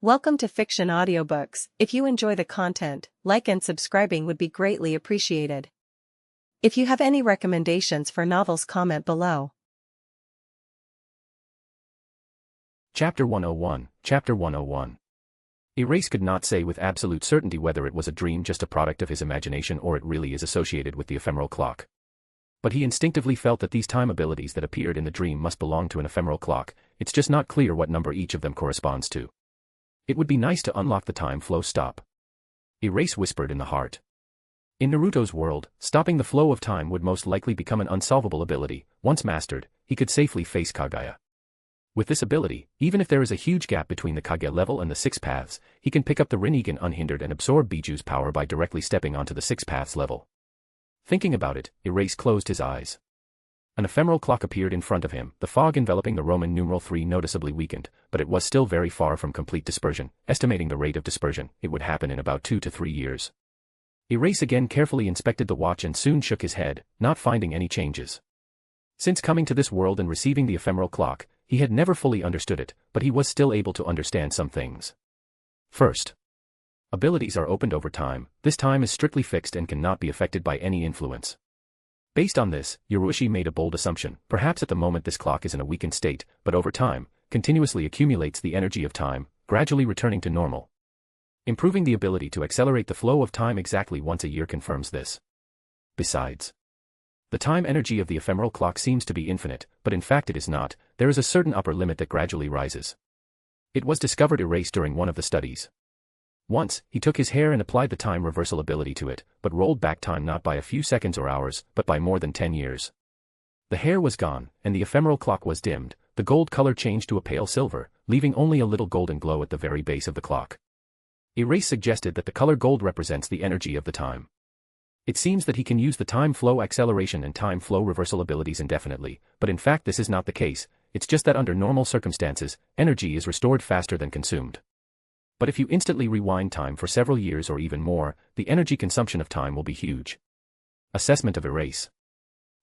Welcome to Fiction Audiobooks. If you enjoy the content, like and subscribing would be greatly appreciated. If you have any recommendations for novels, comment below. Chapter 101, Chapter 101. Erase could not say with absolute certainty whether it was a dream, just a product of his imagination, or it really is associated with the ephemeral clock. But he instinctively felt that these time abilities that appeared in the dream must belong to an ephemeral clock. It's just not clear what number each of them corresponds to. It would be nice to unlock the time flow stop. Erase whispered in the heart. In Naruto's world, stopping the flow of time would most likely become an unsolvable ability. Once mastered, he could safely face Kaguya. With this ability, even if there is a huge gap between the Kage level and the Six Paths, he can pick up the Rinnegan unhindered and absorb Bijuu's power by directly stepping onto the Six Paths level. Thinking about it, Erase closed his eyes. An ephemeral clock appeared in front of him, the fog enveloping the Roman numeral 3 noticeably weakened, but it was still very far from complete dispersion. Estimating the rate of dispersion, it would happen in about 2 to 3 years. Erase again carefully inspected the watch and soon shook his head, not finding any changes. Since coming to this world and receiving the ephemeral clock, he had never fully understood it, but he was still able to understand some things. First, abilities are opened over time. This time is strictly fixed and cannot be affected by any influence. Based on this, Ryuchi made a bold assumption. Perhaps at the moment this clock is in a weakened state, but over time, continuously accumulates the energy of time, gradually returning to normal. Improving the ability to accelerate the flow of time exactly once a year confirms this. Besides, the time energy of the ephemeral clock seems to be infinite, but in fact it is not. There is a certain upper limit that gradually rises. It was discovered Erase during one of the studies. Once, he took his hair and applied the time reversal ability to it, but rolled back time not by a few seconds or hours, but by more than 10 years. The hair was gone, and the ephemeral clock was dimmed. The gold color changed to a pale silver, leaving only a little golden glow at the very base of the clock. Erase suggested that the color gold represents the energy of the time. It seems that he can use the time flow acceleration and time flow reversal abilities indefinitely, but in fact this is not the case. It's just that under normal circumstances, energy is restored faster than consumed. But if you instantly rewind time for several years or even more, the energy consumption of time will be huge. Assessment of Erase.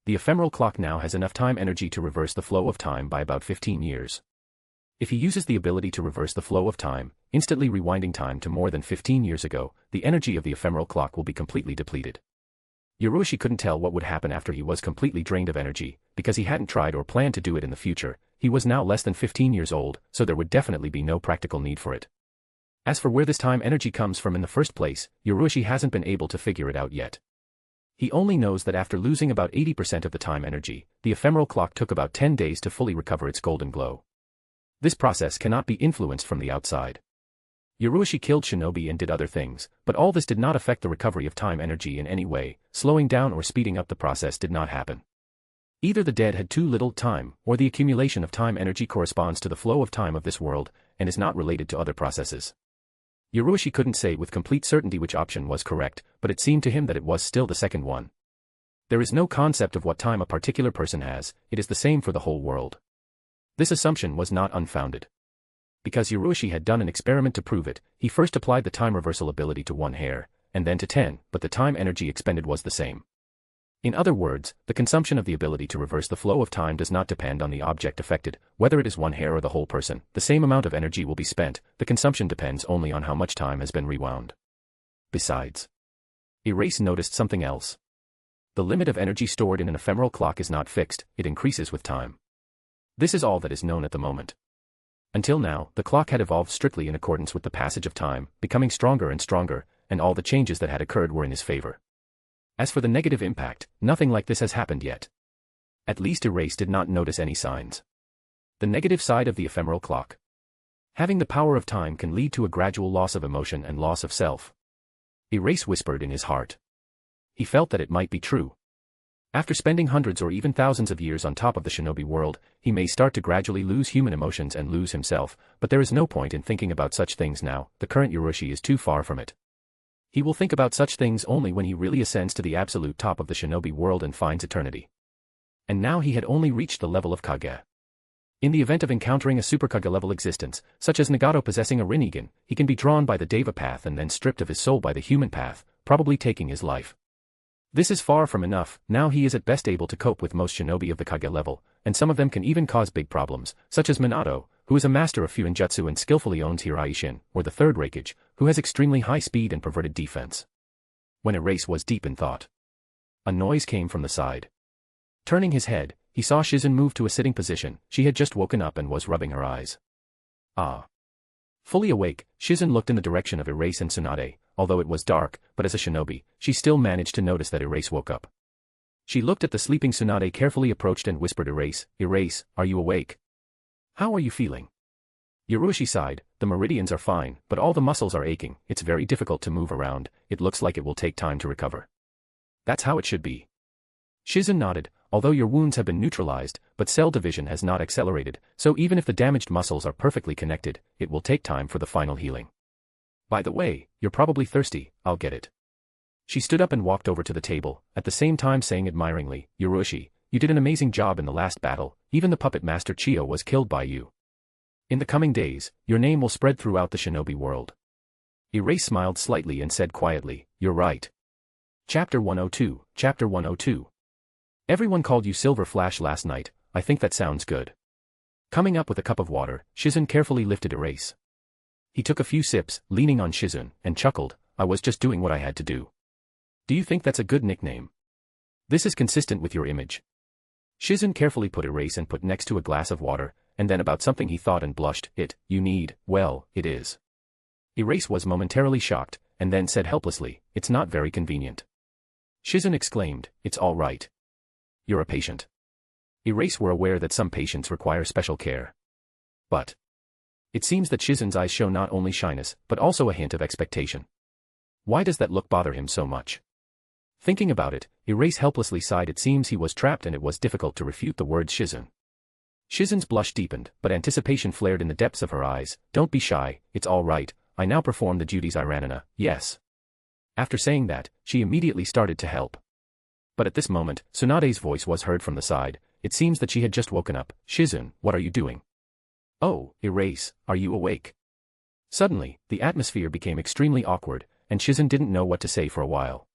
The ephemeral clock now has enough time energy to reverse the flow of time by about 15 years. If he uses the ability to reverse the flow of time, instantly rewinding time to more than 15 years ago, the energy of the ephemeral clock will be completely depleted. Ryuchi couldn't tell what would happen after he was completely drained of energy, because he hadn't tried or planned to do it in the future. He was now less than 15 years old, so there would definitely be no practical need for it. As for where this time energy comes from in the first place, Ryuchi hasn't been able to figure it out yet. He only knows that after losing about 80% of the time energy, the ephemeral clock took about 10 days to fully recover its golden glow. This process cannot be influenced from the outside. Ryuchi killed shinobi and did other things, but all this did not affect the recovery of time energy in any way. Slowing down or speeding up the process did not happen. Either the dead had too little time, or the accumulation of time energy corresponds to the flow of time of this world, and is not related to other processes. Ryuchi couldn't say with complete certainty which option was correct, but it seemed to him that it was still the second one. There is no concept of what time a particular person has, it is the same for the whole world. This assumption was not unfounded. Because Ryuchi had done an experiment to prove it, he first applied the time reversal ability to 1 hair, and then to 10, but the time energy expended was the same. In other words, the consumption of the ability to reverse the flow of time does not depend on the object affected, whether it is 1 hair or the whole person. The same amount of energy will be spent, the consumption depends only on how much time has been rewound. Besides, Erase noticed something else. The limit of energy stored in an ephemeral clock is not fixed, it increases with time. This is all that is known at the moment. Until now, the clock had evolved strictly in accordance with the passage of time, becoming stronger and stronger, and all the changes that had occurred were in his favor. As for the negative impact, nothing like this has happened yet. At least Erase did not notice any signs. The negative side of the ephemeral clock. Having the power of time can lead to a gradual loss of emotion and loss of self. Erase whispered in his heart. He felt that it might be true. After spending hundreds or even thousands of years on top of the shinobi world, he may start to gradually lose human emotions and lose himself, but there is no point in thinking about such things now. The current Ryuchi is too far from it. He will think about such things only when he really ascends to the absolute top of the shinobi world and finds eternity. And now he had only reached the level of Kage. In the event of encountering a super Kage level existence, such as Nagato possessing a Rinnegan, he can be drawn by the Deva path and then stripped of his soul by the human path, probably taking his life. This is far from enough. Now he is at best able to cope with most shinobi of the Kage level, and some of them can even cause big problems, such as Minato, who is a master of Fuinjutsu and skillfully owns Hiraishin, or the third Rakage, who has extremely high speed and perverted defense. When Erase was deep in thought, a noise came from the side. Turning his head, he saw Shizen move to a sitting position. She had just woken up and was rubbing her eyes. Ah. Fully awake, Shizen looked in the direction of Erase and Sunade, although it was dark, but as a shinobi, she still managed to notice that Erase woke up. She looked at the sleeping Sunade, carefully approached and whispered, Erase, Erase, are you awake? How are you feeling? Yurushi sighed, the meridians are fine, but all the muscles are aching, it's very difficult to move around, it looks like it will take time to recover. That's how it should be. Shizen nodded, although your wounds have been neutralized, but cell division has not accelerated, so even if the damaged muscles are perfectly connected, it will take time for the final healing. By the way, you're probably thirsty, I'll get it. She stood up and walked over to the table, at the same time saying admiringly, Yurushi, you did an amazing job in the last battle, even the puppet master Chio was killed by you. In the coming days, your name will spread throughout the shinobi world. Erase smiled slightly and said quietly, you're right. Chapter 102, Chapter 102. Everyone called you Silver Flash last night, I think that sounds good. Coming up with a cup of water, Shizen carefully lifted Erase. He took a few sips, leaning on Shizen, and chuckled, I was just doing what I had to do. Do you think that's a good nickname? This is consistent with your image. Shizen carefully put Erase and put next to a glass of water, and then about something he thought and blushed, you need, well, it is. Erase was momentarily shocked, and then said helplessly, it's not very convenient. Shizen exclaimed, it's all right. You're a patient. Erase were aware that some patients require special care. But it seems that Shizen's eyes show not only shyness, but also a hint of expectation. Why does that look bother him so much? Thinking about it, Erase helplessly sighed. It seems he was trapped and it was difficult to refute the words Shizen. Shizen's blush deepened, but anticipation flared in the depths of her eyes. Don't be shy, it's all right, I now perform the duties Iranina, yes. After saying that, she immediately started to help. But at this moment, Tsunade's voice was heard from the side. It seems that she had just woken up. Shizen, what are you doing? Oh, Erase, are you awake? Suddenly, the atmosphere became extremely awkward, and Shizen didn't know what to say for a while.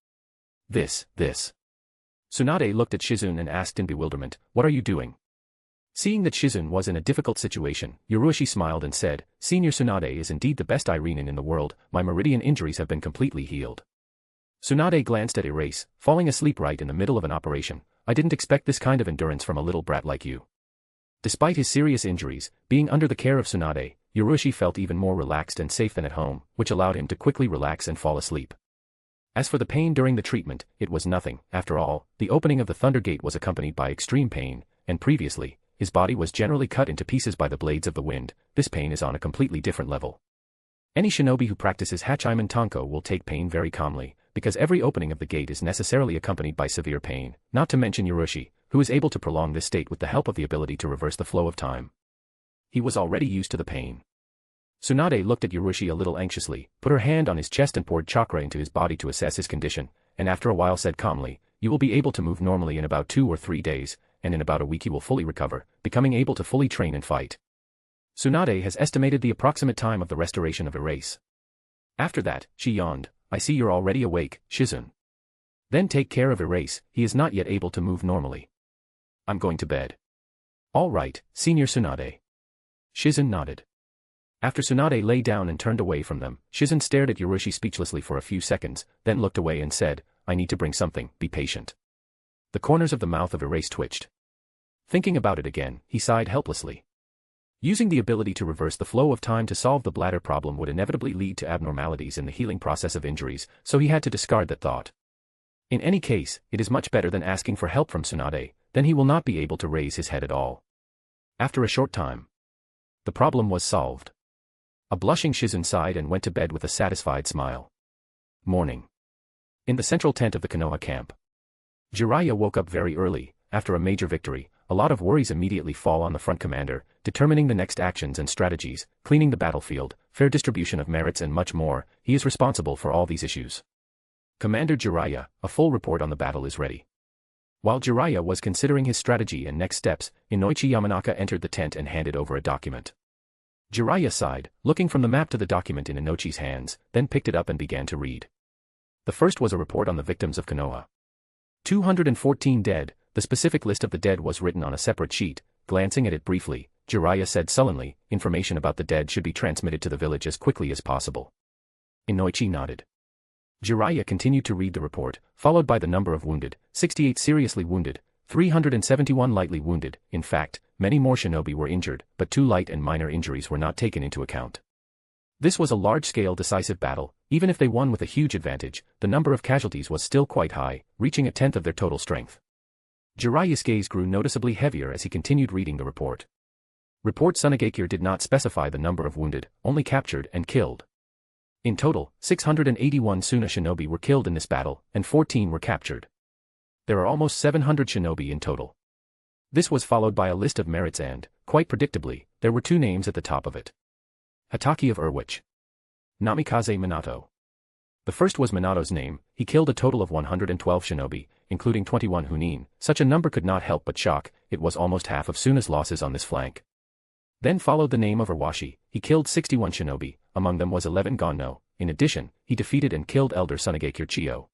This. Tsunade looked at Shizen and asked in bewilderment, what are you doing? Seeing that Shizen was in a difficult situation, Yurushi smiled and said, Senior Sunade is indeed the best Irenen in the world, my meridian injuries have been completely healed. Tsunade glanced at Erase, falling asleep right in the middle of an operation. I didn't expect this kind of endurance from a little brat like you. Despite his serious injuries, being under the care of Tsunade, Yurushi felt even more relaxed and safe than at home, which allowed him to quickly relax and fall asleep. As for the pain during the treatment, it was nothing. After all, the opening of the Thunder Gate was accompanied by extreme pain, and previously, his body was generally cut into pieces by the blades of the wind. This pain is on a completely different level. Any shinobi who practices Hachiman Tanko will take pain very calmly, because every opening of the gate is necessarily accompanied by severe pain, not to mention Yurushi, who is able to prolong this state with the help of the ability to reverse the flow of time. He was already used to the pain. Tsunade looked at Yurushi a little anxiously, put her hand on his chest and poured chakra into his body to assess his condition, and after a while said calmly, you will be able to move normally in about 2 or 3 days, and in about a week you will fully recover, becoming able to fully train and fight. Tsunade has estimated the approximate time of the restoration of Erase. After that, she yawned, I see you're already awake, Shizen. Then take care of Erase, he is not yet able to move normally. I'm going to bed. All right, Senior Tsunade. Shizen nodded. After Sunade lay down and turned away from them, Shizen stared at Yurushi speechlessly for a few seconds, then looked away and said, I need to bring something, be patient. The corners of the mouth of Erase twitched. Thinking about it again, he sighed helplessly. Using the ability to reverse the flow of time to solve the bladder problem would inevitably lead to abnormalities in the healing process of injuries, so he had to discard that thought. In any case, it is much better than asking for help from Sunade, then he will not be able to raise his head at all. After a short time, the problem was solved. A blushing Shizen sighed and went to bed with a satisfied smile. Morning. In the central tent of the Konoha camp. Jiraiya woke up very early. After a major victory, a lot of worries immediately fall on the front commander, determining the next actions and strategies, cleaning the battlefield, fair distribution of merits and much more. He is responsible for all these issues. Commander Jiraiya, a full report on the battle is ready. While Jiraiya was considering his strategy and next steps, Inoichi Yamanaka entered the tent and handed over a document. Jiraiya sighed, looking from the map to the document in Inoichi's hands, then picked it up and began to read. The first was a report on the victims of Konoha. 214 dead. The specific list of the dead was written on a separate sheet. Glancing at it briefly, Jiraiya said sullenly, information about the dead should be transmitted to the village as quickly as possible. Inoichi nodded. Jiraiya continued to read the report, followed by the number of wounded, 68 seriously wounded, 371 lightly wounded. In fact, many more shinobi were injured, but 2 light and minor injuries were not taken into account. This was a large-scale decisive battle. Even if they won with a huge advantage, the number of casualties was still quite high, reaching a tenth of their total strength. Jiraiya's gaze grew noticeably heavier as he continued reading the report. Report Sunade did not specify the number of wounded, only captured and killed. In total, 681 Suna shinobi were killed in this battle, and 14 were captured. There are almost 700 shinobi in total. This was followed by a list of merits and, quite predictably, there were 2 names at the top of it. Hatake of Urwich. Namikaze Minato. The first was Minato's name. He killed a total of 112 shinobi, including 21 Hunin. Such a number could not help but shock. It was almost half of Suna's losses on this flank. Then followed the name of Urwashi. He killed 61 shinobi, among them was 11 Gonno. In addition, he defeated and killed Elder Sunade Chiyo.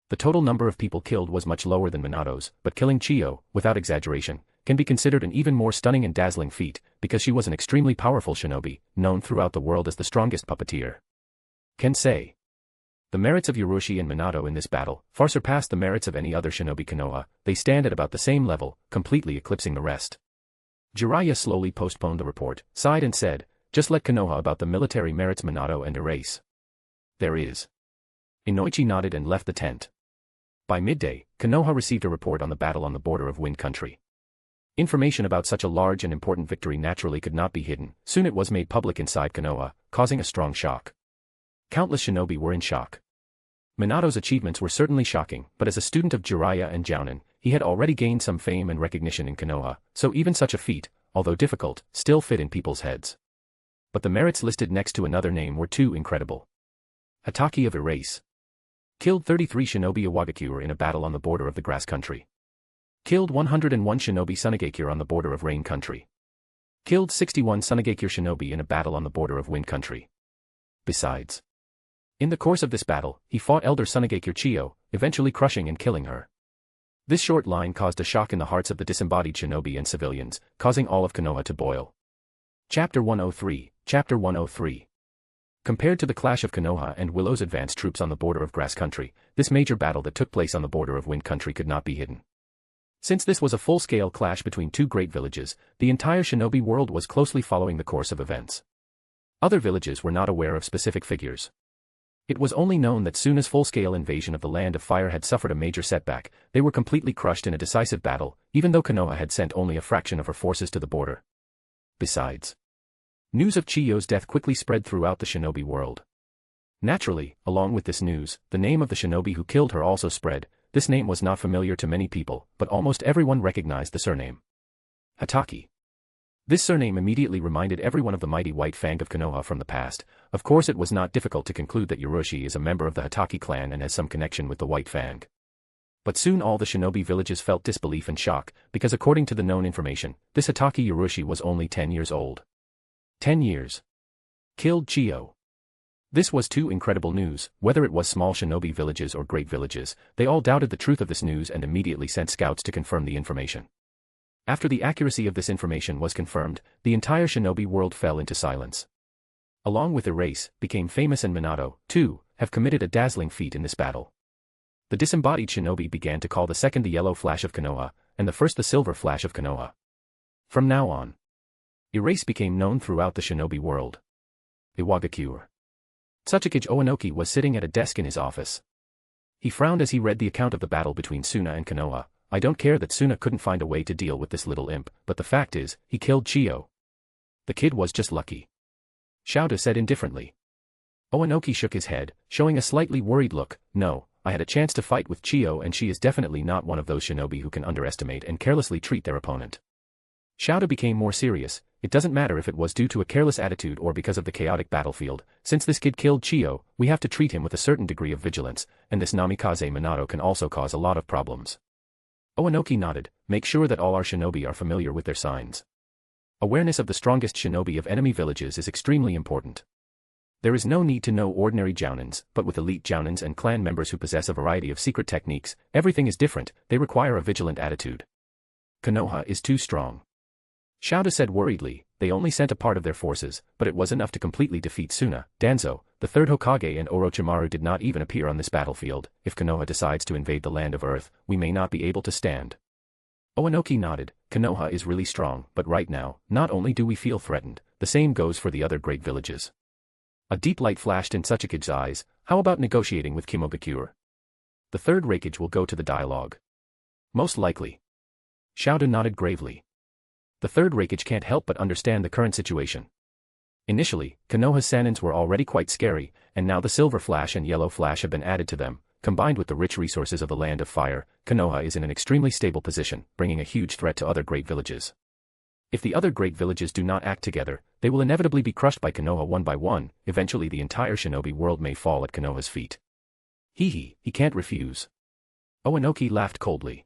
The total number of people killed was much lower than Minato's, but killing Chiyo, without exaggeration, can be considered an even more stunning and dazzling feat, because she was an extremely powerful shinobi, known throughout the world as the strongest puppeteer. Can say. The merits of Urushi and Minato in this battle far surpassed the merits of any other shinobi Konoha. They stand at about the same level, completely eclipsing the rest. Jiraiya slowly postponed the report, sighed and said, just let Konoha about the military merits Minato and erase. There is. Inoichi nodded and left the tent. By midday, Konoha received a report on the battle on the border of Wind Country. Information about such a large and important victory naturally could not be hidden. Soon it was made public inside Konoha, causing a strong shock. Countless shinobi were in shock. Minato's achievements were certainly shocking, but as a student of Jiraiya and Jounin, he had already gained some fame and recognition in Konoha, so even such a feat, although difficult, still fit in people's heads. But the merits listed next to another name were too incredible. Hatake of Erase. Killed 33 shinobi Iwagakure in a battle on the border of the Grass Country. Killed 101 shinobi Sunagakure on the border of Rain Country. Killed 61 Sunagakure shinobi in a battle on the border of Wind Country. Besides, in the course of this battle, he fought Elder Sunagakure Chiyo, eventually crushing and killing her. This short line caused a shock in the hearts of the disembodied shinobi and civilians, causing all of Konoha to boil. Chapter 103, Chapter 103. Compared to the clash of Konoha and Willow's advanced troops on the border of Grass Country, this major battle that took place on the border of Wind Country could not be hidden. Since this was a full-scale clash between 2 great villages, the entire shinobi world was closely following the course of events. Other villages were not aware of specific figures. It was only known that Suna's full-scale invasion of the Land of Fire had suffered a major setback. They were completely crushed in a decisive battle, even though Konoha had sent only a fraction of her forces to the border. Besides, news of Chiyo's death quickly spread throughout the shinobi world. Naturally, along with this news, the name of the shinobi who killed her also spread. This name was not familiar to many people, but almost everyone recognized the surname. Hatake. This surname immediately reminded everyone of the mighty White Fang of Konoha from the past. Of course it was not difficult to conclude that Urushi is a member of the Hatake clan and has some connection with the White Fang. But soon all the shinobi villages felt disbelief and shock, because according to the known information, this Hatake Urushi was only 10 years old. 10 years. Killed Chiyo. This was too incredible news. Whether it was small shinobi villages or great villages, they all doubted the truth of this news and immediately sent scouts to confirm the information. After the accuracy of this information was confirmed, the entire shinobi world fell into silence. Along with Erase, became famous, and Minato, too, have committed a dazzling feat in this battle. The disembodied shinobi began to call the second the Yellow Flash of Konoha, and the first the Silver Flash of Konoha. From now on, Erase became known throughout the shinobi world. Iwagakure. Tsuchikage Oanoki was sitting at a desk in his office. He frowned as he read the account of the battle between Suna and Konoha. I don't care that Suna couldn't find a way to deal with this little imp, but the fact is, he killed Chiyo. The kid was just lucky. Shouda said indifferently. Oanoki shook his head, showing a slightly worried look. No, I had a chance to fight with Chiyo and she is definitely not one of those shinobi who can underestimate and carelessly treat their opponent. Shouda became more serious. It doesn't matter if it was due to a careless attitude or because of the chaotic battlefield. Since this kid killed Chiyo, we have to treat him with a certain degree of vigilance, and this Namikaze Minato can also cause a lot of problems. Oanoki nodded. Make sure that all our shinobi are familiar with their signs. Awareness of the strongest shinobi of enemy villages is extremely important. There is no need to know ordinary jounins, but with elite jounins and clan members who possess a variety of secret techniques, everything is different. They require a vigilant attitude. Konoha is too strong. Shouda said worriedly. They only sent a part of their forces, but it was enough to completely defeat Suna, Danzo, the third Hokage, and Orochimaru did not even appear on this battlefield. If Konoha decides to invade the land of Earth, we may not be able to stand. Oanoki nodded. Konoha is really strong, but right now, not only do we feel threatened, the same goes for the other great villages. A deep light flashed in Tsuchikage's eyes. How about negotiating with Kimobakure? The third Rakage will go to the dialogue. Most likely. Shouda nodded gravely. The third Rakage can't help but understand the current situation. Initially, Konoha's Sanins were already quite scary, and now the Silver Flash and Yellow Flash have been added to them. Combined with the rich resources of the Land of Fire, Konoha is in an extremely stable position, bringing a huge threat to other great villages. If the other great villages do not act together, they will inevitably be crushed by Konoha one by one. Eventually the entire shinobi world may fall at Konoha's feet. He can't refuse. Oanoki laughed coldly.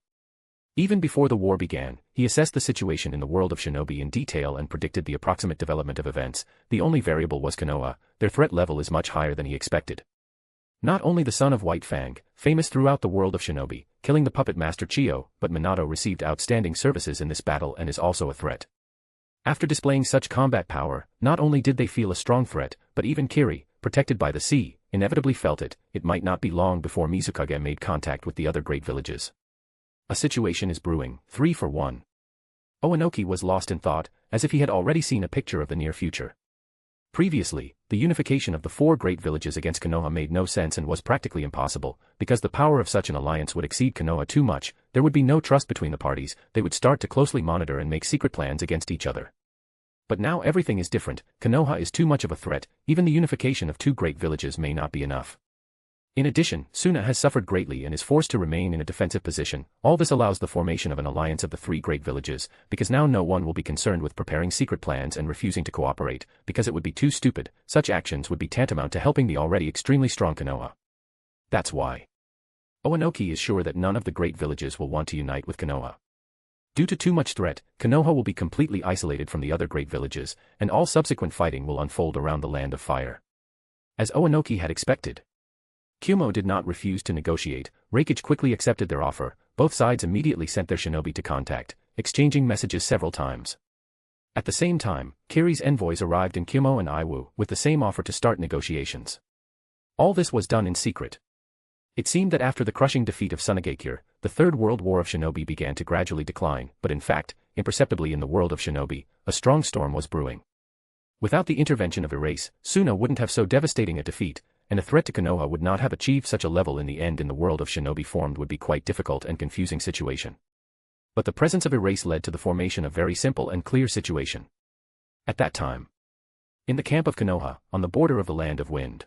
Even before the war began, he assessed the situation in the world of shinobi in detail and predicted the approximate development of events. The only variable was Konoha. Their threat level is much higher than he expected. Not only the son of White Fang, famous throughout the world of shinobi, killing the puppet master Chiyo, but Minato received outstanding services in this battle and is also a threat. After displaying such combat power, not only did they feel a strong threat, but even Kiri, protected by the sea, inevitably felt it. It might not be long before Mizukage made contact with the other great villages. A situation is brewing, 3 for 1. Oanoki was lost in thought, as if he had already seen a picture of the near future. Previously, the unification of the 4 great villages against Konoha made no sense and was practically impossible, because the power of such an alliance would exceed Konoha too much. There would be no trust between the parties. They would start to closely monitor and make secret plans against each other. But now everything is different. Konoha is too much of a threat. Even the unification of 2 great villages may not be enough. In addition, Suna has suffered greatly and is forced to remain in a defensive position. All this allows the formation of an alliance of the 3 great villages, because now no one will be concerned with preparing secret plans and refusing to cooperate, because it would be too stupid. Such actions would be tantamount to helping the already extremely strong Konoha. That's why Oanoki is sure that none of the great villages will want to unite with Konoha. Due to too much threat, Konoha will be completely isolated from the other great villages, and all subsequent fighting will unfold around the Land of Fire. As Oanoki had expected, Kyumo did not refuse to negotiate. Rakage quickly accepted their offer. Both sides immediately sent their shinobi to contact, exchanging messages several times. At the same time, Kiri's envoys arrived in Kyumo and Iwu with the same offer to start negotiations. All this was done in secret. It seemed that after the crushing defeat of Sunade, the Third World War of Shinobi began to gradually decline, but in fact, imperceptibly in the world of Shinobi, a strong storm was brewing. Without the intervention of Erase, Suna wouldn't have so devastating a defeat, and a threat to Konoha would not have achieved such a level in the end. In the world of shinobi formed would be quite difficult and confusing situation. But the presence of Erase led to the formation of very simple and clear situation. At that time, in the camp of Konoha, on the border of the Land of Wind,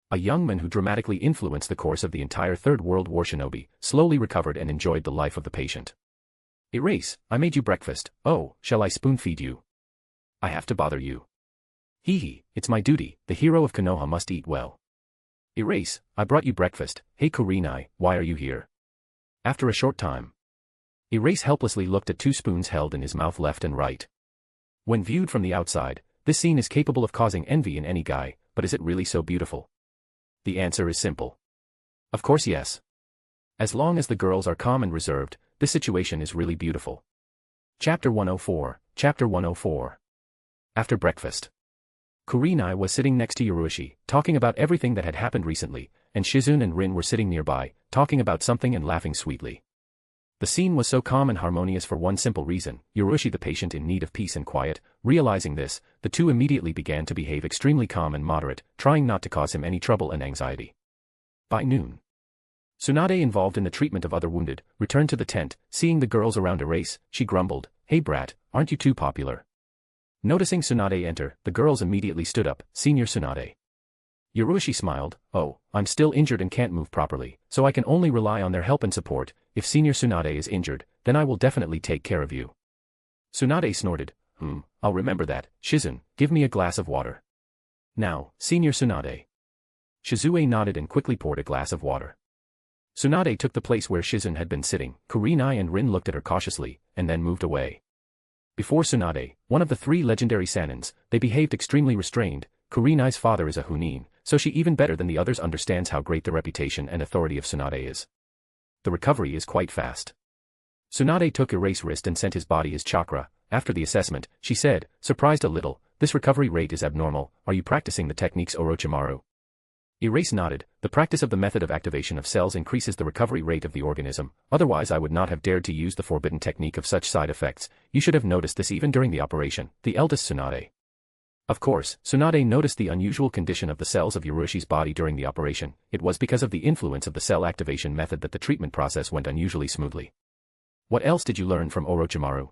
a young man who dramatically influenced the course of the entire Third World War shinobi, slowly recovered and enjoyed the life of the patient. Erase, I made you breakfast. Oh, shall I spoon feed you? I have to bother you. It's my duty. The hero of Konoha must eat well. Erase, I brought you breakfast. Hey Kurenai, why are you here? After a short time, Erase helplessly looked at 2 spoons held in his mouth left and right. When viewed from the outside, this scene is capable of causing envy in any guy, but is it really so beautiful? The answer is simple. Of course yes. As long as the girls are calm and reserved, this situation is really beautiful. Chapter 104, Chapter 104. After breakfast, Kurenai was sitting next to Yurushi, talking about everything that had happened recently, and Shizune and Rin were sitting nearby, talking about something and laughing sweetly. The scene was so calm and harmonious for one simple reason: Yurushi, the patient in need of peace and quiet. Realizing this, the two immediately began to behave extremely calm and moderate, trying not to cause him any trouble and anxiety. By noon, Sunade, involved in the treatment of other wounded, returned to the tent. Seeing the girls around Erase, she grumbled, "Hey brat, aren't you too popular?" Noticing Sunade enter, the girls immediately stood up. "Senior Sunade." Yurushi smiled, "Oh, I'm still injured and can't move properly, so I can only rely on their help and support. If Senior Sunade is injured, then I will definitely take care of you." Sunade snorted, I'll remember that. Shizune, give me a glass of water. Now, Senior Sunade." Shizue nodded and quickly poured a glass of water. Sunade took the place where Shizune had been sitting. Kurenai and Rin looked at her cautiously, and then moved away. Before Sunade, one of the 3 legendary Sanins, they behaved extremely restrained. Kurenai's father is a Hunin, so she even better than the others understands how great the reputation and authority of Sunade is. The recovery is quite fast. Sunade took Erase's wrist and sent his body his chakra. after the assessment, she said, surprised a little, this recovery rate is abnormal, are you practicing the techniques Orochimaru? Erase nodded, the practice of the method of activation of cells increases the recovery rate of the organism, otherwise I would not have dared to use the forbidden technique of such side effects, you should have noticed this even during the operation, the eldest Sunade. Of course, Sunade noticed the unusual condition of the cells of Urushi's body during the operation, it was because of the influence of the cell activation method that the treatment process went unusually smoothly. What else did you learn from Orochimaru?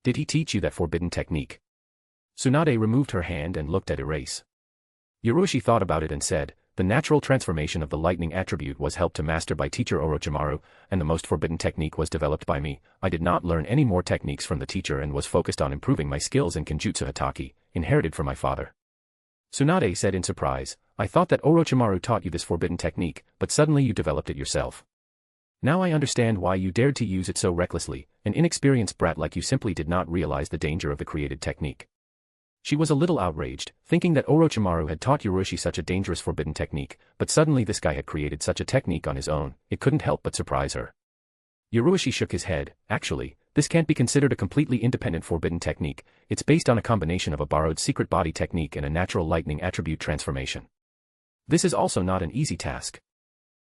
Did he teach you that forbidden technique? Sunade removed her hand and looked at Erase. Urushi thought about it and said, the natural transformation of the lightning attribute was helped to master by teacher Orochimaru, and the most forbidden technique was developed by me. I did not learn any more techniques from the teacher and was focused on improving my skills in Kenjutsu Hataki, inherited from my father. Sunade said in surprise, I thought that Orochimaru taught you this forbidden technique, but suddenly you developed it yourself. Now I understand why you dared to use it so recklessly, an inexperienced brat like you simply did not realize the danger of the created technique. She was a little outraged, thinking that Orochimaru had taught Urushi such a dangerous forbidden technique, but suddenly this guy had created such a technique on his own, it couldn't help but surprise her. Urushi shook his head, actually, this can't be considered a completely independent forbidden technique, it's based on a combination of a borrowed secret body technique and a natural lightning attribute transformation. This is also not an easy task.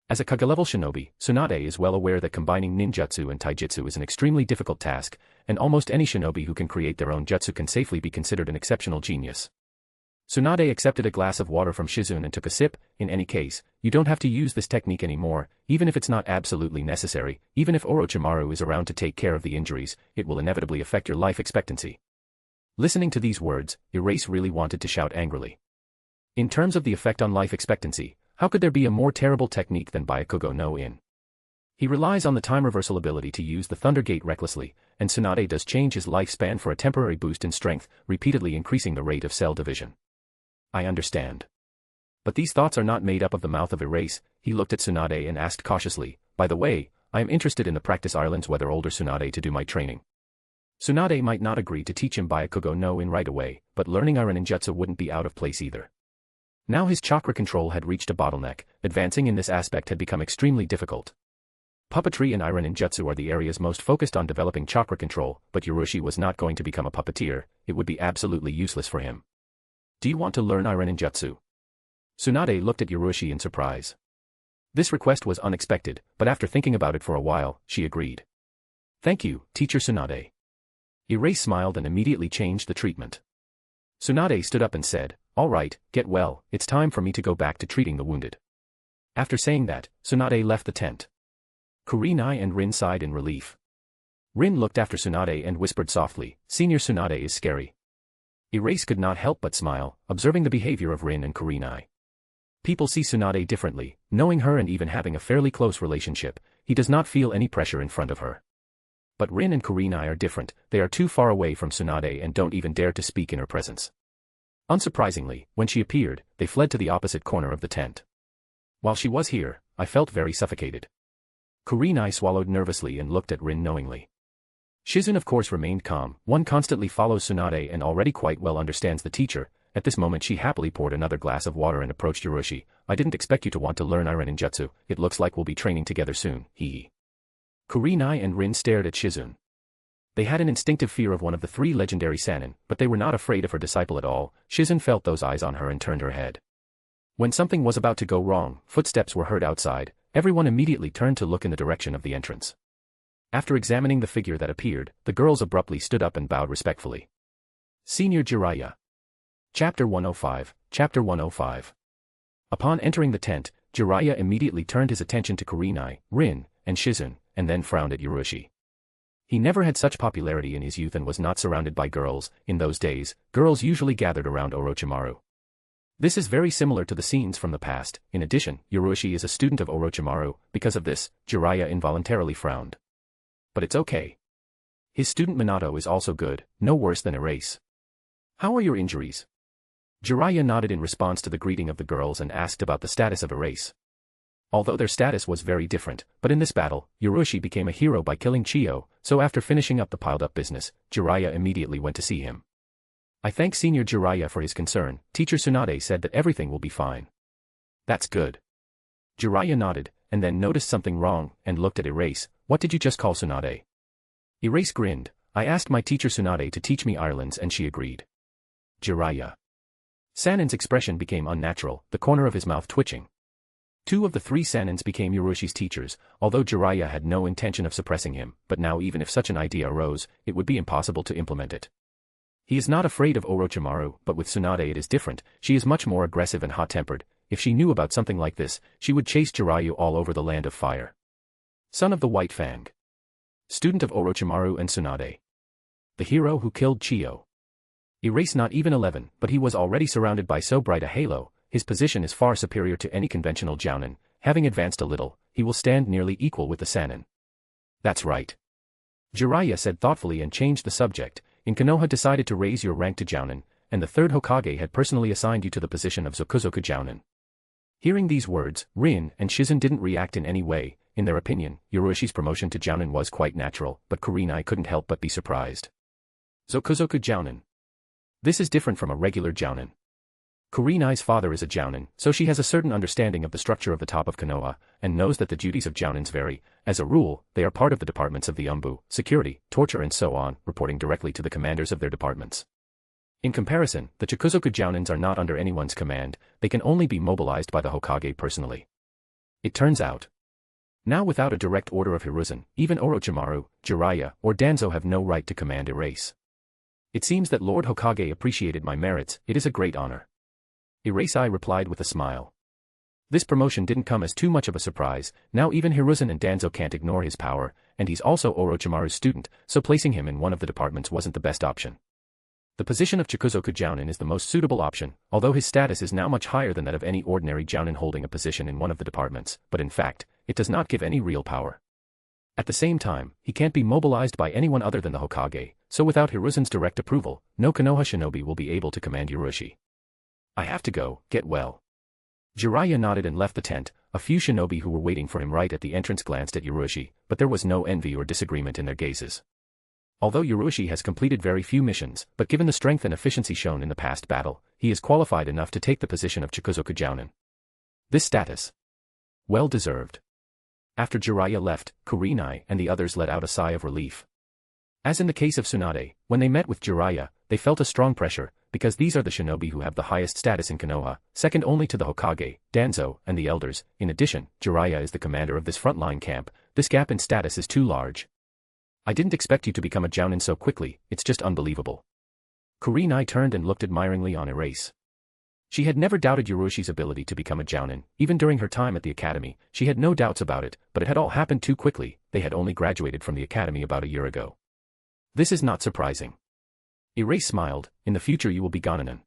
As a Kage-level shinobi, Sunade is well aware that combining ninjutsu and taijutsu is an extremely difficult task, and almost any shinobi who can create their own jutsu can safely be considered an exceptional genius. Sunade accepted a glass of water from Shizune and took a sip. In any case, you don't have to use this technique anymore, even if it's not absolutely necessary, even if Orochimaru is around to take care of the injuries, it will inevitably affect your life expectancy. Listening to these words, Erase really wanted to shout angrily. In terms of the effect on life expectancy, how could there be a more terrible technique than Byakugo no In? He relies on the time reversal ability to use the Thunder Gate recklessly, and Sunade does change his lifespan for a temporary boost in strength, repeatedly increasing the rate of cell division. I understand. But these thoughts are not made up of the mouth of Erase. He looked at Sunade and asked cautiously, by the way, I am interested in the practice Ireland's whether older Sunade to do my training. Sunade might not agree to teach him Byakugo no In right away, but learning Iron ninjutsu wouldn't be out of place either. Now his chakra control had reached a bottleneck, advancing in this aspect had become extremely difficult. Puppetry and Iron ninjutsu are the areas most focused on developing chakra control, but Urushi was not going to become a puppeteer, it would be absolutely useless for him. Do you want to learn Iron ninjutsu? Sunade looked at Urushi in surprise. This request was unexpected, but after thinking about it for a while, she agreed. Thank you, Teacher Sunade. Erase smiled and immediately changed the treatment. Sunade stood up and said, all right, get well, it's time for me to go back to treating the wounded. After saying that, Sunade left the tent. Kurenai and Rin sighed in relief. Rin looked after Sunade and whispered softly, Senior Sunade is scary. Erase could not help but smile, observing the behavior of Rin and Kurenai. People see Sunade differently, knowing her and even having a fairly close relationship, he does not feel any pressure in front of her. But Rin and Kurenai are different, they are too far away from Sunade and don't even dare to speak in her presence. Unsurprisingly, when she appeared, they fled to the opposite corner of the tent. While she was here, I felt very suffocated. Kurenai swallowed nervously and looked at Rin knowingly. Shizune of course remained calm, one constantly follows Sunade and already quite well understands the teacher. At this moment she happily poured another glass of water and approached Urushi. I didn't expect you to want to learn Iron ninjutsu, it looks like we'll be training together soon, hee. Kurenai and Rin stared at Shizune. They had an instinctive fear of one of the three legendary Sannin, but they were not afraid of her disciple at all. Shizune felt those eyes on her and turned her head. When something was about to go wrong, footsteps were heard outside, everyone immediately turned to look in the direction of the entrance. After examining the figure that appeared, the girls abruptly stood up and bowed respectfully. Senior Jiraiya. Chapter 105, Chapter 105. Upon entering the tent, Jiraiya immediately turned his attention to Kurenai, Rin, and Shizune, and then frowned at Urushi. He never had such popularity in his youth and was not surrounded by girls. In those days, girls usually gathered around Orochimaru. This is very similar to the scenes from the past. In addition, Urushi is a student of Orochimaru. Because of this, Jiraiya involuntarily frowned. But it's okay. His student Minato is also good, no worse than Erase. How are your injuries? Jiraiya nodded in response to the greeting of the girls and asked about the status of Erase. Although their status was very different, but in this battle, Urushi became a hero by killing Chiyo, so after finishing up the piled-up business, Jiraiya immediately went to see him. I thank Senior Jiraiya for his concern. Teacher Sunade said that everything will be fine. That's good. Jiraiya nodded, and then noticed something wrong, and looked at Erase. What did you just call Sunade? Erase grinned. I asked my teacher Sunade to teach me Ireland's and she agreed. Jiraiya. Sanin's expression became unnatural, the corner of his mouth twitching. 2 of the 3 Sanins became Yoroshi's teachers, although Jiraiya had no intention of suppressing him, but now even if such an idea arose, it would be impossible to implement it. He is not afraid of Orochimaru, but with Sunade it is different. She is much more aggressive and hot-tempered. If she knew about something like this, she would chase Jiraiya all over the land of fire. Son of the White Fang. Student of Orochimaru and Sunade. The hero who killed Chiyo. Erase not even 11, but he was already surrounded by so bright a halo. His position is far superior to any conventional Jounin. Having advanced a little, he will stand nearly equal with the Sannin. That's right. Jiraiya said thoughtfully and changed the subject. In Konoha decided to raise your rank to Jounin, and the 3rd Hokage had personally assigned you to the position of Zokuzoku Jounin. Hearing these words, Rin and Shizen didn't react in any way. In their opinion, Yoroshi's promotion to Jounin was quite natural, but Kurenai couldn't help but be surprised. Zokuzoku Jounin. This is different from a regular Jounin. Kurenai's father is a Jounin, so she has a certain understanding of the structure of the top of Konoha, and knows that the duties of Jounins vary. As a rule, they are part of the departments of the Umbu, security, torture and so on, reporting directly to the commanders of their departments. In comparison, the Chikuzoku Jounins are not under anyone's command, they can only be mobilized by the Hokage personally. It turns out. Now without a direct order of Hiruzen, even Orochimaru, Jiraiya, or Danzo have no right to command Erase. It seems that Lord Hokage appreciated my merits, it is a great honor. Erase-I replied with a smile. This promotion didn't come as too much of a surprise, now even Hiruzen and Danzo can't ignore his power, and he's also Orochimaru's student, so placing him in one of the departments wasn't the best option. The position of Chikuzoku Jounin is the most suitable option, although his status is now much higher than that of any ordinary Jounin holding a position in one of the departments, but in fact, it does not give any real power. At the same time, he can't be mobilized by anyone other than the Hokage, so without Hiruzen's direct approval, no Konoha shinobi will be able to command Yoroshi. I have to go, get well. Jiraiya nodded and left the tent. A few shinobi who were waiting for him right at the entrance glanced at Yoroshi, but there was no envy or disagreement in their gazes. Although Yoroshi has completed very few missions, but given the strength and efficiency shown in the past battle, he is qualified enough to take the position of Chikuzoku Jounin. This status. Well deserved. After Jiraiya left, Kurenai and the others let out a sigh of relief. As in the case of Sunade, when they met with Jiraiya, they felt a strong pressure, because these are the shinobi who have the highest status in Konoha, second only to the Hokage, Danzo, and the elders. In addition, Jiraiya is the commander of this frontline camp. This gap in status is too large. I didn't expect you to become a Jounin so quickly, it's just unbelievable. Kurenai turned and looked admiringly on Erase. She had never doubted Yoroshi's ability to become a Jounin, even during her time at the academy, she had no doubts about it, but it had all happened too quickly, they had only graduated from the academy about a year ago. This is not surprising. Erase smiled, in the future you will be Ganenin.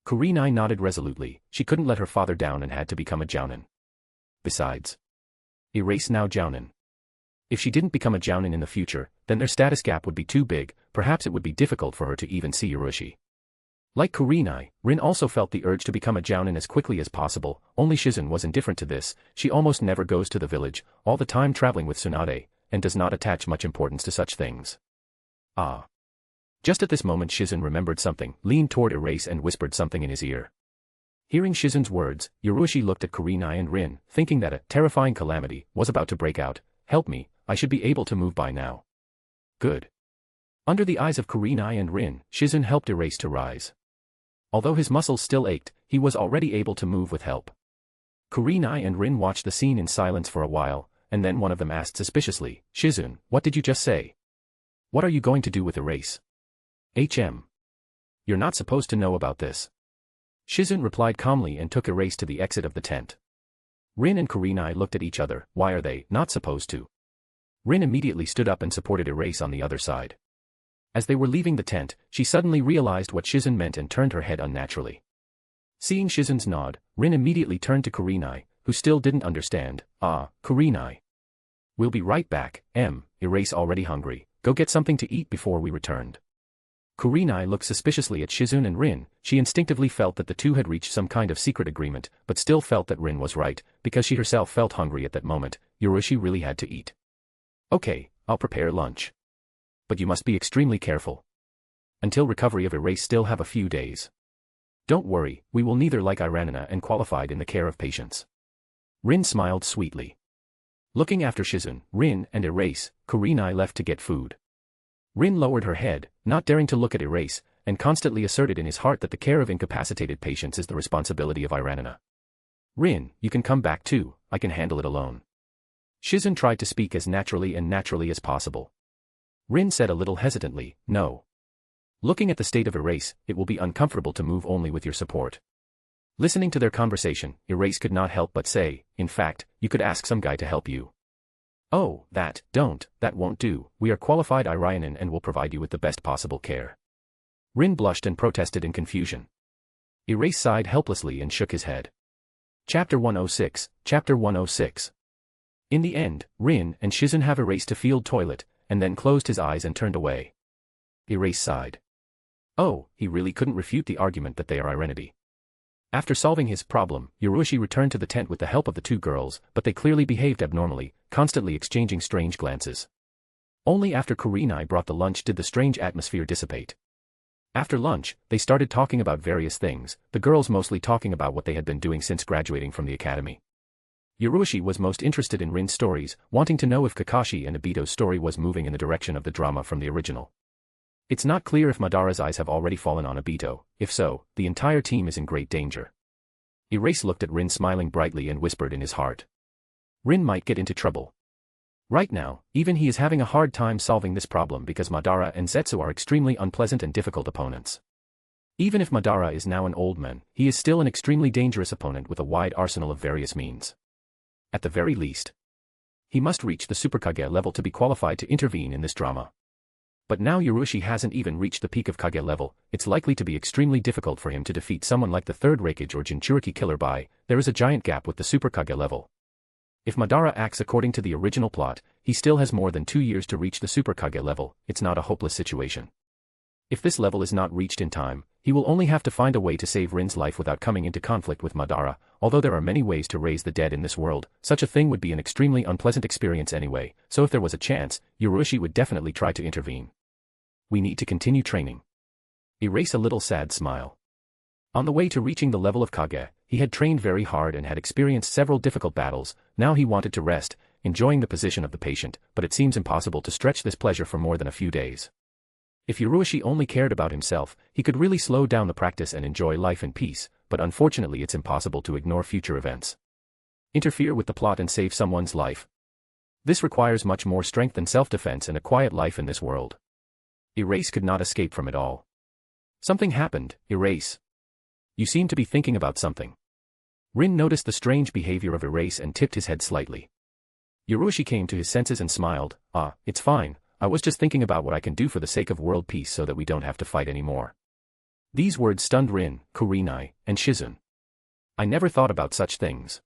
Kurenai nodded resolutely, she couldn't let her father down and had to become a Jounin. Besides. Erase now Jounin. If she didn't become a Jounin in the future, then their status gap would be too big, perhaps it would be difficult for her to even see Yoroshi. Like Kurenai, Rin also felt the urge to become a Jounin as quickly as possible, only Shizen was indifferent to this, she almost never goes to the village, all the time traveling with Sunade, and does not attach much importance to such things. Ah. Just at this moment Shizen remembered something, leaned toward Erase and whispered something in his ear. Hearing Shizen's words, Yoroshi looked at Kurenai and Rin, thinking that a terrifying calamity was about to break out. Help me, I should be able to move by now. Good. Under the eyes of Kurenai and Rin, Shizen helped Erase to rise. Although his muscles still ached, he was already able to move with help. Kurenai and Rin watched the scene in silence for a while, and then one of them asked suspiciously, Shizen, what did you just say? What are you going to do with Erase? You're not supposed to know about this. Shizen replied calmly and took Erase to the exit of the tent. Rin and Kurenai looked at each other, why are they not supposed to? Rin immediately stood up and supported Erase on the other side. As they were leaving the tent, she suddenly realized what Shizen meant and turned her head unnaturally. Seeing Shizen's nod, Rin immediately turned to Kurenai, who still didn't understand. Kurenai. We'll be right back, Erase already hungry, go get something to eat before we returned. Kurenai looked suspiciously at Shizen and Rin, she instinctively felt that the two had reached some kind of secret agreement, but still felt that Rin was right, because she herself felt hungry at that moment, Yoroshi really had to eat. Okay, I'll prepare lunch. But you must be extremely careful. Until recovery of Erase still have a few days. Don't worry, we will neither like Iranina and qualified in the care of patients. Rin smiled sweetly. Looking after Shizen, Rin, and Erase, Kurenai left to get food. Rin lowered her head, not daring to look at Erase, and constantly asserted in his heart that the care of incapacitated patients is the responsibility of Iranina. Rin, you can come back too, I can handle it alone. Shizun tried to speak as naturally as possible. Rin said a little hesitantly, no. Looking at the state of Erase, it will be uncomfortable to move only with your support. Listening to their conversation, Erase could not help but say, in fact, you could ask some guy to help you. Oh, that won't do, we are qualified Iranian and will provide you with the best possible care. Rin blushed and protested in confusion. Erase sighed helplessly and shook his head. Chapter 106, Chapter 106. In the end, Rin and Shizun have Erase to field toilet, and then closed his eyes and turned away. Erase sighed. Oh, he really couldn't refute the argument that they are Irenity. After solving his problem, Yurushi returned to the tent with the help of the two girls, but they clearly behaved abnormally, constantly exchanging strange glances. Only after Kurenai brought the lunch did the strange atmosphere dissipate. After lunch, they started talking about various things, the girls mostly talking about what they had been doing since graduating from the academy. Yurushi was most interested in Rin's stories, wanting to know if Kakashi and Obito's story was moving in the direction of the drama from the original. It's not clear if Madara's eyes have already fallen on Obito, if so, the entire team is in great danger. Erase looked at Rin smiling brightly and whispered in his heart. Rin might get into trouble. Right now, even he is having a hard time solving this problem because Madara and Zetsu are extremely unpleasant and difficult opponents. Even if Madara is now an old man, he is still an extremely dangerous opponent with a wide arsenal of various means. At the very least, he must reach the Superkage level to be qualified to intervene in this drama. But now Yurushi hasn't even reached the peak of Kage level, it's likely to be extremely difficult for him to defeat someone like the third Rakage or Jinchuriki killer by, there is a giant gap with the Superkage level. If Madara acts according to the original plot, he still has more than 2 years to reach the Superkage level, it's not a hopeless situation. If this level is not reached in time, he will only have to find a way to save Rin's life without coming into conflict with Madara, although there are many ways to raise the dead in this world, such a thing would be an extremely unpleasant experience anyway, so if there was a chance, Yurushi would definitely try to intervene. We need to continue training. Erase a little sad smile. On the way to reaching the level of Kage, he had trained very hard and had experienced several difficult battles, now he wanted to rest, enjoying the position of the patient, but it seems impossible to stretch this pleasure for more than a few days. If Yurushi only cared about himself, he could really slow down the practice and enjoy life in peace, but unfortunately it's impossible to ignore future events. Interfere with the plot and save someone's life. This requires much more strength than self-defense and a quiet life in this world. Erase could not escape from it all. Something happened, Erase. You seem to be thinking about something. Rin noticed the strange behavior of Erase and tipped his head slightly. Yurushi came to his senses and smiled, it's fine, I was just thinking about what I can do for the sake of world peace so that we don't have to fight anymore. These words stunned Rin, Kurenai, and Shizun. I never thought about such things.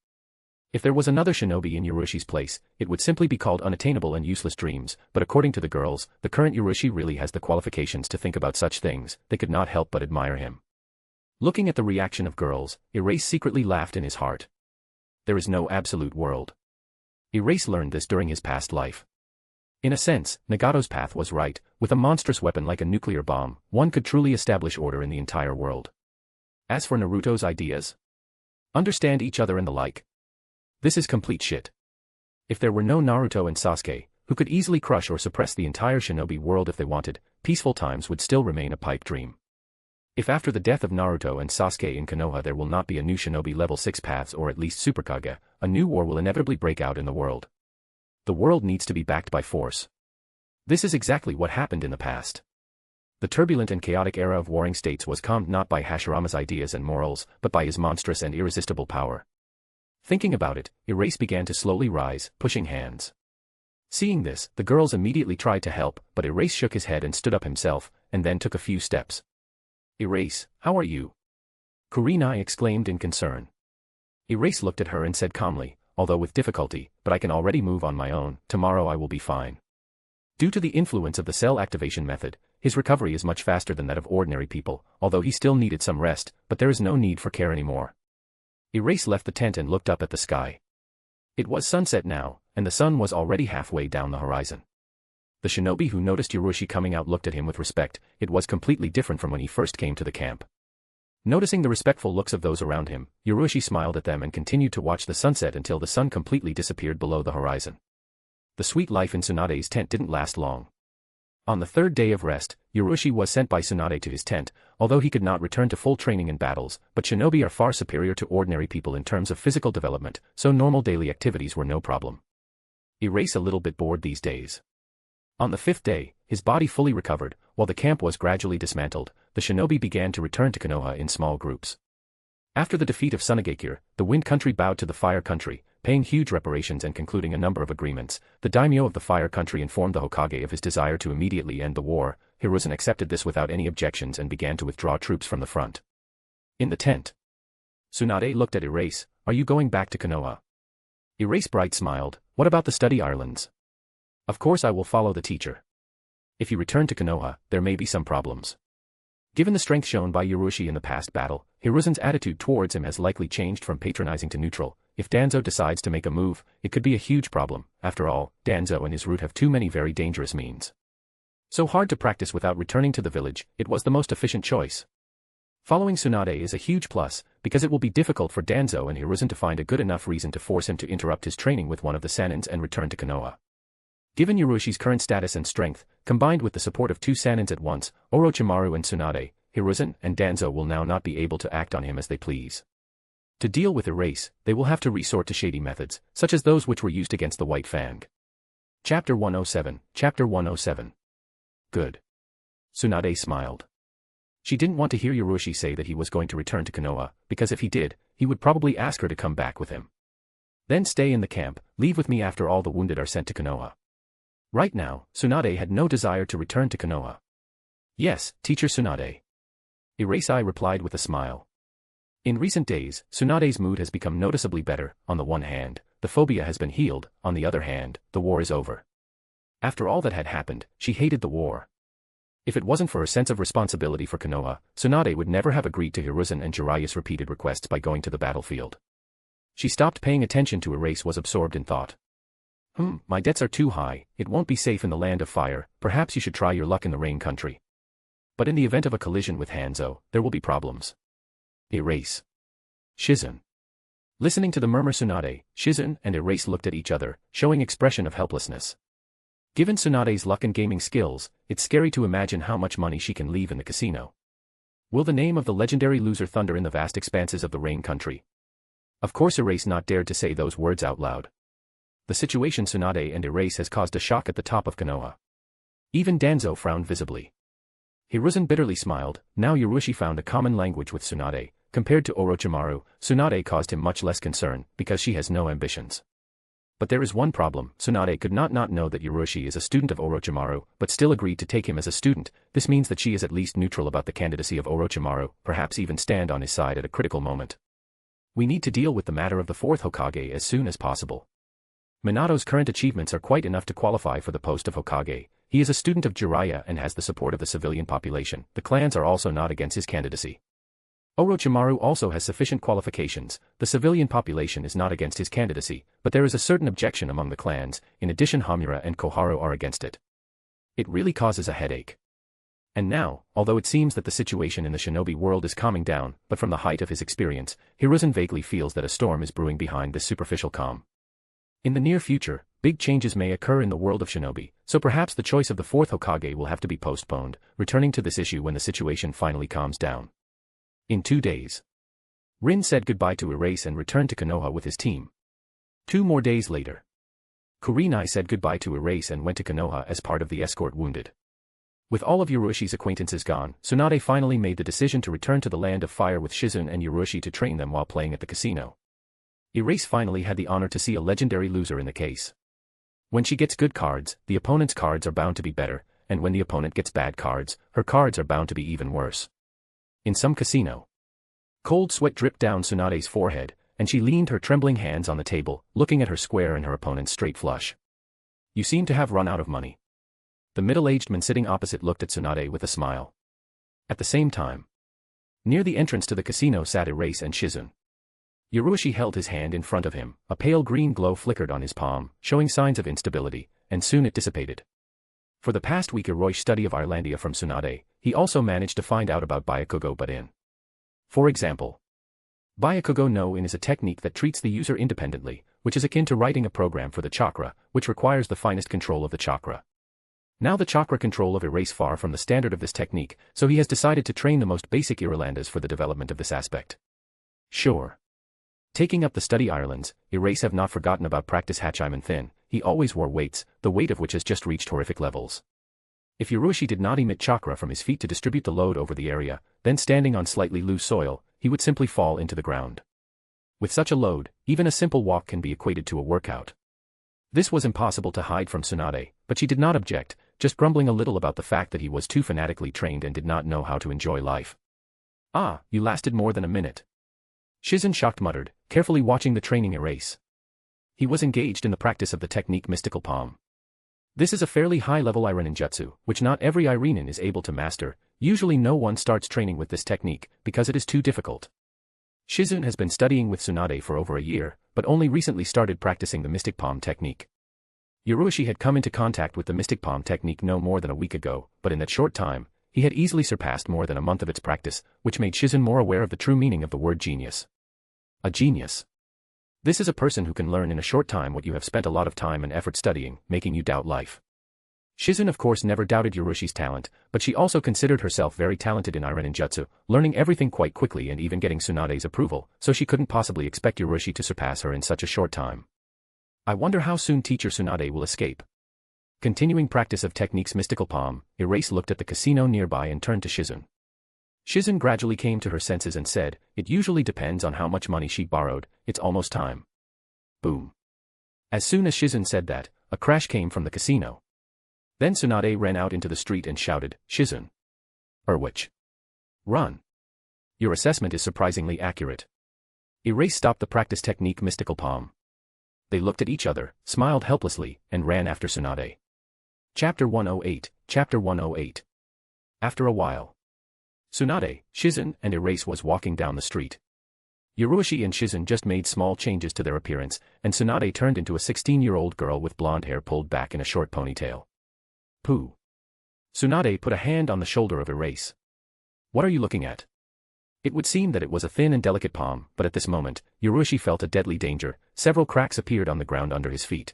If there was another shinobi in Yurushi's place, it would simply be called unattainable and useless dreams, but according to the girls, the current Yurushi really has the qualifications to think about such things, they could not help but admire him. Looking at the reaction of girls, Erase secretly laughed in his heart. There is no absolute world. Erase learned this during his past life. In a sense, Nagato's path was right, with a monstrous weapon like a nuclear bomb, one could truly establish order in the entire world. As for Naruto's ideas, understand each other and the like. This is complete shit. If there were no Naruto and Sasuke, who could easily crush or suppress the entire shinobi world if they wanted, peaceful times would still remain a pipe dream. If after the death of Naruto and Sasuke in Konoha there will not be a new shinobi level 6 paths or at least Superkage, a new war will inevitably break out in the world. The world needs to be backed by force. This is exactly what happened in the past. The turbulent and chaotic era of warring states was calmed not by Hashirama's ideas and morals, but by his monstrous and irresistible power. Thinking about it, Erase began to slowly rise, pushing hands. Seeing this, the girls immediately tried to help, but Erase shook his head and stood up himself, and then took a few steps. Erase, how are you? Kurenai exclaimed in concern. Erase looked at her and said calmly, although with difficulty, but I can already move on my own, tomorrow I will be fine. Due to the influence of the cell activation method, his recovery is much faster than that of ordinary people, although he still needed some rest, but there is no need for care anymore. Erase left the tent and looked up at the sky. It was sunset now, and the sun was already halfway down the horizon. The shinobi who noticed Yurushi coming out looked at him with respect, it was completely different from when he first came to the camp. Noticing the respectful looks of those around him, Yurushi smiled at them and continued to watch the sunset until the sun completely disappeared below the horizon. The sweet life in Sunade's tent didn't last long. On the third day of rest, Yurushi was sent by Sunade to his tent, although he could not return to full training in battles, but shinobi are far superior to ordinary people in terms of physical development, so normal daily activities were no problem. Erase a little bit bored these days. On the fifth day, his body fully recovered, while the camp was gradually dismantled, the shinobi began to return to Konoha in small groups. After the defeat of Sunagakure, the Wind Country bowed to the Fire Country, paying huge reparations and concluding a number of agreements. The daimyo of the Fire Country informed the Hokage of his desire to immediately end the war. Hiruzen accepted this without any objections and began to withdraw troops from the front. In the tent, Sunade looked at Erase. "Are you going back to Konoha?" Erase bright smiled. "What about the study islands?" "Of course I will follow the teacher. If you return to Konoha, there may be some problems." Given the strength shown by Yurushi in the past battle, Hiruzen's attitude towards him has likely changed from patronizing to neutral. If Danzo decides to make a move, it could be a huge problem. After all, Danzo and his route have too many very dangerous means. So hard to practice without returning to the village, it was the most efficient choice. Following Sunade is a huge plus, because it will be difficult for Danzo and Hiruzen to find a good enough reason to force him to interrupt his training with one of the Sanins and return to Konoha. Given Yurushi's current status and strength, combined with the support of two Sanins at once, Orochimaru and Sunade, Hiruzen and Danzo will now not be able to act on him as they please. To deal with Erase, they will have to resort to shady methods, such as those which were used against the White Fang. Chapter 107. Chapter 107. Good. Sunade smiled. She didn't want to hear Yurushi say that he was going to return to Konoha, because if he did, he would probably ask her to come back with him. Then stay in the camp, leave with me after all the wounded are sent to Konoha. Right now, Sunade had no desire to return to Konoha. "Yes, Teacher Sunade." Erase replied with a smile. In recent days, Tsunade's mood has become noticeably better. On the one hand, the phobia has been healed, on the other hand, the war is over. After all that had happened, she hated the war. If it wasn't for her sense of responsibility for Konoha, Tsunade would never have agreed to Hiruzen and Jiraiya's repeated requests by going to the battlefield. She stopped paying attention to Erase, was absorbed in thought. My debts are too high, it won't be safe in the land of fire, perhaps you should try your luck in the rain country. But in the event of a collision with Hanzo, there will be problems. Erase. Shizen. Listening to the murmur Tsunade, Shizen and Erase looked at each other, showing expression of helplessness. Given Tsunade's luck and gaming skills, it's scary to imagine how much money she can leave in the casino. Will the name of the legendary loser thunder in the vast expanses of the rain country? Of course Erase not dared to say those words out loud. The situation Tsunade and Erase has caused a shock at the top of Konoha. Even Danzo frowned visibly. Hiruzen bitterly smiled. Now Yurushi found a common language with Tsunade. Compared to Orochimaru, Tsunade caused him much less concern, because she has no ambitions. But there is one problem. Tsunade could not know that Yurushi is a student of Orochimaru, but still agreed to take him as a student. This means that she is at least neutral about the candidacy of Orochimaru, perhaps even stand on his side at a critical moment. We need to deal with the matter of the fourth Hokage as soon as possible. Minato's current achievements are quite enough to qualify for the post of Hokage. He is a student of Jiraiya and has the support of the civilian population. The clans are also not against his candidacy. Orochimaru also has sufficient qualifications. The civilian population is not against his candidacy, but there is a certain objection among the clans. In addition, Hamura and Koharu are against it. It really causes a headache. And now, although it seems that the situation in the shinobi world is calming down, but from the height of his experience, Hiruzen vaguely feels that a storm is brewing behind this superficial calm. In the near future, big changes may occur in the world of shinobi, so perhaps the choice of the fourth Hokage will have to be postponed, returning to this issue when the situation finally calms down. In 2 days. Rin said goodbye to Erase and returned to Konoha with his team. 2 more days later. Kurenai said goodbye to Erase and went to Konoha as part of the escort wounded. With all of Yurushi's acquaintances gone, Tsunade finally made the decision to return to the land of fire with Shizun and Yurushi to train them while playing at the casino. Erase finally had the honor to see a legendary loser in the case. When she gets good cards, the opponent's cards are bound to be better, and when the opponent gets bad cards, her cards are bound to be even worse. In some casino. Cold sweat dripped down Tsunade's forehead, and she leaned her trembling hands on the table, looking at her square and her opponent's straight flush. You seem to have run out of money. The middle-aged man sitting opposite looked at Tsunade with a smile. At the same time, near the entrance to the casino sat Erase and Shizun. Yurushi held his hand in front of him, a pale green glow flickered on his palm, showing signs of instability, and soon it dissipated. For the past week Hiroshi study of Irelandia from Sunade, he also managed to find out about Byakugo but-in. For example, Byakugo no-in is a technique that treats the user independently, which is akin to writing a program for the chakra, which requires the finest control of the chakra. Now the chakra control of Erase far from the standard of this technique, so he has decided to train the most basic Irelanders for the development of this aspect. Sure. Taking up the study Irelands, Erase have not forgotten about practice Hachiman Thin. He always wore weights, the weight of which has just reached horrific levels. If Ryuchi did not emit chakra from his feet to distribute the load over the area, then standing on slightly loose soil, he would simply fall into the ground. With such a load, even a simple walk can be equated to a workout. This was impossible to hide from Sunade, but she did not object, just grumbling a little about the fact that he was too fanatically trained and did not know how to enjoy life. Ah, you lasted more than a minute. Shizen shocked muttered, carefully watching the training Erase. He was engaged in the practice of the technique Mystical Palm. This is a fairly high-level Irinen jutsu, which not every Irinen is able to master. Usually no one starts training with this technique, because it is too difficult. Shizen has been studying with Sunade for over a year, but only recently started practicing the Mystic Palm technique. Ryuchi had come into contact with the Mystic Palm technique no more than a week ago, but in that short time, he had easily surpassed more than a month of its practice, which made Shizen more aware of the true meaning of the word genius. A genius. This is a person who can learn in a short time what you have spent a lot of time and effort studying, making you doubt life. Shizen of course never doubted Ryuchi's talent, but she also considered herself very talented in Irenen Jutsu, learning everything quite quickly and even getting Tsunade's approval, so she couldn't possibly expect Ryuchi to surpass her in such a short time. I wonder how soon teacher Sunade will escape. Continuing practice of techniques Mystical Palm, Erase looked at the casino nearby and turned to Shizen. Shizen gradually came to her senses and said, it usually depends on how much money she borrowed, it's almost time. Boom. As soon as Shizen said that, a crash came from the casino. Then Sunade ran out into the street and shouted, Shizen. Which? Run. Your assessment is surprisingly accurate. Erase stopped the practice technique Mystical Palm. They looked at each other, smiled helplessly, and ran after Sunade. Chapter 108, Chapter 108. After a while, Sunade, Shizen, and Erase was walking down the street. Ryuchi and Shizen just made small changes to their appearance, and Sunade turned into a 16-year-old girl with blonde hair pulled back in a short ponytail. Pooh. Sunade put a hand on the shoulder of Erase. What are you looking at? It would seem that it was a thin and delicate palm, but at this moment, Ryuchi felt a deadly danger. Several cracks appeared on the ground under his feet.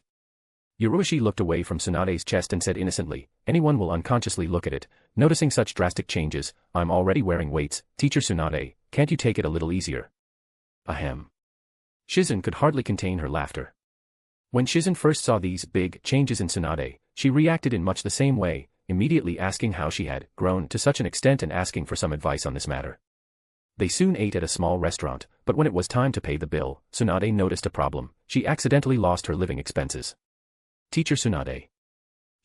Ryuchi looked away from Tsunade's chest and said innocently, anyone will unconsciously look at it. Noticing such drastic changes, I'm already wearing weights, teacher Sunade, can't you take it a little easier? Ahem. Shizen could hardly contain her laughter. When Shizen first saw these big changes in Sunade, she reacted in much the same way, immediately asking how she had grown to such an extent and asking for some advice on this matter. They soon ate at a small restaurant, but when it was time to pay the bill, Sunade noticed a problem. She accidentally lost her living expenses. Teacher Sunade.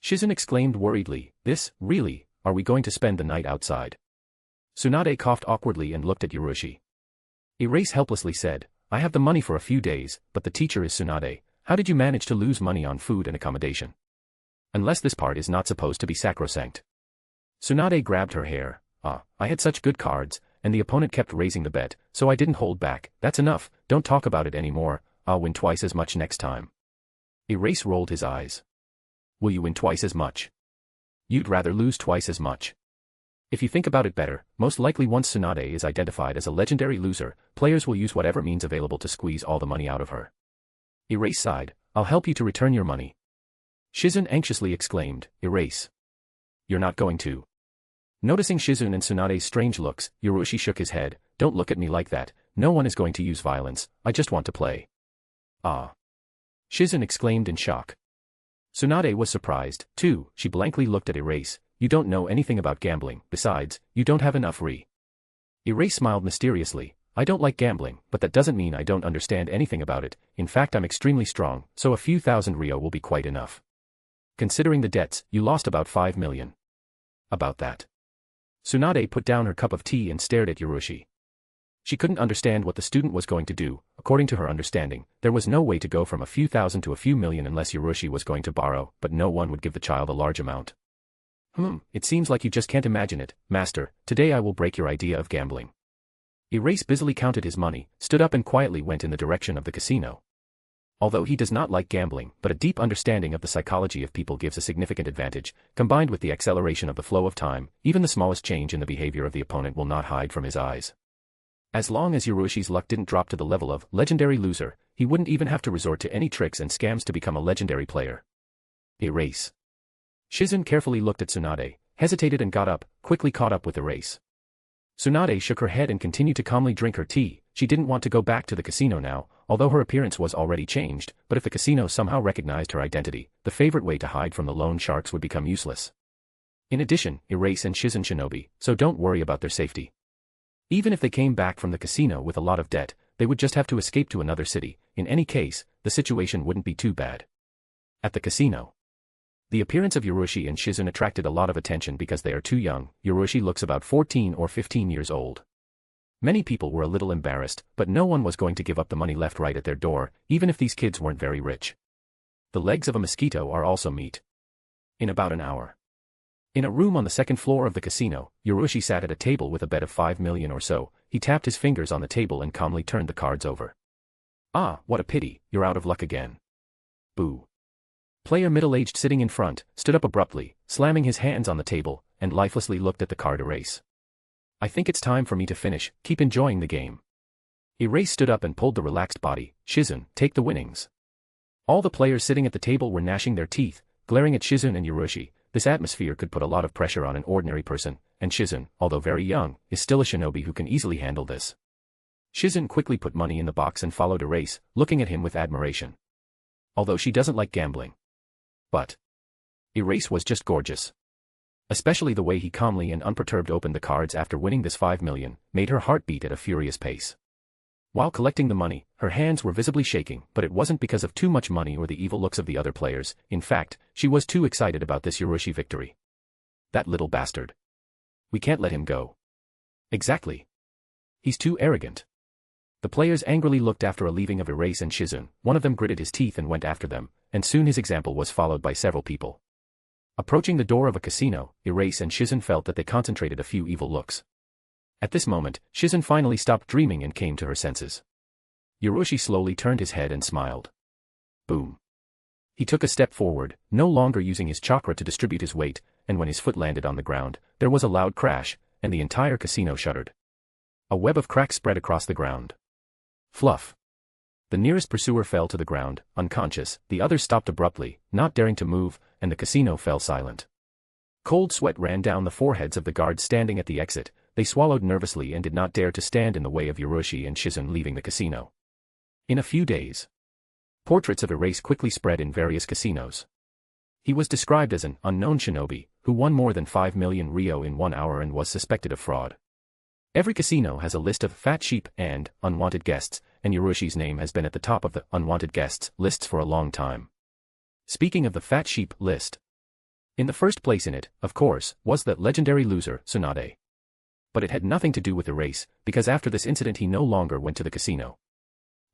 Shizen exclaimed worriedly, really, are we going to spend the night outside? Sunade coughed awkwardly and looked at Ryuchi. Erase helplessly said, I have the money for a few days, but the teacher is Sunade. How did you manage to lose money on food and accommodation? Unless this part is not supposed to be sacrosanct. Sunade grabbed her hair. I had such good cards, and the opponent kept raising the bet, so I didn't hold back. That's enough, don't talk about it anymore, I'll win twice as much next time. Erase rolled his eyes. Will you win twice as much? You'd rather lose twice as much. If you think about it better, most likely once Sunade is identified as a legendary loser, players will use whatever means available to squeeze all the money out of her. Erase sighed, I'll help you to return your money. Shizen anxiously exclaimed, Erase. You're not going to. Noticing Shizen and Tsunade's strange looks, Ryuchi shook his head, don't look at me like that, no one is going to use violence, I just want to play. Ah. Shizen exclaimed in shock. Sunade was surprised, too, she blankly looked at Erase, you don't know anything about gambling, besides, you don't have enough Erase smiled mysteriously, I don't like gambling, but that doesn't mean I don't understand anything about it, in fact I'm extremely strong, so a few thousand ryo will be quite enough. Considering the debts, you lost about 5 million. About that. Sunade put down her cup of tea and stared at Ryuchi. She couldn't understand what the student was going to do. According to her understanding, there was no way to go from a few thousand to a few million unless Ryuchi was going to borrow, but no one would give the child a large amount. It seems like you just can't imagine it, master, today I will break your idea of gambling. Erase busily counted his money, stood up and quietly went in the direction of the casino. Although he does not like gambling, but a deep understanding of the psychology of people gives a significant advantage, combined with the acceleration of the flow of time, even the smallest change in the behavior of the opponent will not hide from his eyes. As long as Ryuchi's luck didn't drop to the level of legendary loser, he wouldn't even have to resort to any tricks and scams to become a legendary player. Erase. Shizun carefully looked at Sunade, hesitated and got up, quickly caught up with the race. Sunade shook her head and continued to calmly drink her tea. She didn't want to go back to the casino now, although her appearance was already changed, but if the casino somehow recognized her identity, the favorite way to hide from the loan sharks would become useless. In addition, Erase and Shizun shinobi, so don't worry about their safety. Even if they came back from the casino with a lot of debt, they would just have to escape to another city. In any case, the situation wouldn't be too bad. At the casino. The appearance of Ryuchi and Shizun attracted a lot of attention because they are too young. Ryuchi looks about 14 or 15 years old. Many people were a little embarrassed, but no one was going to give up the money left right at their door, even if these kids weren't very rich. The legs of a mosquito are also meat. In about an hour. In a room on the second floor of the casino, Ryuchi sat at a table with a bet of 5 million or so. He tapped his fingers on the table and calmly turned the cards over. Ah, what a pity, you're out of luck again. Boo. Player middle-aged sitting in front, stood up abruptly, slamming his hands on the table, and lifelessly looked at the card Erase. I think it's time for me to finish, keep enjoying the game. Erase stood up and pulled the relaxed body. Shizun, take the winnings. All the players sitting at the table were gnashing their teeth, glaring at Shizun and Ryuchi. This atmosphere could put a lot of pressure on an ordinary person, and Shizun, although very young, is still a shinobi who can easily handle this. Shizun quickly put money in the box and followed Erase, looking at him with admiration. Although she doesn't like gambling. But Erase was just gorgeous. Especially the way he calmly and unperturbed opened the cards after winning this 5 million, made her heart beat at a furious pace. While collecting the money, her hands were visibly shaking, but it wasn't because of too much money or the evil looks of the other players. In fact, she was too excited about this Ryuchi victory. That little bastard. We can't let him go. Exactly. He's too arrogant. The players angrily looked after a leaving of Erase and Shizun. One of them gritted his teeth and went after them, and soon his example was followed by several people. Approaching the door of a casino, Erase and Shizun felt that they concentrated a few evil looks. At this moment, Shizun finally stopped dreaming and came to her senses. Ryuchi slowly turned his head and smiled. Boom. He took a step forward, no longer using his chakra to distribute his weight, and when his foot landed on the ground, there was a loud crash, and the entire casino shuddered. A web of cracks spread across the ground. Fluff. The nearest pursuer fell to the ground, unconscious, the others stopped abruptly, not daring to move, and the casino fell silent. Cold sweat ran down the foreheads of the guards standing at the exit. They swallowed nervously and did not dare to stand in the way of Ryuchi and Shizun leaving the casino. In a few days, portraits of Erase quickly spread in various casinos. He was described as an unknown shinobi, who won more than 5 million ryo in 1 hour and was suspected of fraud. Every casino has a list of fat sheep and unwanted guests, and Ryuchi's name has been at the top of the unwanted guests lists for a long time. Speaking of the fat sheep list, in the first place in it, of course, was the legendary loser, Sunade. But it had nothing to do with Erase, because after this incident he no longer went to the casino.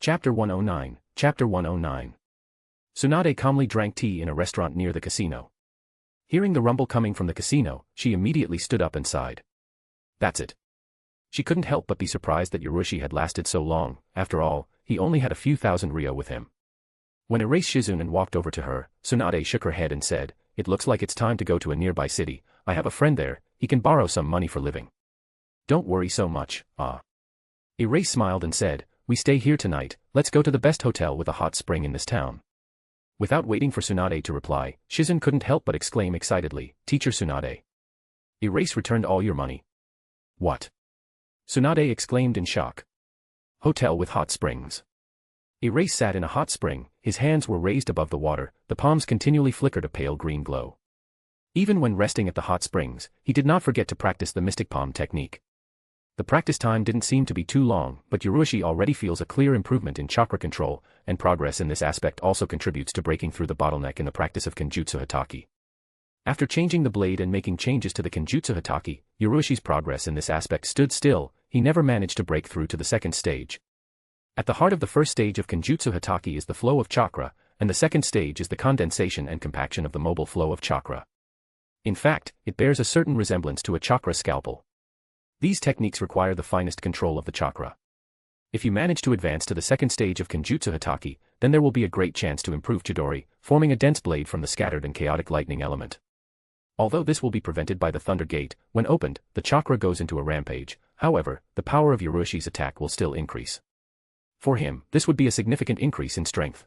Chapter 109, Chapter 109. Sunade calmly drank tea in a restaurant near the casino. Hearing the rumble coming from the casino, she immediately stood up and sighed. That's it. She couldn't help but be surprised that Ryuchi had lasted so long. After all, he only had a few thousand ryo with him. When Erase Shizun and walked over to her, Sunade shook her head and said, "It looks like it's time to go to a nearby city. I have a friend there, he can borrow some money for living." "Don't worry so much, Erase smiled and said, "We stay here tonight, let's go to the best hotel with a hot spring in this town." Without waiting for Sunade to reply, Shizun couldn't help but exclaim excitedly, "Teacher Sunade." Erase returned all your money. What? Sunade exclaimed in shock. Hotel with hot springs. Erase sat in a hot spring, his hands were raised above the water, the palms continually flickered a pale green glow. Even when resting at the hot springs, he did not forget to practice the mystic palm technique. The practice time didn't seem to be too long, but Ryuchi already feels a clear improvement in chakra control, and progress in this aspect also contributes to breaking through the bottleneck in the practice of Kenjutsu Hataki. After changing the blade and making changes to the Kenjutsu Hataki, Ryuchi's progress in this aspect stood still. He never managed to break through to the second stage. At the heart of the first stage of Kenjutsu Hataki is the flow of chakra, and the second stage is the condensation and compaction of the mobile flow of chakra. In fact, it bears a certain resemblance to a chakra scalpel. These techniques require the finest control of the chakra. If you manage to advance to the second stage of Kenjutsu Hataki, then there will be a great chance to improve Chidori, forming a dense blade from the scattered and chaotic lightning element. Although this will be prevented by the Thunder Gate, when opened, the chakra goes into a rampage. However, the power of Ryuchi's attack will still increase. For him, this would be a significant increase in strength.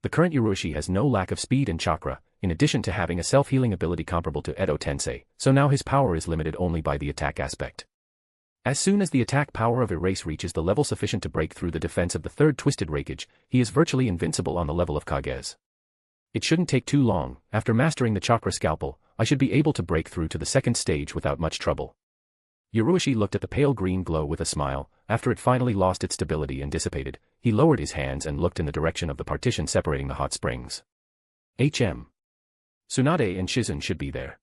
The current Ryuchi has no lack of speed and chakra, in addition to having a self-healing ability comparable to Edo Tensei, so now his power is limited only by the attack aspect. As soon as the attack power of Erase reaches the level sufficient to break through the defense of the third Twisted Rakage, he is virtually invincible on the level of Kage's. It shouldn't take too long. After mastering the Chakra Scalpel, I should be able to break through to the second stage without much trouble. Yurushi looked at the pale green glow with a smile. After it finally lost its stability and dissipated, he lowered his hands and looked in the direction of the partition separating the hot springs. Sunade and Shizun should be there.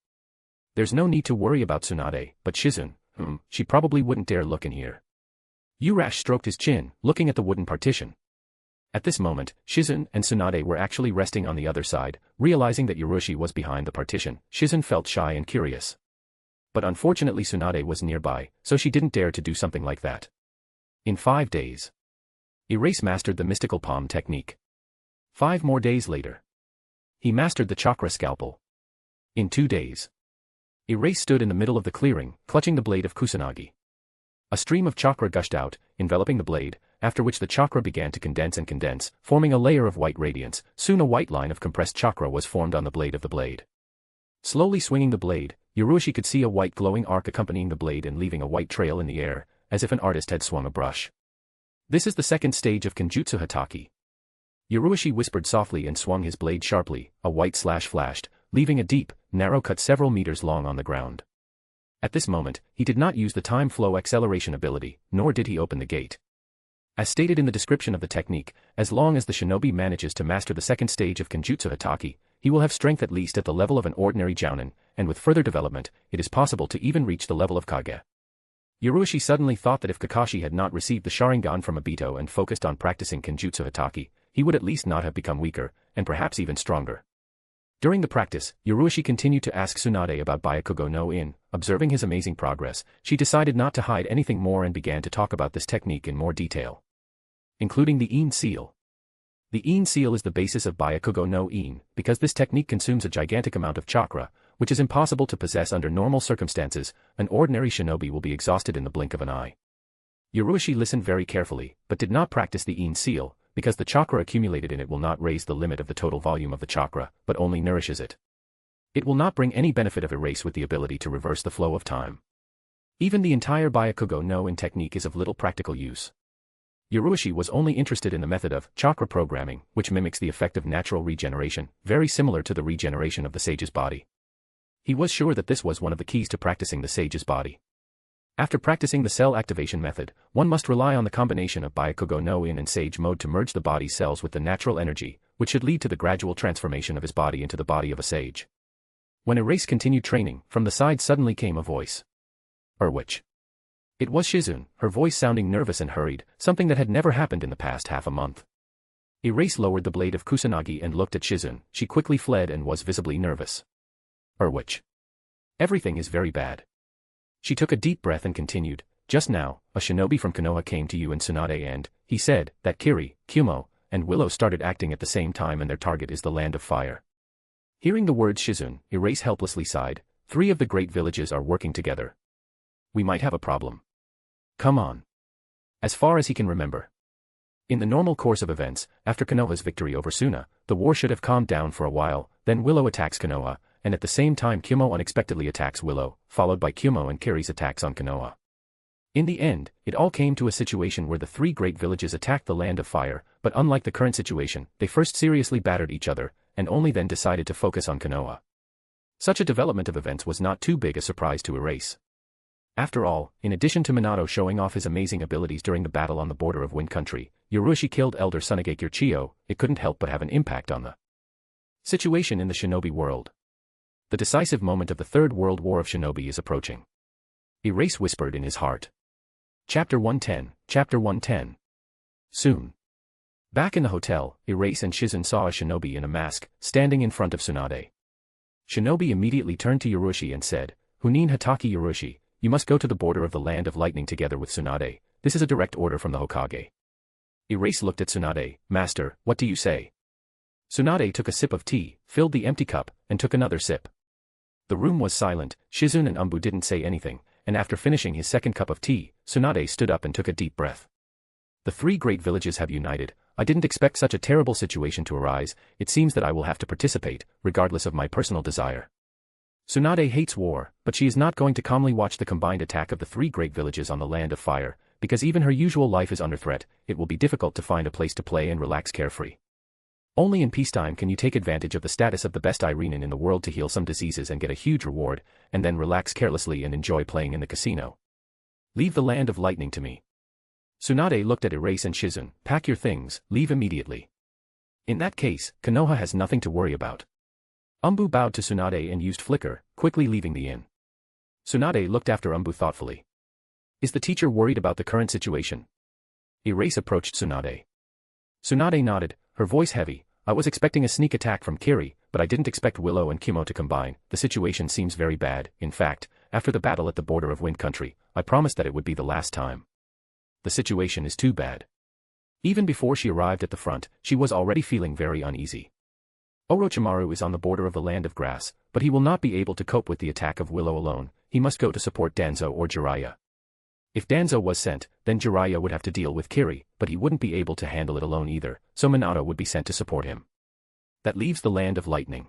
There's no need to worry about Sunade, but Shizun, she probably wouldn't dare look in here. Urash stroked his chin, looking at the wooden partition. At this moment, Shizun and Sunade were actually resting on the other side. Realizing that Yurushi was behind the partition, Shizun felt shy and curious. But unfortunately Sunade was nearby, so she didn't dare to do something like that. In 5 days, Erase mastered the mystical palm technique. 5 more days later, he mastered the chakra scalpel. In 2 days, Erase stood in the middle of the clearing, clutching the blade of Kusanagi. A stream of chakra gushed out, enveloping the blade, after which the chakra began to condense, forming a layer of white radiance. Soon a white line of compressed chakra was formed on the blade of the blade. Slowly swinging the blade, Yurushi could see a white glowing arc accompanying the blade and leaving a white trail in the air, as if an artist had swung a brush. This is the second stage of Kenjutsu Hataki. Yurushi whispered softly and swung his blade sharply. A white slash flashed, leaving a deep, narrow cut several meters long on the ground. At this moment, he did not use the time flow acceleration ability, nor did he open the gate. As stated in the description of the technique, as long as the shinobi manages to master the second stage of Kenjutsu Hataki, he will have strength at least at the level of an ordinary jounin, and with further development, it is possible to even reach the level of Kage. Yurushi suddenly thought that if Kakashi had not received the Sharingan from Obito and focused on practicing Kenjutsu Hataki, he would at least not have become weaker, and perhaps even stronger. During the practice, Yurushi continued to ask Sunade about Byakugo no In. Observing his amazing progress, she decided not to hide anything more and began to talk about this technique in more detail, including the In seal. The In seal is the basis of Byakugo no In, because this technique consumes a gigantic amount of chakra, which is impossible to possess under normal circumstances. An ordinary shinobi will be exhausted in the blink of an eye. Yurushi listened very carefully, but did not practice the In seal, because the chakra accumulated in it will not raise the limit of the total volume of the chakra, but only nourishes it. It will not bring any benefit of Erase with the ability to reverse the flow of time. Even the entire Byakugo no In technique is of little practical use. Yurushi was only interested in the method of chakra programming, which mimics the effect of natural regeneration, very similar to the regeneration of the sage's body. He was sure that this was one of the keys to practicing the sage's body. After practicing the cell activation method, one must rely on the combination of Byakugo no In and Sage mode to merge the body's cells with the natural energy, which should lead to the gradual transformation of his body into the body of a sage. When Erase continued training, from the side suddenly came a voice. Which? It was Shizun, her voice sounding nervous and hurried, something that had never happened in the past half a month. Erase lowered the blade of Kusanagi and looked at Shizun. She quickly fled and was visibly nervous. Which? Everything is very bad. She took a deep breath and continued, just now, a shinobi from Konoha came to you and Sunade and, he said, that Kiri, Kumo, and Willow started acting at the same time and their target is the Land of Fire. Hearing the words Shizun, Erase helplessly sighed. 3 of the great villages are working together. We might have a problem. Come on. As far as he can remember. In the normal course of events, after Konoha's victory over Suna, the war should have calmed down for a while, then Willow attacks Konoha, and at the same time Kumo unexpectedly attacks Willow, followed by Kumo and Kiri's attacks on Konoha. In the end, it all came to a situation where the 3 great villages attacked the Land of Fire, but unlike the current situation, they first seriously battered each other, and only then decided to focus on Konoha. Such a development of events was not too big a surprise to Erase. After all, in addition to Minato showing off his amazing abilities during the battle on the border of Wind Country, Yurushi killed Elder Sunade Kirchiyo. It couldn't help but have an impact on the situation in the shinobi world. The decisive moment of the Third World War of Shinobi is approaching. Erase whispered in his heart. Chapter 110. Soon. Back in the hotel, Erase and Shizun saw a shinobi in a mask, standing in front of Sunade. Shinobi immediately turned to Yurushi and said, Hunin Hataki Yurushi, you must go to the border of the Land of Lightning together with Sunade. This is a direct order from the Hokage. Erase looked at Sunade. Master, what do you say? Sunade took a sip of tea, filled the empty cup, and took another sip. The room was silent. Shizun and Umbu didn't say anything, and after finishing his second cup of tea, Sunade stood up and took a deep breath. The 3 great villages have united. I didn't expect such a terrible situation to arise. It seems that I will have to participate, regardless of my personal desire. Sunade hates war, but she is not going to calmly watch the combined attack of the three great villages on the Land of Fire, because even her usual life is under threat. It will be difficult to find a place to play and relax carefree. Only in peacetime can you take advantage of the status of the best Irenen in the world to heal some diseases and get a huge reward, and then relax carelessly and enjoy playing in the casino. Leave the Land of Lightning to me. Sunade looked at Erase and Shizun. Pack your things, leave immediately. In that case, Konoha has nothing to worry about. Umbu bowed to Sunade and used flicker, quickly leaving the inn. Sunade looked after Umbu thoughtfully. Is the teacher worried about the current situation? Erase approached Sunade. Sunade nodded, her voice heavy. I was expecting a sneak attack from Kiri, but I didn't expect Willow and Kimo to combine. The situation seems very bad. In fact, after the battle at the border of Wind Country, I promised that it would be the last time. The situation is too bad. Even before she arrived at the front, she was already feeling very uneasy. Orochimaru is on the border of the Land of Grass, but he will not be able to cope with the attack of Willow alone. He must go to support Danzo or Jiraiya. If Danzo was sent, then Jiraiya would have to deal with Kiri, but he wouldn't be able to handle it alone either, so Minato would be sent to support him. That leaves the Land of Lightning.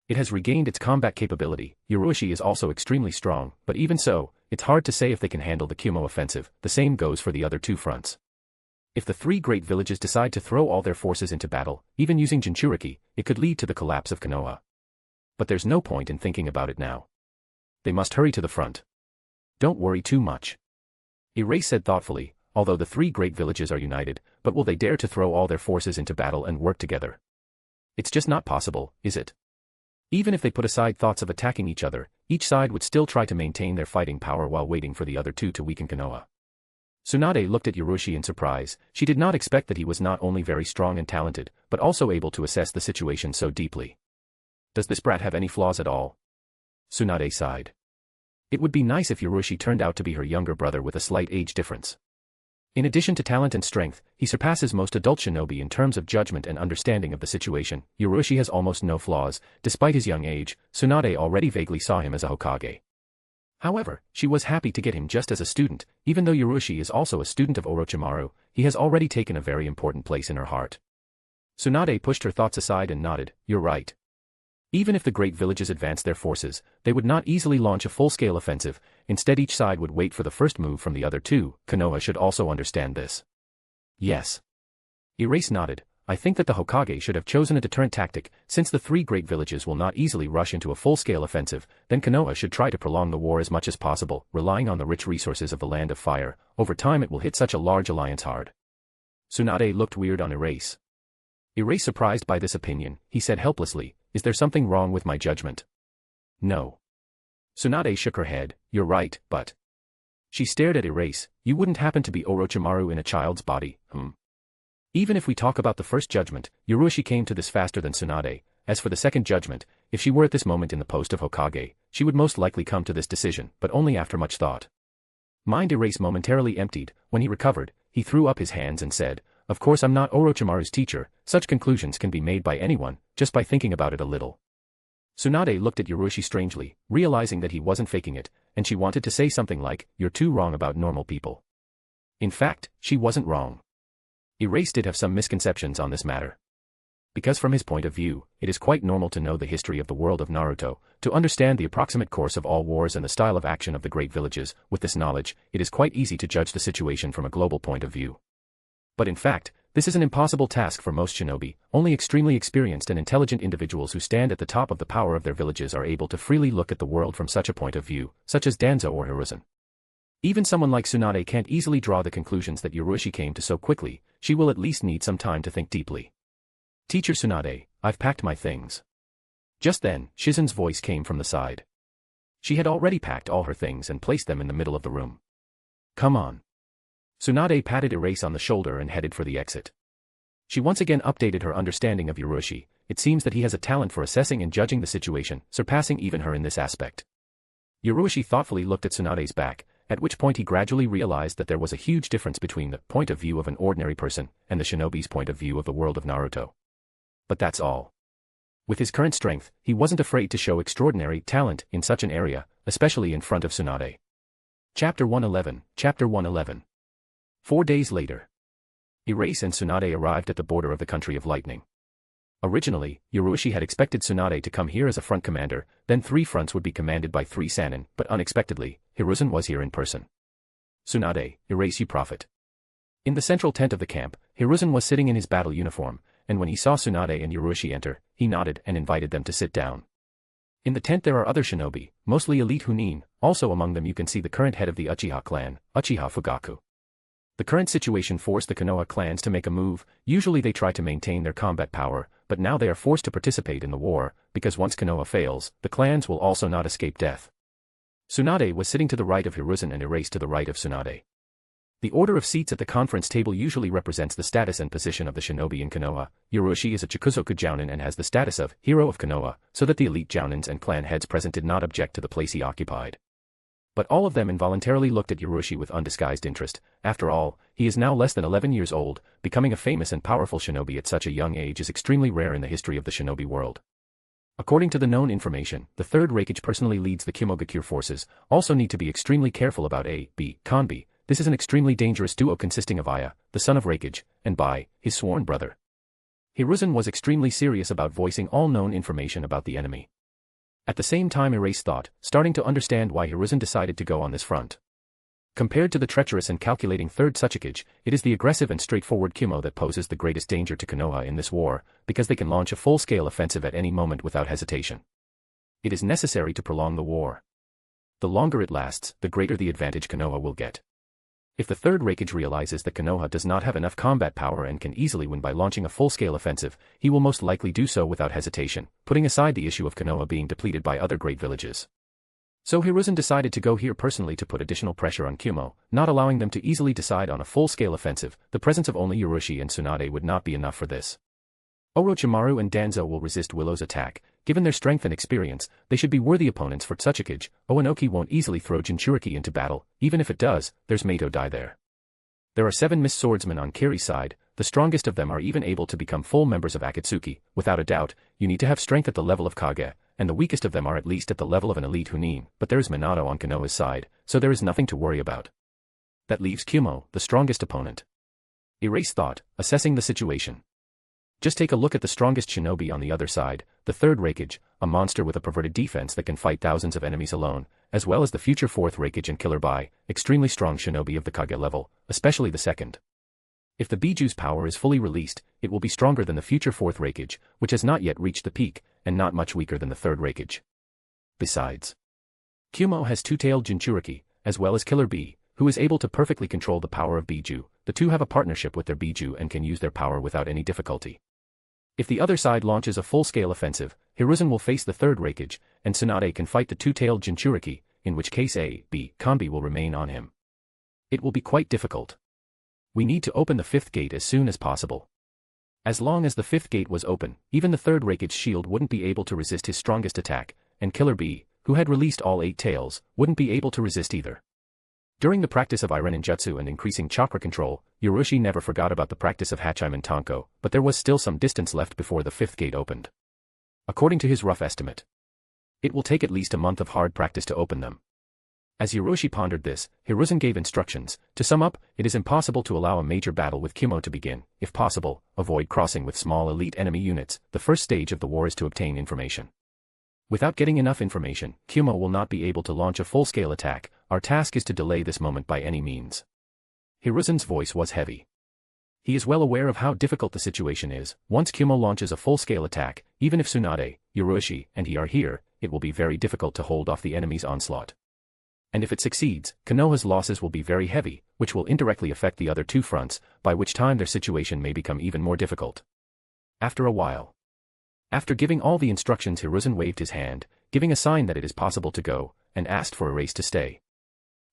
It has regained its combat capability. Yurushi is also extremely strong, but even so, it's hard to say if they can handle the Kumo offensive. The same goes for the other two fronts. If the three great villages decide to throw all their forces into battle, even using Jinchuriki, it could lead to the collapse of Konoha. But there's no point in thinking about it now. They must hurry to the front. Don't worry too much. Erase said thoughtfully, although the three great villages are united, but will they dare to throw all their forces into battle and work together? It's just not possible, is it? Even if they put aside thoughts of attacking each other, each side would still try to maintain their fighting power while waiting for the other two to weaken Konoha. Sunade looked at Yurushi in surprise. She did not expect that he was not only very strong and talented, but also able to assess the situation so deeply. Does this brat have any flaws at all? Sunade sighed. It would be nice if Yurushi turned out to be her younger brother with a slight age difference. In addition to talent and strength, he surpasses most adult shinobi in terms of judgment and understanding of the situation. Yurushi has almost no flaws. Despite his young age, Sunade already vaguely saw him as a Hokage. However, she was happy to get him just as a student. Even though Yurushi is also a student of Orochimaru, he has already taken a very important place in her heart. Sunade pushed her thoughts aside and nodded. You're right. Even if the great villages advance their forces, they would not easily launch a full-scale offensive. Instead, each side would wait for the first move from the other two. Konoha should also understand this. Yes. Erase nodded. I think that the Hokage should have chosen a deterrent tactic. Since the three great villages will not easily rush into a full-scale offensive, then Konoha should try to prolong the war as much as possible, relying on the rich resources of the Land of Fire. Over time it will hit such a large alliance hard. Sunade looked weird on Erase. Erase, surprised by this opinion, he said helplessly, is there something wrong with my judgment? No. Sunade shook her head. You're right, but... She stared at Erase. You wouldn't happen to be Orochimaru in a child's body, Even if we talk about the first judgment, Yurushi came to this faster than Sunade. As for the second judgment, if she were at this moment in the post of Hokage, she would most likely come to this decision, but only after much thought. Mind Erase momentarily emptied. When he recovered, he threw up his hands and said, of course I'm not Orochimaru's teacher. Such conclusions can be made by anyone, just by thinking about it a little. Sunade looked at Yurushi strangely, realizing that he wasn't faking it, and she wanted to say something like, you're too wrong about normal people. In fact, she wasn't wrong. Erase did have some misconceptions on this matter. Because from his point of view, it is quite normal to know the history of the world of Naruto, to understand the approximate course of all wars and the style of action of the great villages. With this knowledge, it is quite easy to judge the situation from a global point of view. But in fact, this is an impossible task for most shinobi. Only extremely experienced and intelligent individuals who stand at the top of the power of their villages are able to freely look at the world from such a point of view, such as Danzo or Hiruzen. Even someone like Sunade can't easily draw the conclusions that Yurushi came to so quickly. She will at least need some time to think deeply. Teacher Sunade, I've packed my things. Just then, Shizun's voice came from the side. She had already packed all her things and placed them in the middle of the room. Come on. Sunade patted Erase on the shoulder and headed for the exit. She once again updated her understanding of Yurushi. It seems that he has a talent for assessing and judging the situation, surpassing even her in this aspect. Yurushi thoughtfully looked at Sunade's back, at which point he gradually realized that there was a huge difference between the point of view of an ordinary person and the shinobi's point of view of the world of Naruto. But that's all. With his current strength, he wasn't afraid to show extraordinary talent in such an area, especially in front of Sunade. Chapter 111. 4 days later. Erase and Sunade arrived at the border of the country of lightning. Originally, Ryuchi had expected Sunade to come here as a front commander, then 3 fronts would be commanded by 3 Sannin, but unexpectedly, Hiruzen was here in person. Sunade, erase you prophet. In the central tent of the camp, Hiruzen was sitting in his battle uniform, and when he saw Sunade and Ryuchi enter, he nodded and invited them to sit down. In the tent there are other shinobi, mostly elite Hunin, also among them you can see the current head of the Uchiha clan, Uchiha Fugaku. The current situation forced the Konoha clans to make a move. Usually they try to maintain their combat power, but now they are forced to participate in the war, because once Konoha fails, the clans will also not escape death. Sunade was sitting to the right of Hiruzen and Erase to the right of Sunade. The order of seats at the conference table usually represents the status and position of the shinobi in Konoha. Ryuchi is a Chikuzoku Jounin and has the status of Hero of Konoha, so that the elite Jounins and clan heads present did not object to the place he occupied. But all of them involuntarily looked at Ryuchi with undisguised interest. After all, he is now less than 11 years old. Becoming a famous and powerful shinobi at such a young age is extremely rare in the history of the shinobi world. According to the known information, the 3rd Rakage personally leads the Kimogakure forces, also need to be extremely careful about A, B, Kanbi. This is an extremely dangerous duo consisting of Aya, the son of Rakage, and Bai, his sworn brother. Hiruzen was extremely serious about voicing all known information about the enemy. At the same time Erase thought, starting to understand why Hiruzen decided to go on this front. Compared to the treacherous and calculating 3rd Tsuchikage, it is the aggressive and straightforward Kimo that poses the greatest danger to Konoha in this war, because they can launch a full-scale offensive at any moment without hesitation. It is necessary to prolong the war. The longer it lasts, the greater the advantage Konoha will get. If the 3rd Rakage realizes that Konoha does not have enough combat power and can easily win by launching a full-scale offensive, he will most likely do so without hesitation, putting aside the issue of Konoha being depleted by other great villages. So Hiruzen decided to go here personally to put additional pressure on Kimo, not allowing them to easily decide on a full-scale offensive. The presence of only Ryuchi and Sunade would not be enough for this. Orochimaru and Danzo will resist Willow's attack. Given their strength and experience, they should be worthy opponents for Tsuchikage. Oanoki won't easily throw Jinchuriki into battle, even if it does, there's Mato Dai there. There are 7 Mist Swordsmen on Kiri's side, the strongest of them are even able to become full members of Akatsuki. Without a doubt, you need to have strength at the level of Kage, and the weakest of them are at least at the level of an elite Hunin, but there is Minato on Konoha's side, so there is nothing to worry about. That leaves Kumo, the strongest opponent. Erase thought, assessing the situation. Just take a look at the strongest shinobi on the other side, the 3rd Rakage, a monster with a perverted defense that can fight thousands of enemies alone, as well as the future 4th Rakage and Killer Bai, extremely strong shinobi of the Kage level, especially the 2nd. If the Biju's power is fully released, it will be stronger than the future 4th Rakage, which has not yet reached the peak, and not much weaker than the 3rd Rakage. Besides, Kumo has two-tailed Jinchuriki, as well as Killer Bee, who is able to perfectly control the power of Biju. The two have a partnership with their Biju and can use their power without any difficulty. If the other side launches a full-scale offensive, Hiruzen will face the 3rd Rakage, and Sunade can fight the two-tailed Jinchuriki, in which case A, B, Kanbi will remain on him. It will be quite difficult. We need to open the 5th gate as soon as possible. As long as the 5th gate was open, even the 3rd Rakage's shield wouldn't be able to resist his strongest attack, and Killer Bee, who had released all 8 tails, wouldn't be able to resist either. During the practice of Iren Ninjutsu and increasing chakra control, Ryuchi never forgot about the practice of Hachimen Tanko, but there was still some distance left before the 5th gate opened. According to his rough estimate, it will take at least a month of hard practice to open them. As Ryuchi pondered this, Hiruzen gave instructions. To sum up, it is impossible to allow a major battle with Kumo to begin. If possible, avoid crossing with small elite enemy units. The first stage of the war is to obtain information. Without getting enough information, Kumo will not be able to launch a full-scale attack. Our task is to delay this moment by any means. Hiruzen's voice was heavy. He is well aware of how difficult the situation is. Once Kumo launches a full-scale attack, even if Sunade, Ryuchi, and he are here, it will be very difficult to hold off the enemy's onslaught. And if it succeeds, Konoha's losses will be very heavy, which will indirectly affect the other 2 fronts, by which time their situation may become even more difficult. After a while, after giving all the instructions, Hiruzen waved his hand, giving a sign that it is possible to go, and asked for Erase to stay.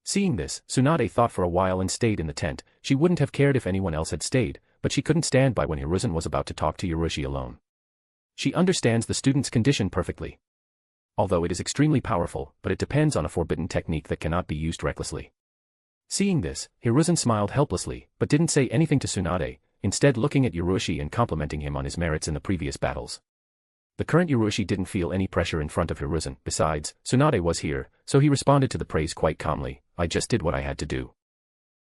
Seeing this, Sunade thought for a while and stayed in the tent. She wouldn't have cared if anyone else had stayed, but she couldn't stand by when Hiruzen was about to talk to Ryuchi alone. She understands the student's condition perfectly. Although it is extremely powerful, but it depends on a forbidden technique that cannot be used recklessly. Seeing this, Hiruzen smiled helplessly, but didn't say anything to Sunade, instead looking at Ryuchi and complimenting him on his merits in the previous battles. The current Ryuchi didn't feel any pressure in front of Hiruzen. Besides, Sunade was here, so he responded to the praise quite calmly. I just did what I had to do.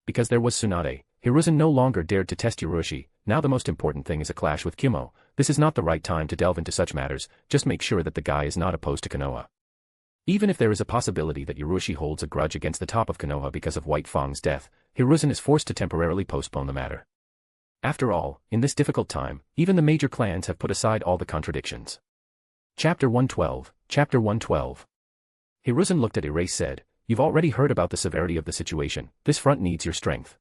Because there was Sunade, Hiruzen no longer dared to test Yurushi. Now the most important thing is a clash with Kumo. This is not the right time to delve into such matters, just make sure that the guy is not opposed to Konoha. Even if there is a possibility that Yurushi holds a grudge against the top of Konoha because of White Fang's death, Hiruzen is forced to temporarily postpone the matter. After all, in this difficult time, even the major clans have put aside all the contradictions. Chapter 112, Chapter 112. Hiruzen looked at Erase said, "You've already heard about the severity of the situation, this front needs your strength."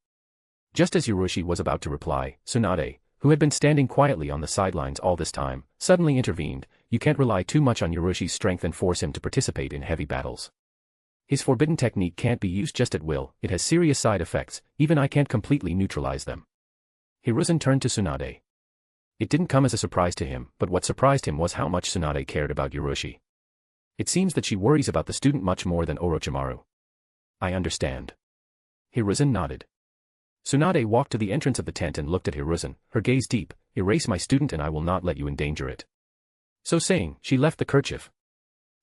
Just as Yurushi was about to reply, Sunade, who had been standing quietly on the sidelines all this time, suddenly intervened. "You can't rely too much on Yurushi's strength and force him to participate in heavy battles. His forbidden technique can't be used just at will, it has serious side effects, even I can't completely neutralize them." Hiruzen turned to Sunade. It didn't come as a surprise to him, but what surprised him was how much Sunade cared about Yurushi. It seems that she worries about the student much more than Orochimaru. "I understand." Hiruzen nodded. Sunade walked to the entrance of the tent and looked at Hiruzen, her gaze deep. "Erase my student and I will not let you endanger it." So saying, she left the kerchief.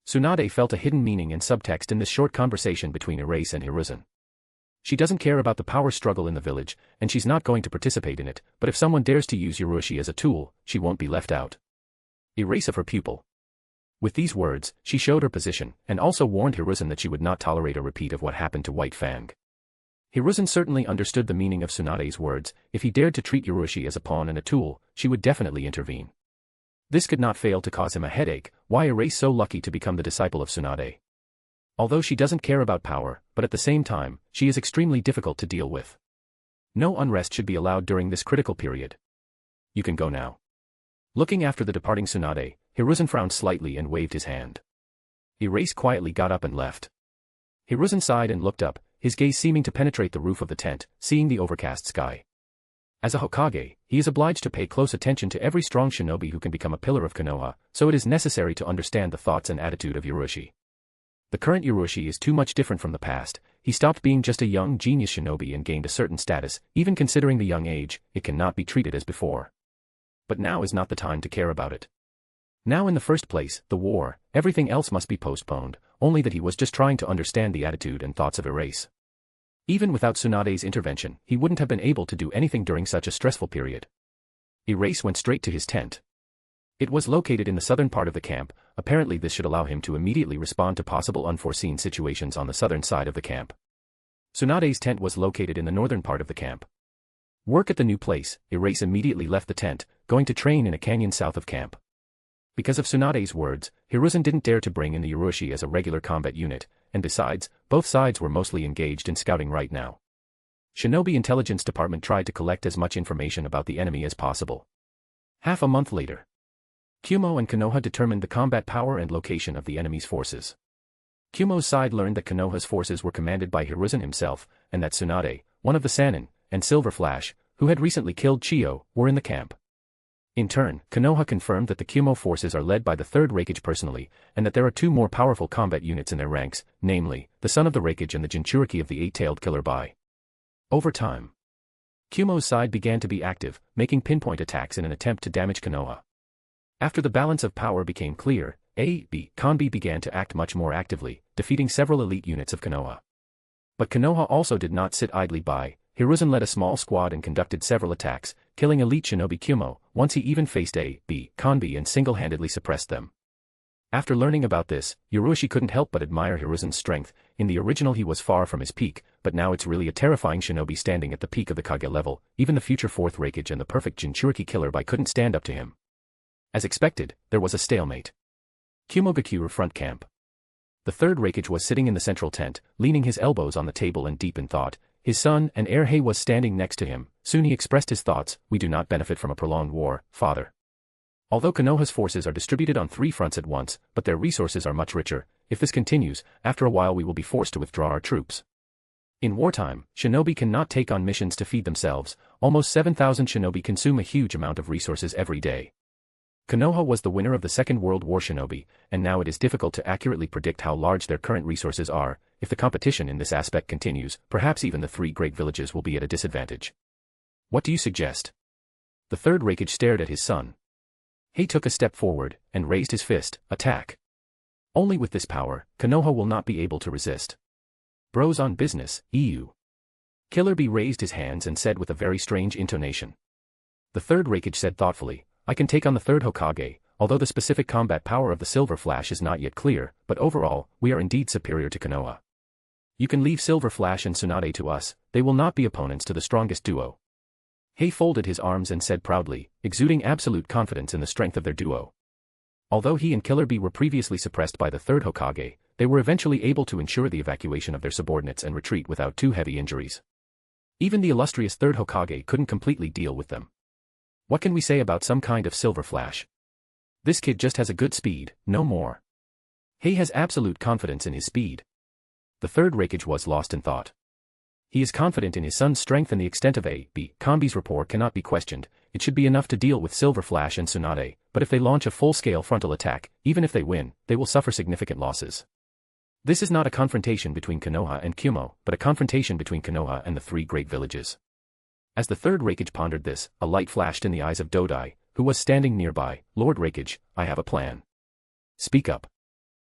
Sunade felt a hidden meaning and subtext in this short conversation between Erase and Hiruzen. She doesn't care about the power struggle in the village, and she's not going to participate in it, but if someone dares to use Yurushi as a tool, she won't be left out. Erase of her pupil. With these words, she showed her position, and also warned Hiruzen that she would not tolerate a repeat of what happened to White Fang. Hiruzen certainly understood the meaning of Sunade's words. If he dared to treat Yurushi as a pawn and a tool, she would definitely intervene. This could not fail to cause him a headache. Why Erase so lucky to become the disciple of Sunade? Although she doesn't care about power, but at the same time, she is extremely difficult to deal with. No unrest should be allowed during this critical period. "You can go now." Looking after the departing Sunade, Hiruzen frowned slightly and waved his hand. Erase quietly got up and left. Hiruzen sighed and looked up, his gaze seeming to penetrate the roof of the tent, seeing the overcast sky. As a Hokage, he is obliged to pay close attention to every strong shinobi who can become a pillar of Konoha, so it is necessary to understand the thoughts and attitude of Yurushi. The current Yurushi is too much different from the past. He stopped being just a young genius shinobi and gained a certain status. Even considering the young age, it cannot be treated as before. But now is not the time to care about it. Now in the first place, the war, everything else must be postponed, only that he was just trying to understand the attitude and thoughts of Erase. Even without Tsunade's intervention, he wouldn't have been able to do anything during such a stressful period. Erase went straight to his tent. It was located in the southern part of the camp. Apparently this should allow him to immediately respond to possible unforeseen situations on the southern side of the camp. Tsunade's tent was located in the northern part of the camp. Work at the new place, Erase immediately left the tent, going to train in a canyon south of camp. Because of Tsunade's words, Hiruzen didn't dare to bring in the Yurushi as a regular combat unit, and besides, both sides were mostly engaged in scouting right now. Shinobi Intelligence Department tried to collect as much information about the enemy as possible. Half a month later, Kumo and Konoha determined the combat power and location of the enemy's forces. Kumo's side learned that Konoha's forces were commanded by Hiruzen himself, and that Tsunade, one of the Sannin, and Silver Flash, who had recently killed Chiyo, were in the camp. In turn, Konoha confirmed that the Kumo forces are led by the 3rd Rakage personally, and that there are 2 more powerful combat units in their ranks, namely, the Son of the Rakage and the Jinchuriki of the 8-tailed killer Bai. Over time, Kumo's side began to be active, making pinpoint attacks in an attempt to damage Konoha. After the balance of power became clear, Kanbi began to act much more actively, defeating several elite units of Konoha. But Konoha also did not sit idly by. Hiruzen led a small squad and conducted several attacks, killing elite shinobi Kumo. Once he even faced Kanbi and single-handedly suppressed them. After learning about this, Yurushi couldn't help but admire Hiruzen's strength. In the original he was far from his peak, but now it's really a terrifying shinobi standing at the peak of the Kage level. Even the future 4th Rakage and the perfect Jinchuriki killer Bai couldn't stand up to him. As expected, there was a stalemate. Kumogakure front camp. The 3rd Rakage was sitting in the central tent, leaning his elbows on the table and deep in thought. His son and heir Hei was standing next to him. Soon he expressed his thoughts. "We do not benefit from a prolonged war, father. Although Konoha's forces are distributed on 3 fronts at once, but their resources are much richer. If this continues, after a while we will be forced to withdraw our troops. In wartime, shinobi cannot take on missions to feed themselves. Almost 7,000 shinobi consume a huge amount of resources every day. Konoha was the winner of the Second World War shinobi, and now it is difficult to accurately predict how large their current resources are. If the competition in this aspect continues, perhaps even the 3 great villages will be at a disadvantage. What do you suggest?" The 3rd Rakage stared at his son. Hei took a step forward, and raised his fist. "Attack. Only with this power, Konoha will not be able to resist. Bros on business, EU." Killer Bee raised his hands and said with a very strange intonation. The third Rakage said thoughtfully, I can take on the third Hokage, although the specific combat power of the Silver Flash is not yet clear, but overall, we are indeed superior to Konoha. You can leave Silver Flash and Sunade to us, they will not be opponents to the strongest duo. Hei folded his arms and said proudly, exuding absolute confidence in the strength of their duo. Although he and Killer Bee were previously suppressed by the third Hokage, they were eventually able to ensure the evacuation of their subordinates and retreat without too heavy injuries. Even the illustrious third Hokage couldn't completely deal with them. What can we say about some kind of Silver Flash? This kid just has a good speed, no more. Hei has absolute confidence in his speed. The third Rakage was lost in thought. He is confident in his son's strength and the extent of A.B. Kombi's rapport cannot be questioned. It should be enough to deal with Silver Flash and Sunade, but if they launch a full-scale frontal attack, even if they win, they will suffer significant losses. This is not a confrontation between Konoha and Kumo, but a confrontation between Konoha and the three great villages. As the third Rakage pondered this, a light flashed in the eyes of Dodai, who was standing nearby. Lord Rakage, I have a plan. Speak up.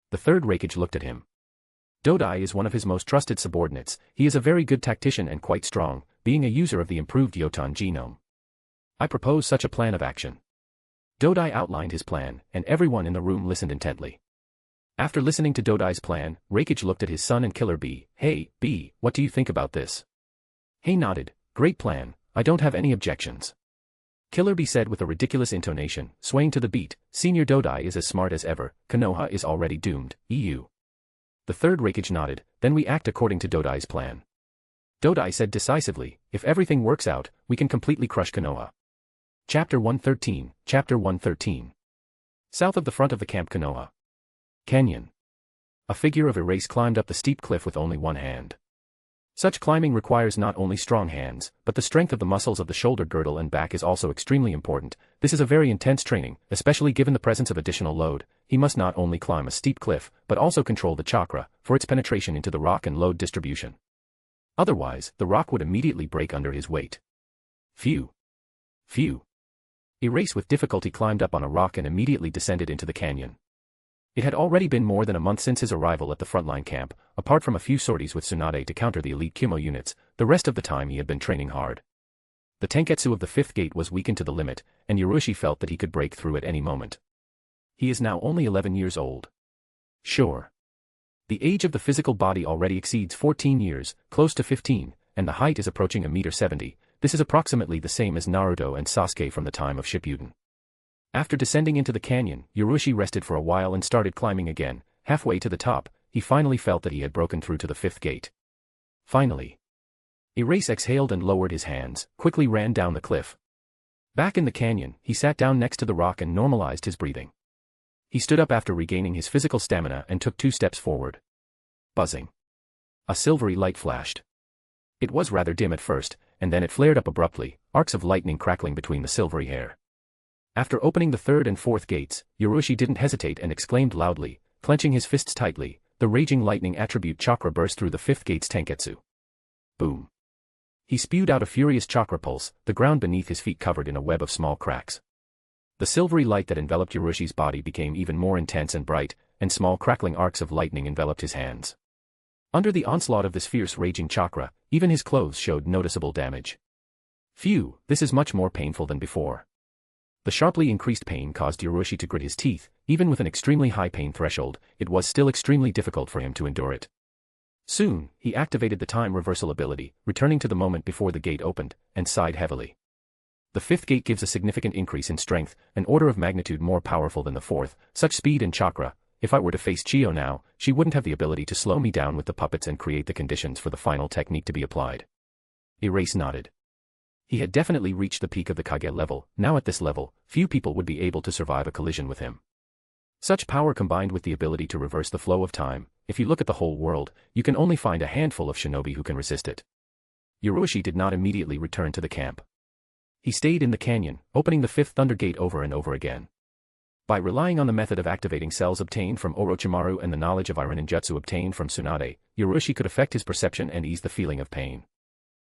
The third Rakage looked at him. Dodai is one of his most trusted subordinates. He is a very good tactician and quite strong, being a user of the improved Yotan genome. I propose such a plan of action. Dodai outlined his plan, and everyone in the room listened intently. After listening to Dodai's plan, Rakage looked at his son and Killer Bee. Hey, Bee, what do you think about this? Hei nodded. Great plan, I don't have any objections. Killer Bee said with a ridiculous intonation, swaying to the beat, Senior Dodai is as smart as ever, Konoha is already doomed, EU. The third Rakage nodded, then we act according to Dodai's plan. Dodai said decisively, if everything works out, we can completely crush Konoha. Chapter 113, Chapter 113. South of the front of the camp Konoha. Canyon. A figure of Erase climbed up the steep cliff with only one hand. Such climbing requires not only strong hands, but the strength of the muscles of the shoulder girdle and back is also extremely important. This is a very intense training, especially given the presence of additional load. He must not only climb a steep cliff, but also control the chakra, for its penetration into the rock and load distribution. Otherwise, the rock would immediately break under his weight. Phew. Phew. Erase with difficulty climbed up on a rock and immediately descended into the canyon. It had already been more than a month since his arrival at the frontline camp. Apart from a few sorties with Sunade to counter the elite Kumo units, the rest of the time he had been training hard. The Tenketsu of the fifth gate was weakened to the limit, and Yurushi felt that he could break through at any moment. He is now only 11 years old. Sure. The age of the physical body already exceeds 14 years, close to 15, and the height is approaching 1.70 m. This is approximately the same as Naruto and Sasuke from the time of Shippuden. After descending into the canyon, Yurushi rested for a while and started climbing again. Halfway to the top, he finally felt that he had broken through to the fifth gate. Finally. Erase exhaled and lowered his hands, quickly ran down the cliff. Back in the canyon, he sat down next to the rock and normalized his breathing. He stood up after regaining his physical stamina and took 2 steps forward. Buzzing. A silvery light flashed. It was rather dim at first, and then it flared up abruptly, arcs of lightning crackling between the silvery hair. After opening the third and fourth gates, Yurushi didn't hesitate and exclaimed loudly, clenching his fists tightly, the raging lightning attribute chakra burst through the fifth gate's Tenketsu. Boom. He spewed out a furious chakra pulse, the ground beneath his feet covered in a web of small cracks. The silvery light that enveloped Yurushi's body became even more intense and bright, and small crackling arcs of lightning enveloped his hands. Under the onslaught of this fierce raging chakra, even his clothes showed noticeable damage. Phew, this is much more painful than before. The sharply increased pain caused Yurushi to grit his teeth. Even with an extremely high pain threshold, it was still extremely difficult for him to endure it. Soon, he activated the time reversal ability, returning to the moment before the gate opened, and sighed heavily. The fifth gate gives a significant increase in strength, an order of magnitude more powerful than the fourth. Such speed and chakra. If I were to face Chiyo now, she wouldn't have the ability to slow me down with the puppets and create the conditions for the final technique to be applied. Erase nodded. He had definitely reached the peak of the Kage level. Now at this level, few people would be able to survive a collision with him. Such power combined with the ability to reverse the flow of time, if you look at the whole world, you can only find a handful of shinobi who can resist it. Yurushi did not immediately return to the camp. He stayed in the canyon, opening the fifth thunder gate over and over again. By relying on the method of activating cells obtained from Orochimaru and the knowledge of iron ninjutsu obtained from Sunade, Yurushi could affect his perception and ease the feeling of pain.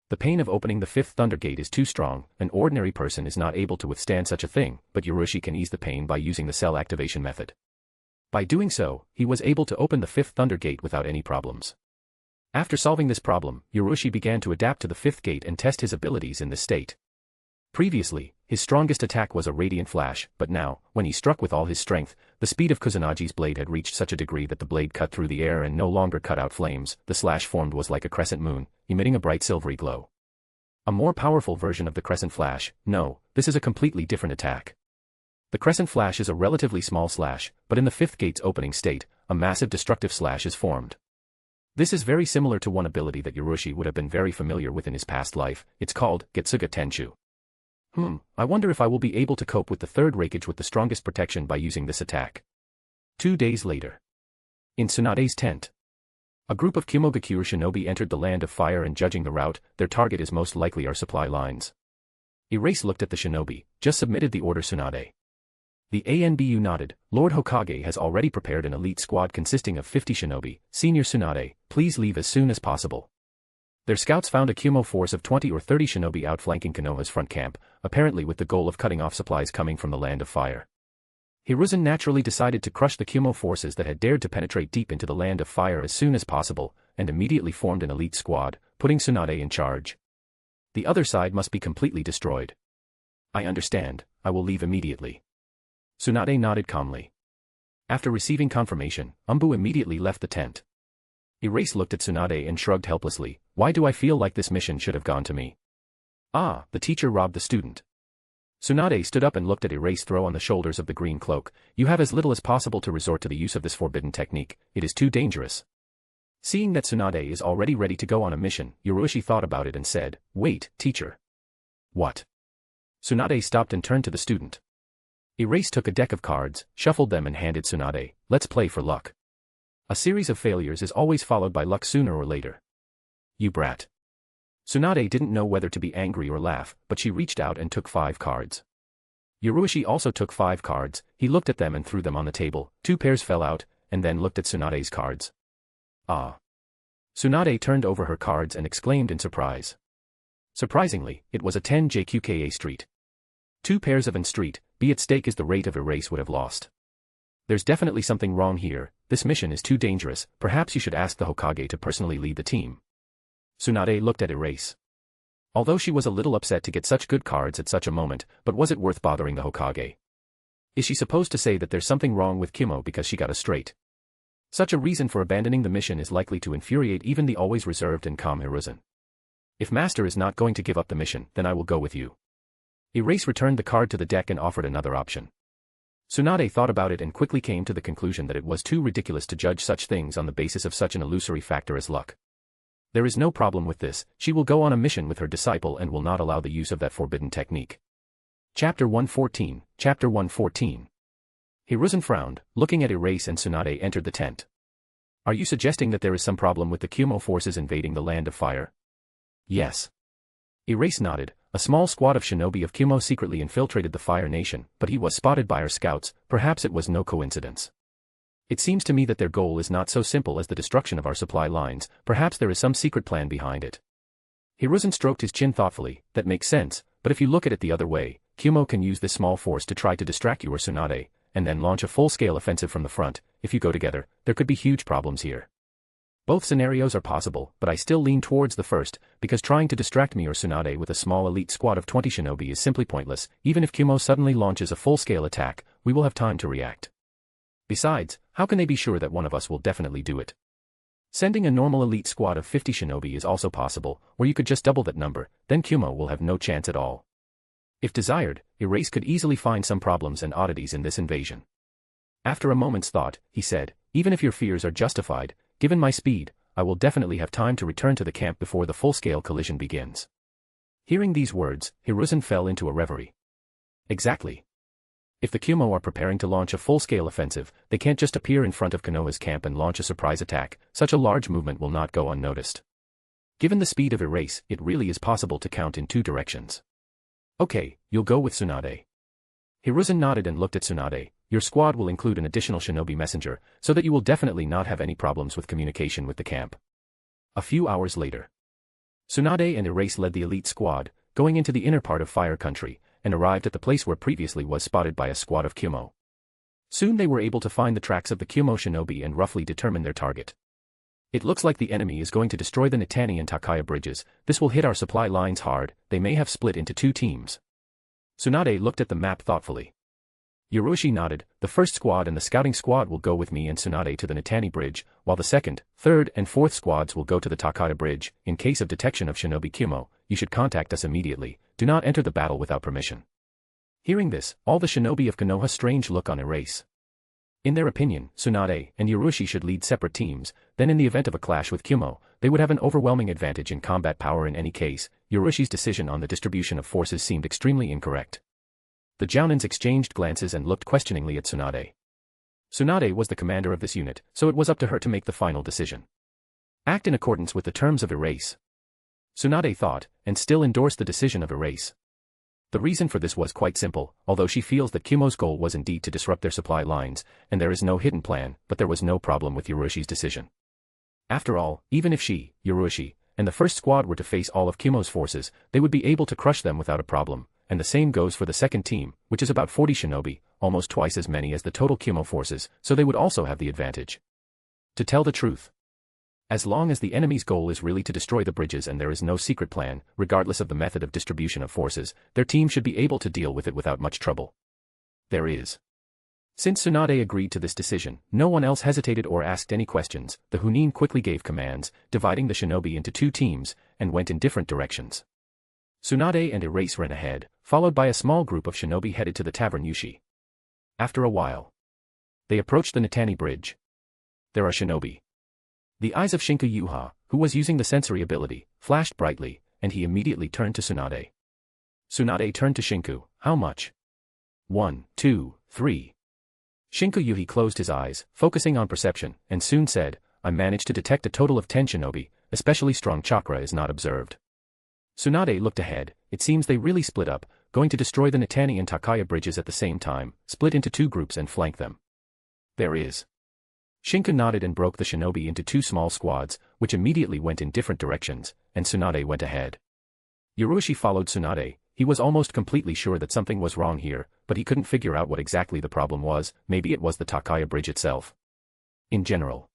The pain of opening the fifth thunder gate is too strong. An ordinary person is not able to withstand such a thing, but Yurushi can ease the pain by using the cell activation method. By doing so, he was able to open the fifth thunder gate without any problems. After solving this problem, Ryuchi began to adapt to the fifth gate and test his abilities in this state. Previously, his strongest attack was a radiant flash, but now, when he struck with all his strength, the speed of Kusunagi's blade had reached such a degree that the blade cut through the air and no longer cut out flames. The slash formed was like a crescent moon, emitting a bright silvery glow. A more powerful version of the crescent flash. No, this is a completely different attack. The crescent flash is a relatively small slash, but in the fifth gate's opening state, a massive destructive slash is formed. This is very similar to one ability that Ryuchi would have been very familiar with in his past life. It's called Getsuga Tenchu. I wonder if I will be able to cope with the third Rakage with the strongest protection by using this attack. 2 days later. In Sunade's tent. A group of Kumogakure shinobi entered the land of fire and judging the route, their target is most likely our supply lines. Erase looked at the shinobi, just submitted the order Sunade. The ANBU nodded. Lord Hokage has already prepared an elite squad consisting of 50 shinobi. Senior Sunade, please leave as soon as possible. Their scouts found a Kumo force of 20 or 30 shinobi outflanking Konoha's front camp, apparently with the goal of cutting off supplies coming from the land of fire. Hiruzen naturally decided to crush the Kumo forces that had dared to penetrate deep into the land of fire as soon as possible, and immediately formed an elite squad, putting Sunade in charge. The other side must be completely destroyed. I understand, I will leave immediately. Sunade nodded calmly. After receiving confirmation, Umbu immediately left the tent. Erase looked at Sunade and shrugged helplessly. Why do I feel like this mission should have gone to me? Ah, the teacher robbed the student. Sunade stood up and looked at Erase throw on the shoulders of the green cloak. You have as little as possible to resort to the use of this forbidden technique, it is too dangerous. Seeing that Sunade is already ready to go on a mission, Ryuchi thought about it and said, wait, teacher. What? Sunade stopped and turned to the student. Erase took a deck of cards, shuffled them and handed Sunade, let's play for luck. A series of failures is always followed by luck sooner or later. You brat. Sunade didn't know whether to be angry or laugh, but she reached out and took 5 cards. Ryuchi also took 5 cards, he looked at them and threw them on the table, 2 pairs fell out, and then looked at Sunade's cards. Ah. Sunade turned over her cards and exclaimed in surprise. Surprisingly, it was a 10 JQKA street. 2 pairs of an street, be at stake as the rate of Erase would have lost. There's definitely something wrong here, this mission is too dangerous, perhaps you should ask the Hokage to personally lead the team. Sunade looked at Erase. Although she was a little upset to get such good cards at such a moment, but was it worth bothering the Hokage? Is she supposed to say that there's something wrong with Kumo because she got a straight? Such a reason for abandoning the mission is likely to infuriate even the always reserved and calm Hiruzen. If Master is not going to give up the mission, then I will go with you. Erase returned the card to the deck and offered another option. Sunade thought about it and quickly came to the conclusion that it was too ridiculous to judge such things on the basis of such an illusory factor as luck. There is no problem with this, she will go on a mission with her disciple and will not allow the use of that forbidden technique. Chapter 114, Chapter 114. Hiruzen frowned, looking at Erase and Sunade entered the tent. Are you suggesting that there is some problem with the Kumo forces invading the land of fire? Yes. Erase nodded. A small squad of shinobi of Kumo secretly infiltrated the Fire Nation, but he was spotted by our scouts, perhaps it was no coincidence. It seems to me that their goal is not so simple as the destruction of our supply lines, perhaps there is some secret plan behind it. Hiruzen stroked his chin thoughtfully, that makes sense, but if you look at it the other way, Kumo can use this small force to try to distract you or Sunade, and then launch a full-scale offensive from the front. If you go together, there could be huge problems here. Both scenarios are possible, but I still lean towards the first, because trying to distract me or Sunade with a small elite squad of 20 shinobi is simply pointless. Even if Kumo suddenly launches a full-scale attack, we will have time to react. Besides, how can they be sure that one of us will definitely do it? Sending a normal elite squad of 50 shinobi is also possible, or you could just double that number, then Kumo will have no chance at all. If desired, Erase could easily find some problems and oddities in this invasion. After a moment's thought, he said, even if your fears are justified, given my speed, I will definitely have time to return to the camp before the full-scale collision begins. Hearing these words, Hiruzen fell into a reverie. Exactly. If the Kumo are preparing to launch a full-scale offensive, they can't just appear in front of Konoha's camp and launch a surprise attack, such a large movement will not go unnoticed. Given the speed of Erase, it really is possible to count in 2 directions. Okay, you'll go with Sunade. Hiruzen nodded and looked at Sunade. Your squad will include an additional shinobi messenger, so that you will definitely not have any problems with communication with the camp. A few hours later. Sunade and Erase led the elite squad, going into the inner part of Fire Country, and arrived at the place where previously was spotted by a squad of Kumo. Soon they were able to find the tracks of the Kumo shinobi and roughly determine their target. It looks like the enemy is going to destroy the Nitani and Takaya bridges. This will hit our supply lines hard. They may have split into two teams. Sunade looked at the map thoughtfully. Ryuchi nodded. The first squad and the scouting squad will go with me and Sunade to the Nitani bridge, while the second, third, and fourth squads will go to the Takaya bridge. In case of detection of Shinobi Kumo, you should contact us immediately. Do not enter the battle without permission. Hearing this, all the shinobi of Konoha strange look on erase. In their opinion, Sunade and Ryuchi should lead separate teams, then in the event of a clash with Kumo, they would have an overwhelming advantage in combat power in any case. Ryuchi's decision on the distribution of forces seemed extremely incorrect. The Jounins exchanged glances and looked questioningly at Sunade. Sunade was the commander of this unit, so it was up to her to make the final decision. Act in accordance with the terms of erase. Sunade thought, and still endorsed the decision of erase. The reason for this was quite simple, although she feels that Kumo's goal was indeed to disrupt their supply lines, and there is no hidden plan, but there was no problem with Ryuchi's decision. After all, even if she, Ryuchi, and the first squad were to face all of Kumo's forces, they would be able to crush them without a problem, and the same goes for the second team, which is about 40 shinobi, almost twice as many as the total Kumo forces, so they would also have the advantage. To tell the truth, as long as the enemy's goal is really to destroy the bridges and there is no secret plan, regardless of the method of distribution of forces, their team should be able to deal with it without much trouble. There is. Since Sunade agreed to this decision, no one else hesitated or asked any questions. The Hunin quickly gave commands, dividing the shinobi into two teams, and went in different directions. Sunade and Erase ran ahead, followed by a small group of shinobi headed to the tavern Yushi. After a while, they approached the Nitani bridge. There are shinobi. The eyes of Shinku Yuha, who was using the sensory ability, flashed brightly, and he immediately turned to Sunade. Sunade turned to Shinku. How much? 1, 2, 3. Shinku Yuhi closed his eyes, focusing on perception, and soon said, I managed to detect a total of 10 shinobi, especially strong chakra is not observed. Sunade looked ahead. It seems they really split up, going to destroy the Nitani and Takaya bridges at the same time, split into two groups and flank them. There is. Shinku nodded and broke the shinobi into two small squads, which immediately went in different directions, and Sunade went ahead. Ryuchi followed Sunade. He was almost completely sure that something was wrong here, but he couldn't figure out what exactly the problem was. Maybe it was the Takaya bridge itself. In general,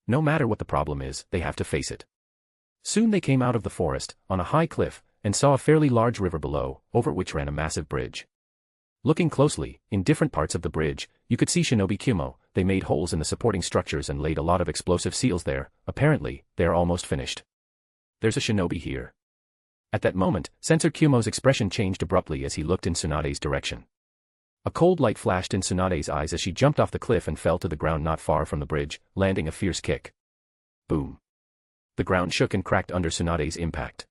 no matter what the problem is, they have to face it. Soon they came out of the forest, on a high cliff, and saw a fairly large river below, over which ran a massive bridge. Looking closely, in different parts of the bridge, you could see shinobi Kumo. They made holes in the supporting structures and laid a lot of explosive seals there. Apparently, they are almost finished. There's a shinobi here. At that moment, Sensor Kumo's expression changed abruptly as he looked in Tsunade's direction. A cold light flashed in Tsunade's eyes as she jumped off the cliff and fell to the ground not far from the bridge, landing a fierce kick. Boom. The ground shook and cracked under Tsunade's impact.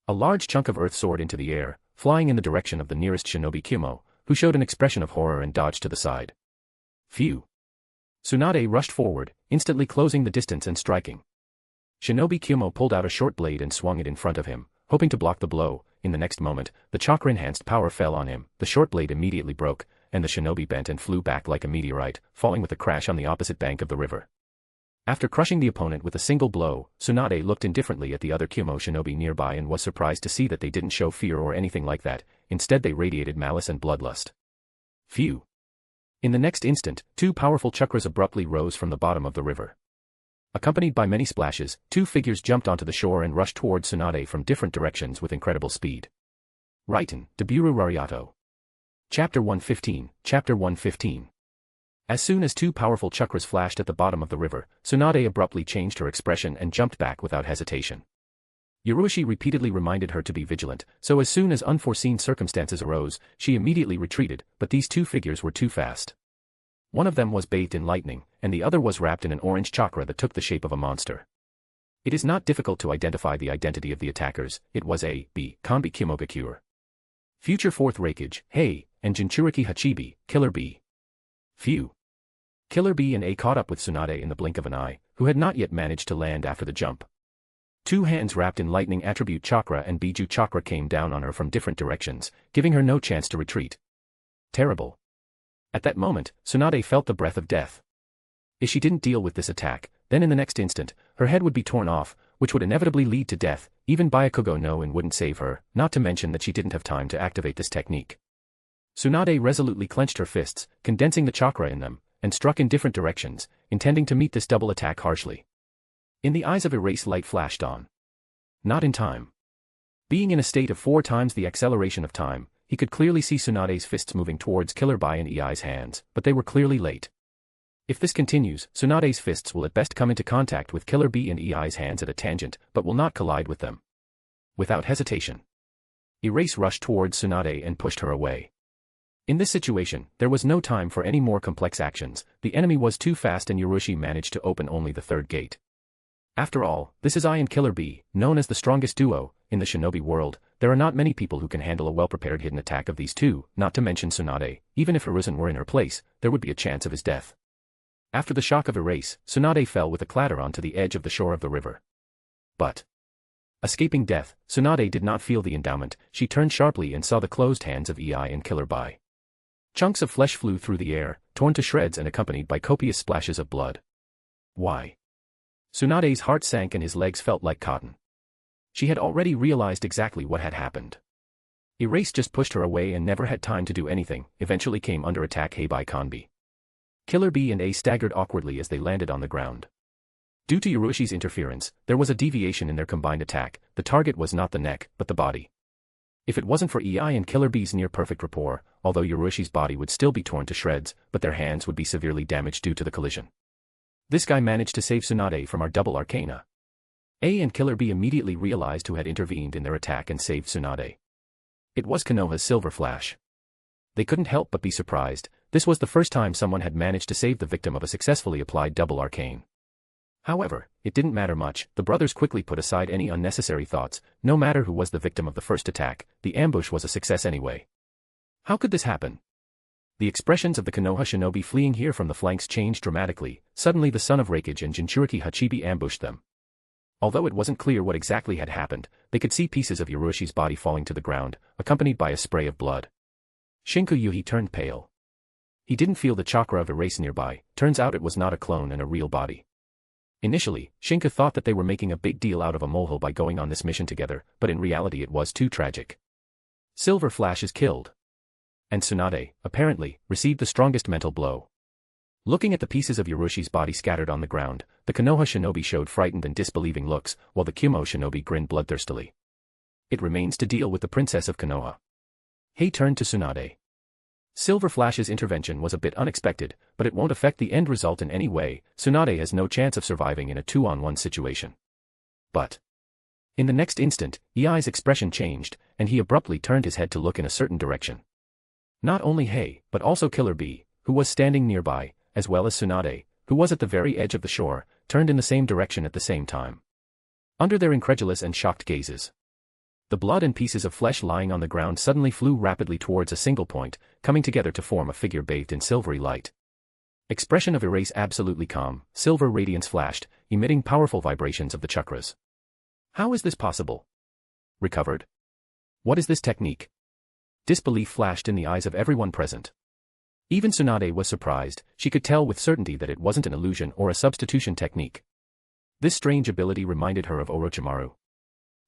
A large chunk of earth soared into the air, flying in the direction of the nearest shinobi Kumo, who showed an expression of horror and dodged to the side. Phew. Sunade rushed forward, instantly closing the distance and striking. Shinobi Kumo pulled out a short blade and swung it in front of him, hoping to block the blow. In the next moment, the chakra-enhanced power fell on him. The short blade immediately broke, and the shinobi bent and flew back like a meteorite, falling with a crash on the opposite bank of the river. After crushing the opponent with a single blow, Sunade looked indifferently at the other Kumo shinobi nearby and was surprised to see that they didn't show fear or anything like that. Instead they radiated malice and bloodlust. Phew. In the next instant, two powerful chakras abruptly rose from the bottom of the river. Accompanied by many splashes, two figures jumped onto the shore and rushed towards Sunade from different directions with incredible speed. Raiten, Deburu Rariato. Chapter 115, Chapter 115. As soon as two powerful chakras flashed at the bottom of the river, Sunade abruptly changed her expression and jumped back without hesitation. Ryuchi repeatedly reminded her to be vigilant, so as soon as unforeseen circumstances arose, she immediately retreated, but these two figures were too fast. One of them was bathed in lightning, and the other was wrapped in an orange chakra that took the shape of a monster. It is not difficult to identify the identity of the attackers. It was a B. Kanbi Kimogakure. Future 4th Rakage, Hei, and Jinchuriki Hachibi, Killer B. Phew. Killer B and A caught up with Sunade in the blink of an eye, who had not yet managed to land after the jump. Two hands wrapped in lightning attribute chakra and Biju chakra came down on her from different directions, giving her no chance to retreat. Terrible. At that moment, Sunade felt the breath of death. If she didn't deal with this attack, then in the next instant, her head would be torn off, which would inevitably lead to death. Even Byakugo no and wouldn't save her, not to mention that she didn't have time to activate this technique. Sunade resolutely clenched her fists, condensing the chakra in them, and struck in different directions, intending to meet this double attack harshly. In the eyes of Erase, light flashed on. Not in time. Being in a state of 4 times the acceleration of time, he could clearly see Tsunade's fists moving towards Killer Bee and Ei's hands, but they were clearly late. If this continues, Tsunade's fists will at best come into contact with Killer Bee and Ei's hands at a tangent, but will not collide with them. Without hesitation, Erase rushed towards Sunade and pushed her away. In this situation, there was no time for any more complex actions. The enemy was too fast and Ryuchi managed to open only the 3rd gate. After all, this is I and Killer Bee, known as the strongest duo. In the shinobi world, there are not many people who can handle a well-prepared hidden attack of these two, not to mention Sunade. Even if Hiruzen were in her place, there would be a chance of his death. After the shock of Erase, Sunade fell with a clatter onto the edge of the shore of the river. But, escaping death, Sunade did not feel the endowment. She turned sharply and saw the closed hands of Ei and Killer Bee. Chunks of flesh flew through the air, torn to shreds and accompanied by copious splashes of blood. Why? Tsunade's heart sank and his legs felt like cotton. She had already realized exactly what had happened. Erase just pushed her away and never had time to do anything, eventually came under attack by Kanbi. Killer Bee and A staggered awkwardly as they landed on the ground. Due to Yoroshi's interference, there was a deviation in their combined attack. The target was not the neck, but the body. If it wasn't for Ei and Killer Bee's near-perfect rapport, although Yoroshi's body would still be torn to shreds, but their hands would be severely damaged due to the collision. This guy managed to save Sunade from our double arcana. A and Killer Bee immediately realized who had intervened in their attack and saved Sunade. It was Konoha's Silver Flash. They couldn't help but be surprised. This was the first time someone had managed to save the victim of a successfully applied double arcane. However, it didn't matter much. The brothers quickly put aside any unnecessary thoughts. No matter who was the victim of the first attack, the ambush was a success anyway. How could this happen? The expressions of the Konoha shinobi fleeing here from the flanks changed dramatically. Suddenly the son of Rakage and Jinchuriki Hachibi ambushed them. Although it wasn't clear what exactly had happened, they could see pieces of Yoroshi's body falling to the ground, accompanied by a spray of blood. Shinku Yuhi turned pale. He didn't feel the chakra of Erase nearby. Turns out it was not a clone and a real body. Initially, Shinku thought that they were making a big deal out of a molehill by going on this mission together, but in reality it was too tragic. Silver Flash is killed. And Sunade, apparently, received the strongest mental blow. Looking at the pieces of Yoroshi's body scattered on the ground, the Konoha shinobi showed frightened and disbelieving looks, while the Kumo shinobi grinned bloodthirstily. It remains to deal with the princess of Konoha. Hei turned to Sunade. Silver Flash's intervention was a bit unexpected, but it won't affect the end result in any way. Sunade has no chance of surviving in a 2-on-1 situation. But in the next instant, Ei's expression changed, and he abruptly turned his head to look in a certain direction. Not only Hei, but also Killer Bee, who was standing nearby, as well as Sunade, who was at the very edge of the shore, turned in the same direction at the same time. Under their incredulous and shocked gazes, the blood and pieces of flesh lying on the ground suddenly flew rapidly towards a single point, coming together to form a figure bathed in silvery light. Expression of Erase absolutely calm, silver radiance flashed, emitting powerful vibrations of the chakras. How is this possible? Recovered? What is this technique? Disbelief flashed in the eyes of everyone present. Even Sunade was surprised. She could tell with certainty that it wasn't an illusion or a substitution technique. This strange ability reminded her of Orochimaru.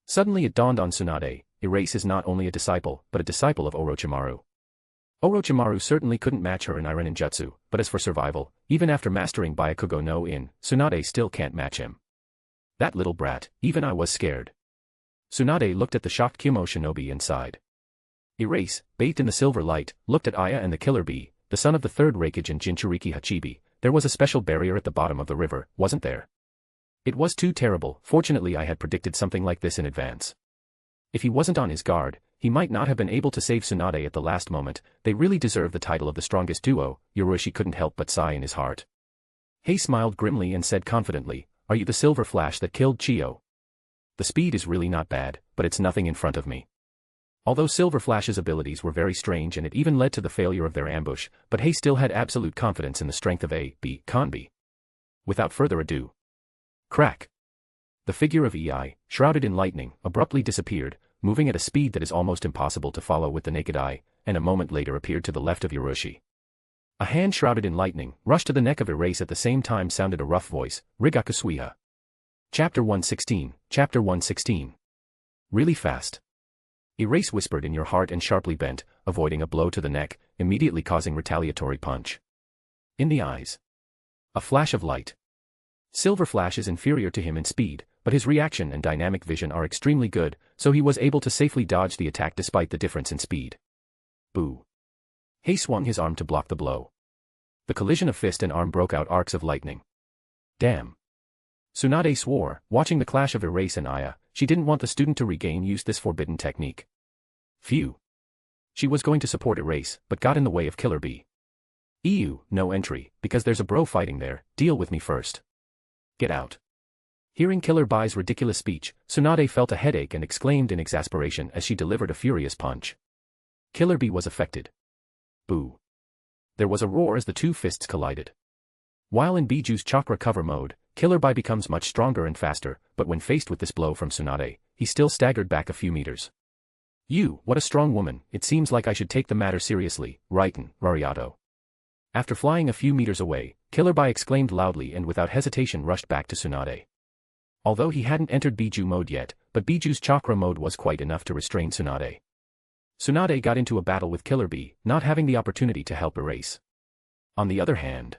Suddenly it dawned on Sunade, Erase is not only a disciple, but a disciple of Orochimaru. Orochimaru certainly couldn't match her in Iron Ninjutsu, but as for survival, even after mastering Byakugo no In, Sunade still can't match him. That little brat, even I was scared. Sunade looked at the shocked Kumo shinobi and sighed. Erase, bathed in the silver light, looked at Aya and the Killer Bee, the son of the third Rakage and Jinchuriki Hachibi. There was a special barrier at the bottom of the river, wasn't there? It was too terrible. Fortunately I had predicted something like this in advance. If he wasn't on his guard, he might not have been able to save Sunade at the last moment. They really deserve the title of the strongest duo. Yoroshi couldn't help but sigh in his heart. Hei smiled grimly and said confidently, "Are you the Silver Flash that killed Chiyo? The speed is really not bad, but it's nothing in front of me." Although Silver Flash's abilities were very strange and it even led to the failure of their ambush, but Hei still had absolute confidence in the strength of Kanbi. Without further ado. Crack! The figure of Ei, shrouded in lightning, abruptly disappeared, moving at a speed that is almost impossible to follow with the naked eye, and a moment later appeared to the left of Yoroshi. A hand shrouded in lightning, rushed to the neck of Erase at the same time sounded a rough voice, "Rigaku Suiha." Chapter 116, Chapter 116. Really fast. Erase whispered in your heart and sharply bent, avoiding a blow to the neck, immediately causing retaliatory punch. In the eyes. A flash of light. Silver Flash is inferior to him in speed, but his reaction and dynamic vision are extremely good, so he was able to safely dodge the attack despite the difference in speed. Boo. Hei swung his arm to block the blow. The collision of fist and arm broke out arcs of lightning. Damn. Sunade swore, watching the clash of Erase and Aya. She didn't want the student to use this forbidden technique. Phew. She was going to support Erase, but got in the way of Killer Bee. EU, no entry, because there's a bro fighting there, deal with me first. Get out. Hearing Killer Bee's ridiculous speech, Sunade felt a headache and exclaimed in exasperation as she delivered a furious punch. Killer Bee was affected. Boo. There was a roar as the two fists collided. While in Biju's chakra cover mode, Killer Bee becomes much stronger and faster, but when faced with this blow from Sunade, he still staggered back a few meters. You, what a strong woman, it seems like I should take the matter seriously, rightin', Rariato. After flying a few meters away, Killer Bee exclaimed loudly and without hesitation rushed back to Sunade. Although he hadn't entered Biju mode yet, but Biju's chakra mode was quite enough to restrain Sunade. Sunade got into a battle with Killer Bee, not having the opportunity to help Erase. On the other hand,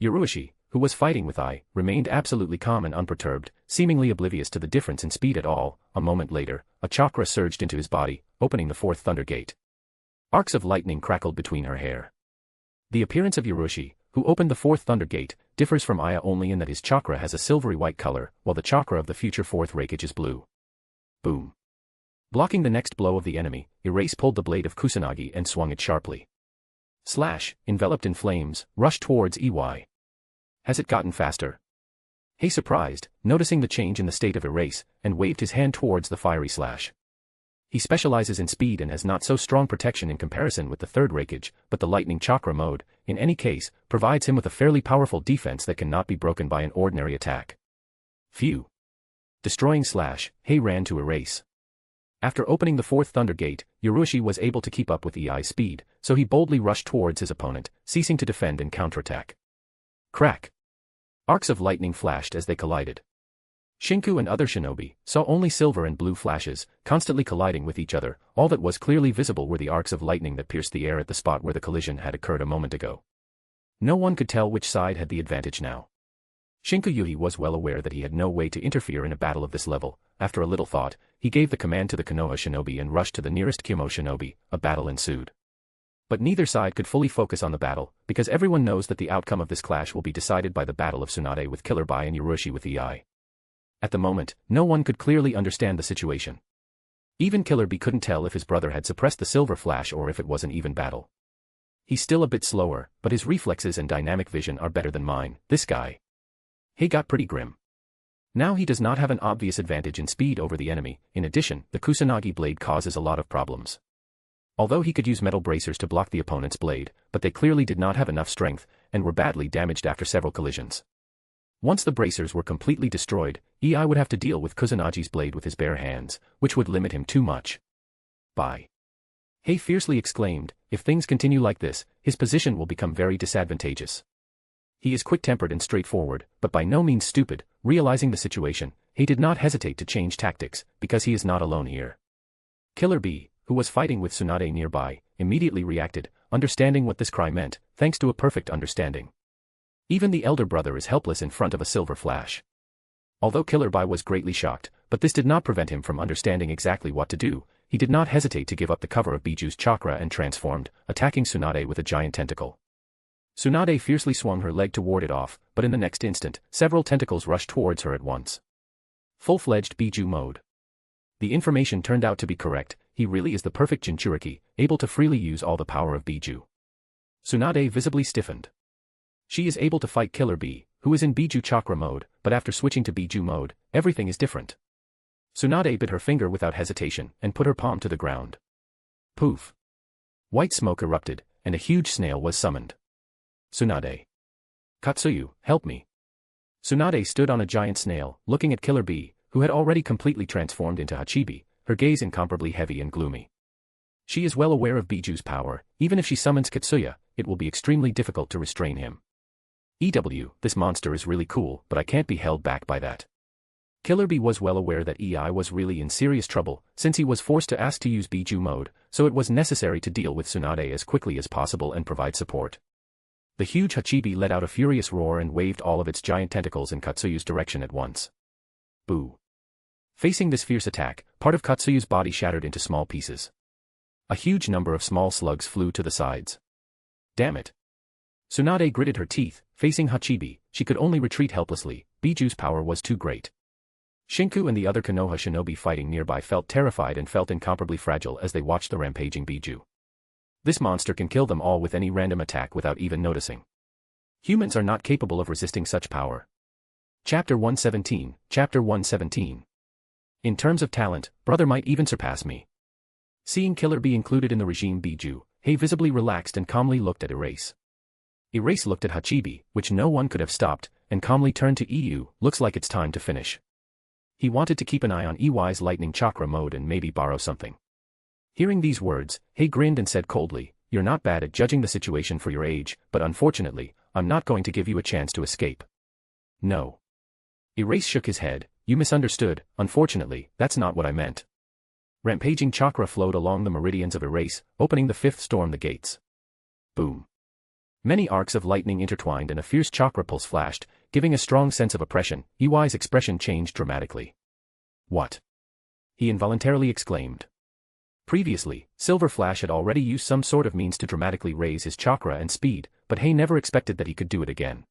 Ryuchi, who was fighting with Ai, remained absolutely calm and unperturbed, seemingly oblivious to the difference in speed at all. A moment later, a chakra surged into his body, opening the fourth thunder gate. Arcs of lightning crackled between her hair. The appearance of Ryuchi, who opened the fourth thunder gate, differs from Aya only in that his chakra has a silvery white color, while the chakra of the future fourth Rakage is blue. Boom. Blocking the next blow of the enemy, Erase pulled the blade of Kusanagi and swung it sharply. Slash, enveloped in flames, rushed towards EY. Has it gotten faster? Hei surprised, noticing the change in the state of Erase, and waved his hand towards the fiery slash. He specializes in speed and has not so strong protection in comparison with the third Rakage, but the lightning chakra mode, in any case, provides him with a fairly powerful defense that cannot be broken by an ordinary attack. Phew. Destroying slash, Hei ran to Erase. After opening the fourth thunder gate, Ryuchi was able to keep up with EI's speed, so he boldly rushed towards his opponent, ceasing to defend and counterattack. Crack. Arcs of lightning flashed as they collided. Shinku and other shinobi saw only silver and blue flashes, constantly colliding with each other. All that was clearly visible were the arcs of lightning that pierced the air at the spot where the collision had occurred a moment ago. No one could tell which side had the advantage now. Shinku Yuhi was well aware that he had no way to interfere in a battle of this level. After a little thought, he gave the command to the Konoha shinobi and rushed to the nearest Kyomo shinobi. A battle ensued. But neither side could fully focus on the battle, because everyone knows that the outcome of this clash will be decided by the battle of Sunade with Killer Bee and Ryuchi with EI. At the moment, no one could clearly understand the situation. Even Killer Bee couldn't tell if his brother had suppressed the silver flash or if it was an even battle. He's still a bit slower, but his reflexes and dynamic vision are better than mine, this guy. He got pretty grim. Now he does not have an obvious advantage in speed over the enemy. In addition, the Kusanagi blade causes a lot of problems. Although he could use metal bracers to block the opponent's blade, but they clearly did not have enough strength, and were badly damaged after several collisions. Once the bracers were completely destroyed, EI would have to deal with Kusanagi's blade with his bare hands, which would limit him too much. Bye. Hei fiercely exclaimed, if things continue like this, his position will become very disadvantageous. He is quick-tempered and straightforward, but by no means stupid. Realizing the situation, he did not hesitate to change tactics, because he is not alone here. Killer Bee, who was fighting with Sunade nearby, immediately reacted, understanding what this cry meant, thanks to a perfect understanding. Even the elder brother is helpless in front of a silver flash. Although Killer Bee was greatly shocked, but this did not prevent him from understanding exactly what to do. He did not hesitate to give up the cover of Biju's chakra and transformed, attacking Sunade with a giant tentacle. Sunade fiercely swung her leg to ward it off, but in the next instant, several tentacles rushed towards her at once. Full-fledged Biju mode. The information turned out to be correct. He really is the perfect Jinchuriki, able to freely use all the power of Biju. Sunade visibly stiffened. She is able to fight Killer Bee, who is in Biju chakra mode, but after switching to Biju mode, everything is different. Sunade bit her finger without hesitation and put her palm to the ground. Poof. White smoke erupted, and a huge snail was summoned. Sunade. Katsuyu, help me. Sunade stood on a giant snail, looking at Killer Bee, who had already completely transformed into Hachibi, her gaze incomparably heavy and gloomy. She is well aware of Biju's power. Even if she summons Katsuya, it will be extremely difficult to restrain him. This monster is really cool, but I can't be held back by that. Killer Bee was well aware that EI was really in serious trouble, since he was forced to ask to use Biju mode, so it was necessary to deal with Sunade as quickly as possible and provide support. The huge Hachibi let out a furious roar and waved all of its giant tentacles in Katsuyu's direction at once. Boo. Facing this fierce attack, part of Katsuyu's body shattered into small pieces. A huge number of small slugs flew to the sides. Damn it. Sunade gritted her teeth. Facing Hachibi, she could only retreat helplessly. Biju's power was too great. Shinku and the other Konoha shinobi fighting nearby felt terrified and felt incomparably fragile as they watched the rampaging Biju. This monster can kill them all with any random attack without even noticing. Humans are not capable of resisting such power. Chapter 117. Chapter 117. In terms of talent, brother might even surpass me. Seeing Killer Bee included in the regime Biju, Hei visibly relaxed and calmly looked at Erase. Erase looked at Hachibi, which no one could have stopped, and calmly turned to EU. Looks like it's time to finish. He wanted to keep an eye on EY's lightning chakra mode and maybe borrow something. Hearing these words, Hei grinned and said coldly, "You're not bad at judging the situation for your age, but unfortunately, I'm not going to give you a chance to escape." No. Erase shook his head. "You misunderstood. Unfortunately, that's not what I meant." Rampaging chakra flowed along the meridians of Erase, opening the fifth storm the gates. Boom. Many arcs of lightning intertwined and a fierce chakra pulse flashed, giving a strong sense of oppression. EY's expression changed dramatically. "What?" he involuntarily exclaimed. Previously, Silver Flash had already used some sort of means to dramatically raise his chakra and speed, but Hei never expected that he could do it again.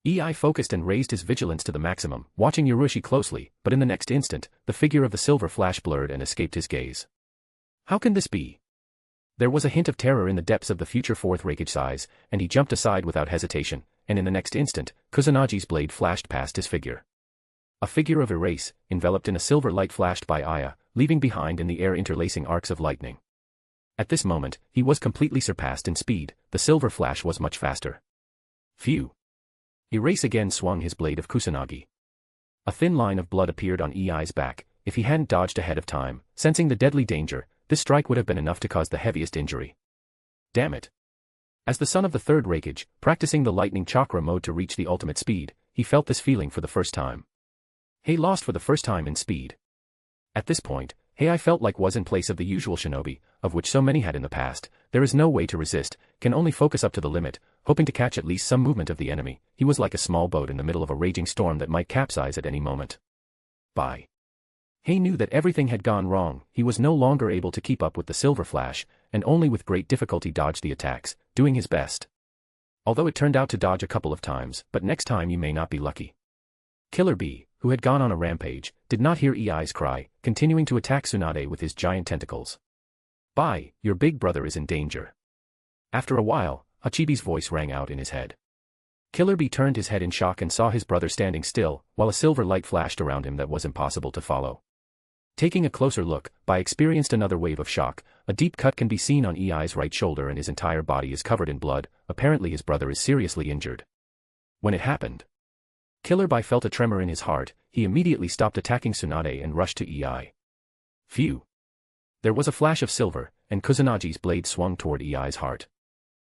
EI focused and raised his vigilance to the maximum, watching Yurushi closely, but in the next instant, the figure of the Silver Flash blurred and escaped his gaze. How can this be? There was a hint of terror in the depths of the future fourth Rakage eyes, and he jumped aside without hesitation, and in the next instant, Kusunagi's blade flashed past his figure. A figure of Erase, enveloped in a silver light flashed by Aya, leaving behind in the air interlacing arcs of lightning. At this moment, he was completely surpassed in speed. The Silver Flash was much faster. Phew. Erase again swung his blade of Kusanagi. A thin line of blood appeared on EI's back. If he hadn't dodged ahead of time, sensing the deadly danger, this strike would have been enough to cause the heaviest injury. Damn it. As the son of the third Rakage, practicing the lightning chakra mode to reach the ultimate speed, he felt this feeling for the first time. Hei lost for the first time in speed. At this point, Hei felt like was in place of the usual shinobi, of which so many had in the past. There is no way to resist, can only focus up to the limit, hoping to catch at least some movement of the enemy. He was like a small boat in the middle of a raging storm that might capsize at any moment. Bye. Hei knew that everything had gone wrong. He was no longer able to keep up with the Silver Flash, and only with great difficulty dodged the attacks, doing his best. Although it turned out to dodge a couple of times, but next time you may not be lucky. Killer Bee, who had gone on a rampage, did not hear EI's cry, continuing to attack Sunade with his giant tentacles. "Bye, your big brother is in danger." After a while, Hachibi's voice rang out in his head. Killer Bee turned his head in shock and saw his brother standing still, while a silver light flashed around him that was impossible to follow. Taking a closer look, Bai experienced another wave of shock. A deep cut can be seen on EI's right shoulder and his entire body is covered in blood. Apparently his brother is seriously injured. When it happened, Killer Bai felt a tremor in his heart. He immediately stopped attacking Sunade and rushed to EI. Phew. There was a flash of silver, and Kusunagi's blade swung toward EI's heart.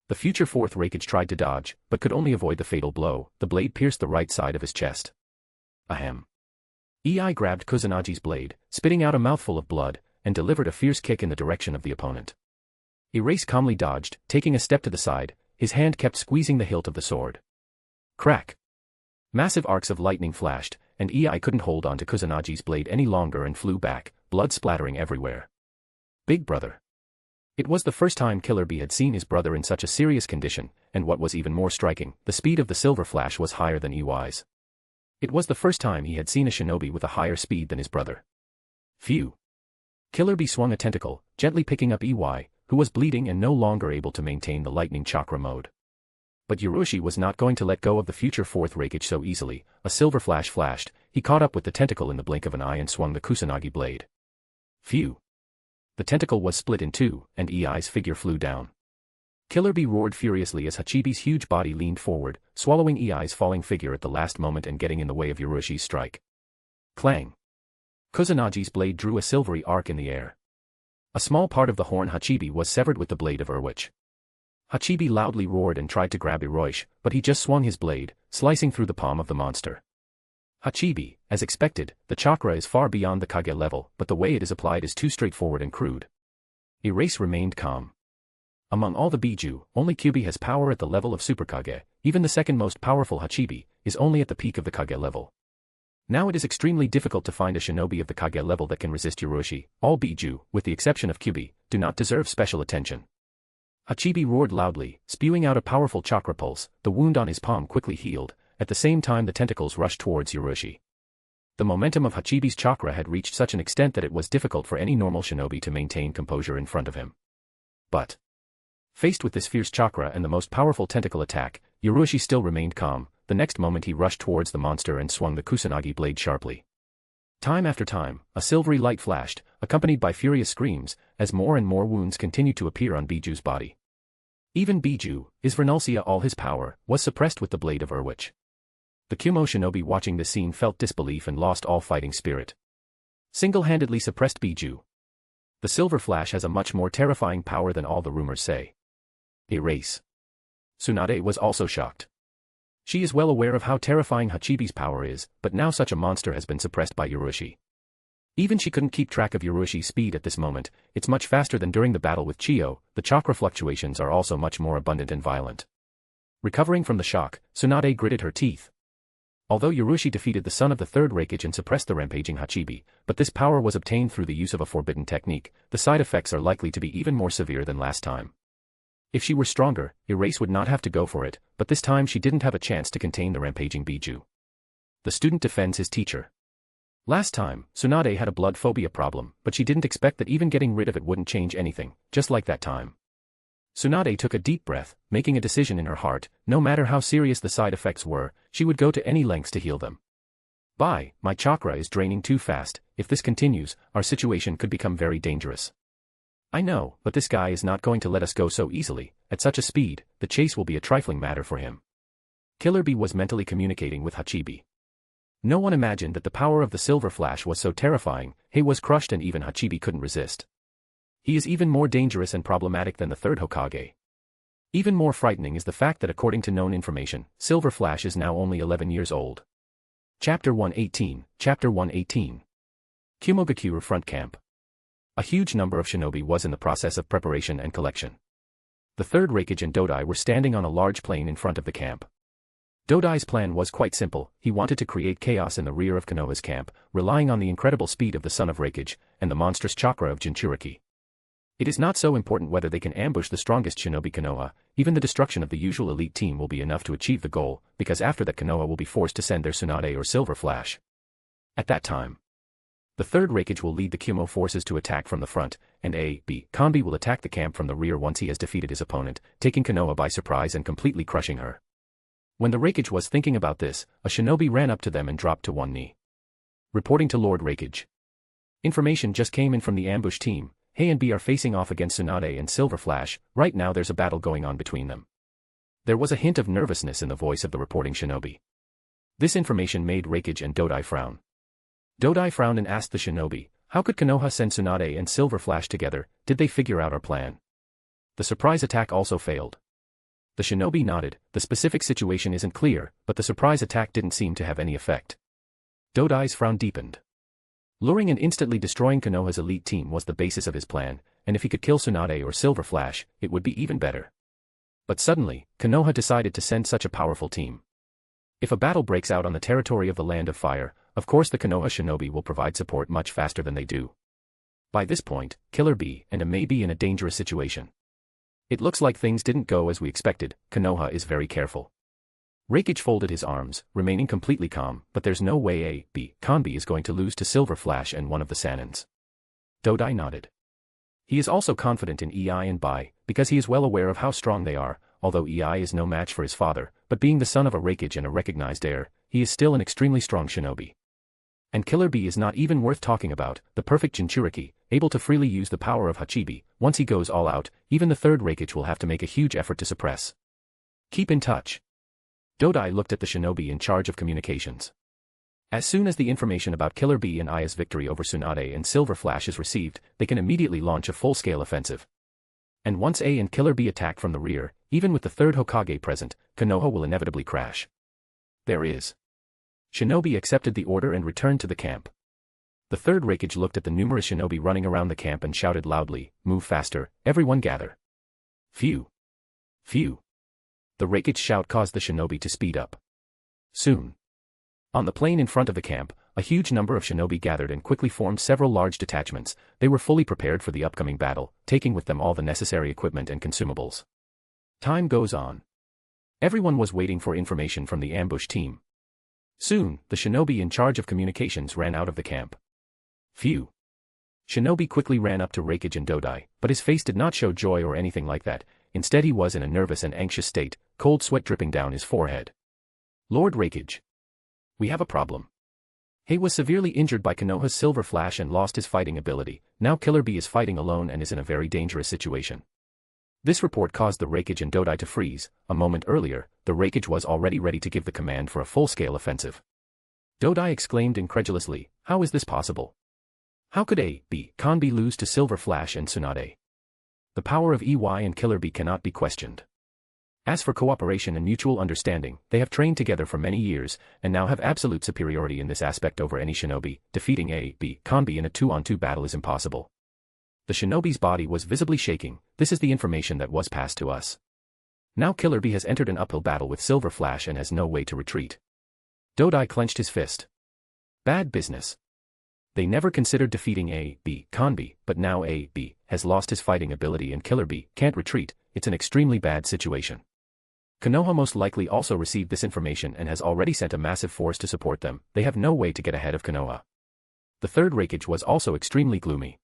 The future fourth Rakage tried to dodge, but could only avoid the fatal blow. The blade pierced the right side of his chest. Ahem. EI grabbed Kusunagi's blade, spitting out a mouthful of blood, and delivered a fierce kick in the direction of the opponent. Erase calmly dodged, taking a step to the side. His hand kept squeezing the hilt of the sword. Crack. Massive arcs of lightning flashed, and EI couldn't hold on to Kusunagi's blade any longer and flew back, blood splattering everywhere. Big brother. It was the first time Killer Bee had seen his brother in such a serious condition, and what was even more striking, the speed of the Silver Flash was higher than EY's. It was the first time he had seen a shinobi with a higher speed than his brother. Phew. Killer Bee swung a tentacle, gently picking up EY, who was bleeding and no longer able to maintain the lightning chakra mode. But Yurushi was not going to let go of the future fourth Rakage so easily. A silver flash flashed, he caught up with the tentacle in the blink of an eye and swung the Kusanagi blade. Phew. The tentacle was split in two, and EI's figure flew down. Killer Bee roared furiously as Hachibi's huge body leaned forward, swallowing EI's falling figure at the last moment and getting in the way of Yurushi's strike. Clang. Kusunagi's blade drew a silvery arc in the air. A small part of the horn Hachibi was severed with the blade of Erwich. Hachibi loudly roared and tried to grab Eroish, but he just swung his blade, slicing through the palm of the monster. Hachibi, as expected, the chakra is far beyond the Kage level, but the way it is applied is too straightforward and crude. Erase remained calm. Among all the Biju, only Kyuubi has power at the level of Super Kage, even the second most powerful Hachibi is only at the peak of the Kage level. Now it is extremely difficult to find a shinobi of the Kage level that can resist Yurushi. All Biju, with the exception of Kyuubi, do not deserve special attention. Hachibi roared loudly, spewing out a powerful chakra pulse. The wound on his palm quickly healed. At the same time the tentacles rushed towards Yurushi. The momentum of Hachibi's chakra had reached such an extent that it was difficult for any normal shinobi to maintain composure in front of him. But faced with this fierce chakra and the most powerful tentacle attack, Yurushi still remained calm. The next moment he rushed towards the monster and swung the kusanagi blade sharply. Time after time, a silvery light flashed, accompanied by furious screams, as more and more wounds continued to appear on Biju's body. Even Biju, his Vernulcia, all his power, was suppressed with the blade of Urwich. The Kumo shinobi watching this scene felt disbelief and lost all fighting spirit. Single-handedly suppressed Biju. The Silver Flash has a much more terrifying power than all the rumors say. Erase. Sunade was also shocked. She is well aware of how terrifying Hachibi's power is, but now such a monster has been suppressed by Yurushi. Even she couldn't keep track of Yurushi's speed at this moment. It's much faster than during the battle with Chiyo. The chakra fluctuations are also much more abundant and violent. Recovering from the shock, Sunade gritted her teeth. Although Yurushi defeated the son of the third Rakage and suppressed the rampaging Hachibi, but this power was obtained through the use of a forbidden technique, the side effects are likely to be even more severe than last time. If she were stronger, Erase would not have to go for it, but this time she didn't have a chance to contain the rampaging Biju. The student defends his teacher. Last time, Sunade had a blood phobia problem, but she didn't expect that even getting rid of it wouldn't change anything, just like that time. Sunade took a deep breath, making a decision in her heart. No matter how serious the side effects were, she would go to any lengths to heal them. My chakra is draining too fast. If this continues, our situation could become very dangerous. I know, but this guy is not going to let us go so easily. At such a speed, the chase will be a trifling matter for him. Killer Bee was mentally communicating with Hachibi. No one imagined that the power of the Silver Flash was so terrifying. He was crushed and even Hachibi couldn't resist. He is even more dangerous and problematic than the third Hokage. Even more frightening is the fact that according to known information, Silver Flash is now only 11 years old. Chapter 118, Chapter 118. Kumogakure Front Camp. A huge number of shinobi was in the process of preparation and collection. The third Rakage and Dodai were standing on a large plain in front of the camp. Dodai's plan was quite simple. He wanted to create chaos in the rear of Konoha's camp, relying on the incredible speed of the son of Rakage and the monstrous chakra of Jinchuriki. It is not so important whether they can ambush the strongest shinobi Konoha. Even the destruction of the usual elite team will be enough to achieve the goal, because after that Konoha will be forced to send their Sunade or Silver Flash. At that time, the third Rakage will lead the Kumo forces to attack from the front, and Kanbi will attack the camp from the rear once he has defeated his opponent, taking Konoha by surprise and completely crushing her. When the Rakage was thinking about this, a shinobi ran up to them and dropped to one knee. Reporting to Lord Rakage. Information just came in from the ambush team. A and B are facing off against Sunade and Silver Flash. Right now there's a battle going on between them. There was a hint of nervousness in the voice of the reporting shinobi. This information made Rakage and Dodai frown. Dodai frowned and asked the shinobi, how could Konoha send Sunade and Silver Flash together? Did they figure out our plan? The surprise attack also failed. The shinobi nodded. The specific situation isn't clear, but the surprise attack didn't seem to have any effect. Dodai's frown deepened. Luring and instantly destroying Konoha's elite team was the basis of his plan, and if he could kill Sunade or Silver Flash, it would be even better. But suddenly, Konoha decided to send such a powerful team. If a battle breaks out on the territory of the Land of Fire, of course the Konoha shinobi will provide support much faster than they do. By this point, Killer Bee and A may be in a dangerous situation. It looks like things didn't go as we expected. Konoha is very careful. Rakage folded his arms, remaining completely calm, but there's no way Kanbi is going to lose to Silver Flash and one of the Sanins. Dodai nodded. He is also confident in Ei and Bai, because he is well aware of how strong they are. Although Ei is no match for his father, but being the son of a Rakage and a recognized heir, he is still an extremely strong shinobi. And Killer Bee is not even worth talking about, the perfect Jinchuriki, able to freely use the power of Hachibi. Once he goes all out, even the third Rakage will have to make a huge effort to suppress. Keep in touch. Dodai looked at the shinobi in charge of communications. As soon as the information about Killer Bee and Aya's victory over Sunade and Silver Flash is received, they can immediately launch a full-scale offensive. And once A and Killer Bee attack from the rear, even with the third Hokage present, Konoha will inevitably crash. There is. Shinobi accepted the order and returned to the camp. The third Rakage looked at the numerous shinobi running around the camp and shouted loudly, "Move faster, everyone gather." Phew. Phew. The Rakage shout caused the shinobi to speed up. Soon. On the plain in front of the camp, a huge number of shinobi gathered and quickly formed several large detachments. They were fully prepared for the upcoming battle, taking with them all the necessary equipment and consumables. Time goes on. Everyone was waiting for information from the ambush team. Soon, the shinobi in charge of communications ran out of the camp. Phew. Shinobi quickly ran up to Rakage and Dodai, but his face did not show joy or anything like that. Instead he was in a nervous and anxious state, cold sweat dripping down his forehead. Lord Rakage. We have a problem. He was severely injured by Konoha's Silver Flash and lost his fighting ability. Now Killer Bee is fighting alone and is in a very dangerous situation. This report caused the Rakage and Dodai to freeze. A moment earlier, the Rakage was already ready to give the command for a full-scale offensive. Dodai exclaimed incredulously, "How is this possible? How could Kanbi lose to Silver Flash and Sunade? The power of EY and Killer Bee cannot be questioned. As for cooperation and mutual understanding, they have trained together for many years, and now have absolute superiority in this aspect over any shinobi. Defeating Kanbi in a 2-on-2 battle is impossible." The shinobi's body was visibly shaking. This is the information that was passed to us. Now Killer Bee has entered an uphill battle with Silver Flash and has no way to retreat. Dodai clenched his fist. Bad business. They never considered defeating Kanbi, but now has lost his fighting ability and Killer Bee can't retreat. It's an extremely bad situation. Konoha most likely also received this information and has already sent a massive force to support them. They have no way to get ahead of Konoha. The third Rakage was also extremely gloomy.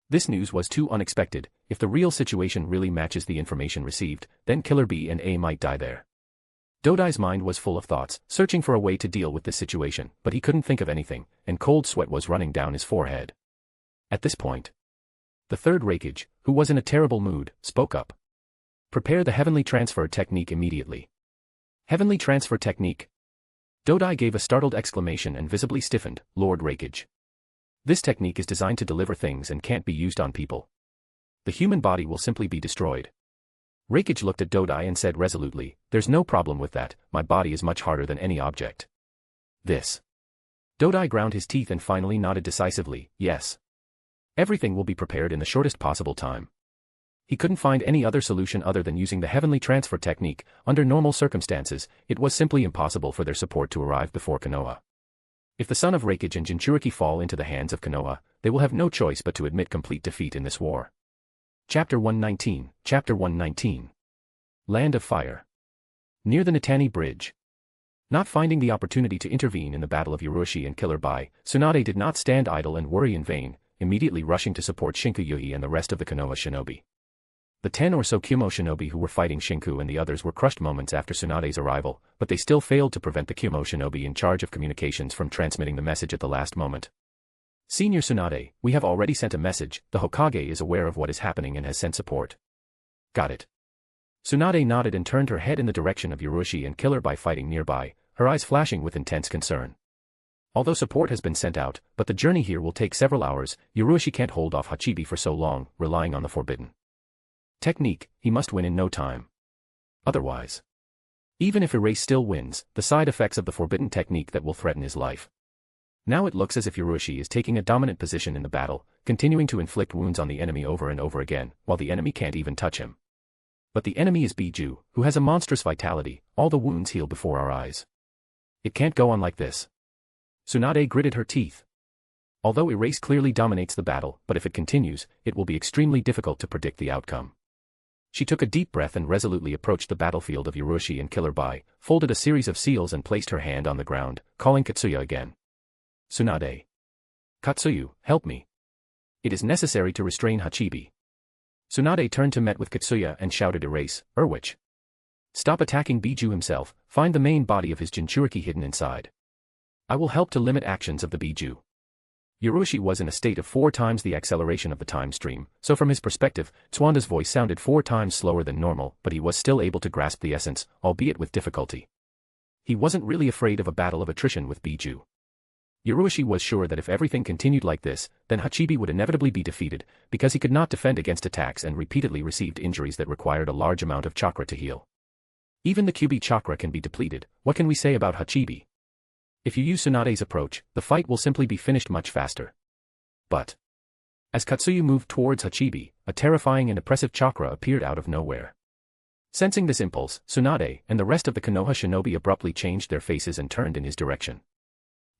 This news was too unexpected. If the real situation really matches the information received, then Killer Bee and might die there. Dodai's mind was full of thoughts, searching for a way to deal with this situation, but he couldn't think of anything, and cold sweat was running down his forehead. At this point, the third Rakage, who was in a terrible mood, spoke up. "Prepare the Heavenly Transfer Technique immediately." Heavenly Transfer Technique? Dodai gave a startled exclamation and visibly stiffened. "Lord Rakage. This technique is designed to deliver things and can't be used on people. The human body will simply be destroyed." Rakage looked at Dodai and said resolutely, "There's no problem with that, my body is much harder than any object." This. Dodai ground his teeth and finally nodded decisively, "Yes. Everything will be prepared in the shortest possible time." He couldn't find any other solution other than using the Heavenly Transfer Technique. Under normal circumstances, it was simply impossible for their support to arrive before Konoha. If the son of Rakage and Jinchuriki fall into the hands of Konoha, they will have no choice but to admit complete defeat in this war. Chapter 119, Chapter 119. Land of Fire. Near the Nitani Bridge. Not finding the opportunity to intervene in the battle of Yurushi and Killer Bee, Sunade did not stand idle and worry in vain, immediately rushing to support Shinku Yuhi and the rest of the Konoha shinobi. The 10 or so Kumo shinobi who were fighting Shinku and the others were crushed moments after Sunade's arrival, but they still failed to prevent the Kumo shinobi in charge of communications from transmitting the message at the last moment. "Senior Sunade, we have already sent a message. The Hokage is aware of what is happening and has sent support." "Got it." Sunade nodded and turned her head in the direction of Yurushi and Killer Bee fighting nearby, her eyes flashing with intense concern. Although support has been sent out, but the journey here will take several hours. Yurushi can't hold off Hachibi for so long, relying on the forbidden technique. He must win in no time. Otherwise, even if Erase still wins, the side effects of the forbidden technique that will threaten his life. Now it looks as if Yurushi is taking a dominant position in the battle, continuing to inflict wounds on the enemy over and over again, while the enemy can't even touch him. But the enemy is Biju, who has a monstrous vitality. All the wounds heal before our eyes. It can't go on like this. Sunade gritted her teeth. Although Erase clearly dominates the battle, but if it continues, it will be extremely difficult to predict the outcome. She took a deep breath and resolutely approached the battlefield of Yurushi and Killer Bee, folded a series of seals and placed her hand on the ground, calling Katsuya again. "Sunade. Katsuyu, help me. It is necessary to restrain Hachibi." Sunade turned to meet with Katsuya and shouted, "Erase, Erwich. Stop attacking Biju himself, find the main body of his Jinchuriki hidden inside. I will help to limit actions of the Biju." Yurushi was in a state of 4 times the acceleration of the time stream, so from his perspective, Tsuanda's voice sounded 4 times slower than normal, but he was still able to grasp the essence, albeit with difficulty. He wasn't really afraid of a battle of attrition with Biju. Yurushi was sure that if everything continued like this, then Hachibi would inevitably be defeated, because he could not defend against attacks and repeatedly received injuries that required a large amount of chakra to heal. Even the Kyubi chakra can be depleted. What can we say about Hachibi? If you use Sunade's approach, the fight will simply be finished much faster. But As Katsuyu moved towards Hachibi, a terrifying and oppressive chakra appeared out of nowhere. Sensing this impulse, Sunade and the rest of the Konoha shinobi abruptly changed their faces and turned in his direction.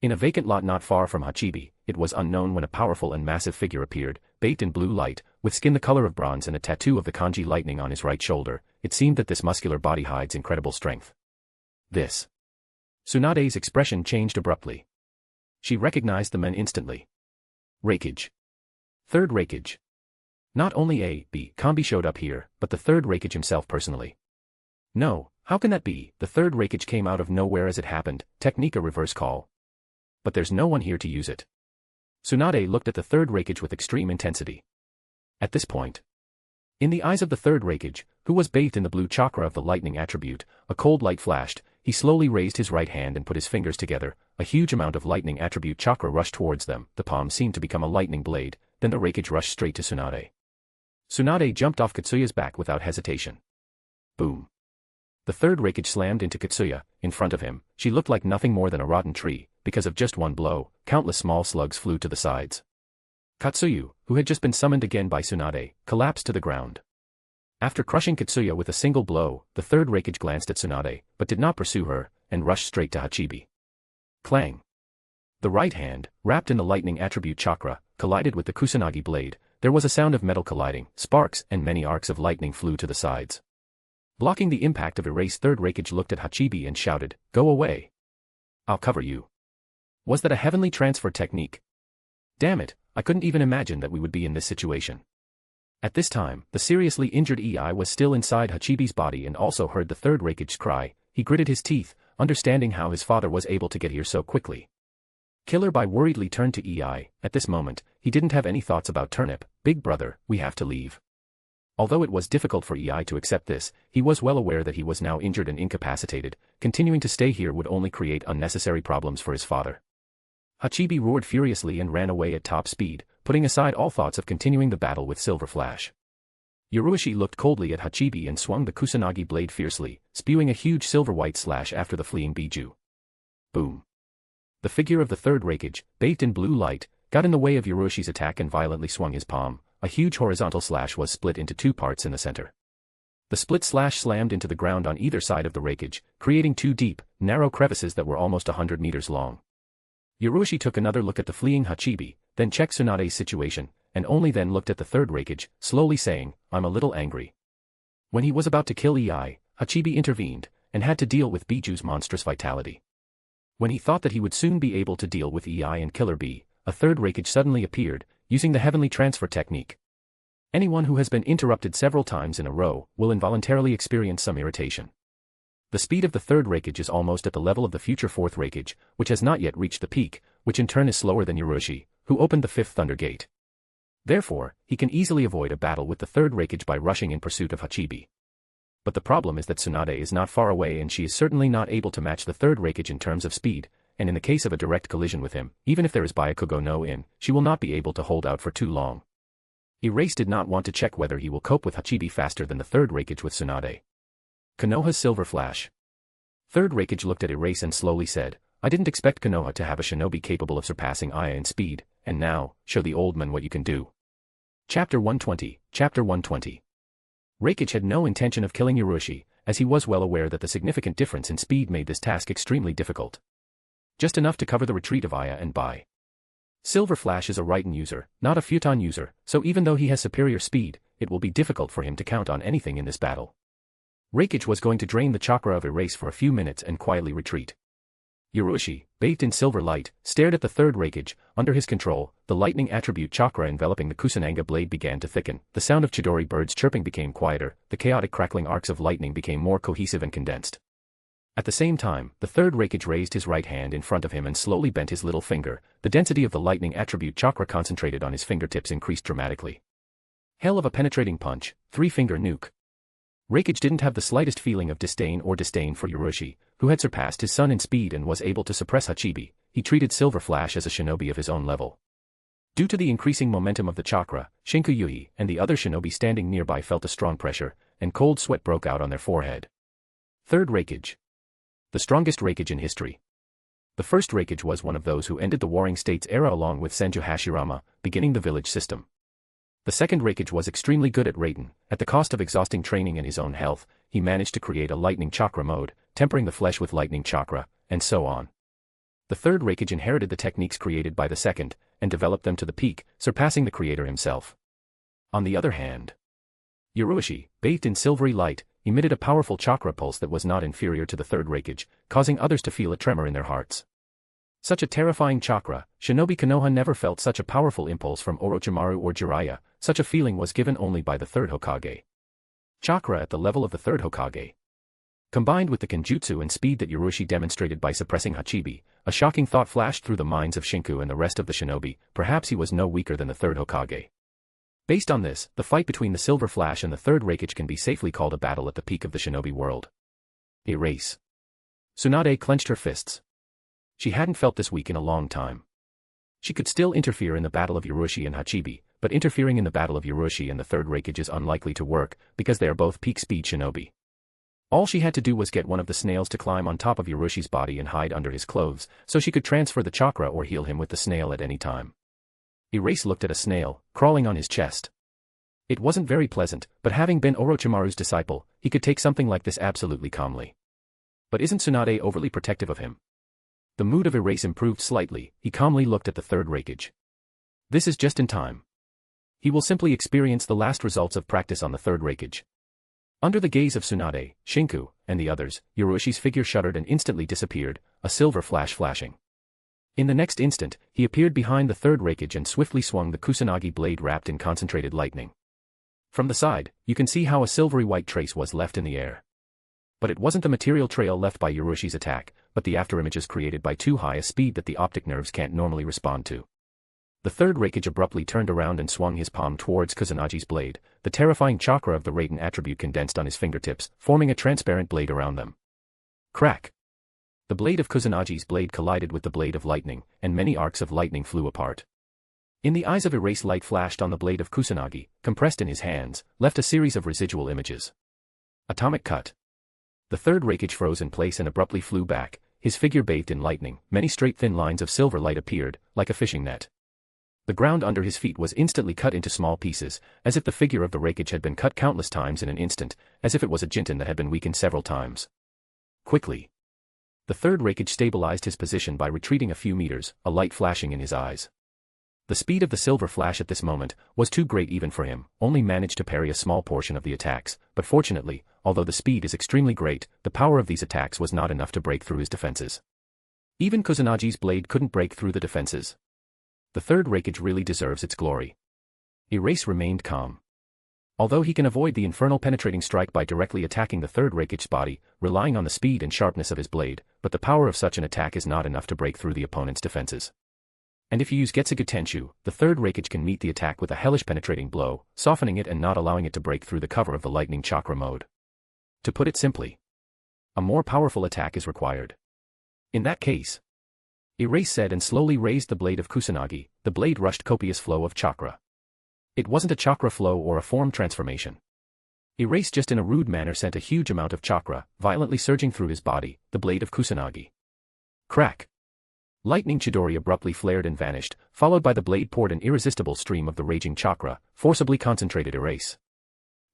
In a vacant lot not far from Hachibi, it was unknown when a powerful and massive figure appeared, bathed in blue light, with skin the color of bronze and a tattoo of the kanji lightning on his right shoulder. It seemed that this muscular body hides incredible strength. This. Tsunade's expression changed abruptly. She recognized the men instantly. Rakage. Third Rakage. Not only a B Kambi showed up here, but the third Rakage himself personally. No, how can that be? The third Rakage came out of nowhere as it happened, technique a reverse call. But there's no one here to use it. Tsunade looked at the third Rakage with extreme intensity. At this point, in the eyes of the third Rakage, who was bathed in the blue chakra of the lightning attribute, a cold light flashed. He slowly raised his right hand and put his fingers together. A huge amount of lightning attribute chakra rushed towards them. The palm seemed to become a lightning blade, then the Rakage rushed straight to Tsunade. Tsunade jumped off Katsuya's back without hesitation. Boom. The third Rakage slammed into Katsuya. In front of him, she looked like nothing more than a rotten tree. Because of just one blow, countless small slugs flew to the sides. Katsuyu, who had just been summoned again by Tsunade, collapsed to the ground. After crushing Katsuya with a single blow, the third Rakage glanced at Tsunade, but did not pursue her, and rushed straight to Hachibi. Clang. The right hand, wrapped in the lightning attribute chakra, collided with the Kusanagi blade. There was a sound of metal colliding, sparks and many arcs of lightning flew to the sides. Blocking the impact of erase, third Rakage looked at Hachibi and shouted, "Go away. I'll cover you." Was that a heavenly transfer technique? Damn it, I couldn't even imagine that we would be in this situation. At this time, the seriously injured EI was still inside Hachibi's body and also heard the third Rakage's cry. He gritted his teeth, understanding how his father was able to get here so quickly. Killer Bee worriedly turned to EI. At this moment, he didn't have any thoughts about Turnip. "Big brother, we have to leave." Although it was difficult for EI to accept this, he was well aware that he was now injured and incapacitated. Continuing to stay here would only create unnecessary problems for his father. Hachibi roared furiously and ran away at top speed, putting aside all thoughts of continuing the battle with Silver Flash. Uruishi looked coldly at Hachibi and swung the Kusanagi blade fiercely, spewing a huge silver-white slash after the fleeing Biju. Boom. The figure of the third Rakage, bathed in blue light, got in the way of Uruishi's attack and violently swung his palm. A huge horizontal slash was split into two parts in the center. The split slash slammed into the ground on either side of the Rakage, creating two deep, narrow crevices that were almost 100 meters long. Uruishi took another look at the fleeing Hachibi, then checked Tsunade's situation, and only then looked at the third Rakage, slowly saying, "I'm a little angry." When he was about to kill EI, Hachibi intervened, and had to deal with Biju's monstrous vitality. When he thought that he would soon be able to deal with EI and Killer Bee, a third Rakage suddenly appeared, using the heavenly transfer technique. Anyone who has been interrupted several times in a row will involuntarily experience some irritation. The speed of the third Rakage is almost at the level of the future fourth Rakage, which has not yet reached the peak, which in turn is slower than Uruishi, who opened the fifth Thunder Gate. Therefore, he can easily avoid a battle with the third Rakage by rushing in pursuit of Hachibi. But the problem is that Tsunade is not far away and she is certainly not able to match the third Rakage in terms of speed, and in the case of a direct collision with him, even if there is Byakugo no in, she will not be able to hold out for too long. Erase did not want to check whether he will cope with Hachibi faster than the third Rakage with Tsunade. Konoha's Silver Flash. Third Rakage looked at Erase and slowly said, "I didn't expect Konoha to have a shinobi capable of surpassing Aya in speed, and now, show the old man what you can do." Chapter 120. Chapter 120. Rakage had no intention of killing Uruishi, as he was well aware that the significant difference in speed made this task extremely difficult. Just enough to cover the retreat of Aya and Bai. Silver Flash is a Raiden user, not a Futon user, so even though he has superior speed, it will be difficult for him to count on anything in this battle. Rakage was going to drain the chakra of Erase for a few minutes and quietly retreat. Uruishi, bathed in silver light, stared at the third Rakage. Under his control, the lightning attribute chakra enveloping the Kusananga blade began to thicken. The sound of Chidori birds chirping became quieter, the chaotic crackling arcs of lightning became more cohesive and condensed. At the same time, the third Rakage raised his right hand in front of him and slowly bent his little finger. The density of the lightning attribute chakra concentrated on his fingertips increased dramatically. Hell of a penetrating punch, three-finger nuke. Rakage didn't have the slightest feeling of disdain for Uruishi, who had surpassed his son in speed and was able to suppress Hachibi. He treated Silver Flash as a shinobi of his own level. Due to the increasing momentum of the chakra, Shinku Yui and the other shinobi standing nearby felt a strong pressure, and cold sweat broke out on their forehead. Third Rakage. The strongest Rakage in history. The first Rakage was one of those who ended the Warring States era along with Senju Hashirama, beginning the village system. The second Rakage was extremely good at Raiden. At the cost of exhausting training and his own health, he managed to create a lightning chakra mode, tempering the flesh with lightning chakra, and so on. The third Rakage inherited the techniques created by the second, and developed them to the peak, surpassing the creator himself. On the other hand, Yurushi, bathed in silvery light, emitted a powerful chakra pulse that was not inferior to the third Rakage, causing others to feel a tremor in their hearts. Such a terrifying chakra, Shinobi Konoha never felt such a powerful impulse from Orochimaru or Jiraiya. Such a feeling was given only by the third Hokage. Chakra at the level of the third Hokage. Combined with the kenjutsu and speed that Yurushi demonstrated by suppressing Hachibi, a shocking thought flashed through the minds of Shinku and the rest of the shinobi: perhaps he was no weaker than the third Hokage. Based on this, the fight between the Silver Flash and the third Rakage can be safely called a battle at the peak of the shinobi world. A race. Sunade clenched her fists. She hadn't felt this weak in a long time. She could still interfere in the battle of Yurushi and Hachibi, but interfering in the battle of Yurushi and the third Rakage is unlikely to work, because they are both peak speed shinobi. All she had to do was get one of the snails to climb on top of Yurushi's body and hide under his clothes, so she could transfer the chakra or heal him with the snail at any time. Erase looked at a snail, crawling on his chest. It wasn't very pleasant, but having been Orochimaru's disciple, he could take something like this absolutely calmly. But isn't Sunade overly protective of him? The mood of Erase improved slightly. He calmly looked at the third Rakage. This is just in time. He will simply experience the last results of practice on the third Rakage. Under the gaze of Sunade, Shinku, and the others, Yurushi's figure shuddered and instantly disappeared, a silver flash flashing. In the next instant, he appeared behind the third Rakage and swiftly swung the Kusanagi blade wrapped in concentrated lightning. From the side, you can see how a silvery white trace was left in the air. But it wasn't the material trail left by Yurushi's attack, but the afterimages created by too high a speed that the optic nerves can't normally respond to. The third Rakage abruptly turned around and swung his palm towards Kusanagi's blade, the terrifying chakra of the Raiden attribute condensed on his fingertips, forming a transparent blade around them. Crack! The blade of Kusanagi's blade collided with the blade of lightning, and many arcs of lightning flew apart. In the eyes of Erase, light flashed on the blade of Kusanagi, compressed in his hands, left a series of residual images. Atomic cut. The third Rakage froze in place and abruptly flew back, his figure bathed in lightning. Many straight thin lines of silver light appeared, like a fishing net. The ground under his feet was instantly cut into small pieces, as if the figure of the Rakage had been cut countless times in an instant, as if it was a jinten that had been weakened several times. Quickly. The third Rakage stabilized his position by retreating a few meters, a light flashing in his eyes. The speed of the silver flash at this moment was too great even for him, only managed to parry a small portion of the attacks, but fortunately, although the speed is extremely great, the power of these attacks was not enough to break through his defenses. Even Kusanagi's blade couldn't break through the defenses. The third Rakage really deserves its glory. Erase remained calm. Although he can avoid the infernal penetrating strike by directly attacking the third Rakage's body, relying on the speed and sharpness of his blade, but the power of such an attack is not enough to break through the opponent's defenses. And if you use Getsugu Tenshu, the third Rakage can meet the attack with a hellish penetrating blow, softening it and not allowing it to break through the cover of the lightning chakra mode. To put it simply, a more powerful attack is required. In that case, Erase said and slowly raised the blade of Kusanagi. The blade rushed copious flow of chakra. It wasn't a chakra flow or a form transformation. Erase just in a rude manner sent a huge amount of chakra, violently surging through his body, the blade of Kusanagi. Crack! Lightning Chidori abruptly flared and vanished, followed by the blade poured an irresistible stream of the raging chakra, forcibly concentrated Erase.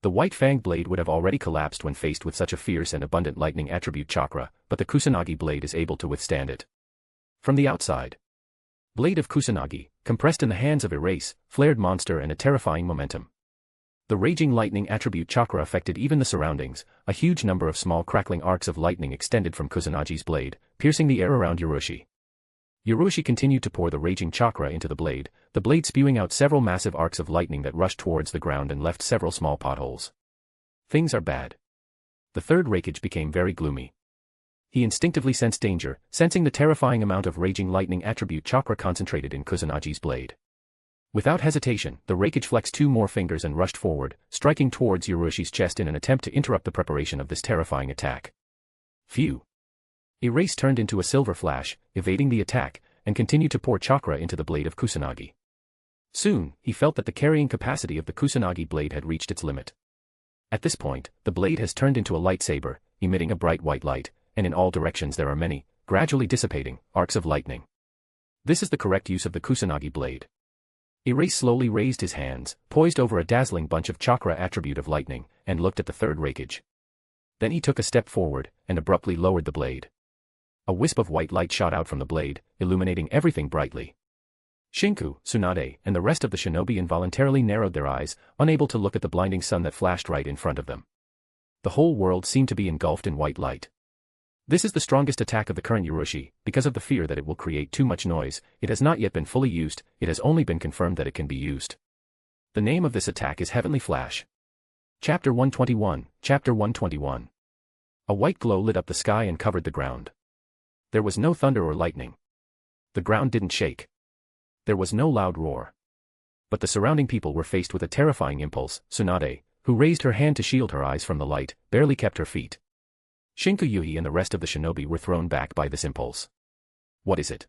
The white fanged blade would have already collapsed when faced with such a fierce and abundant lightning attribute chakra, but the Kusanagi blade is able to withstand it. From the outside, blade of Kusanagi, compressed in the hands of Erase, flared monster and a terrifying momentum. The raging lightning attribute chakra affected even the surroundings. A huge number of small crackling arcs of lightning extended from Kusanagi's blade, piercing the air around Yurushi. Yurushi continued to pour the raging chakra into the blade spewing out several massive arcs of lightning that rushed towards the ground and left several small potholes. Things are bad. The third Rakage became very gloomy. He instinctively sensed danger, sensing the terrifying amount of raging lightning attribute chakra concentrated in Kusanagi's blade. Without hesitation, the Rakage flexed two more fingers and rushed forward, striking towards Yurushi's chest in an attempt to interrupt the preparation of this terrifying attack. Phew! Erase turned into a silver flash, evading the attack, and continued to pour chakra into the blade of Kusanagi. Soon, he felt that the carrying capacity of the Kusanagi blade had reached its limit. At this point, the blade has turned into a lightsaber, emitting a bright white light, and in all directions there are many, gradually dissipating, arcs of lightning. This is the correct use of the Kusanagi blade. Erase slowly raised his hands, poised over a dazzling bunch of chakra attribute of lightning, and looked at the third Rakage. Then he took a step forward, and abruptly lowered the blade. A wisp of white light shot out from the blade, illuminating everything brightly. Shinku, Sunade, and the rest of the shinobi involuntarily narrowed their eyes, unable to look at the blinding sun that flashed right in front of them. The whole world seemed to be engulfed in white light. This is the strongest attack of the current Yurushi. Because of the fear that it will create too much noise, it has not yet been fully used, it has only been confirmed that it can be used. The name of this attack is Heavenly Flash. Chapter 121, Chapter 121. A white glow lit up the sky and covered the ground. There was no thunder or lightning. The ground didn't shake. There was no loud roar. But the surrounding people were faced with a terrifying impulse. Sunade, who raised her hand to shield her eyes from the light, barely kept her feet. Shinku Yuhi and the rest of the shinobi were thrown back by this impulse. What is it?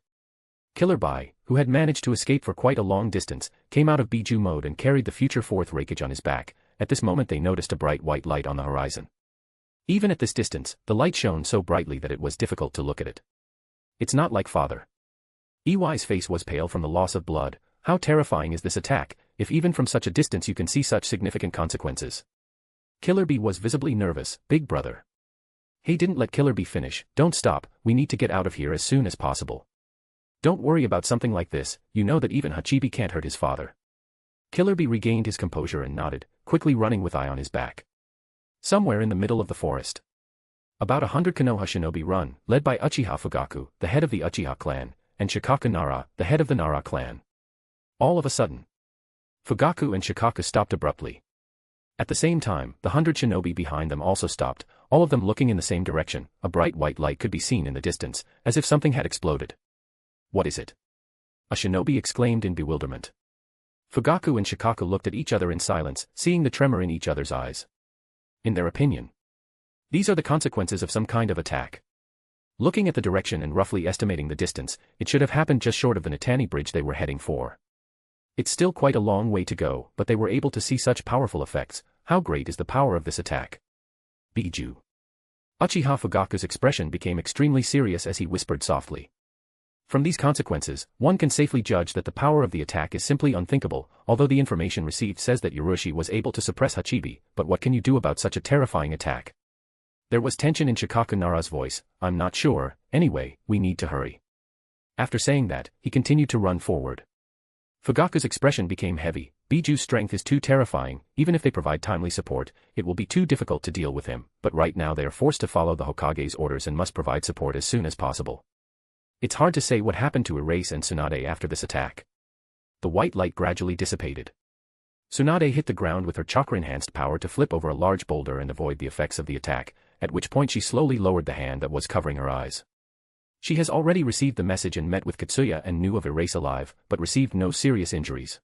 Killer Bai, who had managed to escape for quite a long distance, came out of Biju mode and carried the future fourth Rakage on his back. At this moment they noticed a bright white light on the horizon. Even at this distance, the light shone so brightly that it was difficult to look at it. It's not like Father. EY's face was pale from the loss of blood. How terrifying is this attack, if even from such a distance you can see such significant consequences. Killer B was visibly nervous. Big brother. Hey, didn't let Killer B finish. Don't stop, we need to get out of here as soon as possible. Don't worry about something like this, you know that even Hachibi can't hurt his father. Killer B regained his composure and nodded, quickly running with Eye on his back. Somewhere in the middle of the forest. About 100 Konoha shinobi run, led by Uchiha Fugaku, the head of the Uchiha clan, and Shikaku Nara, the head of the Nara clan. All of a sudden, Fugaku and Shikaku stopped abruptly. At the same time, the 100 shinobi behind them also stopped, all of them looking in the same direction. A bright white light could be seen in the distance, as if something had exploded. What is it? A shinobi exclaimed in bewilderment. Fugaku and Shikaku looked at each other in silence, seeing the tremor in each other's eyes. In their opinion, these are the consequences of some kind of attack. Looking at the direction and roughly estimating the distance, it should have happened just short of the Natani bridge they were heading for. It's still quite a long way to go, but they were able to see such powerful effects. How great is the power of this attack? Biju. Uchiha Fugaku's expression became extremely serious as he whispered softly. From these consequences, one can safely judge that the power of the attack is simply unthinkable, although the information received says that Yurushi was able to suppress Hachibi, but what can you do about such a terrifying attack? There was tension in Shikaku Nara's voice. I'm not sure, anyway, we need to hurry. After saying that, he continued to run forward. Fugaku's expression became heavy. Biju's strength is too terrifying. Even if they provide timely support, it will be too difficult to deal with him, but right now they are forced to follow the Hokage's orders and must provide support as soon as possible. It's hard to say what happened to Erase and Sunade after this attack. The white light gradually dissipated. Sunade hit the ground with her chakra-enhanced power to flip over a large boulder and avoid the effects of the attack, at which point she slowly lowered the hand that was covering her eyes. She has already received the message and met with Katsuya and knew of Erase alive, but received no serious injuries.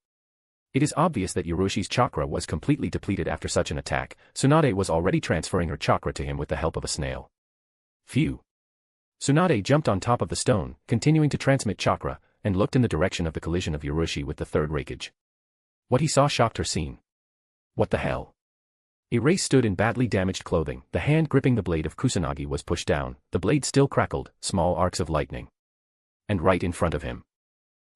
It is obvious that Yoroshi's chakra was completely depleted after such an attack. Sunade was already transferring her chakra to him with the help of a snail. Phew. Sunade jumped on top of the stone, continuing to transmit chakra, and looked in the direction of the collision of Yurushi with the third Rakage. What he saw shocked her scene. What the hell? Erase stood in badly damaged clothing. The hand gripping the blade of Kusanagi was pushed down. The blade still crackled, small arcs of lightning. And right in front of him,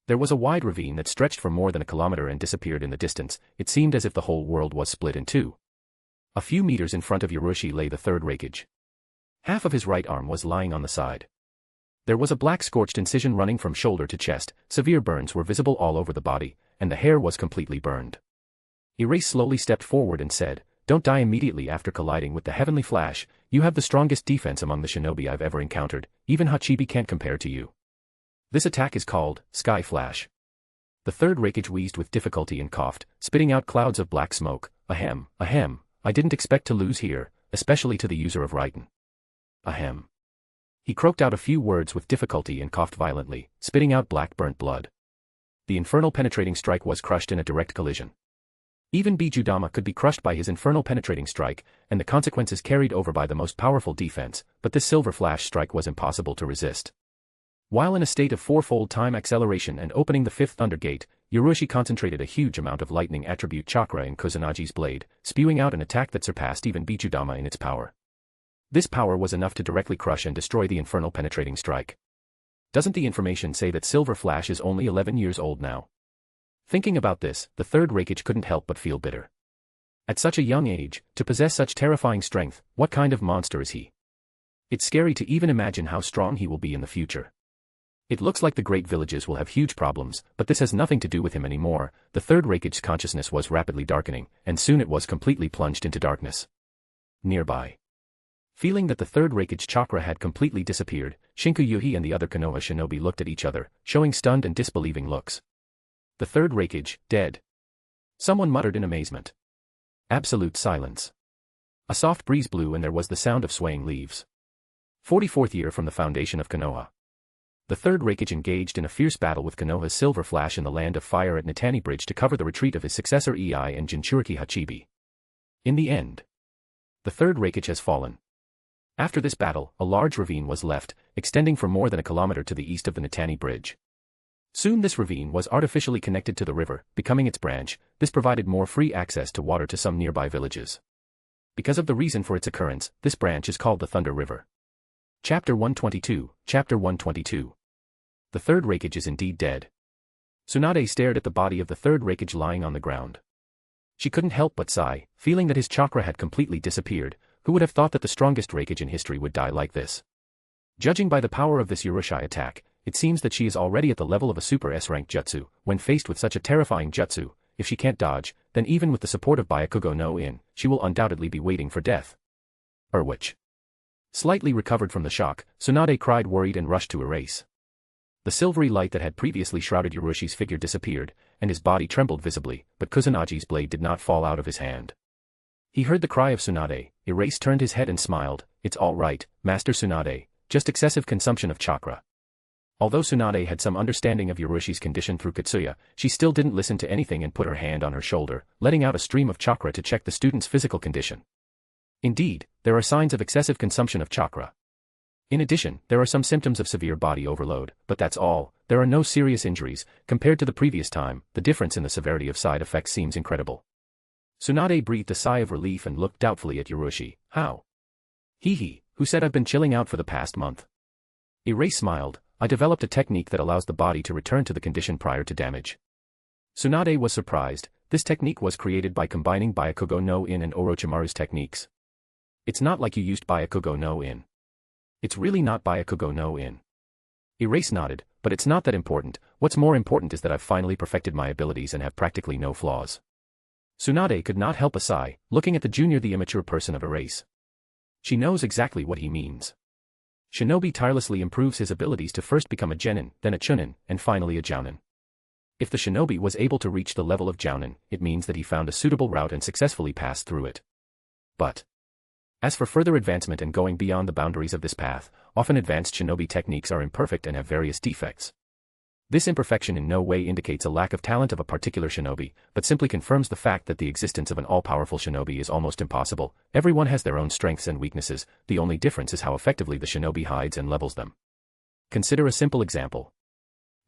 there was a wide ravine that stretched for more than a kilometer and disappeared in the distance. It seemed as if the whole world was split in two. A few meters in front of Yurushi lay the third Rakage. Half of his right arm was lying on the side. There was a black scorched incision running from shoulder to chest. Severe burns were visible all over the body, and the hair was completely burned. Erase slowly stepped forward and said, "Don't die immediately after colliding with the Heavenly Flash. You have the strongest defense among the shinobi I've ever encountered. Even Hachibi can't compare to you. This attack is called Sky Flash." The third Rakage wheezed with difficulty and coughed, spitting out clouds of black smoke. Ahem, ahem, I didn't expect to lose here, especially to the user of Raiden. Ahem. He croaked out a few words with difficulty and coughed violently, spitting out black burnt blood. The infernal penetrating strike was crushed in a direct collision. Even Bijudama could be crushed by his infernal penetrating strike, and the consequences carried over by the most powerful defense, but this silver flash strike was impossible to resist. While in a state of fourfold time acceleration and opening the fifth thunder gate, Yurushi concentrated a huge amount of lightning attribute chakra in Kusunagi's blade, spewing out an attack that surpassed even Bijudama in its power. This power was enough to directly crush and destroy the infernal penetrating strike. Doesn't the information say that Silver Flash is only 11 years old now? Thinking about this, the third Rakage couldn't help but feel bitter. At such a young age, to possess such terrifying strength, what kind of monster is he? It's scary to even imagine how strong he will be in the future. It looks like the great villages will have huge problems, but this has nothing to do with him anymore. The third Rakage's consciousness was rapidly darkening, and soon it was completely plunged into darkness. Nearby. Feeling that the third Rakage chakra had completely disappeared, Shinku Yuhi and the other Konoha shinobi looked at each other, showing stunned and disbelieving looks. The third Rakage, dead. Someone muttered in amazement. Absolute silence. A soft breeze blew and there was the sound of swaying leaves. 44th year from the foundation of Konoha. The third Rakage engaged in a fierce battle with Konoha's Silver Flash in the Land of Fire at Nitani Bridge to cover the retreat of his successor Ei and Jinchuriki Hachibi. In the end, the third Rakage has fallen. After this battle, a large ravine was left, extending for more than a kilometer to the east of the Nitani Bridge. Soon this ravine was artificially connected to the river, becoming its branch. This provided more free access to water to some nearby villages. Because of the reason for its occurrence, this branch is called the Thunder River. Chapter 122, Chapter 122. The third Rakage is indeed dead. Sunade stared at the body of the third Rakage lying on the ground. She couldn't help but sigh, feeling that his chakra had completely disappeared. Who would have thought that the strongest Rakage in history would die like this? Judging by the power of this Urushai attack, it seems that she is already at the level of a super S-rank jutsu. When faced with such a terrifying jutsu, if she can't dodge, then even with the support of Byakugo no In, she will undoubtedly be waiting for death. Which? Slightly recovered from the shock, Sunade cried worried and rushed to erase. The silvery light that had previously shrouded Urushi's figure disappeared, and his body trembled visibly, but Kusunagi's blade did not fall out of his hand. He heard the cry of Sunade. Erase turned his head and smiled. It's all right, Master Sunade, just excessive consumption of chakra. Although Sunade had some understanding of Urushi's condition through Katsuya, she still didn't listen to anything and put her hand on her shoulder, letting out a stream of chakra to check the student's physical condition. Indeed, there are signs of excessive consumption of chakra. In addition, there are some symptoms of severe body overload, but that's all. There are no serious injuries. Compared to the previous time, the difference in the severity of side effects seems incredible. Sunade breathed a sigh of relief and looked doubtfully at Urushi. How? He, who said I've been chilling out for the past month. Erase smiled. I developed a technique that allows the body to return to the condition prior to damage. Sunade was surprised. This technique was created by combining Byakugo no In and Orochimaru's techniques. It's not like you used Byakugo no In. It's really not Byakugo no In. Erase nodded, but it's not that important. What's more important is that I've finally perfected my abilities and have practically no flaws. Sunade could not help a sigh, looking at the immature person of Erase. She knows exactly what he means. Shinobi tirelessly improves his abilities to first become a genin, then a chunin, and finally a jounin. If the shinobi was able to reach the level of jounin, it means that he found a suitable route and successfully passed through it. But as for further advancement and going beyond the boundaries of this path, often advanced shinobi techniques are imperfect and have various defects. This imperfection in no way indicates a lack of talent of a particular shinobi, but simply confirms the fact that the existence of an all-powerful shinobi is almost impossible. Everyone has their own strengths and weaknesses, the only difference is how effectively the shinobi hides and levels them. Consider a simple example.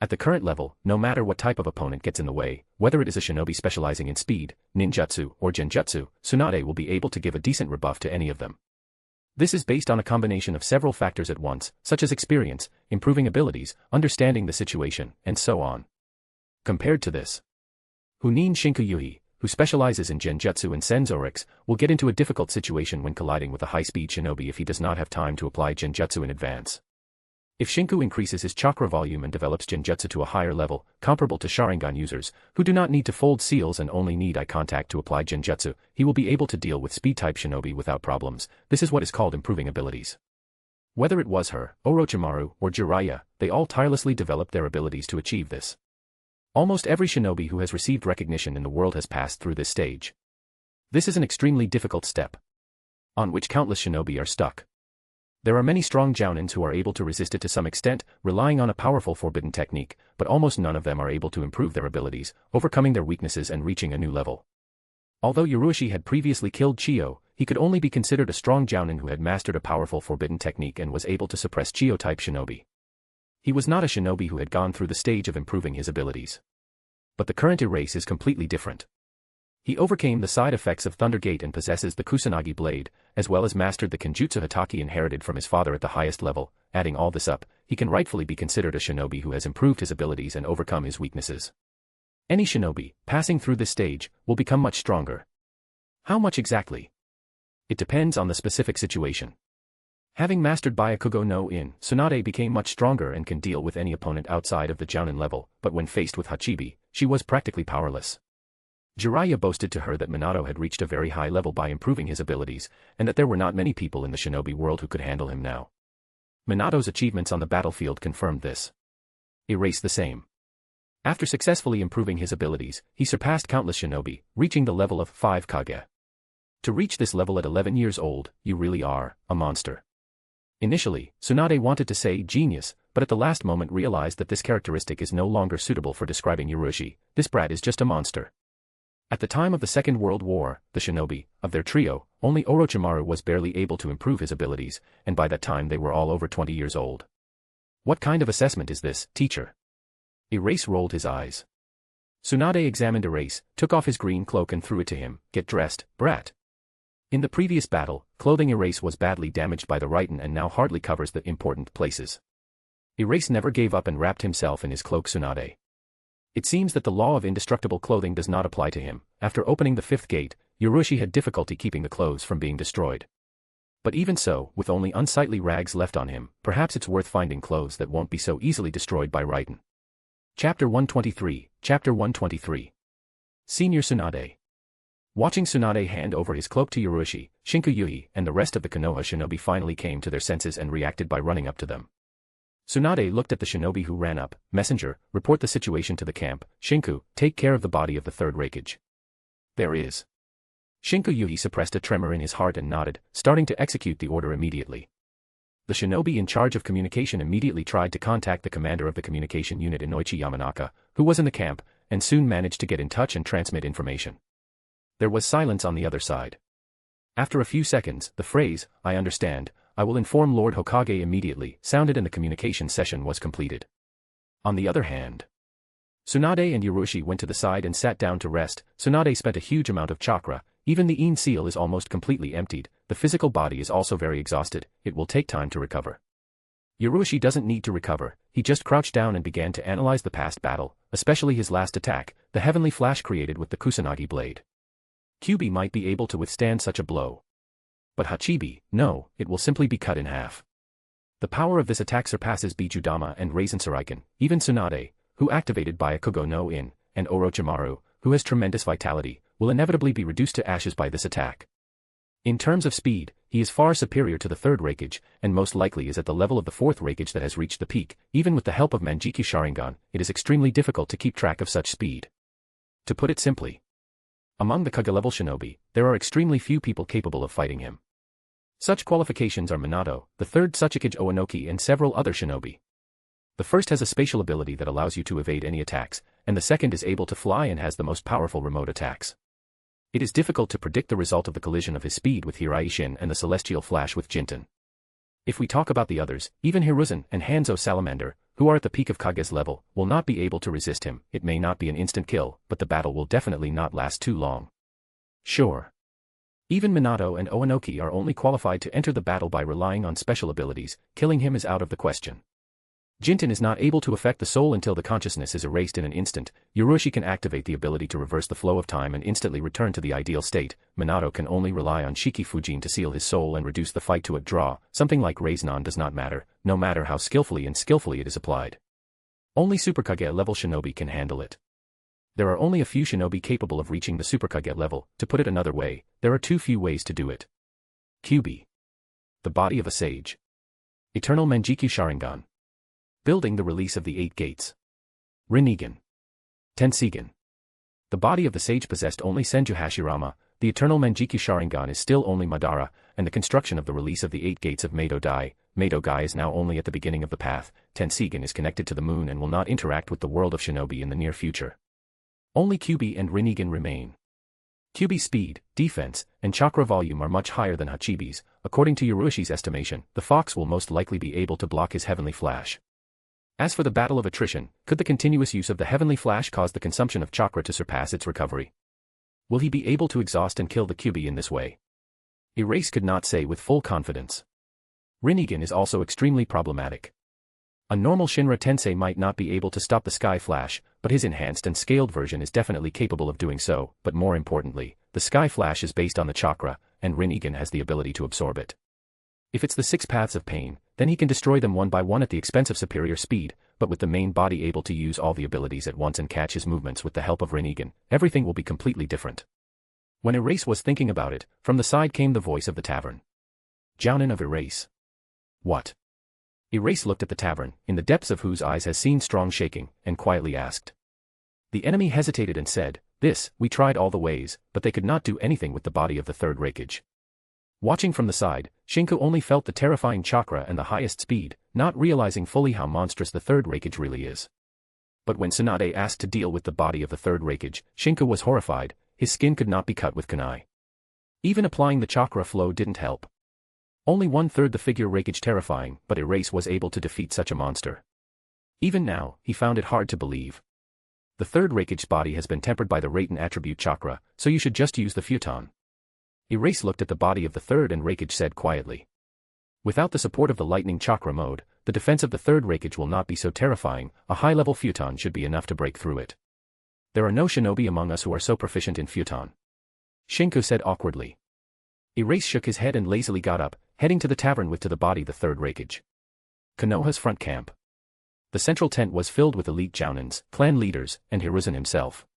At the current level, no matter what type of opponent gets in the way, whether it is a shinobi specializing in speed, ninjutsu, or genjutsu, Sunade will be able to give a decent rebuff to any of them. This is based on a combination of several factors at once, such as experience, improving abilities, understanding the situation, and so on. Compared to this, Hunin Shinkuyuhi, who specializes in genjutsu and senzorix, will get into a difficult situation when colliding with a high-speed shinobi if he does not have time to apply genjutsu in advance. If Shinku increases his chakra volume and develops genjutsu to a higher level, comparable to Sharingan users, who do not need to fold seals and only need eye contact to apply genjutsu, he will be able to deal with speed-type shinobi without problems. This is what is called improving abilities. Whether it was her, Orochimaru, or Jiraiya, they all tirelessly developed their abilities to achieve this. Almost every shinobi who has received recognition in the world has passed through this stage. This is an extremely difficult step, on which countless shinobi are stuck. There are many strong jounins who are able to resist it to some extent, relying on a powerful forbidden technique, but almost none of them are able to improve their abilities, overcoming their weaknesses and reaching a new level. Although Urushi had previously killed Chiyo, he could only be considered a strong jounin who had mastered a powerful forbidden technique and was able to suppress Chiyo-type shinobi. He was not a shinobi who had gone through the stage of improving his abilities. But the current Erase is completely different. He overcame the side effects of Thundergate and possesses the Kusanagi blade, as well as mastered the Kenjutsu Hataki inherited from his father at the highest level. Adding all this up, he can rightfully be considered a shinobi who has improved his abilities and overcome his weaknesses. Any shinobi, passing through this stage, will become much stronger. How much exactly? It depends on the specific situation. Having mastered Byakugo no In, Sunade became much stronger and can deal with any opponent outside of the Jounin level, but when faced with Hachibi, she was practically powerless. Jiraiya boasted to her that Minato had reached a very high level by improving his abilities, and that there were not many people in the shinobi world who could handle him now. Minato's achievements on the battlefield confirmed this. Erase the same. After successfully improving his abilities, he surpassed countless shinobi, reaching the level of 5 Kage. To reach this level at 11 years old, you really are a monster. Initially, Sunade wanted to say genius, but at the last moment realized that this characteristic is no longer suitable for describing Ryuchi. This brat is just a monster. At the time of the Second World War, the shinobi, of their trio, only Orochimaru was barely able to improve his abilities, and by that time they were all over 20 years old. What kind of assessment is this, teacher? Erase rolled his eyes. Sunade examined Erase, took off his green cloak and threw it to him. Get dressed, brat. In the previous battle, clothing Erase was badly damaged by the Raiden and now hardly covers the important places. Erase never gave up and wrapped himself in his cloak. Sunade. It seems that the law of indestructible clothing does not apply to him. After opening the fifth gate, Ryuchi had difficulty keeping the clothes from being destroyed. But even so, with only unsightly rags left on him, perhaps it's worth finding clothes that won't be so easily destroyed by Raiden. Chapter 123, Chapter 123. Senior Sunade. Watching Sunade hand over his cloak to Ryuchi, Shinku Yui, and the rest of the Konoha shinobi finally came to their senses and reacted by running up to them. Sunade looked at the shinobi who ran up. Messenger, report the situation to the camp. Shinku, take care of the body of the third Rakage. There is. Shinku Yui suppressed a tremor in his heart and nodded, starting to execute the order immediately. The shinobi in charge of communication immediately tried to contact the commander of the communication unit Inoichi Yamanaka, who was in the camp, and soon managed to get in touch and transmit information. There was silence on the other side. After a few seconds, the phrase, "I understand, I will inform Lord Hokage immediately," sounded and the communication session was completed. On the other hand, Sunade and Ryuchi went to the side and sat down to rest. Sunade spent a huge amount of chakra, even the Yin seal is almost completely emptied, the physical body is also very exhausted, it will take time to recover. Ryuchi doesn't need to recover, he just crouched down and began to analyze the past battle, especially his last attack, the heavenly flash created with the Kusanagi blade. Kyuubi might be able to withstand such a blow. But Hachibi, no, it will simply be cut in half. The power of this attack surpasses Bijudama and Raisin Suriken, even Sunade, who activated Byakugo no In, and Orochimaru, who has tremendous vitality, will inevitably be reduced to ashes by this attack. In terms of speed, he is far superior to the third Rakage, and most likely is at the level of the fourth Rakage that has reached the peak. Even with the help of Manjiki Sharingan, it is extremely difficult to keep track of such speed. To put it simply, among the Kage-level shinobi, there are extremely few people capable of fighting him. Such qualifications are Minato, the third Tsuchikage Oanoki and several other shinobi. The first has a spatial ability that allows you to evade any attacks, and the second is able to fly and has the most powerful remote attacks. It is difficult to predict the result of the collision of his speed with Hiraishin and the Celestial Flash with Jinten. If we talk about the others, even Hiruzen and Hanzo Salamander, who are at the peak of Kage's level, will not be able to resist him. It may not be an instant kill, but the battle will definitely not last too long. Sure. Even Minato and Oanoki are only qualified to enter the battle by relying on special abilities, killing him is out of the question. Jinten is not able to affect the soul until the consciousness is erased in an instant. Ryuchi can activate the ability to reverse the flow of time and instantly return to the ideal state. Minato can only rely on Shiki Fujin to seal his soul and reduce the fight to a draw. Something like Raiznan does not matter, no matter how skillfully it is applied. Only Super Kage level shinobi can handle it. There are only a few shinobi capable of reaching the Super Kage level. To put it another way, there are too few ways to do it. Kyuubi. The body of a sage. Eternal Manjiki Sharingan. Building the release of the 8 gates. Rinnegan. Tenseigan. The body of the sage possessed only Senju Hashirama, the eternal Manjiki Sharingan is still only Madara, and the construction of the release of the 8 gates of Meido Dai. Meido Gai is now only at the beginning of the path. Tenseigan is connected to the moon and will not interact with the world of shinobi in the near future. Only Kyuubi and Rinnegan remain. Kyuubi's speed, defense, and chakra volume are much higher than Hachibi's. According to Yoruishi's estimation, the fox will most likely be able to block his heavenly flash. As for the battle of attrition, could the continuous use of the heavenly flash cause the consumption of chakra to surpass its recovery? Will he be able to exhaust and kill the Kyuubi in this way? Erase could not say with full confidence. Rinnegan is also extremely problematic. A normal Shinra Tensei might not be able to stop the Sky Flash, but his enhanced and scaled version is definitely capable of doing so, but more importantly, the Sky Flash is based on the chakra, and Rinnegan has the ability to absorb it. If it's the 6 paths of pain, then he can destroy them one by one at the expense of superior speed, but with the main body able to use all the abilities at once and catch his movements with the help of Rinnegan, everything will be completely different. When Erase was thinking about it, from the side came the voice of the tavern. Jounin of Erase. What? Erase looked at the tavern, in the depths of whose eyes has seen strong shaking, and quietly asked. The enemy hesitated and said, we tried all the ways, but they could not do anything with the body of the third Rakage. Watching from the side, Shinku only felt the terrifying chakra and the highest speed, not realizing fully how monstrous the third Rakage really is. But when Sunade asked to deal with the body of the third Rakage, Shinku was horrified, his skin could not be cut with kunai. Even applying the chakra flow didn't help. Only 1/3 the figure Rakage terrifying, but Erase was able to defeat such a monster. Even now, he found it hard to believe. The third Rakage's body has been tempered by the Raten attribute chakra, so you should just use the futon. Erase looked at the body of the third and Rakage said quietly. Without the support of the lightning chakra mode, the defense of the third Rakage will not be so terrifying, a high-level futon should be enough to break through it. There are no shinobi among us who are so proficient in futon. Shinku said awkwardly. Erase shook his head and lazily got up, heading to the tavern with to the body the third Rakage. Konoha's front camp. The central tent was filled with elite Jounins, clan leaders, and Hiruzen himself.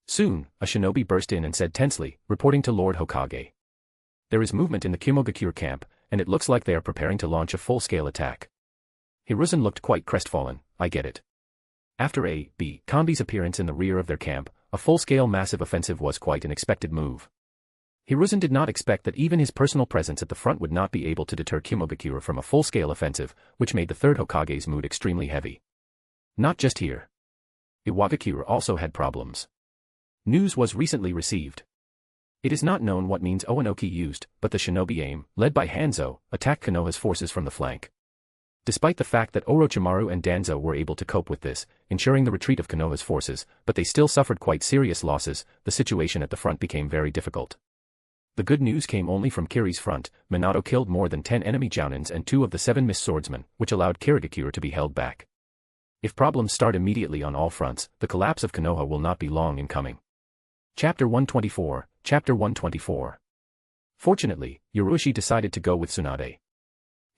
Soon, a shinobi burst in and said tensely, reporting to Lord Hokage. There is movement in the Kumogakure camp, and it looks like they are preparing to launch a full-scale attack. Hiruzen looked quite crestfallen, I get it. After A.B. Kanbi's appearance in the rear of their camp, a full-scale massive offensive was quite an expected move. Hiruzen did not expect that even his personal presence at the front would not be able to deter Kumogakure from a full-scale offensive, which made the third Hokage's mood extremely heavy. Not just here. Iwagakure also had problems. News was recently received. It is not known what means Oanoki used, but the shinobi aim, led by Hanzo, attacked Konoha's forces from the flank. Despite the fact that Orochimaru and Danzo were able to cope with this, ensuring the retreat of Konoha's forces, but they still suffered quite serious losses, the situation at the front became very difficult. The good news came only from Kiri's front. Minato killed more than 10 enemy Jounins and 2 of the 7 mist swordsmen, which allowed Kirigakure to be held back. If problems start immediately on all fronts, the collapse of Konoha will not be long in coming. Chapter 124, Chapter 124. Fortunately, Yurushi decided to go with Sunade.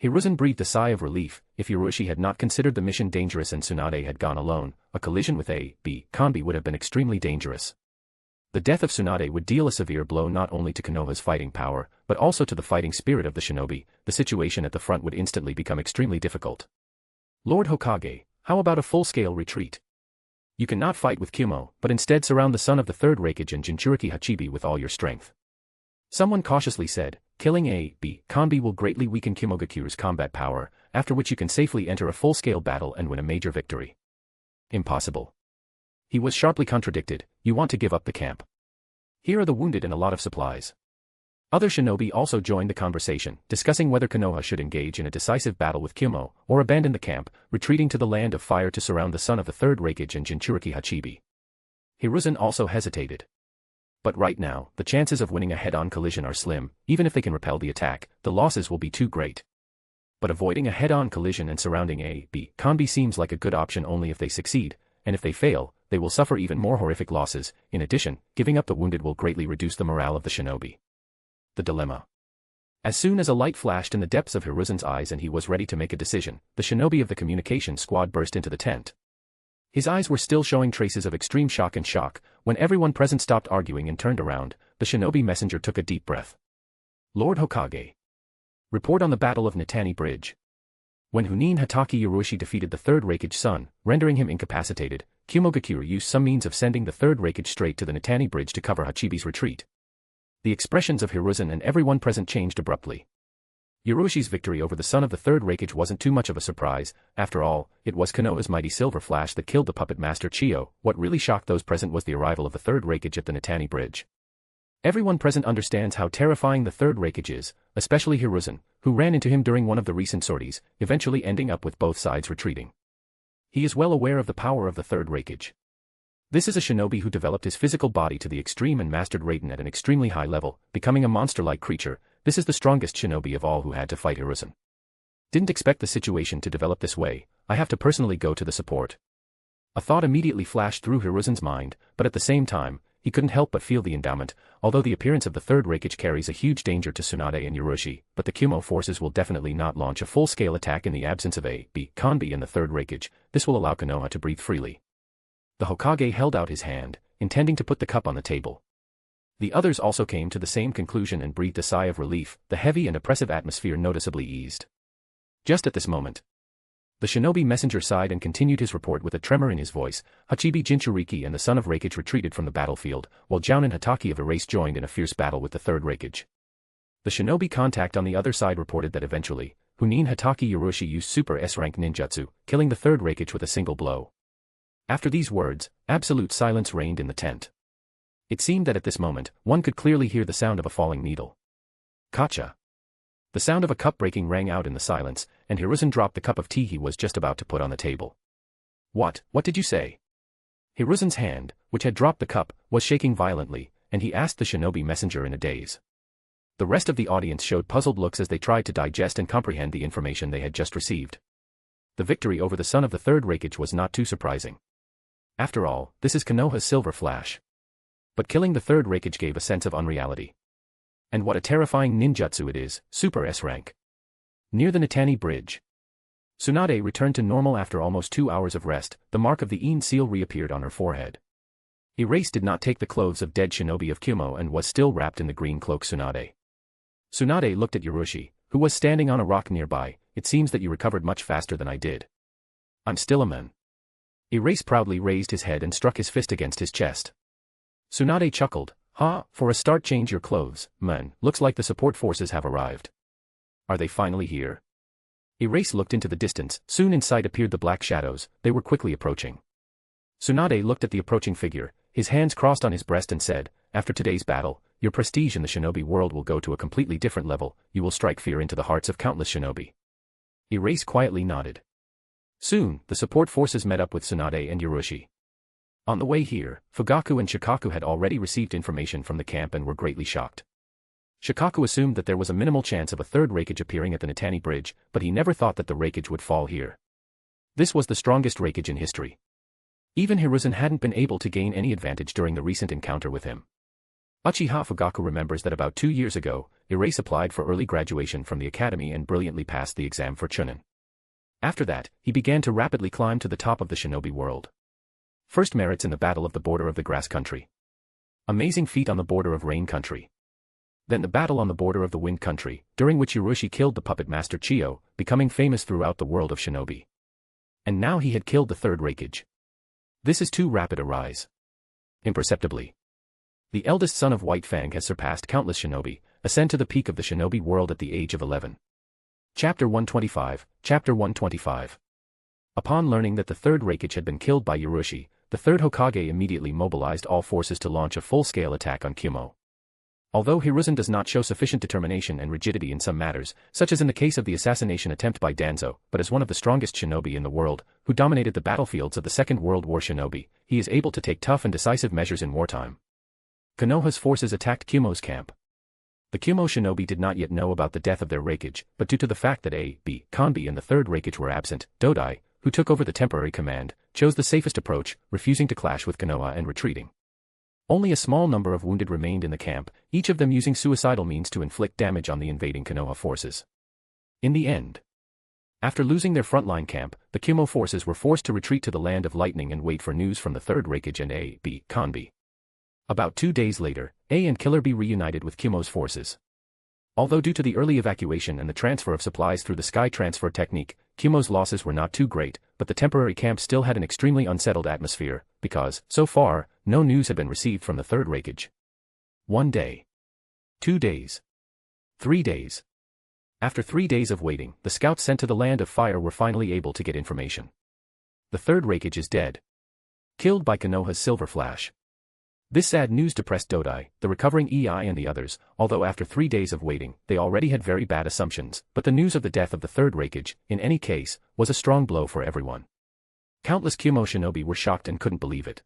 Hiruzen breathed a sigh of relief. If Yurushi had not considered the mission dangerous and Sunade had gone alone, a collision with A.B. Kanbi would have been extremely dangerous. The death of Sunade would deal a severe blow not only to Konoha's fighting power, but also to the fighting spirit of the shinobi. The situation at the front would instantly become extremely difficult. Lord Hokage, how about a full-scale retreat? You cannot fight with Kumo, but instead surround the son of the third Rakage and Jinchuriki Hachibi with all your strength. Someone cautiously said, killing A.B. Kanbi will greatly weaken Kumogakure's combat power, after which you can safely enter a full-scale battle and win a major victory. Impossible. He was sharply contradicted, you want to give up the camp. Here are the wounded and a lot of supplies. Other shinobi also joined the conversation, discussing whether Konoha should engage in a decisive battle with Kumo, or abandon the camp, retreating to the land of fire to surround the son of the third Rakage and Jinchuriki Hachibi. Hiruzen also hesitated. But right now, the chances of winning a head-on collision are slim. Even if they can repel the attack, the losses will be too great. But avoiding a head-on collision and surrounding A.B. Kanbi seems like a good option only if they succeed, and if they fail, they will suffer even more horrific losses. In addition, giving up the wounded will greatly reduce the morale of the shinobi. The dilemma. As soon as a light flashed in the depths of Hiruzen's eyes and he was ready to make a decision, the shinobi of the communication squad burst into the tent. His eyes were still showing traces of extreme shock and shock. When everyone present stopped arguing and turned around, the shinobi messenger took a deep breath. Lord Hokage. Report on the Battle of Nitani Bridge. When Hunin Hatake Yurushi defeated the third Rakage's son, rendering him incapacitated, Kumogakure used some means of sending the third Rakage straight to the Nitani Bridge to cover Hachibi's retreat. The expressions of Hiruzen and everyone present changed abruptly. Yurushi's victory over the son of the third Rakage wasn't too much of a surprise. After all, it was Konoha's mighty Silver Flash that killed the puppet master Chiyo. What really shocked those present was the arrival of the third Rakage at the Nitani Bridge. Everyone present understands how terrifying the third Rakage is, especially Hiruzen, who ran into him during one of the recent sorties, eventually ending up with both sides retreating. He is well aware of the power of the third Rakage. This is a shinobi who developed his physical body to the extreme and mastered Raten at an extremely high level, becoming a monster-like creature. This is the strongest shinobi of all who had to fight Hiruzen. Didn't expect the situation to develop this way, I have to personally go to the support. A thought immediately flashed through Hiruzen's mind, but at the same time, he couldn't help but feel the endowment. Although the appearance of the third Rakage carries a huge danger to Sunade and Ryuchi, but the Kumo forces will definitely not launch a full-scale attack in the absence of Kanbi and the third Rakage. This will allow Konoha to breathe freely. The Hokage held out his hand, intending to put the cup on the table. The others also came to the same conclusion and breathed a sigh of relief. The heavy and oppressive atmosphere noticeably eased. Just at this moment, the shinobi messenger sighed and continued his report with a tremor in his voice. Hachibi Jinchuriki and the son of Rakage retreated from the battlefield, while Jounin Hatake of Erase joined in a fierce battle with the third Rakage. The shinobi contact on the other side reported that eventually, Hunin Hatake Yorushi used Super S-rank ninjutsu, killing the third Rakage with a single blow. After these words, absolute silence reigned in the tent. It seemed that at this moment, one could clearly hear the sound of a falling needle. Kacha. The sound of a cup breaking rang out in the silence, and Hiruzen dropped the cup of tea he was just about to put on the table. What did you say? Hiruzen's hand, which had dropped the cup, was shaking violently, and he asked the shinobi messenger in a daze. The rest of the audience showed puzzled looks as they tried to digest and comprehend the information they had just received. The victory over the son of the third Rakage was not too surprising. After all, this is Konoha's Silver Flash. But killing the third Rakage gave a sense of unreality. And what a terrifying ninjutsu it is, Super S-rank. Near the Nitani Bridge, Sunade returned to normal after almost 2 hours of rest. The mark of the Een seal reappeared on her forehead. Erase did not take the clothes of dead shinobi of Kumo and was still wrapped in the green cloak Sunade. Sunade looked at Yorushi, who was standing on a rock nearby. It seems that you recovered much faster than I did. I'm still a man. Erase proudly raised his head and struck his fist against his chest. Sunade chuckled. For a start, change your clothes, man. Looks like the support forces have arrived. Are they finally here? Erase looked into the distance. Soon in sight appeared the black shadows. They were quickly approaching. Sunade looked at the approaching figure, his hands crossed on his breast and said, after today's battle, your prestige in the shinobi world will go to a completely different level. You will strike fear into the hearts of countless shinobi. Erase quietly nodded. Soon, the support forces met up with Sunade and Yorushi. On the way here, Fugaku and Shikaku had already received information from the camp and were greatly shocked. Shikaku assumed that there was a minimal chance of a third Rakage appearing at the Nitani Bridge, but he never thought that the Rakage would fall here. This was the strongest Rakage in history. Even Hiruzen hadn't been able to gain any advantage during the recent encounter with him. Uchiha Fugaku remembers that about 2 years ago, Erase applied for early graduation from the academy and brilliantly passed the exam for Chunin. After that, he began to rapidly climb to the top of the shinobi world. First merits in the battle of the border of the Grass Country. Amazing feat on the border of Rain Country. Then the battle on the border of the Wind Country, during which Yorushi killed the puppet master Chiyo, becoming famous throughout the world of shinobi. And now he had killed the third Rakage. This is too rapid a rise. Imperceptibly. The eldest son of White Fang has surpassed countless shinobi, ascend to the peak of the shinobi world at the age of 11. Chapter 125, Chapter 125. Upon learning that the third Rakage had been killed by Yorushi, the third Hokage immediately mobilized all forces to launch a full-scale attack on Kumo. Although Hiruzen does not show sufficient determination and rigidity in some matters, such as in the case of the assassination attempt by Danzo, but as one of the strongest shinobi in the world, who dominated the battlefields of the Second World War shinobi, he is able to take tough and decisive measures in wartime. Konoha's forces attacked Kumo's camp. The Kumo shinobi did not yet know about the death of their Rakage, but due to the fact that Kanbi and the third Rakage were absent, Dodai, who took over the temporary command, chose the safest approach, refusing to clash with Konoha and retreating. Only a small number of wounded remained in the camp, each of them using suicidal means to inflict damage on the invading Konoha forces. In the end, after losing their frontline camp, the Kumo forces were forced to retreat to the Land of Lightning and wait for news from the third Rakage and Kanbi. About 2 days later, and Killer Bee reunited with Kumo's forces. Although due to the early evacuation and the transfer of supplies through the sky transfer technique, Kumo's losses were not too great, but the temporary camp still had an extremely unsettled atmosphere, because, so far, no news had been received from the third Rakage. 1 day. 2 days. 3 days. After 3 days of waiting, the scouts sent to the Land of Fire were finally able to get information. The third Rakage is dead. Killed by Konoha's Silver Flash. This sad news depressed Dodai, the recovering EI and the others, although after 3 days of waiting, they already had very bad assumptions, but the news of the death of the third Rakage, in any case, was a strong blow for everyone. Countless Kumo shinobi were shocked and couldn't believe it.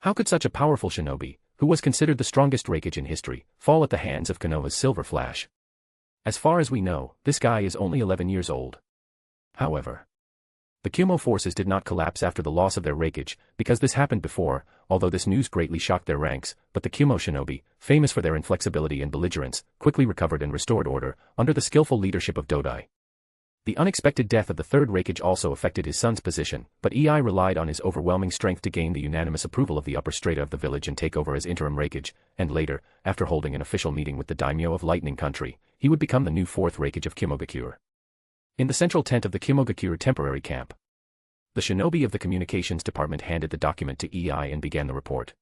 How could such a powerful shinobi, who was considered the strongest Rakage in history, fall at the hands of Konoha's Silver Flash? As far as we know, this guy is only 11 years old. However, the Kumo forces did not collapse after the loss of their Rakage, because this happened before, although this news greatly shocked their ranks, but the Kumo shinobi, famous for their inflexibility and belligerence, quickly recovered and restored order, under the skillful leadership of Dodai. The unexpected death of the third Rakage also affected his son's position, but Ei relied on his overwhelming strength to gain the unanimous approval of the upper strata of the village and take over as interim Rakage, and later, after holding an official meeting with the daimyo of Lightning Country, he would become the new fourth Rakage of Kumogakure. In the central tent of the Kumogakure temporary camp, the shinobi of the communications department handed the document to Ei and began the report.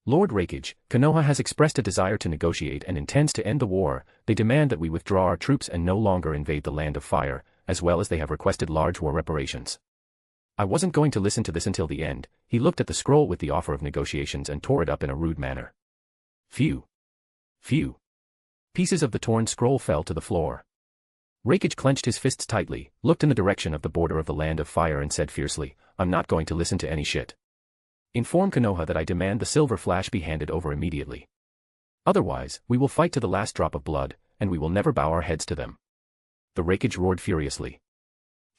Lord Rakage, Konoha has expressed a desire to negotiate and intends to end the war. They demand that we withdraw our troops and no longer invade the Land of Fire, as well as they have requested large war reparations. I wasn't going to listen to this until the end. He looked at the scroll with the offer of negotiations and tore it up in a rude manner. Phew. Phew. Pieces of the torn scroll fell to the floor. Rakage clenched his fists tightly, looked in the direction of the border of the Land of Fire and said fiercely, I'm not going to listen to any shit. Inform Konoha that I demand the silver flash be handed over immediately. Otherwise, we will fight to the last drop of blood, and we will never bow our heads to them. The Rakage roared furiously.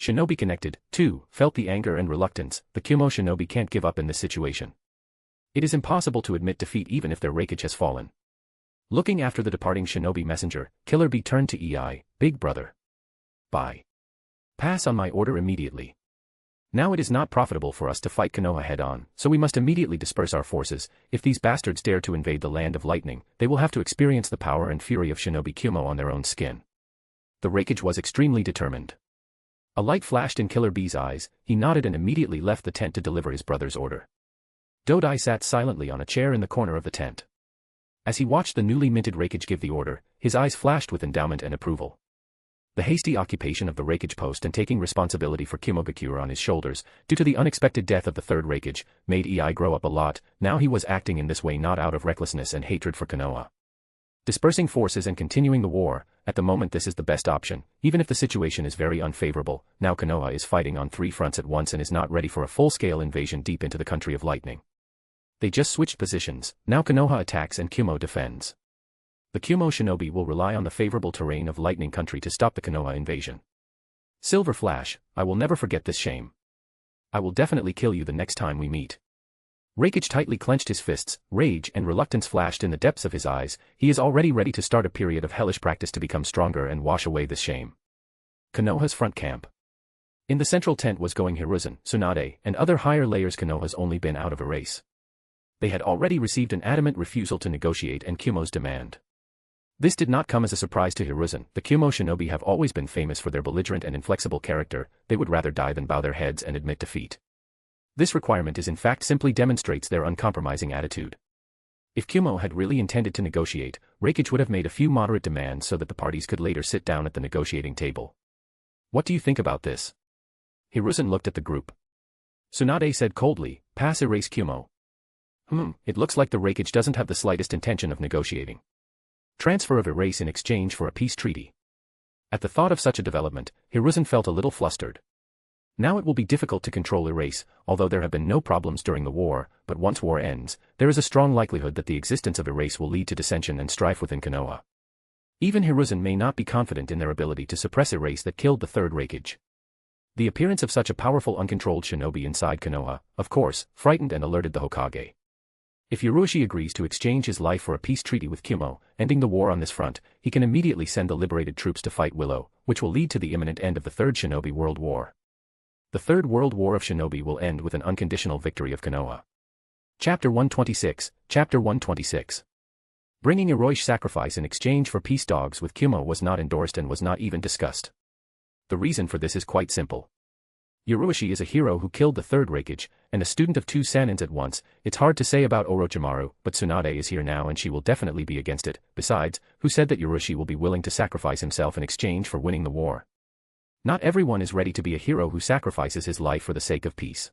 Shinobi Connected, too, felt the anger and reluctance. The Kumo shinobi can't give up in this situation. It is impossible to admit defeat even if their Rakage has fallen. Looking after the departing shinobi messenger, Killer Bee turned to Ei, Big brother. Bye. Pass on my order immediately. Now it is not profitable for us to fight Konoha head-on, so we must immediately disperse our forces. If these bastards dare to invade the Land of Lightning, they will have to experience the power and fury of Shinobi Kumo on their own skin. The Rakage was extremely determined. A light flashed in Killer Bee's eyes, he nodded and immediately left the tent to deliver his brother's order. Dodai sat silently on a chair in the corner of the tent. As he watched the newly minted Rakage give the order, his eyes flashed with endowment and approval. The hasty occupation of the Rakage post and taking responsibility for Kumogakure on his shoulders, due to the unexpected death of the third Rakage, made Ei grow up a lot. Now he was acting in this way not out of recklessness and hatred for Konoha. Dispersing forces and continuing the war, at the moment this is the best option, even if the situation is very unfavorable. Now Konoha is fighting on 3 fronts at once and is not ready for a full-scale invasion deep into the country of lightning. They just switched positions, now Konoha attacks and Kumo defends. The Kumo shinobi will rely on the favorable terrain of Lightning Country to stop the Konoha invasion. Silver Flash, I will never forget this shame. I will definitely kill you the next time we meet. Rakage tightly clenched his fists, rage and reluctance flashed in the depths of his eyes. He is already ready to start a period of hellish practice to become stronger and wash away this shame. Konoha's front camp. In the central tent was going Hiruzen, Sunade, and other higher layers. Konoha's only been out of a race. They had already received an adamant refusal to negotiate and Kumo's demand. This did not come as a surprise to Hiruzen. The Kumo shinobi have always been famous for their belligerent and inflexible character. They would rather die than bow their heads and admit defeat. This requirement is in fact simply demonstrates their uncompromising attitude. If Kumo had really intended to negotiate, Rakage would have made a few moderate demands so that the parties could later sit down at the negotiating table. What do you think about this? Hiruzen looked at the group. Sunade said coldly, pass erase Kumo. It looks like the Rakage doesn't have the slightest intention of negotiating. Transfer of erase in exchange for a peace treaty. At the thought of such a development, Hiruzen felt a little flustered. Now it will be difficult to control erase, although there have been no problems during the war, but once war ends, there is a strong likelihood that the existence of erase will lead to dissension and strife within Konoha. Even Hiruzen may not be confident in their ability to suppress erase that killed the third Rakage. The appearance of such a powerful uncontrolled shinobi inside Konoha, of course, frightened and alerted the Hokage. If Ryuchi agrees to exchange his life for a peace treaty with Kumo, ending the war on this front, he can immediately send the liberated troops to fight Willow, which will lead to the imminent end of the Third Shinobi World War. The Third World War of Shinobi will end with an unconditional victory of Konoha. Chapter 126, Chapter 126. Bringing heroic sacrifice in exchange for peace dogs with Kumo was not endorsed and was not even discussed. The reason for this is quite simple. Ryuchi is a hero who killed the third Rakage, and a student of 2 Sanins at once. It's hard to say about Orochimaru, but Sunade is here now and she will definitely be against it. Besides, who said that Ryuchi will be willing to sacrifice himself in exchange for winning the war? Not everyone is ready to be a hero who sacrifices his life for the sake of peace.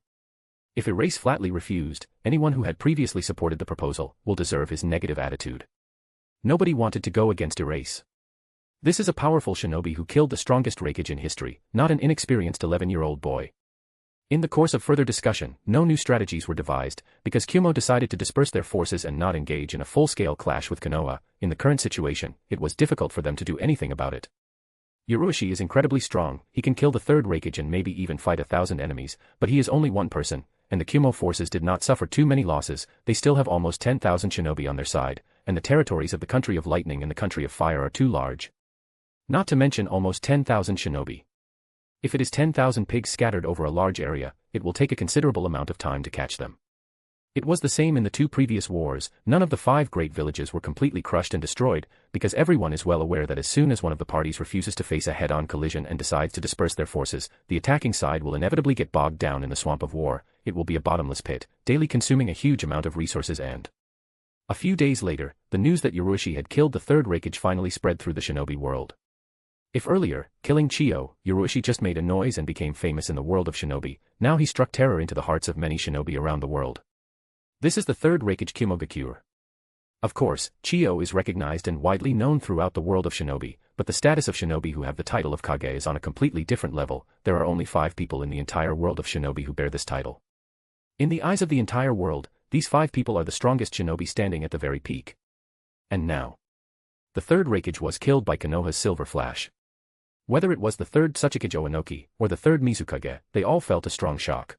If erase flatly refused, anyone who had previously supported the proposal will deserve his negative attitude. Nobody wanted to go against erase. This is a powerful shinobi who killed the strongest Rakage in history, not an inexperienced 11-year-old boy. In the course of further discussion, no new strategies were devised, because Kumo decided to disperse their forces and not engage in a full-scale clash with Konoha. In the current situation, it was difficult for them to do anything about it. Ryuchi is incredibly strong, he can kill the third Rakage and maybe even fight 1,000 enemies, but he is only one person, and the Kumo forces did not suffer too many losses. They still have almost 10,000 shinobi on their side, and the territories of the Country of Lightning and the Country of Fire are too large. Not to mention almost 10,000 shinobi. If it is 10,000 pigs scattered over a large area, it will take a considerable amount of time to catch them. It was the same in the two previous wars. None of the 5 great villages were completely crushed and destroyed, because everyone is well aware that as soon as one of the parties refuses to face a head-on collision and decides to disperse their forces, the attacking side will inevitably get bogged down in the swamp of war. It will be a bottomless pit, daily consuming a huge amount of resources. And a few days later, the news that Ryuchi had killed the third Rakage finally spread through the shinobi world. If earlier, killing Chiyo, Ryuchi just made a noise and became famous in the world of shinobi, now he struck terror into the hearts of many shinobi around the world. This is the third Rakage Kumogakure. Of course, Chiyo is recognized and widely known throughout the world of shinobi, but the status of shinobi who have the title of Kage is on a completely different level. There are only 5 people in the entire world of shinobi who bear this title. In the eyes of the entire world, these 5 people are the strongest shinobi standing at the very peak. And now, the third Rakage was killed by Konoha's Silver Flash. Whether it was the third Tsuchikage Oanoki, or the third Mizukage, they all felt a strong shock.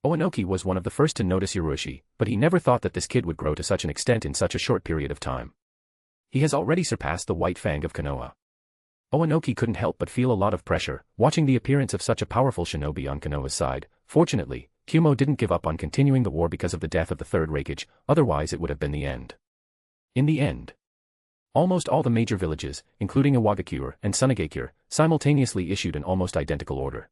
Oanoki was one of the first to notice Ryuchi, but he never thought that this kid would grow to such an extent in such a short period of time. He has already surpassed the White Fang of Konoha. Oanoki couldn't help but feel a lot of pressure, watching the appearance of such a powerful shinobi on Konoha's side. Fortunately, Kumo didn't give up on continuing the war because of the death of the third Rakage, otherwise it would have been the end. In the end, almost all the major villages, including Iwagakure and Sunagakure, simultaneously issued an almost identical order.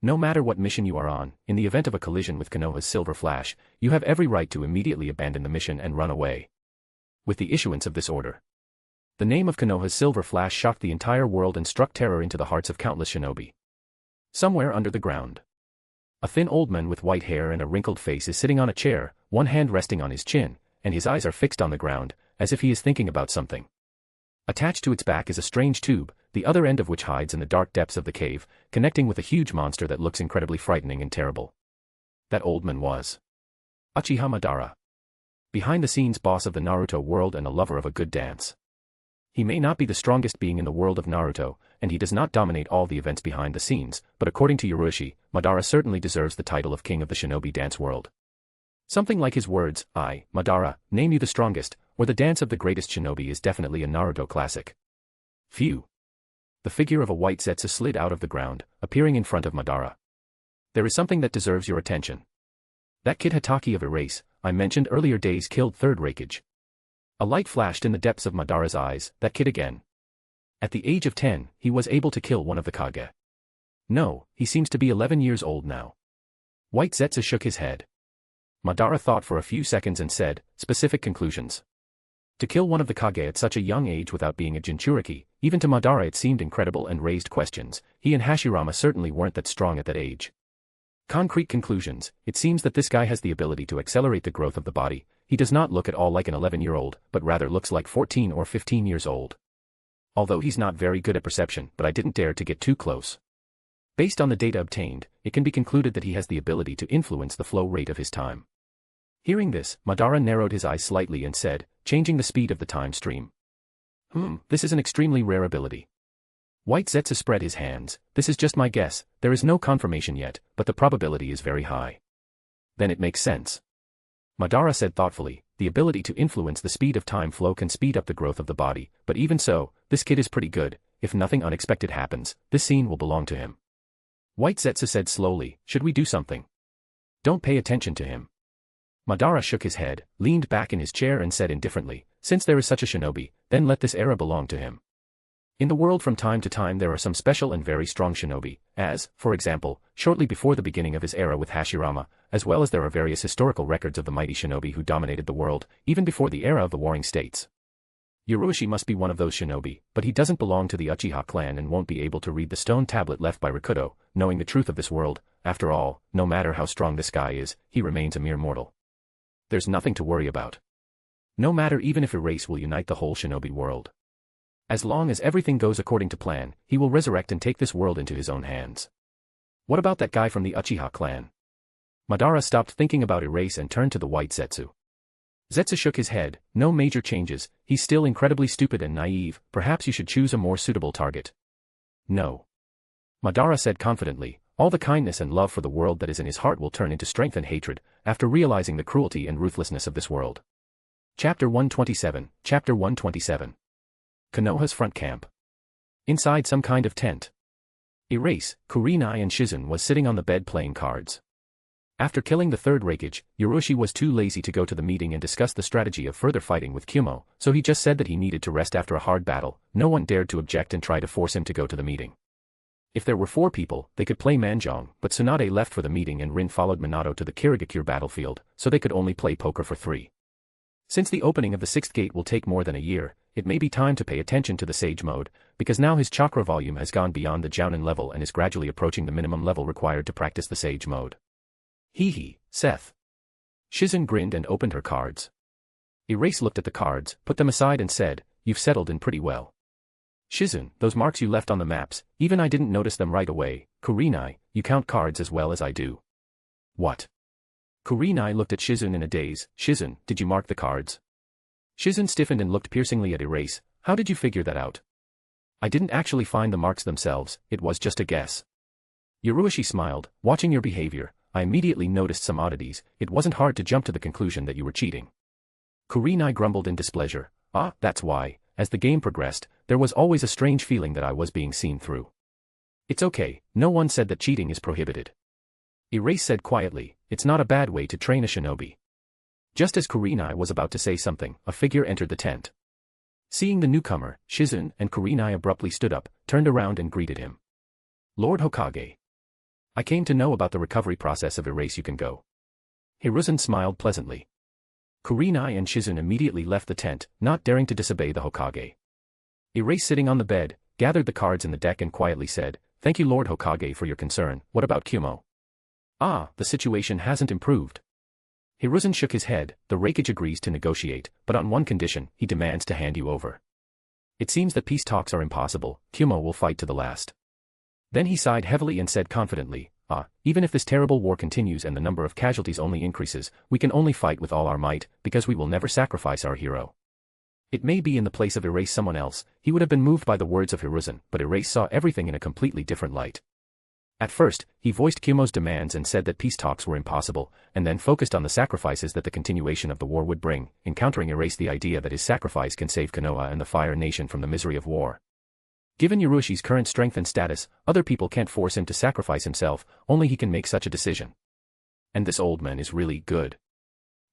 No matter what mission you are on, in the event of a collision with Konoha's Silver Flash, you have every right to immediately abandon the mission and run away. With the issuance of this order, the name of Konoha's Silver Flash shocked the entire world and struck terror into the hearts of countless shinobi. Somewhere under the ground, a thin old man with white hair and a wrinkled face is sitting on a chair, one hand resting on his chin, and his eyes are fixed on the ground, as if he is thinking about something. Attached to its back is a strange tube, the other end of which hides in the dark depths of the cave, connecting with a huge monster that looks incredibly frightening and terrible. That old man was Uchiha Madara, behind-the-scenes boss of the Naruto world and a lover of a good dance. He may not be the strongest being in the world of Naruto, and he does not dominate all the events behind the scenes, but according to Ryuchi, Madara certainly deserves the title of king of the shinobi dance world. Something like his words, "I, Madara, name you the strongest," or the dance of the greatest shinobi is definitely a Naruto classic. Phew. The figure of a white Zetsu slid out of the ground, appearing in front of Madara. There is something that deserves your attention. That kid Hatake of Erase, I mentioned earlier days killed third Rakage. A light flashed in the depths of Madara's eyes, that kid again. At the age of 10, he was able to kill one of the Kage. No, he seems to be 11 years old now. White Zetsu shook his head. Madara thought for a few seconds and said, specific conclusions. To kill one of the Kage at such a young age without being a Jinchuriki, even to Madara it seemed incredible and raised questions. He and Hashirama certainly weren't that strong at that age. Concrete conclusions, it seems that this guy has the ability to accelerate the growth of the body. He does not look at all like an 11-year-old, but rather looks like 14 or 15 years old. Although he's not very good at perception, but I didn't dare to get too close. Based on the data obtained, it can be concluded that he has the ability to influence the flow rate of his time. Hearing this, Madara narrowed his eyes slightly and said, changing the speed of the time stream. This is an extremely rare ability. White Zetsu spread his hands. This is just my guess, there is no confirmation yet, but the probability is very high. Then it makes sense. Madara said thoughtfully, the ability to influence the speed of time flow can speed up the growth of the body, but even so, this kid is pretty good. If nothing unexpected happens, this scene will belong to him. White Zetsu said slowly, should we do something? Don't pay attention to him. Madara shook his head, leaned back in his chair and said indifferently, since there is such a shinobi, then let this era belong to him. In the world from time to time there are some special and very strong shinobi, as, for example, shortly before the beginning of his era with Hashirama, as well as there are various historical records of the mighty shinobi who dominated the world, even before the era of the Warring States. Ryuchi must be one of those shinobi, but he doesn't belong to the Uchiha clan and won't be able to read the stone tablet left by Rikudo, knowing the truth of this world. After all, no matter how strong this guy is, he remains a mere mortal. There's nothing to worry about. No matter even if Erase will unite the whole shinobi world. As long as everything goes according to plan, he will resurrect and take this world into his own hands. What about that guy from the Uchiha clan? Madara stopped thinking about Erase and turned to the white Zetsu. Zetsu shook his head. No major changes, he's still incredibly stupid and naive, perhaps you should choose a more suitable target. No. Madara said confidently, all the kindness and love for the world that is in his heart will turn into strength and hatred, after realizing the cruelty and ruthlessness of this world. Chapter 127, Chapter 127. Konoha's front camp. Inside some kind of tent. Erase, Kurenai and Shizun was sitting on the bed playing cards. After killing the third Rakage, Ryuchi was too lazy to go to the meeting and discuss the strategy of further fighting with Kumo, so he just said that he needed to rest after a hard battle. No one dared to object and try to force him to go to the meeting. If there were 4 people, they could play Mahjong, but Sunade left for the meeting and Rin followed Minato to the Kirigakure battlefield, so they could only play poker for 3. Since the opening of the 6th gate will take more than a year, it may be time to pay attention to the Sage mode, because now his chakra volume has gone beyond the Jounin level and is gradually approaching the minimum level required to practice the Sage mode. Hee, Seth. Shizun grinned and opened her cards. Erase looked at the cards, put them aside and said, you've settled in pretty well. Shizun, those marks you left on the maps, even I didn't notice them right away. Kurenai, you count cards as well as I do. What? Kurenai looked at Shizun in a daze. Shizun, did you mark the cards? Shizun stiffened and looked piercingly at Erase. How did you figure that out? I didn't actually find the marks themselves, it was just a guess. Yuruishi smiled. Watching your behavior, I immediately noticed some oddities. It wasn't hard to jump to the conclusion that you were cheating. Kurenai grumbled in displeasure. Ah, that's why, as the game progressed, there was always a strange feeling that I was being seen through. It's okay, no one said that cheating is prohibited. Erase said quietly, it's not a bad way to train a shinobi. Just as Kurenai was about to say something, a figure entered the tent. Seeing the newcomer, Shizun and Kurenai abruptly stood up, turned around and greeted him. Lord Hokage. I came to know about the recovery process of Erase. You can go. Hiruzen smiled pleasantly. Kurenai and Shizun immediately left the tent, not daring to disobey the Hokage. Erase, sitting on the bed, gathered the cards in the deck and quietly said, thank you Lord Hokage for your concern. What about Kumo? Ah, the situation hasn't improved. Hiruzen shook his head. The Rakage agrees to negotiate, but on one condition, he demands to hand you over. It seems that peace talks are impossible. Kumo will fight to the last. Then he sighed heavily and said confidently, even if this terrible war continues and the number of casualties only increases, we can only fight with all our might, because we will never sacrifice our hero. It may be in the place of Erase someone else, he would have been moved by the words of Hiruzen, but Erase saw everything in a completely different light. At first, he voiced Kumo's demands and said that peace talks were impossible, and then focused on the sacrifices that the continuation of the war would bring, encountering Erase the idea that his sacrifice can save Konoha and the Fire Nation from the misery of war. Given Yuruishi's current strength and status, other people can't force him to sacrifice himself, only he can make such a decision. And this old man is really good.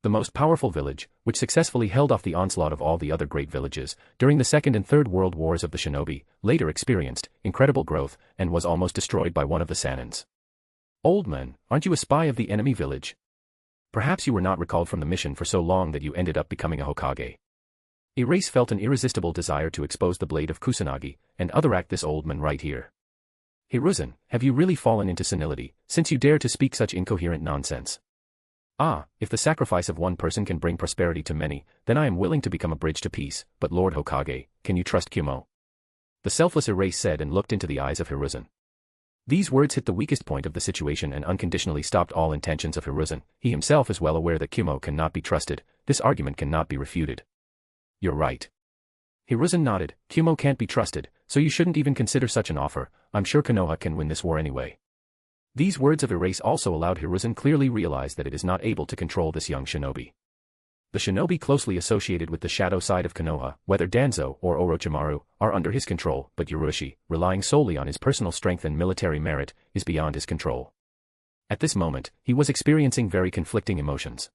The most powerful village, which successfully held off the onslaught of all the other great villages, during the Second and Third World Wars of the Shinobi, later experienced incredible growth, and was almost destroyed by one of the Sanins. Old man, aren't you a spy of the enemy village? Perhaps you were not recalled from the mission for so long that you ended up becoming a Hokage. Erase felt an irresistible desire to expose the blade of Kusanagi, and otheract this old man right here. Hiruzen, have you really fallen into senility, since you dare to speak such incoherent nonsense? Ah, if the sacrifice of one person can bring prosperity to many, then I am willing to become a bridge to peace, but Lord Hokage, can you trust Kumo? The selfless Erase said and looked into the eyes of Hiruzen. These words hit the weakest point of the situation and unconditionally stopped all intentions of Hiruzen. He himself is well aware that Kumo cannot be trusted. This argument cannot be refuted. You're right. Hiruzen nodded. Kumo can't be trusted, so you shouldn't even consider such an offer. I'm sure Konoha can win this war anyway. These words of Erase also allowed Hiruzen clearly realize that it is not able to control this young shinobi. The shinobi closely associated with the shadow side of Konoha, whether Danzo or Orochimaru, are under his control, but Yuruishi, relying solely on his personal strength and military merit, is beyond his control. At this moment, he was experiencing very conflicting emotions.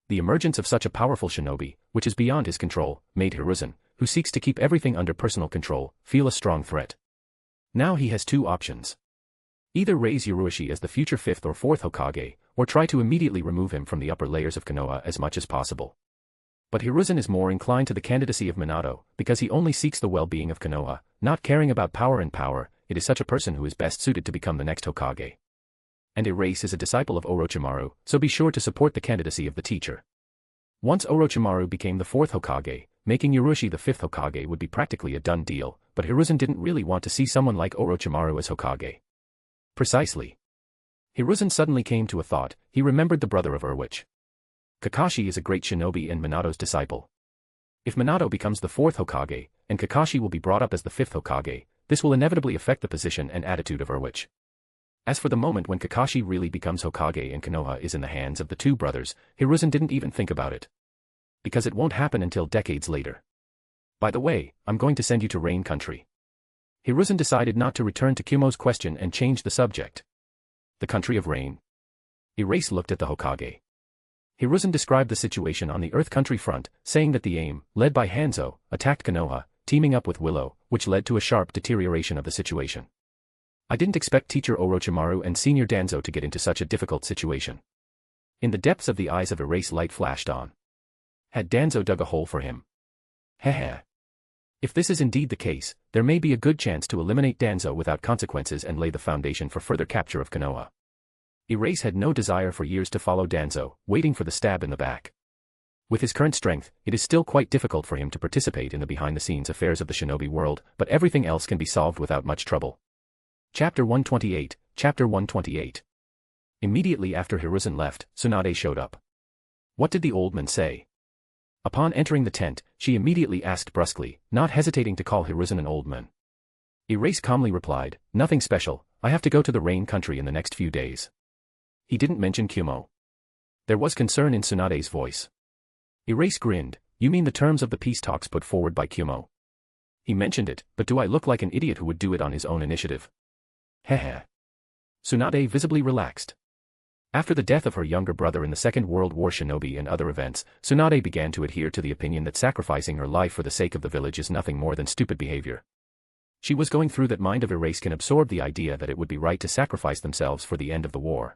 The emergence of such a powerful shinobi, which is beyond his control, made Hiruzen, who seeks to keep everything under personal control, feel a strong threat. Now he has 2 options. Either raise Yuruishi as the future 5th or 4th Hokage, or try to immediately remove him from the upper layers of Konoha as much as possible. But Hiruzen is more inclined to the candidacy of Minato, because he only seeks the well-being of Konoha, not caring about power and power. It is such a person who is best suited to become the next Hokage. And Erase is a disciple of Orochimaru, so be sure to support the candidacy of the teacher. Once Orochimaru became the 4th Hokage, making Yuruishi the 5th Hokage would be practically a done deal, but Hiruzen didn't really want to see someone like Orochimaru as Hokage. Precisely. Hiruzen suddenly came to a thought. He remembered the brother of Urwich. Kakashi is a great shinobi and Minato's disciple. If Minato becomes the 4th Hokage, and Kakashi will be brought up as the 5th Hokage, this will inevitably affect the position and attitude of Urwich. As for the moment when Kakashi really becomes Hokage and Konoha is in the hands of the two brothers, Hiruzen didn't even think about it. Because it won't happen until decades later. By the way, I'm going to send you to Rain Country. Hiruzen decided not to return to Kumo's question and change the subject. The country of rain. Erase looked at the Hokage. Hiruzen described the situation on the Earth Country front, saying that the aim, led by Hanzo, attacked Konoha, teaming up with Willow, which led to a sharp deterioration of the situation. I didn't expect Teacher Orochimaru and Senior Danzo to get into such a difficult situation. In the depths of the eyes of Erase light flashed on. Had Danzo dug a hole for him? Heh. If this is indeed the case, there may be a good chance to eliminate Danzo without consequences and lay the foundation for further capture of Konoha. Erase had no desire for years to follow Danzo, waiting for the stab in the back. With his current strength, it is still quite difficult for him to participate in the behind-the-scenes affairs of the shinobi world, but everything else can be solved without much trouble. Chapter 128, Chapter 128. Immediately after Hiruzen left, Sunade showed up. What did the old man say? Upon entering the tent, she immediately asked brusquely, not hesitating to call Hiruzen an old man. Erase calmly replied, nothing special, I have to go to the Rain Country in the next few days. He didn't mention Kumo. There was concern in Sunade's voice. Erase grinned, you mean the terms of the peace talks put forward by Kumo? He mentioned it, but do I look like an idiot who would do it on his own initiative? Heh. Sunade visibly relaxed. After the death of her younger brother in the Second World War shinobi and other events, Sunade began to adhere to the opinion that sacrificing her life for the sake of the village is nothing more than stupid behavior. She was going through that mind of Erase can absorb the idea that it would be right to sacrifice themselves for the end of the war.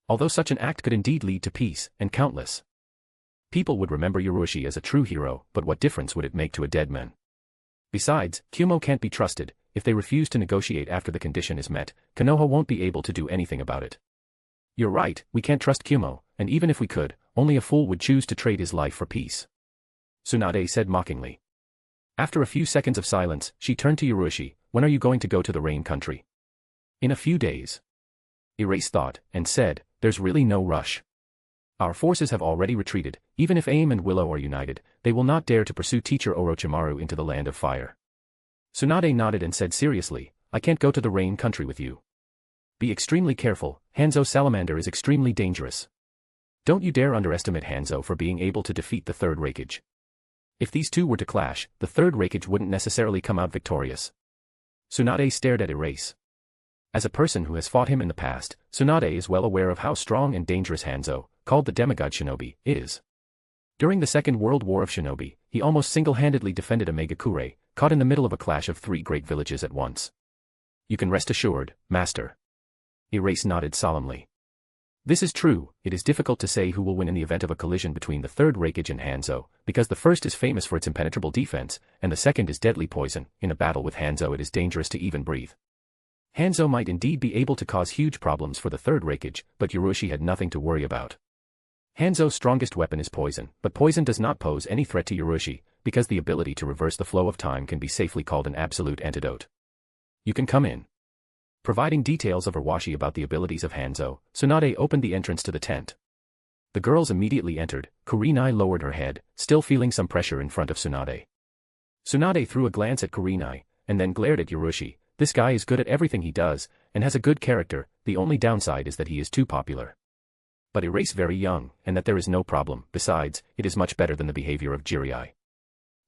Although such an act could indeed lead to peace, and countless people would remember Yurushi as a true hero, but what difference would it make to a dead man? Besides, Kumo can't be trusted. If they refuse to negotiate after the condition is met, Konoha won't be able to do anything about it. You're right, we can't trust Kumo, and even if we could, only a fool would choose to trade his life for peace. Sunade said mockingly. After a few seconds of silence, she turned to Yurushi, when are you going to go to the Rain Country? In a few days. Erase thought, and said, there's really no rush. Our forces have already retreated, even if Aim and Willow are united, they will not dare to pursue Teacher Orochimaru into the Land of Fire. Sunade nodded and said seriously, I can't go to the Rain Country with you. Be extremely careful, Hanzo Salamander is extremely dangerous. Don't you dare underestimate Hanzo for being able to defeat the Third Rakage. If these two were to clash, the Third Rakage wouldn't necessarily come out victorious. Sunade stared at Erase. As a person who has fought him in the past, Sunade is well aware of how strong and dangerous Hanzo, called the demigod shinobi, is. During the Second World War of Shinobi, he almost single-handedly defended Omegakure, caught in the middle of a clash of three great villages at once. You can rest assured, Master. Erase nodded solemnly. This is true, it is difficult to say who will win in the event of a collision between the Third Rakage and Hanzo, because the first is famous for its impenetrable defense, and the second is deadly poison. In a battle with Hanzo it is dangerous to even breathe. Hanzo might indeed be able to cause huge problems for the Third Rakage, but Yurushi had nothing to worry about. Hanzo's strongest weapon is poison, but poison does not pose any threat to Yurushi, because the ability to reverse the flow of time can be safely called an absolute antidote. You can come in. Providing details of Iwashi about the abilities of Hanzo, Sunade opened the entrance to the tent. The girls immediately entered. Kurenai lowered her head, still feeling some pressure in front of Sunade. Sunade threw a glance at Kurenai, and then glared at Yurushi. This guy is good at everything he does, and has a good character, the only downside is that he is too popular. But Erase very young, and that there is no problem, besides, it is much better than the behavior of Jiraiya.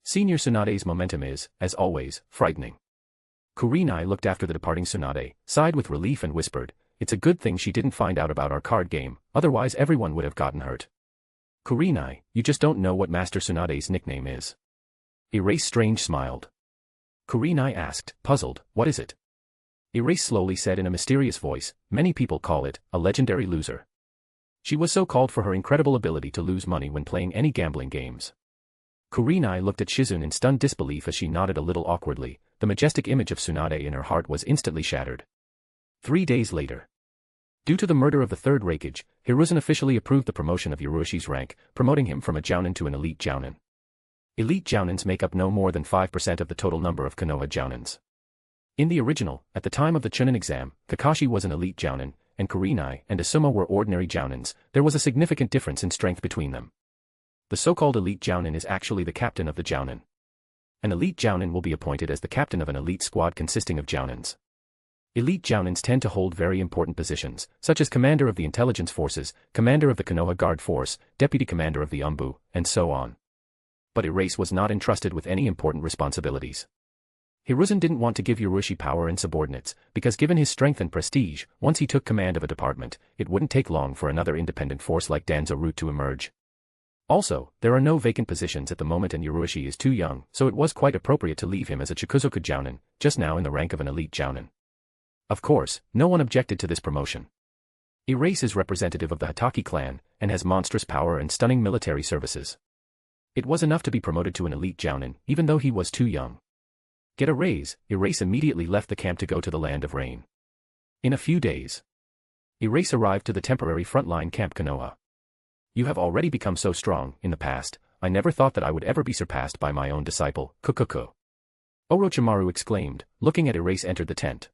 Senior Sunade's momentum is, as always, frightening. Kurenai looked after the departing Sunade, sighed with relief and whispered, it's a good thing she didn't find out about our card game, otherwise everyone would have gotten hurt. Kurenai, you just don't know what Master Sunade's nickname is. Erase Strange smiled. Kurenai asked, puzzled, what is it? Erase slowly said in a mysterious voice, many people call it, a legendary loser. She was so called for her incredible ability to lose money when playing any gambling games. Kurenai looked at Shizune in stunned disbelief as she nodded a little awkwardly. The majestic image of Sunade in her heart was instantly shattered. 3 days later. Due to the murder of the Third Rakage, Hiruzen officially approved the promotion of Yoroshi's rank, promoting him from a Jounin to an elite Jounin. Elite Jounins make up no more than 5% of the total number of Konoha Jounins. In the original, at the time of the Chunin exam, Kakashi was an elite Jounin, and Kurenai and Asuma were ordinary jounins, there was a significant difference in strength between them. The so-called elite jounin is actually the captain of the jounin. An elite jounin will be appointed as the captain of an elite squad consisting of jounins. Elite jounins tend to hold very important positions, such as commander of the intelligence forces, commander of the Konoha guard force, deputy commander of the Umbu, and so on. But Erase was not entrusted with any important responsibilities. Hiruzen didn't want to give Ryuchi power and subordinates, because given his strength and prestige, once he took command of a department, it wouldn't take long for another independent force like Danzo Root to emerge. Also, there are no vacant positions at the moment and Ryuchi is too young, so it was quite appropriate to leave him as a Chikuzoku jounin, just now in the rank of an elite jounin. Of course, no one objected to this promotion. Erase is representative of the Hatake clan, and has monstrous power and stunning military services. It was enough to be promoted to an elite jounin, even though he was too young. Get a raise, Erase immediately left the camp to go to the Land of Rain. In a few days, Erase arrived to the temporary frontline camp Konoha. You have already become so strong. In the past, I never thought that I would ever be surpassed by my own disciple, Kukuko. Orochimaru exclaimed, looking at Erase entered the tent.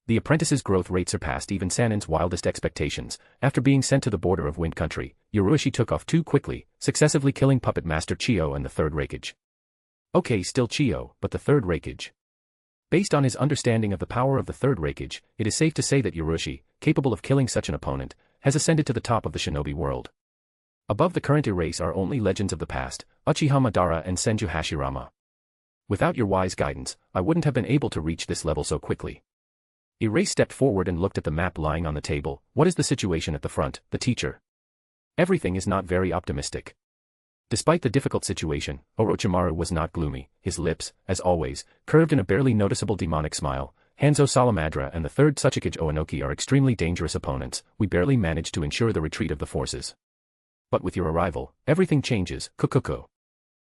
The apprentice's growth rate surpassed even Sanin's wildest expectations. After being sent to the border of Wind Country, Ryuchi took off too quickly, successively killing Puppet Master Chiyo and the Third Rakage. Okay, still Chiyo, but the Third Rakage. Based on his understanding of the power of the Third Rakage, it is safe to say that Ryuchi, capable of killing such an opponent, has ascended to the top of the shinobi world. Above the current Erase are only legends of the past, Uchiha Madara and Senju Hashirama. Without your wise guidance, I wouldn't have been able to reach this level so quickly. Erase stepped forward and looked at the map lying on the table. What is the situation at the front, the teacher? Everything is not very optimistic. Despite the difficult situation, Orochimaru was not gloomy. His lips, as always, curved in a barely noticeable demonic smile. Hanzo Salamadra and the third Tsuchikage Oanoki are extremely dangerous opponents. We barely managed to ensure the retreat of the forces. But with your arrival, everything changes, Kukuko.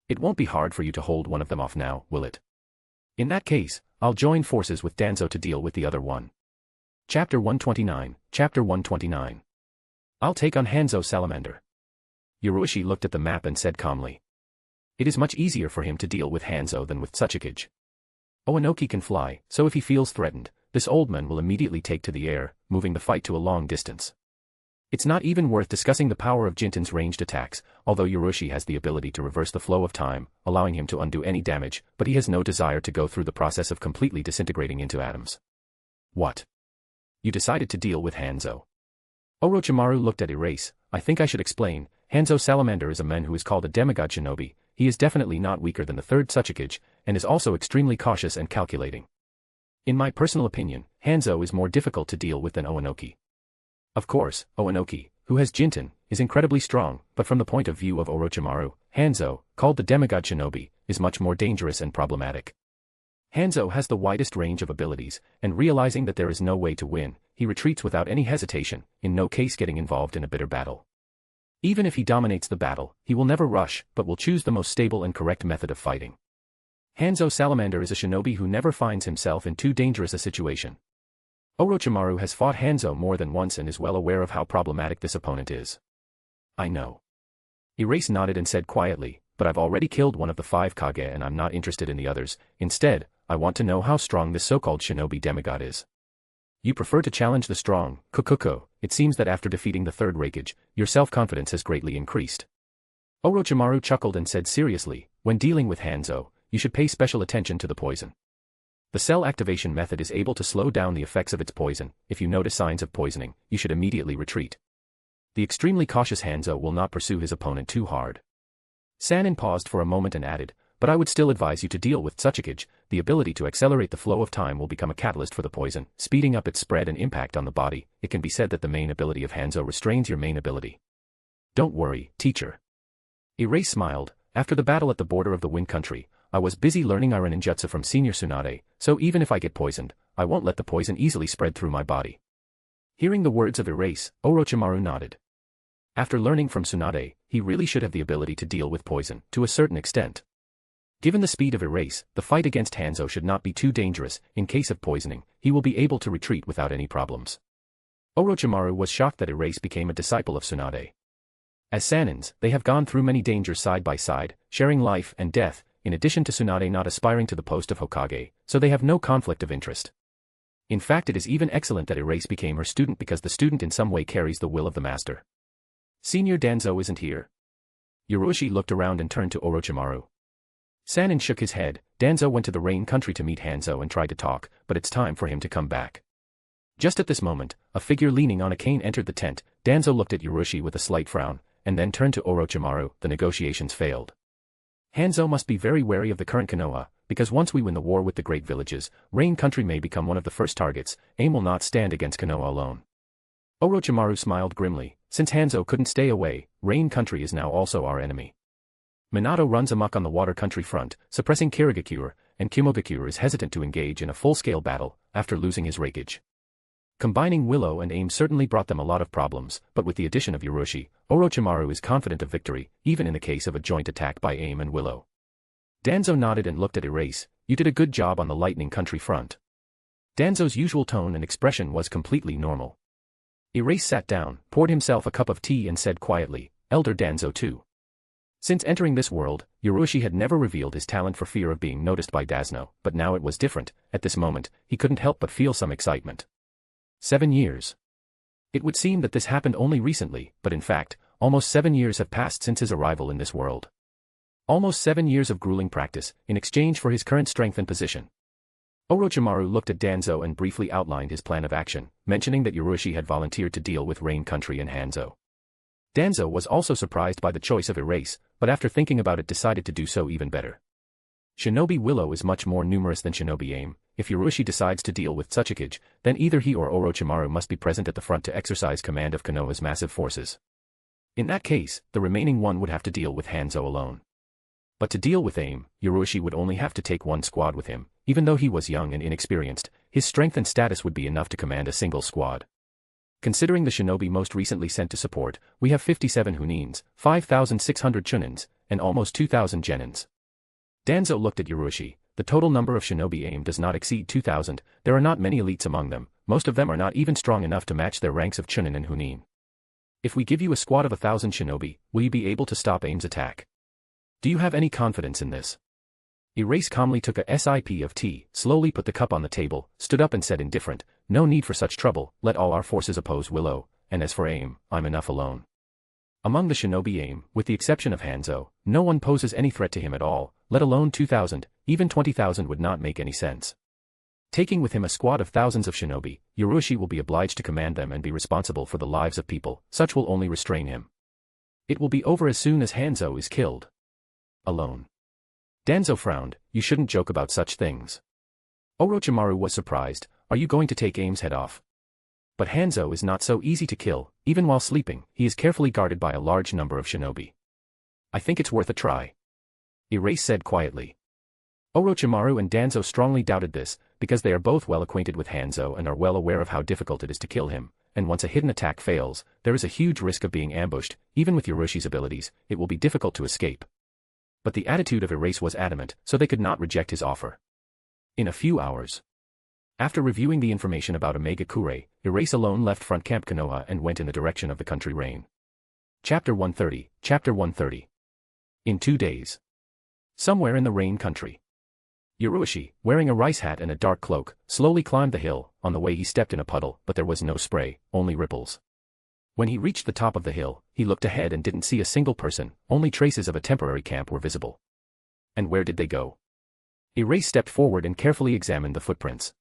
It won't be hard for you to hold one of them off now, will it? In that case, I'll join forces with Danzo to deal with the other one. Chapter 129, Chapter 129. I'll take on Hanzo Salamander. Ryuchi looked at the map and said calmly. It is much easier for him to deal with Hanzo than with Tsuchikage. Oanoki can fly, so if he feels threatened, this old man will immediately take to the air, moving the fight to a long distance. It's not even worth discussing the power of Jinten's ranged attacks, although Ryuchi has the ability to reverse the flow of time, allowing him to undo any damage, but he has no desire to go through the process of completely disintegrating into atoms. What? You decided to deal with Hanzo? Orochimaru looked at Erase. I think I should explain. Hanzo Salamander is a man who is called a demigod shinobi. He is definitely not weaker than the third Tsuchikage, and is also extremely cautious and calculating. In my personal opinion, Hanzo is more difficult to deal with than Oanoki. Of course, Oanoki, who has Jinten, is incredibly strong, but from the point of view of Orochimaru, Hanzo, called the demigod shinobi, is much more dangerous and problematic. Hanzo has the widest range of abilities, and realizing that there is no way to win, he retreats without any hesitation, in no case getting involved in a bitter battle. Even if he dominates the battle, he will never rush, but will choose the most stable and correct method of fighting. Hanzo Salamander is a shinobi who never finds himself in too dangerous a situation. Orochimaru has fought Hanzo more than once and is well aware of how problematic this opponent is. I know. Erase nodded and said quietly, but I've already killed one of the 5 Kage and I'm not interested in the others. Instead, I want to know how strong this so-called shinobi demigod is. You prefer to challenge the strong, Kukuko. It seems that after defeating the third Rakage, your self-confidence has greatly increased. Orochimaru chuckled and said seriously, when dealing with Hanzo, you should pay special attention to the poison. The cell activation method is able to slow down the effects of its poison. If you notice signs of poisoning, you should immediately retreat. The extremely cautious Hanzo will not pursue his opponent too hard. Sanin paused for a moment and added, but I would still advise you to deal with Tsuchikage. The ability to accelerate the flow of time will become a catalyst for the poison, speeding up its spread and impact on the body. It can be said that the main ability of Hanzo restrains your main ability. Don't worry, teacher. Erase smiled. After the battle at the border of the Wind Country, I was busy learning Iron Ninjutsu from Senior Sunade, so even if I get poisoned, I won't let the poison easily spread through my body. Hearing the words of Erase, Orochimaru nodded. After learning from Sunade, he really should have the ability to deal with poison, to a certain extent. Given the speed of Erase, the fight against Hanzo should not be too dangerous. In case of poisoning, he will be able to retreat without any problems. Orochimaru was shocked that Erase became a disciple of Sunade. As Sanins, they have gone through many dangers side by side, sharing life and death, in addition to Sunade not aspiring to the post of Hokage, so they have no conflict of interest. In fact, it is even excellent that Erase became her student because the student in some way carries the will of the master. Senior Danzo isn't here. Yurushi looked around and turned to Orochimaru. Sanin shook his head. Danzo went to the Rain country to meet Hanzo and tried to talk, but it's time for him to come back. Just at this moment, a figure leaning on a cane entered the tent. Danzo looked at Yurushi with a slight frown, and then turned to Orochimaru. The negotiations failed. Hanzo must be very wary of the current Konoha, because once we win the war with the great villages, Rain country may become one of the first targets. AIM will not stand against Konoha alone. Orochimaru smiled grimly. Since Hanzo couldn't stay away, Rain country is now also our enemy. Minato runs amok on the water country front, suppressing Kirigakure, and Kimogakure is hesitant to engage in a full-scale battle, after losing his Rakage. Combining Willow and AIM certainly brought them a lot of problems, but with the addition of Yurushi, Orochimaru is confident of victory, even in the case of a joint attack by AIM and Willow. Danzo nodded and looked at Erase. You did a good job on the Lightning Country front. Danzo's usual tone and expression was completely normal. Erase sat down, poured himself a cup of tea and said quietly, Elder Danzo too. Since entering this world, Yurushi had never revealed his talent for fear of being noticed by Dazno, but now it was different. At this moment, he couldn't help but feel some excitement. 7 years. It would seem that this happened only recently, but in fact, almost 7 years have passed since his arrival in this world. Almost 7 years of grueling practice, in exchange for his current strength and position. Orochimaru looked at Danzo and briefly outlined his plan of action, mentioning that Yurushi had volunteered to deal with Rain Country and Hanzo. Danzo was also surprised by the choice of Erase, but after thinking about it decided to do so even better. Shinobi Willow is much more numerous than Shinobi AIM. If Yurushi decides to deal with Tsuchikage, then either he or Orochimaru must be present at the front to exercise command of Konoha's massive forces. In that case, the remaining one would have to deal with Hanzo alone. But to deal with AIM, Yurushi would only have to take one squad with him. Even though he was young and inexperienced, his strength and status would be enough to command a single squad. Considering the shinobi most recently sent to support, we have 57 Hunins, 5,600 Chunins, and almost 2,000 Genins. Danzo looked at Yurushi. The total number of shinobi AIM does not exceed 2,000, there are not many elites among them, most of them are not even strong enough to match their ranks of Chunin and Hunin. If we give you a squad of 1,000 shinobi, will you be able to stop AIM's attack? Do you have any confidence in this? Erase calmly took a sip of tea, slowly put the cup on the table, stood up and said indifferent, no need for such trouble, let all our forces oppose Willow, and as for AIM, I'm enough alone. Among the shinobi AIM, with the exception of Hanzo, no one poses any threat to him at all, let alone 2,000, even 20,000 would not make any sense. Taking with him a squad of thousands of shinobi, Yurushi will be obliged to command them and be responsible for the lives of people, such will only restrain him. It will be over as soon as Hanzo is killed. Alone. Danzo frowned, you shouldn't joke about such things. Orochimaru was surprised, are you going to take AIM's head off? But Hanzo is not so easy to kill, even while sleeping, he is carefully guarded by a large number of shinobi. I think it's worth a try. Erase said quietly. Orochimaru and Danzo strongly doubted this, because they are both well acquainted with Hanzo and are well aware of how difficult it is to kill him, and once a hidden attack fails, there is a huge risk of being ambushed, even with Yurushi's abilities, it will be difficult to escape. But the attitude of Erase was adamant, so they could not reject his offer. In a few hours. After reviewing the information about Omega Kure, Erase alone left front camp Konoha and went in the direction of the country Rain. Chapter 130, Chapter 130. In 2 days. Somewhere in the Rain country. Yurushi, wearing a rice hat and a dark cloak, slowly climbed the hill. On the way he stepped in a puddle, but there was no spray, only ripples. When he reached the top of the hill, he looked ahead and didn't see a single person, only traces of a temporary camp were visible. And where did they go? Erase stepped forward and carefully examined the footprints.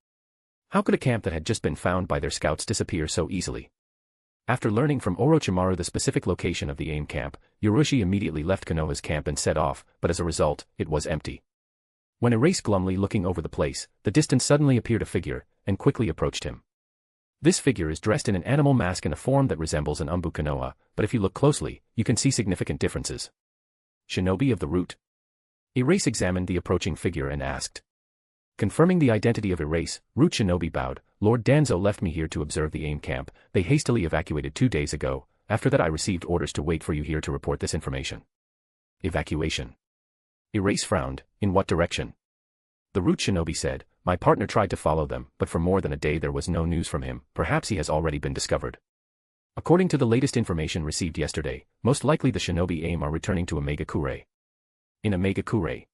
How could a camp that had just been found by their scouts disappear so easily? After learning from Orochimaru the specific location of the AIM camp, Yurushi immediately left Konoha's camp and set off, but as a result, it was empty. When Erase glumly looking over the place, the distance suddenly appeared a figure, and quickly approached him. This figure is dressed in an animal mask in a form that resembles an Umbu Konoha, but if you look closely, you can see significant differences. Shinobi of the Root? Erase examined the approaching figure and asked. Confirming the identity of Erase, Root Shinobi bowed, Lord Danzo left me here to observe the AIM camp, they hastily evacuated 2 days ago, after that I received orders to wait for you here to report this information. Evacuation. Erase frowned, in what direction? The Root Shinobi said, my partner tried to follow them, but for more than a day there was no news from him, perhaps he has already been discovered. According to the latest information received yesterday, most likely the shinobi AIM are returning to Omega Kure. In Omega Kure.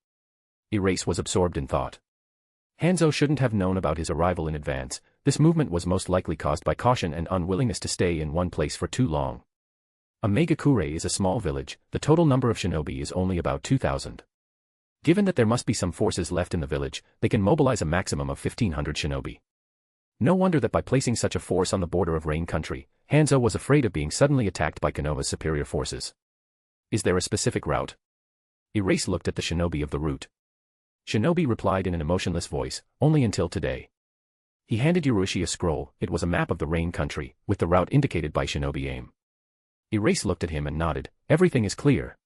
Erase was absorbed in thought. Hanzo shouldn't have known about his arrival in advance, this movement was most likely caused by caution and unwillingness to stay in one place for too long. A Megakure is a small village, the total number of shinobi is only about 2,000. Given that there must be some forces left in the village, they can mobilize a maximum of 1,500 shinobi. No wonder that by placing such a force on the border of Rain Country, Hanzo was afraid of being suddenly attacked by Konoha's superior forces. Is there a specific route? Erase looked at the shinobi of the route. Shinobi replied in an emotionless voice, only until today. He handed Yurushi a scroll. It was a map of the Rain Country, with the route indicated by shinobi aim. Erase looked at him and nodded, everything is clear.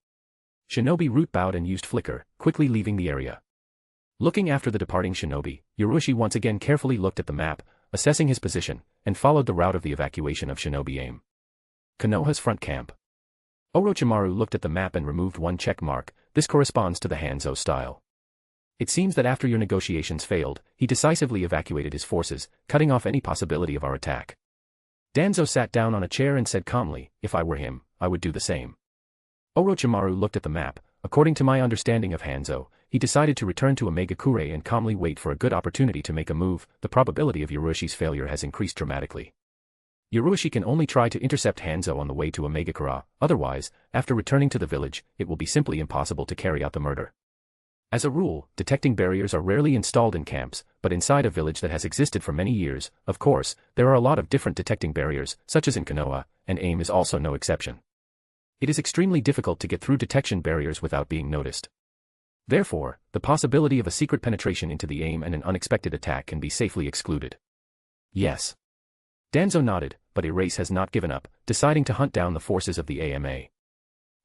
Shinobi route bowed and used flicker, quickly leaving the area. Looking after the departing shinobi, Yurushi once again carefully looked at the map, assessing his position, and followed the route of the evacuation of shinobi aim. Konoha's front camp. Orochimaru looked at the map and removed one check mark. This corresponds to the Hanzo style. It seems that after your negotiations failed, he decisively evacuated his forces, cutting off any possibility of our attack. Danzo sat down on a chair and said calmly, if I were him, I would do the same. Orochimaru looked at the map. According to my understanding of Hanzo, he decided to return to Omegakure and calmly wait for a good opportunity to make a move. The probability of Urushi's failure has increased dramatically. Urushi can only try to intercept Hanzo on the way to Omegakure, otherwise, after returning to the village, it will be simply impossible to carry out the murder. As a rule, detecting barriers are rarely installed in camps, but inside a village that has existed for many years, of course, there are a lot of different detecting barriers, such as in Konoha, and AIM is also no exception. It is extremely difficult to get through detection barriers without being noticed. Therefore, the possibility of a secret penetration into the AIM and an unexpected attack can be safely excluded. Yes. Danzo nodded, but Erase has not given up, deciding to hunt down the forces of the AMA.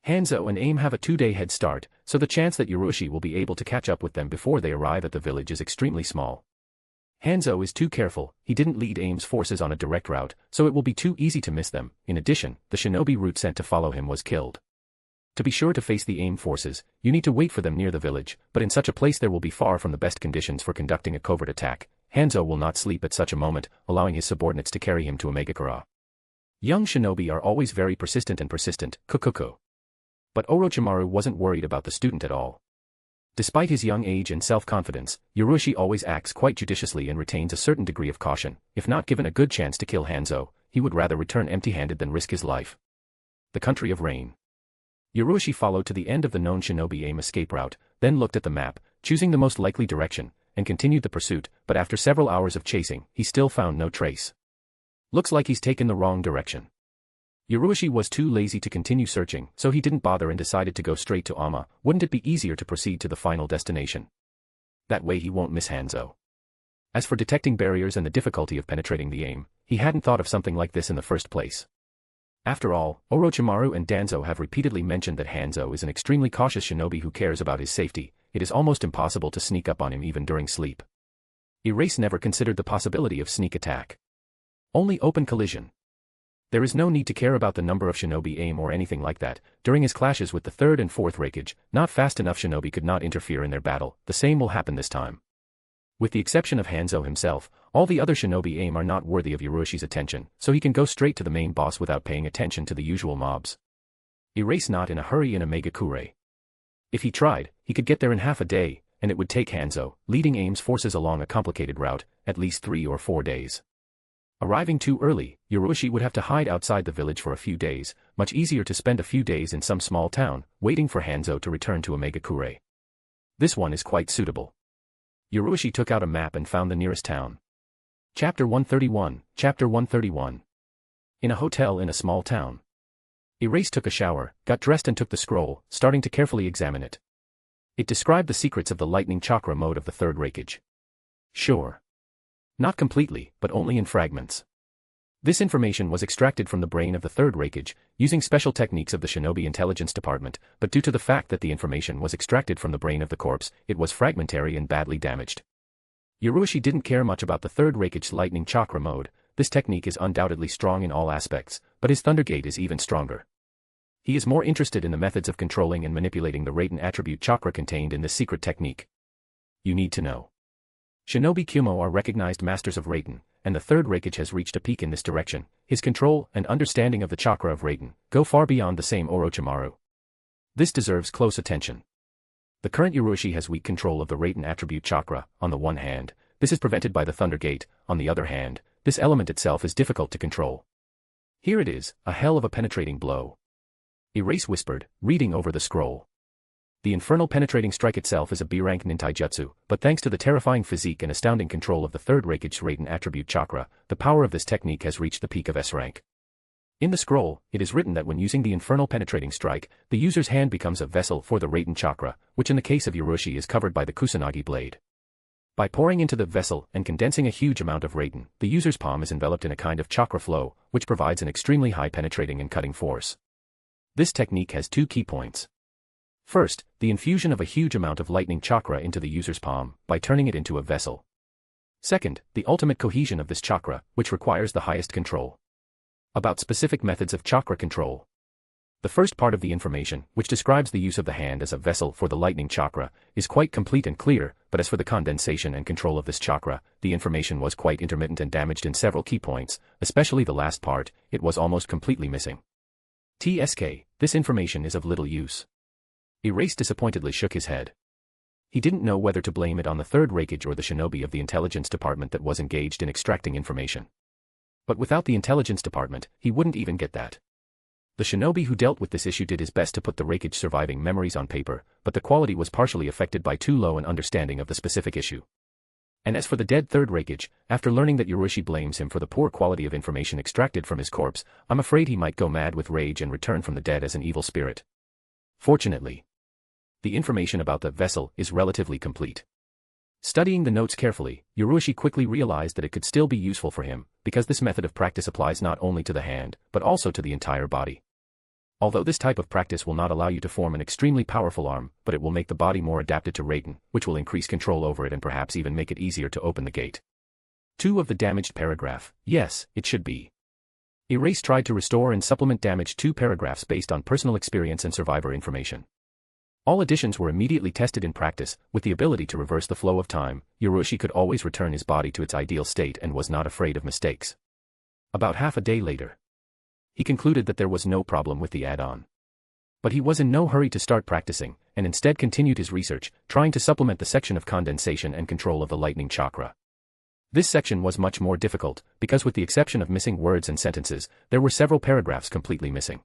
Hanzo and AIM have a 2-day head start, so the chance that Urushi will be able to catch up with them before they arrive at the village is extremely small. Hanzo is too careful, he didn't lead AIM's forces on a direct route, so it will be too easy to miss them. In addition, the shinobi route sent to follow him was killed. To be sure to face the AIM forces, you need to wait for them near the village, but in such a place there will be far from the best conditions for conducting a covert attack. Hanzo will not sleep at such a moment, allowing his subordinates to carry him to Omegakure. Young shinobi are always very persistent, kukuku. But Orochimaru wasn't worried about the student at all. Despite his young age and self-confidence, Urushi always acts quite judiciously and retains a certain degree of caution. If not given a good chance to kill Hanzo, he would rather return empty-handed than risk his life. The country of rain. Urushi followed to the end of the known shinobi AIM escape route, then looked at the map, choosing the most likely direction, and continued the pursuit, but after several hours of chasing, he still found no trace. Looks like he's taken the wrong direction. Urushi was too lazy to continue searching, so he didn't bother and decided to go straight to Ama. Wouldn't it be easier to proceed to the final destination? That way he won't miss Hanzo. As for detecting barriers and the difficulty of penetrating the AIM, he hadn't thought of something like this in the first place. After all, Orochimaru and Danzo have repeatedly mentioned that Hanzo is an extremely cautious shinobi who cares about his safety. It is almost impossible to sneak up on him even during sleep. Erase never considered the possibility of sneak attack. Only open collision. There is no need to care about the number of shinobi AIM or anything like that. During his clashes with the 3rd and 4th Rakage, not fast enough shinobi could not interfere in their battle. The same will happen this time. With the exception of Hanzo himself, all the other shinobi AIM are not worthy of Urushi's attention, so he can go straight to the main boss without paying attention to the usual mobs. Erase not in a hurry in Omegakure. If he tried, he could get there in half a day, and it would take Hanzo, leading AIM's forces along a complicated route, at least 3 or 4 days. Arriving too early, Urushi would have to hide outside the village for a few days. Much easier to spend a few days in some small town, waiting for Hanzo to return to Omegakure. This one is quite suitable. Urushi took out a map and found the nearest town. Chapter 131, Chapter 131. In a hotel in a small town. Erase took a shower, got dressed and took the scroll, starting to carefully examine it. It described the secrets of the lightning chakra mode of the 3rd Rakage. Sure. Not completely, but only in fragments. This information was extracted from the brain of the 3rd Rakage, using special techniques of the Shinobi Intelligence Department, but due to the fact that the information was extracted from the brain of the corpse, it was fragmentary and badly damaged. Urushi didn't care much about the 3rd Rakage's lightning chakra mode. This technique is undoubtedly strong in all aspects, but his Thundergate is even stronger. He is more interested in the methods of controlling and manipulating the Raiden attribute chakra contained in this secret technique. You need to know. Shinobi Kumo are recognized masters of Raiden, and the 3rd Rakage has reached a peak in this direction. His control and understanding of the chakra of Raiden go far beyond the same Orochimaru. This deserves close attention. The current Urushi has weak control of the Raiden attribute chakra. On the one hand, This is prevented by the Thunder Gate. On the other hand, this element itself is difficult to control. Here it is, a hell of a penetrating blow. Erase whispered, reading over the scroll. The infernal penetrating strike itself is a B-rank nintaijutsu, but thanks to the terrifying physique and astounding control of the third Rakage Raiden attribute chakra, the power of this technique has reached the peak of S-rank. In the scroll, it is written that when using the infernal penetrating strike, the user's hand becomes a vessel for the Raiden chakra, which in the case of Ryuchi is covered by the Kusanagi blade. By pouring into the vessel and condensing a huge amount of Raiden, the user's palm is enveloped in a kind of chakra flow, which provides an extremely high penetrating and cutting force. This technique has two key points. First, the infusion of a huge amount of lightning chakra into the user's palm, by turning it into a vessel. Second, the ultimate cohesion of this chakra, which requires the highest control. About specific methods of chakra control. The first part of the information, which describes the use of the hand as a vessel for the lightning chakra, is quite complete and clear, but as for the condensation and control of this chakra, the information was quite intermittent and damaged in several key points, especially the last part. It was almost completely missing. TSK, this information is of little use. Erase disappointedly shook his head. He didn't know whether to blame it on the third Rakage or the shinobi of the intelligence department that was engaged in extracting information. But without the intelligence department, he wouldn't even get that. The shinobi who dealt with this issue did his best to put the Rakage surviving memories on paper, but the quality was partially affected by too low an understanding of the specific issue. And as for the dead third Rakage, after learning that Ryuchi blames him for the poor quality of information extracted from his corpse, I'm afraid he might go mad with rage and return from the dead as an evil spirit. Fortunately, the information about the vessel is relatively complete. Studying the notes carefully, Ryuchi quickly realized that it could still be useful for him, because this method of practice applies not only to the hand, but also to the entire body. Although this type of practice will not allow you to form an extremely powerful arm, but it will make the body more adapted to Raiden, which will increase control over it and perhaps even make it easier to open the gate. 2 of the damaged paragraph. Yes, it should be. Erase tried to restore and supplement damaged 2 paragraphs based on personal experience and survivor information. All additions were immediately tested in practice. With the ability to reverse the flow of time, Ryuchi could always return his body to its ideal state and was not afraid of mistakes. About half a day later, he concluded that there was no problem with the add-on. But he was in no hurry to start practicing, and instead continued his research, trying to supplement the section of condensation and control of the lightning chakra. This section was much more difficult, because with the exception of missing words and sentences, there were several paragraphs completely missing.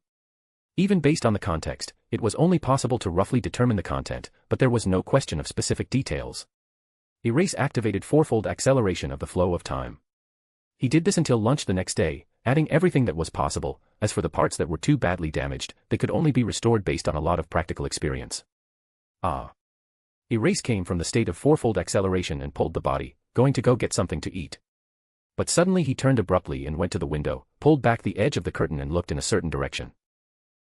Even based on the context, it was only possible to roughly determine the content, but there was no question of specific details. Erase activated fourfold acceleration of the flow of time. He did this until lunch the next day, adding everything that was possible. As for the parts that were too badly damaged, they could only be restored based on a lot of practical experience. Erase came from the state of fourfold acceleration and pulled the body, going to go get something to eat. But suddenly he turned abruptly and went to the window, pulled back the edge of the curtain and looked in a certain direction.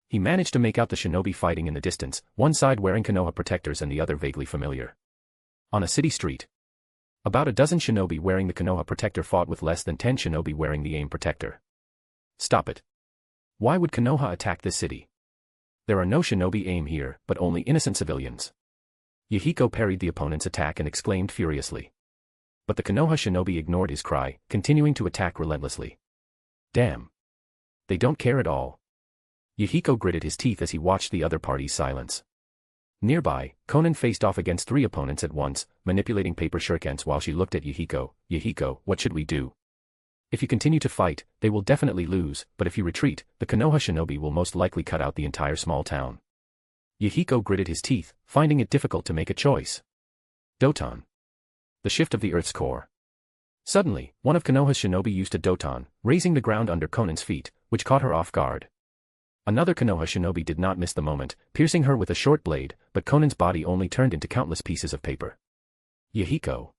He managed to make out the shinobi fighting in the distance, one side wearing Konoha protectors and the other vaguely familiar. On a city street, about a dozen shinobi wearing the Konoha protector fought with less than 10 shinobi wearing the AIM protector. Stop it. Why would Konoha attack this city? There are no shinobi AIM here, but only innocent civilians. Yahiko parried the opponent's attack and exclaimed furiously. But the Konoha shinobi ignored his cry, continuing to attack relentlessly. Damn. They don't care at all. Yahiko gritted his teeth as he watched the other party's silence. Nearby, Konan faced off against 3 opponents at once, manipulating paper shurikens while she looked at Yahiko. Yahiko, what should we do? If you continue to fight, they will definitely lose, but if you retreat, the Konoha shinobi will most likely cut out the entire small town. Yahiko gritted his teeth, finding it difficult to make a choice. Doton. The shift of the Earth's core. Suddenly, one of Konoha's shinobi used a Doton, raising the ground under Konan's feet, which caught her off guard. Another Konoha shinobi did not miss the moment, piercing her with a short blade, but Konan's body only turned into countless pieces of paper. Yahiko.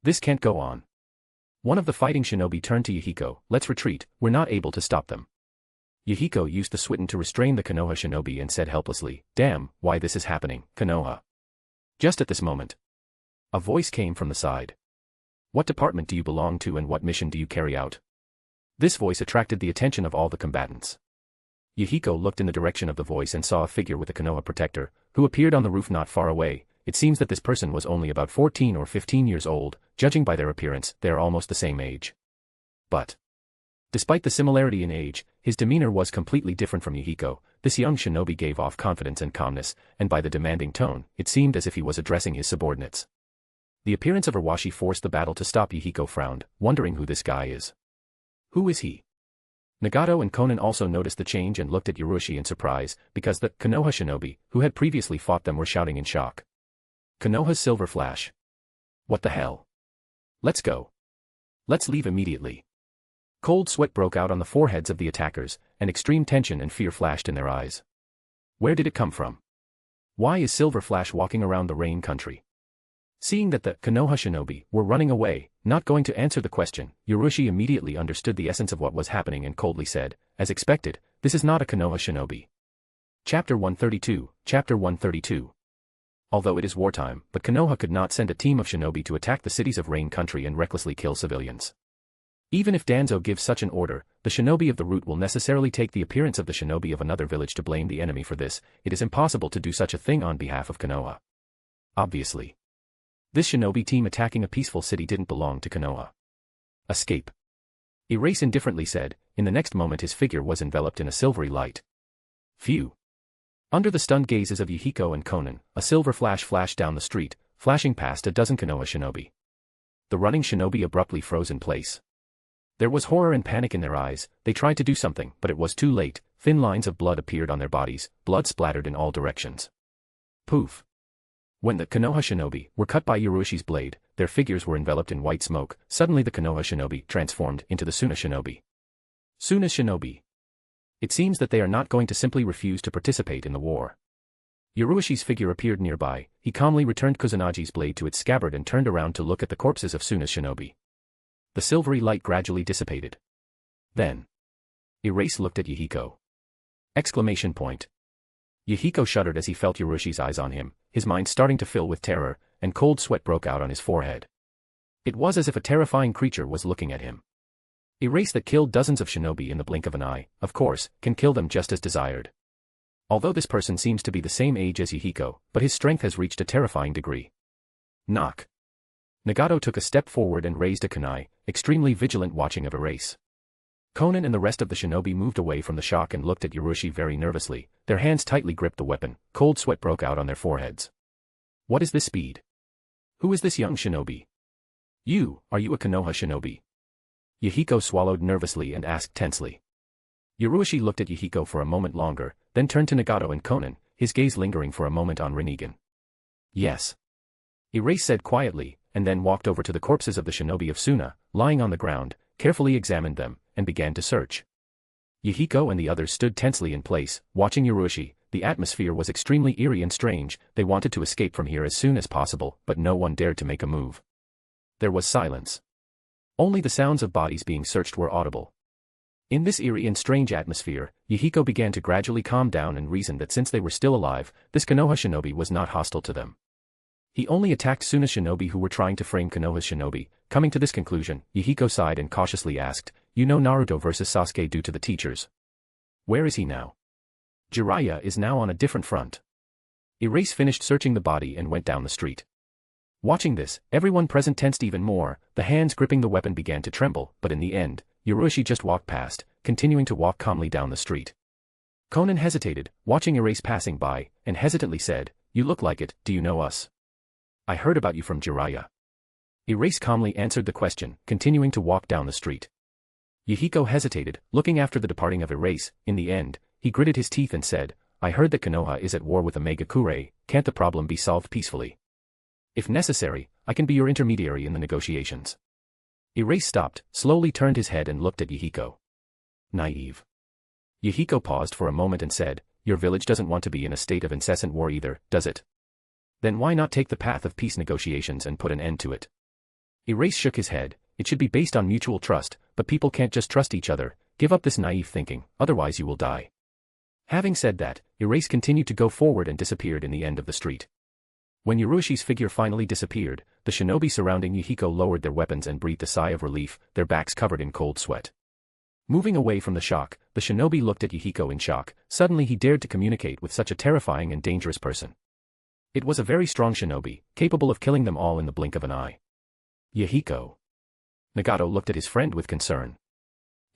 This can't go on. One of the fighting shinobi turned to Yahiko. Let's retreat, we're not able to stop them. Yahiko used the Switten to restrain the Konoha shinobi and said helplessly, damn, why this is happening, Konoha. Just at this moment, a voice came from the side. What department do you belong to and what mission do you carry out? This voice attracted the attention of all the combatants. Yahiko looked in the direction of the voice and saw a figure with a Konoha protector, who appeared on the roof not far away. It seems that this person was only about 14 or 15 years old, judging by their appearance, they are almost the same age. But despite the similarity in age, his demeanor was completely different from Yahiko. This young shinobi gave off confidence and calmness, and by the demanding tone, it seemed as if he was addressing his subordinates. The appearance of Iwashi forced the battle to stop. Yahiko frowned, wondering who this guy is. Who is he? Nagato and Konan also noticed the change and looked at Yurushi in surprise, because the Konoha shinobi, who had previously fought them, were shouting in shock. Konoha's Silver Flash. What the hell? Let's go. Let's leave immediately. Cold sweat broke out on the foreheads of the attackers, and extreme tension and fear flashed in their eyes. Where did it come from? Why is Silver Flash walking around the Rain Country? Seeing that the Konoha shinobi were running away, not going to answer the question, Yurushi immediately understood the essence of what was happening and coldly said, as expected, this is not a Konoha shinobi. Chapter 132, Chapter 132. Although it is wartime, but Konoha could not send a team of shinobi to attack the cities of Rain Country and recklessly kill civilians. Even if Danzo gives such an order, the shinobi of the route will necessarily take the appearance of the shinobi of another village to blame the enemy for this. It is impossible to do such a thing on behalf of Konoha. Obviously. This shinobi team attacking a peaceful city didn't belong to Konoha. Escape. Erase indifferently said. In the next moment his figure was enveloped in a silvery light. Phew. Under the stunned gazes of Yahiko and Konan, a silver flash flashed down the street, flashing past a dozen Konoha shinobi. The running shinobi abruptly froze in place. There was horror and panic in their eyes. They tried to do something, but it was too late. Thin lines of blood appeared on their bodies, blood splattered in all directions. Poof. When the Konoha shinobi were cut by Yurushi's blade, their figures were enveloped in white smoke. Suddenly the Konoha shinobi transformed into the Suna shinobi. Suna shinobi. It seems that they are not going to simply refuse to participate in the war. Yurushi's figure appeared nearby. He calmly returned Kusunagi's blade to its scabbard and turned around to look at the corpses of Suna's shinobi. The silvery light gradually dissipated. Then. Erase looked at Yahiko. Exclamation point. Yahiko shuddered as he felt Yurushi's eyes on him, his mind starting to fill with terror, and cold sweat broke out on his forehead. It was as if a terrifying creature was looking at him. Erase that killed dozens of shinobi in the blink of an eye, of course, can kill them just as desired. Although this person seems to be the same age as Yahiko, but his strength has reached a terrifying degree. Knock. Nagato took a step forward and raised a kunai, extremely vigilant watching of Erase. Konan and the rest of the shinobi moved away from the shock and looked at Yurushi very nervously. Their hands tightly gripped the weapon. Cold sweat broke out on their foreheads. What is this speed? Who is this young shinobi? Are you a Konoha shinobi? Yahiko swallowed nervously and asked tensely. Yurushi looked at Yahiko for a moment longer, then turned to Nagato and Konan, his gaze lingering for a moment on Rinnegan. Yes. Erase said quietly, and then walked over to the corpses of the shinobi of Suna, lying on the ground, carefully examined them, and began to search. Yahiko and the others stood tensely in place, watching Yurushi. The atmosphere was extremely eerie and strange. They wanted to escape from here as soon as possible, but no one dared to make a move. There was silence. Only the sounds of bodies being searched were audible. In this eerie and strange atmosphere, Yahiko began to gradually calm down and reasoned that since they were still alive, this Konoha shinobi was not hostile to them. He only attacked Suna shinobi who were trying to frame Konoha's shinobi. Coming to this conclusion, Yahiko sighed and cautiously asked, "You know Naruto vs Sasuke due to the teachers. Where is he now?" Jiraiya is now on a different front. Erase finished searching the body and went down the street. Watching this, everyone present tensed even more. The hands gripping the weapon began to tremble, but in the end, Yurushi just walked past, continuing to walk calmly down the street. Konan hesitated, watching Erase passing by, and hesitantly said, "You look like it. Do you know us?" "I heard about you from Jiraiya." Erase calmly answered the question, continuing to walk down the street. Yahiko hesitated, looking after the departing of Erase. In the end, he gritted his teeth and said, "I heard that Konoha is at war with Omega-Kure. Can't the problem be solved peacefully? If necessary, I can be your intermediary in the negotiations." Erase stopped, slowly turned his head and looked at Yahiko. Naive. Yahiko paused for a moment and said, "Your village doesn't want to be in a state of incessant war either, does it? Then why not take the path of peace negotiations and put an end to it?" Erase shook his head. "It should be based on mutual trust, but people can't just trust each other. Give up this naive thinking, otherwise you will die." Having said that, Erase continued to go forward and disappeared in the end of the street. When Yurushi's figure finally disappeared, the shinobi surrounding Yahiko lowered their weapons and breathed a sigh of relief, their backs covered in cold sweat. Moving away from the shock, the shinobi looked at Yahiko in shock. Suddenly he dared to communicate with such a terrifying and dangerous person. It was a very strong shinobi, capable of killing them all in the blink of an eye. Yahiko. Nagato looked at his friend with concern.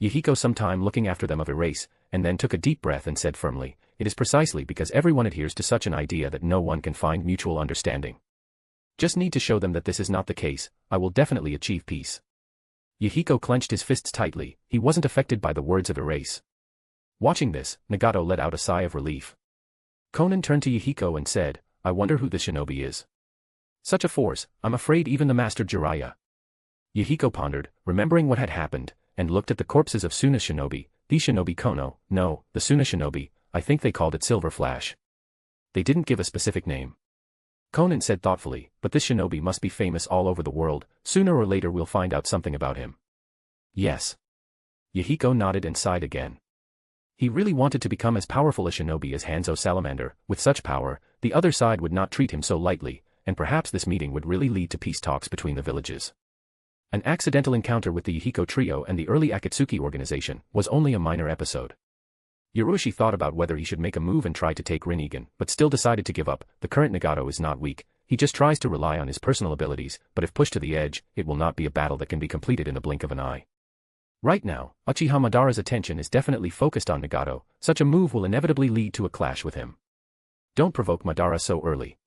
Yahiko some time looking after them of Erase, and then took a deep breath and said firmly, "It is precisely because everyone adheres to such an idea that no one can find mutual understanding." Just need to show them that this is not the case, I will definitely achieve peace. Yahiko clenched his fists tightly, he wasn't affected by the words of Erase. Watching this, Nagato let out a sigh of relief. Conan turned to Yahiko and said, I wonder who this shinobi is. Such a force, I'm afraid even the Master Jiraiya. Yahiko pondered, remembering what had happened, and looked at the corpses of Suna shinobi, the shinobi Kono, no, the Suna shinobi, I think they called it Silver Flash. They didn't give a specific name. Conan said thoughtfully, but this shinobi must be famous all over the world, sooner or later we'll find out something about him. Yes. Yahiko nodded and sighed again. He really wanted to become as powerful a shinobi as Hanzo Salamander. With such power, the other side would not treat him so lightly, and perhaps this meeting would really lead to peace talks between the villages. An accidental encounter with the Yahiko trio and the early Akatsuki organization was only a minor episode. Yurushi thought about whether he should make a move and try to take Rinnegan, but still decided to give up. The current Nagato is not weak, he just tries to rely on his personal abilities, but if pushed to the edge, it will not be a battle that can be completed in the blink of an eye. Right now, Uchiha Madara's attention is definitely focused on Nagato, such a move will inevitably lead to a clash with him. Don't provoke Madara so early.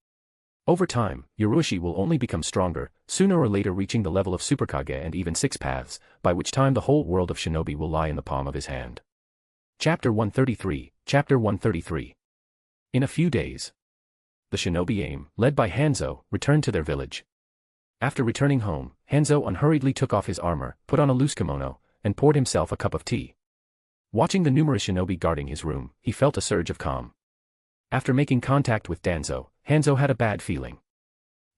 Over time, Yurushi will only become stronger, sooner or later reaching the level of Superkage and even Six Paths, by which time the whole world of shinobi will lie in the palm of his hand. Chapter 133, Chapter 133. In a few days, the shinobi aim, led by Hanzo, returned to their village. After returning home, Hanzo unhurriedly took off his armor, put on a loose kimono, and poured himself a cup of tea. Watching the numerous shinobi guarding his room, he felt a surge of calm. After making contact with Danzo, Hanzo had a bad feeling.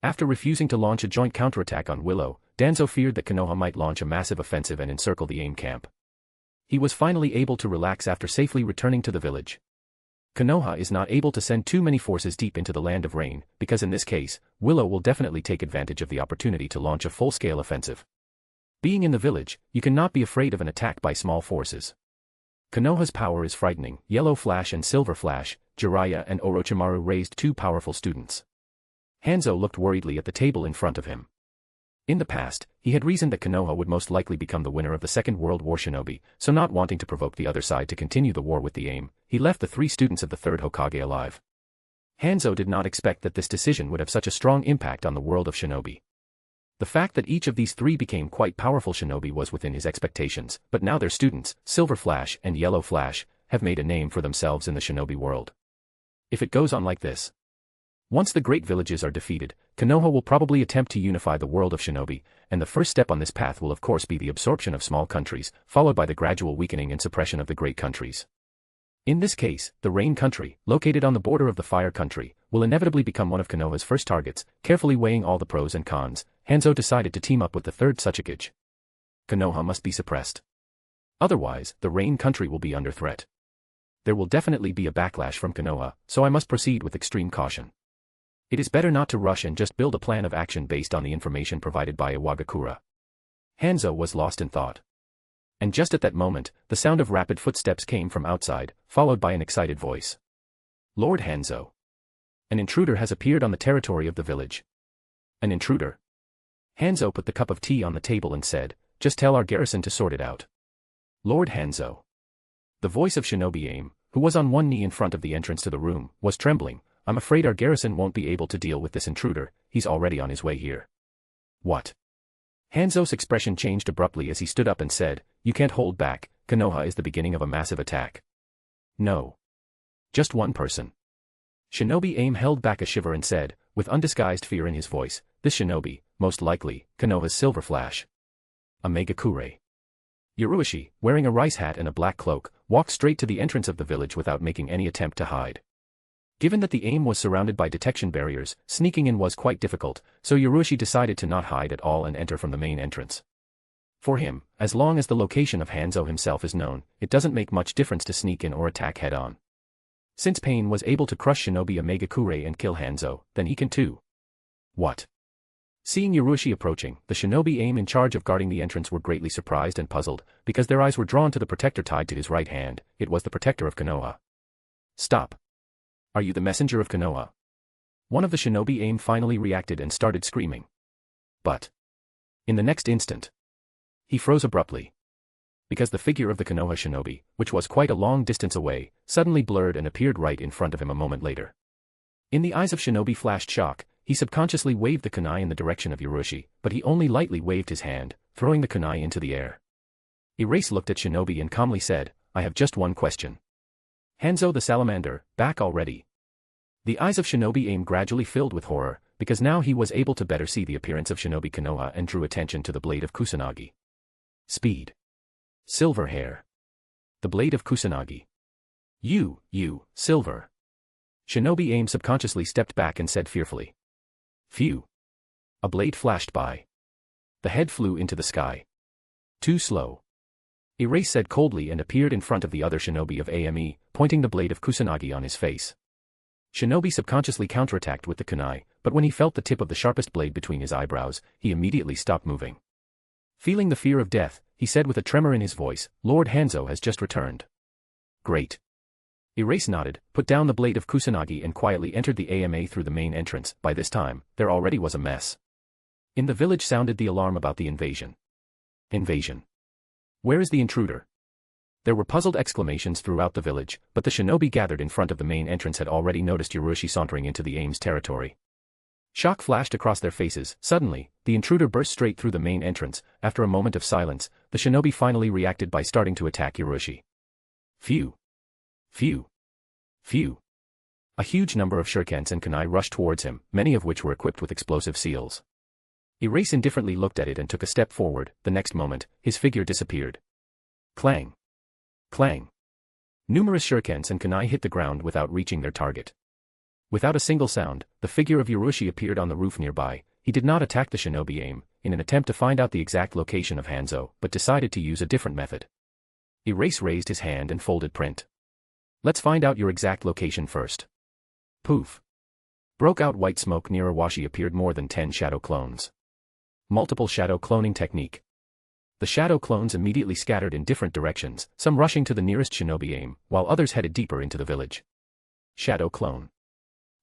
After refusing to launch a joint counterattack on Willow, Danzo feared that Konoha might launch a massive offensive and encircle the aim camp. He was finally able to relax after safely returning to the village. Konoha is not able to send too many forces deep into the Land of Rain, because in this case, Willow will definitely take advantage of the opportunity to launch a full-scale offensive. Being in the village, you cannot be afraid of an attack by small forces. Konoha's power is frightening. Yellow Flash and Silver Flash, Jiraiya and Orochimaru raised two powerful students. Hanzo looked worriedly at the table in front of him. In the past, he had reasoned that Konoha would most likely become the winner of the Second World War shinobi, so not wanting to provoke the other side to continue the war with the aim, he left the three students of the third Hokage alive. Hanzo did not expect that this decision would have such a strong impact on the world of shinobi. The fact that each of these three became quite powerful shinobi was within his expectations, but now their students, Silver Flash and Yellow Flash, have made a name for themselves in the shinobi world. If it goes on like this, once the great villages are defeated, Konoha will probably attempt to unify the world of shinobi, and the first step on this path will of course be the absorption of small countries, followed by the gradual weakening and suppression of the great countries. In this case, the Rain country, located on the border of the Fire country, will inevitably become one of Konoha's first targets. Carefully weighing all the pros and cons, Hanzo decided to team up with the third Tsuchikage. Konoha must be suppressed. Otherwise, the Rain country will be under threat. There will definitely be a backlash from Konoha, so I must proceed with extreme caution. It is better not to rush and just build a plan of action based on the information provided by Iwagakure. Hanzo was lost in thought. And just at that moment, the sound of rapid footsteps came from outside, followed by an excited voice. Lord Hanzo. An intruder has appeared on the territory of the village. An intruder? Hanzo put the cup of tea on the table and said, just tell our garrison to sort it out. Lord Hanzo. The voice of Shinobi Aim, who was on one knee in front of the entrance to the room, was trembling. I'm afraid our garrison won't be able to deal with this intruder, he's already on his way here. What? Hanzo's expression changed abruptly as he stood up and said, you can't hold back, Konoha is the beginning of a massive attack. No. Just one person. Shinobi Aim held back a shiver and said, with undisguised fear in his voice, this shinobi, most likely, Konoha's Silver Flash. A Megakure. Yurushi, wearing a rice hat and a black cloak, walked straight to the entrance of the village without making any attempt to hide. Given that the aim was surrounded by detection barriers, sneaking in was quite difficult, so Yurushi decided to not hide at all and enter from the main entrance. For him, as long as the location of Hanzo himself is known, it doesn't make much difference to sneak in or attack head-on. Since Pain was able to crush Shinobi Megakure and kill Hanzo, then he can too. What? Seeing Yurushi approaching, the shinobi Aim in charge of guarding the entrance were greatly surprised and puzzled, because their eyes were drawn to the protector tied to his right hand. It was the protector of Konoha. Stop. Are you the messenger of Konoha? One of the shinobi Aim finally reacted and started screaming. But in the next instant, he froze abruptly. Because the figure of the Konoha shinobi, which was quite a long distance away, suddenly blurred and appeared right in front of him a moment later. In the eyes of Shinobi flashed shock, he subconsciously waved the kunai in the direction of Yurushi, but he only lightly waved his hand, throwing the kunai into the air. Erase looked at Shinobi and calmly said, I have just one question. Hanzo the salamander, back already? The eyes of Shinobi Aim gradually filled with horror, because now he was able to better see the appearance of Shinobi Konoha and drew attention to the blade of Kusanagi. Speed. Silver hair. The blade of Kusanagi. You, silver. Shinobi Aim subconsciously stepped back and said fearfully. Phew. A blade flashed by. The head flew into the sky. Too slow. Erase said coldly and appeared in front of the other shinobi of AME, pointing the blade of Kusanagi on his face. Shinobi subconsciously counterattacked with the kunai, but when he felt the tip of the sharpest blade between his eyebrows, he immediately stopped moving. Feeling the fear of death, he said with a tremor in his voice, Lord Hanzo has just returned. Great. Erase nodded, put down the blade of Kusanagi and quietly entered the AMA through the main entrance. By this time, there already was a mess. In the village sounded the alarm about the invasion. Invasion. Where is the intruder? There were puzzled exclamations throughout the village, but the shinobi gathered in front of the main entrance had already noticed Yurushi sauntering into the Aim's territory. Shock flashed across their faces. Suddenly, the intruder burst straight through the main entrance. After a moment of silence, the shinobi finally reacted by starting to attack Yurushi. Phew. Phew. Phew. A huge number of shurikens and kunai rushed towards him, many of which were equipped with explosive seals. Erase indifferently looked at it and took a step forward. The next moment, his figure disappeared. Clang. Clang. Numerous shurikens and kunai hit the ground without reaching their target. Without a single sound, the figure of Yurushi appeared on the roof nearby. He did not attack the shinobi Aim, in an attempt to find out the exact location of Hanzo, but decided to use a different method. Erase raised his hand and folded print. Let's find out your exact location first. Poof. Broke out white smoke near Awashi appeared more than 10 shadow clones. Multiple shadow cloning technique. The shadow clones immediately scattered in different directions, some rushing to the nearest shinobi Aim, while others headed deeper into the village. Shadow clone.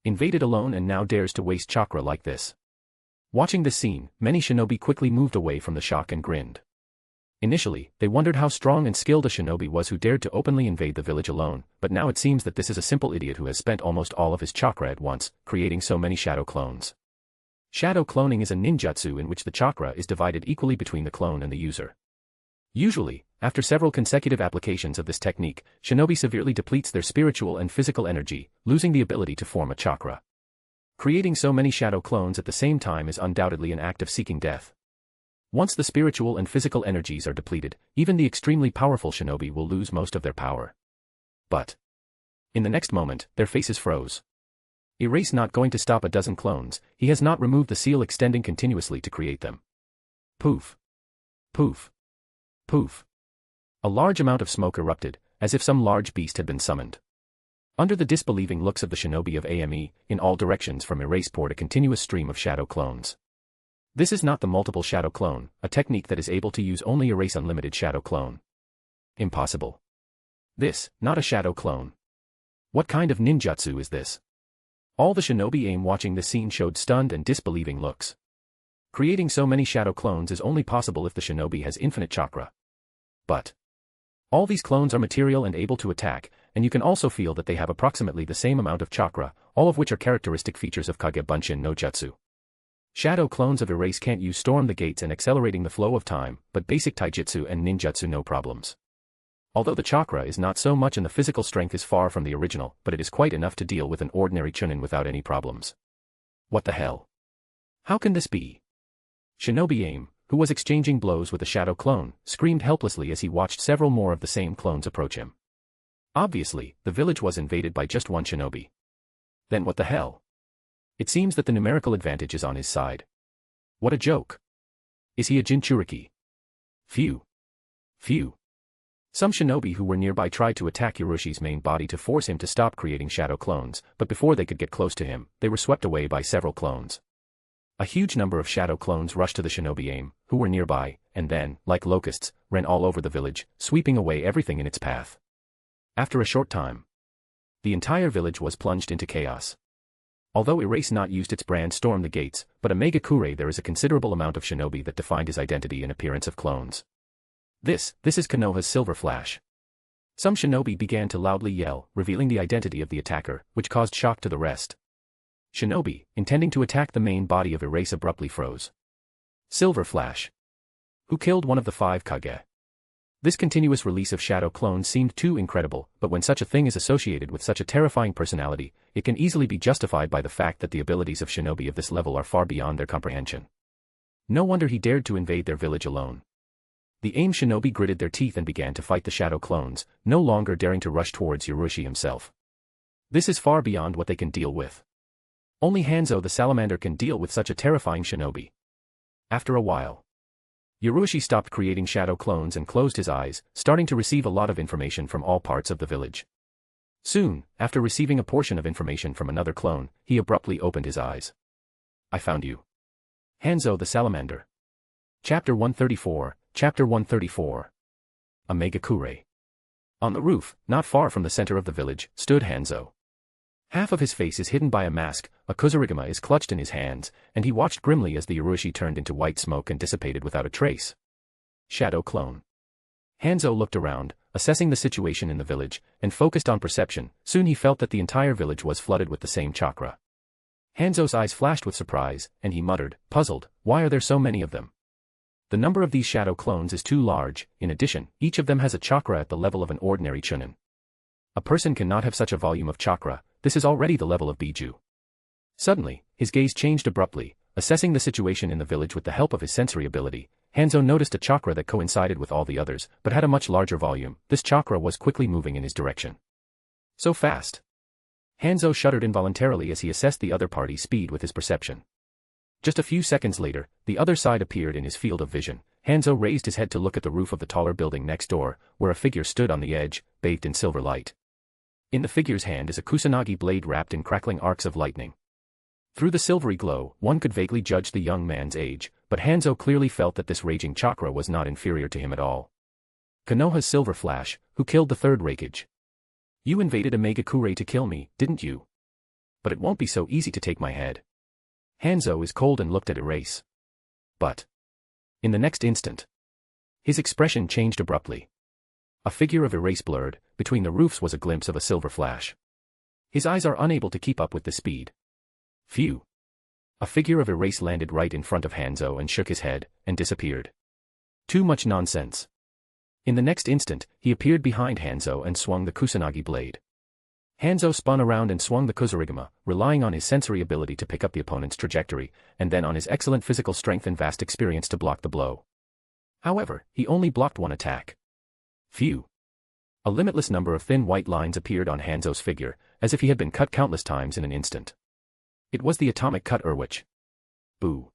Invaded alone and now dares to waste chakra like this. Watching this scene, many shinobi quickly moved away from the shock and grinned. Initially, they wondered how strong and skilled a shinobi was who dared to openly invade the village alone, but now it seems that this is a simple idiot who has spent almost all of his chakra at once, creating so many shadow clones. Shadow cloning is a ninjutsu in which the chakra is divided equally between the clone and the user. Usually, after several consecutive applications of this technique, shinobi severely depletes their spiritual and physical energy, losing the ability to form a chakra. Creating so many shadow clones at the same time is undoubtedly an act of seeking death. Once the spiritual and physical energies are depleted, even the extremely powerful shinobi will lose most of their power. But in the next moment, their faces froze. Erase not going to stop a dozen clones, he has not removed the seal extending continuously to create them. Poof. Poof. Poof. A large amount of smoke erupted, as if some large beast had been summoned. Under the disbelieving looks of the shinobi of AME, in all directions from Erase poured a continuous stream of shadow clones. This is not the multiple shadow clone, a technique that is able to use only Erase unlimited shadow clone. Impossible. This, not a shadow clone. What kind of ninjutsu is this? All the shinobi Aim watching this scene showed stunned and disbelieving looks. Creating so many shadow clones is only possible if the shinobi has infinite chakra. But all these clones are material and able to attack, and you can also feel that they have approximately the same amount of chakra, all of which are characteristic features of Kage Bunshin no Jutsu. Shadow clones of Erase can't use Storm the Gates and accelerating the flow of time, but basic taijutsu and ninjutsu no problems. Although the chakra is not so much and the physical strength is far from the original, but it is quite enough to deal with an ordinary chunin without any problems. What the hell? How can this be? Shinobi Aim, who was exchanging blows with a shadow clone, screamed helplessly as he watched several more of the same clones approach him. Obviously, the village was invaded by just one shinobi. Then what the hell? It seems that the numerical advantage is on his side. What a joke. Is he a Jinchuriki? Phew. Phew. Some shinobi who were nearby tried to attack Hiroshi's main body to force him to stop creating shadow clones, but before they could get close to him, they were swept away by several clones. A huge number of shadow clones rushed to the shinobi Aim, who were nearby, and then, like locusts, ran all over the village, sweeping away everything in its path. After a short time, the entire village was plunged into chaos. Although Erase not used its brand Storm the Gates, but a Megakure there is a considerable amount of shinobi that defined his identity and appearance of clones. This is Konoha's Silver Flash. Some shinobi began to loudly yell, revealing the identity of the attacker, which caused shock to the rest. Shinobi, intending to attack the main body of Erase, abruptly froze. Silver Flash. Who killed one of the 5 Kage? This continuous release of shadow clones seemed too incredible, but when such a thing is associated with such a terrifying personality, it can easily be justified by the fact that the abilities of shinobi of this level are far beyond their comprehension. No wonder he dared to invade their village alone. The AIM shinobi gritted their teeth and began to fight the shadow clones, no longer daring to rush towards Ryuchi himself. This is far beyond what they can deal with. Only Hanzo the Salamander can deal with such a terrifying shinobi. After a while, Ryuchi stopped creating shadow clones and closed his eyes, starting to receive a lot of information from all parts of the village. Soon, after receiving a portion of information from another clone, he abruptly opened his eyes. I found you. Hanzo the Salamander. Chapter 134, Chapter 134. A Megakure. On the roof, not far from the center of the village, stood Hanzo. Half of his face is hidden by a mask, a Kusarigama is clutched in his hands, and he watched grimly as the Ryuchi turned into white smoke and dissipated without a trace. Shadow clone. Hanzo looked around, assessing the situation in the village, and focused on perception. Soon he felt that the entire village was flooded with the same chakra. Hanzo's eyes flashed with surprise, and he muttered, puzzled, why are there so many of them? The number of these shadow clones is too large. In addition, each of them has a chakra at the level of an ordinary chunin. A person cannot have such a volume of chakra. This is already the level of Biju. Suddenly, his gaze changed abruptly. Assessing the situation in the village with the help of his sensory ability, Hanzo noticed a chakra that coincided with all the others, but had a much larger volume. This chakra was quickly moving in his direction. So fast. Hanzo shuddered involuntarily as he assessed the other party's speed with his perception. Just a few seconds later, the other side appeared in his field of vision. Hanzo raised his head to look at the roof of the taller building next door, where a figure stood on the edge, bathed in silver light. In the figure's hand is a kusanagi blade wrapped in crackling arcs of lightning. Through the silvery glow, one could vaguely judge the young man's age, but Hanzo clearly felt that this raging chakra was not inferior to him at all. Konoha's Silver Flash, who killed the 3rd Rakage. You invaded a Megakure to kill me, didn't you? But it won't be so easy to take my head. Hanzo is cold and looked at Erase. But in the next instant, his expression changed abruptly. A figure of Erase blurred. Between the roofs was a glimpse of a Silver Flash. His eyes are unable to keep up with the speed. Phew. A figure of Erase landed right in front of Hanzo and shook his head, and disappeared. Too much nonsense. In the next instant, he appeared behind Hanzo and swung the kusanagi blade. Hanzo spun around and swung the kusarigama, relying on his sensory ability to pick up the opponent's trajectory, and then on his excellent physical strength and vast experience to block the blow. However, he only blocked one attack. Phew. A limitless number of thin white lines appeared on Hanzo's figure, as if he had been cut countless times in an instant. It was the atomic cut Urwich. Boo.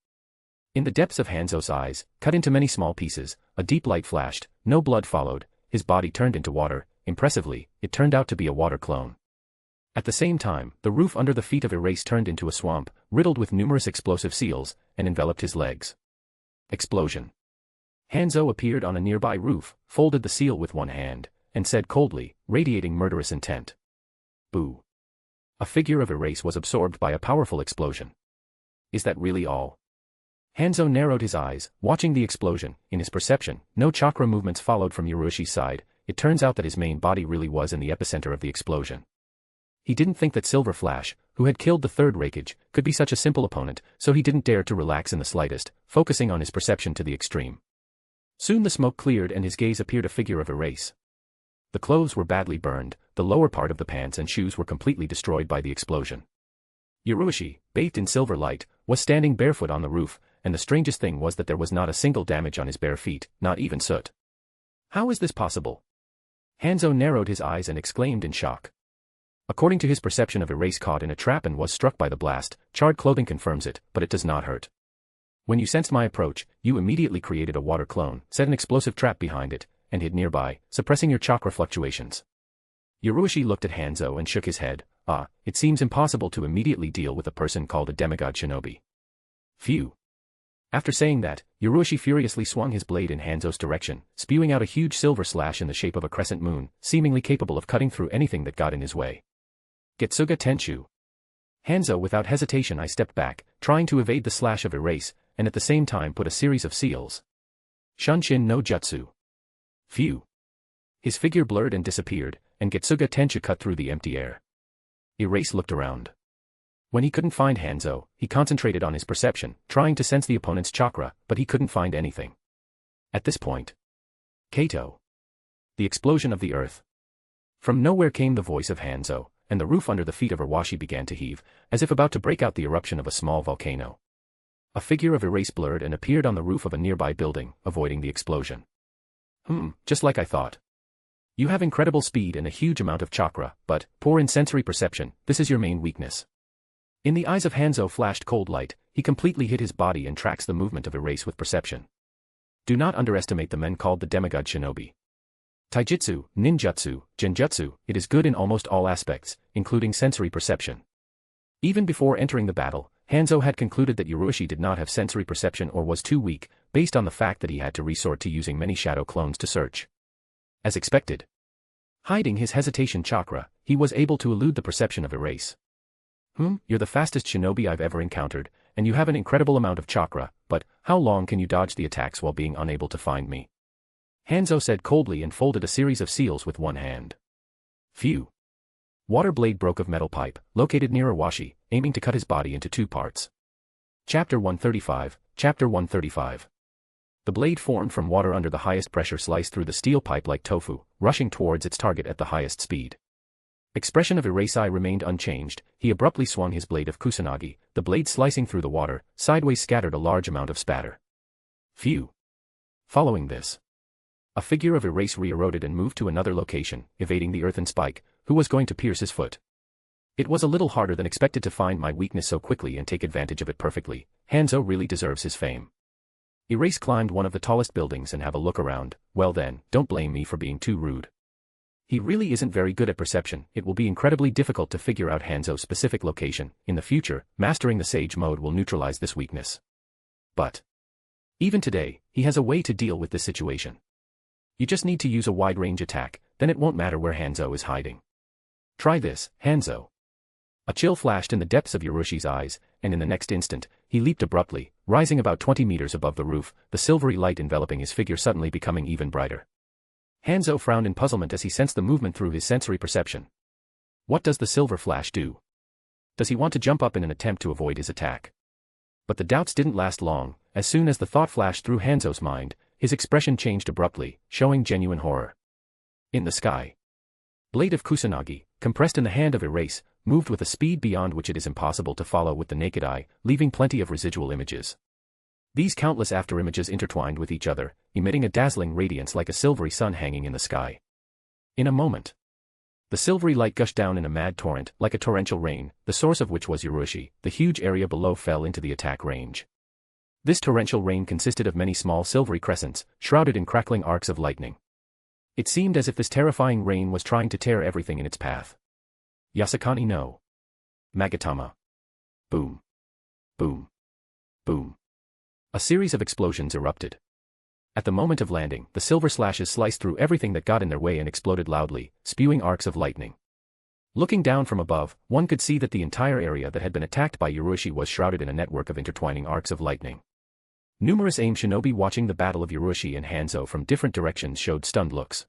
In the depths of Hanzo's eyes, cut into many small pieces, a deep light flashed, no blood followed, his body turned into water. Impressively, it turned out to be a water clone. At the same time, the roof under the feet of Erase turned into a swamp, riddled with numerous explosive seals, and enveloped his legs. Explosion. Hanzo appeared on a nearby roof, folded the seal with one hand, and said coldly, radiating murderous intent. Boo. A figure of Erase was absorbed by a powerful explosion. Is that really all? Hanzo narrowed his eyes, watching the explosion. In his perception, no chakra movements followed from Ryuchi's side. It turns out that his main body really was in the epicenter of the explosion. He didn't think that Silver Flash, who had killed the 3rd Rakage, could be such a simple opponent, so he didn't dare to relax in the slightest, focusing on his perception to the extreme. Soon the smoke cleared and his gaze appeared a figure of Erase. The clothes were badly burned, the lower part of the pants and shoes were completely destroyed by the explosion. Ryuchi, bathed in silver light, was standing barefoot on the roof, and the strangest thing was that there was not a single damage on his bare feet, not even soot. How is this possible? Hanzo narrowed his eyes and exclaimed in shock. According to his perception of Erase caught in a trap and was struck by the blast, charred clothing confirms it, but it does not hurt. When you sensed my approach, you immediately created a water clone, set an explosive trap behind it, and hid nearby, suppressing your chakra fluctuations. Ryuchi looked at Hanzo and shook his head. It seems impossible to immediately deal with a person called a demigod shinobi. Phew. After saying that, Ryuchi furiously swung his blade in Hanzo's direction, spewing out a huge silver slash in the shape of a crescent moon, seemingly capable of cutting through anything that got in his way. Getsuga Tenshu. Hanzo without hesitation I stepped back, trying to evade the slash of Erase, and at the same time put a series of seals. Shunshin no Jutsu. Phew. His figure blurred and disappeared, and Getsuga Tenshu cut through the empty air. Erase looked around. When he couldn't find Hanzo, he concentrated on his perception, trying to sense the opponent's chakra, but he couldn't find anything. At this point, Kato. The explosion of the earth. From nowhere came the voice of Hanzo, and the roof under the feet of Urashi began to heave, as if about to break out the eruption of a small volcano. A figure of Erase blurred and appeared on the roof of a nearby building, avoiding the explosion. Just like I thought. You have incredible speed and a huge amount of chakra, but, poor in sensory perception, this is your main weakness. In the eyes of Hanzo flashed cold light, he completely hid his body and tracks the movement of Erase with perception. Do not underestimate the men called the demigod shinobi. Taijutsu, ninjutsu, genjutsu, it is good in almost all aspects, including sensory perception. Even before entering the battle, Hanzo had concluded that Urashi did not have sensory perception or was too weak, based on the fact that he had to resort to using many shadow clones to search. As expected. Hiding his hesitation chakra, he was able to elude the perception of Erase. You're the fastest shinobi I've ever encountered, and you have an incredible amount of chakra, but how long can you dodge the attacks while being unable to find me? Hanzo said coldly and folded a series of seals with one hand. Phew. Water blade broke of metal pipe, located near Iwashi, aiming to cut his body into two parts. Chapter 135, Chapter 135. The blade formed from water under the highest pressure sliced through the steel pipe like tofu, rushing towards its target at the highest speed. Expression of Erase remained unchanged, he abruptly swung his blade of Kusanagi, the blade slicing through the water, sideways scattered a large amount of spatter. Phew. Following this, a figure of Erase re-eroded and moved to another location, evading the earthen spike, who was going to pierce his foot. It was a little harder than expected to find my weakness so quickly and take advantage of it perfectly. Hanzo really deserves his fame. Erase climbed one of the tallest buildings and have a look around. Well then, don't blame me for being too rude. He really isn't very good at perception. It will be incredibly difficult to figure out Hanzo's specific location. In the future, mastering the Sage mode will neutralize this weakness. But even today, he has a way to deal with this situation. You just need to use a wide-range attack, then it won't matter where Hanzo is hiding. Try this, Hanzo. A chill flashed in the depths of Urushi's eyes, and in the next instant, he leaped abruptly, rising about 20 meters above the roof, the silvery light enveloping his figure suddenly becoming even brighter. Hanzo frowned in puzzlement as he sensed the movement through his sensory perception. What does the silver flash do? Does he want to jump up in an attempt to avoid his attack? But the doubts didn't last long. As soon as the thought flashed through Hanzo's mind, his expression changed abruptly, showing genuine horror. In the sky. Blade of Kusanagi, compressed in the hand of Erase, moved with a speed beyond which it is impossible to follow with the naked eye, leaving plenty of residual images. These countless afterimages intertwined with each other, emitting a dazzling radiance like a silvery sun hanging in the sky. In a moment, the silvery light gushed down in a mad torrent, like a torrential rain, the source of which was Urushi. The huge area below fell into the attack range. This torrential rain consisted of many small silvery crescents, shrouded in crackling arcs of lightning. It seemed as if this terrifying rain was trying to tear everything in its path. Yasakani no Magatama. Boom. Boom. Boom. A series of explosions erupted. At the moment of landing, the silver slashes sliced through everything that got in their way and exploded loudly, spewing arcs of lightning. Looking down from above, one could see that the entire area that had been attacked by Urushi was shrouded in a network of intertwining arcs of lightning. Numerous AIM shinobi watching the battle of Urushi and Hanzo from different directions showed stunned looks.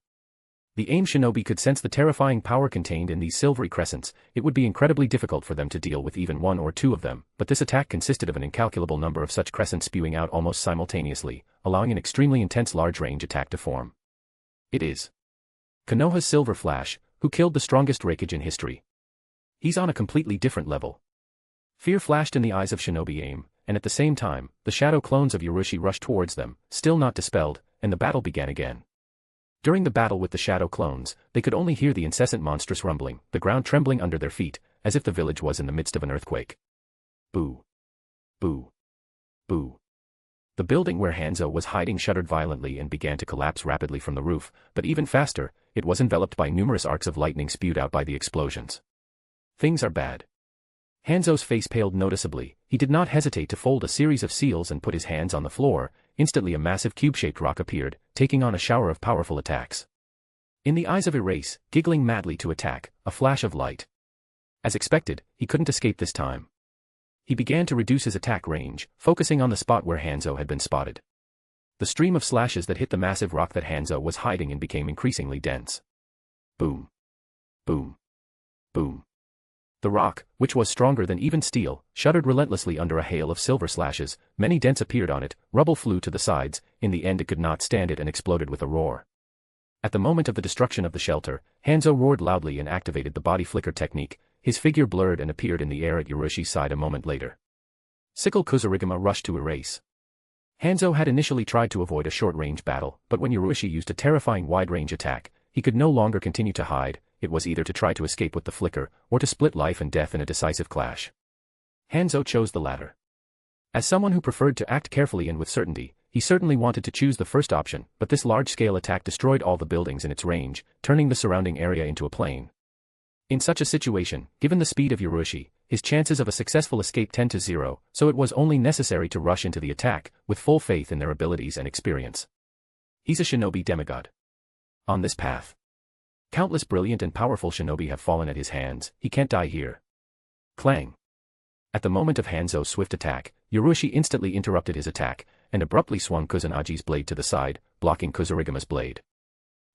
The AIM shinobi could sense the terrifying power contained in these silvery crescents. It would be incredibly difficult for them to deal with even one or two of them, but this attack consisted of an incalculable number of such crescents spewing out almost simultaneously, allowing an extremely intense large-range attack to form. It is Konoha's Silver Flash, who killed the strongest Rakage in history. He's on a completely different level. Fear flashed in the eyes of Shinobi AIM, and at the same time, the shadow clones of Urushi rushed towards them, still not dispelled, and the battle began again. During the battle with the shadow clones, they could only hear the incessant monstrous rumbling, the ground trembling under their feet, as if the village was in the midst of an earthquake. Boo. Boo. Boo. The building where Hanzo was hiding shuddered violently and began to collapse rapidly from the roof, but even faster, it was enveloped by numerous arcs of lightning spewed out by the explosions. Things are bad. Hanzo's face paled noticeably. He did not hesitate to fold a series of seals and put his hands on the floor. Instantly a massive cube-shaped rock appeared, taking on a shower of powerful attacks. In the eyes of Erase, giggling madly to attack, a flash of light. As expected, he couldn't escape this time. He began to reduce his attack range, focusing on the spot where Hanzo had been spotted. The stream of slashes that hit the massive rock that Hanzo was hiding in became increasingly dense. Boom. Boom. Boom. The rock, which was stronger than even steel, shuddered relentlessly under a hail of silver slashes, many dents appeared on it, rubble flew to the sides, in the end it could not stand it and exploded with a roar. At the moment of the destruction of the shelter, Hanzo roared loudly and activated the body flicker technique, his figure blurred and appeared in the air at Urushi's side a moment later. Sickle Kusarigama rushed to erase. Hanzo had initially tried to avoid a short-range battle, but when Urushi used a terrifying wide-range attack, he could no longer continue to hide. It was either to try to escape with the flicker, or to split life and death in a decisive clash. Hanzo chose the latter. As someone who preferred to act carefully and with certainty, he certainly wanted to choose the first option, but this large-scale attack destroyed all the buildings in its range, turning the surrounding area into a plain. In such a situation, given the speed of Urushi, his chances of a successful escape tend to zero, so it was only necessary to rush into the attack, with full faith in their abilities and experience. He's a shinobi demigod. On this path, countless brilliant and powerful shinobi have fallen at his hands, he can't die here. Clang. At the moment of Hanzo's swift attack, Urushi instantly interrupted his attack, and abruptly swung Kusunagi's blade to the side, blocking Kusarigama's blade.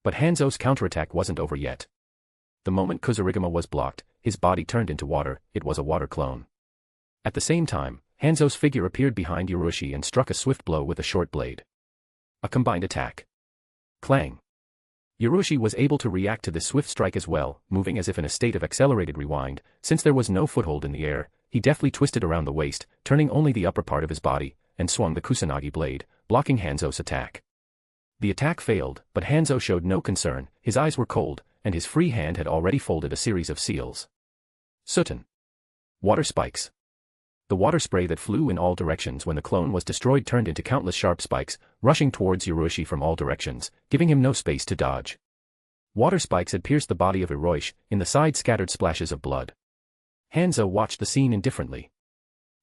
But Hanzo's counterattack wasn't over yet. The moment Kusarigama was blocked, his body turned into water, it was a water clone. At the same time, Hanzo's figure appeared behind Urushi and struck a swift blow with a short blade. A combined attack. Clang. Urushi was able to react to this swift strike as well, moving as if in a state of accelerated rewind. Since there was no foothold in the air, he deftly twisted around the waist, turning only the upper part of his body, and swung the Kusanagi blade, blocking Hanzo's attack. The attack failed, but Hanzo showed no concern, his eyes were cold, and his free hand had already folded a series of seals. Soten. Water spikes. The water spray that flew in all directions when the clone was destroyed turned into countless sharp spikes, rushing towards Urushi from all directions, giving him no space to dodge. Water spikes had pierced the body of Urushi, in the side scattered splashes of blood. Hanzo watched the scene indifferently.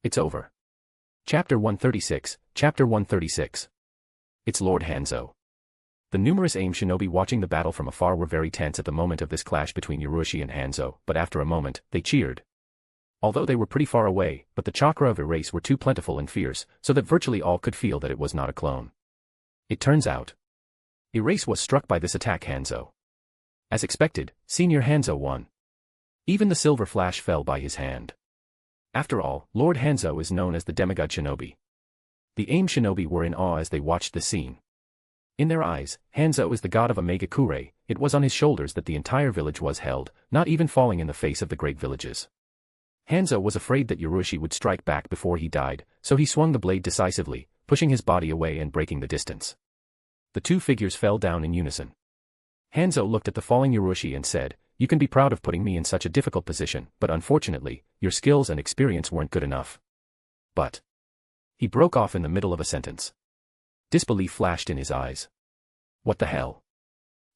It's over. Chapter 136, Chapter 136. It's Lord Hanzo. The numerous AIM shinobi watching the battle from afar were very tense at the moment of this clash between Urushi and Hanzo, but after a moment, they cheered. Although they were pretty far away, but the chakra of Erase were too plentiful and fierce, so that virtually all could feel that it was not a clone. It turns out, Erase was struck by this attack Hanzo. As expected, Senior Hanzo won. Even the silver flash fell by his hand. After all, Lord Hanzo is known as the demigod shinobi. The AIM shinobi were in awe as they watched this scene. In their eyes, Hanzo is the god of Omega Kure, it was on his shoulders that the entire village was held, not even falling in the face of the great villages. Hanzo was afraid that Urushi would strike back before he died, so he swung the blade decisively, pushing his body away and breaking the distance. The two figures fell down in unison. Hanzo looked at the falling Urushi and said, "You can be proud of putting me in such a difficult position, but unfortunately, your skills and experience weren't good enough." But he broke off in the middle of a sentence. Disbelief flashed in his eyes. What the hell?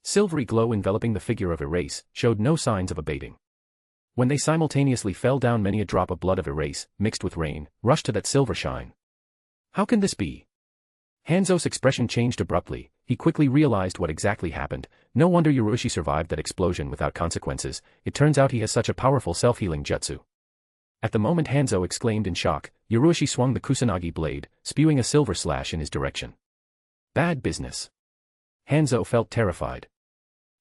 Silvery glow enveloping the figure of Erase showed no signs of abating. When they simultaneously fell down, many a drop of blood of Erase, mixed with rain, rushed to that silver shine. How can this be? Hanzo's expression changed abruptly, he quickly realized what exactly happened. No wonder Urushi survived that explosion without consequences, it turns out he has such a powerful self-healing jutsu. At the moment Hanzo exclaimed in shock, Urushi swung the Kusanagi blade, spewing a silver slash in his direction. Bad business. Hanzo felt terrified.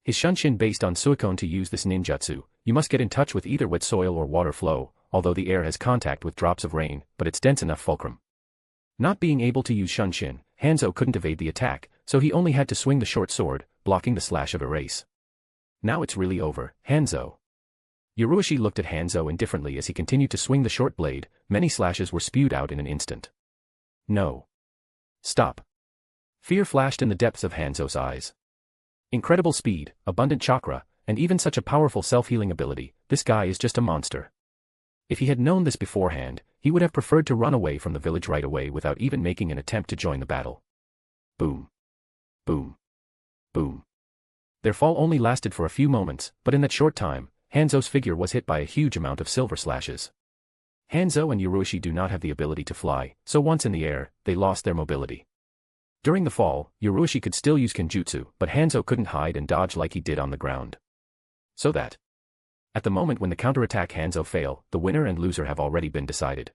His shunshin based on Suikon to use this ninjutsu, you must get in touch with either wet soil or water flow, although the air has contact with drops of rain, but it's dense enough fulcrum. Not being able to use shunshin, Hanzo couldn't evade the attack, so he only had to swing the short sword, blocking the slash of Erase. Now it's really over, Hanzo. Urushi looked at Hanzo indifferently as he continued to swing the short blade, many slashes were spewed out in an instant. No. Stop. Fear flashed in the depths of Hanzo's eyes. Incredible speed, abundant chakra, and even such a powerful self-healing ability, this guy is just a monster. If he had known this beforehand, he would have preferred to run away from the village right away without even making an attempt to join the battle. Boom. Boom. Boom. Their fall only lasted for a few moments, but in that short time, Hanzo's figure was hit by a huge amount of silver slashes. Hanzo and Urushi do not have the ability to fly, so once in the air, they lost their mobility. During the fall, Urushi could still use Kenjutsu, but Hanzo couldn't hide and dodge like he did on the ground. So that, at the moment when the counterattack Hanzo fail, the winner and loser have already been decided.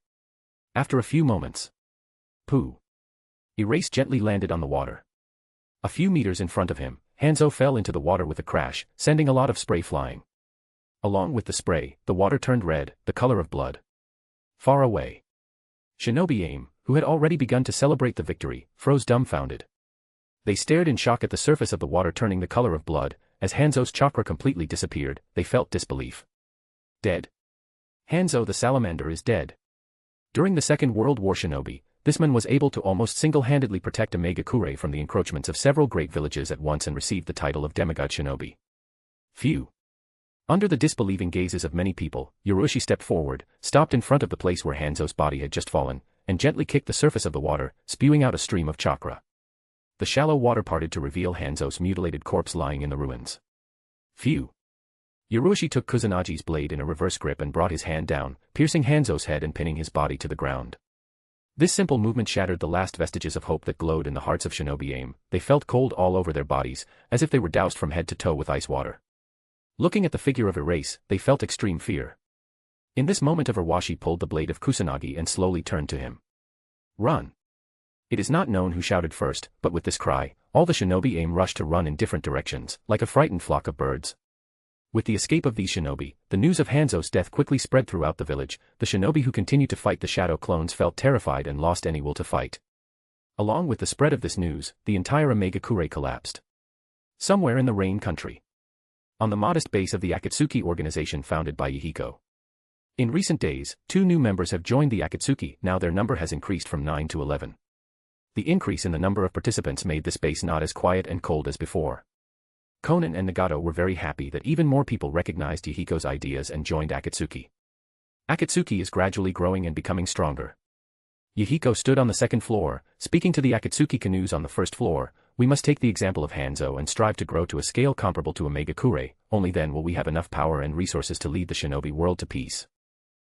After a few moments, Pooh. Erase gently landed on the water. A few meters in front of him, Hanzo fell into the water with a crash, sending a lot of spray flying. Along with the spray, the water turned red, the color of blood. Far away. Shinobi Aim, who had already begun to celebrate the victory, froze dumbfounded. They stared in shock at the surface of the water turning the color of blood. As Hanzo's chakra completely disappeared, they felt disbelief. Dead. Hanzo the salamander is dead. During the Second World War, Shinobi, this man was able to almost single-handedly protect a Megakure from the encroachments of several great villages at once and received the title of demigod shinobi. Phew. Under the disbelieving gazes of many people, Yurushi stepped forward, stopped in front of the place where Hanzo's body had just fallen, and gently kicked the surface of the water, spewing out a stream of chakra. The shallow water parted to reveal Hanzo's mutilated corpse lying in the ruins. Phew. Yurushi took Kusunagi's blade in a reverse grip and brought his hand down, piercing Hanzo's head and pinning his body to the ground. This simple movement shattered the last vestiges of hope that glowed in the hearts of Shinobi Aim. They felt cold all over their bodies, as if they were doused from head to toe with ice water. Looking at the figure of Erase, they felt extreme fear. In this moment Iwashi pulled the blade of Kusanagi and slowly turned to him. Run. It is not known who shouted first, but with this cry, all the Shinobi Aim rushed to run in different directions, like a frightened flock of birds. With the escape of these shinobi, the news of Hanzo's death quickly spread throughout the village. The shinobi who continued to fight the shadow clones felt terrified and lost any will to fight. Along with the spread of this news, the entire Omegakure collapsed. Somewhere in the Rain Country. On the modest base of the Akatsuki organization founded by Yahiko. In recent days, 2 new members have joined the Akatsuki. Now their number has increased from 9 to 11. The increase in the number of participants made this base not as quiet and cold as before. Konan and Nagato were very happy that even more people recognized Yahiko's ideas and joined Akatsuki. Akatsuki is gradually growing and becoming stronger. Yahiko stood on the second floor, speaking to the Akatsuki canoes on the first floor. We must take the example of Hanzo and strive to grow to a scale comparable to Omegakure, only then will we have enough power and resources to lead the shinobi world to peace.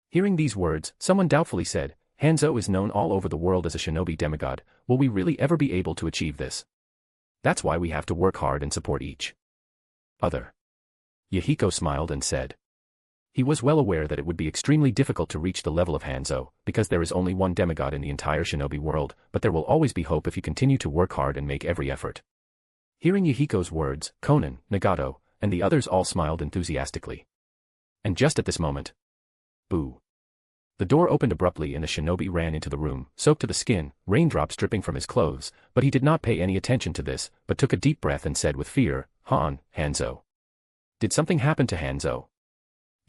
Hearing these words, someone doubtfully said, Hanzo is known all over the world as a shinobi demigod. Will we really ever be able to achieve this? That's why we have to work hard and support each other. Yahiko smiled and said. He was well aware that it would be extremely difficult to reach the level of Hanzo, because there is only one demigod in the entire shinobi world, but there will always be hope if you continue to work hard and make every effort. Hearing Yahiko's words, Konan, Nagato, and the others all smiled enthusiastically. And just at this moment. Boo. The door opened abruptly and the shinobi ran into the room, soaked to the skin, raindrops dripping from his clothes, but he did not pay any attention to this, but took a deep breath and said with fear, Hanzo. Did something happen to Hanzo?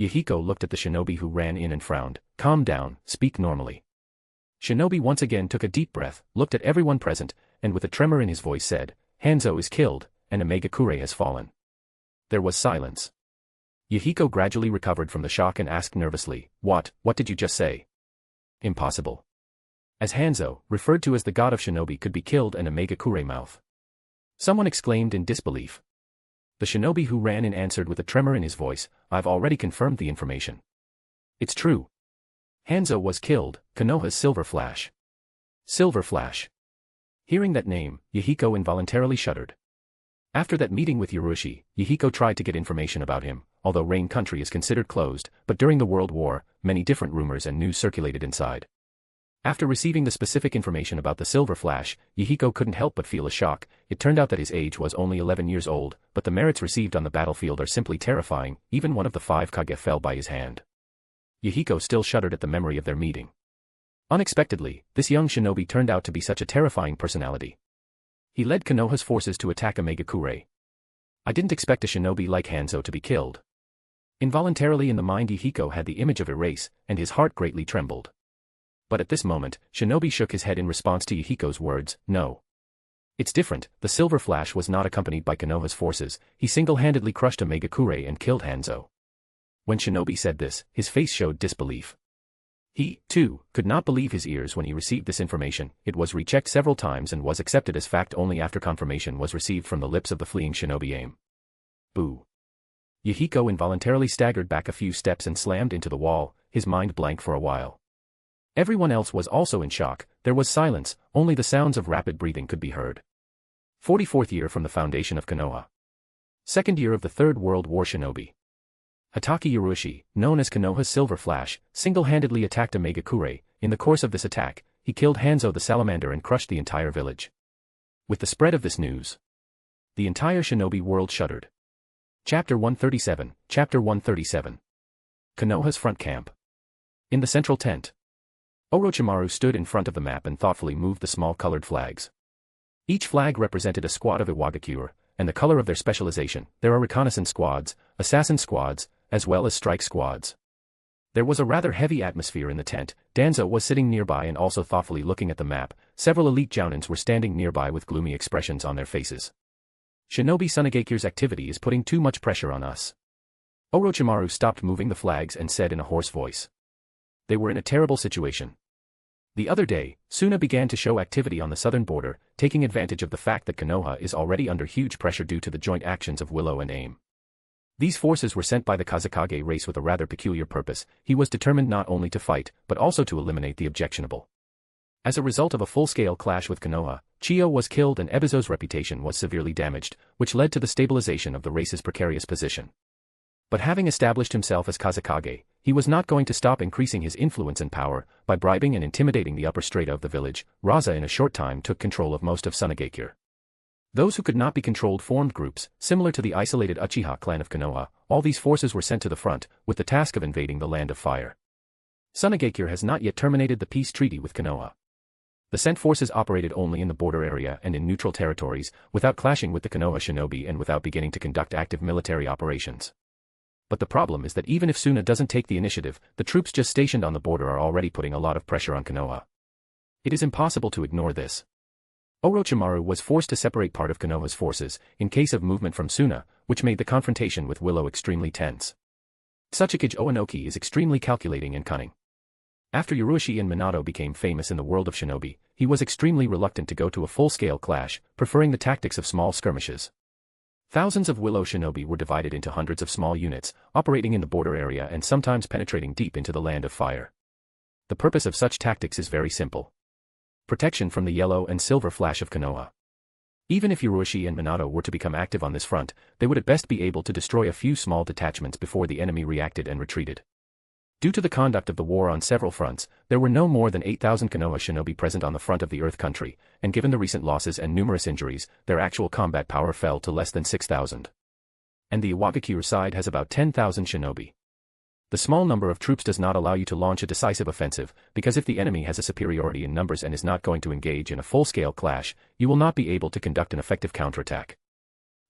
Yahiko looked at the shinobi who ran in and frowned. Calm down, speak normally. Shinobi once again took a deep breath, looked at everyone present, and with a tremor in his voice said, Hanzo is killed, and Omegakure has fallen. There was silence. Yahiko gradually recovered from the shock and asked nervously, What did you just say? Impossible. As Hanzo, referred to as the god of shinobi, could be killed and Omegakure mouth. Someone exclaimed in disbelief. The shinobi who ran in answered with a tremor in his voice, I've already confirmed the information. It's true. Hanzo was killed, Konoha's Silver Flash. Silver Flash. Hearing that name, Yahiko involuntarily shuddered. After that meeting with Yurushi, Yahiko tried to get information about him, although Rain Country is considered closed, but during the World War, many different rumors and news circulated inside. After receiving the specific information about the Silver Flash, Yahiko couldn't help but feel a shock. It turned out that his age was only 11 years old, but the merits received on the battlefield are simply terrifying. Even one of the 5 Kage fell by his hand. Yahiko still shuddered at the memory of their meeting. Unexpectedly, this young shinobi turned out to be such a terrifying personality. He led Konoha's forces to attack Omegakure. I didn't expect a shinobi like Hanzo to be killed. Involuntarily in the mind Yahiko had the image of Erase, and his heart greatly trembled. But at this moment, Shinobi shook his head in response to Yahiko's words, No. It's different. The Silver Flash was not accompanied by Konoha's forces. He single-handedly crushed Omegakure and killed Hanzo. When Shinobi said this, his face showed disbelief. He, too, could not believe his ears when he received this information. It was rechecked several times and was accepted as fact only after confirmation was received from the lips of the fleeing Shinobi Aim. Boo. Yahiko involuntarily staggered back a few steps and slammed into the wall, his mind blank for a while. Everyone else was also in shock. There was silence, only the sounds of rapid breathing could be heard. 44th year from the foundation of Konoha. 2nd year of the Third World War shinobi. Hatake Yurushi, known as Konoha's Silver Flash, single-handedly attacked Omegakure. In the course of this attack, he killed Hanzo the Salamander and crushed the entire village. With the spread of this news, the entire shinobi world shuddered. Chapter 137, Chapter 137. Konoha's front camp. In the central tent, Orochimaru stood in front of the map and thoughtfully moved the small colored flags. Each flag represented a squad of Iwagakure, and the color of their specialization. There are reconnaissance squads, assassin squads, as well as strike squads. There was a rather heavy atmosphere in the tent. Danzo was sitting nearby and also thoughtfully looking at the map. Several elite jounins were standing nearby with gloomy expressions on their faces. Shinobi Sunagekyu's activity is putting too much pressure on us. Orochimaru stopped moving the flags and said in a hoarse voice. They were in a terrible situation. The other day, Suna began to show activity on the southern border, taking advantage of the fact that Konoha is already under huge pressure due to the joint actions of Willow and AIM. These forces were sent by the Kazekage race with a rather peculiar purpose. He was determined not only to fight, but also to eliminate the objectionable. As a result of a full-scale clash with Konoha, Chiyo was killed and Ebizo's reputation was severely damaged, which led to the stabilization of the race's precarious position. But having established himself as Kazekage, he was not going to stop increasing his influence and power. By bribing and intimidating the upper strata of the village, Raza in a short time took control of most of Sunagekure. Those who could not be controlled formed groups, similar to the isolated Uchiha clan of Konoha. All these forces were sent to the front, with the task of invading the Land of Fire. Sunagekure has not yet terminated the peace treaty with Konoha. The sent forces operated only in the border area and in neutral territories, without clashing with the Konoha shinobi and without beginning to conduct active military operations. But the problem is that even if Suna doesn't take the initiative, the troops just stationed on the border are already putting a lot of pressure on Konoha. It is impossible to ignore this. Orochimaru was forced to separate part of Konoha's forces, in case of movement from Suna, which made the confrontation with Willow extremely tense. Tsuchikage Oanoki is extremely calculating and cunning. After Ryuchi and Minato became famous in the world of shinobi, he was extremely reluctant to go to a full-scale clash, preferring the tactics of small skirmishes. Thousands of Willow shinobi were divided into hundreds of small units, operating in the border area and sometimes penetrating deep into the Land of Fire. The purpose of such tactics is very simple. Protection from the yellow and silver flash of Konoha. Even if Ryuchi and Minato were to become active on this front, they would at best be able to destroy a few small detachments before the enemy reacted and retreated. Due to the conduct of the war on several fronts, there were no more than 8,000 Konoha shinobi present on the front of the Earth country, and given the recent losses and numerous injuries, their actual combat power fell to less than 6,000. And the Iwagakure side has about 10,000 shinobi. The small number of troops does not allow you to launch a decisive offensive, because if the enemy has a superiority in numbers and is not going to engage in a full-scale clash, you will not be able to conduct an effective counterattack.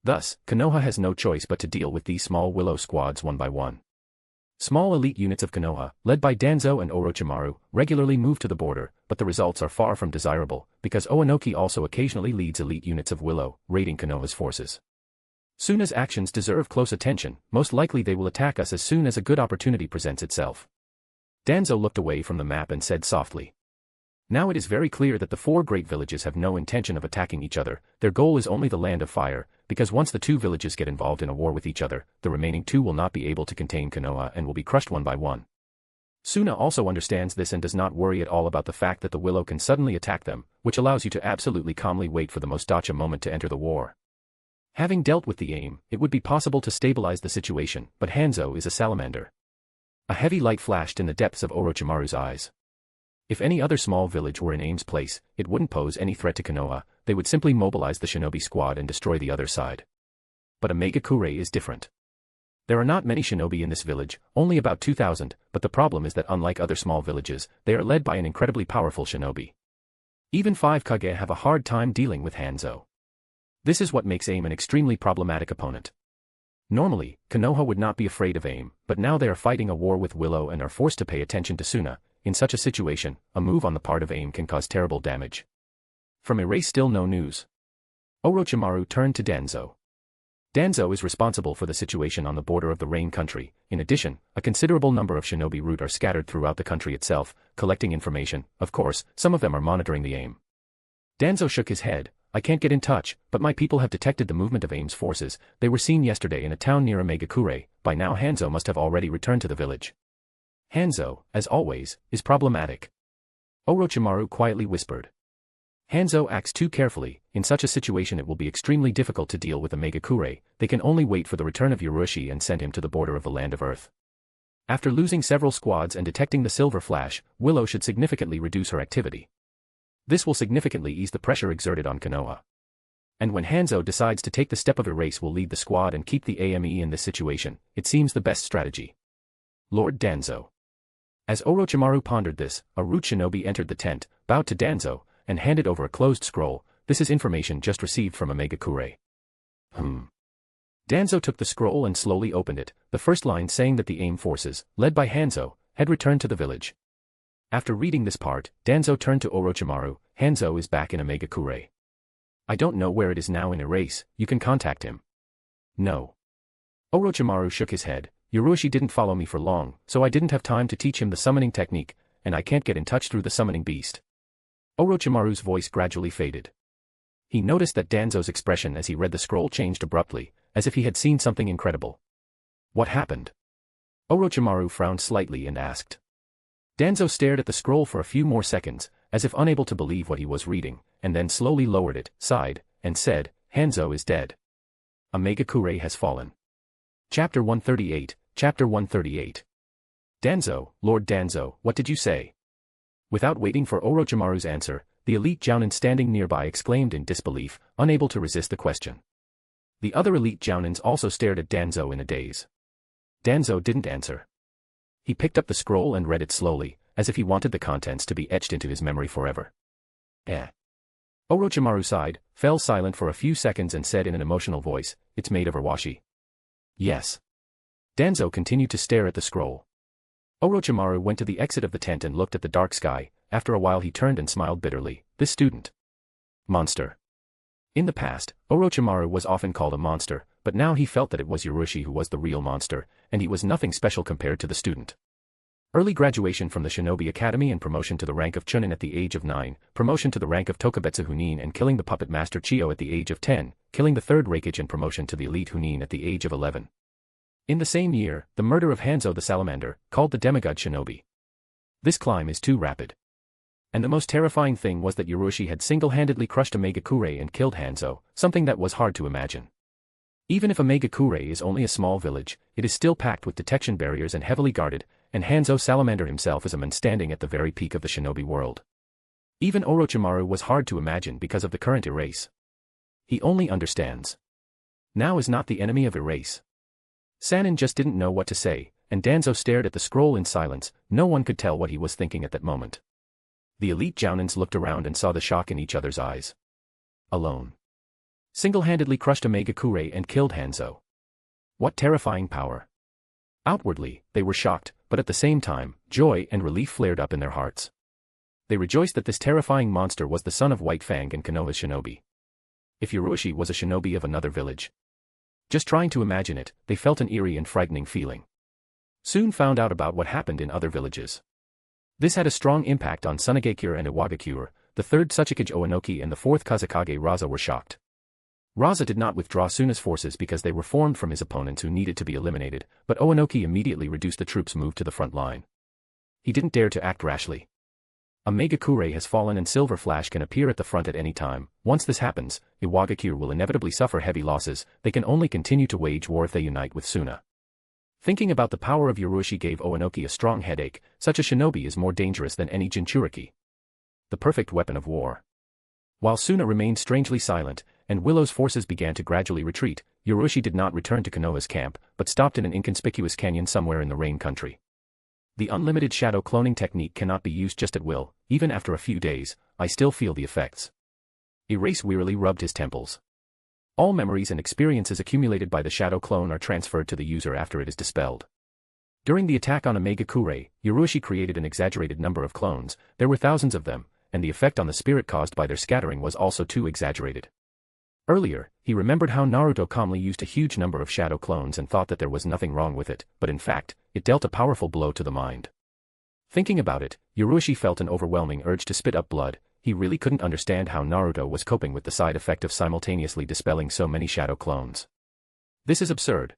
Thus, Konoha has no choice but to deal with these small Willow squads one by one. Small elite units of Konoha, led by Danzo and Orochimaru, regularly move to the border, but the results are far from desirable, because Oanoki also occasionally leads elite units of Willow, raiding Konoha's forces. Suna's actions deserve close attention. Most likely they will attack us as soon as a good opportunity presents itself. Danzo looked away from the map and said softly. Now it is very clear that the four great villages have no intention of attacking each other. Their goal is only the Land of Fire, because once the two villages get involved in a war with each other, the remaining two will not be able to contain Konoha and will be crushed one by one. Suna also understands this and does not worry at all about the fact that the Willow can suddenly attack them, which allows you to absolutely calmly wait for the most dacha moment to enter the war. Having dealt with the AIM, it would be possible to stabilize the situation, but Hanzo is a salamander. A heavy light flashed in the depths of Orochimaru's eyes. If any other small village were in AIM's place, it wouldn't pose any threat to Konoha. They would simply mobilize the shinobi squad and destroy the other side. But a Megakure is different. There are not many shinobi in this village, only about 2,000, but the problem is that unlike other small villages, they are led by an incredibly powerful shinobi. Even 5 Kage have a hard time dealing with Hanzo. This is what makes AIM an extremely problematic opponent. Normally, Konoha would not be afraid of AIM, but now they are fighting a war with Willow and are forced to pay attention to Suna. In such a situation, a move on the part of AIM can cause terrible damage. From Erase still no news. Orochimaru turned to Danzo. Danzo is responsible for the situation on the border of the Rain country. In addition, a considerable number of shinobi root are scattered throughout the country itself, collecting information. Of course, some of them are monitoring the AIM. Danzo shook his head. I can't get in touch, but my people have detected the movement of AIM's forces. They were seen yesterday in a town near Megakure. By now Hanzo must have already returned to the village. Hanzo, as always, is problematic. Orochimaru quietly whispered. Hanzo acts too carefully. In such a situation it will be extremely difficult to deal with a Megakure. They can only wait for the return of Ryuchi and send him to the border of the Land of Earth. After losing several squads and detecting the silver flash, Willow should significantly reduce her activity. This will significantly ease the pressure exerted on Konoha. And when Hanzo decides to take the step of erase will lead the squad and keep the AME in this situation, it seems the best strategy. Lord Danzo. As Orochimaru pondered this, a root shinobi entered the tent, bowed to Danzo, and handed over a closed scroll. This is information just received from Omega-Kure. Danzo took the scroll and slowly opened it, the first line saying that the AIM forces, led by Hanzo, had returned to the village. After reading this part, Danzo turned to Orochimaru. Hanzo is back in Omega-Kure. I don't know where it is now in Erase, you can contact him. No. Orochimaru shook his head. Yurushi didn't follow me for long, so I didn't have time to teach him the summoning technique, and I can't get in touch through the summoning beast. Orochimaru's voice gradually faded. He noticed that Danzo's expression as he read the scroll changed abruptly, as if he had seen something incredible. What happened? Orochimaru frowned slightly and asked. Danzo stared at the scroll for a few more seconds, as if unable to believe what he was reading, and then slowly lowered it, sighed, and said, Hanzo is dead. Omega-Kure has fallen. Chapter 138, Chapter 138. Danzo, Lord Danzo, what did you say? Without waiting for Orochimaru's answer, the elite jounin standing nearby exclaimed in disbelief, unable to resist the question. The other elite jounins also stared at Danzo in a daze. Danzo didn't answer. He picked up the scroll and read it slowly, as if he wanted the contents to be etched into his memory forever. Orochimaru sighed, fell silent for a few seconds and said in an emotional voice, it's made of Urwashi. Yes. Danzo continued to stare at the scroll. Orochimaru went to the exit of the tent and looked at the dark sky. After a while he turned and smiled bitterly. This student. Monster. In the past, Orochimaru was often called a monster, but now he felt that it was Yurushi who was the real monster, and he was nothing special compared to the student. Early graduation from the Shinobi Academy and promotion to the rank of Chunin at the age of 9, promotion to the rank of Tokubetsu Hunin and killing the puppet master Chiyo at the age of 10, killing the third Rakage and promotion to the elite Hunin at the age of 11. In the same year, the murder of Hanzo the Salamander, called the Demigod Shinobi. This climb is too rapid. And the most terrifying thing was that Yurushi had single-handedly crushed Omega-Kure and killed Hanzo, something that was hard to imagine. Even if Omega-Kure is only a small village, it is still packed with detection barriers and heavily guarded, and Hanzo Salamander himself is a man standing at the very peak of the shinobi world. Even Orochimaru was hard to imagine because of the current erase. He only understands. Now is not the enemy of erase. Sannin just didn't know what to say, and Danzo stared at the scroll in silence. No one could tell what he was thinking at that moment. The elite jounins looked around and saw the shock in each other's eyes. Alone. Single-handedly crushed Omega-Kure and killed Hanzo. What terrifying power. Outwardly, they were shocked, but at the same time, joy and relief flared up in their hearts. They rejoiced that this terrifying monster was the son of White Fang and Konoha's shinobi. If Yurushi was a shinobi of another village. Just trying to imagine it, they felt an eerie and frightening feeling. Soon found out about what happened in other villages. This had a strong impact on Sunade and Iwagakure. The third Tsuchikage Oanoki and the fourth Kazekage Raza were shocked. Raza did not withdraw Suna's forces because they were formed from his opponents who needed to be eliminated, but Oanoki immediately reduced the troops moved to the front line. He didn't dare to act rashly. Omega-Kure has fallen and Silver Flash can appear at the front at any time. Once this happens, Iwagakure will inevitably suffer heavy losses. They can only continue to wage war if they unite with Suna. Thinking about the power of Yurushi gave Oanoki a strong headache. Such a shinobi is more dangerous than any Jinchuriki. The perfect weapon of war. While Suna remained strangely silent, and Willow's forces began to gradually retreat, Yurushi did not return to Konoha's camp, but stopped in an inconspicuous canyon somewhere in the Rain Country. The unlimited shadow cloning technique cannot be used just at will. Even after a few days, I still feel the effects. Erase wearily rubbed his temples. All memories and experiences accumulated by the shadow clone are transferred to the user after it is dispelled. During the attack on Omega-Kure, Yurushi created an exaggerated number of clones. There were thousands of them, and the effect on the spirit caused by their scattering was also too exaggerated. Earlier, he remembered how Naruto calmly used a huge number of shadow clones and thought that there was nothing wrong with it, but in fact, it dealt a powerful blow to the mind. Thinking about it, Yurushi felt an overwhelming urge to spit up blood. He really couldn't understand how Naruto was coping with the side effect of simultaneously dispelling so many shadow clones. This is absurd.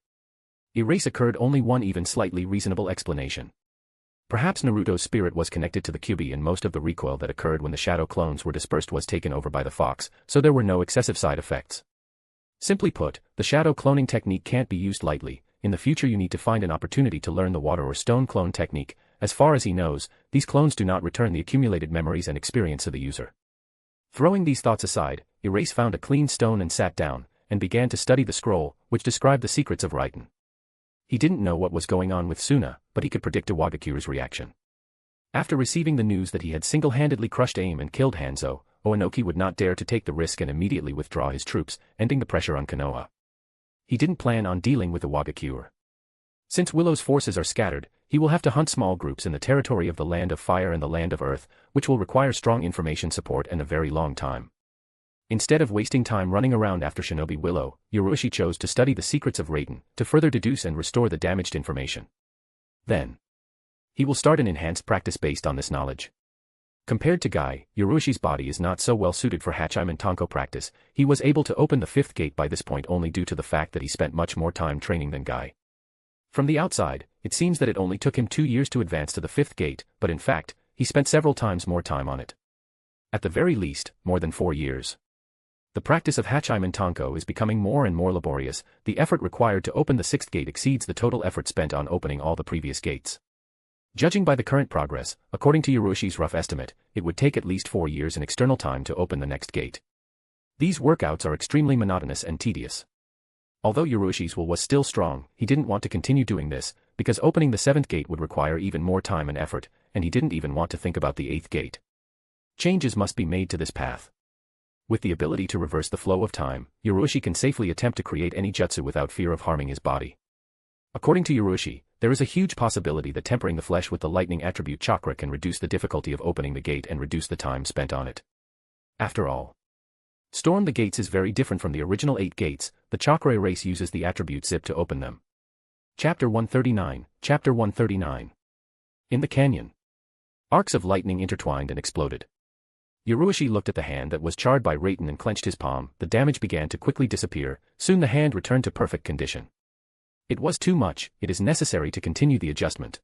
Erase occurred only one even slightly reasonable explanation. Perhaps Naruto's spirit was connected to the Kyuubi and most of the recoil that occurred when the shadow clones were dispersed was taken over by the fox, so there were no excessive side effects. Simply put, the shadow cloning technique can't be used lightly. In the future you need to find an opportunity to learn the water or stone clone technique. As far as he knows, these clones do not return the accumulated memories and experience to the user. Throwing these thoughts aside, Erase found a clean stone and sat down, and began to study the scroll, which described the secrets of Raiden. He didn't know what was going on with Suna, but he could predict Iwagakure's reaction. After receiving the news that he had single-handedly crushed AIM and killed Hanzo, Onoki would not dare to take the risk and immediately withdraw his troops, ending the pressure on Konoha. He didn't plan on dealing with Iwagakure. Since Willow's forces are scattered, he will have to hunt small groups in the territory of the Land of Fire and the Land of Earth, which will require strong information support and a very long time. Instead of wasting time running around after Shinobi Willow, Yoruishi chose to study the secrets of Raiden, to further deduce and restore the damaged information. Then, he will start an enhanced practice based on this knowledge. Compared to Guy, Yoruishi's body is not so well suited for Hachiman Tonko practice. He was able to open the fifth gate by this point only due to the fact that he spent much more time training than Guy. From the outside, it seems that it only took him 2 years to advance to the fifth gate, but in fact, he spent several times more time on it. At the very least, more than 4 years. The practice of Hachiman Tonko is becoming more and more laborious. The effort required to open the sixth gate exceeds the total effort spent on opening all the previous gates. Judging by the current progress, according to Yoruishi's rough estimate, it would take at least 4 years in external time to open the next gate. These workouts are extremely monotonous and tedious. Although Yoruishi's will was still strong, he didn't want to continue doing this, because opening the seventh gate would require even more time and effort, and he didn't even want to think about the eighth gate. Changes must be made to this path. With the ability to reverse the flow of time, Yoruishi can safely attempt to create any jutsu without fear of harming his body. According to Yoruishi, there is a huge possibility that tempering the flesh with the lightning attribute chakra can reduce the difficulty of opening the gate and reduce the time spent on it. After all, Storm the Gates is very different from the original 8 gates. The chakra erase uses the attribute zip to open them. Chapter 139, Chapter 139. In the canyon. Arcs of lightning intertwined and exploded. Yoruishi looked at the hand that was charred by Raiden and clenched his palm. The damage began to quickly disappear. Soon the hand returned to perfect condition. It was too much. It is necessary to continue the adjustment.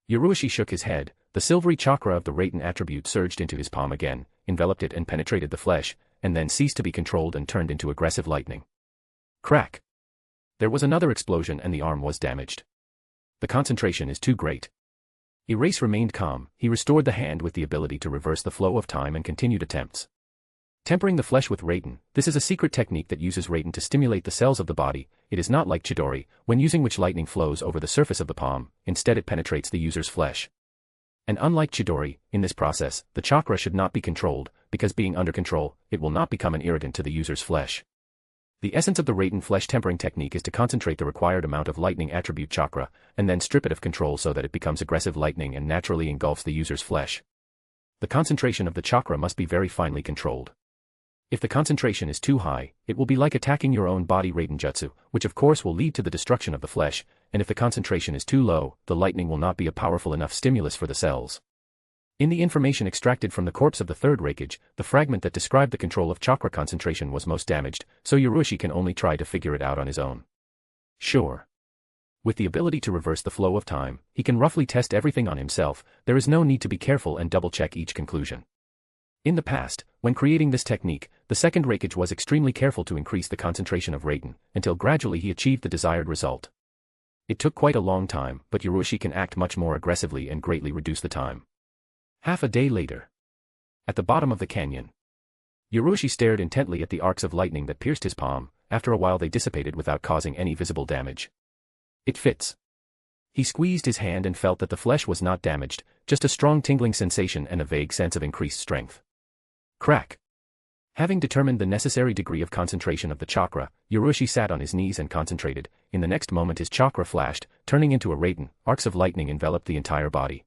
Yoruishi shook his head. The silvery chakra of the Raiden attribute surged into his palm again, enveloped it and penetrated the flesh, and then ceased to be controlled and turned into aggressive lightning. Crack! There was another explosion and the arm was damaged. The concentration is too great. Erase remained calm. He restored the hand with the ability to reverse the flow of time and continued attempts. Tempering the flesh with Raiden. This is a secret technique that uses Raiden to stimulate the cells of the body. It is not like Chidori, when using which lightning flows over the surface of the palm. Instead it penetrates the user's flesh. And unlike Chidori, in this process, the chakra should not be controlled, because being under control, it will not become an irritant to the user's flesh. The essence of the Raiden flesh tempering technique is to concentrate the required amount of lightning attribute chakra, and then strip it of control so that it becomes aggressive lightning and naturally engulfs the user's flesh. The concentration of the chakra must be very finely controlled. If the concentration is too high, it will be like attacking your own body Raiden jutsu, which of course will lead to the destruction of the flesh, and if the concentration is too low, the lightning will not be a powerful enough stimulus for the cells. In the information extracted from the corpse of the third Rakage, the fragment that described the control of chakra concentration was most damaged, so Yoruishi can only try to figure it out on his own. Sure. With the ability to reverse the flow of time, he can roughly test everything on himself. There is no need to be careful and double-check each conclusion. In the past, when creating this technique, the second Rakage was extremely careful to increase the concentration of Raiden, until gradually he achieved the desired result. It took quite a long time, but Yoruishi can act much more aggressively and greatly reduce the time. Half a day later. At the bottom of the canyon. Yoruishi stared intently at the arcs of lightning that pierced his palm. After a while they dissipated without causing any visible damage. It fits. He squeezed his hand and felt that the flesh was not damaged, just a strong tingling sensation and a vague sense of increased strength. Crack! Having determined the necessary degree of concentration of the chakra, Yoruishi sat on his knees and concentrated. In the next moment his chakra flashed, turning into a Raiden. Arcs of lightning enveloped the entire body.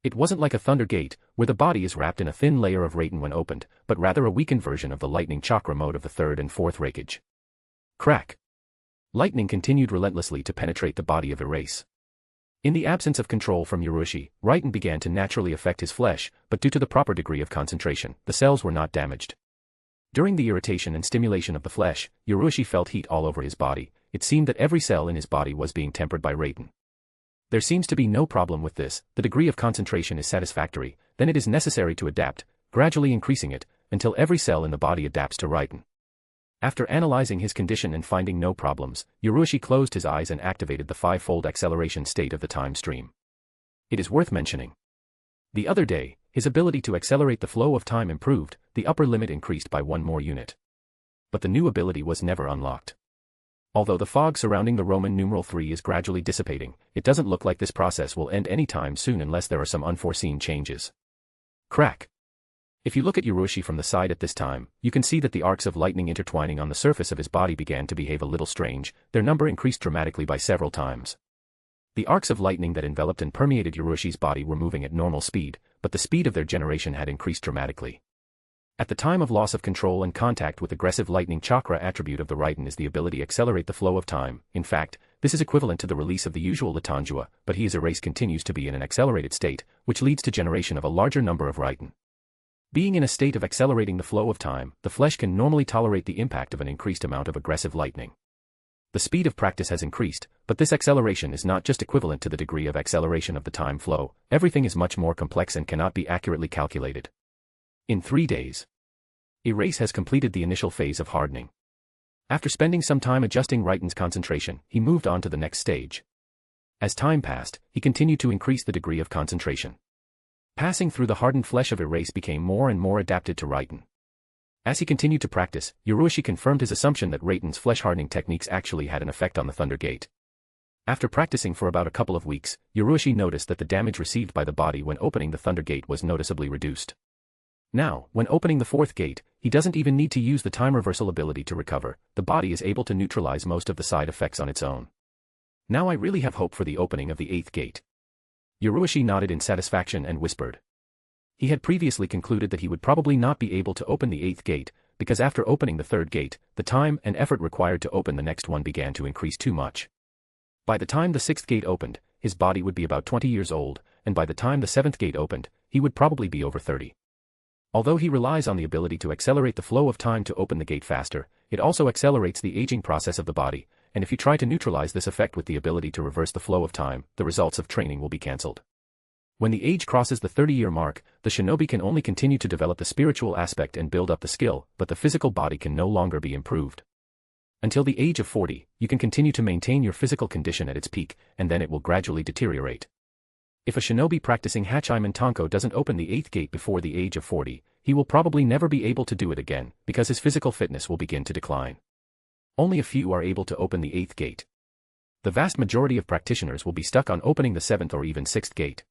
It wasn't like a thunder gate, where the body is wrapped in a thin layer of Raiden when opened, but rather a weakened version of the lightning chakra mode of the third and fourth Rakage. Crack! Lightning continued relentlessly to penetrate the body of Erase. In the absence of control from Yoruishi, Raiden began to naturally affect his flesh, but due to the proper degree of concentration, the cells were not damaged. During the irritation and stimulation of the flesh, Yoruishi felt heat all over his body. It seemed that every cell in his body was being tempered by Raiden. There seems to be no problem with this. The degree of concentration is satisfactory, then it is necessary to adapt, gradually increasing it, until every cell in the body adapts to Raiden. After analyzing his condition and finding no problems, Yoruishi closed his eyes and activated the 5-fold acceleration state of the time stream. It is worth mentioning. The other day, His ability to accelerate the flow of time improved, the upper limit increased by 1 more unit. But the new ability was never unlocked. Although the fog surrounding the Roman numeral 3 is gradually dissipating, it doesn't look like this process will end anytime soon unless there are some unforeseen changes. Crack. If you look at Yurushi from the side at this time, you can see that the arcs of lightning intertwining on the surface of his body began to behave a little strange, their number increased dramatically by several times. The arcs of lightning that enveloped and permeated Yurushi's body were moving at normal speed, but the speed of their generation had increased dramatically. At the time of loss of control and contact with aggressive lightning, chakra attribute of the Raiden is the ability to accelerate the flow of time. In fact, this is equivalent to the release of the usual Latanjua, but his erase continues to be in an accelerated state, which leads to generation of a larger number of Raiden. Being in a state of accelerating the flow of time, the flesh can normally tolerate the impact of an increased amount of aggressive lightning. The speed of practice has increased, but this acceleration is not just equivalent to the degree of acceleration of the time flow, everything is much more complex and cannot be accurately calculated. In 3 days, Erase has completed the initial phase of hardening. After spending some time adjusting Raiden's concentration, he moved on to the next stage. As time passed, he continued to increase the degree of concentration. Passing through the hardened flesh of Erase became more and more adapted to Raiden. As he continued to practice, Yurushi confirmed his assumption that Raiden's flesh hardening techniques actually had an effect on the Thunder Gate. After practicing for about a couple of weeks, Yurushi noticed that the damage received by the body when opening the Thunder Gate was noticeably reduced. Now, when opening the 4th gate, he doesn't even need to use the time reversal ability to recover, the body is able to neutralize most of the side effects on its own. Now I really have hope for the opening of the 8th gate. Yurushi nodded in satisfaction and whispered. He had previously concluded that he would probably not be able to open the 8th gate, because after opening the 3rd gate, the time and effort required to open the next one began to increase too much. By the time the 6th gate opened, his body would be about 20 years old, and by the time the 7th gate opened, he would probably be over 30. Although he relies on the ability to accelerate the flow of time to open the gate faster, it also accelerates the aging process of the body, and if you try to neutralize this effect with the ability to reverse the flow of time, the results of training will be cancelled. When the age crosses the 30-year mark, the shinobi can only continue to develop the spiritual aspect and build up the skill, but the physical body can no longer be improved. Until the age of 40, you can continue to maintain your physical condition at its peak, and then it will gradually deteriorate. If a shinobi practicing Hachiman Tonko doesn't open the 8th gate before the age of 40, he will probably never be able to do it again, because his physical fitness will begin to decline. Only a few are able to open the 8th gate. The vast majority of practitioners will be stuck on opening the 7th or even 6th gate.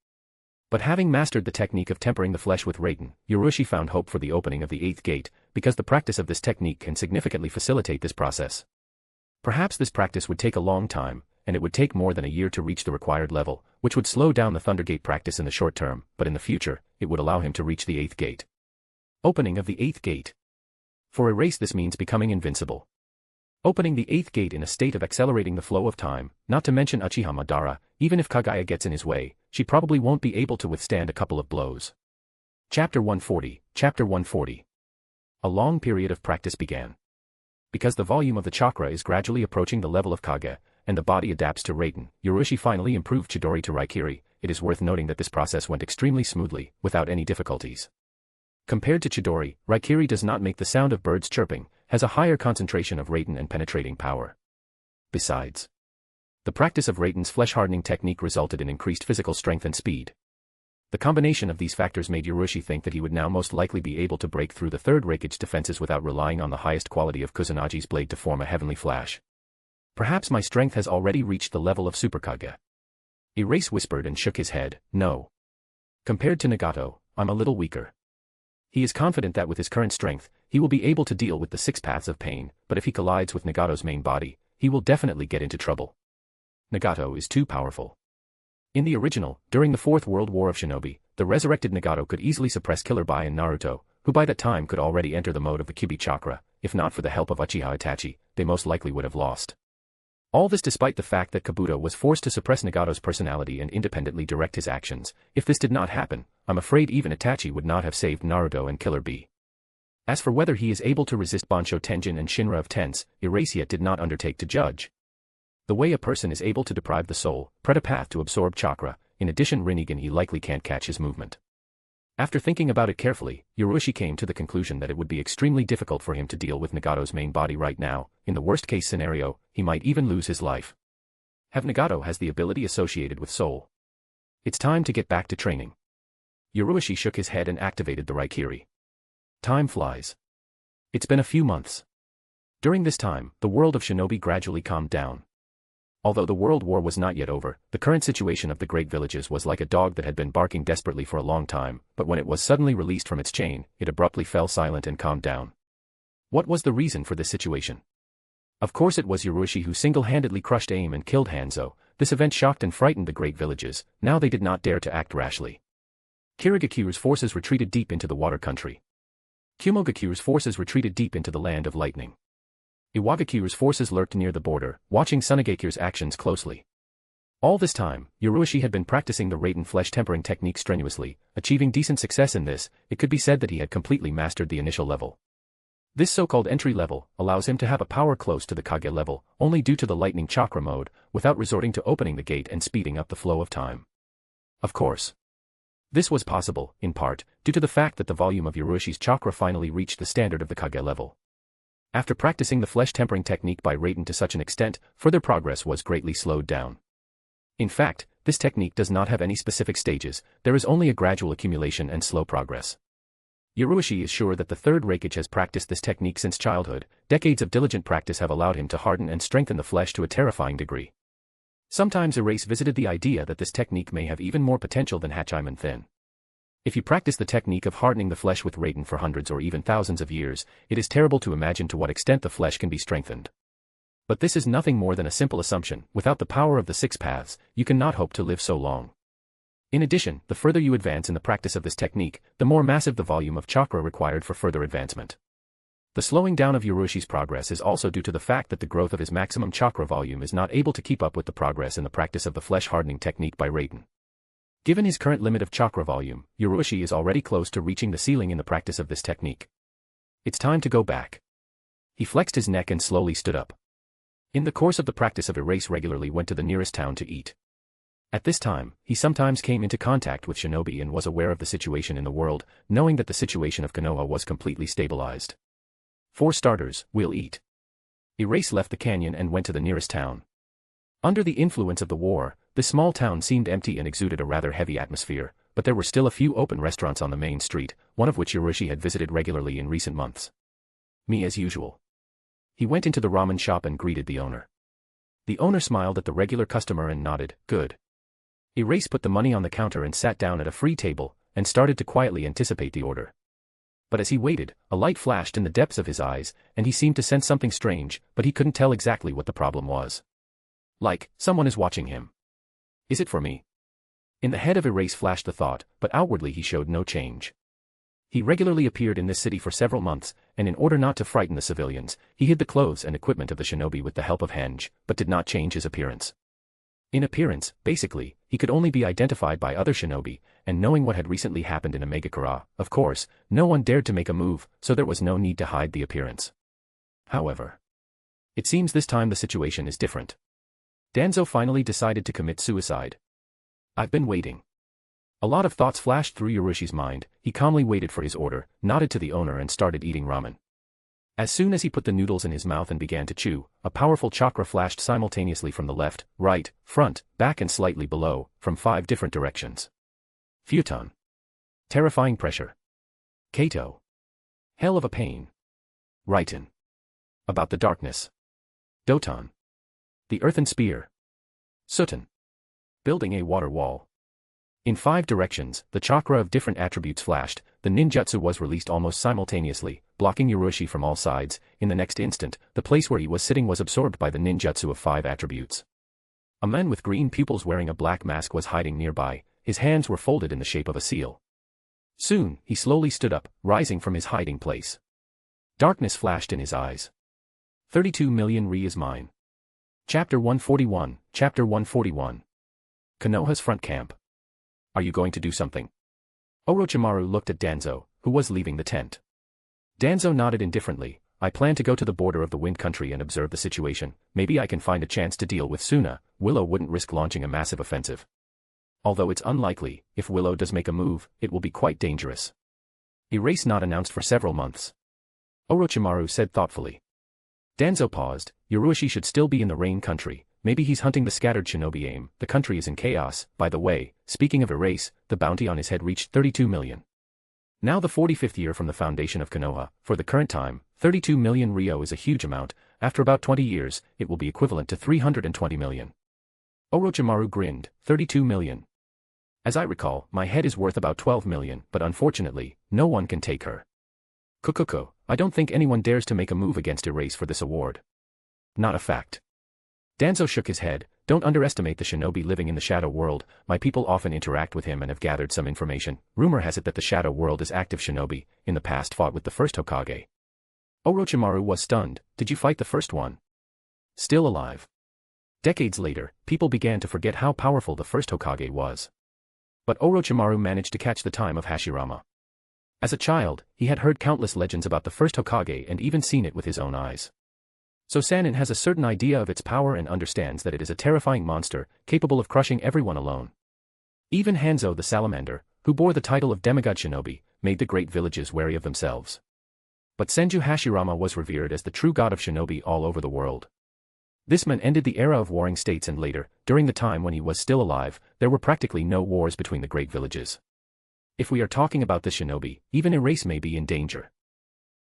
But having mastered the technique of tempering the flesh with Raiden, Yurushi found hope for the opening of the 8th gate, because the practice of this technique can significantly facilitate this process. Perhaps this practice would take a long time, and it would take more than a year to reach the required level, which would slow down the Thunder Gate practice in the short term, but in the future, it would allow him to reach the 8th gate. Opening of the 8th gate. For Erase this means becoming invincible. Opening the 8th gate in a state of accelerating the flow of time, not to mention Uchiha Madara, even if Kaguya gets in his way, she probably won't be able to withstand a couple of blows. Chapter 140, Chapter 140. A long period of practice began. Because the volume of the chakra is gradually approaching the level of Kage, and the body adapts to Raiden, Yurushi finally improved Chidori to Raikiri. It is worth noting that this process went extremely smoothly, without any difficulties. Compared to Chidori, Raikiri does not make the sound of birds chirping, has a higher concentration of Raiden and penetrating power. Besides, the practice of Raiden's flesh-hardening technique resulted in increased physical strength and speed. The combination of these factors made Yurushi think that he would now most likely be able to break through the 3rd Rakage defenses without relying on the highest quality of Kusunagi's blade to form a heavenly flash. Perhaps my strength has already reached the level of Super Kage. Erase whispered and shook his head. No. Compared to Nagato, I'm a little weaker. He is confident that with his current strength, he will be able to deal with the 6 paths of pain, but if he collides with Nagato's main body, he will definitely get into trouble. Nagato is too powerful. In the original, during the 4th World War of Shinobi, the resurrected Nagato could easily suppress Killer Bai and Naruto, who by that time could already enter the mode of the Kyuubi chakra. If not for the help of Uchiha Itachi, they most likely would have lost. All this despite the fact that Kabuto was forced to suppress Nagato's personality and independently direct his actions. If this did not happen, I'm afraid even Itachi would not have saved Naruto and Killer Bee. As for whether he is able to resist Bansho Tenjin and Shinra of Tense, Erase yet did not undertake to judge. The way a person is able to deprive the soul, path to absorb chakra, in addition Rinnegan he likely can't catch his movement. After thinking about it carefully, Yurushi came to the conclusion that it would be extremely difficult for him to deal with Nagato's main body right now. In the worst-case scenario, he might even lose his life. Have Nagato has the ability associated with soul. It's time to get back to training. Yurushi shook his head and activated the Raikiri. Time flies. It's been a few months. During this time, the world of shinobi gradually calmed down. Although the world war was not yet over, the current situation of the great villages was like a dog that had been barking desperately for a long time, but when it was suddenly released from its chain, it abruptly fell silent and calmed down. What was the reason for this situation? Of course it was Yurushi who single-handedly crushed AIM and killed Hanzo. This event shocked and frightened the great villages. Now they did not dare to act rashly. Kirigakuru's forces retreated deep into the water country. Kumogakuru's forces retreated deep into the land of lightning. Iwagakuru's forces lurked near the border, watching Sunagekuru's actions closely. All this time, Yurushi had been practicing the Raiden flesh tempering technique strenuously, achieving decent success in this. It could be said that he had completely mastered the initial level. This so-called entry level allows him to have a power close to the Kage level, only due to the lightning chakra mode, without resorting to opening the gate and speeding up the flow of time. Of course. This was possible, in part, due to the fact that the volume of Yurushi's chakra finally reached the standard of the Kage level. After practicing the flesh tempering technique by Raiden to such an extent, further progress was greatly slowed down. In fact, this technique does not have any specific stages, there is only a gradual accumulation and slow progress. Yurushi is sure that the third Rakage has practiced this technique since childhood. Decades of diligent practice have allowed him to harden and strengthen the flesh to a terrifying degree. Sometimes Erase visited the idea that this technique may have even more potential than Hachiman Thin. If you practice the technique of hardening the flesh with Raiden for hundreds or even thousands of years, it is terrible to imagine to what extent the flesh can be strengthened. But this is nothing more than a simple assumption. Without the power of the six paths, you cannot hope to live so long. In addition, the further you advance in the practice of this technique, the more massive the volume of chakra required for further advancement. The slowing down of Yurushi's progress is also due to the fact that the growth of his maximum chakra volume is not able to keep up with the progress in the practice of the flesh hardening technique by Raiden. Given his current limit of chakra volume, Yurushi is already close to reaching the ceiling in the practice of this technique. It's time to go back. He flexed his neck and slowly stood up. In the course of the practice of Erase regularly went to the nearest town to eat. At this time, he sometimes came into contact with shinobi and was aware of the situation in the world, knowing that the situation of Konoha was completely stabilized. For starters, we'll eat. Erase left the canyon and went to the nearest town. Under the influence of the war, this small town seemed empty and exuded a rather heavy atmosphere, but there were still a few open restaurants on the main street, one of which Yurushi had visited regularly in recent months. Me as usual. He went into the ramen shop and greeted the owner. The owner smiled at the regular customer and nodded, good. Erase put the money on the counter and sat down at a free table, and started to quietly anticipate the order. But as he waited, a light flashed in the depths of his eyes, and he seemed to sense something strange, but he couldn't tell exactly what the problem was. Like, someone is watching him. Is it for me? In the head of Erase flashed the thought, but outwardly he showed no change. He regularly appeared in this city for several months, and in order not to frighten the civilians, he hid the clothes and equipment of the shinobi with the help of Henge, but did not change his appearance. In appearance, basically, he could only be identified by other shinobi, and knowing what had recently happened in Omegakura, of course, no one dared to make a move, so there was no need to hide the appearance. However, it seems this time the situation is different. Danzo finally decided to commit suicide. I've been waiting. A lot of thoughts flashed through Yurushi's mind. He calmly waited for his order, nodded to the owner and started eating ramen. As soon as he put the noodles in his mouth and began to chew, a powerful chakra flashed simultaneously from the left, right, front, back and slightly below, from 5 different directions. Futon. Terrifying pressure. Kato. Hell of a pain. Raiten. About the darkness. Doton. The earthen spear. Suton. Building a water wall. In 5 directions, the chakra of different attributes flashed. The ninjutsu was released almost simultaneously, blocking Yurushi from all sides. In the next instant, the place where he was sitting was absorbed by the ninjutsu of 5 attributes. A man with green pupils wearing a black mask was hiding nearby. His hands were folded in the shape of a seal. Soon, he slowly stood up, rising from his hiding place. Darkness flashed in his eyes. 32 million Ri is mine. Chapter 141, Chapter 141. Konoha's front camp. Are you going to do something? Orochimaru looked at Danzo, who was leaving the tent. Danzo nodded indifferently. I plan to go to the border of the Wind Country and observe the situation. Maybe I can find a chance to deal with Suna. Willow wouldn't risk launching a massive offensive. Although it's unlikely, if Willow does make a move, it will be quite dangerous. A race not announced for several months. Orochimaru said thoughtfully. Danzo paused. Yurushi should still be in the Rain Country. Maybe he's hunting the scattered shinobi aim. The country is in chaos. By the way, speaking of erase, the bounty on his head reached 32 million. Now the 45th year from the foundation of Konoha, for the current time, 32 million ryo is a huge amount. After about 20 years, it will be equivalent to 320 million. Orochimaru grinned, 32 million. As I recall, my head is worth about 12 million, but unfortunately, no one can take her. Kukuko, I don't think anyone dares to make a move against Erase for this award. Not a fact. Danzo shook his head. Don't underestimate the shinobi living in the shadow world. My people often interact with him and have gathered some information. Rumor has it that the shadow world is active shinobi, in the past fought with the first Hokage. Orochimaru was stunned. Did you fight the first one? Still alive. Decades later, people began to forget how powerful the first Hokage was. But Orochimaru managed to catch the time of Hashirama. As a child, he had heard countless legends about the first Hokage and even seen it with his own eyes. So Sanin has a certain idea of its power and understands that it is a terrifying monster, capable of crushing everyone alone. Even Hanzo the Salamander, who bore the title of demigod shinobi, made the great villages wary of themselves. But Senju Hashirama was revered as the true god of shinobi all over the world. This man ended the era of warring states, and later, during the time when he was still alive, there were practically no wars between the great villages. If we are talking about this shinobi, even Erase may be in danger.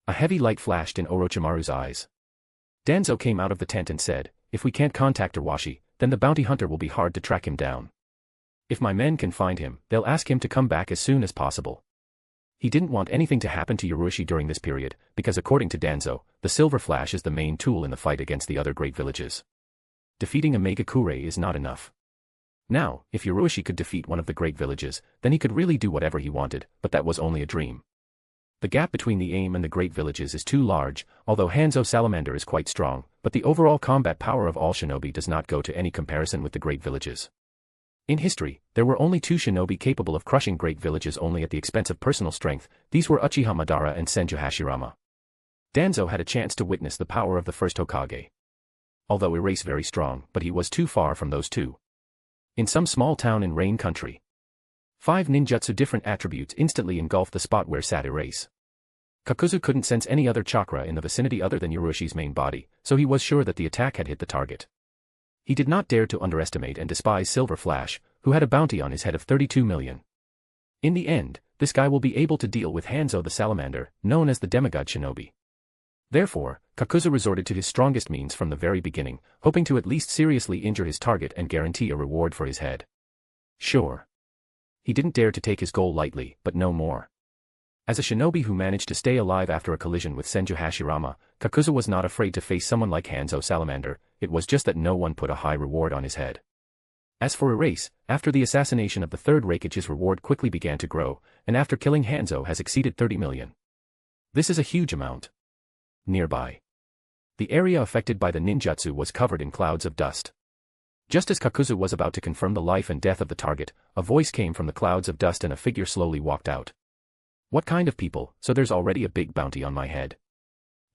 A heavy light flashed in Orochimaru's eyes. Danzo came out of the tent and said, if we can't contact Iwashi, then the bounty hunter will be hard to track him down. If my men can find him, they'll ask him to come back as soon as possible. He didn't want anything to happen to Yurushi during this period, because according to Danzo, the Silver Flash is the main tool in the fight against the other great villages. Defeating a Megakure is not enough. Now, if Yurushi could defeat one of the great villages, then he could really do whatever he wanted, but that was only a dream. The gap between the aim and the great villages is too large, although Hanzo Salamander is quite strong, but the overall combat power of all shinobi does not go to any comparison with the great villages. In history, there were only two shinobi capable of crushing great villages only at the expense of personal strength. These were Uchiha Madara and Senju Hashirama. Danzo had a chance to witness the power of the first Hokage. Although Erase very strong, but he was too far from those two. In some small town in Rain Country, 5 ninjutsu different attributes instantly engulfed the spot where sat Erase. Kakuzu couldn't sense any other chakra in the vicinity other than Yurushi's main body, so he was sure that the attack had hit the target. He did not dare to underestimate and despise Silver Flash, who had a bounty on his head of 32 million. In the end, this guy will be able to deal with Hanzo the Salamander, known as the demigod shinobi. Therefore, Kakuzu resorted to his strongest means from the very beginning, hoping to at least seriously injure his target and guarantee a reward for his head. Sure. He didn't dare to take his goal lightly, but no more. As a shinobi who managed to stay alive after a collision with Senju Hashirama, Kakuzu was not afraid to face someone like Hanzo Salamander. It was just that no one put a high reward on his head. As for Erase, after the assassination of the third Rakage, his reward quickly began to grow, and after killing Hanzo has exceeded 30 million. This is a huge amount. Nearby, the area affected by the ninjutsu was covered in clouds of dust. Just as Kakuzu was about to confirm the life and death of the target, a voice came from the clouds of dust and a figure slowly walked out. What kind of people? So there's already a big bounty on my head.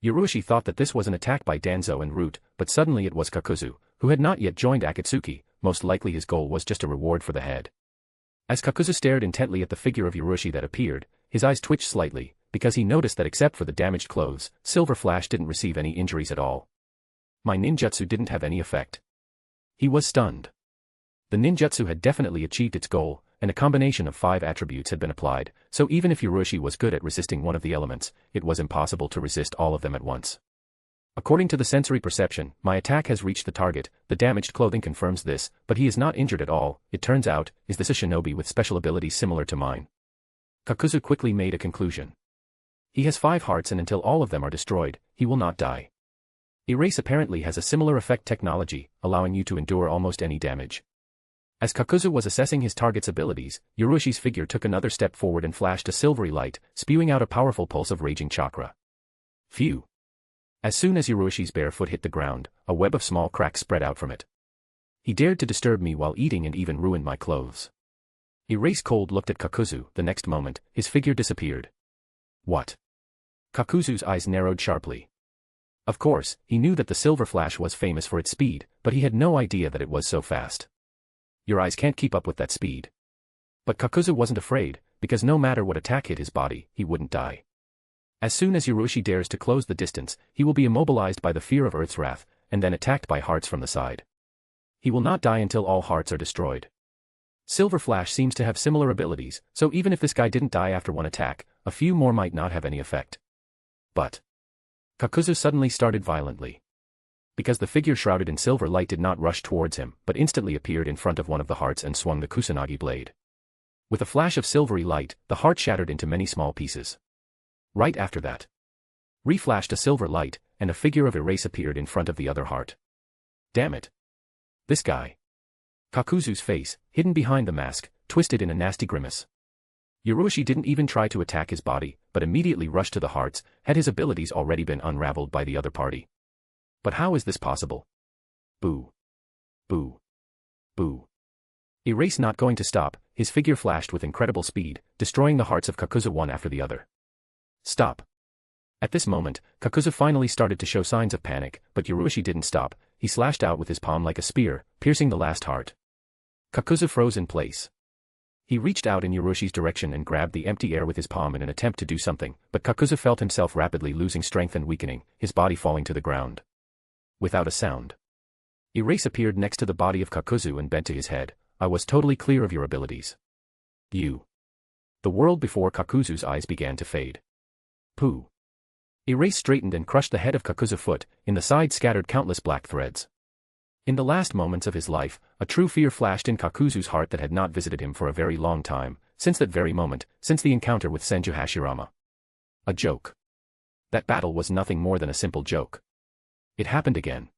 Yurushi thought that this was an attack by Danzo and Root, but suddenly it was Kakuzu, who had not yet joined Akatsuki. Most likely his goal was just a reward for the head. As Kakuzu stared intently at the figure of Yurushi that appeared, his eyes twitched slightly, because he noticed that except for the damaged clothes, Silver Flash didn't receive any injuries at all. My ninjutsu didn't have any effect. He was stunned. The ninjutsu had definitely achieved its goal, and a combination of 5 attributes had been applied, so even if Yurushi was good at resisting one of the elements, it was impossible to resist all of them at once. According to the sensory perception, my attack has reached the target. The damaged clothing confirms this, but he is not injured at all. It turns out, is this a shinobi with special abilities similar to mine? Kakuzu quickly made a conclusion. He has 5 hearts, and until all of them are destroyed, he will not die. Erase apparently has a similar effect technology, allowing you to endure almost any damage. As Kakuzu was assessing his target's abilities, Yurushi's figure took another step forward and flashed a silvery light, spewing out a powerful pulse of raging chakra. Phew! As soon as Yurushi's bare foot hit the ground, a web of small cracks spread out from it. He dared to disturb me while eating and even ruined my clothes. Erase cold looked at Kakuzu. The next moment, his figure disappeared. What? Kakuzu's eyes narrowed sharply. Of course, he knew that the Silver Flash was famous for its speed, but he had no idea that it was so fast. Your eyes can't keep up with that speed. But Kakuzu wasn't afraid, because no matter what attack hit his body, he wouldn't die. As soon as Yurushi dares to close the distance, he will be immobilized by the fear of Earth's wrath, and then attacked by hearts from the side. He will not die until all hearts are destroyed. Silver Flash seems to have similar abilities, so even if this guy didn't die after one attack, a few more might not have any effect. But Kakuzu suddenly started violently. Because the figure shrouded in silver light did not rush towards him, but instantly appeared in front of one of the hearts and swung the Kusanagi blade. With a flash of silvery light, the heart shattered into many small pieces. Right after that, reflashed a silver light, and a figure of Erase appeared in front of the other heart. Damn it. This guy. Kakuzu's face, hidden behind the mask, twisted in a nasty grimace. Yurushi didn't even try to attack his body, but immediately rushed to the hearts, had his abilities already been unraveled by the other party. But how is this possible? Boo. Boo. Boo. Erase not going to stop, his figure flashed with incredible speed, destroying the hearts of Kakuzu one after the other. Stop. At this moment, Kakuzu finally started to show signs of panic, but Yurushi didn't stop. He slashed out with his palm like a spear, piercing the last heart. Kakuzu froze in place. He reached out in Yurushi's direction and grabbed the empty air with his palm in an attempt to do something, but Kakuzu felt himself rapidly losing strength and weakening, his body falling to the ground. Without a sound, Erase appeared next to the body of Kakuzu and bent to his head. I was totally clear of your abilities. You. The world before Kakuzu's eyes began to fade. Pooh. Erase straightened and crushed the head of Kakuzu's foot, in the side scattered countless black threads. In the last moments of his life, a true fear flashed in Kakuzu's heart that had not visited him for a very long time, since that very moment, since the encounter with Senju Hashirama. A joke. That battle was nothing more than a simple joke. It happened again.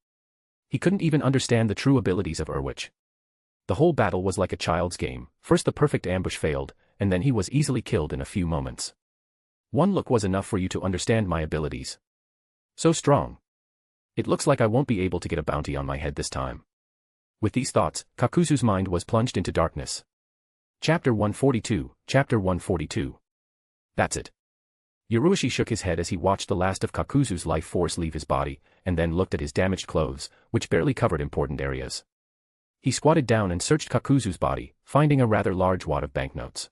He couldn't even understand the true abilities of Erwich. The whole battle was like a child's game, first the perfect ambush failed, and then he was easily killed in a few moments. One look was enough for you to understand my abilities. So strong. It looks like I won't be able to get a bounty on my head this time. With these thoughts, Kakuzu's mind was plunged into darkness. Chapter 142, Chapter 142. That's it. Yurushi shook his head as he watched the last of Kakuzu's life force leave his body, and then looked at his damaged clothes, which barely covered important areas. He squatted down and searched Kakuzu's body, finding a rather large wad of banknotes.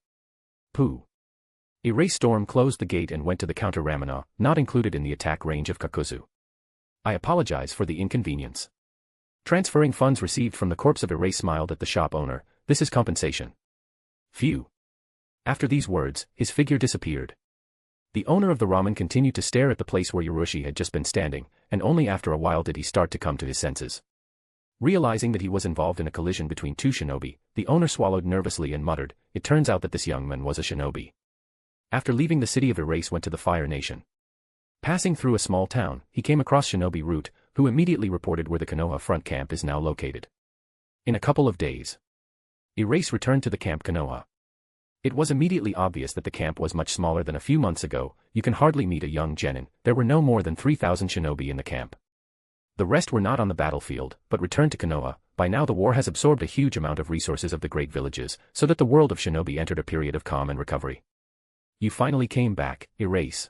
Pooh. Erase Storm closed the gate and went to the counter Ramana, not included in the attack range of Kakuzu. I apologize for the inconvenience. Transferring funds received from the corpse of Erase smiled at the shop owner. This is compensation. Phew. After these words, his figure disappeared. The owner of the ramen continued to stare at the place where Yurushi had just been standing, and only after a while did he start to come to his senses. Realizing that he was involved in a collision between two shinobi, the owner swallowed nervously and muttered, "It turns out that this young man was a shinobi." After leaving the city of Erase went to the Fire Nation. Passing through a small town, he came across Shinobi Root, who immediately reported where the Konoha front camp is now located. In a couple of days, Erase returned to the camp Konoha. It was immediately obvious that the camp was much smaller than a few months ago. You can hardly meet a young genin. There were no more than 3,000 shinobi in the camp. The rest were not on the battlefield, but returned to Konoha. By now the war has absorbed a huge amount of resources of the great villages, so that the world of shinobi entered a period of calm and recovery. You finally came back, Erase.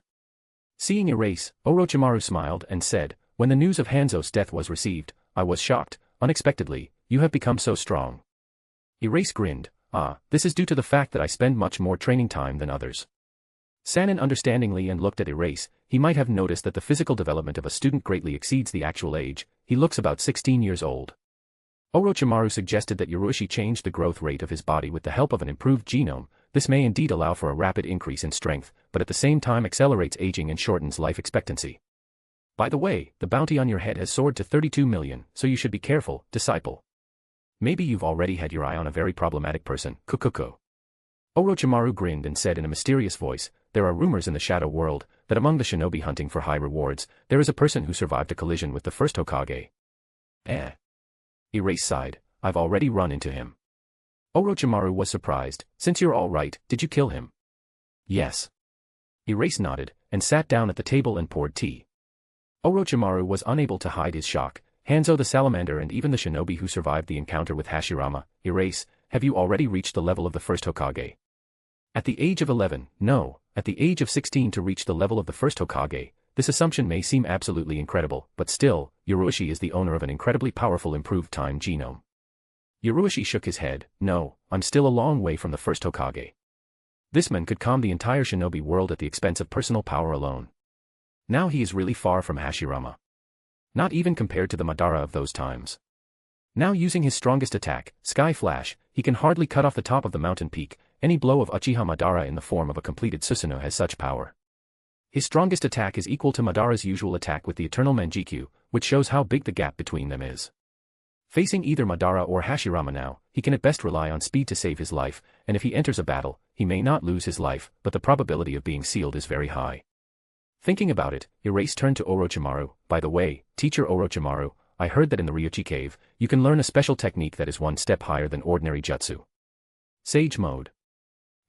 Seeing Erase, Orochimaru smiled and said, "When the news of Hanzo's death was received, I was shocked. Unexpectedly, you have become so strong." Erase grinned. This is due to the fact that I spend much more training time than others. Sanin understandingly and looked at Erase. He might have noticed that the physical development of a student greatly exceeds the actual age. He looks about 16 years old. Orochimaru suggested that Yurushi change the growth rate of his body with the help of an improved genome. This may indeed allow for a rapid increase in strength, but at the same time accelerates aging and shortens life expectancy. By the way, the bounty on your head has soared to 32 million, so you should be careful, disciple. Maybe you've already had your eye on a very problematic person, Kukuko. Orochimaru grinned and said in a mysterious voice, "There are rumors in the shadow world, that among the shinobi hunting for high rewards, there is a person who survived a collision with the first Hokage." Erase sighed, "I've already run into him." Orochimaru was surprised. "Since you're all right, did you kill him?" "Yes." Erase nodded, and sat down at the table and poured tea. Orochimaru was unable to hide his shock. Hanzo the salamander and even the shinobi who survived the encounter with Hashirama. "Erase, have you already reached the level of the first Hokage?" At the age of 11, no. At the age of 16 to reach the level of the first Hokage. This assumption may seem absolutely incredible, but still, Yurushi is the owner of an incredibly powerful improved time genome. Yurushi shook his head. "No, I'm still a long way from the first Hokage. This man could calm the entire shinobi world at the expense of personal power alone. Now he is really far from Hashirama. Not even compared to the Madara of those times." Now using his strongest attack, Sky Flash, he can hardly cut off the top of the mountain peak. Any blow of Uchiha Madara in the form of a completed Susanoo has such power. His strongest attack is equal to Madara's usual attack with the Eternal Manjikyu, which shows how big the gap between them is. Facing either Madara or Hashirama now, he can at best rely on speed to save his life, and if he enters a battle, he may not lose his life, but the probability of being sealed is very high. Thinking about it, Erase turned to Orochimaru. By the way, Teacher Orochimaru, I heard that in the Ryuchi cave, you can learn a special technique that is one step higher than ordinary jutsu. Sage Mode.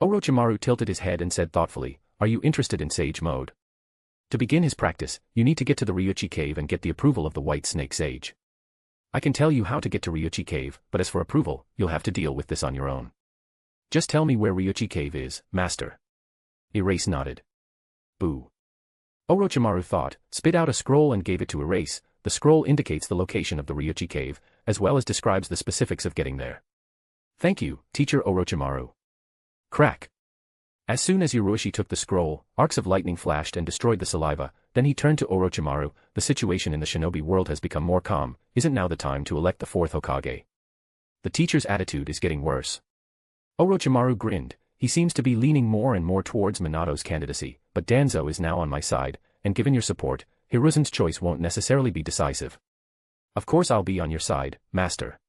Orochimaru tilted his head and said thoughtfully, are you interested in Sage Mode? To begin his practice, you need to get to the Ryuchi cave and get the approval of the White Snake Sage. I can tell you how to get to Ryuchi cave, but as for approval, you'll have to deal with this on your own. Just tell me where Ryuchi cave is, master. Erase nodded. Boo. Orochimaru thought, spit out a scroll and gave it to Erase. The scroll indicates the location of the Ryuchi cave, as well as describes the specifics of getting there. Thank you, Teacher Orochimaru. Crack. As soon as Yurushi took the scroll, arcs of lightning flashed and destroyed the saliva. Then he turned to Orochimaru. The situation in the shinobi world has become more calm. Isn't now the time to elect the fourth Hokage? The teacher's attitude is getting worse. Orochimaru grinned. He seems to be leaning more and more towards Minato's candidacy, but Danzo is now on my side, and given your support, Hiruzen's choice won't necessarily be decisive. Of course I'll be on your side, master.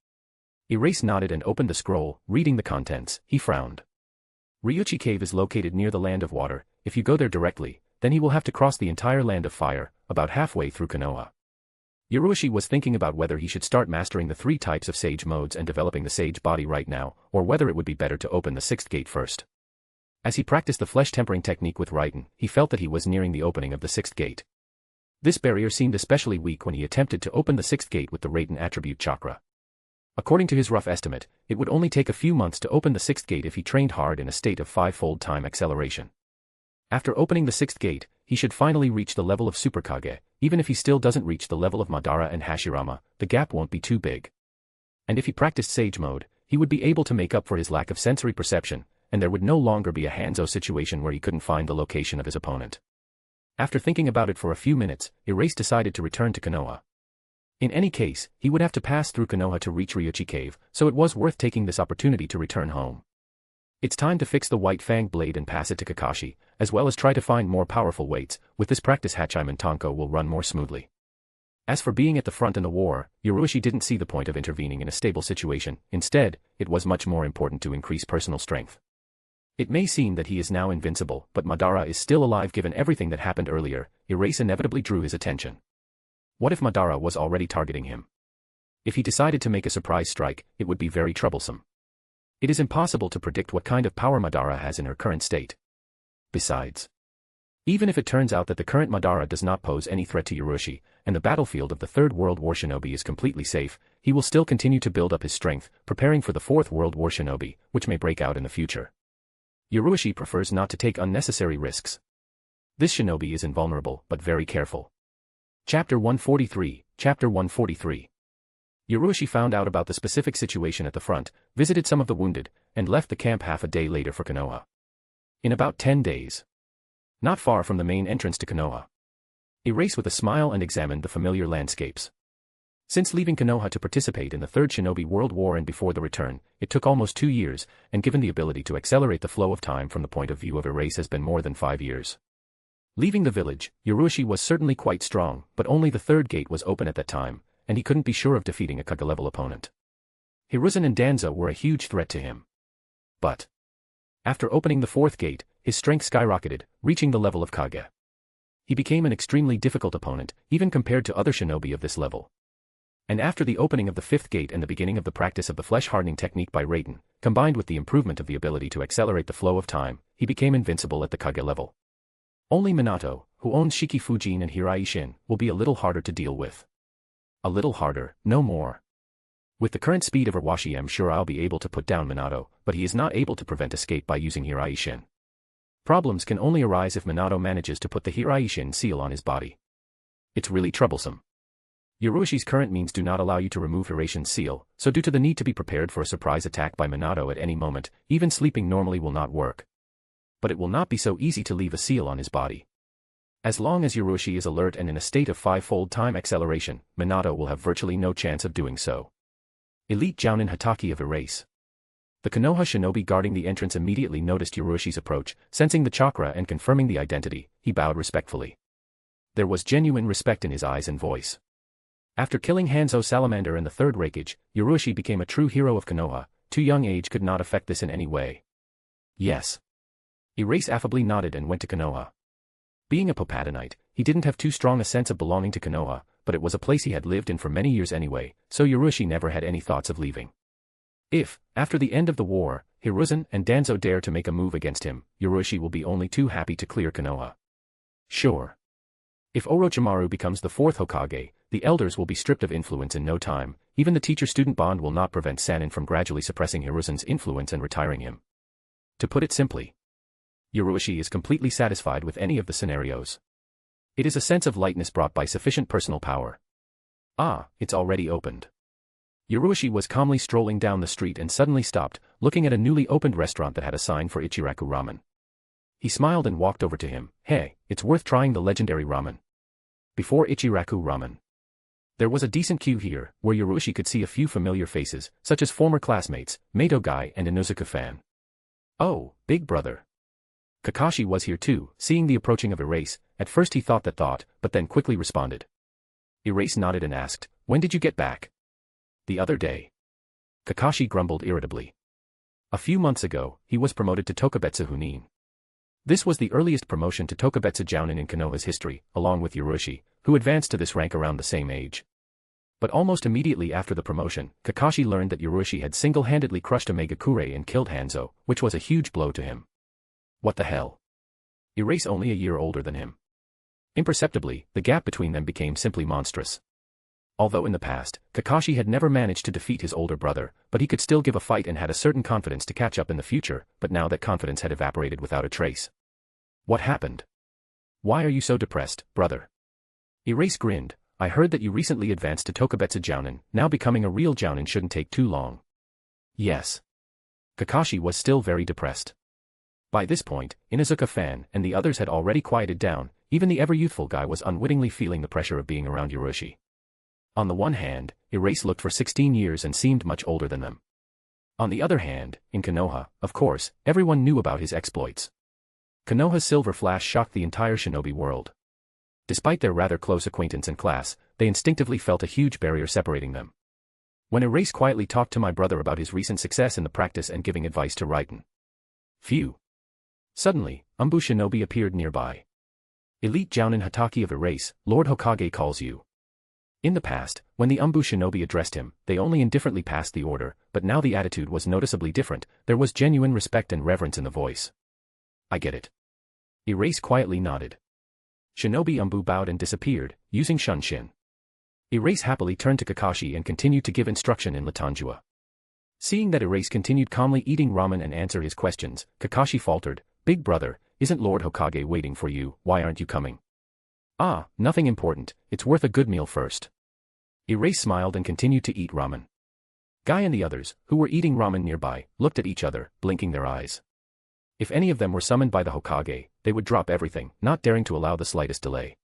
Erase nodded and opened the scroll. Reading the contents, he frowned. Ryuchi cave is located near the Land of Water. If you go there directly, then he will have to cross the entire Land of Fire, about halfway through Konoha. Yurushi was thinking about whether he should start mastering the 3 types of Sage modes and developing the Sage body right now, or whether it would be better to open the 6th gate first. As he practiced the flesh tempering technique with Raiden, he felt that he was nearing the opening of the 6th gate. This barrier seemed especially weak when he attempted to open the 6th gate with the Raiden attribute chakra. According to his rough estimate, it would only take a few months to open the 6th gate if he trained hard in a state of 5-fold time acceleration. After opening the 6th gate, he should finally reach the level of Super Kage. Even if he still doesn't reach the level of Madara and Hashirama, the gap won't be too big. And if he practiced Sage mode, he would be able to make up for his lack of sensory perception, and there would no longer be a Hanzo situation where he couldn't find the location of his opponent. After thinking about it for a few minutes, Erase decided to return to Konoha. In any case, he would have to pass through Konoha to reach Ryuchi cave, so it was worth taking this opportunity to return home. It's time to fix the White Fang blade and pass it to Kakashi, as well as try to find more powerful weights. With this practice Hachiman Tonko will run more smoothly. As for being at the front in the war, Yurushi didn't see the point of intervening in a stable situation. Instead, it was much more important to increase personal strength. It may seem that he is now invincible, but Madara is still alive given everything that happened earlier. Erase inevitably drew his attention. What if Madara was already targeting him? If he decided to make a surprise strike, it would be very troublesome. It is impossible to predict what kind of power Madara has in her current state. Besides, even if it turns out that the current Madara does not pose any threat to Yurushi, and the battlefield of the Third World War Shinobi is completely safe, he will still continue to build up his strength, preparing for the Fourth World War Shinobi, which may break out in the future. Yurushi prefers not to take unnecessary risks. This shinobi is invulnerable, but very careful. Chapter 143, Chapter 143. Yurushi found out about the specific situation at the front, visited some of the wounded, and left the camp half a day later for Konoha. In about 10 days. Not far from the main entrance to Konoha. Erase with a smile and examined the familiar landscapes. Since leaving Konoha to participate in the Third Shinobi World War and before the return, it took almost 2 years, and given the ability to accelerate the flow of time from the point of view of Erase has been more than 5 years. Leaving the village, Yurushi was certainly quite strong, but only the 3rd gate was open at that time, and he couldn't be sure of defeating a Kage-level opponent. Hiruzen and Danzo were a huge threat to him. But after opening the 4th gate, his strength skyrocketed, reaching the level of Kage. He became an extremely difficult opponent, even compared to other shinobi of this level. And after the opening of the 5th gate and the beginning of the practice of the flesh-hardening technique by Raiden, combined with the improvement of the ability to accelerate the flow of time, he became invincible at the Kage level. Only Minato, who owns Shiki Fujin and Hiraishin, will be a little harder to deal with. A little harder, no more. With the current speed of Iwashi, I'm sure I'll be able to put down Minato, but he is not able to prevent escape by using Hiraishin. Problems can only arise if Minato manages to put the Hiraishin seal on his body. It's really troublesome. Urushi's current means do not allow you to remove Hiraishin's seal, so due to the need to be prepared for a surprise attack by Minato at any moment, even sleeping normally will not work. But it will not be so easy to leave a seal on his body. As long as Yurushi is alert and in a state of 5-fold time acceleration, Minato will have virtually no chance of doing so. Elite Jounin Hatake of Erase. The Konoha shinobi guarding the entrance immediately noticed Yoroshi's approach, sensing the chakra and confirming the identity, he bowed respectfully. There was genuine respect in his eyes and voice. After killing Hanzo Salamander and the third Rakage, Yoroshi became a true hero of Konoha. Too young age could not affect this in any way. Yes. Erase affably nodded and went to Konoha. Being a Puppeteer, he didn't have too strong a sense of belonging to Konoha, but it was a place he had lived in for many years anyway, so Yoroshi never had any thoughts of leaving. If, after the end of the war, Hiruzen and Danzo dare to make a move against him, Yoroshi will be only too happy to clear Konoha. Sure. If Orochimaru becomes the fourth Hokage, the elders will be stripped of influence in no time. Even the teacher-student bond will not prevent Sannin from gradually suppressing Hiruzen's influence and retiring him. To put it simply, Yoroshi is completely satisfied with any of the scenarios. It is a sense of lightness brought by sufficient personal power. Ah, it's already opened. Yoroshi was calmly strolling down the street and suddenly stopped, looking at a newly opened restaurant that had a sign for Ichiraku Ramen. He smiled and walked over to him. Hey, it's worth trying the legendary ramen. Before Ichiraku Ramen, there was a decent queue here, where Yoroshi could see a few familiar faces, such as former classmates, Mato Guy and Inuzuka fan. Oh, big brother. Kakashi was here too, seeing the approaching of Erase. At first he thought that thought, but then quickly responded. Erase nodded and asked, when did you get back? The other day. Kakashi grumbled irritably. A few months ago, he was promoted to Tokubetsu Hunin. This was the earliest promotion to Tokubetsu Jounin in Konoha's history, along with Yoroshi, who advanced to this rank around the same age. But almost immediately after the promotion, Kakashi learned that Yoroshi had single-handedly crushed Omegakure and killed Hanzo, which was a huge blow to him. What the hell? Erase only a year older than him. Imperceptibly, the gap between them became simply monstrous. Although in the past, Kakashi had never managed to defeat his older brother, but he could still give a fight and had a certain confidence to catch up in the future, but now that confidence had evaporated without a trace. What happened? Why are you so depressed, brother? Erase grinned. I heard that you recently advanced to Tokubetsu Jounin. Now becoming a real Jounin shouldn't take too long. Yes. Kakashi was still very depressed. By this point, Inuzuka fan and the others had already quieted down. Even the ever-youthful guy was unwittingly feeling the pressure of being around Yoroshi. On the one hand, Erase looked for 16 years and seemed much older than them. On the other hand, in Konoha, of course, everyone knew about his exploits. Konoha's Silver Flash shocked the entire shinobi world. Despite their rather close acquaintance and class, they instinctively felt a huge barrier separating them. When Erase quietly talked to my brother about his recent success in the practice and giving advice to Raiten. Phew. Suddenly, Umbu Shinobi appeared nearby. Elite Jounin Hatake of Erase, Lord Hokage calls you. In the past, when the Umbu Shinobi addressed him, they only indifferently passed the order, but now the attitude was noticeably different. There was genuine respect and reverence in the voice. I get it. Erase quietly nodded. Shinobi Umbu bowed and disappeared, using Shunshin. Erase happily turned to Kakashi and continued to give instruction in Latanjua. Seeing that Erase continued calmly eating ramen and answer his questions, Kakashi faltered, Big brother, isn't Lord Hokage waiting for you? Why aren't you coming? Ah, nothing important, it's worth a good meal first. Erase smiled and continued to eat ramen. Guy and the others, who were eating ramen nearby, looked at each other, blinking their eyes. If any of them were summoned by the Hokage, they would drop everything, not daring to allow the slightest delay.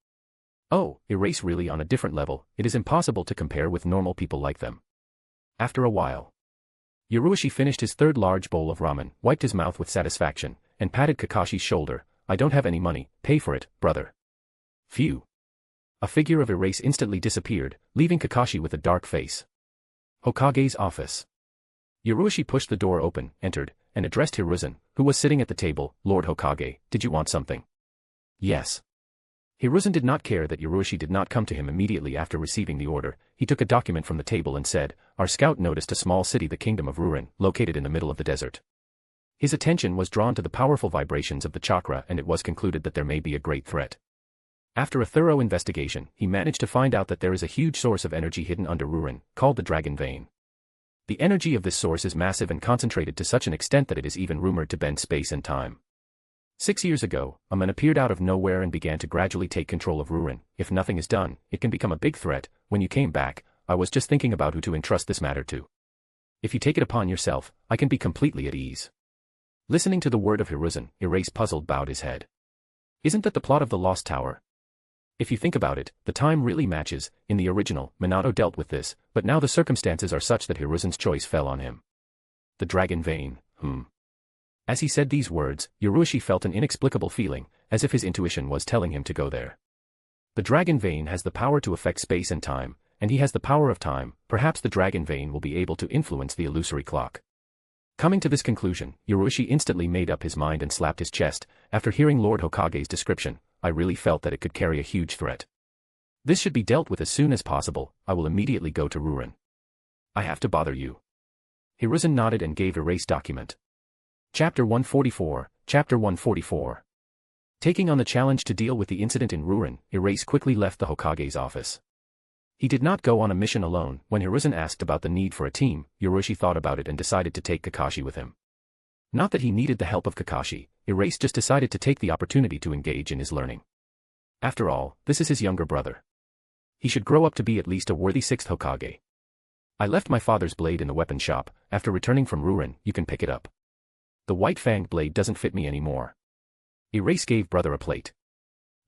Oh, Erase really on a different level, it is impossible to compare with normal people like them. After a while, Yoroshi finished his third large bowl of ramen, wiped his mouth with satisfaction, and patted Kakashi's shoulder. I don't have any money, pay for it, brother. Phew. A figure of Erase instantly disappeared, leaving Kakashi with a dark face. Hokage's office. Yoroshi pushed the door open, entered, and addressed Hiruzen, who was sitting at the table. Lord Hokage, did you want something? Yes. Hiruzen did not care that Yoroshi did not come to him immediately after receiving the order. He took a document from the table and said, Our scout noticed a small city, the Kingdom of Rurin, located in the middle of the desert. His attention was drawn to the powerful vibrations of the chakra and it was concluded that there may be a great threat. After a thorough investigation, he managed to find out that there is a huge source of energy hidden under Rurin, called the Dragon Vein. The energy of this source is massive and concentrated to such an extent that it is even rumored to bend space and time. 6 years ago, a man appeared out of nowhere and began to gradually take control of Rurin. If nothing is done, it can become a big threat. When you came back, I was just thinking about who to entrust this matter to. If you take it upon yourself, I can be completely at ease. Listening to the word of Hiruzen, Erase puzzled bowed his head. Isn't that the plot of the Lost Tower? If you think about it, the time really matches. In the original, Minato dealt with this, but now the circumstances are such that Hiruzen's choice fell on him. The dragon vein, As he said these words, Ryuchi felt an inexplicable feeling, as if his intuition was telling him to go there. The dragon vein has the power to affect space and time, and he has the power of time. Perhaps the dragon vein will be able to influence the illusory clock. Coming to this conclusion, Ryuchi instantly made up his mind and slapped his chest. After hearing Lord Hokage's description, I really felt that it could carry a huge threat. This should be dealt with as soon as possible. I will immediately go to Rurin. I have to bother you. Hiruzen nodded and gave erase document. Chapter 144, Chapter 144. Taking on the challenge to deal with the incident in Rurin, Erase quickly left the Hokage's office. He did not go on a mission alone. When Hiruzen asked about the need for a team, Ryuchi thought about it and decided to take Kakashi with him. Not that he needed the help of Kakashi, Erase just decided to take the opportunity to engage in his learning. After all, this is his younger brother. He should grow up to be at least a worthy 6th Hokage. I left my father's blade in the weapon shop. After returning from Rurin, you can pick it up. The white-fanged blade doesn't fit me anymore. Erase gave brother a plate.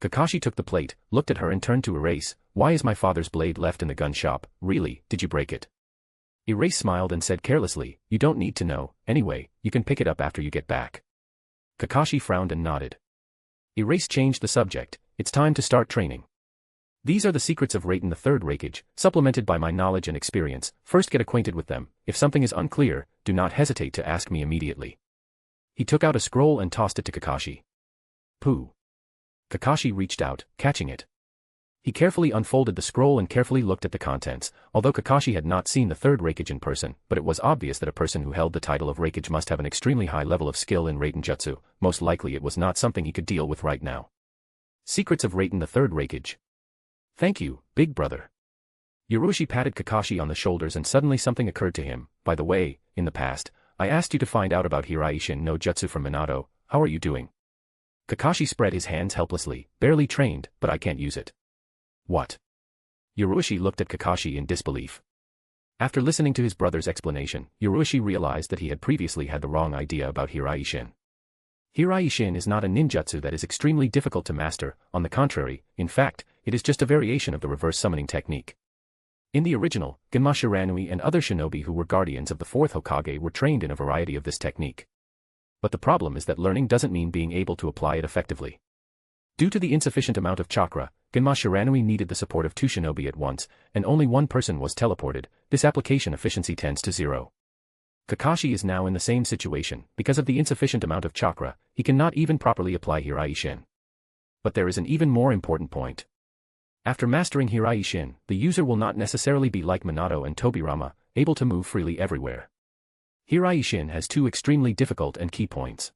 Kakashi took the plate, looked at her and turned to Erase. Why is my father's blade left in the gun shop? Really, did you break it? Erase smiled and said carelessly, you don't need to know. Anyway, you can pick it up after you get back. Kakashi frowned and nodded. Erase changed the subject. It's time to start training. These are the secrets of Raiden III Rakage, supplemented by my knowledge and experience. First get acquainted with them. If something is unclear, do not hesitate to ask me immediately. He took out a scroll and tossed it to Kakashi. Pooh. Kakashi reached out, catching it. He carefully unfolded the scroll and carefully looked at the contents. Although Kakashi had not seen the third Rakage in person, but it was obvious that a person who held the title of Rakage must have an extremely high level of skill in Raiden Jutsu. Most likely it was not something he could deal with right now. Secrets of Raiden III Rakage. Thank you, big brother. Ryuchi patted Kakashi on the shoulders and suddenly something occurred to him. By the way, in the past, I asked you to find out about Hiraishin no Jutsu from Minato. How are you doing? Kakashi spread his hands helplessly. Barely trained, but I can't use it. What? Ryuchi looked at Kakashi in disbelief. After listening to his brother's explanation, Ryuchi realized that he had previously had the wrong idea about Hiraishin. Hiraishin is not a ninjutsu that is extremely difficult to master. On the contrary, in fact, it is just a variation of the reverse summoning technique. In the original, Genma Shiranui and other shinobi who were guardians of the 4th Hokage were trained in a variety of this technique. But the problem is that learning doesn't mean being able to apply it effectively. Due to the insufficient amount of chakra, Genma Shiranui needed the support of 2 shinobi at once, and only one person was teleported. This application efficiency tends to 0. Kakashi is now in the same situation. Because of the insufficient amount of chakra, he cannot even properly apply Hiraishin. But there is an even more important point. After mastering Hiraishin, the user will not necessarily be like Minato and Tobirama, able to move freely everywhere. Hiraishin has 2 extremely difficult and key points.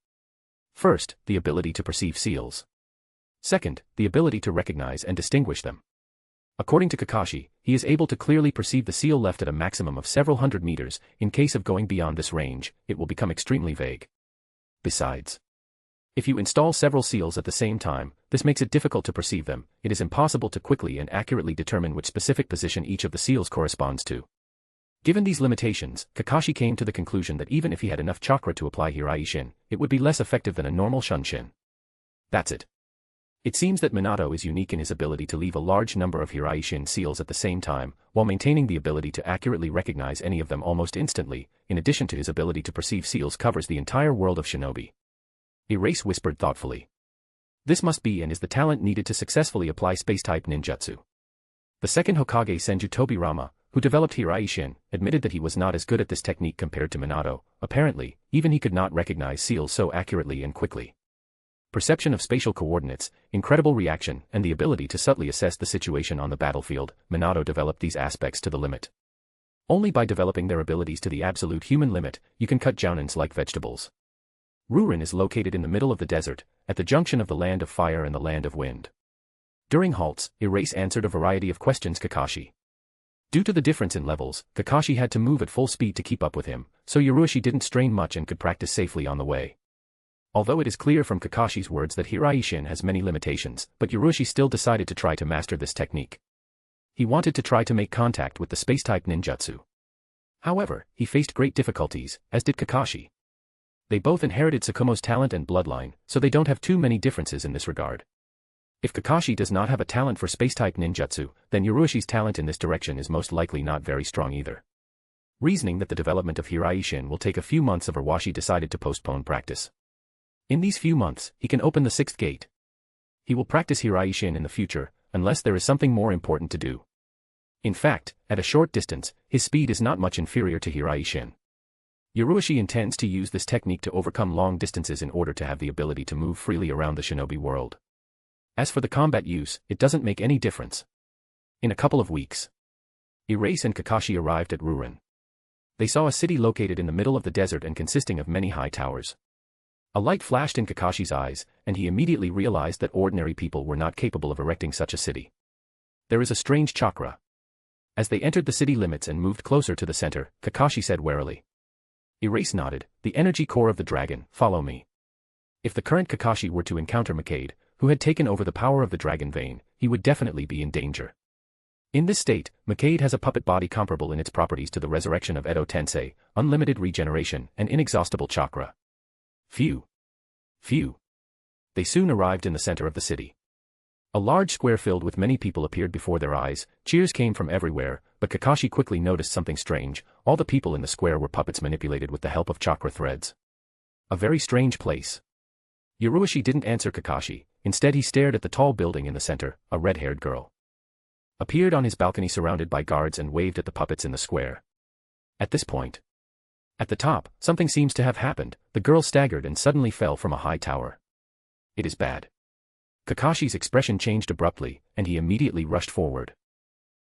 First, the ability to perceive seals. Second, the ability to recognize and distinguish them. According to Kakashi, he is able to clearly perceive the seal left at a maximum of several hundred meters. In case of going beyond this range, it will become extremely vague. Besides, if you install several seals at the same time, this makes it difficult to perceive them. It is impossible to quickly and accurately determine which specific position each of the seals corresponds to. Given these limitations, Kakashi came to the conclusion that even if he had enough chakra to apply Hiraishin, it would be less effective than a normal Shunshin. That's it. It seems that Minato is unique in his ability to leave a large number of Hiraishin seals at the same time, while maintaining the ability to accurately recognize any of them almost instantly. In addition to his ability to perceive seals covers the entire world of shinobi. Erase whispered thoughtfully. This must be and is the talent needed to successfully apply space-type ninjutsu. The second Hokage Senju Tobirama, who developed Hiraishin, admitted that he was not as good at this technique compared to Minato. Apparently, even he could not recognize seals so accurately and quickly. Perception of spatial coordinates, incredible reaction, and the ability to subtly assess the situation on the battlefield, Minato developed these aspects to the limit. Only by developing their abilities to the absolute human limit, you can cut jounins like vegetables. Rurin is located in the middle of the desert, at the junction of the land of fire and the land of wind. During halts, Erase answered a variety of questions Kakashi. Due to the difference in levels, Kakashi had to move at full speed to keep up with him, so Ryuchi didn't strain much and could practice safely on the way. Although it is clear from Kakashi's words that Hiraishin has many limitations, but Ryuchi still decided to try to master this technique. He wanted to try to make contact with the space-type ninjutsu. However, he faced great difficulties, as did Kakashi. They both inherited Tsukumo's talent and bloodline, so they don't have too many differences in this regard. If Kakashi does not have a talent for space-type ninjutsu, then Yaruoshi's talent in this direction is most likely not very strong either. Reasoning that the development of Hiraishin will take a few months, Iwashi decided to postpone practice. In these few months, he can open the sixth gate. He will practice Hiraishin in the future, unless there is something more important to do. In fact, at a short distance, his speed is not much inferior to Hiraishin. Yaruoshi intends to use this technique to overcome long distances in order to have the ability to move freely around the shinobi world. As for the combat use, it doesn't make any difference. In a couple of weeks, Erase and Kakashi arrived at Rurin. They saw a city located in the middle of the desert and consisting of many high towers. A light flashed in Kakashi's eyes, and he immediately realized that ordinary people were not capable of erecting such a city. There is a strange chakra. As they entered the city limits and moved closer to the center, Kakashi said warily. Erase nodded, the energy core of the dragon, follow me. If the current Kakashi were to encounter Makade, who had taken over the power of the dragon vein, he would definitely be in danger. In this state, Makade has a puppet body comparable in its properties to the resurrection of Edo Tensei, unlimited regeneration, and inexhaustible chakra. Phew. Phew. They soon arrived in the center of the city. A large square filled with many people appeared before their eyes, cheers came from everywhere, but Kakashi quickly noticed something strange. All the people in the square were puppets manipulated with the help of chakra threads. A very strange place. Yaruoshi didn't answer Kakashi, instead he stared at the tall building in the center. A red-haired girl appeared on his balcony surrounded by guards and waved at the puppets in the square. At this point, at the top, something seems to have happened. The girl staggered and suddenly fell from a high tower. It is bad. Kakashi's expression changed abruptly, and he immediately rushed forward.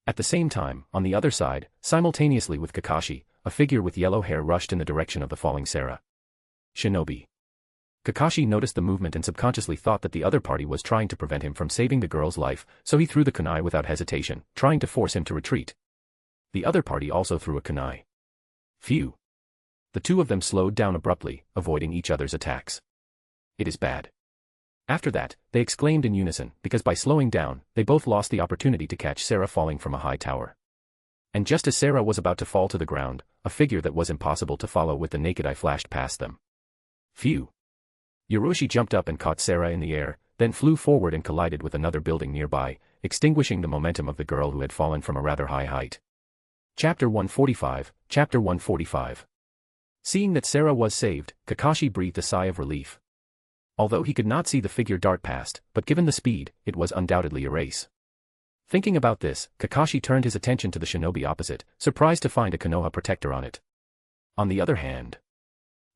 At the same time, on the other side, simultaneously with Kakashi, a figure with yellow hair rushed in the direction of the falling Sarah. Shinobi. Kakashi noticed the movement and subconsciously thought that the other party was trying to prevent him from saving the girl's life, so he threw the kunai without hesitation, trying to force him to retreat. The other party also threw a kunai. Phew. The two of them slowed down abruptly, avoiding each other's attacks. It is bad. After that, they exclaimed in unison, because by slowing down, they both lost the opportunity to catch Sarah falling from a high tower. And just as Sarah was about to fall to the ground, a figure that was impossible to follow with the naked eye flashed past them. Phew. Yaruoshi jumped up and caught Sarah in the air, then flew forward and collided with another building nearby, extinguishing the momentum of the girl who had fallen from a rather high height. Chapter 145, Chapter 145. Seeing that Sarah was saved, Kakashi breathed a sigh of relief. Although he could not see the figure dart past, but given the speed, it was undoubtedly Erase. Thinking about this, Kakashi turned his attention to the shinobi opposite, surprised to find a Konoha protector on it. On the other hand,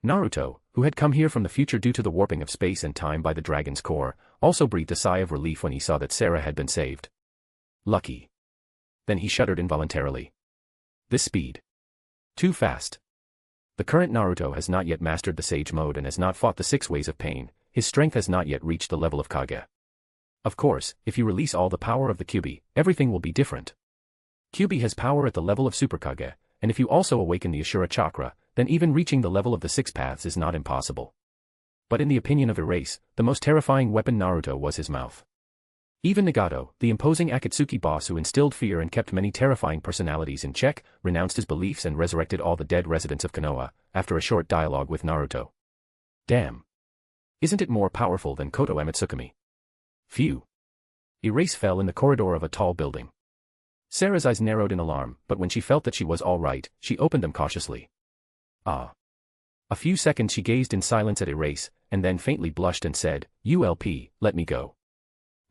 Naruto, who had come here from the future due to the warping of space and time by the dragon's core, also breathed a sigh of relief when he saw that Sarah had been saved. Lucky. Then he shuddered involuntarily. This speed. Too fast. The current Naruto has not yet mastered the Sage Mode and has not fought the 6 ways of pain. His strength has not yet reached the level of Kage. Of course, if you release all the power of the Kyuubi, everything will be different. Kyuubi has power at the level of Super Kage, and if you also awaken the Ashura Chakra, then even reaching the level of the 6 paths is not impossible. But in the opinion of Erase, the most terrifying weapon Naruto was his mouth. Even Nagato, the imposing Akatsuki boss who instilled fear and kept many terrifying personalities in check, renounced his beliefs and resurrected all the dead residents of Konoha, after a short dialogue with Naruto. Damn. Isn't it more powerful than Koto Amatsukami? Phew. Erase fell in the corridor of a tall building. Sarah's eyes narrowed in alarm, but when she felt that she was all right, she opened them cautiously. Ah. A few seconds she gazed in silence at Erase, and then faintly blushed and said, "ULP, let me go."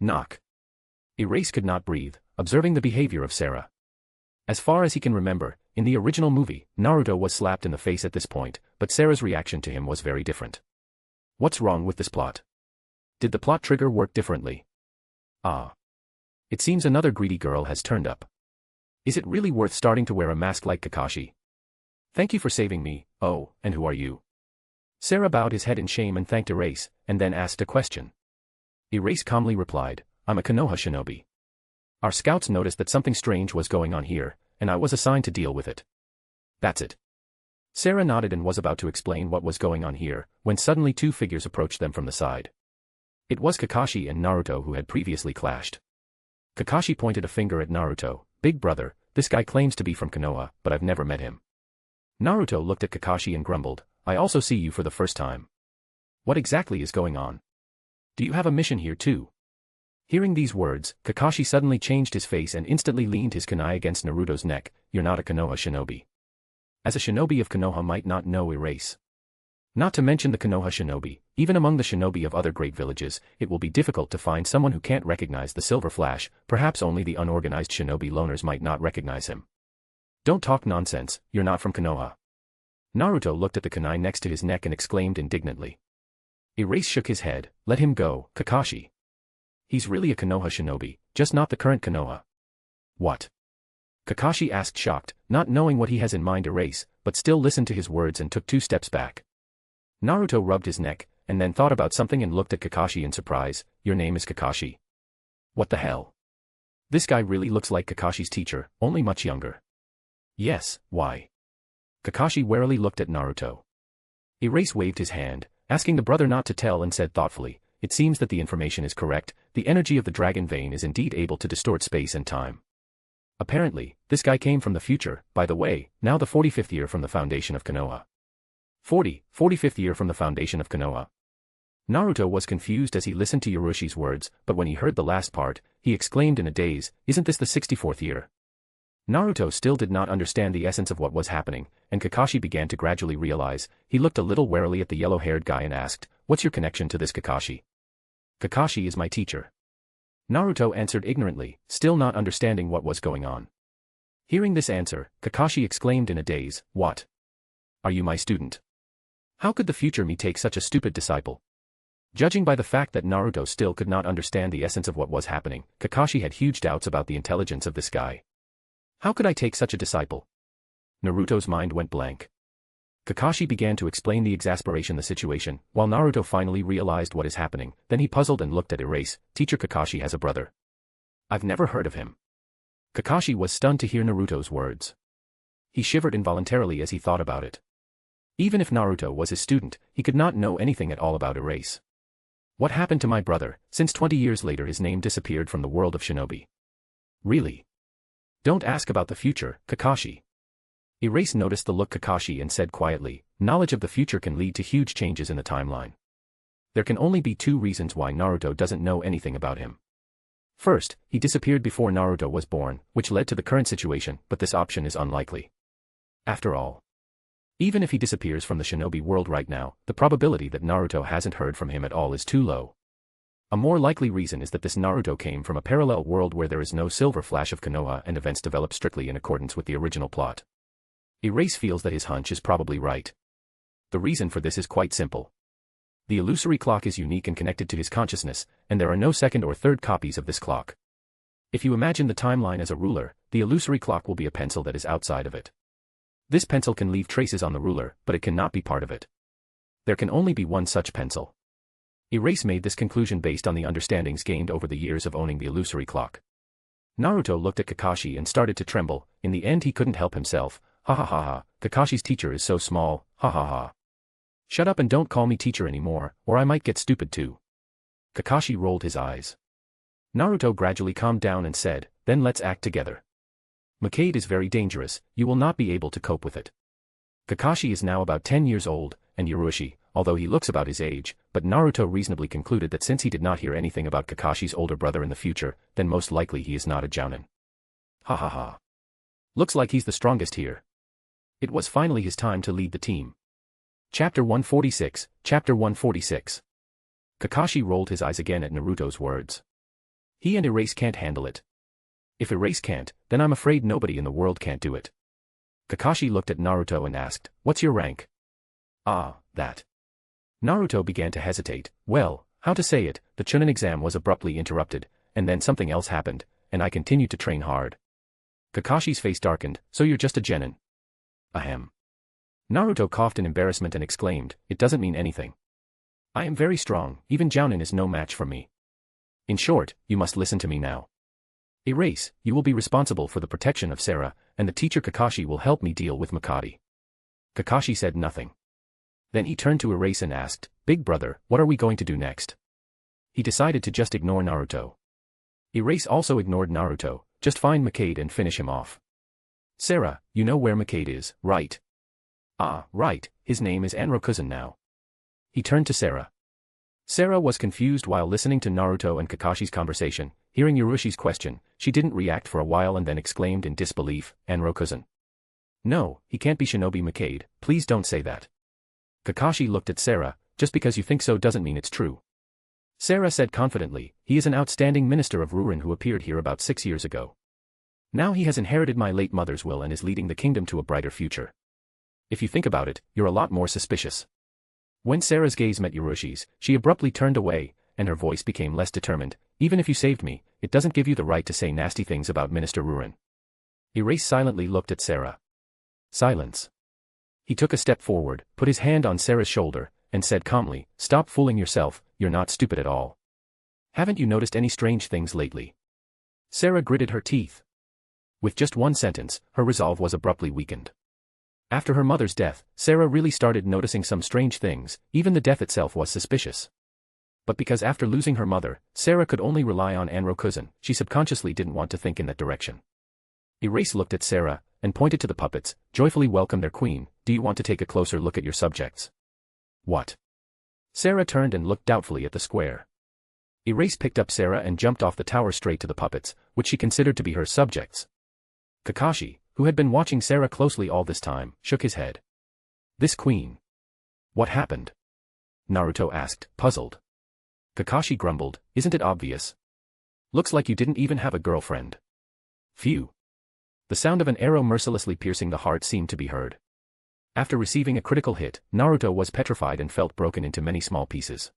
Knock. Erase could not breathe, observing the behavior of Sarah. As far as he can remember, in the original movie, Naruto was slapped in the face at this point, but Sarah's reaction to him was very different. What's wrong with this plot? Did the plot trigger work differently? Ah. It seems another greedy girl has turned up. Is it really worth starting to wear a mask like Kakashi? Thank you for saving me. Oh, and who are you? Sarah bowed his head in shame and thanked Erase, and then asked a question. Erase calmly replied, I'm a Konoha shinobi. Our scouts noticed that something strange was going on here, and I was assigned to deal with it. That's it. Sarah nodded and was about to explain what was going on here, when suddenly 2 figures approached them from the side. It was Kakashi and Naruto who had previously clashed. Kakashi pointed a finger at Naruto, "Big brother, this guy claims to be from Konoha, but I've never met him." Naruto looked at Kakashi and grumbled, "I also see you for the first time. What exactly is going on? Do you have a mission here too?" Hearing these words, Kakashi suddenly changed his face and instantly leaned his kunai against Naruto's neck. You're not a Konoha shinobi. As a shinobi of Konoha might not know erase. Not to mention the Konoha shinobi, even among the shinobi of other great villages, it will be difficult to find someone who can't recognize the Silver Flash, perhaps only the unorganized shinobi loners might not recognize him. Don't talk nonsense, you're not from Konoha. Naruto looked at the kunai next to his neck and exclaimed indignantly. Erase shook his head. Let him go, Kakashi. He's really a Konoha shinobi, just not the current Konoha. What? Kakashi asked shocked, not knowing what he has in mind erase, but still listened to his words and took 2 steps back. Naruto rubbed his neck, and then thought about something and looked at Kakashi in surprise. Your name is Kakashi? What the hell? This guy really looks like Kakashi's teacher, only much younger. Yes, why? Kakashi warily looked at Naruto. Erase waved his hand, asking the brother not to tell and said thoughtfully, it seems that the information is correct, the energy of the dragon vein is indeed able to distort space and time. Apparently, this guy came from the future, by the way, now the 45th year from the foundation of Konoha. 45th year from the foundation of Konoha. Naruto was confused as he listened to Yoroshi's words, but when he heard the last part, he exclaimed in a daze, isn't this the 64th year? Naruto still did not understand the essence of what was happening, and Kakashi began to gradually realize. He looked a little warily at the yellow-haired guy and asked, what's your connection to this Kakashi? Kakashi is my teacher. Naruto answered ignorantly, still not understanding what was going on. Hearing this answer, Kakashi exclaimed in a daze, what? Are you my student? How could the future me take such a stupid disciple? Judging by the fact that Naruto still could not understand the essence of what was happening, Kakashi had huge doubts about the intelligence of this guy. How could I take such a disciple? Naruto's mind went blank. Kakashi began to explain the exasperation the situation, while Naruto finally realized what is happening, then he puzzled and looked at Erase. Teacher Kakashi has a brother. I've never heard of him. Kakashi was stunned to hear Naruto's words. He shivered involuntarily as he thought about it. Even if Naruto was his student, he could not know anything at all about Erase. What happened to my brother, since 20 years later his name disappeared from the world of shinobi? Really? Don't ask about the future, Kakashi. Erase noticed the look Kakashi and said quietly, knowledge of the future can lead to huge changes in the timeline. There can only be 2 reasons why Naruto doesn't know anything about him. First, he disappeared before Naruto was born, which led to the current situation, but this option is unlikely. After all, even if he disappears from the shinobi world right now, the probability that Naruto hasn't heard from him at all is too low. A more likely reason is that this Naruto came from a parallel world where there is no Silver Flash of Konoha and events develop strictly in accordance with the original plot. Erase feels that his hunch is probably right. The reason for this is quite simple. The illusory clock is unique and connected to his consciousness, and there are no second or third copies of this clock. If you imagine the timeline as a ruler, the illusory clock will be a pencil that is outside of it. This pencil can leave traces on the ruler, but it cannot be part of it. There can only be one such pencil. Erase made this conclusion based on the understandings gained over the years of owning the illusory clock. Naruto looked at Kakashi and started to tremble. In the end he couldn't help himself. Ha ha ha ha, Kakashi's teacher is so small, ha ha ha. Shut up and don't call me teacher anymore, or I might get stupid too. Kakashi rolled his eyes. Naruto gradually calmed down and said, then let's act together. Makade is very dangerous, you will not be able to cope with it. Kakashi is now about 10 years old, and Yoroshi's, although he looks about his age, but Naruto reasonably concluded that since he did not hear anything about Kakashi's older brother in the future, then most likely he is not a jounin. Ha ha ha. Looks like he's the strongest here. It was finally his time to lead the team. Chapter 146, Chapter 146. Kakashi rolled his eyes again at Naruto's words. He and Erase can't handle it. If Erase can't, then I'm afraid nobody in the world can't do it. Kakashi looked at Naruto and asked, what's your rank? Ah, that. Naruto began to hesitate. Well, how to say it, the Chunin exam was abruptly interrupted, and then something else happened, and I continued to train hard. Kakashi's face darkened, so you're just a genin. Ahem. Naruto coughed in embarrassment and exclaimed, it doesn't mean anything. I am very strong, even jounin is no match for me. In short, you must listen to me now. Erase, you will be responsible for the protection of Sarah, and the teacher Kakashi will help me deal with Makade. Kakashi said nothing. Then he turned to Erase and asked, Big brother, what are we going to do next? He decided to just ignore Naruto. Erase also ignored Naruto, just find Makade and finish him off. Sarah, you know where Makade is, right? Ah, right, his name is Anrokuzan now. He turned to Sarah. Sarah was confused while listening to Naruto and Kakashi's conversation. Hearing Urushi's question, she didn't react for a while and then exclaimed in disbelief, "Anro-cousin. No, he can't be Shinobi Makade, please don't say that." Kakashi looked at Sarah, "Just because you think so doesn't mean it's true." Sarah said confidently, "He is an outstanding minister of Rurin who appeared here about 6 years ago. Now he has inherited my late mother's will and is leading the kingdom to a brighter future. If you think about it, you're a lot more suspicious." When Sarah's gaze met Urushi's, she abruptly turned away, and her voice became less determined. "Even if you saved me, it doesn't give you the right to say nasty things about Minister Rurin." Erase silently looked at Sarah. Silence. He took a step forward, put his hand on Sarah's shoulder, and said calmly, "Stop fooling yourself, you're not stupid at all. Haven't you noticed any strange things lately?" Sarah gritted her teeth. With just one sentence, her resolve was abruptly weakened. After her mother's death, Sarah really started noticing some strange things, even the death itself was suspicious. But because after losing her mother, Sarah could only rely on Anro-cousin, she subconsciously didn't want to think in that direction. Erase looked at Sarah, and pointed to the puppets, "Joyfully welcome their queen, do you want to take a closer look at your subjects?" "What?" Sarah turned and looked doubtfully at the square. Erase picked up Sarah and jumped off the tower straight to the puppets, which she considered to be her subjects. Kakashi, who had been watching Sarah closely all this time, shook his head. "This queen. What happened?" Naruto asked, puzzled. Kakashi grumbled, "Isn't it obvious? Looks like you didn't even have a girlfriend." Phew. The sound of an arrow mercilessly piercing the heart seemed to be heard. After receiving a critical hit, Naruto was petrified and felt broken into many small pieces.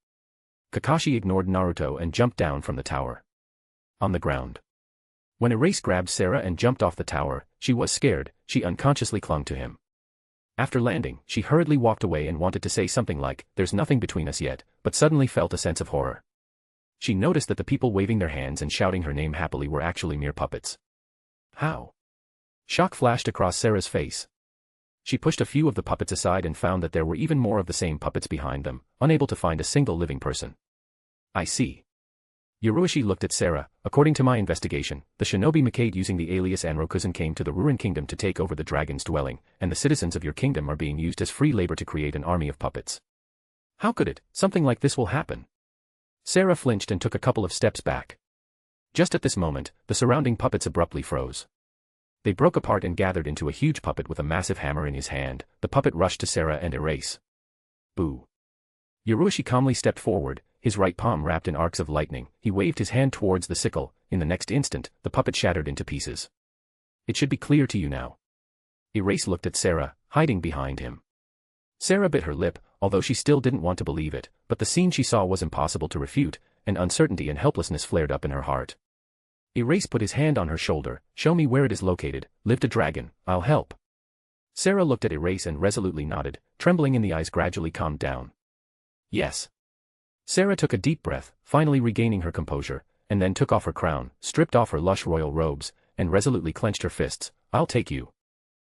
Kakashi ignored Naruto and jumped down from the tower. On the ground. When Erase grabbed Sarah and jumped off the tower, she was scared, she unconsciously clung to him. After landing, she hurriedly walked away and wanted to say something like, "There's nothing between us yet," but suddenly felt a sense of horror. She noticed that the people waving their hands and shouting her name happily were actually mere puppets. How? Shock flashed across Sarah's face. She pushed a few of the puppets aside and found that there were even more of the same puppets behind them, unable to find a single living person. "I see." Urushi looked at Sarah. "According to my investigation, the Shinobi Makade using the alias Anro-cousin came to the Rurin Kingdom to take over the dragon's dwelling, and the citizens of your kingdom are being used as free labor to create an army of puppets. How could something like this will happen?" Sarah flinched and took a couple of steps back. Just at this moment, the surrounding puppets abruptly froze. They broke apart and gathered into a huge puppet with a massive hammer in his hand. The puppet rushed to Sarah and Erase. Boo. Urushi calmly stepped forward, his right palm wrapped in arcs of lightning. He waved his hand towards the sickle. In the next instant, the puppet shattered into pieces. "It should be clear to you now." Erase looked at Sarah, hiding behind him. Sarah bit her lip, although she still didn't want to believe it, but the scene she saw was impossible to refute, and uncertainty and helplessness flared up in her heart. Erase put his hand on her shoulder. "Show me where it is located. Lived a dragon, I'll help." Sarah looked at Erase and resolutely nodded, trembling in the eyes gradually calmed down. "Yes." Sarah took a deep breath, finally regaining her composure, and then took off her crown, stripped off her lush royal robes, and resolutely clenched her fists. "I'll take you."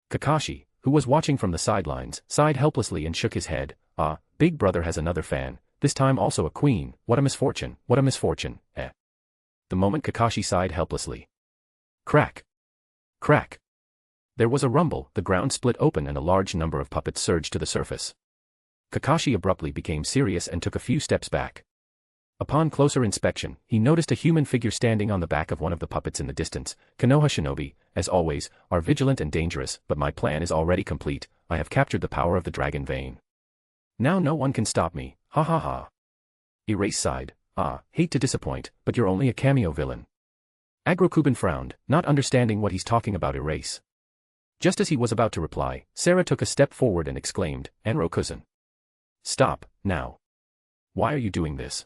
Kakashi, who was watching from the sidelines, sighed helplessly and shook his head. "Ah, Big Brother has another fan, this time also a queen. What a misfortune, what a misfortune, eh." The moment Kakashi sighed helplessly. Crack. Crack. There was a rumble, the ground split open and a large number of puppets surged to the surface. Kakashi abruptly became serious and took a few steps back. Upon closer inspection, he noticed a human figure standing on the back of one of the puppets in the distance. "Konoha Shinobi, as always, are vigilant and dangerous, but my plan is already complete. I have captured the power of the dragon vein. Now no one can stop me, ha ha ha." Erase sighed. "Ah, hate to disappoint, but you're only a cameo villain." Agrokuben frowned, not understanding what he's talking about. Erase. Just as he was about to reply, Sarah took a step forward and exclaimed, "Anro-cousin. Stop, now. Why are you doing this?"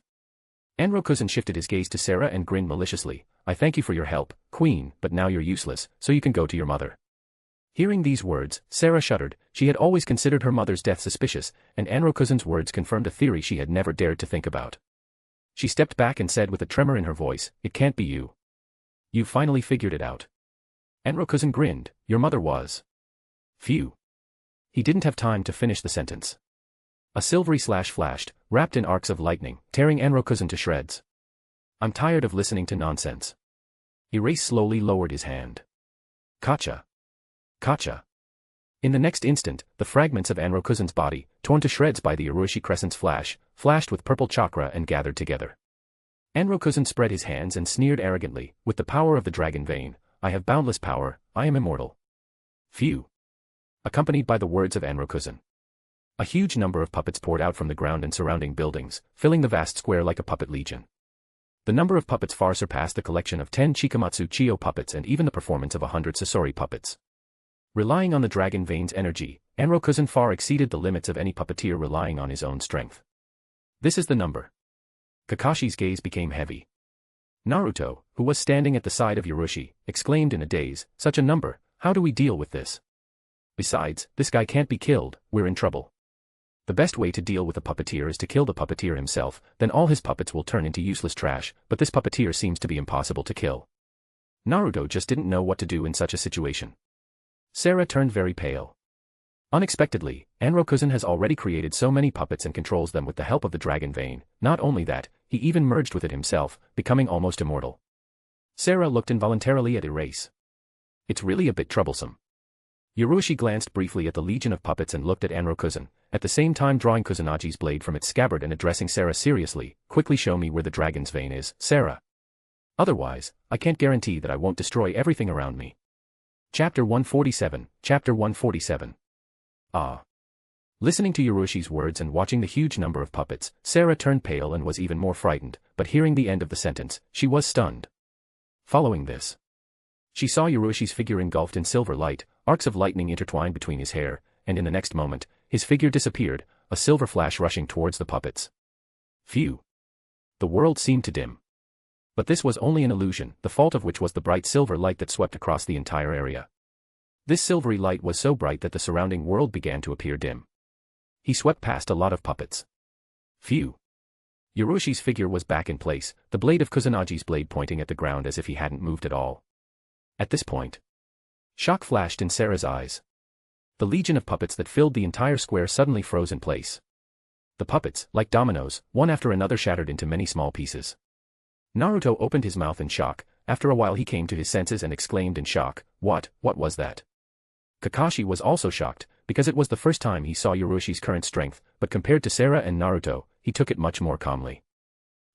Anro-cousin shifted his gaze to Sarah and grinned maliciously. "I thank you for your help, Queen, but now you're useless, so you can go to your mother." Hearing these words, Sarah shuddered. She had always considered her mother's death suspicious, and Anro-cousin's words confirmed a theory she had never dared to think about. She stepped back and said with a tremor in her voice, "It can't be you. You finally figured it out." Anro-cousin grinned. "Your mother was." Phew. He didn't have time to finish the sentence. A silvery slash flashed, wrapped in arcs of lightning, tearing Anro-cousin to shreds. "I'm tired of listening to nonsense." Erase slowly lowered his hand. Kacha. Kacha. In the next instant, the fragments of Anro-cousin's body, torn to shreds by the Urushi Crescent's flash, flashed with purple chakra and gathered together. Enrokuzen spread his hands and sneered arrogantly, with the power of the dragon vein, I have boundless power, I am immortal. Phew. Accompanied by the words of Enrokuzen. A huge number of puppets poured out from the ground and surrounding buildings, filling the vast square like a puppet legion. The number of puppets far surpassed the collection of 10 Chikamatsu Chiyo puppets and even the performance of 100 Sasori puppets. Relying on the dragon vein's energy, Enrokuzen far exceeded the limits of any puppeteer relying on his own strength. This is the number. Kakashi's gaze became heavy. Naruto, who was standing at the side of Ryuchi, exclaimed in a daze, such a number, how do we deal with this? Besides, this guy can't be killed, we're in trouble. The best way to deal with a puppeteer is to kill the puppeteer himself, then all his puppets will turn into useless trash, but this puppeteer seems to be impossible to kill. Naruto just didn't know what to do in such a situation. Sarah turned very pale. Unexpectedly, Enrokuzen has already created so many puppets and controls them with the help of the dragon vein, not only that, he even merged with it himself, becoming almost immortal. Sarah looked involuntarily at Erase. It's really a bit troublesome. Ryuchi glanced briefly at the legion of puppets and looked at Enrokuzen, at the same time drawing Kusunagi's blade from its scabbard and addressing Sarah seriously, quickly show me where the dragon's vein is, Sarah. Otherwise, I can't guarantee that I won't destroy everything around me. Chapter 147, Chapter 147. Ah. Listening to Ryuchi's words and watching the huge number of puppets, Sarah turned pale and was even more frightened, but hearing the end of the sentence, she was stunned. Following this, she saw Ryuchi's figure engulfed in silver light, arcs of lightning intertwined between his hair, and in the next moment, his figure disappeared, a silver flash rushing towards the puppets. Phew. The world seemed to dim. But this was only an illusion, the fault of which was the bright silver light that swept across the entire area. This silvery light was so bright that the surrounding world began to appear dim. He swept past a lot of puppets. Phew. Ryuchi's figure was back in place, the blade of Kusunagi's blade pointing at the ground as if he hadn't moved at all. At this point, shock flashed in Sarah's eyes. The legion of puppets that filled the entire square suddenly froze in place. The puppets, like dominoes, one after another shattered into many small pieces. Naruto opened his mouth in shock. After a while he came to his senses and exclaimed in shock, what was that? Kakashi was also shocked, because it was the first time he saw Ryuchi's current strength, but compared to Sarah and Naruto, he took it much more calmly.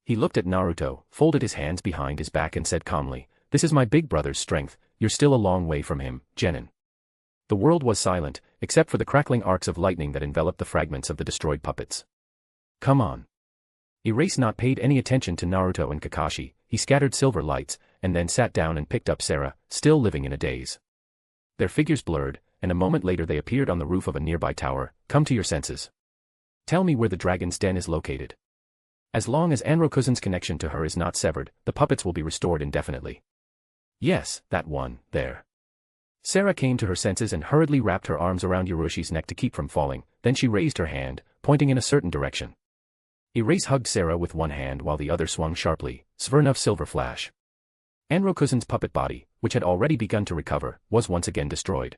He looked at Naruto, folded his hands behind his back and said calmly, this is my big brother's strength, you're still a long way from him, Genin. The world was silent, except for the crackling arcs of lightning that enveloped the fragments of the destroyed puppets. Come on. Erase not paid any attention to Naruto and Kakashi, he scattered silver lights, and then sat down and picked up Sarah, still living in a daze. Their figures blurred, and a moment later they appeared on the roof of a nearby tower. Come to your senses. Tell me where the dragon's den is located. As long as Enrokuzen's connection to her is not severed, the puppets will be restored indefinitely. Yes, that one, there. Sarah came to her senses and hurriedly wrapped her arms around Ryuchi's neck to keep from falling, then she raised her hand, pointing in a certain direction. Erase hugged Sarah with one hand while the other swung sharply, Svirnov silver flash. Enrokuzen's puppet body, which had already begun to recover, was once again destroyed.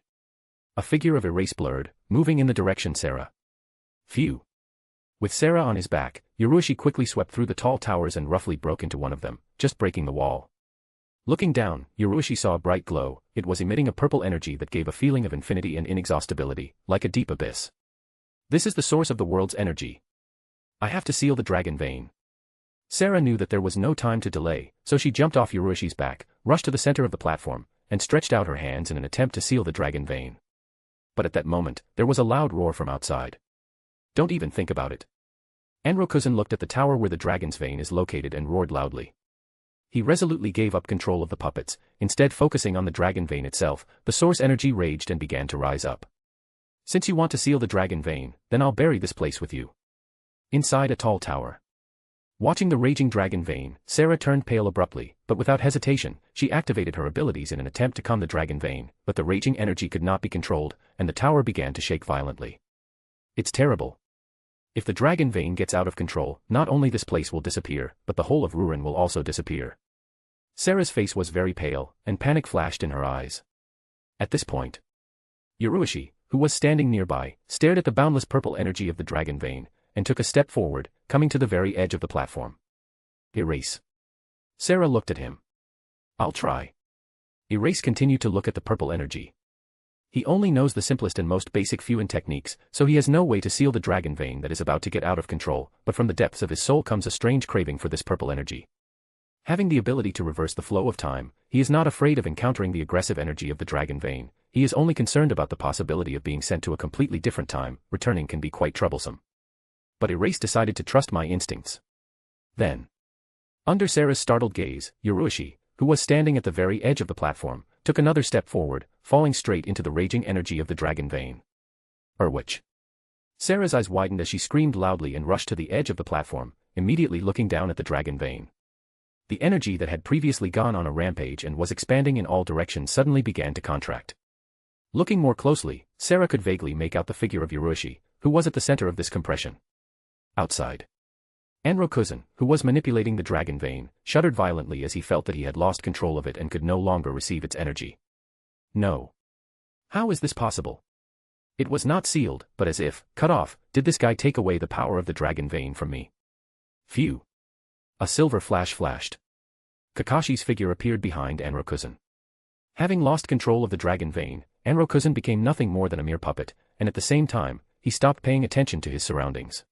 A figure of Erase blurred, moving in the direction Sarah. Phew. With Sarah on his back, Ryuchi quickly swept through the tall towers and roughly broke into one of them, just breaking the wall. Looking down, Ryuchi saw a bright glow. It was emitting a purple energy that gave a feeling of infinity and inexhaustibility, like a deep abyss. This is the source of the world's energy. I have to seal the dragon vein. Sarah knew that there was no time to delay, so she jumped off Ryuchi's back, rushed to the center of the platform, and stretched out her hands in an attempt to seal the dragon vein. But at that moment, there was a loud roar from outside. Don't even think about it. Enrokuzen looked at the tower where the dragon's vein is located and roared loudly. He resolutely gave up control of the puppets, instead focusing on the dragon vein itself. The source energy raged and began to rise up. Since you want to seal the dragon vein, then I'll bury this place with you. Inside a tall tower. Watching the raging dragon vein, Sarah turned pale abruptly, but without hesitation, she activated her abilities in an attempt to calm the dragon vein, but the raging energy could not be controlled, and the tower began to shake violently. It's terrible. If the dragon vein gets out of control, not only this place will disappear, but the whole of Ruin will also disappear. Sarah's face was very pale, and panic flashed in her eyes. At this point, Ryuchi, who was standing nearby, stared at the boundless purple energy of the dragon vein, and took a step forward, coming to the very edge of the platform. Erase. Sarah looked at him. I'll try. Erase continued to look at the purple energy. He only knows the simplest and most basic Fuin techniques, so he has no way to seal the dragon vein that is about to get out of control, but from the depths of his soul comes a strange craving for this purple energy. Having the ability to reverse the flow of time, he is not afraid of encountering the aggressive energy of the dragon vein. He is only concerned about the possibility of being sent to a completely different time. Returning can be quite troublesome. But Erase decided to trust my instincts. Then, under Sarah's startled gaze, Ryuchi, who was standing at the very edge of the platform, took another step forward, falling straight into the raging energy of the dragon vein. Which? Sarah's eyes widened as she screamed loudly and rushed to the edge of the platform, immediately looking down at the dragon vein. The energy that had previously gone on a rampage and was expanding in all directions suddenly began to contract. Looking more closely, Sarah could vaguely make out the figure of Ryuchi, who was at the center of this compression. Outside, Anro-kun, who was manipulating the dragon vein, shuddered violently as he felt that he had lost control of it and could no longer receive its energy. No. How is this possible? It was not sealed, but as if, cut off, did this guy take away the power of the dragon vein from me? Phew. A silver flash flashed. Kakashi's figure appeared behind Anro-kun. Having lost control of the dragon vein, Anro-kun became nothing more than a mere puppet, and at the same time, he stopped paying attention to his surroundings.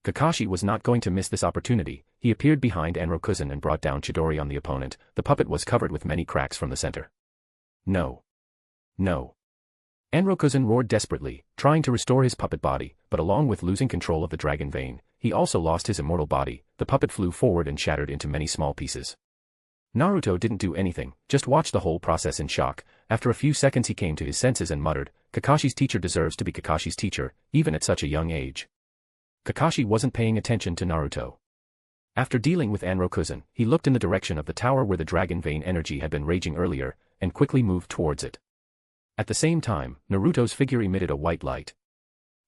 Kakashi was not going to miss this opportunity. He appeared behind Anro-kun and brought down Chidori on the opponent. The puppet was covered with many cracks from the center. No. No. Anro-kun roared desperately, trying to restore his puppet body, but along with losing control of the dragon vein, he also lost his immortal body. The puppet flew forward and shattered into many small pieces. Naruto didn't do anything, just watched the whole process in shock. After a few seconds he came to his senses and muttered, "Kakashi's teacher deserves to be Kakashi's teacher, even at such a young age." Kakashi wasn't paying attention to Naruto. After dealing with Anro-kun, he looked in the direction of the tower where the dragon vein energy had been raging earlier, and quickly moved towards it. At the same time, Naruto's figure emitted a white light.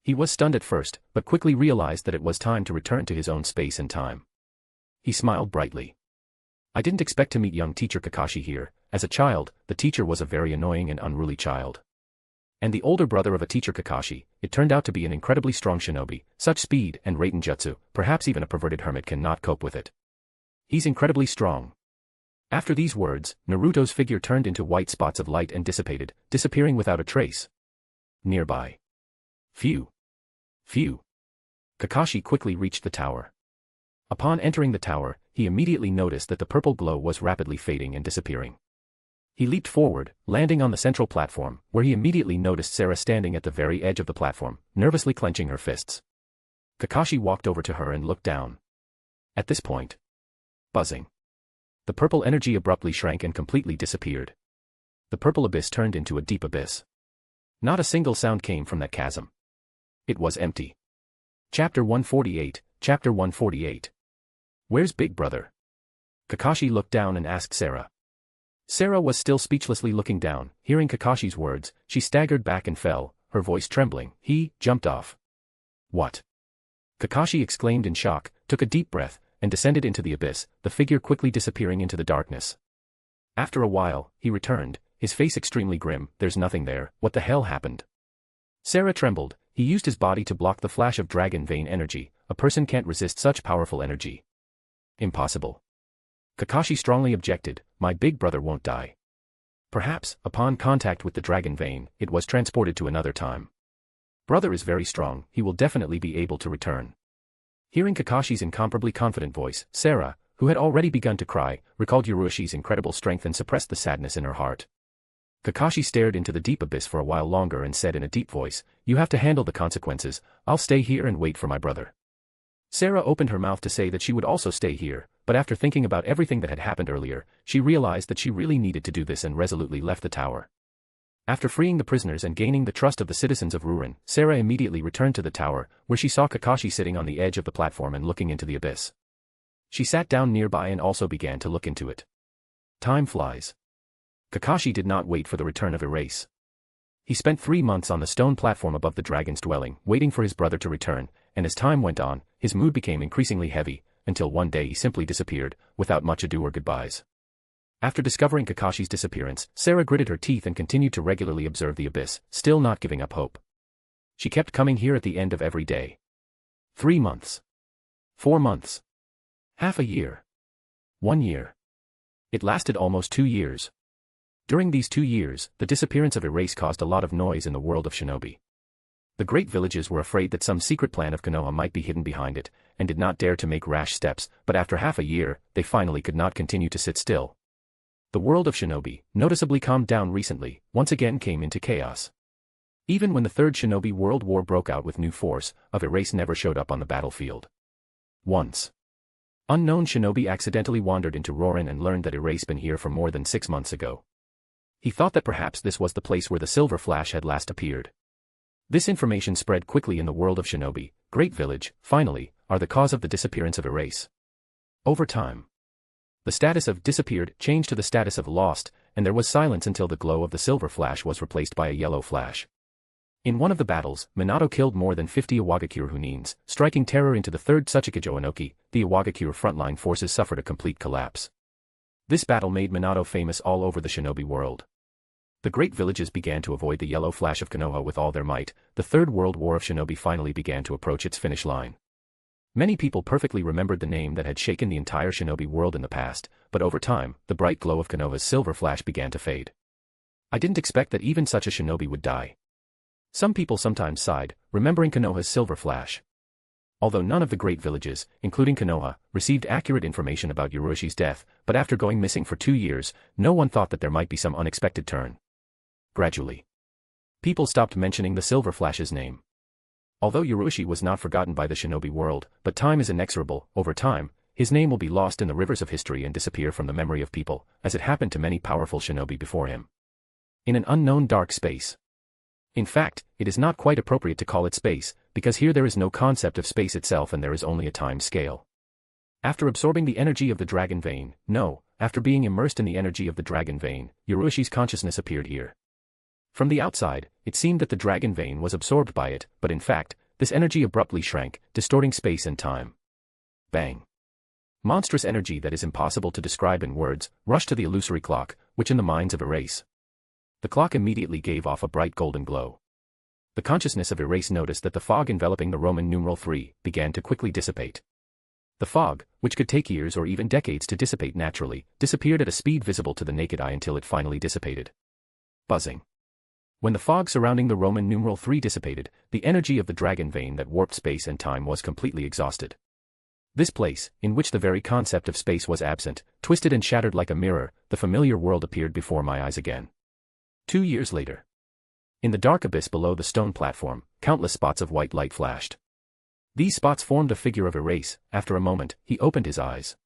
He was stunned at first, but quickly realized that it was time to return to his own space and time. He smiled brightly. I didn't expect to meet young teacher Kakashi here. As a child, the teacher was a very annoying and unruly child. And the older brother of a teacher Kakashi, it turned out to be an incredibly strong shinobi. Such speed and Raitenjutsu, perhaps even a perverted hermit cannot cope with it. He's incredibly strong. After these words, Naruto's figure turned into white spots of light and dissipated, disappearing without a trace. Nearby. Phew. Phew. Kakashi quickly reached the tower. Upon entering the tower, he immediately noticed that the purple glow was rapidly fading and disappearing. He leaped forward, landing on the central platform, where he immediately noticed Sarah standing at the very edge of the platform, nervously clenching her fists. Kakashi walked over to her and looked down. At this point, buzzing. The purple energy abruptly shrank and completely disappeared. The purple abyss turned into a deep abyss. Not a single sound came from that chasm. It was empty. Chapter 148, Chapter 148. Where's Big Brother? Kakashi looked down and asked Sarah. Sarah was still speechlessly looking down. Hearing Kakashi's words, she staggered back and fell, her voice trembling. He jumped off. What? Kakashi exclaimed in shock, took a deep breath, and descended into the abyss, the figure quickly disappearing into the darkness. After a while, he returned, his face extremely grim. There's nothing there. What the hell happened? Sarah trembled. He used his body to block the flash of dragon vein energy. A person can't resist such powerful energy. Impossible. Kakashi strongly objected. My big brother won't die. Perhaps, upon contact with the dragon vein, it was transported to another time. Brother is very strong, he will definitely be able to return. Hearing Kakashi's incomparably confident voice, Sarah, who had already begun to cry, recalled Ryuchi's incredible strength and suppressed the sadness in her heart. Kakashi stared into the deep abyss for a while longer and said in a deep voice, "You have to handle the consequences. I'll stay here and wait for my brother." Sarah opened her mouth to say that she would also stay here, but after thinking about everything that had happened earlier, she realized that she really needed to do this and resolutely left the tower. After freeing the prisoners and gaining the trust of the citizens of Rurin, Sarah immediately returned to the tower, where she saw Kakashi sitting on the edge of the platform and looking into the abyss. She sat down nearby and also began to look into it. Time flies. Kakashi did not wait for the return of Erase. He spent 3 months on the stone platform above the dragon's dwelling, waiting for his brother to return, and as time went on, his mood became increasingly heavy, until one day he simply disappeared, without much ado or goodbyes. After discovering Kakashi's disappearance, Sarah gritted her teeth and continued to regularly observe the abyss, still not giving up hope. She kept coming here at the end of every day. 3 months. 4 months. Half a year. 1 year. It lasted almost 2 years. During these 2 years, the disappearance of Erase caused a lot of noise in the world of shinobi. The great villages were afraid that some secret plan of Konoha might be hidden behind it, and did not dare to make rash steps, but after half a year, they finally could not continue to sit still. The world of shinobi, noticeably calmed down recently, once again came into chaos. Even when the Third Shinobi World War broke out with new force, of Erase never showed up on the battlefield. Once, unknown shinobi accidentally wandered into Rorin and learned that Erase been here for more than 6 months ago. He thought that perhaps this was the place where the Silver Flash had last appeared. This information spread quickly in the world of shinobi. Great Village, finally, are the cause of the disappearance of Erase. Over time, the status of disappeared changed to the status of lost, and there was silence until the glow of the Silver Flash was replaced by a yellow flash. In one of the battles, Minato killed more than 50 Iwagakure Hunins, striking terror into the 3rd Tsuchikage Onoki. The Iwagakure frontline forces suffered a complete collapse. This battle made Minato famous all over the shinobi world. The great villages began to avoid the yellow flash of Konoha with all their might. The Third World War of Shinobi finally began to approach its finish line. Many people perfectly remembered the name that had shaken the entire shinobi world in the past, but over time, the bright glow of Konoha's silver flash began to fade. I didn't expect that even such a shinobi would die. Some people sometimes sighed, remembering Konoha's silver flash. Although none of the great villages, including Konoha, received accurate information about Urushi's death, but after going missing for 2 years, no one thought that there might be some unexpected turn. Gradually, people stopped mentioning the Silver Flash's name. Although Urushi was not forgotten by the shinobi world, but time is inexorable. Over time, his name will be lost in the rivers of history and disappear from the memory of people, as it happened to many powerful shinobi before him. In an unknown dark space. In fact, it is not quite appropriate to call it space, because here there is no concept of space itself and there is only a time scale. After absorbing the energy of the dragon vein, after being immersed in the energy of the dragon vein, Urushi's consciousness appeared here. From the outside, it seemed that the dragon vein was absorbed by it, but in fact, this energy abruptly shrank, distorting space and time. Bang. Monstrous energy that is impossible to describe in words, rushed to the illusory clock, which in the minds of Erase. The clock immediately gave off a bright golden glow. The consciousness of Erase noticed that the fog enveloping the Roman numeral 3 began to quickly dissipate. The fog, which could take years or even decades to dissipate naturally, disappeared at a speed visible to the naked eye until it finally dissipated. Buzzing. When the fog surrounding the Roman numeral 3 dissipated, the energy of the dragon vein that warped space and time was completely exhausted. This place, in which the very concept of space was absent, twisted and shattered like a mirror. The familiar world appeared before my eyes again. 2 years later. In the dark abyss below the stone platform, countless spots of white light flashed. These spots formed a figure of Erase. After a moment, he opened his eyes.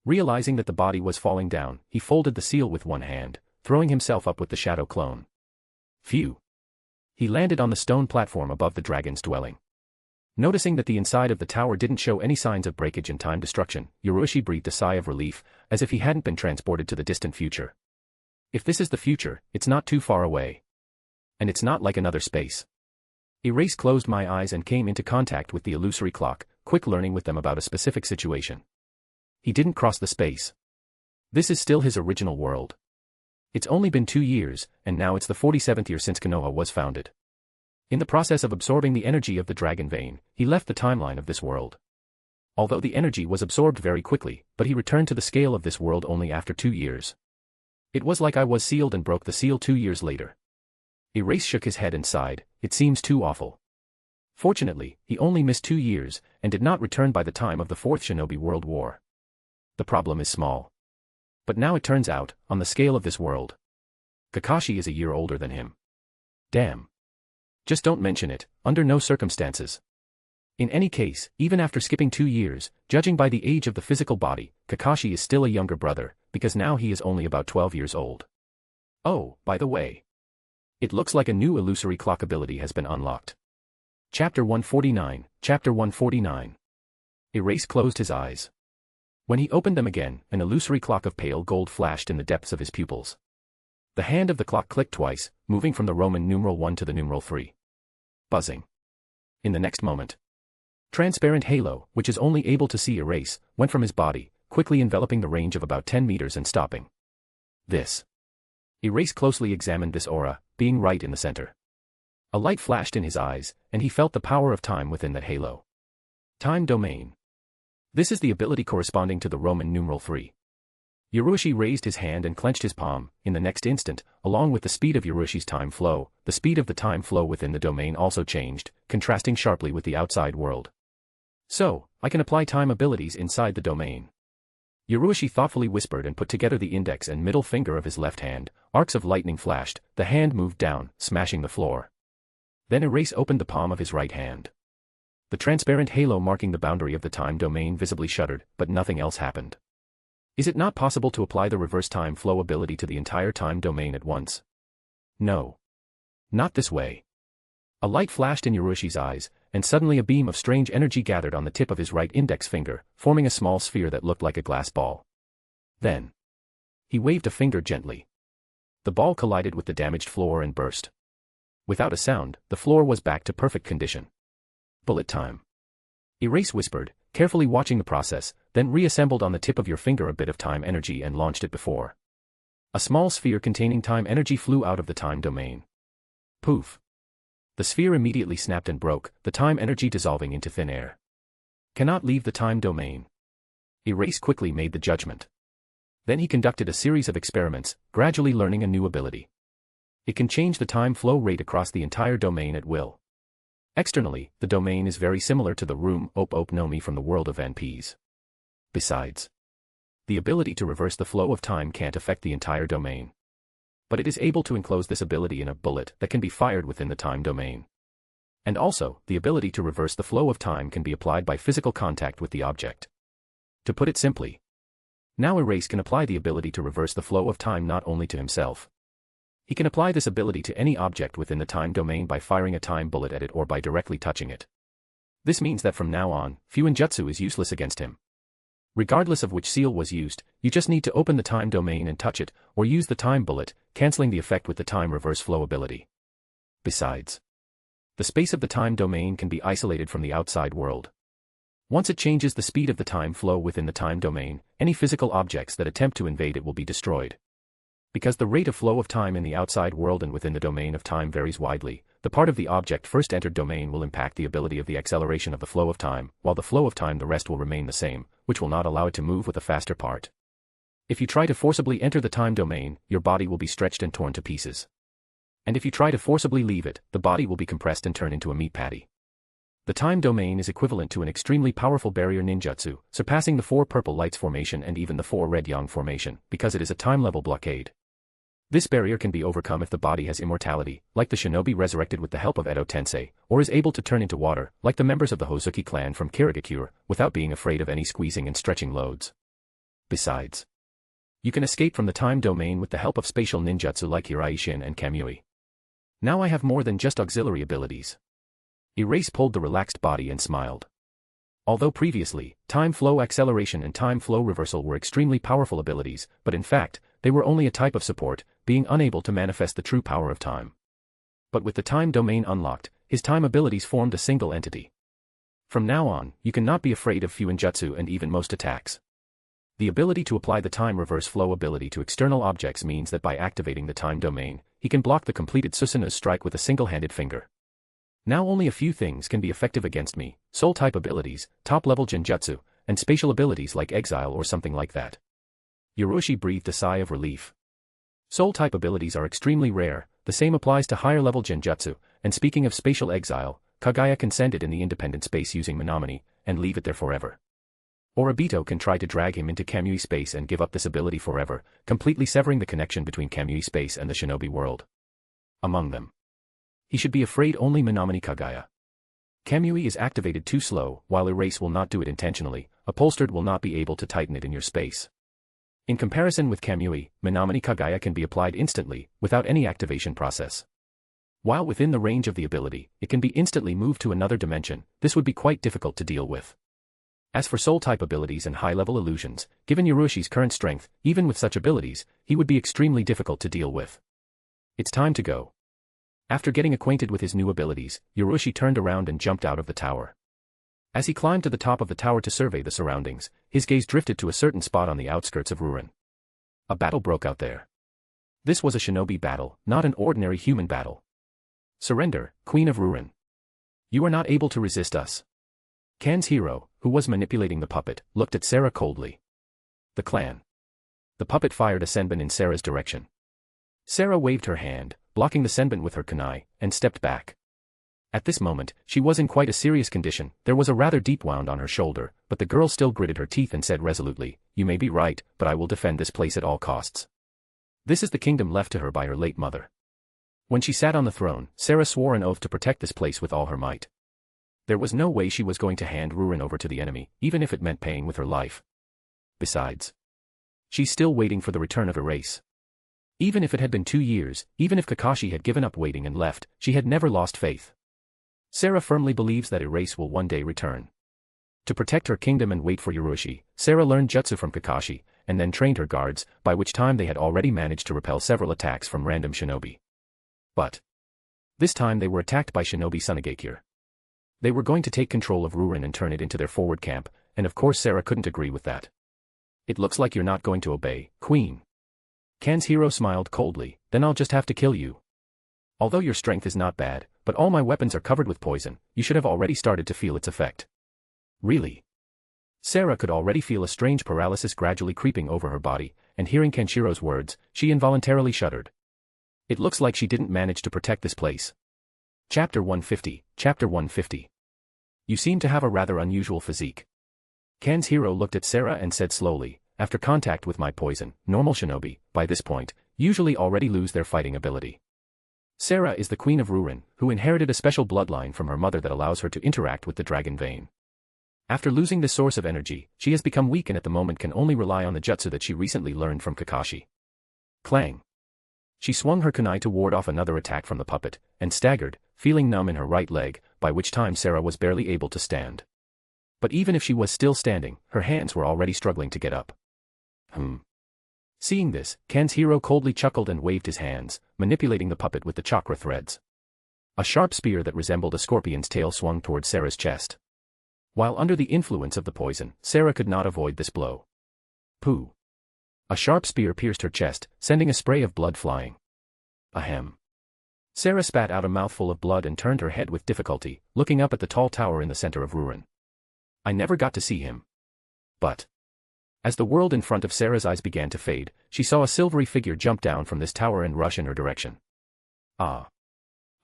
Realizing that the body was falling down, he folded the seal with one hand, throwing himself up with the shadow clone. Phew. He landed on the stone platform above the dragon's dwelling. Noticing that the inside of the tower didn't show any signs of breakage and time destruction, Urushi breathed a sigh of relief, as if he hadn't been transported to the distant future. If this is the future, it's not too far away. And it's not like another space. Erase closed my eyes and came into contact with the illusory clock, quick learning with them about a specific situation. He didn't cross the space. This is still his original world. It's only been 2 years, and now it's the 47th year since Konoha was founded. In the process of absorbing the energy of the dragon vein, he left the timeline of this world. Although the energy was absorbed very quickly, but he returned to the scale of this world only after 2 years. It was like I was sealed and broke the seal 2 years later. Erase shook his head and sighed, it seems too awful. Fortunately, he only missed 2 years, and did not return by the time of the 4th Shinobi World War. The problem is small. But now it turns out, on the scale of this world, Kakashi is a year older than him. Damn. Just don't mention it, under no circumstances. In any case, even after skipping 2 years, judging by the age of the physical body, Kakashi is still a younger brother, because now he is only about 12 years old. Oh, by the way. It looks like a new illusory clock ability has been unlocked. Chapter 149, Chapter 149. Erase closed his eyes. When he opened them again, an illusory clock of pale gold flashed in the depths of his pupils. The hand of the clock clicked twice, moving from the Roman numeral 1 to the numeral 3. Buzzing. In the next moment, transparent halo, which is only able to see Erase, went from his body, quickly enveloping the range of about 10 meters and stopping. This. Erase closely examined this aura, being right in the center. A light flashed in his eyes, and he felt the power of time within that halo. Time domain. This is the ability corresponding to the Roman numeral 3. Yurushi raised his hand and clenched his palm. In the next instant, along with the speed of Yurushi's time flow, the speed of the time flow within the domain also changed, contrasting sharply with the outside world. So, I can apply time abilities inside the domain. Yurushi thoughtfully whispered and put together the index and middle finger of his left hand. Arcs of lightning flashed, the hand moved down, smashing the floor. Then Erase opened the palm of his right hand. The transparent halo marking the boundary of the time domain visibly shuddered, but nothing else happened. Is it not possible to apply the reverse time flow ability to the entire time domain at once? No. Not this way. A light flashed in Yurushi's eyes, and suddenly a beam of strange energy gathered on the tip of his right index finger, forming a small sphere that looked like a glass ball. Then, he waved a finger gently. The ball collided with the damaged floor and burst. Without a sound, the floor was back to perfect condition. Bullet time. Erase whispered, carefully watching the process, then reassembled on the tip of your finger a bit of time energy and launched it before. A small sphere containing time energy flew out of the time domain. Poof. The sphere immediately snapped and broke, the time energy dissolving into thin air. Cannot leave the time domain. Erase quickly made the judgment. Then he conducted a series of experiments, gradually learning a new ability. It can change the time flow rate across the entire domain at will. Externally, the domain is very similar to the room Nomi from the world of One Piece. Besides, the ability to reverse the flow of time can't affect the entire domain. But it is able to enclose this ability in a bullet that can be fired within the time domain. And also, the ability to reverse the flow of time can be applied by physical contact with the object. To put it simply, now Erase can apply the ability to reverse the flow of time not only to himself. He can apply this ability to any object within the time domain by firing a time bullet at it or by directly touching it. This means that from now on, Fuinjutsu is useless against him. Regardless of which seal was used, you just need to open the time domain and touch it, or use the time bullet, cancelling the effect with the time reverse flow ability. Besides, the space of the time domain can be isolated from the outside world. Once it changes the speed of the time flow within the time domain, any physical objects that attempt to invade it will be destroyed. Because the rate of flow of time in the outside world and within the domain of time varies widely, the part of the object first entered domain will impact the ability of the acceleration of the flow of time, while the flow of time the rest will remain the same, which will not allow it to move with a faster part. If you try to forcibly enter the time domain, your body will be stretched and torn to pieces. And if you try to forcibly leave it, the body will be compressed and turn into a meat patty. The time domain is equivalent to an extremely powerful barrier ninjutsu, surpassing the 4 purple lights formation and even the 4 red yang formation, because it is a time-level blockade. This barrier can be overcome if the body has immortality, like the shinobi resurrected with the help of Edo Tensei, or is able to turn into water, like the members of the Hozuki clan from Kirigakure, without being afraid of any squeezing and stretching loads. Besides, you can escape from the time domain with the help of spatial ninjutsu like Hiraishin and Kamui. Now I have more than just auxiliary abilities. Erase pulled the relaxed body and smiled. Although previously, time flow acceleration and time flow reversal were extremely powerful abilities, but in fact, they were only a type of support, being unable to manifest the true power of time. But with the time domain unlocked, his time abilities formed a single entity. From now on, you cannot be afraid of Fuinjutsu and even most attacks. The ability to apply the time reverse flow ability to external objects means that by activating the time domain, he can block the completed Susanu's strike with a single-handed finger. Now only a few things can be effective against me: soul-type abilities, top-level genjutsu, and spatial abilities like exile or something like that. Yurushi breathed a sigh of relief. Soul-type abilities are extremely rare, the same applies to higher-level genjutsu, and speaking of spatial exile, Kaguya can send it in the independent space using Menominee, and leave it there forever. Or Obito can try to drag him into Kamui space and give up this ability forever, completely severing the connection between Kamui space and the shinobi world. Among them, he should be afraid only Menominee Kaguya. Kamui is activated too slow, while Erase will not do it intentionally, upholstered will not be able to tighten it in your space. In comparison with Kamui, Menominee Kaguya can be applied instantly, without any activation process. While within the range of the ability, it can be instantly moved to another dimension. This would be quite difficult to deal with. As for soul-type abilities and high-level illusions, given Yurushi's current strength, even with such abilities, he would be extremely difficult to deal with. It's time to go. After getting acquainted with his new abilities, Yurushi turned around and jumped out of the tower. As he climbed to the top of the tower to survey the surroundings, his gaze drifted to a certain spot on the outskirts of Ruin. A battle broke out there. This was a shinobi battle, not an ordinary human battle. Surrender, Queen of Ruin. You are not able to resist us. Kan's hero, who was manipulating the puppet, looked at Sarah coldly. The clan. the puppet fired a senbon in Sarah's direction. Sarah waved her hand, blocking the senbon with her kunai, and stepped back. At this moment, she was in quite a serious condition. There was a rather deep wound on her shoulder, but the girl still gritted her teeth and said resolutely, "You may be right, but I will defend this place at all costs. This is the kingdom left to her by her late mother." When she sat on the throne, Sarah swore an oath to protect this place with all her might. There was no way she was going to hand Rurin over to the enemy, even if it meant paying with her life. Besides, she's still waiting for the return of Erase. Even if it had been 2 years, even if Kakashi had given up waiting and left, she had never lost faith. Sarah firmly believes that Erase will one day return. To protect her kingdom and wait for Ryuchi, Sarah learned jutsu from Kakashi, and then trained her guards, by which time they had already managed to repel several attacks from random shinobi. But this time they were attacked by shinobi Sunade. They were going to take control of Rurin and turn it into their forward camp, and of course Sarah couldn't agree with that. "It looks like you're not going to obey, Queen." Kanzhiro smiled coldly, "Then I'll just have to kill you. Although your strength is not bad, but all my weapons are covered with poison, you should have already started to feel its effect." "Really?" Sarah could already feel a strange paralysis gradually creeping over her body, and hearing Kanjiro's words, she involuntarily shuddered. It looks like she didn't manage to protect this place. Chapter 150. Chapter 150. "You seem to have a rather unusual physique." Kanzhiro looked at Sarah and said slowly, "After contact with my poison, normal shinobi, by this point, usually already lose their fighting ability. Sarah is the queen of Rurin, who inherited a special bloodline from her mother that allows her to interact with the dragon vein. After losing this source of energy, she has become weak and at the moment can only rely on the jutsu that she recently learned from Kakashi." Clang. She swung her kunai to ward off another attack from the puppet, and staggered, feeling numb in her right leg, by which time Sarah was barely able to stand. But even if she was still standing, her hands were already struggling to get up. Seeing this, Kanzhiro coldly chuckled and waved his hands, manipulating the puppet with the chakra threads. A sharp spear that resembled a scorpion's tail swung towards Sarah's chest. While under the influence of the poison, Sarah could not avoid this blow. Pooh. A sharp spear pierced her chest, sending a spray of blood flying. Ahem. Sarah spat out a mouthful of blood and turned her head with difficulty, looking up at the tall tower in the center of Rurin. I never got to see him. But as the world in front of Sarah's eyes began to fade, she saw a silvery figure jump down from this tower and rush in her direction. Ah.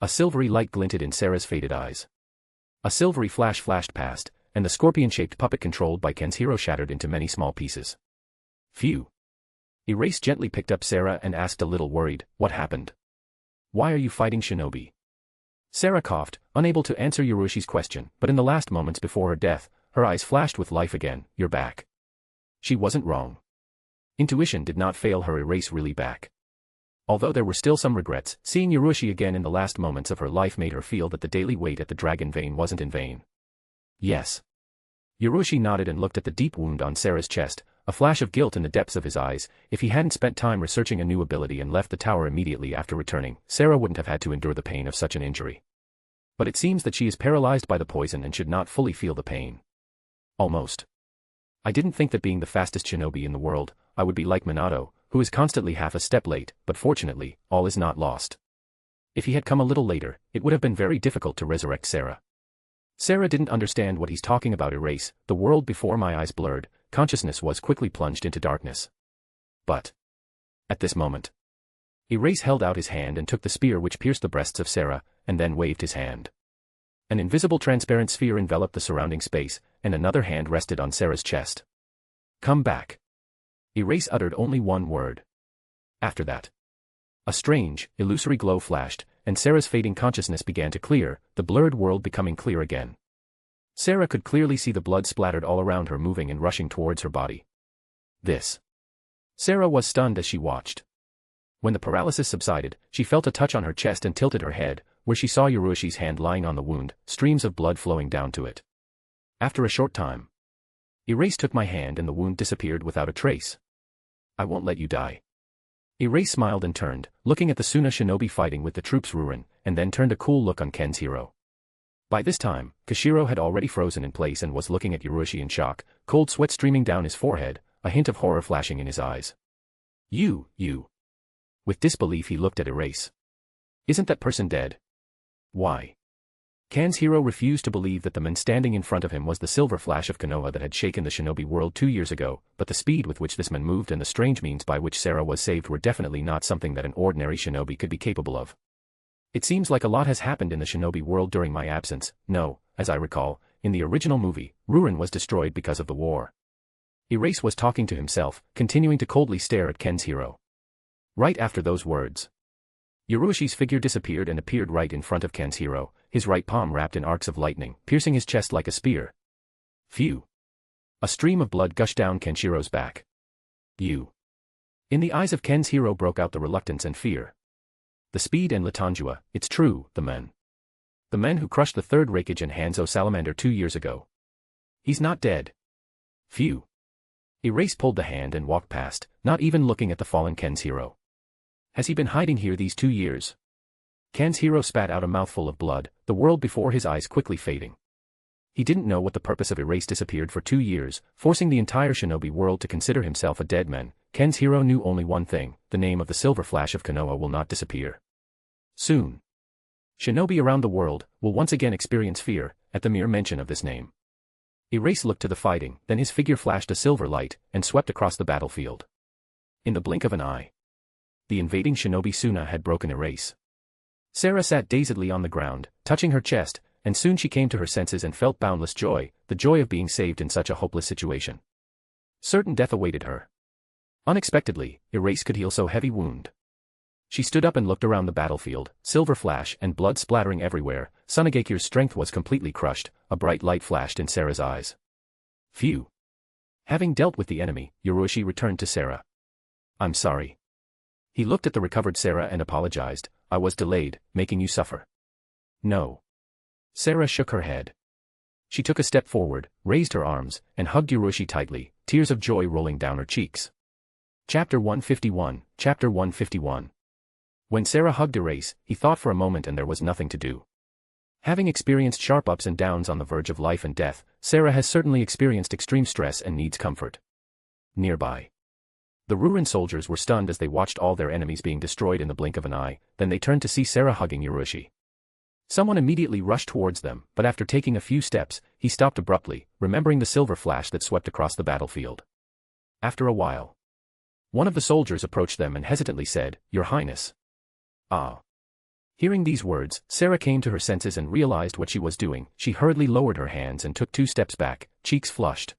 A silvery light glinted in Sarah's faded eyes. A silvery flash flashed past, and the scorpion-shaped puppet controlled by Kanzhiro shattered into many small pieces. Phew. Erase gently picked up Sarah and asked a little worried, "What happened? Why are you fighting shinobi?" Sarah coughed, unable to answer Yoroshi's question, but in the last moments before her death, her eyes flashed with life again. "You're back." She wasn't wrong. Intuition did not fail her. Erase really back. Although there were still some regrets, seeing Yoroshi again in the last moments of her life made her feel that the daily wait at the dragon vein wasn't in vain. Yes. Yoroshi nodded and looked at the deep wound on Sarah's chest, a flash of guilt in the depths of his eyes. If he hadn't spent time researching a new ability and left the tower immediately after returning, Sarah wouldn't have had to endure the pain of such an injury. But it seems that she is paralyzed by the poison and should not fully feel the pain. Almost. I didn't think that being the fastest shinobi in the world, I would be like Minato, who is constantly half a step late, but fortunately, all is not lost. If he had come a little later, it would have been very difficult to resurrect Sarah. Sarah didn't understand what he's talking about. Erase, the world before my eyes blurred, consciousness was quickly plunged into darkness. But at this moment, Erase held out his hand and took the spear which pierced the breasts of Sarah, and then waved his hand. An invisible transparent sphere enveloped the surrounding space, and another hand rested on Sarah's chest. Come back. Erase uttered only one word. After that, a strange, illusory glow flashed, and Sarah's fading consciousness began to clear, the blurred world becoming clear again. Sarah could clearly see the blood splattered all around her moving and rushing towards her body. This. Sarah was stunned as she watched. When the paralysis subsided, she felt a touch on her chest and tilted her head, where she saw Yoroshi's hand lying on the wound, streams of blood flowing down to it. After a short time, Erase took my hand and the wound disappeared without a trace. I won't let you die. Erase smiled and turned, looking at the Suna shinobi fighting with the troops Rurin, and then turned a cool look on Kanzhiro. By this time, Kashiro had already frozen in place and was looking at Yoroshi in shock, cold sweat streaming down his forehead, a hint of horror flashing in his eyes. You. With disbelief he looked at Erase. Isn't that person dead? Why? Kanshiro refused to believe that the man standing in front of him was the silver flash of Konoha that had shaken the shinobi world 2 years ago, but the speed with which this man moved and the strange means by which Sarah was saved were definitely not something that an ordinary shinobi could be capable of. It seems like a lot has happened in the shinobi world during my absence. No, as I recall, in the original movie, Rurin was destroyed because of the war. Erase was talking to himself, continuing to coldly stare at Kanshiro. Right after those words, Yoroshi's figure disappeared and appeared right in front of Kanshiro, his right palm wrapped in arcs of lightning, piercing his chest like a spear. Phew. A stream of blood gushed down Kenshiro's back. You. In the eyes of Kanshiro broke out the reluctance and fear. The speed and Latangua, it's true, the men. The men who crushed the third Rakage and Hanzo Salamander 2 years ago. He's not dead. Phew. Erase pulled the hand and walked past, not even looking at the fallen Kanshiro. Has he been hiding here these 2 years? Kanshiro spat out a mouthful of blood, the world before his eyes quickly fading. He didn't know what the purpose of Erase disappeared for 2 years, forcing the entire shinobi world to consider himself a dead man. Kanshiro knew only one thing: the name of the silver flash of Konoha will not disappear. Soon. Shinobi around the world will once again experience fear at the mere mention of this name. Erase looked to the fighting, then his figure flashed a silver light and swept across the battlefield. In the blink of an eye, the invading shinobi Suna had broken Erase. Sarah sat dazedly on the ground, touching her chest, and soon she came to her senses and felt boundless joy, the joy of being saved in such a hopeless situation. Certain death awaited her. Unexpectedly, Erase could heal so heavy wound. She stood up and looked around the battlefield, silver flash and blood splattering everywhere. Sunagekir's strength was completely crushed, a bright light flashed in Sarah's eyes. Phew. Having dealt with the enemy, Yoroshi returned to Sarah. I'm sorry. He looked at the recovered Sarah and apologized. I was delayed, making you suffer. No. Sarah shook her head. She took a step forward, raised her arms, and hugged Yoroshi tightly, tears of joy rolling down her cheeks. Chapter 151, Chapter 151. When Sarah hugged Erase, he thought for a moment and there was nothing to do. Having experienced sharp ups and downs on the verge of life and death, Sarah has certainly experienced extreme stress and needs comfort. Nearby, the Rurin soldiers were stunned as they watched all their enemies being destroyed in the blink of an eye, then they turned to see Sarah hugging Yoroshi. Someone immediately rushed towards them, but after taking a few steps, he stopped abruptly, remembering the silver flash that swept across the battlefield. After a while, one of the soldiers approached them and hesitantly said, "Your Highness." Ah. Hearing these words, Sarah came to her senses and realized what she was doing. She hurriedly lowered her hands and took 2 steps back, cheeks flushed.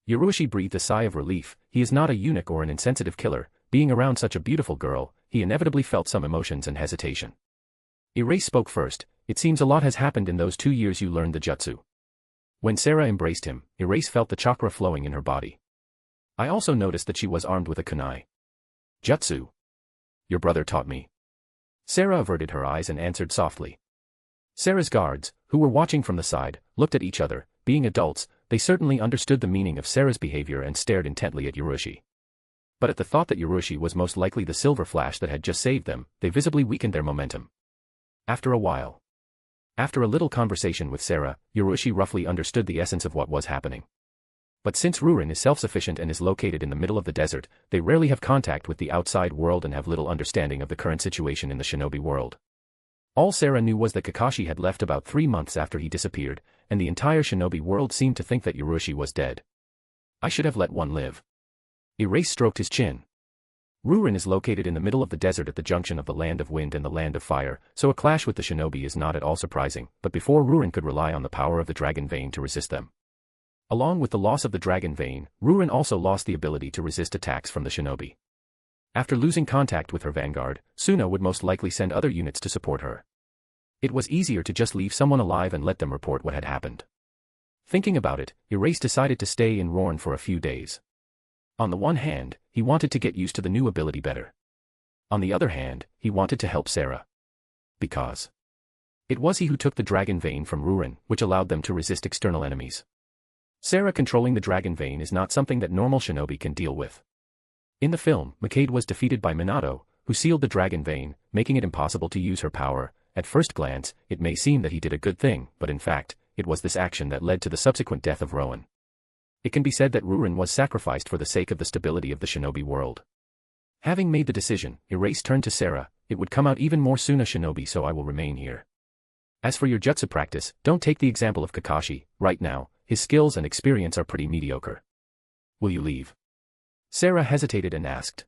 Yoroshi breathed a sigh of relief. He is not a eunuch or an insensitive killer. Being around such a beautiful girl, he inevitably felt some emotions and hesitation. Erase spoke first. It seems a lot has happened in those 2 years you learned the jutsu. When Sarah embraced him, Erase felt the chakra flowing in her body. I also noticed that she was armed with a kunai. Jutsu. Your brother taught me. Sarah averted her eyes and answered softly. Sarah's guards, who were watching from the side, looked at each other. Being adults, they certainly understood the meaning of Sarah's behavior and stared intently at Yoroshi. But at the thought that Yoroshi was most likely the silver flash that had just saved them, they visibly weakened their momentum. After a while, after a little conversation with Sarah, Yoroshi roughly understood the essence of what was happening. But since Rurin is self-sufficient and is located in the middle of the desert, they rarely have contact with the outside world and have little understanding of the current situation in the shinobi world. All Sarah knew was that Kakashi had left about 3 months after he disappeared, and the entire shinobi world seemed to think that Yoroshi was dead. I should have let one live. Erase stroked his chin. Rurin is located in the middle of the desert at the junction of the Land of Wind and the Land of Fire, so a clash with the shinobi is not at all surprising, but before Rurin could rely on the power of the dragon vein to resist them. Along with the loss of the dragon vein, Rurin also lost the ability to resist attacks from the shinobi. After losing contact with her vanguard, Suna would most likely send other units to support her. It was easier to just leave someone alive and let them report what had happened. Thinking about it, Erase decided to stay in Rorn for a few days. On the one hand, he wanted to get used to the new ability better. On the other hand, he wanted to help Sarah. Because it was he who took the dragon vein from Rurin, which allowed them to resist external enemies. Sarah controlling the dragon vein is not something that normal shinobi can deal with. In the film, Makade was defeated by Minato, who sealed the dragon vein, making it impossible to use her power. At first glance, it may seem that he did a good thing, but in fact, it was this action that led to the subsequent death of Rowan. It can be said that Rurin was sacrificed for the sake of the stability of the shinobi world. Having made the decision, Erase turned to Sarah. It would come out even more soon a shinobi, so I will remain here. As for your jutsu practice, don't take the example of Kakashi. Right now, his skills and experience are pretty mediocre. Will you leave? Sarah hesitated and asked.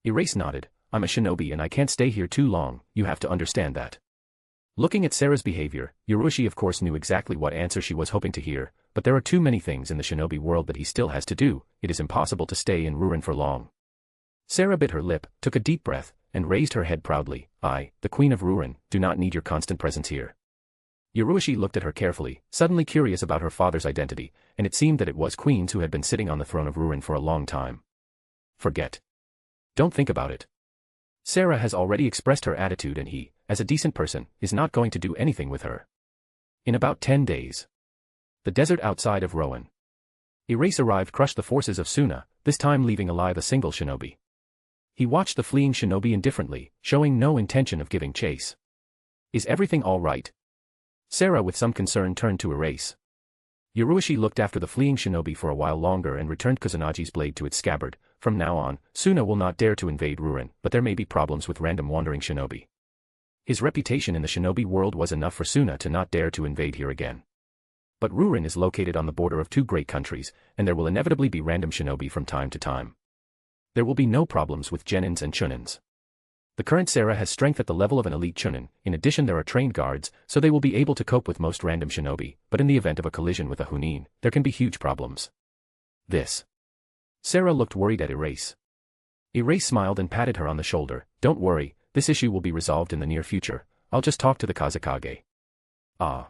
Erase nodded. I'm a shinobi and I can't stay here too long, you have to understand that. Looking at Sarah's behavior, Ryuchi of course knew exactly what answer she was hoping to hear, but there are too many things in the shinobi world that he still has to do, it is impossible to stay in Ruin for long. Sarah bit her lip, took a deep breath, and raised her head proudly. I, the Queen of Ruin, do not need your constant presence here. Ryuchi looked at her carefully, suddenly curious about her father's identity, and it seemed that it was Queens who had been sitting on the throne of Ruin for a long time. Forget. Don't think about it. Sarah has already expressed her attitude and he, as a decent person, is not going to do anything with her. In about 10 days. The desert outside of Rowan. Erase arrived crushed the forces of Suna, this time leaving alive a single shinobi. He watched the fleeing shinobi indifferently, showing no intention of giving chase. Is everything all right? Sarah with some concern turned to Erase. Ryuchi looked after the fleeing shinobi for a while longer and returned Kusunagi's blade to its scabbard. From now on, Suna will not dare to invade Ruin, but there may be problems with random wandering shinobi. His reputation in the shinobi world was enough for Suna to not dare to invade here again. But Ruin is located on the border of two great countries, and there will inevitably be random shinobi from time to time. There will be no problems with genins and chunins. The current Sarah has strength at the level of an elite chunin, in addition there are trained guards, so they will be able to cope with most random shinobi, but in the event of a collision with a Hunin, there can be huge problems. This. Sarah looked worried at Erase. Erase smiled and patted her on the shoulder. Don't worry, this issue will be resolved in the near future, I'll just talk to the Kazekage. Ah.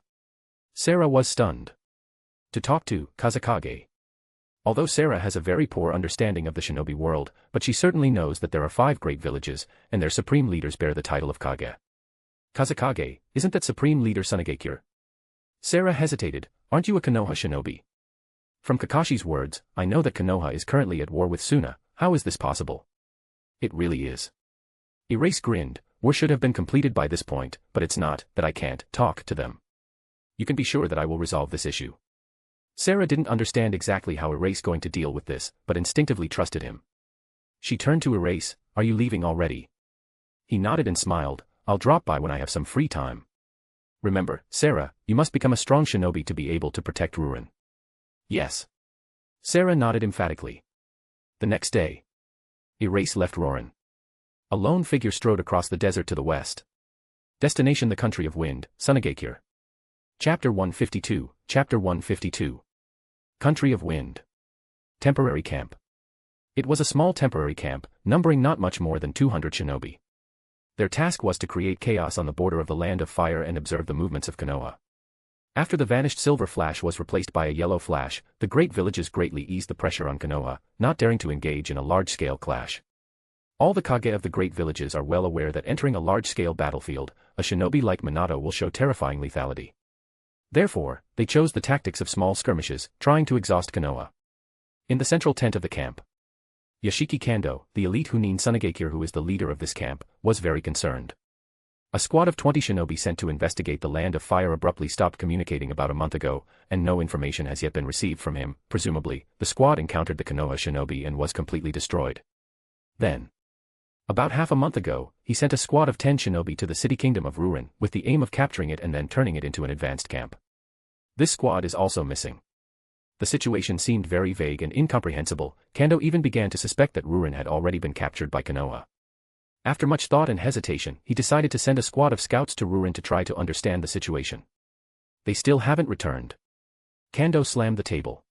Sarah was stunned. To talk to Kazekage. Although Sarah has a very poor understanding of the shinobi world, but she certainly knows that there are 5 great villages, and their supreme leaders bear the title of Kage. Kazekage, isn't that supreme leader Sunade? Sarah hesitated. Aren't you a Konoha shinobi? From Kakashi's words, I know that Konoha is currently at war with Suna. How is this possible? It really is. Erase grinned. War should have been completed by this point, but it's not, that I can't talk to them. You can be sure that I will resolve this issue. Sarah didn't understand exactly how Erase going to deal with this, but instinctively trusted him. She turned to Erase. Are you leaving already? He nodded and smiled. I'll drop by when I have some free time. Remember, Sarah, you must become a strong shinobi to be able to protect Ruin. Yes. Sarah nodded emphatically. The next day. Erase left Rorin. A lone figure strode across the desert to the west. Destination the country of wind, Sunade. Chapter 152, Chapter 152. Country of Wind. Temporary camp. It was a small temporary camp, numbering not much more than 200 shinobi. Their task was to create chaos on the border of the Land of Fire and observe the movements of Konoha. After the vanished silver flash was replaced by a yellow flash, the great villages greatly eased the pressure on Konoha, not daring to engage in a large-scale clash. All the Kage of the great villages are well aware that entering a large-scale battlefield, a shinobi like Minato will show terrifying lethality. Therefore, they chose the tactics of small skirmishes, trying to exhaust Konoha. In the central tent of the camp, Yashiki Kando, the elite Hunin Sunade who is the leader of this camp, was very concerned. A squad of 20 shinobi sent to investigate the Land of Fire abruptly stopped communicating about a month ago, and no information has yet been received from him. Presumably, the squad encountered the Konoha shinobi and was completely destroyed. Then, about half a month ago, he sent a squad of 10 shinobi to the city kingdom of Ruin, with the aim of capturing it and then turning it into an advanced camp. This squad is also missing. The situation seemed very vague and incomprehensible. Kando even began to suspect that Ruin had already been captured by Konoha. After much thought and hesitation, he decided to send a squad of scouts to Ruin to try to understand the situation. They still haven't returned. Kando slammed the table.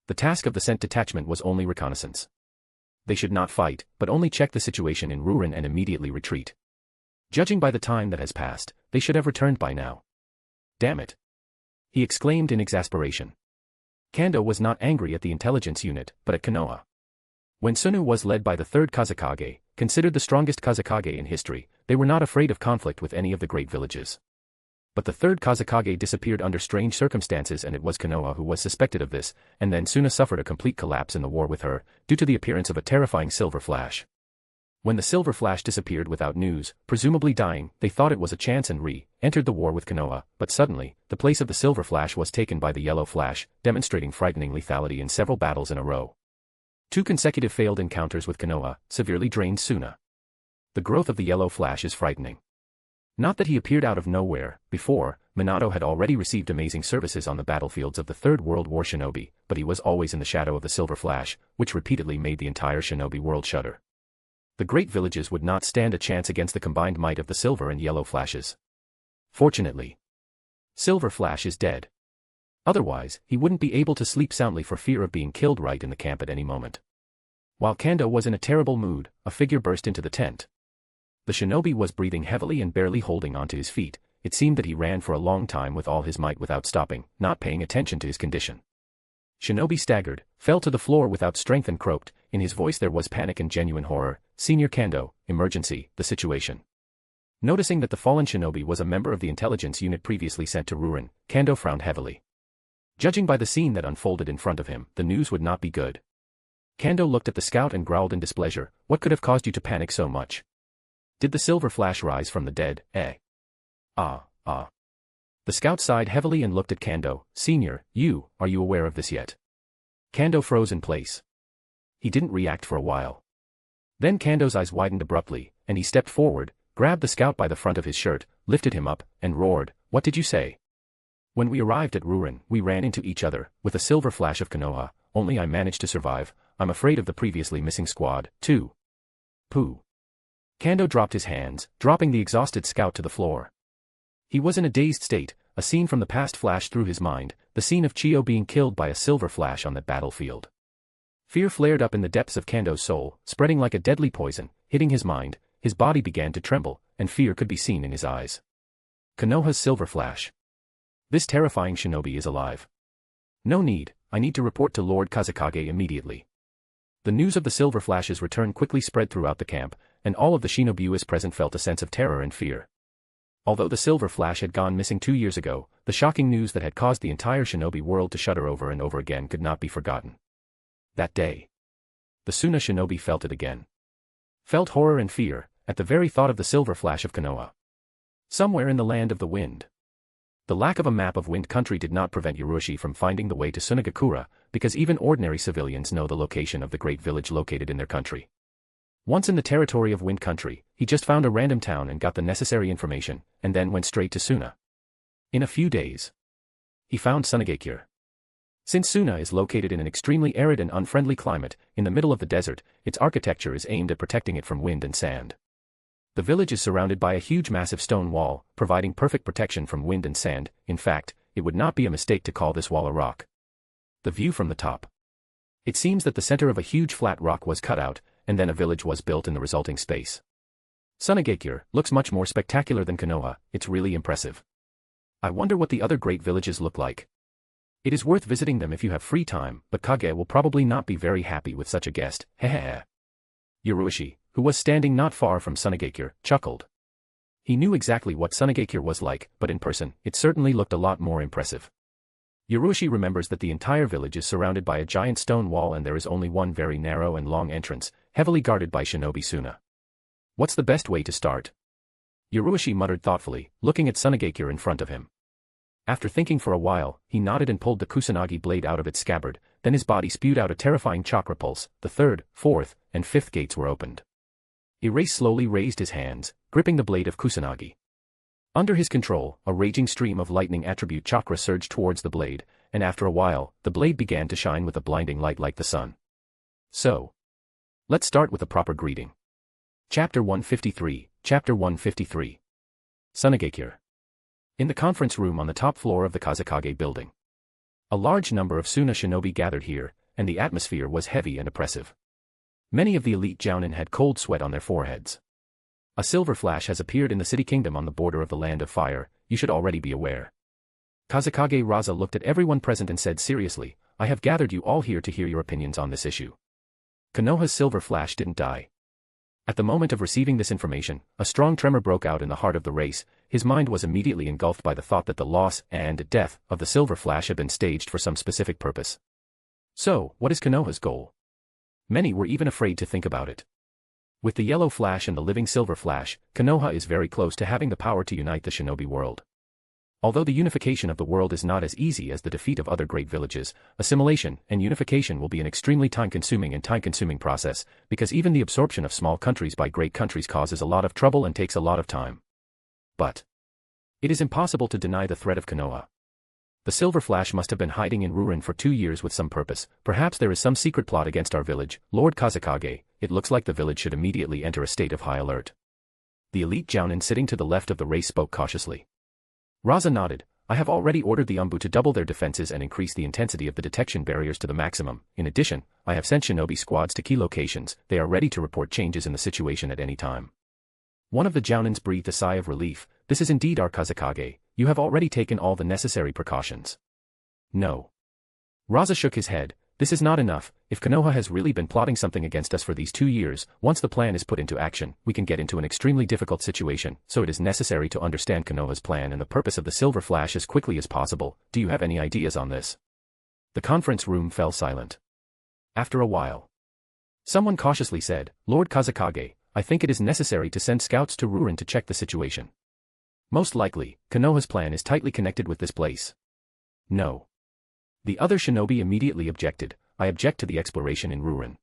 The task of the sent detachment was only reconnaissance. They should not fight, but only check the situation in Ruin and immediately retreat. Judging by the time that has passed, they should have returned by now. Damn it! He exclaimed in exasperation. Kando was not angry at the intelligence unit, but at Konoha. When Sunu was led by the third Kazekage, considered the strongest Kazekage in history, they were not afraid of conflict with any of the great villages. But the third Kazekage disappeared under strange circumstances and it was Konoha who was suspected of this, and then Suna suffered a complete collapse in the war with her, due to the appearance of a terrifying silver flash. When the silver flash disappeared without news, presumably dying, they thought it was a chance and entered the war with Konoha, but suddenly, the place of the silver flash was taken by the yellow flash, demonstrating frightening lethality in several battles in a row. 2 consecutive failed encounters with Konoha severely drained Suna. The growth of the yellow flash is frightening. Not that he appeared out of nowhere. Before, Minato had already received amazing services on the battlefields of the Third World War shinobi, but he was always in the shadow of the Silver Flash, which repeatedly made the entire shinobi world shudder. The great villages would not stand a chance against the combined might of the Silver and Yellow Flashes. Fortunately, Silver Flash is dead. Otherwise, he wouldn't be able to sleep soundly for fear of being killed right in the camp at any moment. While Kando was in a terrible mood, a figure burst into the tent. The shinobi was breathing heavily and barely holding onto his feet. It seemed that he ran for a long time with all his might without stopping, not paying attention to his condition. Shinobi staggered, fell to the floor without strength and croaked. In his voice there was panic and genuine horror. "Senior Kando, emergency, the situation." Noticing that the fallen shinobi was a member of the intelligence unit previously sent to Rurin, Kando frowned heavily. Judging by the scene that unfolded in front of him, the news would not be good. Kando looked at the scout and growled in displeasure. "What could have caused you to panic so much? Did the Silver Flash rise from the dead, eh?" Ah. The scout sighed heavily and looked at Kando. "Senior, are you aware of this yet?" Kando froze in place. He didn't react for a while. Then Kando's eyes widened abruptly, and he stepped forward, grabbed the scout by the front of his shirt, lifted him up, and roared, "What did you say?" "When we arrived at Rurin, we ran into each other, with a Silver Flash of Konoha, only I managed to survive. I'm afraid of the previously missing squad, too." "Pooh." Kando dropped his hands, dropping the exhausted scout to the floor. He was in a dazed state. A scene from the past flashed through his mind, the scene of Chio being killed by a Silver Flash on that battlefield. Fear flared up in the depths of Kando's soul, spreading like a deadly poison, hitting his mind. His body began to tremble, and fear could be seen in his eyes. Konoha's Silver Flash. This terrifying shinobi is alive. No need, I need to report to Lord Kazekage immediately. The news of the Silver Flash's return quickly spread throughout the camp, and all of the shinobius present felt a sense of terror and fear. Although the Silver Flash had gone missing 2 years ago, the shocking news that had caused the entire shinobi world to shudder over and over again could not be forgotten. That day, the Suna shinobi felt it again. Felt horror and fear, at the very thought of the Silver Flash of Konoha. Somewhere in the land of the wind. The lack of a map of Wind Country did not prevent Ryuchi from finding the way to Sunagakura, because even ordinary civilians know the location of the great village located in their country. Once in the territory of Wind Country, he just found a random town and got the necessary information, and then went straight to Suna. In a few days, he found Sunagakure. Since Suna is located in an extremely arid and unfriendly climate, in the middle of the desert, its architecture is aimed at protecting it from wind and sand. The village is surrounded by a huge massive stone wall, providing perfect protection from wind and sand. In fact, it would not be a mistake to call this wall a rock. The view from the top. It seems that the center of a huge flat rock was cut out, and then a village was built in the resulting space. Sunagakure looks much more spectacular than Konoha. It's really impressive. I wonder what the other great villages look like. It is worth visiting them if you have free time, but Kage will probably not be very happy with such a guest, hehehe. Ryuchi, who was standing not far from Sunagakure, chuckled. He knew exactly what Sunagakure was like, but in person, it certainly looked a lot more impressive. Ryuchi remembers that the entire village is surrounded by a giant stone wall and there is only one very narrow and long entrance, heavily guarded by shinobi Suna. What's the best way to start? Ryuchi muttered thoughtfully, looking at Sunagakure in front of him. After thinking for a while, he nodded and pulled the kusanagi blade out of its scabbard, then his body spewed out a terrifying chakra pulse. The third, fourth, and fifth gates were opened. Erase slowly raised his hands, gripping the blade of kusanagi. Under his control, a raging stream of lightning attribute chakra surged towards the blade, and after a while, the blade began to shine with a blinding light like the sun. So, let's start with a proper greeting. Chapter 153, Chapter 153. Sunagakure. In the conference room on the top floor of the Kazekage building. A large number of Suna shinobi gathered here, and the atmosphere was heavy and oppressive. Many of the elite jounin had cold sweat on their foreheads. A Silver Flash has appeared in the city kingdom on the border of the Land of Fire, you should already be aware. Kazekage Raza looked at everyone present and said seriously, I have gathered you all here to hear your opinions on this issue. Konoha's Silver Flash didn't die. At the moment of receiving this information, a strong tremor broke out in the heart of the race. His mind was immediately engulfed by the thought that the loss and death of the Silver Flash had been staged for some specific purpose. So, what is Konoha's goal? Many were even afraid to think about it. With the Yellow Flash and the living Silver Flash, Konoha is very close to having the power to unite the shinobi world. Although the unification of the world is not as easy as the defeat of other great villages, assimilation and unification will be an extremely time-consuming process, because even the absorption of small countries by great countries causes a lot of trouble and takes a lot of time. But it is impossible to deny the threat of Konoha. The Silver Flash must have been hiding in Rurin for 2 years with some purpose. Perhaps there is some secret plot against our village. Lord Kazekage, it looks like the village should immediately enter a state of high alert. The elite Jounin sitting to the left of the race spoke cautiously. Raza nodded. I have already ordered the Umbu to double their defenses and increase the intensity of the detection barriers to the maximum. In addition, I have sent shinobi squads to key locations. They are ready to report changes in the situation at any time. One of the Jounins breathed a sigh of relief. This is indeed our Kazekage. You have already taken all the necessary precautions. No. Raza shook his head. This is not enough. If Konoha has really been plotting something against us for these 2 years, once the plan is put into action, we can get into an extremely difficult situation, so it is necessary to understand Konoha's plan and the purpose of the Silver Flash as quickly as possible. Do you have any ideas on this? The conference room fell silent. After a while, someone cautiously said, Lord Kazekage, I think it is necessary to send scouts to Rurin to check the situation. Most likely, Konoha's plan is tightly connected with this place. No. The other shinobi immediately objected. I object to the exploration in Rurin.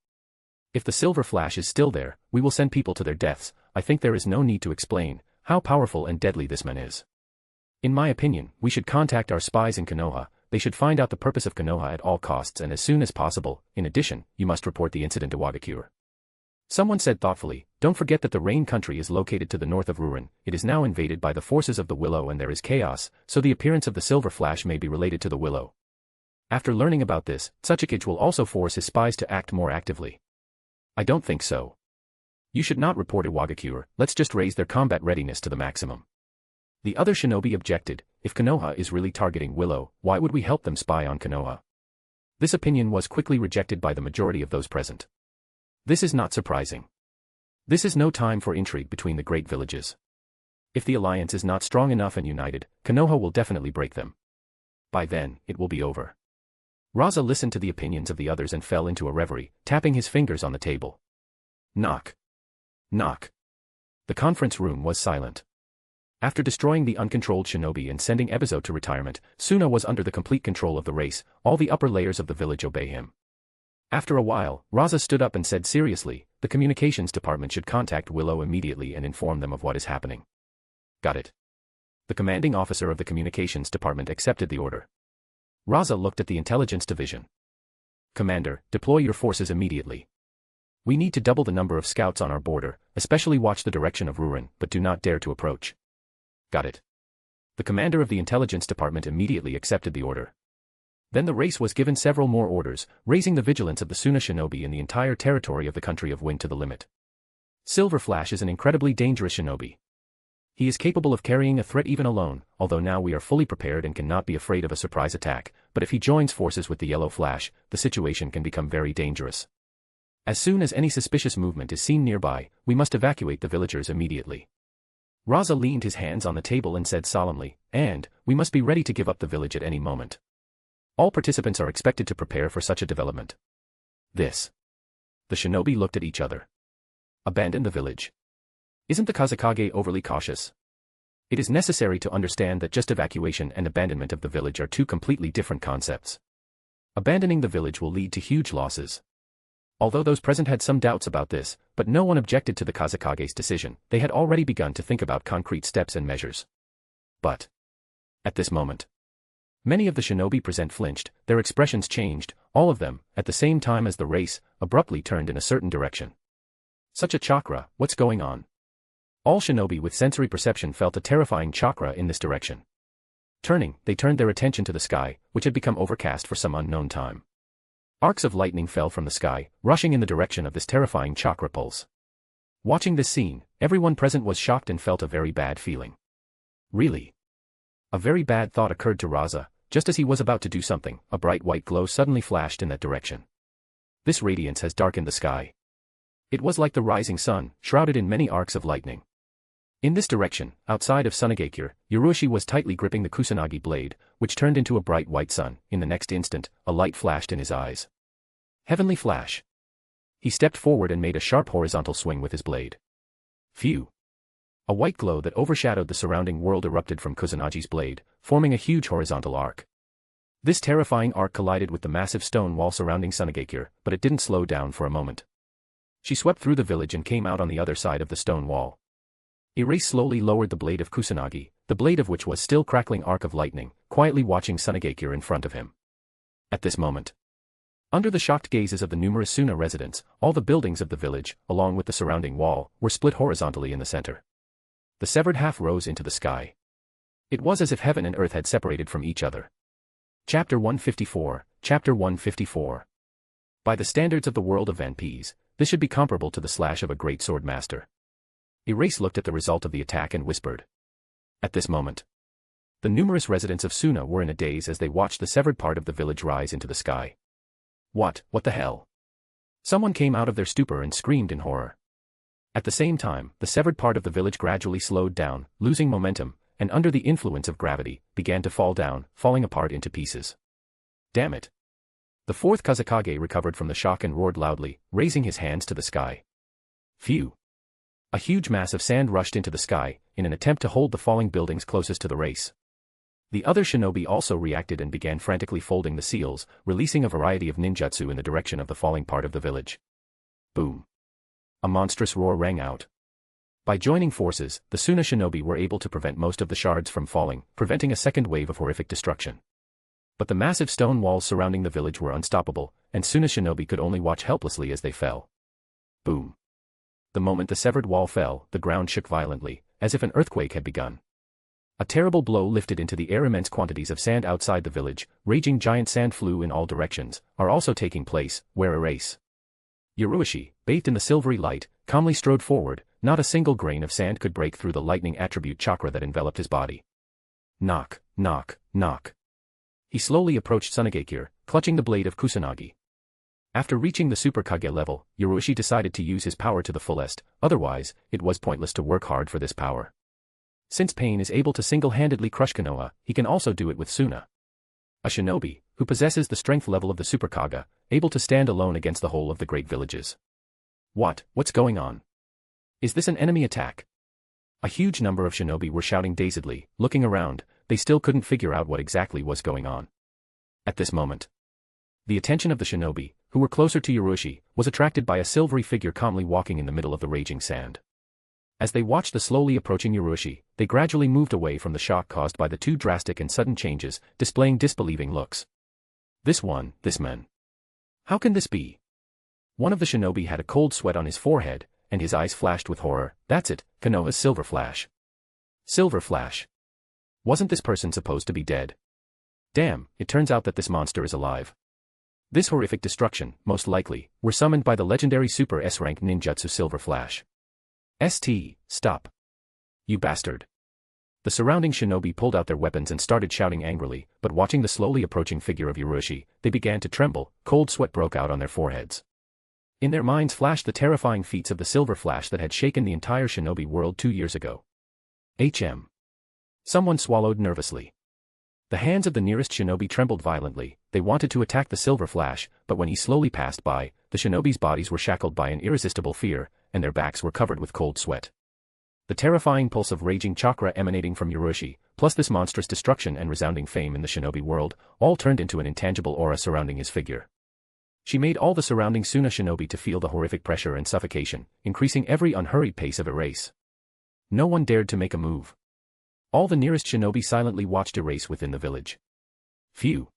If the Silver Flash is still there, we will send people to their deaths. I think there is no need to explain how powerful and deadly this man is. In my opinion, we should contact our spies in Konoha. They should find out the purpose of Konoha at all costs and as soon as possible. In addition, you must report the incident to Wagakure. Someone said thoughtfully, don't forget that the Rain Country is located to the north of Rurin. It is now invaded by the forces of the Willow and there is chaos, so the appearance of the Silver Flash may be related to the Willow. After learning about this, Tsuchikage will also force his spies to act more actively. I don't think so. You should not report Iwagakure, let's just raise their combat readiness to the maximum. The other shinobi objected, if Konoha is really targeting Willow, why would we help them spy on Konoha? This opinion was quickly rejected by the majority of those present. This is not surprising. This is no time for intrigue between the great villages. If the alliance is not strong enough and united, Konoha will definitely break them. By then, it will be over. Raza listened to the opinions of the others and fell into a reverie, tapping his fingers on the table. Knock. Knock. The conference room was silent. After destroying the uncontrolled shinobi and sending Ebizo to retirement, Suna was under the complete control of the race. All the upper layers of the village obey him. After a while, Raza stood up and said seriously, the communications department should contact Willow immediately and inform them of what is happening. Got it. The commanding officer of the communications department accepted the order. Raza looked at the intelligence division. Commander, deploy your forces immediately. We need to double the number of scouts on our border, especially watch the direction of Rurin, but do not dare to approach. Got it. The commander of the intelligence department immediately accepted the order. Then the race was given several more orders, raising the vigilance of the Suna shinobi in the entire territory of the country of Wind to the limit. Silver Flash is an incredibly dangerous shinobi. He is capable of carrying a threat even alone, although now we are fully prepared and cannot be afraid of a surprise attack, but if he joins forces with the Yellow Flash, the situation can become very dangerous. As soon as any suspicious movement is seen nearby, we must evacuate the villagers immediately. Raza leaned his hands on the table and said solemnly, and, we must be ready to give up the village at any moment. All participants are expected to prepare for such a development. This. The shinobi looked at each other. Abandon the village. Isn't the Kazekage overly cautious? It is necessary to understand that just evacuation and abandonment of the village are two completely different concepts. Abandoning the village will lead to huge losses. Although those present had some doubts about this, but no one objected to the Kazekage's decision, they had already begun to think about concrete steps and measures. But at this moment, many of the shinobi present flinched, their expressions changed, all of them, at the same time as the race, abruptly turned in a certain direction. Such a chakra, what's going on? All shinobi with sensory perception felt a terrifying chakra in this direction. Turning, they turned their attention to the sky, which had become overcast for some unknown time. Arcs of lightning fell from the sky, rushing in the direction of this terrifying chakra pulse. Watching this scene, everyone present was shocked and felt a very bad feeling. Really? A very bad thought occurred to Raza. Just as he was about to do something, a bright white glow suddenly flashed in that direction. This radiance has darkened the sky. It was like the rising sun, shrouded in many arcs of lightning. In this direction, outside of Sunagakure, Ryuchi was tightly gripping the Kusanagi blade, which turned into a bright white sun. In the next instant, a light flashed in his eyes. Heavenly flash. He stepped forward and made a sharp horizontal swing with his blade. Phew. A white glow that overshadowed the surrounding world erupted from Kusanagi's blade, forming a huge horizontal arc. This terrifying arc collided with the massive stone wall surrounding Sunagakure, but it didn't slow down for a moment. She swept through the village and came out on the other side of the stone wall. Erase slowly lowered the blade of Kusanagi, the blade of which was still crackling arc of lightning, quietly watching Sunade in front of him. At this moment, under the shocked gazes of the numerous Suna residents, all the buildings of the village, along with the surrounding wall, were split horizontally in the center. The severed half rose into the sky. It was as if heaven and earth had separated from each other. Chapter 154, Chapter 154. By the standards of the world of One Piece, this should be comparable to the slash of a great sword master. Erase looked at the result of the attack and whispered. At this moment, the numerous residents of Suna were in a daze as they watched the severed part of the village rise into the sky. What the hell? Someone came out of their stupor and screamed in horror. At the same time, the severed part of the village gradually slowed down, losing momentum, and under the influence of gravity, began to fall down, falling apart into pieces. Damn it. The fourth Kazekage recovered from the shock and roared loudly, raising his hands to the sky. Phew. A huge mass of sand rushed into the sky, in an attempt to hold the falling buildings closest to the race. The other shinobi also reacted and began frantically folding the seals, releasing a variety of ninjutsu in the direction of the falling part of the village. Boom. A monstrous roar rang out. By joining forces, the Suna shinobi were able to prevent most of the shards from falling, preventing a second wave of horrific destruction. But the massive stone walls surrounding the village were unstoppable, and Suna shinobi could only watch helplessly as they fell. Boom. The moment the severed wall fell, the ground shook violently, as if an earthquake had begun. A terrible blow lifted into the air immense quantities of sand outside the village, raging giant sand flew in all directions, are also taking place, where Erase. Ryuchi, bathed in the silvery light, calmly strode forward, not a single grain of sand could break through the lightning attribute chakra that enveloped his body. Knock, knock, knock. He slowly approached Sunade, clutching the blade of Kusanagi. After reaching the Super Kage level, Ryuchi decided to use his power to the fullest, otherwise, it was pointless to work hard for this power. Since Pain is able to single-handedly crush Konoha, he can also do it with Suna. A shinobi, who possesses the strength level of the Super Kage, able to stand alone against the whole of the great villages. What's going on? Is this an enemy attack? A huge number of shinobi were shouting dazedly, looking around, they still couldn't figure out what exactly was going on. At this moment, the attention of the shinobi, who were closer to Ryuchi, was attracted by a silvery figure calmly walking in the middle of the raging sand. As they watched the slowly approaching Ryuchi, they gradually moved away from the shock caused by the two drastic and sudden changes, displaying disbelieving looks. This man. How can this be? One of the shinobi had a cold sweat on his forehead, and his eyes flashed with horror. That's it, Konoha's Silver Flash. Silver Flash. Wasn't this person supposed to be dead? Damn, it turns out that this monster is alive. This horrific destruction, most likely, were summoned by the legendary Super S-rank ninjutsu Silver Flash. Stop. You bastard. The surrounding shinobi pulled out their weapons and started shouting angrily, but watching the slowly approaching figure of Ryuchi, they began to tremble, cold sweat broke out on their foreheads. In their minds flashed the terrifying feats of the Silver Flash that had shaken the entire shinobi world 2 years ago. Someone swallowed nervously. The hands of the nearest shinobi trembled violently, they wanted to attack the Silver Flash, but when he slowly passed by, the shinobi's bodies were shackled by an irresistible fear, and their backs were covered with cold sweat. The terrifying pulse of raging chakra emanating from Ryuchi, plus this monstrous destruction and resounding fame in the shinobi world, all turned into an intangible aura surrounding his figure. She made all the surrounding Suna shinobi to feel the horrific pressure and suffocation, increasing every unhurried pace of Erase. No one dared to make a move. All the nearest shinobi silently watched Erase within the village. Phew.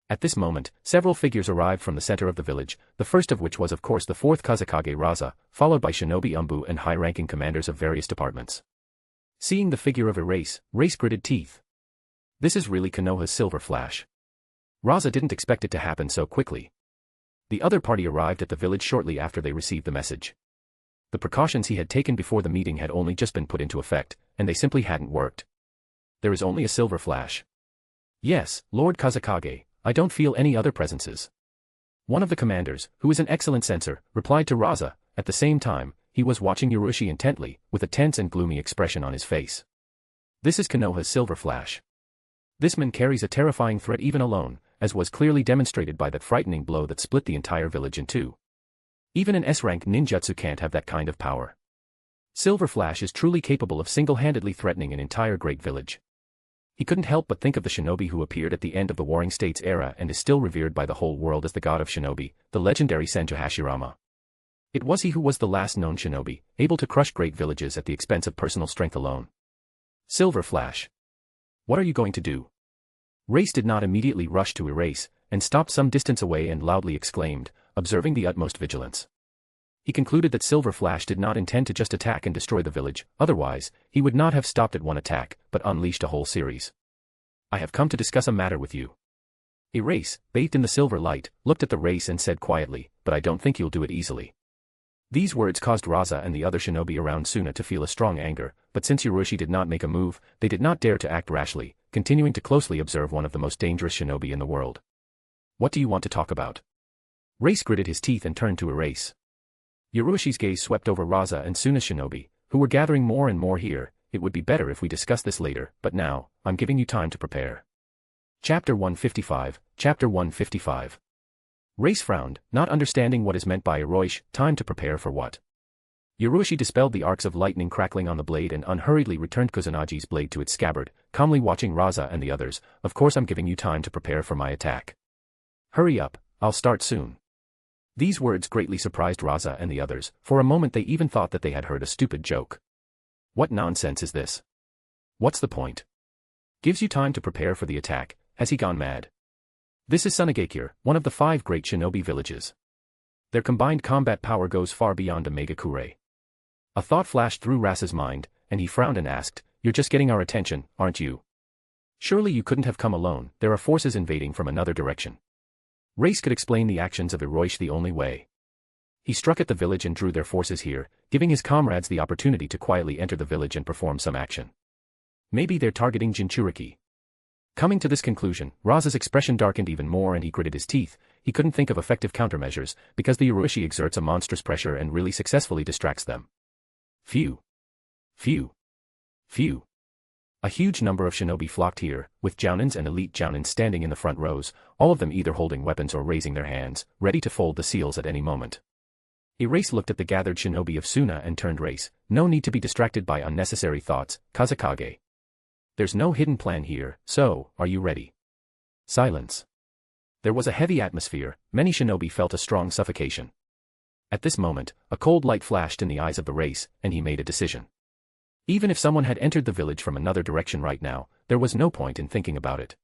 At this moment, several figures arrived from the center of the village, the first of which was of course the fourth Kazekage Raza, followed by shinobi Umbu and high-ranking commanders of various departments. Seeing the figure of Erase, Race gritted teeth. This is really Konoha's Silver Flash. Raza didn't expect it to happen so quickly. The other party arrived at the village shortly after they received the message. The precautions he had taken before the meeting had only just been put into effect, and they simply hadn't worked. There is only a Silver Flash. Yes, Lord Kazekage, I don't feel any other presences. One of the commanders, who is an excellent censor, replied to Raza. At the same time, he was watching Ryuchi intently, with a tense and gloomy expression on his face. This is Konoha's Silver Flash. This man carries a terrifying threat even alone, as was clearly demonstrated by that frightening blow that split the entire village in two. Even an S-rank ninjutsu can't have that kind of power. Silver Flash is truly capable of single-handedly threatening an entire great village. He couldn't help but think of the shinobi who appeared at the end of the Warring States era and is still revered by the whole world as the god of shinobi, the legendary Senju Hashirama. It was he who was the last known shinobi, able to crush great villages at the expense of personal strength alone. Silver Flash. What are you going to do? Race did not immediately rush to erase, and stopped some distance away and loudly exclaimed, observing the utmost vigilance. He concluded that Silver Flash did not intend to just attack and destroy the village, otherwise, he would not have stopped at one attack, but unleashed a whole series. I have come to discuss a matter with you. Erase, bathed in the silver light, looked at the race and said quietly, but I don't think you'll do it easily. These words caused Raza and the other shinobi around Suna to feel a strong anger, but since Yurushi did not make a move, they did not dare to act rashly, continuing to closely observe one of the most dangerous shinobi in the world. What do you want to talk about? Race gritted his teeth and turned to Erase. Yoroshi's gaze swept over Raza and Suna's shinobi, who were gathering more and more here. It would be better if we discuss this later, but now, I'm giving you time to prepare. Chapter 155, Chapter 155. Race frowned, not understanding what is meant by Oroish, time to prepare for what. Yoroshi dispelled the arcs of lightning crackling on the blade and unhurriedly returned Kuzunagi's blade to its scabbard, calmly watching Raza and the others. Of course I'm giving you time to prepare for my attack. Hurry up, I'll start soon. These words greatly surprised Raza and the others. For a moment they even thought that they had heard a stupid joke. What nonsense is this? What's the point? Gives you time to prepare for the attack. Has he gone mad? This is Sunade, one of the 5 great shinobi villages. Their combined combat power goes far beyond a mega kure. A thought flashed through Rasa's mind, and he frowned and asked, "You're just getting our attention, aren't you? Surely you couldn't have come alone, there are forces invading from another direction." Race could explain the actions of Oroish the only way. He struck at the village and drew their forces here, giving his comrades the opportunity to quietly enter the village and perform some action. Maybe they're targeting Jinchuriki. Coming to this conclusion, Raza's expression darkened even more and he gritted his teeth. He couldn't think of effective countermeasures, because the Orochi exerts a monstrous pressure and really successfully distracts them. Phew. Phew. Phew. A huge number of shinobi flocked here, with jounins and elite jounins standing in the front rows, all of them either holding weapons or raising their hands, ready to fold the seals at any moment. Erase looked at the gathered shinobi of Suna and turned Race. No need to be distracted by unnecessary thoughts, Kazekage. There's no hidden plan here, so, are you ready? Silence. There was a heavy atmosphere, many shinobi felt a strong suffocation. At this moment, a cold light flashed in the eyes of the Race, and he made a decision. Even if someone had entered the village from another direction right now, there was no point in thinking about it.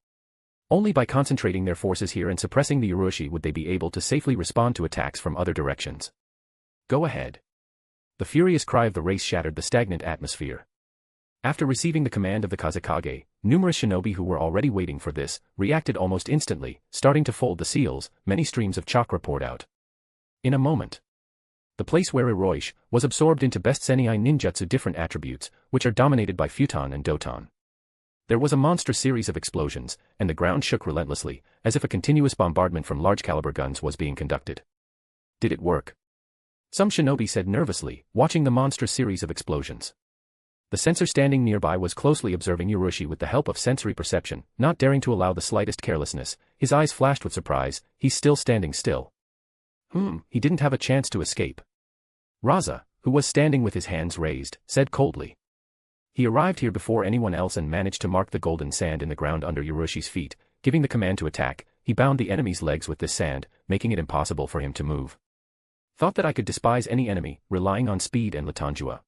Only by concentrating their forces here and suppressing the Orochi would they be able to safely respond to attacks from other directions. Go ahead. The furious cry of the Race shattered the stagnant atmosphere. After receiving the command of the Kazekage, numerous shinobi who were already waiting for this, reacted almost instantly, starting to fold the seals. Many streams of chakra poured out. In a moment, the place where Oroish was absorbed into best Sentai ninjutsu different attributes, which are dominated by Futon and Doton. There was a monstrous series of explosions, and the ground shook relentlessly, as if a continuous bombardment from large-caliber guns was being conducted. Did it work? Some shinobi said nervously, watching the monstrous series of explosions. The censor standing nearby was closely observing Yurushi with the help of sensory perception, not daring to allow the slightest carelessness. His eyes flashed with surprise. He's still standing still. He didn't have a chance to escape. Raza, who was standing with his hands raised, said coldly. He arrived here before anyone else and managed to mark the golden sand in the ground under Yuroshi's feet. Giving the command to attack, he bound the enemy's legs with this sand, making it impossible for him to move. Thought that I could despise any enemy, relying on speed and Latanjua.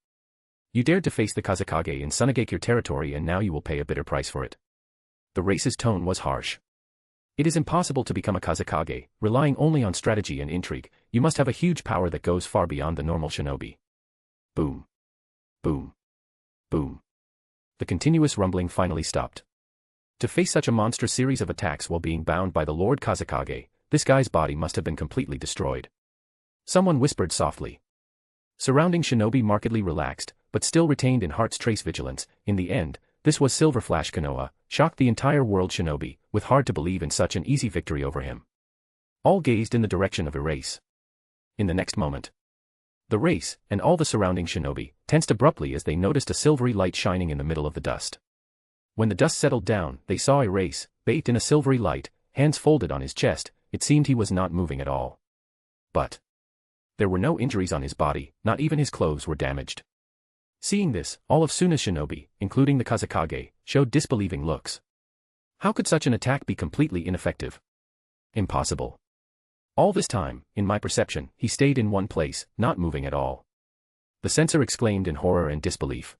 You dared to face the Kazekage in Sunade territory and now you will pay a bitter price for it. The Race's tone was harsh. It is impossible to become a Kazekage, relying only on strategy and intrigue. You must have a huge power that goes far beyond the normal shinobi. Boom. Boom. Boom. The continuous rumbling finally stopped. To face such a monstrous series of attacks while being bound by the Lord Kazekage, this guy's body must have been completely destroyed. Someone whispered softly. Surrounding shinobi markedly relaxed, but still retained in heart's trace vigilance. In the end, this was Silver Flash Konoha, shocked the entire world shinobi, with hard to believe in such an easy victory over him. All gazed in the direction of Erase. In the next moment, the Race, and all the surrounding shinobi, tensed abruptly as they noticed a silvery light shining in the middle of the dust. When the dust settled down, they saw Erase, bathed in a silvery light, hands folded on his chest. It seemed he was not moving at all. But there were no injuries on his body, not even his clothes were damaged. Seeing this, all of Suna's shinobi, including the Kazekage, showed disbelieving looks. How could such an attack be completely ineffective? Impossible. All this time, in my perception, he stayed in one place, not moving at all. The censor exclaimed in horror and disbelief.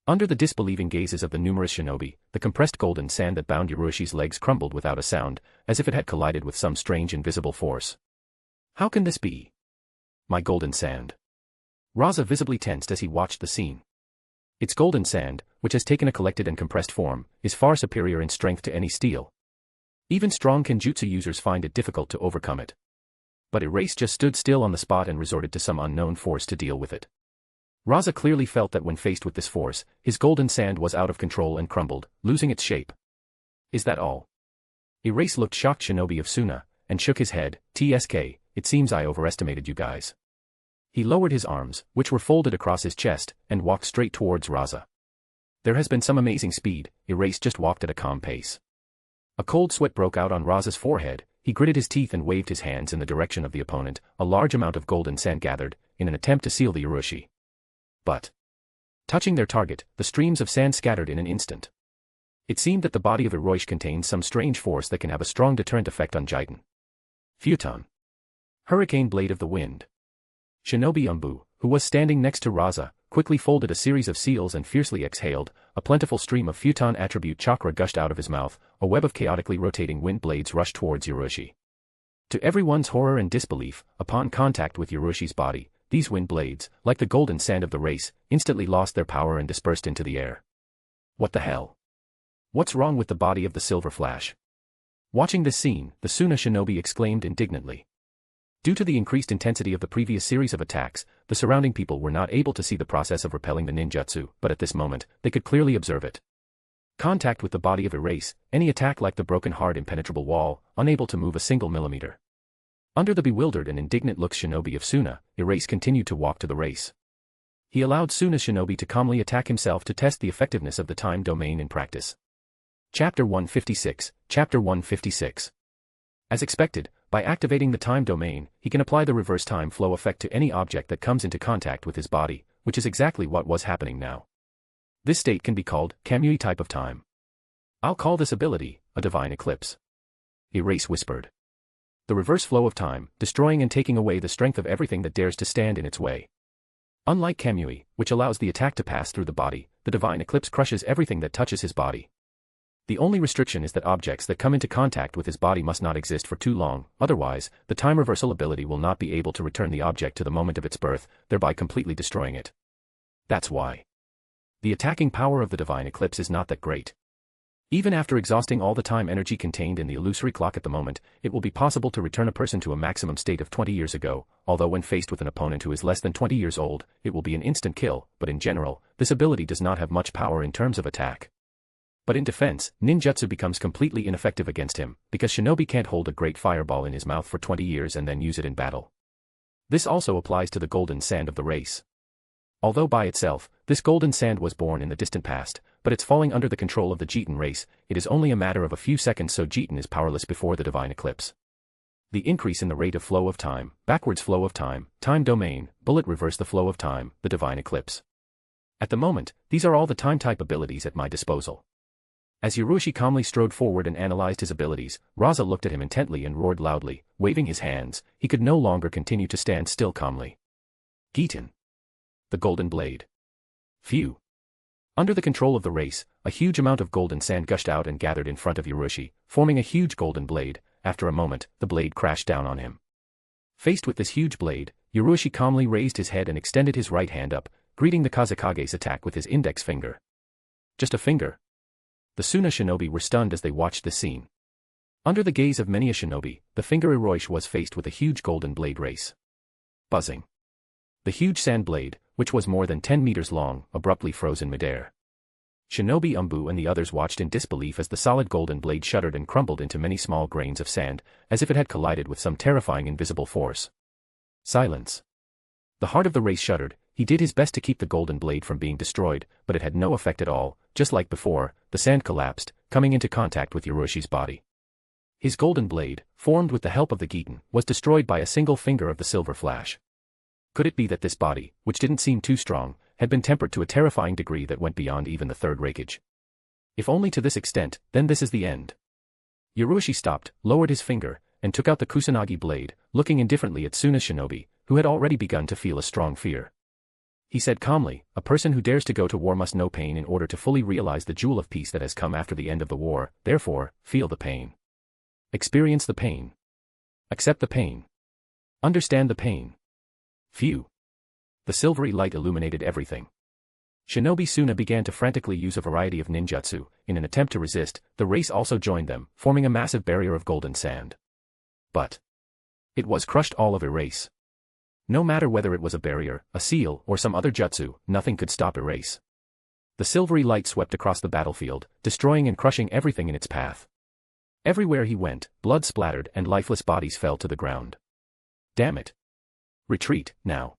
Under the disbelieving gazes of the numerous shinobi, the compressed golden sand that bound Uroshi's legs crumbled without a sound, as if it had collided with some strange invisible force. How can this be? My golden sand. Raza visibly tensed as he watched the scene. Its golden sand, which has taken a collected and compressed form, is far superior in strength to any steel. Even strong kenjutsu users find it difficult to overcome it. But Erase just stood still on the spot and resorted to some unknown force to deal with it. Raza clearly felt that when faced with this force, his golden sand was out of control and crumbled, losing its shape. Is that all? Erase looked shocked Shinobi of Suna, and shook his head. "TSK, it seems I overestimated you guys." He lowered his arms, which were folded across his chest, and walked straight towards Raza. There has been some amazing speed. Erase just walked at a calm pace. A cold sweat broke out on Raza's forehead. He gritted his teeth and waved his hands in the direction of the opponent. A large amount of golden sand gathered, in an attempt to seal the Uroshi. But, touching their target, the streams of sand scattered in an instant. It seemed that the body of Hiroshi contained some strange force that can have a strong deterrent effect on Jigen. Futon. Hurricane blade of the wind. Shinobi Umbu, who was standing next to Raza, quickly folded a series of seals and fiercely exhaled. A plentiful stream of Futon attribute chakra gushed out of his mouth. A web of chaotically rotating wind blades rushed towards Uroshi. To everyone's horror and disbelief, upon contact with Uroshi's body, these wind blades, like the golden sand of the race, instantly lost their power and dispersed into the air. What the hell? What's wrong with the body of the Silver Flash? Watching this scene, the Suna shinobi exclaimed indignantly. Due to the increased intensity of the previous series of attacks, the surrounding people were not able to see the process of repelling the ninjutsu, but at this moment, they could clearly observe it. Contact with the body of Erase, any attack like the broken hard impenetrable wall, unable to move a single millimeter. Under the bewildered and indignant looks shinobi of Suna, Erase continued to walk to the race. He allowed Suna's shinobi to calmly attack himself to test the effectiveness of the time domain in practice. Chapter 156, Chapter 156. As expected, by activating the time domain, he can apply the reverse time flow effect to any object that comes into contact with his body, which is exactly what was happening now. This state can be called Kamui type of time. I'll call this ability a divine eclipse. Erase whispered. The reverse flow of time, destroying and taking away the strength of everything that dares to stand in its way. Unlike Kamui, which allows the attack to pass through the body, the divine eclipse crushes everything that touches his body. The only restriction is that objects that come into contact with his body must not exist for too long, otherwise, the time reversal ability will not be able to return the object to the moment of its birth, thereby completely destroying it. That's why. The attacking power of the divine eclipse is not that great. Even after exhausting all the time energy contained in the illusory clock at the moment, it will be possible to return a person to a maximum state of 20 years ago, although when faced with an opponent who is less than 20 years old, it will be an instant kill, but in general, this ability does not have much power in terms of attack. But in defense, ninjutsu becomes completely ineffective against him, because shinobi can't hold a great fireball in his mouth for 20 years and then use it in battle. This also applies to the golden sand of the race. Although by itself, this golden sand was born in the distant past, but it's falling under the control of the Jigen race. It is only a matter of a few seconds, so Jigen is powerless before the divine eclipse. The increase in the rate of flow of time, backwards flow of time, time domain, bullet reverse the flow of time, the divine eclipse. At the moment, these are all the time type abilities at my disposal. As Uroshi calmly strode forward and analyzed his abilities, Raza looked at him intently and roared loudly, waving his hands. He could no longer continue to stand still calmly. Giton. The golden blade. Phew. Under the control of the race, a huge amount of golden sand gushed out and gathered in front of Uroshi, forming a huge golden blade. After a moment, the blade crashed down on him. Faced with this huge blade, Uroshi calmly raised his head and extended his right hand up, greeting the Kazekage's attack with his index finger. Just a finger? The Suna shinobi were stunned as they watched this scene. Under the gaze of many a shinobi, the finger Hiroshi was faced with a huge golden blade race. Buzzing. The huge sand blade, which was more than 10 meters long, abruptly froze in midair. Shinobi Umbu and the others watched in disbelief as the solid golden blade shuddered and crumbled into many small grains of sand, as if it had collided with some terrifying invisible force. Silence. The heart of the race shuddered. He did his best to keep the golden blade from being destroyed, but it had no effect at all. Just like before, the sand collapsed, coming into contact with Uroshi's body. His golden blade, formed with the help of the Giton, was destroyed by a single finger of the Silver Flash. Could it be that this body, which didn't seem too strong, had been tempered to a terrifying degree that went beyond even the third Rakage? If only to this extent, then this is the end. Uroshi stopped, lowered his finger, and took out the Kusanagi blade, looking indifferently at Suna's shinobi, who had already begun to feel a strong fear. He said calmly, "A person who dares to go to war must know pain in order to fully realize the jewel of peace that has come after the end of the war, therefore, feel the pain. Experience the pain. Accept the pain. Understand the pain." Phew. The silvery light illuminated everything. Shinobi Suna began to frantically use a variety of ninjutsu. In an attempt to resist, the race also joined them, forming a massive barrier of golden sand. But it was crushed all of Erase. No matter whether it was a barrier, a seal, or some other jutsu, nothing could stop Erase. The silvery light swept across the battlefield, destroying and crushing everything in its path. Everywhere he went, blood splattered and lifeless bodies fell to the ground. Damn it. Retreat, now.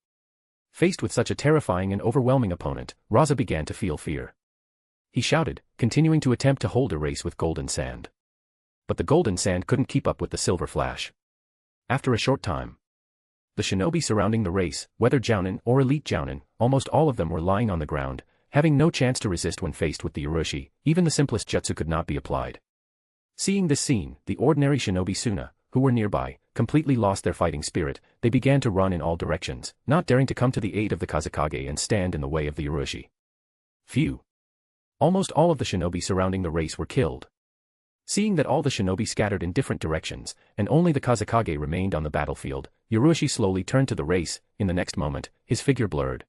Faced with such a terrifying and overwhelming opponent, Raza began to feel fear. He shouted, continuing to attempt to hold Erase with golden sand. But the golden sand couldn't keep up with the silver flash. After a short time, the shinobi surrounding the race, whether Jounin or elite Jounin, almost all of them were lying on the ground, having no chance to resist when faced with the Urushi. Even the simplest jutsu could not be applied. Seeing this scene, the ordinary shinobi Suna, who were nearby, completely lost their fighting spirit. They began to run in all directions, not daring to come to the aid of the Kazekage and stand in the way of the Urushi. Phew. Almost all of the shinobi surrounding the race were killed. Seeing that all the shinobi scattered in different directions, and only the Kazekage remained on the battlefield, Urushi slowly turned to the race. In the next moment, his figure blurred.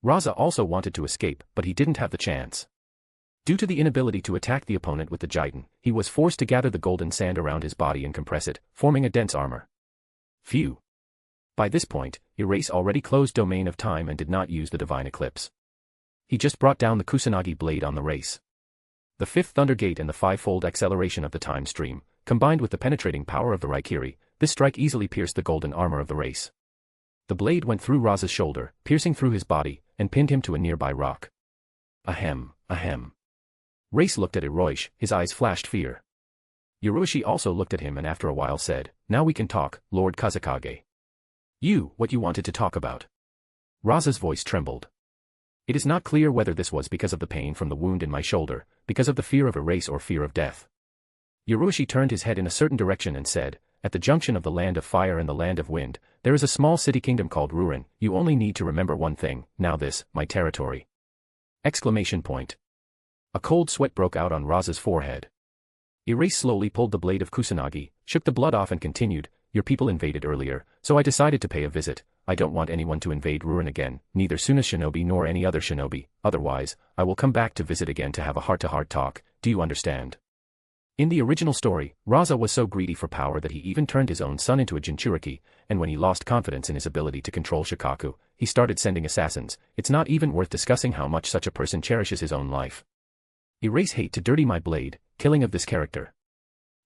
Raza also wanted to escape, but he didn't have the chance. Due to the inability to attack the opponent with the Jiten, he was forced to gather the golden sand around his body and compress it, forming a dense armor. Phew. By this point, Erase already closed Domain of Time and did not use the Divine Eclipse. He just brought down the Kusanagi blade on the race. The fifth Thunder Gate and the five-fold acceleration of the time stream, combined with the penetrating power of the Raikiri, this strike easily pierced the golden armor of the race. The blade went through Raza's shoulder, piercing through his body, and pinned him to a nearby rock. Ahem, ahem. Race looked at Hiroshi, his eyes flashed fear. Urushi also looked at him and after a while said, "Now we can talk, Lord Kazekage." What you wanted to talk about?" Raza's voice trembled. "It is not clear whether this was because of the pain from the wound in my shoulder, because of the fear of Erase or fear of death." Urushi turned his head in a certain direction and said, "At the junction of the land of fire and the land of wind, there is a small city kingdom called Ruin. You only need to remember one thing, now this, my territory." Exclamation point. A cold sweat broke out on Raza's forehead. Erase slowly pulled the blade of Kusanagi, shook the blood off and continued, "Your people invaded earlier, so I decided to pay a visit. I don't want anyone to invade Ruin again, neither Suna's shinobi nor any other shinobi, otherwise, I will come back to visit again to have a heart-to-heart talk, do you understand?" In the original story, Raza was so greedy for power that he even turned his own son into a Jinchuriki, and when he lost confidence in his ability to control Shikaku, he started sending assassins. It's not even worth discussing how much such a person cherishes his own life. Erase hate to dirty my blade, killing of this character.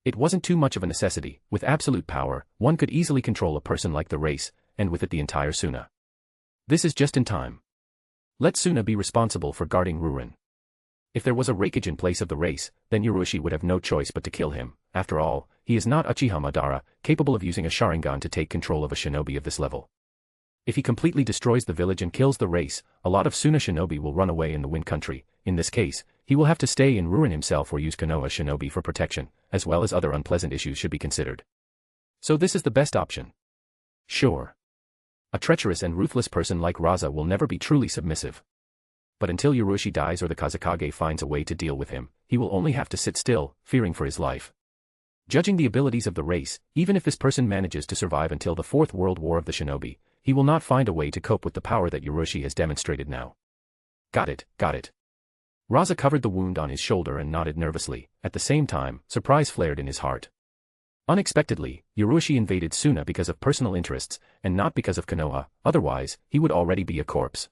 It wasn't too much of a necessity. With absolute power, one could easily control a person like the race, and with it the entire Suna. This is just in time. Let Suna be responsible for guarding Ruin. If there was a Rakage in place of the race, then Urushi would have no choice but to kill him. After all, he is not Uchiha Madara, capable of using a Sharingan to take control of a shinobi of this level. If he completely destroys the village and kills the race, a lot of Suna shinobi will run away in the Wind Country. In this case, he will have to stay in Ruin himself or use Konoha shinobi for protection, as well as other unpleasant issues should be considered. So this is the best option. Sure. A treacherous and ruthless person like Raza will never be truly submissive. But until Urushi dies or the Kazekage finds a way to deal with him, he will only have to sit still, fearing for his life. Judging the abilities of the race, even if this person manages to survive until the Fourth World War of the Shinobi, he will not find a way to cope with the power that Urushi has demonstrated now. Got it, got it. Raza covered the wound on his shoulder and nodded nervously. At the same time, surprise flared in his heart. Unexpectedly, Urushi invaded Suna because of personal interests, and not because of Konoha, otherwise, he would already be a corpse.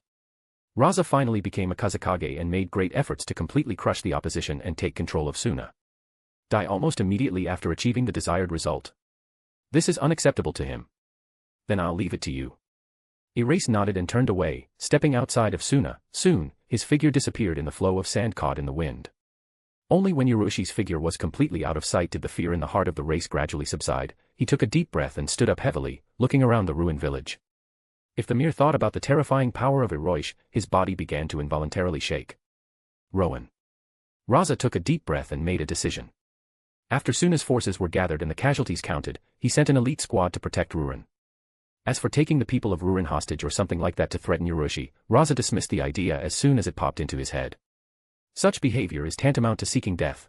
Raza finally became a Kazekage and made great efforts to completely crush the opposition and take control of Suna. Die almost immediately after achieving the desired result. This is unacceptable to him. Then I'll leave it to you. Erase nodded and turned away, stepping outside of Suna. Soon, his figure disappeared in the flow of sand caught in the wind. Only when Urushi's figure was completely out of sight did the fear in the heart of the race gradually subside. He took a deep breath and stood up heavily, looking around the ruined village. If the mere thought about the terrifying power of Hiroshi, his body began to involuntarily shake. Rowan. Raza took a deep breath and made a decision. After Suna's forces were gathered and the casualties counted, he sent an elite squad to protect Rurin. As for taking the people of Rurin hostage or something like that to threaten Ryuchi, Raza dismissed the idea as soon as it popped into his head. Such behavior is tantamount to seeking death.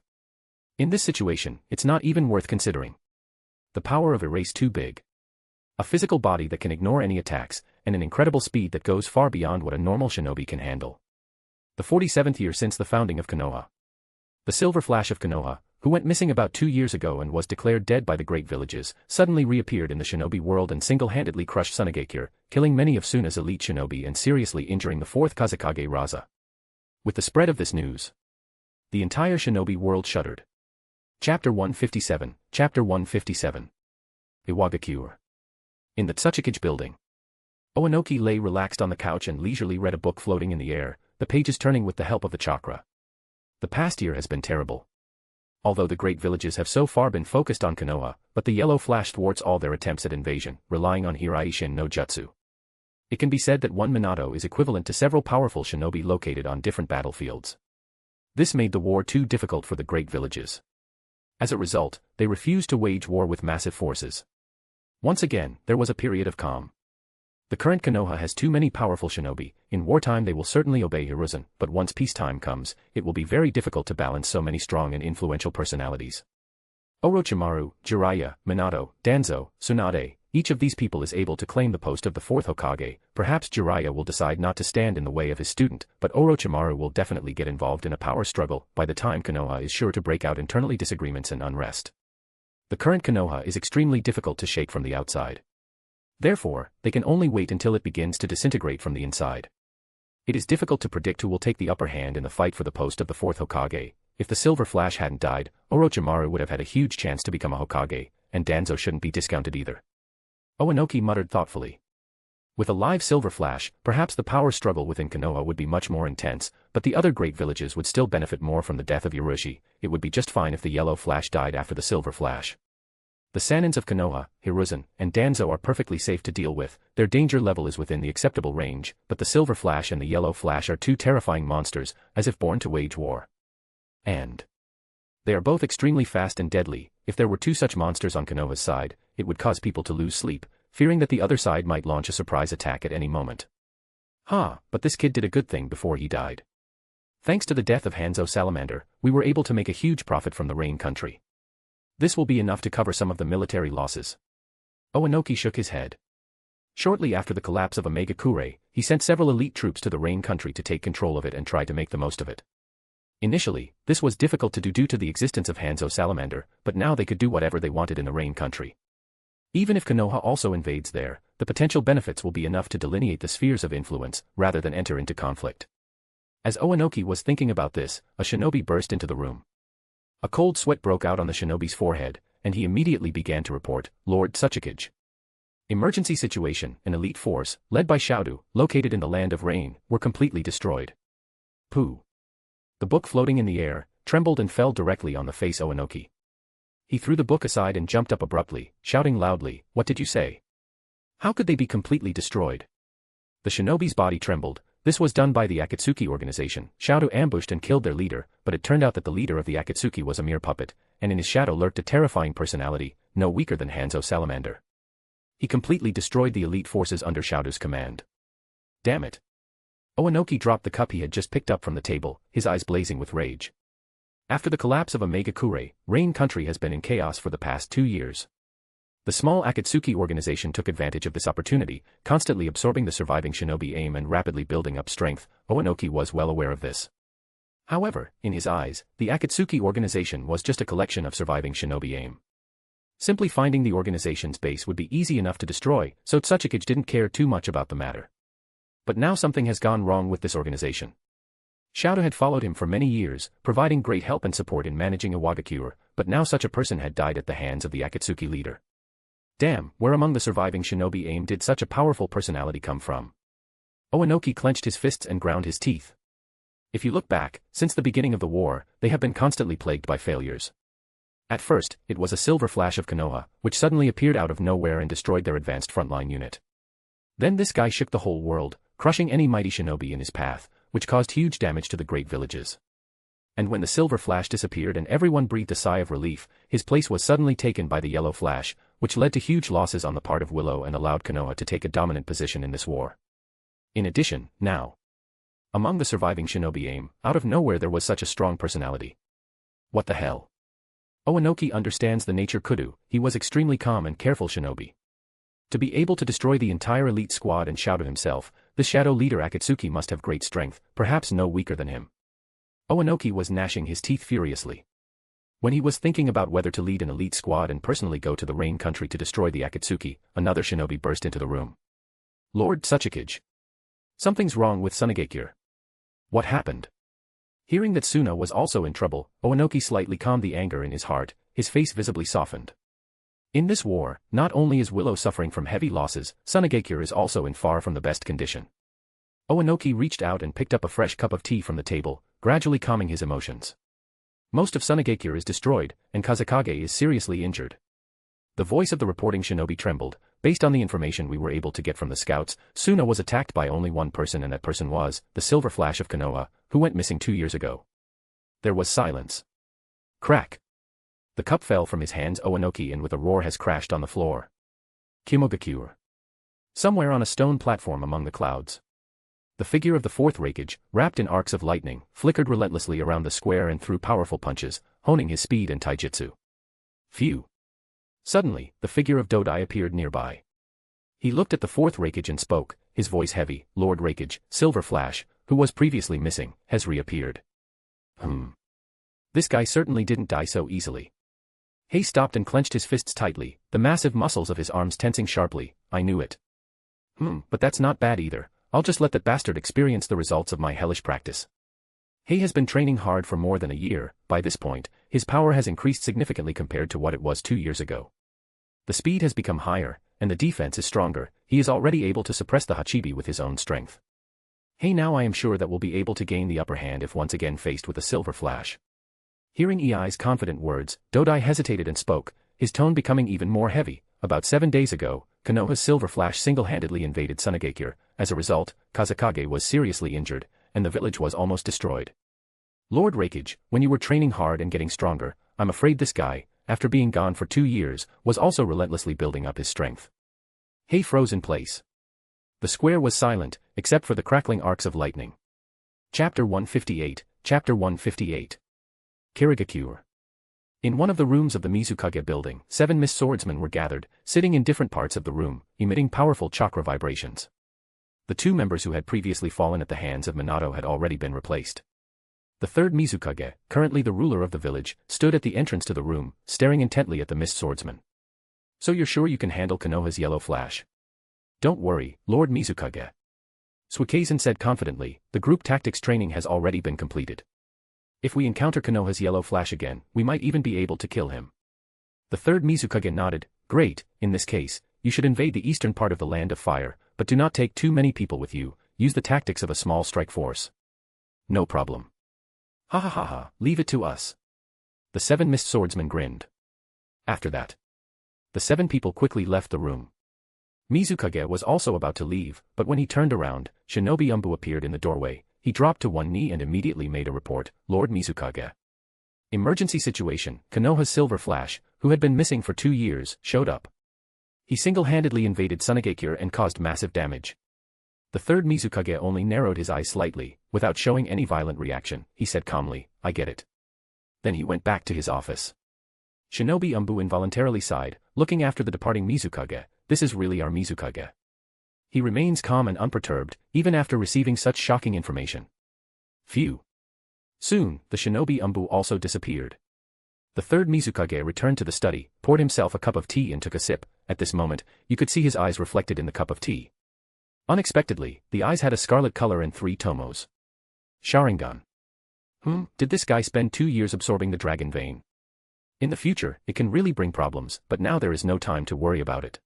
In this situation, it's not even worth considering. The power of Erase too big. A physical body that can ignore any attacks, and an incredible speed that goes far beyond what a normal shinobi can handle. The 47th year since the founding of Konoha. The Silver Flash of Konoha, who went missing about 2 years ago and was declared dead by the great villages, suddenly reappeared in the shinobi world and single-handedly crushed Sunade, killing many of Suna's elite shinobi and seriously injuring the 4th Kazekage Raza. With the spread of this news, the entire shinobi world shuddered. Chapter 157, Chapter 157. Iwagakure. In the Tsuchikage building. Oanoki lay relaxed on the couch and leisurely read a book floating in the air, the pages turning with the help of the chakra. The past year has been terrible. Although the great villages have so far been focused on Konoha, but the Yellow Flash thwarts all their attempts at invasion, relying on Hiraishin no Jutsu. It can be said that one Minato is equivalent to several powerful shinobi located on different battlefields. This made the war too difficult for the great villages. As a result, they refused to wage war with massive forces. Once again, there was a period of calm. The current Konoha has too many powerful shinobi. In wartime they will certainly obey Hiruzen, but once peacetime comes, it will be very difficult to balance so many strong and influential personalities. Orochimaru, Jiraiya, Minato, Danzo, Sunade, each of these people is able to claim the post of the 4th Hokage. Perhaps Jiraiya will decide not to stand in the way of his student, but Orochimaru will definitely get involved in a power struggle by the time Konoha is sure to break out internally disagreements and unrest. The current Konoha is extremely difficult to shake from the outside. Therefore, they can only wait until it begins to disintegrate from the inside. It is difficult to predict who will take the upper hand in the fight for the post of the 4th Hokage. If the Silver Flash hadn't died, Orochimaru would have had a huge chance to become a Hokage, and Danzo shouldn't be discounted either. Oanoki muttered thoughtfully. With a live Silver Flash, perhaps the power struggle within Konoha would be much more intense, but the other great villages would still benefit more from the death of Ryuchi. It would be just fine if the Yellow Flash died after the Silver Flash. The Sanins of Konoha, Hiruzen, and Danzo are perfectly safe to deal with. Their danger level is within the acceptable range, but the Silver Flash and the Yellow Flash are two terrifying monsters, as if born to wage war. And they are both extremely fast and deadly. If there were two such monsters on Konoha's side, it would cause people to lose sleep, fearing that the other side might launch a surprise attack at any moment. But this kid did a good thing before he died. Thanks to the death of Hanzo Salamander, we were able to make a huge profit from the Rain Country. This will be enough to cover some of the military losses. Oanoki shook his head. Shortly after the collapse of Omegakure, he sent several elite troops to the Rain Country to take control of it and try to make the most of it. Initially, this was difficult to do due to the existence of Hanzo Salamander, but now they could do whatever they wanted in the Rain Country. Even if Konoha also invades there, the potential benefits will be enough to delineate the spheres of influence, rather than enter into conflict. As Oanoki was thinking about this, a shinobi burst into the room. A cold sweat broke out on the shinobi's forehead, and he immediately began to report, Lord Tsuchikage. Emergency situation, an elite force, led by Showdown, located in the Land of Rain, were completely destroyed. Pooh. The book floating in the air, trembled and fell directly on the face Oanoki. He threw the book aside and jumped up abruptly, shouting loudly, What did you say? How could they be completely destroyed? The shinobi's body trembled. This was done by the Akatsuki organization. Showdown ambushed and killed their leader, but it turned out that the leader of the Akatsuki was a mere puppet, and in his shadow lurked a terrifying personality, no weaker than Hanzo Salamander. He completely destroyed the elite forces under Showdown's command. Damn it. Oanoki dropped the cup he had just picked up from the table, his eyes blazing with rage. After the collapse of Omegakure, Rain Country has been in chaos for the past 2 years. The small Akatsuki organization took advantage of this opportunity, constantly absorbing the surviving shinobi aim and rapidly building up strength. Oanoki was well aware of this. However, in his eyes, the Akatsuki organization was just a collection of surviving shinobi aim. Simply finding the organization's base would be easy enough to destroy, so Tsuchikage didn't care too much about the matter. But now something has gone wrong with this organization. Showdown had followed him for many years, providing great help and support in managing Iwagakure, but now such a person had died at the hands of the Akatsuki leader. Damn, where among the surviving shinobi aim did such a powerful personality come from? Oanoki clenched his fists and ground his teeth. If you look back, since the beginning of the war, they have been constantly plagued by failures. At first, it was a Silver Flash of Konoha, which suddenly appeared out of nowhere and destroyed their advanced frontline unit. Then this guy shook the whole world, crushing any mighty shinobi in his path, which caused huge damage to the great villages. And when the silver flash disappeared and everyone breathed a sigh of relief, his place was suddenly taken by the yellow flash, which led to huge losses on the part of Willow and allowed Konoha to take a dominant position in this war. In addition, now, among the surviving shinobi, out of nowhere there was such a strong personality. What the hell? Oanoki understands the nature kudu, he was extremely calm and careful shinobi. To be able to destroy the entire elite squad and shout at himself, the shadow leader Akatsuki must have great strength, perhaps no weaker than him. Oanoki was gnashing his teeth furiously. When he was thinking about whether to lead an elite squad and personally go to the Rain Country to destroy the Akatsuki, another shinobi burst into the room. Lord Tsuchikage. Something's wrong with Sunade. What happened? Hearing that Suna was also in trouble, Oanoki slightly calmed the anger in his heart, his face visibly softened. In this war, not only is Willow suffering from heavy losses, Sunade is also in far from the best condition. Oanoki reached out and picked up a fresh cup of tea from the table, gradually calming his emotions. Most of Sunade is destroyed, and Kazekage is seriously injured. The voice of the reporting shinobi trembled. Based on the information we were able to get from the scouts, Suna was attacked by only one person, and that person was the Silver Flash of Konoha, who went missing 2 years ago. There was silence. Crack. The cup fell from his hands. Oanoki and with a roar has crashed on the floor. Kimogakure. Somewhere on a stone platform among the clouds. The figure of the fourth Rakage, wrapped in arcs of lightning, flickered relentlessly around the square and threw powerful punches, honing his speed and taijutsu. Phew. Suddenly, the figure of Dodai appeared nearby. He looked at the fourth Rakage and spoke, his voice heavy. Lord Rakage, Silver Flash, who was previously missing, has reappeared. This guy certainly didn't die so easily. He stopped and clenched his fists tightly, the massive muscles of his arms tensing sharply. I knew it. But that's not bad either. I'll just let that bastard experience the results of my hellish practice. He has been training hard for more than a year. By this point, his power has increased significantly compared to what it was 2 years ago. The speed has become higher, and the defense is stronger. He is already able to suppress the Hachibi with his own strength. Now I am sure that we'll be able to gain the upper hand if once again faced with a Silver Flash. Hearing Ei's confident words, Dodai hesitated and spoke, his tone becoming even more heavy. About 7 days ago, Konoha's Silver Flash single-handedly invaded Sunade. As a result, Kazekage was seriously injured, and the village was almost destroyed. Lord Rakage, when you were training hard and getting stronger, I'm afraid this guy, after being gone for 2 years, was also relentlessly building up his strength. He froze in place. The square was silent, except for the crackling arcs of lightning. Chapter 158, Chapter 158. Kirigakure. In one of the rooms of the Mizukage building, 7 mist swordsmen were gathered, sitting in different parts of the room, emitting powerful chakra vibrations. The 2 members who had previously fallen at the hands of Minato had already been replaced. The third Mizukage, currently the ruler of the village, stood at the entrance to the room, staring intently at the mist swordsman. So you're sure you can handle Konoha's yellow flash? Don't worry, Lord Mizukage. Suikezen said confidently, the group tactics training has already been completed. If we encounter Konoha's yellow flash again, we might even be able to kill him. The third Mizukage nodded. Great, in this case, you should invade the eastern part of the Land of Fire, but do not take too many people with you. Use the tactics of a small strike force. No problem. Ha ha ha ha, leave it to us. The 7 mist swordsmen grinned. After that, the 7 people quickly left the room. Mizukage was also about to leave, but when he turned around, Shinobi Umbu appeared in the doorway. He dropped to one knee and immediately made a report. Lord Mizukage. Emergency situation. Konoha's Silver Flash, who had been missing for 2 years, showed up. He single-handedly invaded Sunade and caused massive damage. The third Mizukage only narrowed his eyes slightly, without showing any violent reaction. He said calmly, I get it. Then he went back to his office. Shinobi Umbu involuntarily sighed, looking after the departing Mizukage. This is really our Mizukage. He remains calm and unperturbed, even after receiving such shocking information. Phew. Soon, the Shinobi Umbu also disappeared. The third Mizukage returned to the study, poured himself a cup of tea and took a sip. At this moment, you could see his eyes reflected in the cup of tea. Unexpectedly, the eyes had a scarlet color and 3 tomos. Sharingan. Did this guy spend 2 years absorbing the dragon vein? In the future, it can really bring problems, but now there is no time to worry about it.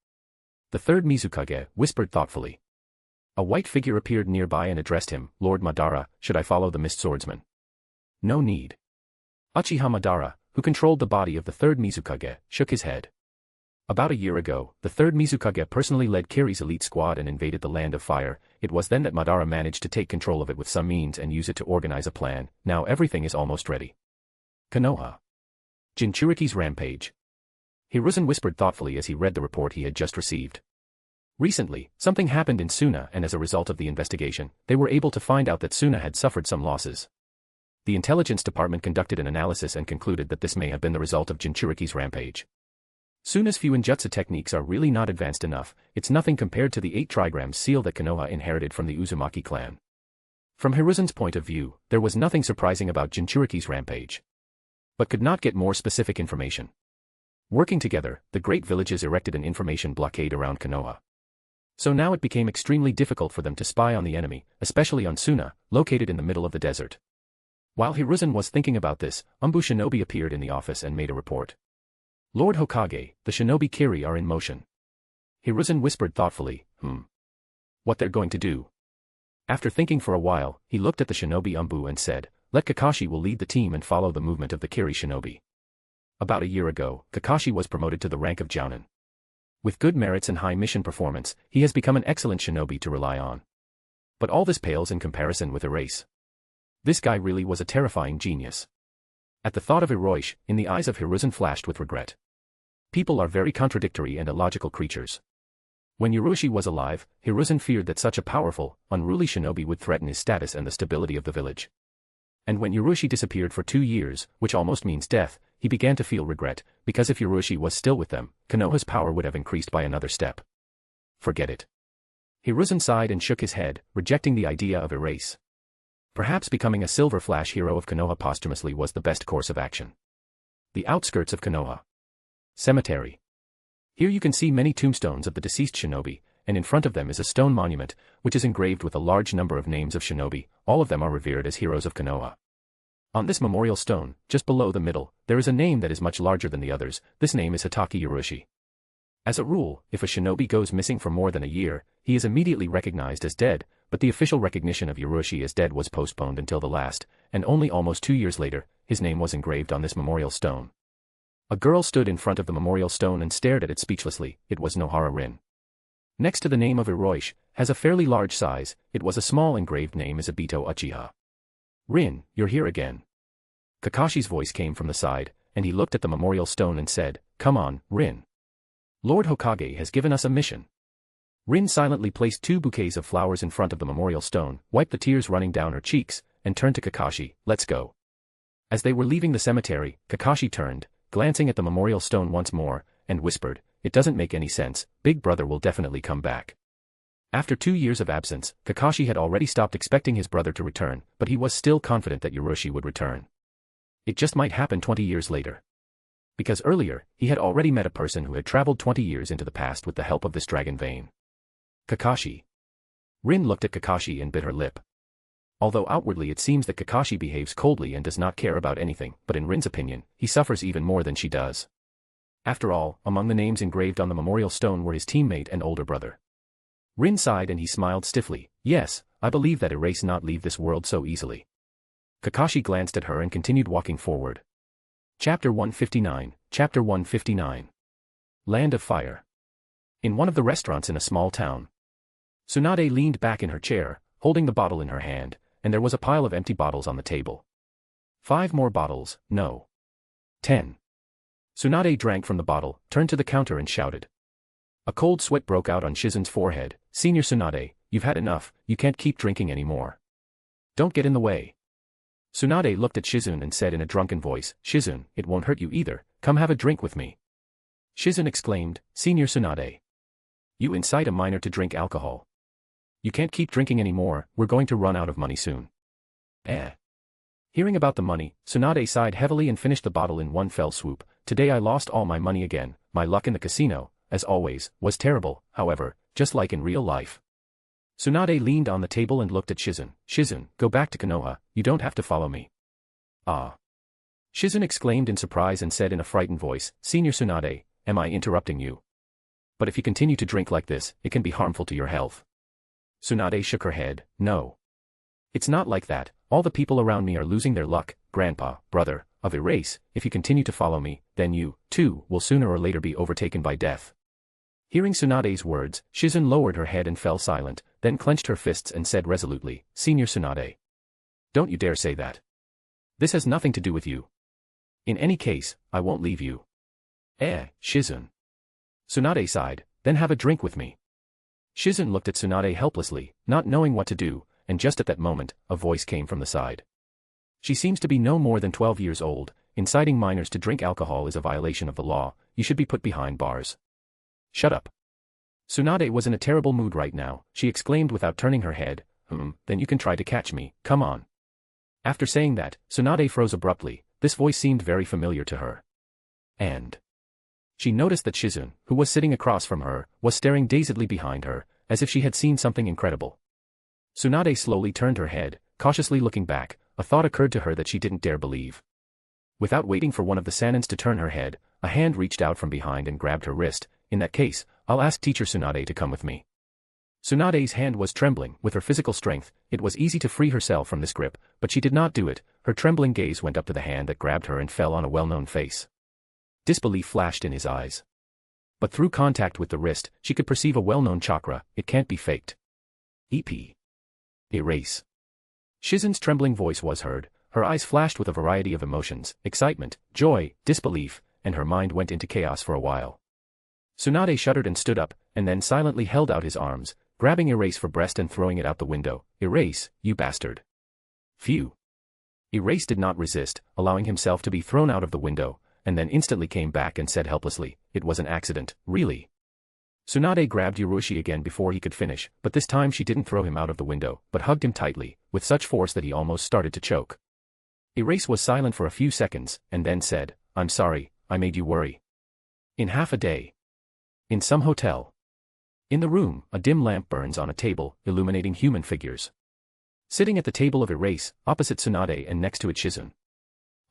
The third Mizukage whispered thoughtfully. A white figure appeared nearby and addressed him, Lord Madara, should I follow the mist swordsman? No need. Uchiha Madara, who controlled the body of the third Mizukage, shook his head. About a year ago, the 3rd Mizukage personally led Kiri's elite squad and invaded the Land of Fire. It was then that Madara managed to take control of it with some means and use it to organize a plan. Now everything is almost ready. Konoha. Jinchuriki's rampage. Hiruzen whispered thoughtfully as he read the report he had just received. Recently, something happened in Suna, and as a result of the investigation, they were able to find out that Suna had suffered some losses. The intelligence department conducted an analysis and concluded that this may have been the result of Jinchuriki's rampage. Suna's Fuinjutsu techniques are really not advanced enough. It's nothing compared to the 8 trigrams seal that Konoha inherited from the Uzumaki clan. From Hiruzen's point of view, there was nothing surprising about Jinchuriki's rampage, but could not get more specific information. Working together, the great villages erected an information blockade around Konoha. So now it became extremely difficult for them to spy on the enemy, especially on Suna, located in the middle of the desert. While Hiruzen was thinking about this, Umbu Shinobi appeared in the office and made a report. Lord Hokage, the Shinobi Kiri are in motion. Hiruzen whispered thoughtfully, What they're going to do? After thinking for a while, he looked at the Shinobi Umbu and said, let Kakashi will lead the team and follow the movement of the Kiri Shinobi. About a year ago, Kakashi was promoted to the rank of Jounin. With good merits and high mission performance, he has become an excellent shinobi to rely on. But all this pales in comparison with Erase. This guy really was a terrifying genius. At the thought of Hiroish, in the eyes of Hiruzen flashed with regret. People are very contradictory and illogical creatures. When Urushi was alive, Hiruzen feared that such a powerful, unruly shinobi would threaten his status and the stability of the village. And when Urushi disappeared for 2 years, which almost means death, he began to feel regret, because if Urushi was still with them, Konoha's power would have increased by another step. Forget it. Hiruzen sighed and shook his head, rejecting the idea of Erase. Perhaps becoming a Silver Flash hero of Konoha posthumously was the best course of action. The outskirts of Konoha. Cemetery. Here you can see many tombstones of the deceased shinobi, and in front of them is a stone monument, which is engraved with a large number of names of shinobi. All of them are revered as heroes of Konoha. On this memorial stone, just below the middle, there is a name that is much larger than the others. This name is Hitaki Urushi. As a rule, if a shinobi goes missing for more than a year, he is immediately recognized as dead, but the official recognition of Urushi as dead was postponed until the last, and only almost 2 years later, his name was engraved on this memorial stone. A girl stood in front of the memorial stone and stared at it speechlessly. It was Nohara Rin. Next to the name of Hiroish, has a fairly large size, it was a small engraved name as Obito Uchiha. Rin, you're here again. Kakashi's voice came from the side, and he looked at the memorial stone and said, come on, Rin. Lord Hokage has given us a mission. Rin silently placed 2 bouquets of flowers in front of the memorial stone, wiped the tears running down her cheeks, and turned to Kakashi, let's go. As they were leaving the cemetery, Kakashi turned, glancing at the memorial stone once more, and whispered, it doesn't make any sense, Big Brother will definitely come back. After 2 years of absence, Kakashi had already stopped expecting his brother to return, but he was still confident that Urushi would return. It just might happen 20 years later. Because earlier, he had already met a person who had traveled 20 years into the past with the help of this dragon vein. Kakashi. Rin looked at Kakashi and bit her lip. Although outwardly it seems that Kakashi behaves coldly and does not care about anything, but in Rin's opinion, he suffers even more than she does. After all, among the names engraved on the memorial stone were his teammate and older brother. Rin sighed and he smiled stiffly, yes, I believe that Erase not leave this world so easily. Kakashi glanced at her and continued walking forward. Chapter 159, Chapter 159. Land of Fire. In one of the restaurants in a small town. Sunade leaned back in her chair, holding the bottle in her hand, and there was a pile of empty bottles on the table. 5 more bottles, no. 10. Sunade drank from the bottle, turned to the counter and shouted. A cold sweat broke out on Shizun's forehead. Senior Sunade, you've had enough, you can't keep drinking anymore. Don't get in the way. Sunade looked at Shizun and said in a drunken voice, Shizun, it won't hurt you either, come have a drink with me. Shizun exclaimed, Senior Sunade. You incite a minor to drink alcohol. You can't keep drinking anymore, we're going to run out of money soon. Hearing about the money, Sunade sighed heavily and finished the bottle in one fell swoop. Today I lost all my money again. My luck in the casino, as always, was terrible, however, just like in real life. Sunade leaned on the table and looked at Shizun. Shizun, go back to Konoha, you don't have to follow me. Ah. Shizun exclaimed in surprise and said in a frightened voice, Senior Sunade, am I interrupting you? But if you continue to drink like this, it can be harmful to your health. Sunade shook her head, no. It's not like that, all the people around me are losing their luck, grandpa, brother, of Erase, if you continue to follow me, then you, too, will sooner or later be overtaken by death. Hearing Tsunade's words, Shizune lowered her head and fell silent, then clenched her fists and said resolutely, Senior Tsunade. Don't you dare say that. This has nothing to do with you. In any case, I won't leave you. Shizune. Tsunade sighed, then have a drink with me. Shizune looked at Tsunade helplessly, not knowing what to do, and just at that moment, a voice came from the side. She seems to be no more than 12 years old. Inciting minors to drink alcohol is a violation of the law. You should be put behind bars. Shut up. Tsunade was in a terrible mood right now. She exclaimed without turning her head, then you can try to catch me, come on. After saying that, Tsunade froze abruptly. This voice seemed very familiar to her. And she noticed that Shizune, who was sitting across from her, was staring dazedly behind her, as if she had seen something incredible. Tsunade slowly turned her head, cautiously looking back. A thought occurred to her that she didn't dare believe. Without waiting for one of the Sanins to turn her head, a hand reached out from behind and grabbed her wrist. In that case, I'll ask Teacher Sunade to come with me. Tsunade's hand was trembling. With her physical strength, it was easy to free herself from this grip, but she did not do it. Her trembling gaze went up to the hand that grabbed her and fell on a well-known face. Disbelief flashed in his eyes. But through contact with the wrist, she could perceive a well-known chakra. It can't be faked. Erase. Shizune's trembling voice was heard. Her eyes flashed with a variety of emotions, excitement, joy, disbelief, and her mind went into chaos for a while. Tsunade shuddered and stood up, and then silently held out his arms, grabbing Erase for breast and throwing it out the window. Erase, you bastard. Phew. Erase did not resist, allowing himself to be thrown out of the window, and then instantly came back and said helplessly, it was an accident, really. Sunade grabbed Ryuchi again before he could finish, but this time she didn't throw him out of the window, but hugged him tightly, with such force that he almost started to choke. Erase was silent for a few seconds, and then said, I'm sorry, I made you worry. In half a day. In some hotel. In the room, a dim lamp burns on a table, illuminating human figures. Sitting at the table of Erase, opposite Tsunade and next to it Shizune.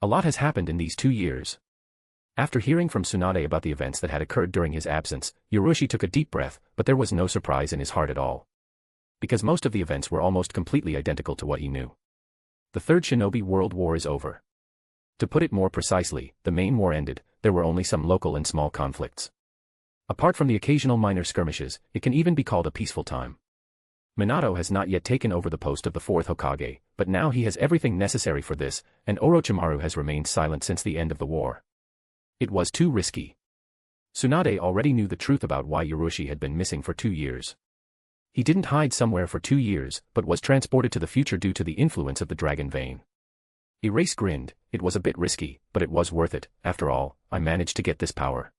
A lot has happened in these 2 years. After hearing from Tsunade about the events that had occurred during his absence, Ryuchi took a deep breath, but there was no surprise in his heart at all. Because most of the events were almost completely identical to what he knew. The Third Shinobi World War is over. To put it more precisely, the main war ended. There were only some local and small conflicts. Apart from the occasional minor skirmishes, it can even be called a peaceful time. Minato has not yet taken over the post of the 4th Hokage, but now he has everything necessary for this, and Orochimaru has remained silent since the end of the war. It was too risky. Tsunade already knew the truth about why Ryuchi had been missing for 2 years. He didn't hide somewhere for 2 years, but was transported to the future due to the influence of the dragon vein. Erase grinned. It was a bit risky, but it was worth it. After all, I managed to get this power.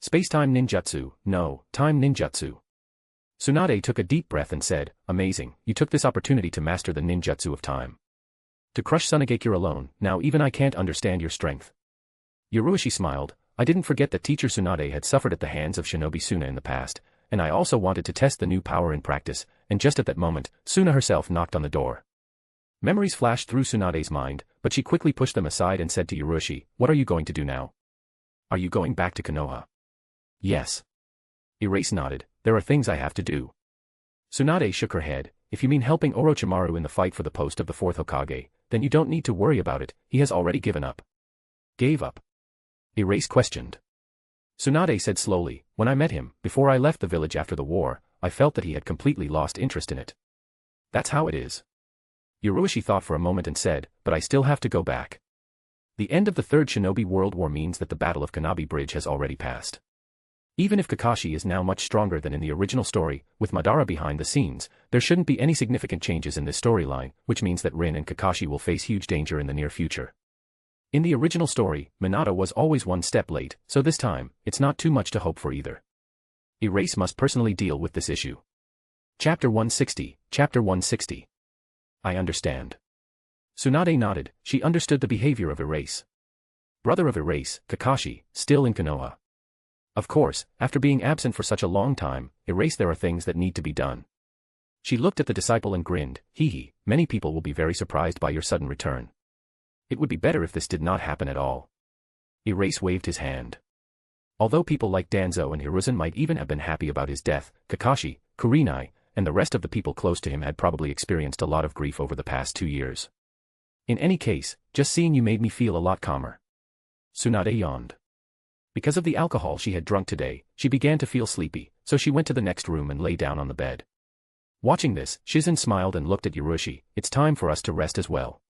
Space-time ninjutsu, no, time ninjutsu. Tsunade took a deep breath and said, amazing, you took this opportunity to master the ninjutsu of time. To crush Sunagakure alone, now even I can't understand your strength. Ryuchi smiled. I didn't forget that Teacher Sunade had suffered at the hands of Shinobi Suna in the past, and I also wanted to test the new power in practice, and just at that moment, Suna herself knocked on the door. Memories flashed through Tsunade's mind, but she quickly pushed them aside and said to Ryuchi, what are you going to do now? Are you going back to Konoha? Yes. Erase nodded. There are things I have to do. Tsunade shook her head. If you mean helping Orochimaru in the fight for the post of the 4th Hokage, then you don't need to worry about it. He has already given up. Gave up? Erase questioned. Tsunade said slowly, when I met him, before I left the village after the war, I felt that he had completely lost interest in it. That's how it is. Ryuchi thought for a moment and said, but I still have to go back. The end of the Third Shinobi World War means that the Battle of Kanabi Bridge has already passed. Even if Kakashi is now much stronger than in the original story, with Madara behind the scenes, there shouldn't be any significant changes in this storyline, which means that Rin and Kakashi will face huge danger in the near future. In the original story, Minato was always one step late, so this time, it's not too much to hope for either. Erase must personally deal with this issue. Chapter 160, Chapter 160. I understand. Tsunade nodded. She understood the behavior of Erase. Brother of Erase, Kakashi, still in Konoha. Of course, after being absent for such a long time, Erase there are things that need to be done. She looked at the disciple and grinned. Hee, many people will be very surprised by your sudden return. It would be better if this did not happen at all. Erase waved his hand. Although people like Danzo and Hiruzen might even have been happy about his death, Kakashi, Kurenai, and the rest of the people close to him had probably experienced a lot of grief over the past 2 years. In any case, just seeing you made me feel a lot calmer. Sunade yawned. Because of the alcohol she had drunk today, she began to feel sleepy, so she went to the next room and lay down on the bed. Watching this, Shizun smiled and looked at Yurushi. It's time for us to rest as well.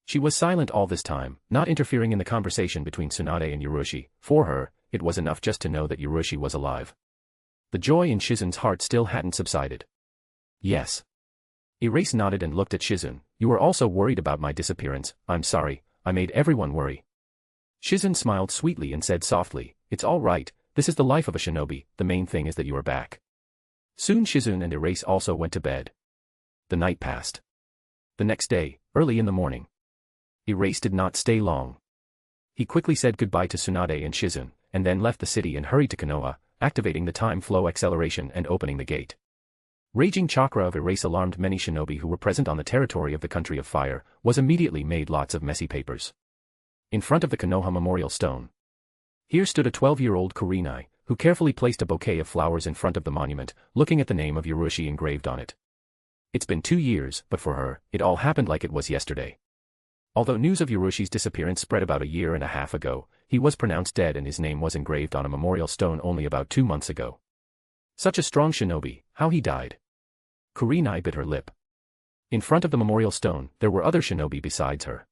She was silent all this time, not interfering in the conversation between Sunade and Yurushi. For her, it was enough just to know that Yurushi was alive. The joy in Shizun's heart still hadn't subsided. Yes. Erase nodded and looked at Shizun. You were also worried about my disappearance. I'm sorry, I made everyone worry. Shizun smiled sweetly and said softly, it's all right, this is the life of a shinobi, the main thing is that you are back. Soon Shizun and Erase also went to bed. The night passed. The next day, early in the morning. Erase did not stay long. He quickly said goodbye to Sunade and Shizun, and then left the city and hurried to Konoha, activating the time flow acceleration and opening the gate. Raging chakra of Erase alarmed many shinobi who were present on the territory of the Country of Fire, was immediately made lots of messy papers. In front of the Konoha memorial stone. Here stood a 12-year-old Kurenai, who carefully placed a bouquet of flowers in front of the monument, looking at the name of Yurushi engraved on it. It's been 2 years, but for her, it all happened like it was yesterday. Although news of Yurushi's disappearance spread about a year and a half ago, he was pronounced dead and his name was engraved on a memorial stone only about 2 months ago. Such a strong shinobi, how he died. Kurenai bit her lip. In front of the memorial stone, there were other shinobi besides her.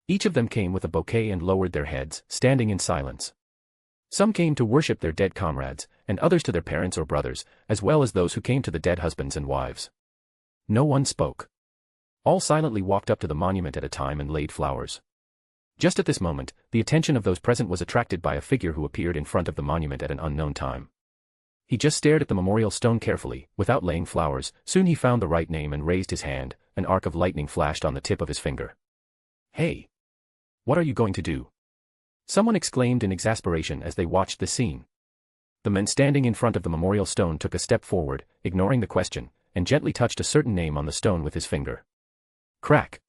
Each of them came with a bouquet and lowered their heads, standing in silence. Some came to worship their dead comrades, and others to their parents or brothers, as well as those who came to the dead husbands and wives. No one spoke. All silently walked up to the monument at a time and laid flowers. Just at this moment, the attention of those present was attracted by a figure who appeared in front of the monument at an unknown time. He just stared at the memorial stone carefully, without laying flowers. Soon he found the right name and raised his hand. An arc of lightning flashed on the tip of his finger. Hey! What are you going to do? Someone exclaimed in exasperation as they watched the scene. The man standing in front of the memorial stone took a step forward, ignoring the question, and gently touched a certain name on the stone with his finger. Crack!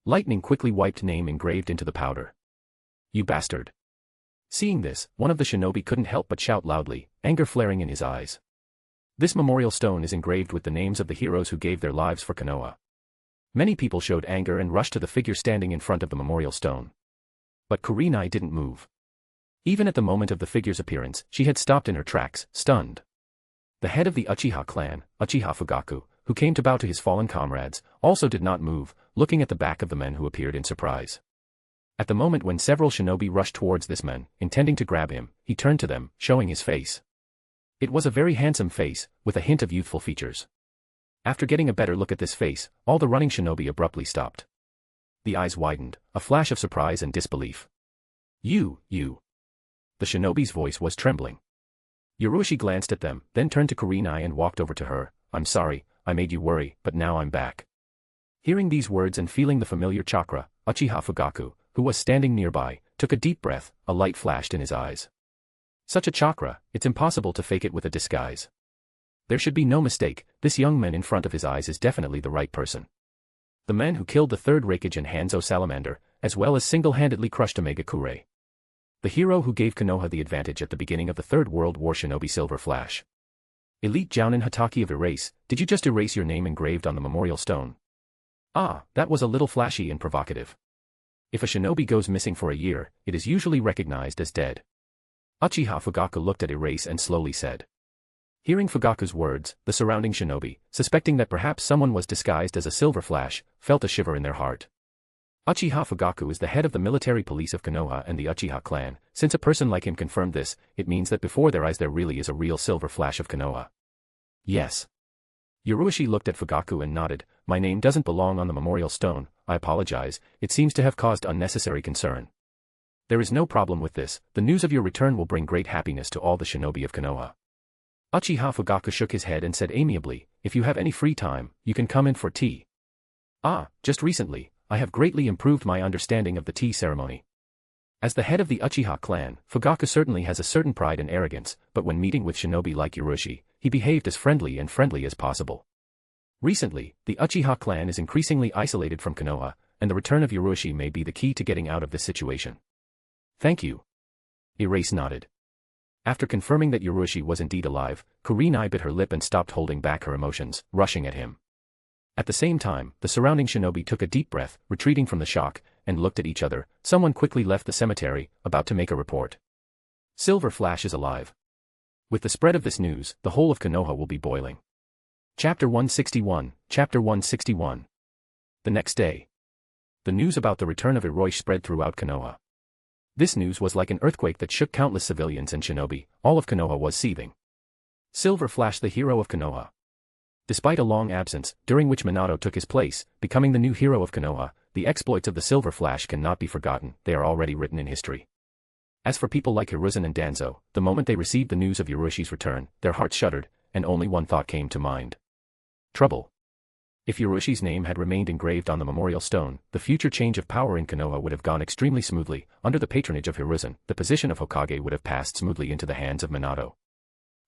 Lightning quickly wiped name engraved into the powder. You bastard! Seeing this, one of the shinobi couldn't help but shout loudly, anger flaring in his eyes. This memorial stone is engraved with the names of the heroes who gave their lives for Konoha. Many people showed anger and rushed to the figure standing in front of the memorial stone. But Kurenai didn't move. Even at the moment of the figure's appearance, she had stopped in her tracks, stunned. The head of the Uchiha clan, Uchiha Fugaku, who came to bow to his fallen comrades, also did not move, looking at the back of the men who appeared in surprise. At the moment when several shinobi rushed towards this man, intending to grab him, he turned to them, showing his face. It was a very handsome face, with a hint of youthful features. After getting a better look at this face, all the running shinobi abruptly stopped. The eyes widened, a flash of surprise and disbelief. You. The shinobi's voice was trembling. Yurushi glanced at them, then turned to Kurenai and walked over to her. I'm sorry, I made you worry, but now I'm back. Hearing these words and feeling the familiar chakra, Uchiha Fugaku, who was standing nearby, took a deep breath. A light flashed in his eyes. Such a chakra, it's impossible to fake it with a disguise. There should be no mistake, this young man in front of his eyes is definitely the right person. The man who killed the third Rakage and Hanzo Salamander, as well as single-handedly crushed Omega Kure. The hero who gave Konoha the advantage at the beginning of the Third World War. Shinobi Silver Flash. Elite Jounin Hataki of Erase, did you just erase your name engraved on the memorial stone? Ah, that was a little flashy and provocative. If a shinobi goes missing for a year, it is usually recognized as dead. Uchiha Fugaku looked at Erase and slowly said. Hearing Fugaku's words, the surrounding shinobi, suspecting that perhaps someone was disguised as a Silver Flash, felt a shiver in their heart. Uchiha Fugaku is the head of the military police of Konoha and the Uchiha clan. Since a person like him confirmed this, it means that before their eyes there really is a real Silver Flash of Konoha. Yes. Yurushi looked at Fugaku and nodded. My name doesn't belong on the memorial stone, I apologize, it seems to have caused unnecessary concern. There is no problem with this, the news of your return will bring great happiness to all the shinobi of Konoha. Uchiha Fugaku shook his head and said amiably, if you have any free time, you can come in for tea. Ah, just recently, I have greatly improved my understanding of the tea ceremony. As the head of the Uchiha clan, Fugaku certainly has a certain pride and arrogance, but when meeting with shinobi like Yurushi, he behaved as friendly as possible. Recently, the Uchiha clan is increasingly isolated from Konoha, and the return of Yurushi may be the key to getting out of this situation. Thank you. Erase nodded. After confirming that Yurushi was indeed alive, Kurenai bit her lip and stopped holding back her emotions, rushing at him. At the same time, the surrounding shinobi took a deep breath, retreating from the shock, and looked at each other. Someone quickly left the cemetery, about to make a report. Silver Flash is alive. With the spread of this news, the whole of Konoha will be boiling. Chapter 161, Chapter 161. The next day. The news about the return of Hiroshi spread throughout Konoha. This news was like an earthquake that shook countless civilians and shinobi. All of Konoha was seething. Silver Flash, the hero of Konoha. Despite a long absence, during which Minato took his place, becoming the new hero of Konoha, the exploits of the Silver Flash cannot be forgotten. They are already written in history. As for people like Hiruzen and Danzo, the moment they received the news of Hiroshi's return, their hearts shuddered, and only one thought came to mind. Trouble. If Hiroshi's name had remained engraved on the memorial stone, the future change of power in Konoha would have gone extremely smoothly. Under the patronage of Hiruzen, the position of Hokage would have passed smoothly into the hands of Minato.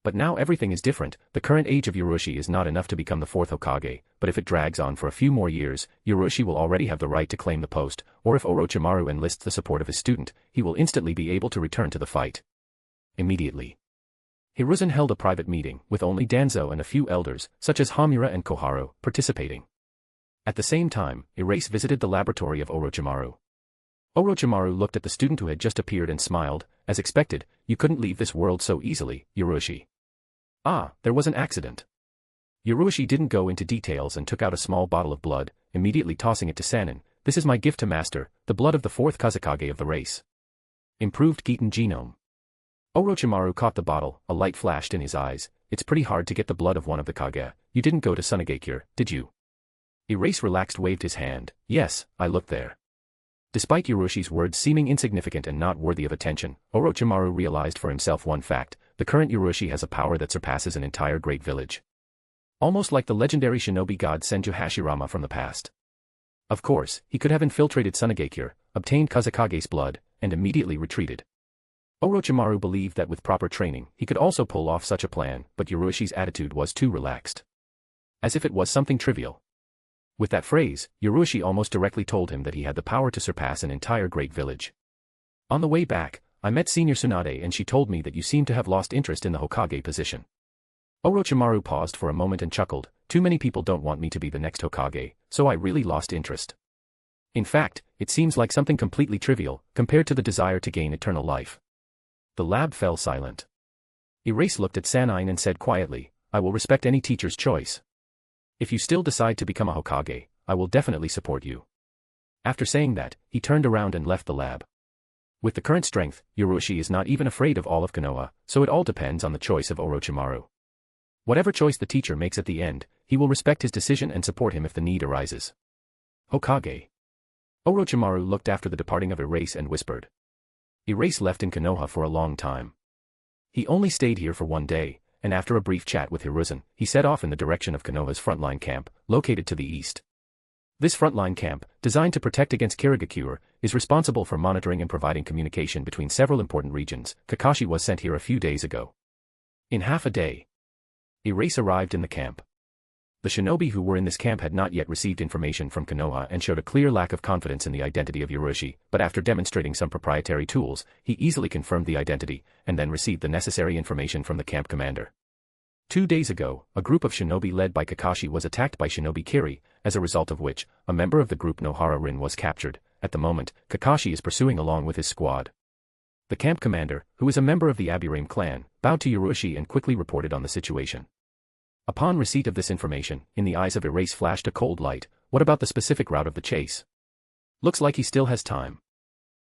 But now everything is different. The current age of Hiroshi is not enough to become the fourth Hokage, but if it drags on for a few more years, Hiroshi will already have the right to claim the post, or if Orochimaru enlists the support of his student, he will instantly be able to return to the fight. Immediately. Hiruzen held a private meeting, with only Danzo and a few elders, such as Hamura and Koharu, participating. At the same time, Erase visited the laboratory of Orochimaru. Orochimaru looked at the student who had just appeared and smiled. As expected, you couldn't leave this world so easily, Hiroshi. Ah, there was an accident. Hiroshi didn't go into details and took out a small bottle of blood, immediately tossing it to Sannin. This is my gift to Master, the blood of the fourth Kazekage of the race. Improved Getan genome. Orochimaru caught the bottle, a light flashed in his eyes. It's pretty hard to get the blood of one of the Kage. You didn't go to Sunade, did you? Erase relaxed waved his hand. Yes, I looked there. Despite Hiroshi's words seeming insignificant and not worthy of attention, Orochimaru realized for himself one fact: the current Hiroshi has a power that surpasses an entire great village. Almost like the legendary shinobi god Senju Hashirama from the past. Of course, he could have infiltrated Sunade, obtained Kazekage's blood, and immediately retreated. Orochimaru believed that with proper training, he could also pull off such a plan, but Hiroshi's attitude was too relaxed. As if it was something trivial. With that phrase, Hiroshi almost directly told him that he had the power to surpass an entire great village. On the way back, I met Senior Sunade and she told me that you seem to have lost interest in the Hokage position. Orochimaru paused for a moment and chuckled. Too many people don't want me to be the next Hokage, so I really lost interest. In fact, it seems like something completely trivial, compared to the desire to gain eternal life. The lab fell silent. Erase looked at Sannin and said quietly, I will respect any teacher's choice. If you still decide to become a Hokage, I will definitely support you. After saying that, he turned around and left the lab. With the current strength, Hiroshi is not even afraid of all of Konoha, so it all depends on the choice of Orochimaru. Whatever choice the teacher makes at the end, he will respect his decision and support him if the need arises. Hokage. Orochimaru looked after the departing of Erase and whispered. Erase left in Konoha for a long time. He only stayed here for one day, and after a brief chat with Hiruzen, he set off in the direction of Konoha's frontline camp, located to the east. This frontline camp, designed to protect against Kirigakure, is responsible for monitoring and providing communication between several important regions. Kakashi was sent here a few days ago. In half a day, Erase arrived in the camp. The shinobi who were in this camp had not yet received information from Konoha and showed a clear lack of confidence in the identity of Hiroshi, but after demonstrating some proprietary tools, he easily confirmed the identity, and then received the necessary information from the camp commander. 2 days ago, a group of shinobi led by Kakashi was attacked by shinobi Kiri, as a result of which, a member of the group Nohara Rin was captured. At the moment, Kakashi is pursuing along with his squad. The camp commander, who is a member of the Aburame clan, bowed to Hiroshi and quickly reported on the situation. Upon receipt of this information, in the eyes of Erase flashed a cold light. What about the specific route of the chase? Looks like he still has time.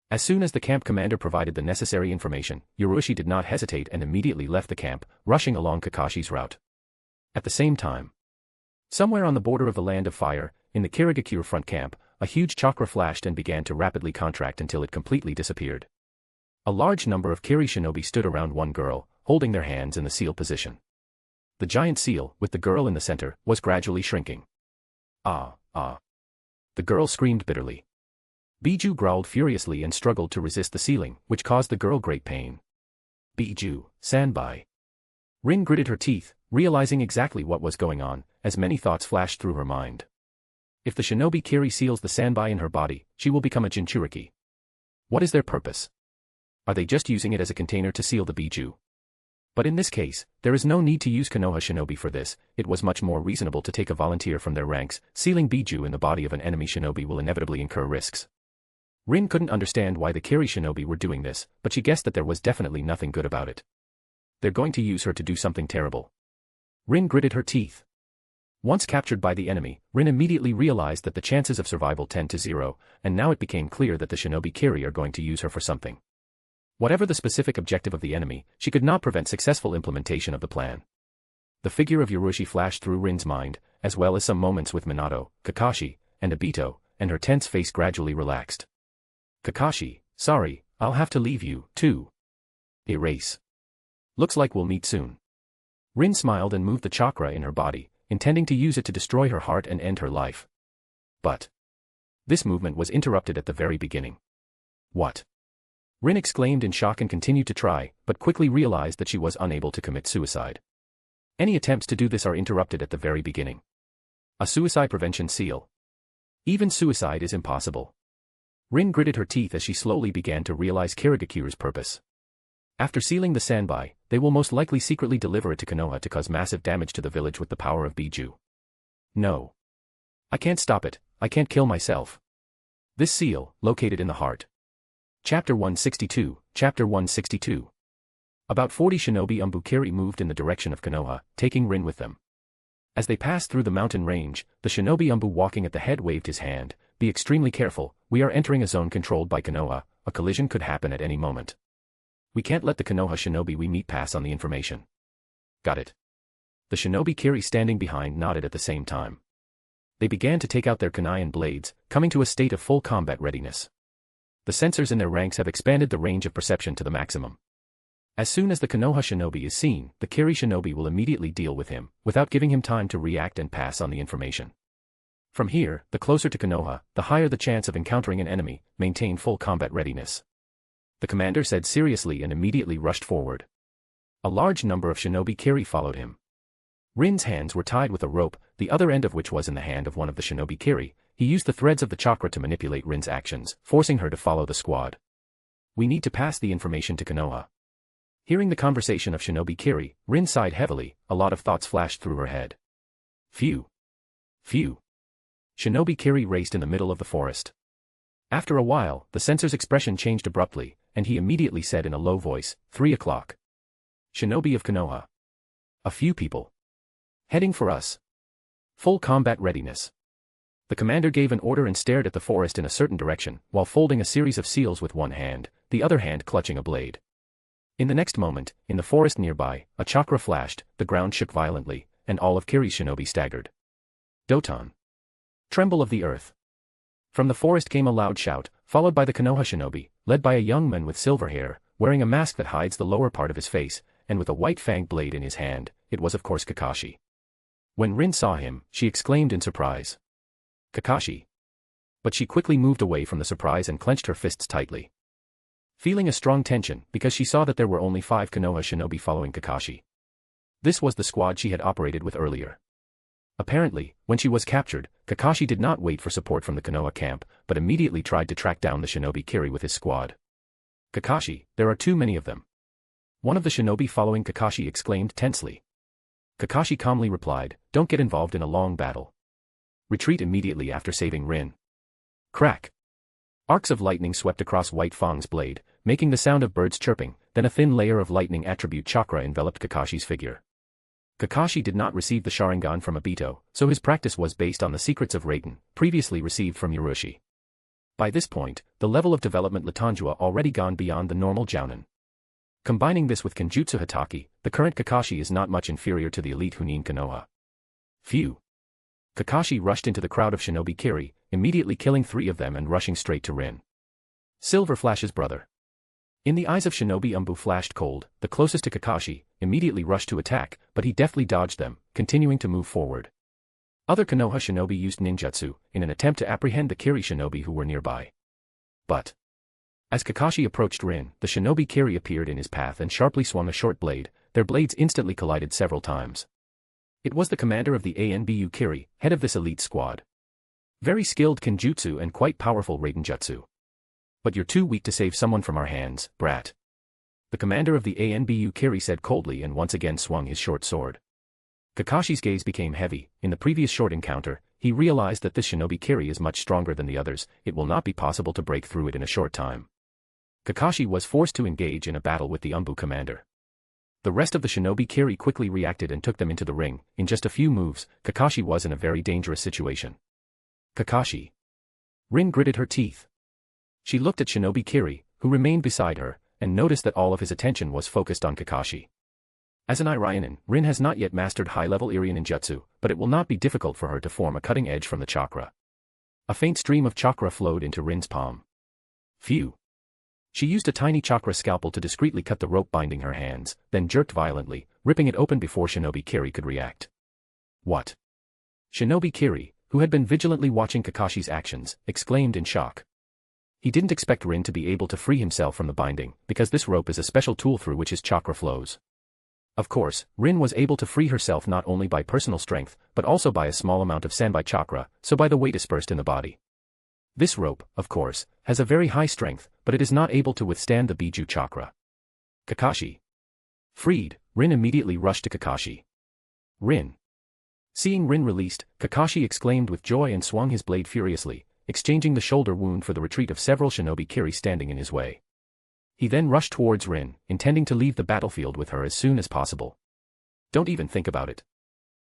As soon as the camp commander provided the necessary information, Hiroshi did not hesitate and immediately left the camp, rushing along Kakashi's route. At the same time, somewhere on the border of the Land of Fire, in the Kirigakure front camp, a huge chakra flashed and began to rapidly contract until it completely disappeared. A large number of Kiri shinobi stood around one girl, holding their hands in the seal position. The giant seal, with the girl in the center, was gradually shrinking. Ah, ah. The girl screamed bitterly. Biju growled furiously and struggled to resist the sealing, which caused the girl great pain. Biju, Sanbai. Rin gritted her teeth, realizing exactly what was going on, as many thoughts flashed through her mind. If the shinobi Kiri seals the Sanbai in her body, she will become a Jinchuriki. What is their purpose? Are they just using it as a container to seal the Biju? But in this case, there is no need to use Konoha shinobi for this. It was much more reasonable to take a volunteer from their ranks. Sealing Biju in the body of an enemy shinobi will inevitably incur risks. Rin couldn't understand why the Kiri shinobi were doing this, but she guessed that there was definitely nothing good about it. They're going to use her to do something terrible. Rin gritted her teeth. Once captured by the enemy, Rin immediately realized that the chances of survival tend to 0, and now it became clear that the shinobi Kiri are going to use her for something. Whatever the specific objective of the enemy, she could not prevent successful implementation of the plan. The figure of Ryuchi flashed through Rin's mind, as well as some moments with Minato, Kakashi, and Obito, and her tense face gradually relaxed. Kakashi, sorry, I'll have to leave you, too. Erase. Looks like we'll meet soon. Rin smiled and moved the chakra in her body, intending to use it to destroy her heart and end her life. But this movement was interrupted at the very beginning. What? Rin exclaimed in shock and continued to try, but quickly realized that she was unable to commit suicide. Any attempts to do this are interrupted at the very beginning. A suicide prevention seal. Even suicide is impossible. Rin gritted her teeth as she slowly began to realize Kirigakuru's purpose. After sealing the Sanbai, they will most likely secretly deliver it to Konoha to cause massive damage to the village with the power of Biju. No. I can't stop it, I can't kill myself. This seal, located in the heart. Chapter 162, Chapter 162. About 40 shinobi Umbukiri moved in the direction of Konoha, taking Rin with them. As they passed through the mountain range, the shinobi Umbu walking at the head waved his hand. Be extremely careful, we are entering a zone controlled by Konoha, a collision could happen at any moment. We can't let the Konoha shinobi we meet pass on the information. Got it. The shinobi Kiri standing behind nodded at the same time. They began to take out their kunai and blades, coming to a state of full combat readiness. The sensors in their ranks have expanded the range of perception to the maximum. As soon as the Konoha shinobi is seen, the Kiri shinobi will immediately deal with him, without giving him time to react and pass on the information. From here, the closer to Konoha, the higher the chance of encountering an enemy. Maintain full combat readiness. The commander said seriously and immediately rushed forward. A large number of shinobi Kiri followed him. Rin's hands were tied with a rope, the other end of which was in the hand of one of the shinobi Kiri. He used the threads of the chakra to manipulate Rin's actions, forcing her to follow the squad. We need to pass the information to Konoha. Hearing the conversation of shinobi Kiri, Rin sighed heavily, a lot of thoughts flashed through her head. Phew. Phew. Shinobi Kiri raced in the middle of the forest. After a while, the sensor's expression changed abruptly, and he immediately said in a low voice, 3 o'clock. Shinobi of Konoha. A few people. Heading for us. Full combat readiness. The commander gave an order and stared at the forest in a certain direction, while folding a series of seals with one hand, the other hand clutching a blade. In the next moment, in the forest nearby, a chakra flashed, the ground shook violently, and all of Kiri's shinobi staggered. Doton. Tremble of the earth. From the forest came a loud shout, followed by the Konoha shinobi, led by a young man with silver hair, wearing a mask that hides the lower part of his face, and with a white fanged blade in his hand. It was of course Kakashi. When Rin saw him, she exclaimed in surprise. Kakashi. But she quickly moved away from the surprise and clenched her fists tightly. Feeling a strong tension, because she saw that there were only 5 Konoha shinobi following Kakashi. This was the squad she had operated with earlier. Apparently, when she was captured, Kakashi did not wait for support from the Konoha camp, but immediately tried to track down the shinobi Kiri with his squad. Kakashi, there are too many of them. One of the shinobi following Kakashi exclaimed tensely. Kakashi calmly replied, don't get involved in a long battle. Retreat immediately after saving Rin. Crack. Arcs of lightning swept across White Fang's blade, making the sound of birds chirping, then a thin layer of lightning attribute chakra enveloped Kakashi's figure. Kakashi did not receive the Sharingan from Obito, so his practice was based on the secrets of Raiden, previously received from Ryuchi. By this point, the level of development Latanjua already gone beyond the normal Jounin. Combining this with Kenjutsu Hitaki, the current Kakashi is not much inferior to the elite Hunin Konoha. Phew. Kakashi rushed into the crowd of shinobi Kiri, immediately killing 3 of them and rushing straight to Rin. Silver Flash's brother. In the eyes of shinobi Umbu flashed cold, the closest to Kakashi, immediately rushed to attack, but he deftly dodged them, continuing to move forward. Other Konoha shinobi used ninjutsu, in an attempt to apprehend the Kiri shinobi who were nearby. But as Kakashi approached Rin, the shinobi Kiri appeared in his path and sharply swung a short blade. Their blades instantly collided several times. It was the commander of the Anbu Kiri, head of this elite squad. Very skilled Kenjutsu and quite powerful Raiden Jutsu. But you're too weak to save someone from our hands, brat. The commander of the ANBU Kiri said coldly and once again swung his short sword. Kakashi's gaze became heavy. In the previous short encounter, he realized that this shinobi Kiri is much stronger than the others. It will not be possible to break through it in a short time. Kakashi was forced to engage in a battle with the Umbu commander. The rest of the shinobi Kiri quickly reacted and took them into the ring. In just a few moves, Kakashi was in a very dangerous situation. Kakashi. Rin gritted her teeth. She looked at shinobi Kiri, who remained beside her, and noticed that all of his attention was focused on Kakashi. As an Irionin, Rin has not yet mastered high-level Iri ninjutsu, but it will not be difficult for her to form a cutting edge from the chakra. A faint stream of chakra flowed into Rin's palm. Phew. She used a tiny chakra scalpel to discreetly cut the rope binding her hands, then jerked violently, ripping it open before shinobi Kiri could react. What? Shinobi Kiri, who had been vigilantly watching Kakashi's actions, exclaimed in shock. He didn't expect Rin to be able to free himself from the binding, because this rope is a special tool through which his chakra flows. Of course, Rin was able to free herself not only by personal strength, but also by a small amount of Sanbai chakra, so by the weight dispersed in the body. This rope, of course, has a very high strength, but it is not able to withstand the Biju chakra. Kakashi. Freed, Rin immediately rushed to Kakashi. Rin. Seeing Rin released, Kakashi exclaimed with joy and swung his blade furiously, exchanging the shoulder wound for the retreat of several shinobi Kiri standing in his way. He then rushed towards Rin, intending to leave the battlefield with her as soon as possible. Don't even think about it.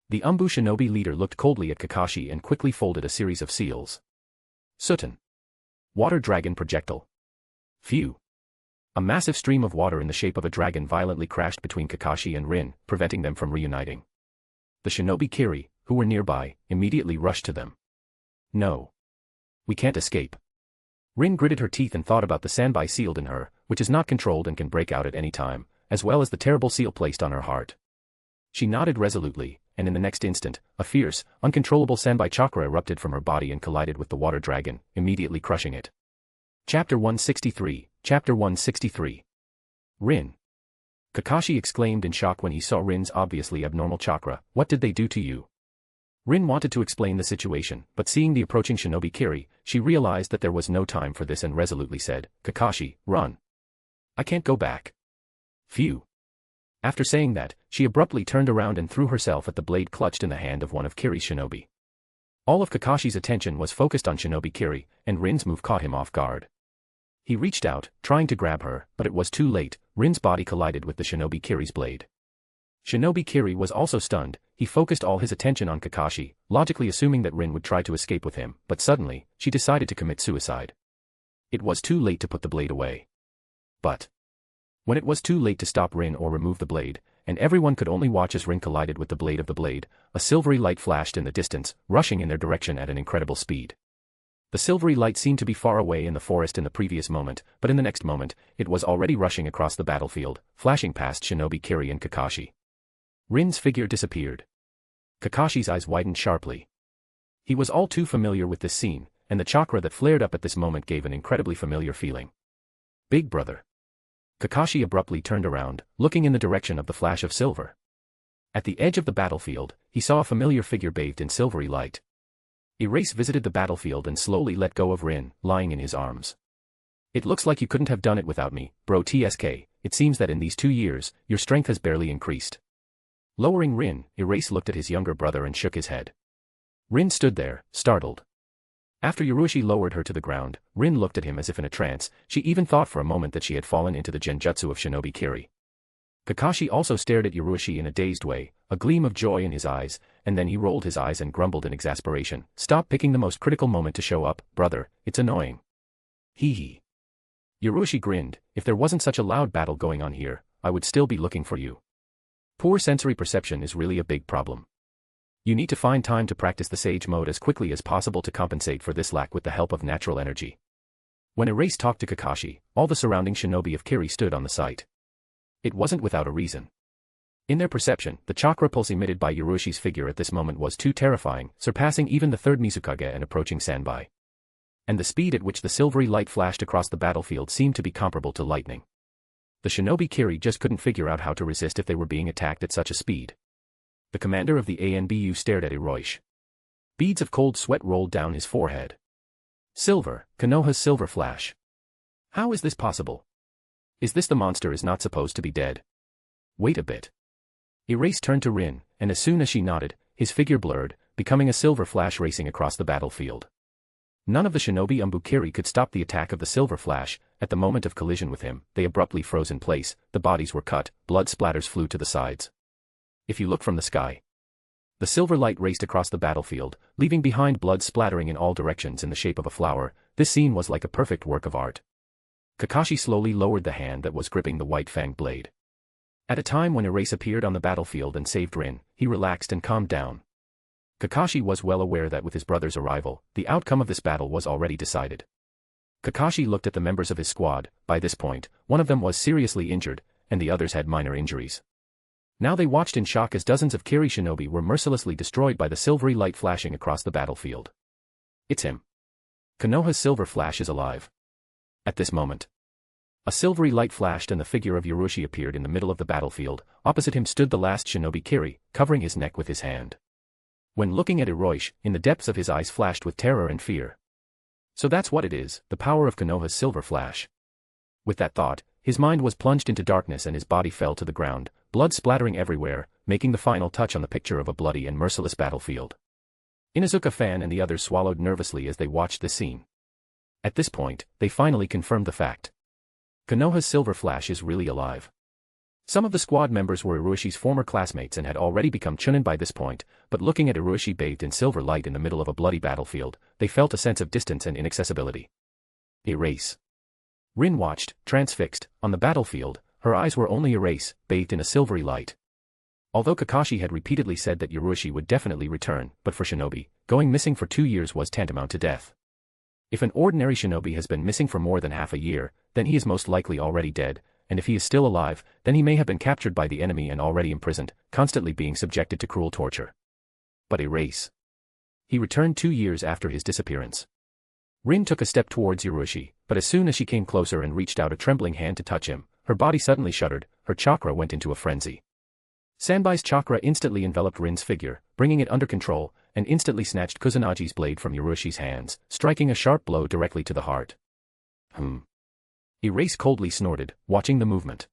The Umbu shinobi leader looked coldly at Kakashi and quickly folded a series of seals. Sutan. Water dragon projectile. Phew. A massive stream of water in the shape of a dragon violently crashed between Kakashi and Rin, preventing them from reuniting. The shinobi Kiri, who were nearby, immediately rushed to them. No. We can't escape. Rin gritted her teeth and thought about the Sanbai sealed in her, which is not controlled and can break out at any time, as well as the terrible seal placed on her heart. She nodded resolutely, and in the next instant, a fierce, uncontrollable Sanbai chakra erupted from her body and collided with the water dragon, immediately crushing it. Chapter 163, Chapter 163. Rin. Kakashi exclaimed in shock when he saw Rin's obviously abnormal chakra. What did they do to you? Rin wanted to explain the situation, but seeing the approaching shinobi Kiri, she realized that there was no time for this and resolutely said, Kakashi, run. I can't go back. Phew. After saying that, she abruptly turned around and threw herself at the blade clutched in the hand of one of Kiri's shinobi. All of Kakashi's attention was focused on shinobi Kiri, and Rin's move caught him off guard. He reached out, trying to grab her, but it was too late. Rin's body collided with the shinobi Kiri's blade. Shinobi Kiri was also stunned. He focused all his attention on Kakashi, logically assuming that Rin would try to escape with him, but suddenly, she decided to commit suicide. It was too late to put the blade away. But when it was too late to stop Rin or remove the blade, and everyone could only watch as Rin collided with the blade of the blade, a silvery light flashed in the distance, rushing in their direction at an incredible speed. The silvery light seemed to be far away in the forest in the previous moment, but in the next moment, it was already rushing across the battlefield, flashing past shinobi Kiri and Kakashi. Rin's figure disappeared. Kakashi's eyes widened sharply. He was all too familiar with this scene, and the chakra that flared up at this moment gave an incredibly familiar feeling. Big brother. Kakashi abruptly turned around, looking in the direction of the flash of silver. At the edge of the battlefield, he saw a familiar figure bathed in silvery light. Erase visited the battlefield and slowly let go of Rin, lying in his arms. It looks like you couldn't have done it without me, bro TSK. It seems that in these 2 years, your strength has barely increased. Lowering Rin, Erase looked at his younger brother and shook his head. Rin stood there, startled. After Ryuchi lowered her to the ground, Rin looked at him as if in a trance. She even thought for a moment that she had fallen into the genjutsu of shinobi Kiri. Kakashi also stared at Ryuchi in a dazed way, a gleam of joy in his eyes, and then he rolled his eyes and grumbled in exasperation. Stop picking the most critical moment to show up, brother, it's annoying. Hee hee. Ryuchi grinned. If there wasn't such a loud battle going on here, I would still be looking for you. Poor sensory perception is really a big problem. You need to find time to practice the Sage mode as quickly as possible to compensate for this lack with the help of natural energy. When Erase talked to Kakashi, all the surrounding shinobi of Kiri stood on the site. It wasn't without a reason. In their perception, the chakra pulse emitted by Ryuchi's figure at this moment was too terrifying, surpassing even the third Mizukage and approaching Sanbai. And the speed at which the silvery light flashed across the battlefield seemed to be comparable to lightning. The shinobi Kiri just couldn't figure out how to resist if they were being attacked at such a speed. The commander of the ANBU stared at Hiroshi. Beads of cold sweat rolled down his forehead. Silver, Konoha's silver flash. How is this possible? Is this the monster is not supposed to be dead? Wait a bit. Erase turned to Rin, and as soon as she nodded, his figure blurred, becoming a silver flash racing across the battlefield. None of the shinobi Umbukiri could stop the attack of the silver flash. At the moment of collision with him, they abruptly froze in place, the bodies were cut, blood splatters flew to the sides. If you look from the sky, the silver light raced across the battlefield, leaving behind blood splattering in all directions in the shape of a flower. This scene was like a perfect work of art. Kakashi slowly lowered the hand that was gripping the white-fanged blade. At a time when Erase appeared on the battlefield and saved Rin, he relaxed and calmed down. Kakashi was well aware that with his brother's arrival, the outcome of this battle was already decided. Kakashi looked at the members of his squad. By this point, one of them was seriously injured, and the others had minor injuries. Now they watched in shock as dozens of Kiri shinobi were mercilessly destroyed by the silvery light flashing across the battlefield. It's him. Konoha's silver flash is alive. At this moment, a silvery light flashed and the figure of Ryuchi appeared in the middle of the battlefield. Opposite him stood the last shinobi Kiri, covering his neck with his hand. When looking at Hiroshi, in the depths of his eyes flashed with terror and fear. So that's what it is, the power of Konoha's silver flash. With that thought, his mind was plunged into darkness and his body fell to the ground, blood splattering everywhere, making the final touch on the picture of a bloody and merciless battlefield. Inuzuka-fan and the others swallowed nervously as they watched this scene. At this point, they finally confirmed the fact. Konoha's silver flash is really alive. Some of the squad members were Hiroshi's former classmates and had already become chunin by this point, but looking at Hiroshi bathed in silver light in the middle of a bloody battlefield, they felt a sense of distance and inaccessibility. Erase. Rin watched, transfixed, on the battlefield. Her eyes were only Erase, bathed in a silvery light. Although Kakashi had repeatedly said that Hiroshi would definitely return, but for shinobi, going missing for 2 years was tantamount to death. If an ordinary shinobi has been missing for more than half a year, then he is most likely already dead, and if he is still alive, then he may have been captured by the enemy and already imprisoned, constantly being subjected to cruel torture. But Erase. He returned 2 years after his disappearance. Rin took a step towards Hiroshi, but as soon as she came closer and reached out a trembling hand to touch him, her body suddenly shuddered, her chakra went into a frenzy. Sanbai's chakra instantly enveloped Rin's figure, bringing it under control, and instantly snatched Kusunagi's blade from Hiroshi's hands, striking a sharp blow directly to the heart. Erase coldly snorted, watching the movement.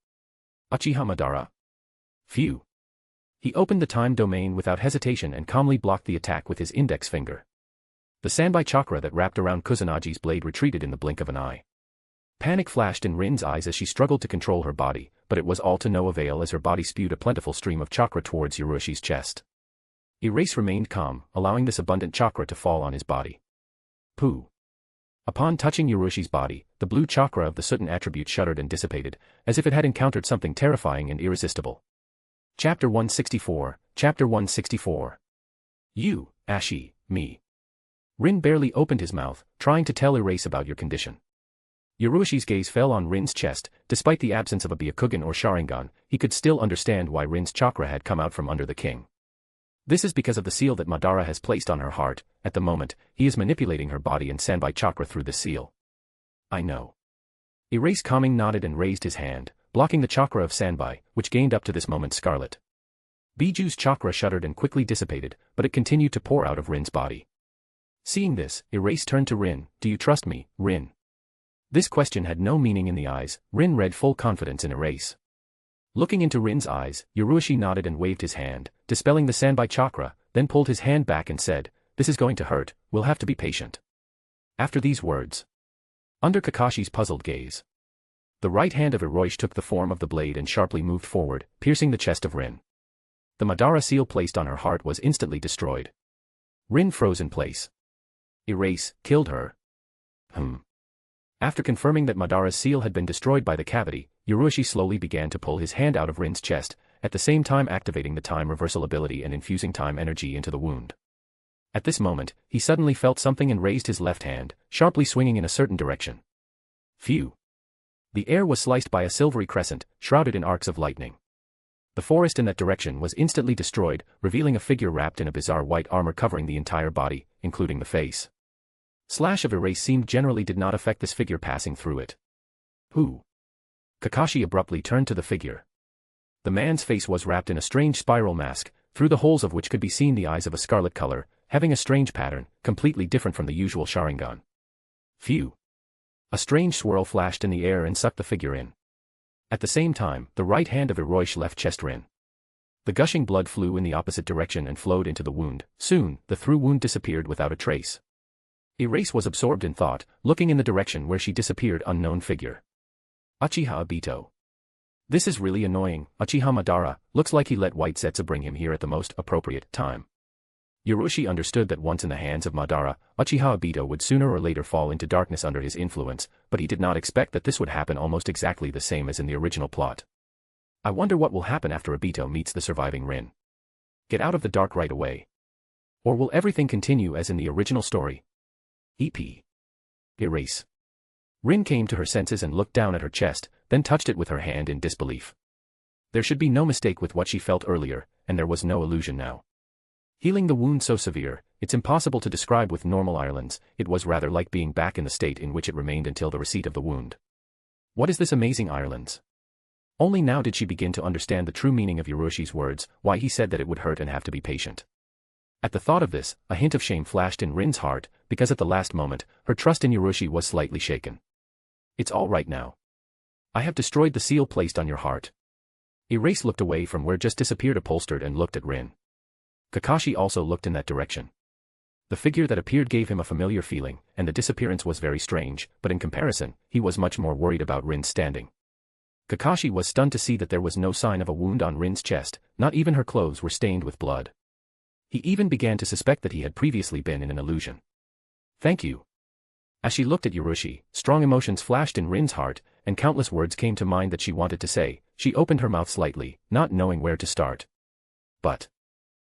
Uchiha Madara. Phew. He opened the time domain without hesitation and calmly blocked the attack with his index finger. The Sanbai chakra that wrapped around Kusunagi's blade retreated in the blink of an eye. Panic flashed in Rin's eyes as she struggled to control her body, but it was all to no avail as her body spewed a plentiful stream of chakra towards Hiroshi's chest. Erase remained calm, allowing this abundant chakra to fall on his body. Pooh. Upon touching Hiroshi's body, the blue chakra of the Sutin attribute shuddered and dissipated, as if it had encountered something terrifying and irresistible. Chapter 164, Chapter 164. You, Ashi, me. Rin barely opened his mouth, trying to tell Erase about your condition. Hiroshi's gaze fell on Rin's chest. Despite the absence of a Byakugan or Sharingan, he could still understand why Rin's chakra had come out from under the king. This is because of the seal that Madara has placed on her heart. At the moment, he is manipulating her body and Sanbai chakra through this seal. I know. Erase calming nodded and raised his hand, blocking the chakra of Sanbai, which gained up to this moment scarlet. Biju's chakra shuddered and quickly dissipated, but it continued to pour out of Rin's body. Seeing this, Erase turned to Rin. Do you trust me, Rin? This question had no meaning in the eyes. Rin read full confidence in Erase. Looking into Rin's eyes, Hiroshi nodded and waved his hand, dispelling the Sanbai chakra, then pulled his hand back and said, "This is going to hurt, we'll have to be patient." After these words, under Kakashi's puzzled gaze, the right hand of Hiroshi took the form of the blade and sharply moved forward, piercing the chest of Rin. The Madara seal placed on her heart was instantly destroyed. Rin froze in place. Erase, killed her. After confirming that Madara's seal had been destroyed by the cavity, Hiroshi slowly began to pull his hand out of Rin's chest, at the same time activating the time reversal ability and infusing time energy into the wound. At this moment, he suddenly felt something and raised his left hand, sharply swinging in a certain direction. Phew! The air was sliced by a silvery crescent, shrouded in arcs of lightning. The forest in that direction was instantly destroyed, revealing a figure wrapped in a bizarre white armor covering the entire body, including the face. Slash of Erase seemed generally did not affect this figure passing through it. Who? Kakashi abruptly turned to the figure. The man's face was wrapped in a strange spiral mask, through the holes of which could be seen the eyes of a scarlet color, having a strange pattern, completely different from the usual Sharingan. Phew! A strange swirl flashed in the air and sucked the figure in. At the same time, the right hand of Hiroshi left chest Rin. The gushing blood flew in the opposite direction and flowed into the wound. Soon, the through wound disappeared without a trace. Erase was absorbed in thought, looking in the direction where she disappeared. Unknown figure. Uchiha Obito. This is really annoying. Uchiha Madara, looks like he let White Setsu bring him here at the most appropriate time. Ryuchi understood that once in the hands of Madara, Uchiha Obito would sooner or later fall into darkness under his influence, but he did not expect that this would happen almost exactly the same as in the original plot. I wonder what will happen after Obito meets the surviving Rin. Get out of the dark right away. Or will everything continue as in the original story? EP. Erase. Rin came to her senses and looked down at her chest, then touched it with her hand in disbelief. There should be no mistake with what she felt earlier, and there was no illusion now. Healing the wound so severe, it's impossible to describe with normal Irelands. It was rather like being back in the state in which it remained until the receipt of the wound. What is this amazing Irelands? Only now did she begin to understand the true meaning of Yoroshi's words, why he said that it would hurt and have to be patient. At the thought of this, a hint of shame flashed in Rin's heart, because at the last moment, her trust in Yoroshi was slightly shaken. It's all right now. I have destroyed the seal placed on your heart. Erase looked away from where just disappeared upholstered and looked at Rin. Kakashi also looked in that direction. The figure that appeared gave him a familiar feeling, and the disappearance was very strange, but in comparison, he was much more worried about Rin's standing. Kakashi was stunned to see that there was no sign of a wound on Rin's chest, not even her clothes were stained with blood. He even began to suspect that he had previously been in an illusion. Thank you. As she looked at Yoroshi, strong emotions flashed in Rin's heart, and countless words came to mind that she wanted to say. She opened her mouth slightly, not knowing where to start. But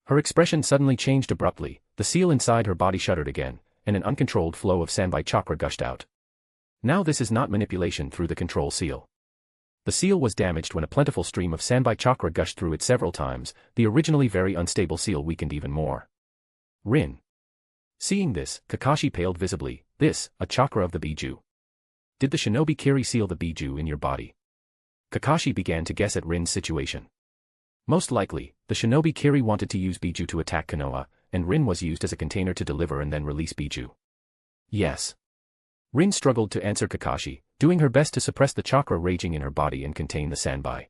her expression suddenly changed abruptly, the seal inside her body shuddered again, and an uncontrolled flow of Sanbai chakra gushed out. Now this is not manipulation through the control seal. The seal was damaged when a plentiful stream of Sanbai chakra gushed through it several times. The originally very unstable seal weakened even more. Rin. Seeing this, Kakashi paled visibly. This, a chakra of the Biju. Did the shinobi Kiri seal the Biju in your body? Kakashi began to guess at Rin's situation. Most likely, the shinobi Kiri wanted to use Biju to attack Konoha, and Rin was used as a container to deliver and then release Biju. Yes. Rin struggled to answer Kakashi, doing her best to suppress the chakra raging in her body and contain the Sanbai.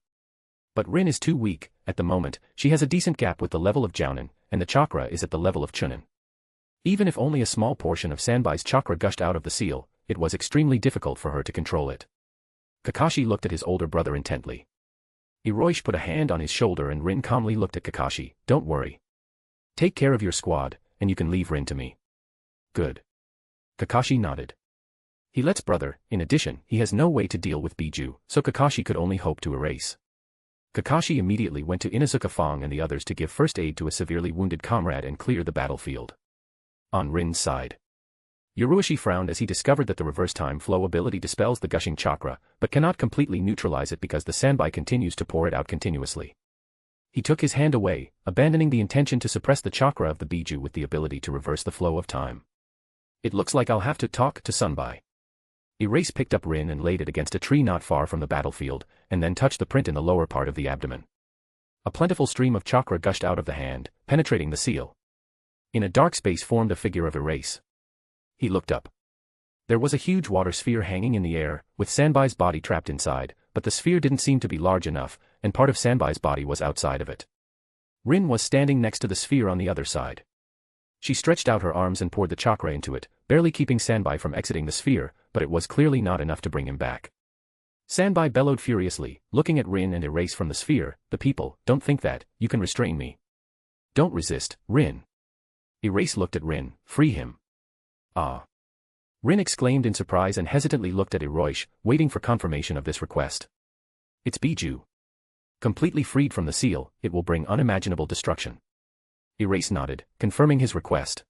But Rin is too weak. At the moment, she has a decent gap with the level of Jounin, and the chakra is at the level of Chunin. Even if only a small portion of Sanbai's chakra gushed out of the seal, it was extremely difficult for her to control it. Kakashi looked at his older brother intently. Hiroshi put a hand on his shoulder and Rin calmly looked at Kakashi. Don't worry. Take care of your squad, and you can leave Rin to me. Good. Kakashi nodded. He lets brother. In addition, he has no way to deal with Biju, so Kakashi could only hope to erase. Kakashi immediately went to Inuzuka Fong and the others to give first aid to a severely wounded comrade and clear the battlefield. On Rin's side, Yoroshi frowned as he discovered that the reverse time flow ability dispels the gushing chakra, but cannot completely neutralize it because the Sanbai continues to pour it out continuously. He took his hand away, abandoning the intention to suppress the chakra of the Biju with the ability to reverse the flow of time. It looks like I'll have to talk to Sunbai. Erase picked up Rin and laid it against a tree not far from the battlefield, and then touched the print in the lower part of the abdomen. A plentiful stream of chakra gushed out of the hand, penetrating the seal. In a dark space formed a figure of Erase. He looked up. There was a huge water sphere hanging in the air, with Sanbai's body trapped inside, but the sphere didn't seem to be large enough, and part of Sanbai's body was outside of it. Rin was standing next to the sphere on the other side. She stretched out her arms and poured the chakra into it, barely keeping Sanbai from exiting the sphere, but it was clearly not enough to bring him back. Sanbai bellowed furiously, looking at Rin and Erase from the sphere. The people, don't think that, you can restrain me. Don't resist, Rin. Erase looked at Rin. Free him. Ah. Rin exclaimed in surprise and hesitantly looked at Hiroshi, waiting for confirmation of this request. It's Biju. Completely freed from the seal, it will bring unimaginable destruction. Erase nodded, confirming his request.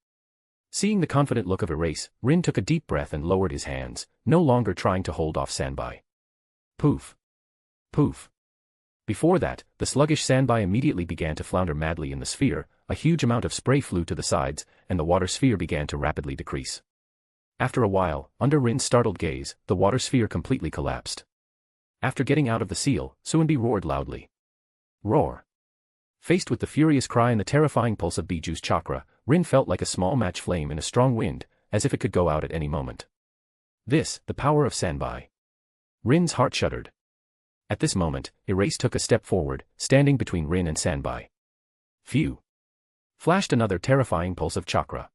Seeing the confident look of Erase, Rin took a deep breath and lowered his hands, no longer trying to hold off Sanbai. Poof. Poof. Before that, the sluggish Sanbai immediately began to flounder madly in the sphere. A huge amount of spray flew to the sides, and the water sphere began to rapidly decrease. After a while, under Rin's startled gaze, the water sphere completely collapsed. After getting out of the seal, Sunade roared loudly. Roar. Faced with the furious cry and the terrifying pulse of Biju's chakra, Rin felt like a small match flame in a strong wind, as if it could go out at any moment. This, the power of Sanbai. Rin's heart shuddered. At this moment, Erase took a step forward, standing between Rin and Sanbai. Phew! Flashed another terrifying pulse of chakra.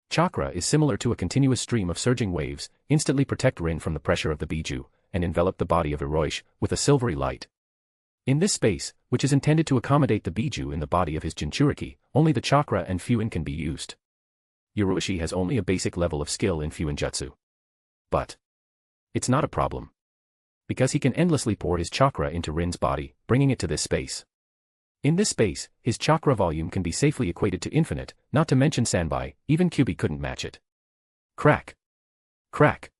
Chakra is similar to a continuous stream of surging waves, instantly protect Rin from the pressure of the Biju, and envelop the body of Hiroshi with a silvery light. In this space, which is intended to accommodate the Biju in the body of his Jinchuriki, only the chakra and Fuin can be used. Hiroshi has only a basic level of skill in Fuin Jutsu. But it's not a problem, because he can endlessly pour his chakra into Rin's body, bringing it to this space. In this space, his chakra volume can be safely equated to infinite, not to mention Sanbai, even Kyubi couldn't match it. Crack! Crack!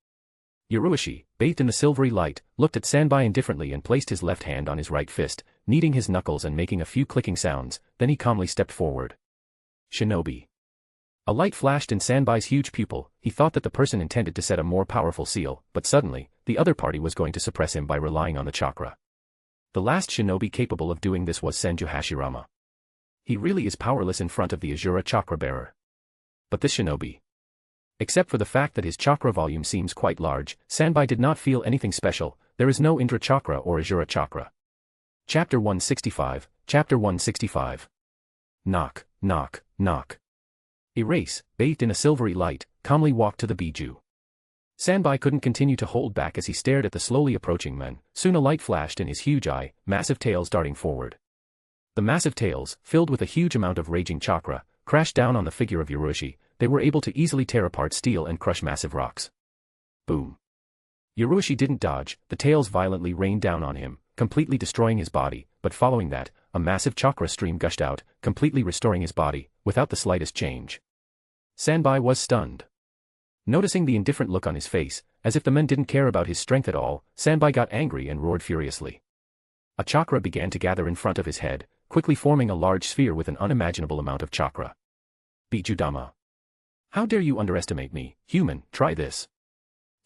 Hiroshi, bathed in the silvery light, looked at Sanbai indifferently and placed his left hand on his right fist, kneading his knuckles and making a few clicking sounds, then he calmly stepped forward. Shinobi. A light flashed in Sanbai's huge pupil. He thought that the person intended to set a more powerful seal, but suddenly, the other party was going to suppress him by relying on the chakra. The last shinobi capable of doing this was Senju Hashirama. He really is powerless in front of the Azura chakra bearer. But this shinobi, except for the fact that his chakra volume seems quite large, Sanbai did not feel anything special. There is no Indra chakra or Azura chakra. Chapter 165, Chapter 165. Knock, knock, knock. Erase, bathed in a silvery light, calmly walked to the Biju. Sanbai couldn't continue to hold back as he stared at the slowly approaching men. Soon a light flashed in his huge eye, massive tails darting forward. The massive tails, filled with a huge amount of raging chakra, crashed down on the figure of Hiroshi. They were able to easily tear apart steel and crush massive rocks. Boom. Hiroshi didn't dodge. The tails violently rained down on him, completely destroying his body, but following that, a massive chakra stream gushed out, completely restoring his body, without the slightest change. Sanbai was stunned. Noticing the indifferent look on his face, as if the men didn't care about his strength at all, Sanbai got angry and roared furiously. A chakra began to gather in front of his head, quickly forming a large sphere with an unimaginable amount of chakra. Bijudama. How dare you underestimate me, human, try this.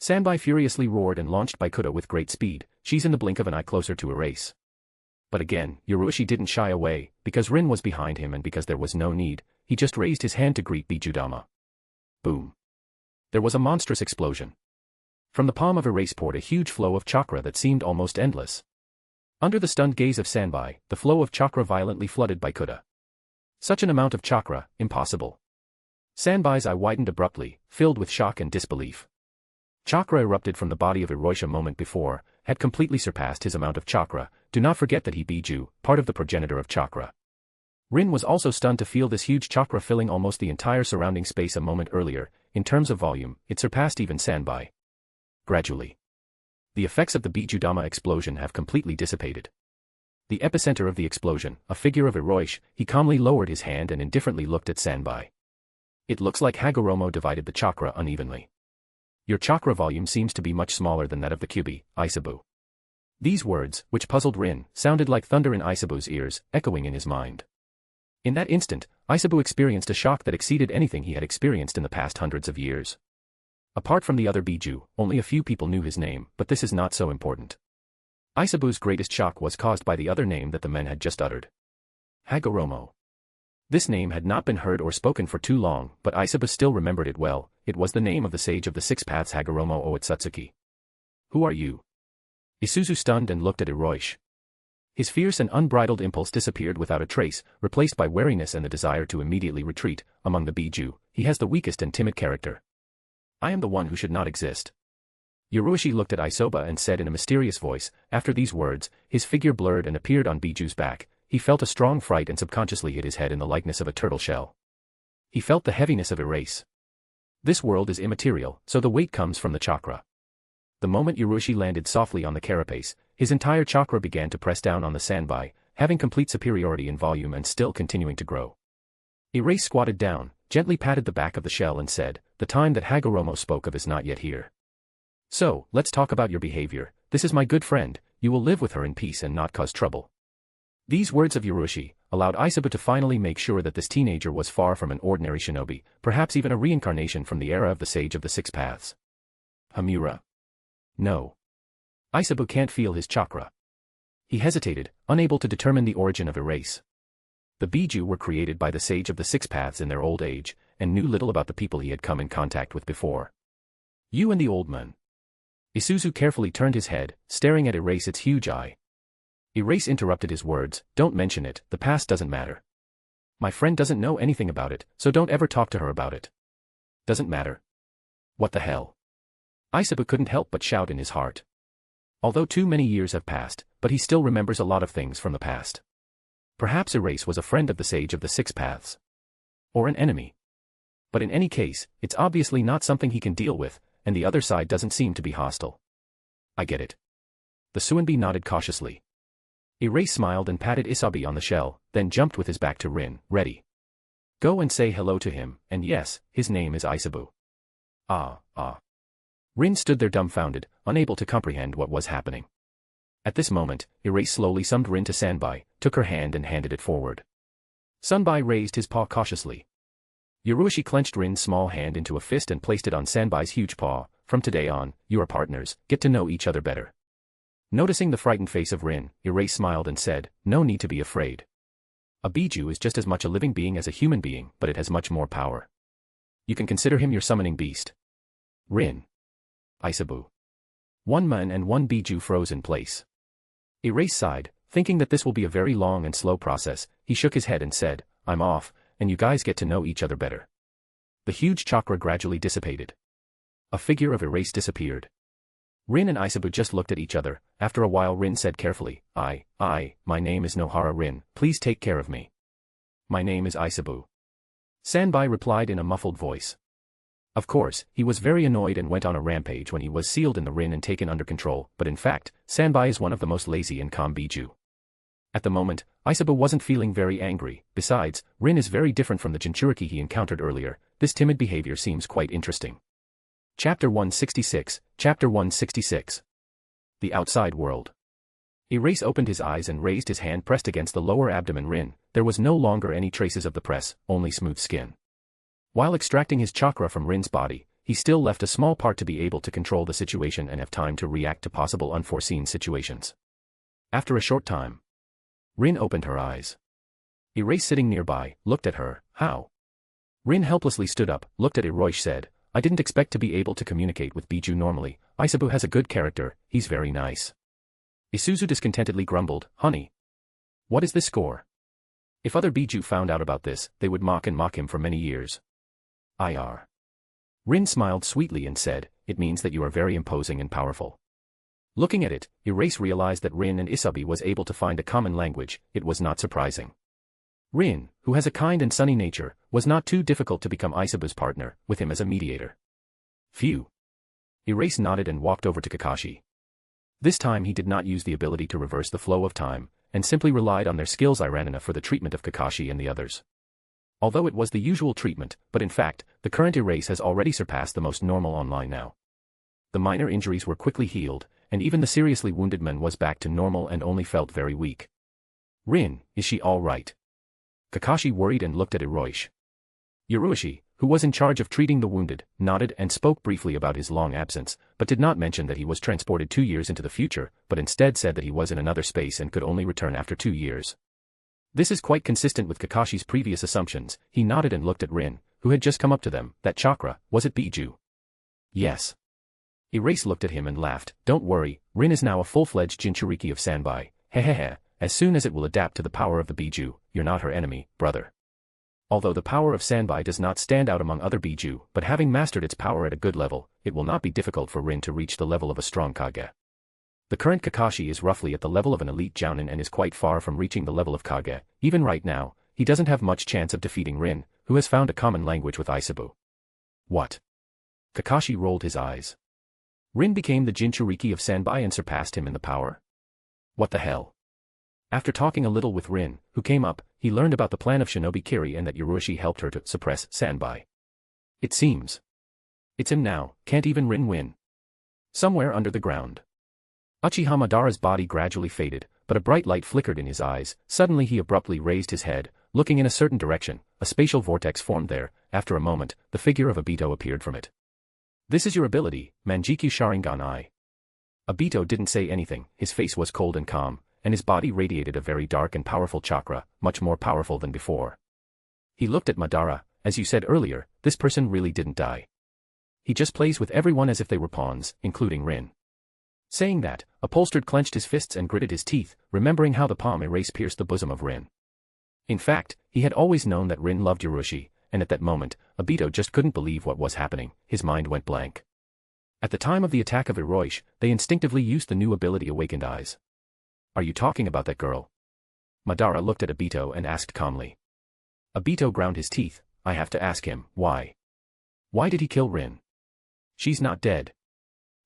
Sanbai furiously roared and launched Baikuta with great speed. She's in the blink of an eye closer to Erase. But again, Hiroshi didn't shy away, because Rin was behind him and because there was no need, he just raised his hand to greet Bijudama. Boom. There was a monstrous explosion. From the palm of Erase poured a huge flow of chakra that seemed almost endless. Under the stunned gaze of Sanbai, the flow of chakra violently flooded Baikuta. Such an amount of chakra, impossible. Sanbai's eye widened abruptly, filled with shock and disbelief. Chakra erupted from the body of Hiroshi a moment before, had completely surpassed his amount of chakra. Do not forget that he Biju, part of the progenitor of chakra. Rin was also stunned to feel this huge chakra filling almost the entire surrounding space a moment earlier. In terms of volume, it surpassed even Sanbai. Gradually, the effects of the Bijudama explosion have completely dissipated. The epicenter of the explosion, a figure of Hiroshi, he calmly lowered his hand and indifferently looked at Sanbai. It looks like Hagoromo divided the chakra unevenly. Your chakra volume seems to be much smaller than that of the Kyubi, Isabu. These words, which puzzled Rin, sounded like thunder in Isabu's ears, echoing in his mind. In that instant, Isabu experienced a shock that exceeded anything he had experienced in the past hundreds of years. Apart from the other Biju, only a few people knew his name, but this is not so important. Isabu's greatest shock was caused by the other name that the men had just uttered. Hagoromo. This name had not been heard or spoken for too long, but Isabu still remembered it well. It was the name of the sage of the six paths Hagoromo Otsutsuki. Who are you? Isuzu stunned and looked at Hiroshi. His fierce and unbridled impulse disappeared without a trace, replaced by wariness and the desire to immediately retreat. Among the Biju, he has the weakest and timid character. I am the one who should not exist. Hiroshi looked at Isoba and said in a mysterious voice. After these words, his figure blurred and appeared on Biju's back. He felt a strong fright and subconsciously hid his head in the likeness of a turtle shell. He felt the heaviness of Erase. This world is immaterial, so the weight comes from the chakra. The moment Hiroshi landed softly on the carapace, his entire chakra began to press down on the Sanbai, having complete superiority in volume and still continuing to grow. Erase squatted down, gently patted the back of the shell and said, the time that Hagoromo spoke of is not yet here. So, let's talk about your behavior. This is my good friend, you will live with her in peace and not cause trouble. These words of Hiroshi allowed Isabu to finally make sure that this teenager was far from an ordinary shinobi, perhaps even a reincarnation from the era of the Sage of the Six Paths. Hamura. No. Isabu can't feel his chakra. He hesitated, unable to determine the origin of Erase. The Biju were created by the Sage of the Six Paths in their old age, and knew little about the people he had come in contact with before. You and the old man. Isuzu carefully turned his head, staring at Erase its huge eye. Erase interrupted his words, "Don't mention it, the past doesn't matter. My friend doesn't know anything about it, so don't ever talk to her about it." "Doesn't matter? What the hell?" Aisabu couldn't help but shout in his heart. Although too many years have passed, but he still remembers a lot of things from the past. Perhaps Erase was a friend of the Sage of the Six Paths. Or an enemy. But in any case, it's obviously not something he can deal with, and the other side doesn't seem to be hostile. "I get it." The Suanbi nodded cautiously. Erase smiled and patted Isabi on the shell, then jumped with his back to Rin, ready. "Go and say hello to him, and yes, his name is Aisabu." Ah. Rin stood there dumbfounded, unable to comprehend what was happening. At this moment, Erase slowly summoned Rin to Sanbai, took her hand and handed it forward. Sanbai raised his paw cautiously. Yurushi clenched Rin's small hand into a fist and placed it on Sanbai's huge paw. "From today on, you are partners, get to know each other better." Noticing the frightened face of Rin, Erase smiled and said, "No need to be afraid. A Biju is just as much a living being as a human being, but it has much more power. You can consider him your summoning beast." Rin. Aisabu. One man and one Biju froze in place. Erase sighed, thinking that this will be a very long and slow process. He shook his head and said, "I'm off, and you guys get to know each other better." The huge chakra gradually dissipated. A figure of Erase disappeared. Rin and Aisabu just looked at each other. After a while Rin said carefully, My name is Nohara Rin, please take care of me." "My name is Aisabu." Sanbai replied in a muffled voice. Of course, he was very annoyed and went on a rampage when he was sealed in the Rin and taken under control, but in fact, Sanbai is one of the most lazy and calm Biju. At the moment, Aisabu wasn't feeling very angry. Besides, Rin is very different from the Jinchuriki he encountered earlier. This timid behavior seems quite interesting. Chapter 166, Chapter 166. The Outside World. Erase opened his eyes and raised his hand pressed against the lower abdomen Rin. There was no longer any traces of the press, only smooth skin. While extracting his chakra from Rin's body, he still left a small part to be able to control the situation and have time to react to possible unforeseen situations. After a short time, Rin opened her eyes. Erase sitting nearby, looked at her. "How?" Rin helplessly stood up, looked at Eroish said, "I didn't expect to be able to communicate with Biju normally. Aisabu has a good character, he's very nice." Isuzu discontentedly grumbled, "Honey. What is this score?" If other Biju found out about this, they would mock him for many years. "IR." Rin smiled sweetly and said, "It means that you are very imposing and powerful." Looking at it, Erase realized that Rin and Isabi was able to find a common language. It was not surprising. Rin, who has a kind and sunny nature, was not too difficult to become Aisabu's partner, with him as a mediator. Phew. Erase nodded and walked over to Kakashi. This time he did not use the ability to reverse the flow of time, and simply relied on their skills Iranina for the treatment of Kakashi and the others. Although it was the usual treatment, but in fact, the current Erase has already surpassed the most normal online now. The minor injuries were quickly healed, and even the seriously wounded man was back to normal and only felt very weak. "Rin, is she all right?" Kakashi worried and looked at Eroish. Yurushi, who was in charge of treating the wounded, nodded and spoke briefly about his long absence, but did not mention that he was transported 2 years into the future, but instead said that he was in another space and could only return after 2 years. This is quite consistent with Kakashi's previous assumptions. He nodded and looked at Rin, who had just come up to them. "That chakra, was it Biju?" "Yes." Erase looked at him and laughed. "Don't worry, Rin is now a full-fledged Jinchuriki of Sanbai. Hehehe, as soon as it will adapt to the power of the Biju, you're not her enemy, brother." Although the power of Sanbai does not stand out among other Biju, but having mastered its power at a good level, it will not be difficult for Rin to reach the level of a strong Kage. The current Kakashi is roughly at the level of an elite Jounin and is quite far from reaching the level of Kage. Even right now, he doesn't have much chance of defeating Rin, who has found a common language with Aisabu. What? Kakashi rolled his eyes. Rin became the Jinchuriki of Sanbai and surpassed him in the power? What the hell? After talking a little with Rin, who came up, he learned about the plan of Shinobi Kiri and that Yurushi helped her to suppress Sanbai. It seems. It's him now, can't even Rin win? Somewhere under the ground. Uchiha Madara's body gradually faded, but a bright light flickered in his eyes. Suddenly he abruptly raised his head, looking in a certain direction. A spatial vortex formed there. After a moment, the figure of Obito appeared from it. "This is your ability, Manjikyu Sharingan I." Obito didn't say anything. His face was cold and calm, and his body radiated a very dark and powerful chakra, much more powerful than before. He looked at Madara. "As you said earlier, this person really didn't die. He just plays with everyone as if they were pawns, including Rin." Saying that, Upholstered clenched his fists and gritted his teeth, remembering how the palm erase pierced the bosom of Rin. In fact, he had always known that Rin loved Yurushi, and at that moment, Obito just couldn't believe what was happening. His mind went blank. At the time of the attack of Hiroshi, they instinctively used the new ability Awakened Eyes. Are you talking about that girl? Madara looked at Obito and asked calmly. Obito ground his teeth. I have to ask him, why? Why did he kill Rin? She's not dead.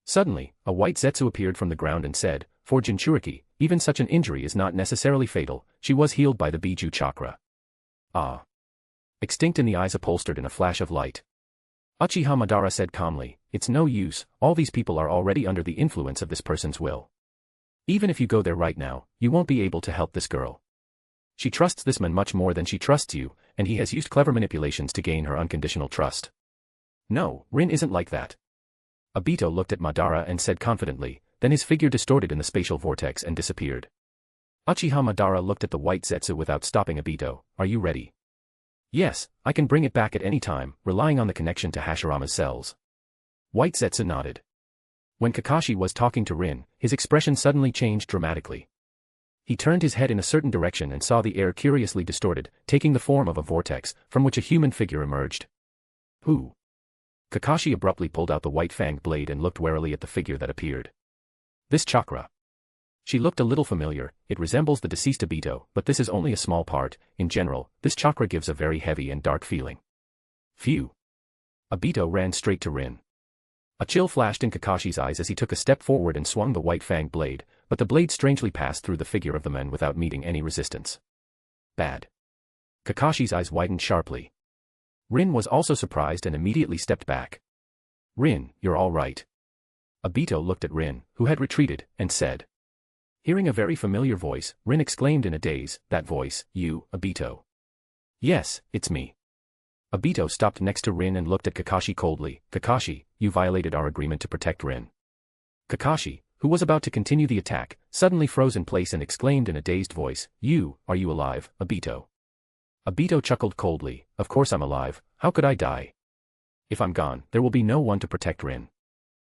Suddenly, a white Zetsu appeared from the ground and said, for Jinchuriki, even such an injury is not necessarily fatal, she was healed by the Biju chakra. Ah. Extinct in the eyes upholstered in a flash of light. Uchiha Madara said calmly, it's no use, all these people are already under the influence of this person's will. Even if you go there right now, you won't be able to help this girl. She trusts this man much more than she trusts you, and he has used clever manipulations to gain her unconditional trust. No, Rin isn't like that. Obito looked at Madara and said confidently, then his figure distorted in the spatial vortex and disappeared. Uchiha Madara looked at the white Zetsu without stopping. Obito, are you ready? Yes, I can bring it back at any time, relying on the connection to Hashirama's cells. White Zetsu nodded. When Kakashi was talking to Rin, his expression suddenly changed dramatically. He turned his head in a certain direction and saw the air curiously distorted, taking the form of a vortex, from which a human figure emerged. Who? Kakashi abruptly pulled out the white-fanged blade and looked warily at the figure that appeared. This chakra. She looked a little familiar. It resembles the deceased Obito, but this is only a small part. In general, this chakra gives a very heavy and dark feeling. Phew. Obito ran straight to Rin. A chill flashed in Kakashi's eyes as he took a step forward and swung the white-fanged blade, but the blade strangely passed through the figure of the man without meeting any resistance. Bad. Kakashi's eyes widened sharply. Rin was also surprised and immediately stepped back. Rin, you're all right. Obito looked at Rin, who had retreated, and said. Hearing a very familiar voice, Rin exclaimed in a daze, that voice, you, Obito. Yes, it's me. Obito stopped next to Rin and looked at Kakashi coldly. Kakashi, you violated our agreement to protect Rin. Kakashi, who was about to continue the attack, suddenly froze in place and exclaimed in a dazed voice, are you alive, Obito? Obito chuckled coldly, of course I'm alive, how could I die? If I'm gone, there will be no one to protect Rin.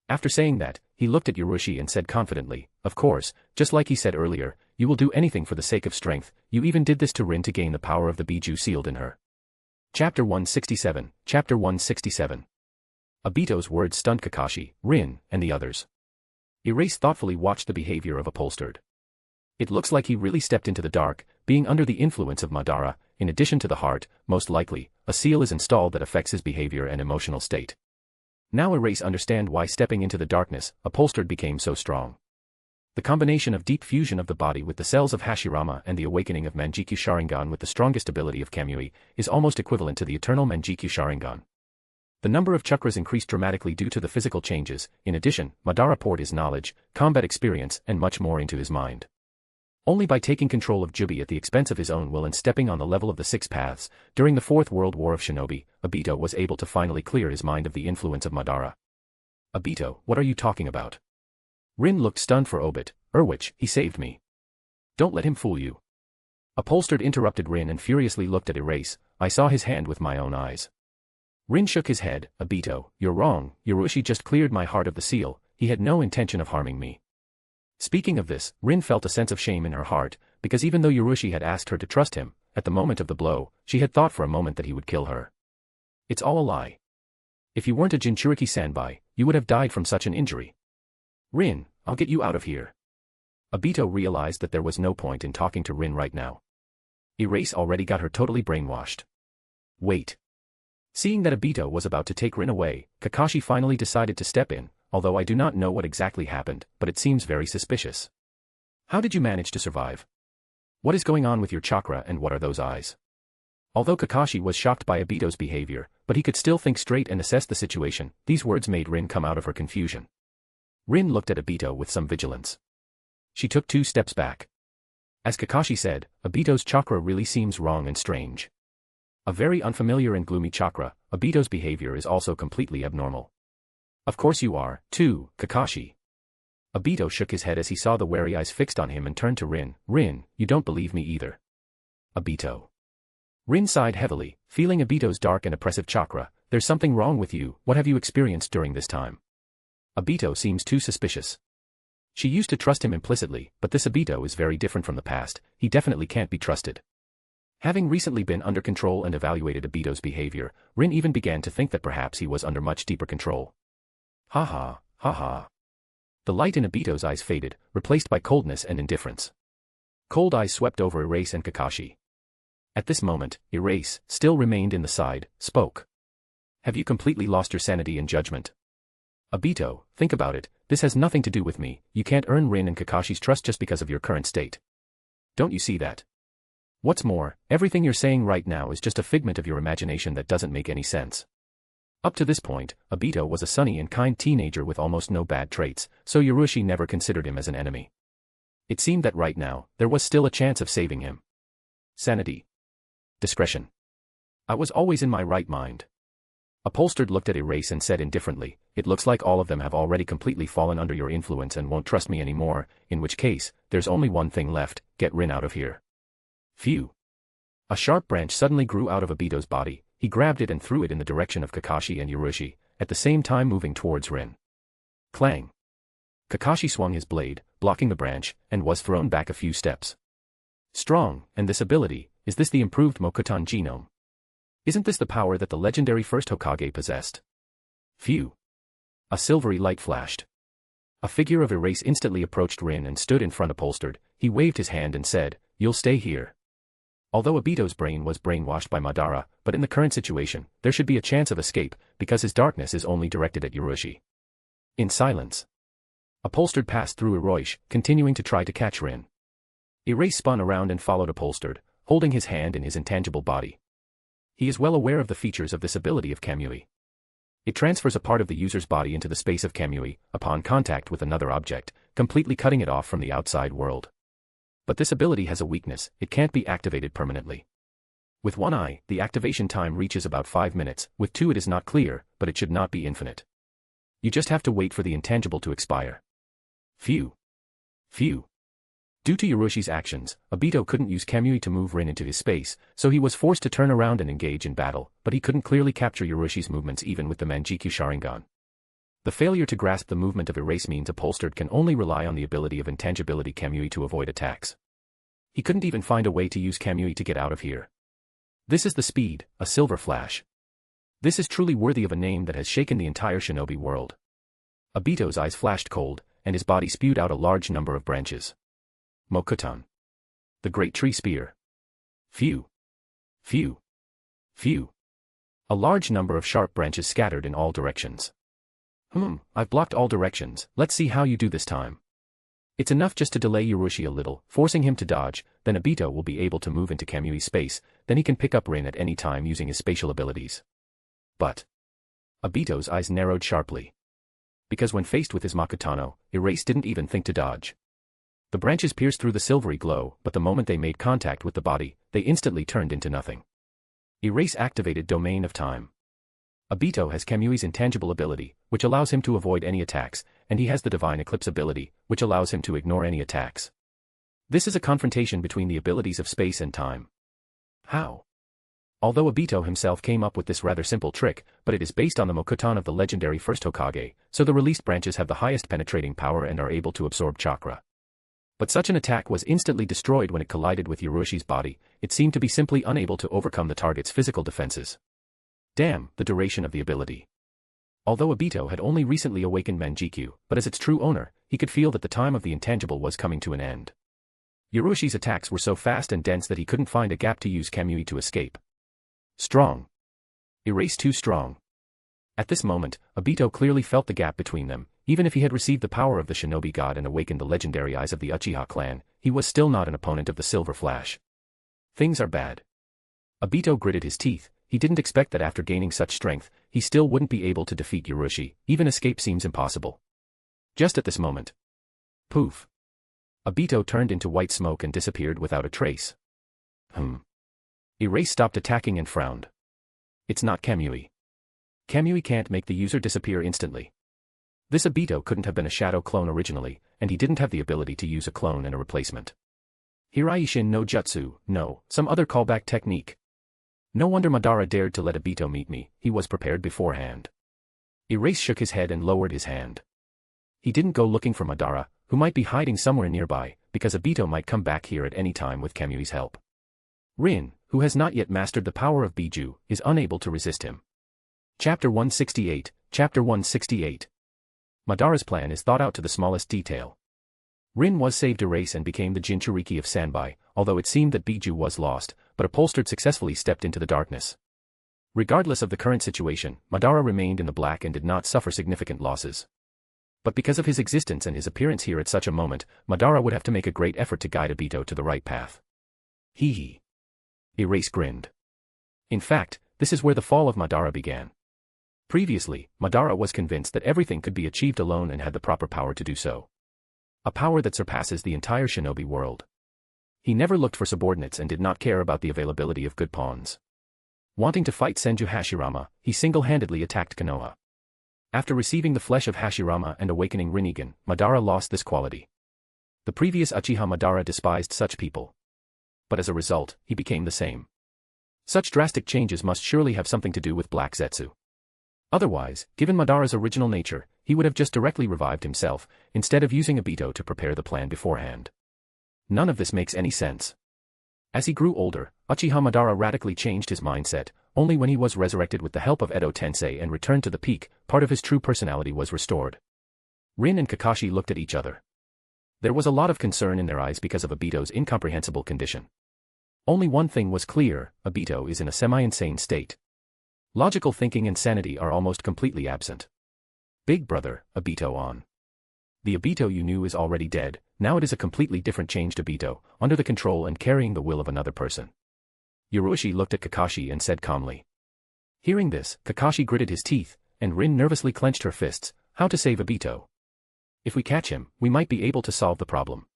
After saying that, he looked at Yurushi and said confidently, of course, just like he said earlier, you will do anything for the sake of strength, you even did this to Rin to gain the power of the Biju sealed in her. Chapter 167, Chapter 167. Obito's words stunned Kakashi, Rin, and the others. Erase thoughtfully watched the behavior of Upholstered. It looks like he really stepped into the dark, being under the influence of Madara. In addition to the heart, most likely, a seal is installed that affects his behavior and emotional state. Now Erase understand why stepping into the darkness, Upholstered became so strong. The combination of deep fusion of the body with the cells of Hashirama and the awakening of Manjikyu Sharingan with the strongest ability of Kamui is almost equivalent to the eternal Manjikyu Sharingan. The number of chakras increased dramatically due to the physical changes. In addition, Madara poured his knowledge, combat experience, and much more into his mind. Only by taking control of Jubi at the expense of his own will and stepping on the level of the Six Paths, during the Fourth World War of Shinobi, Obito was able to finally clear his mind of the influence of Madara. Obito, what are you talking about? Rin looked stunned for Obit. Erwich, he saved me. Don't let him fool you. Upholstered interrupted Rin and furiously looked at Erase. I saw his hand with my own eyes. Rin shook his head. Obito, you're wrong, Yurushi just cleared my heart of the seal, he had no intention of harming me. Speaking of this, Rin felt a sense of shame in her heart, because even though Yurushi had asked her to trust him, at the moment of the blow, she had thought for a moment that he would kill her. It's all a lie. If you weren't a Jinchuriki Sanbai, you would have died from such an injury. Rin, I'll get you out of here. Obito realized that there was no point in talking to Rin right now. Erase already got her totally brainwashed. Wait. Seeing that Obito was about to take Rin away, Kakashi finally decided to step in, although I do not know what exactly happened, but it seems very suspicious. How did you manage to survive? What is going on with your chakra and what are those eyes? Although Kakashi was shocked by Obito's behavior, but he could still think straight and assess the situation, these words made Rin come out of her confusion. Rin looked at Obito with some vigilance. She took 2 steps back. As Kakashi said, Obito's chakra really seems wrong and strange. A very unfamiliar and gloomy chakra, Obito's behavior is also completely abnormal. Of course you are, too, Kakashi. Obito shook his head as he saw the wary eyes fixed on him and turned to Rin. Rin, you don't believe me either. Obito. Rin sighed heavily, feeling Obito's dark and oppressive chakra. There's something wrong with you, what have you experienced during this time? Obito seems too suspicious. She used to trust him implicitly, but this Obito is very different from the past, he definitely can't be trusted. Having recently been under control and evaluated Obito's behavior, Rin even began to think that perhaps he was under much deeper control. Ha ha, ha ha. The light in Obito's eyes faded, replaced by coldness and indifference. Cold eyes swept over Erase and Kakashi. At this moment, Erase, still remained in the side, spoke. Have you completely lost your sanity and judgment? Obito, think about it, this has nothing to do with me, you can't earn Rin and Kakashi's trust just because of your current state. Don't you see that? What's more, everything you're saying right now is just a figment of your imagination that doesn't make any sense. Up to this point, Obito was a sunny and kind teenager with almost no bad traits, so Ryuchi never considered him as an enemy. It seemed that right now, there was still a chance of saving him. Sanity. Discretion. I was always in my right mind. Upholstered looked at Erase and said indifferently, it looks like all of them have already completely fallen under your influence and won't trust me anymore, in which case, there's only one thing left, get Rin out of here. Phew. A sharp branch suddenly grew out of Obito's body, he grabbed it and threw it in the direction of Kakashi and Ryuchi, at the same time moving towards Rin. Clang. Kakashi swung his blade, blocking the branch, and was thrown back a few steps. Strong, and this ability, is this the improved Mokuton genome? Isn't this the power that the legendary first Hokage possessed? Phew. A silvery light flashed. A figure of Erase instantly approached Rin and stood in front upholstered, he waved his hand and said, you'll stay here. Although Obito's brain was brainwashed by Madara, but in the current situation, there should be a chance of escape, because his darkness is only directed at Ryuchi. In silence. Upholstered passed through Eroish, continuing to try to catch Rin. Erase spun around and followed Upholstered, holding his hand in his intangible body. He is well aware of the features of this ability of Kamui. It transfers a part of the user's body into the space of Kamui, upon contact with another object, completely cutting it off from the outside world. But this ability has a weakness, it can't be activated permanently. With one eye, the activation time reaches about 5 minutes, with two it is not clear, but it should not be infinite. You just have to wait for the intangible to expire. Phew. Phew. Due to Yoroshi's actions, Obito couldn't use Kamui to move Rin into his space, so he was forced to turn around and engage in battle, but he couldn't clearly capture Yoroshi's movements even with the Manjikyu Sharingan. The failure to grasp the movement of Erase means Upholstered can only rely on the ability of intangibility Kamui to avoid attacks. He couldn't even find a way to use Kamui to get out of here. This is the speed, a silver flash. This is truly worthy of a name that has shaken the entire shinobi world. Obito's eyes flashed cold, and his body spewed out a large number of branches. Mokuton. The Great Tree Spear. Phew. Phew. Phew. A large number of sharp branches scattered in all directions. I've blocked all directions, let's see how you do this time. It's enough just to delay Ryuchi a little, forcing him to dodge, then Obito will be able to move into Kamui's space, then he can pick up Rin at any time using his spatial abilities. But Obito's eyes narrowed sharply. Because when faced with his Makutano, Erase didn't even think to dodge. The branches pierced through the silvery glow, but the moment they made contact with the body, they instantly turned into nothing. Erase activated Domain of Time. Obito has Kamui's intangible ability, which allows him to avoid any attacks, and he has the Divine Eclipse ability, which allows him to ignore any attacks. This is a confrontation between the abilities of space and time. How? Although Obito himself came up with this rather simple trick, but it is based on the Mokuton of the legendary first Hokage, so the released branches have the highest penetrating power and are able to absorb chakra. But such an attack was instantly destroyed when it collided with Yoroshi's body, it seemed to be simply unable to overcome the target's physical defenses. Damn, the duration of the ability. Although Obito had only recently awakened Manjikyu, but as its true owner, he could feel that the time of the intangible was coming to an end. Yoroshi's attacks were so fast and dense that he couldn't find a gap to use Kamui to escape. Strong. Erase too strong. At this moment, Obito clearly felt the gap between them. Even if he had received the power of the shinobi god and awakened the legendary eyes of the Uchiha clan, he was still not an opponent of the Silver Flash. Things are bad. Obito gritted his teeth, he didn't expect that after gaining such strength, he still wouldn't be able to defeat Ryuchi, even escape seems impossible. Just at this moment. Poof. Obito turned into white smoke and disappeared without a trace. Erase stopped attacking and frowned. It's not Kamui. Kamui can't make the user disappear instantly. This Obito couldn't have been a shadow clone originally, and he didn't have the ability to use a clone and a replacement. Hiraishin no Jutsu, no, some other callback technique. No wonder Madara dared to let Obito meet me, he was prepared beforehand. Erase shook his head and lowered his hand. He didn't go looking for Madara, who might be hiding somewhere nearby, because Obito might come back here at any time with Kamui's help. Rin, who has not yet mastered the power of Biju, is unable to resist him. Chapter 168, Chapter 168. Madara's plan is thought out to the smallest detail. Rin was saved Erase and became the Jinchuriki of Sanbai, although it seemed that Biju was lost, but Upholstered successfully stepped into the darkness. Regardless of the current situation, Madara remained in the black and did not suffer significant losses. But because of his existence and his appearance here at such a moment, Madara would have to make a great effort to guide Obito to the right path. Hee hee. Erase grinned. In fact, this is where the fall of Madara began. Previously, Madara was convinced that everything could be achieved alone and had the proper power to do so. A power that surpasses the entire shinobi world. He never looked for subordinates and did not care about the availability of good pawns. Wanting to fight Senju Hashirama, he single-handedly attacked Konoha. After receiving the flesh of Hashirama and awakening Rinnegan, Madara lost this quality. The previous Uchiha Madara despised such people. But as a result, he became the same. Such drastic changes must surely have something to do with Black Zetsu. Otherwise, given Madara's original nature, he would have just directly revived himself, instead of using Obito to prepare the plan beforehand. None of this makes any sense. As he grew older, Uchiha Madara radically changed his mindset. Only when he was resurrected with the help of Edo Tensei and returned to the peak, part of his true personality was restored. Rin and Kakashi looked at each other. There was a lot of concern in their eyes because of Obito's incomprehensible condition. Only one thing was clear: Obito is in a semi-insane state. Logical thinking and sanity are almost completely absent. Big brother, Obito on. The Obito you knew is already dead. Now it is a completely different changed Obito, under the control and carrying the will of another person. Yurushi looked at Kakashi and said calmly. Hearing this, Kakashi gritted his teeth, and Rin nervously clenched her fists. How to save Obito? If we catch him, we might be able to solve the problem.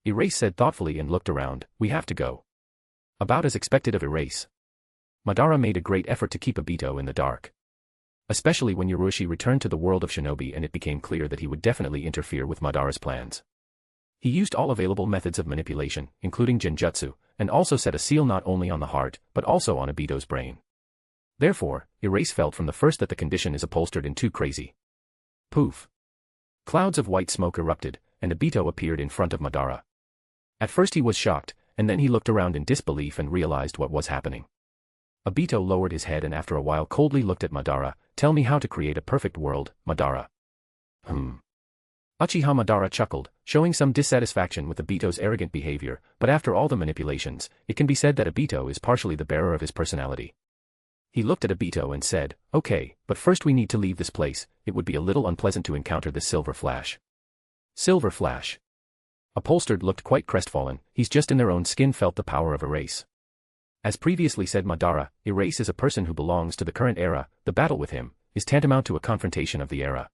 Erase said thoughtfully and looked around. We have to go. About as expected of Erase. Madara made a great effort to keep Obito in the dark. Especially when Yurushi returned to the world of shinobi and it became clear that he would definitely interfere with Madara's plans. He used all available methods of manipulation, including genjutsu, and also set a seal not only on the heart, but also on Obito's brain. Therefore, Erase felt from the first that the condition is upholstered in too crazy. Poof. Clouds of white smoke erupted, and Obito appeared in front of Madara. At first he was shocked, and then he looked around in disbelief and realized what was happening. Obito lowered his head and after a while coldly looked at Madara. Tell me how to create a perfect world, Madara. Uchiha Madara chuckled, showing some dissatisfaction with Obito's arrogant behavior, but after all the manipulations, it can be said that Obito is partially the bearer of his personality. He looked at Obito and said, okay, but first we need to leave this place. It would be a little unpleasant to encounter this Silver Flash. Silver Flash. Upholstered looked quite crestfallen. He's just in their own skin felt the power of Erase. As previously said Madara, Erase is a person who belongs to the current era. The battle with him is tantamount to a confrontation of the era.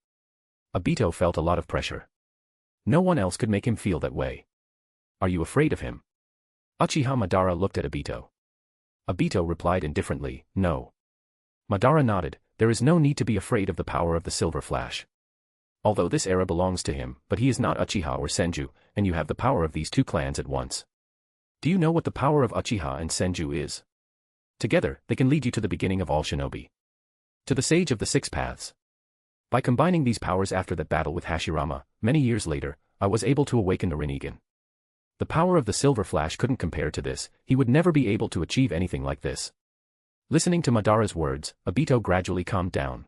Obito felt a lot of pressure. No one else could make him feel that way. Are you afraid of him? Uchiha Madara looked at Obito. Obito replied indifferently, no. Madara nodded. There is no need to be afraid of the power of the Silver Flash. Although this era belongs to him, but he is not Uchiha or Senju, and you have the power of these two clans at once. Do you know what the power of Uchiha and Senju is? Together, they can lead you to the beginning of all shinobi. To the Sage of the Six Paths. By combining these powers after that battle with Hashirama, many years later, I was able to awaken the Rinnegan. The power of the Silver Flash couldn't compare to this. He would never be able to achieve anything like this. Listening to Madara's words, Obito gradually calmed down.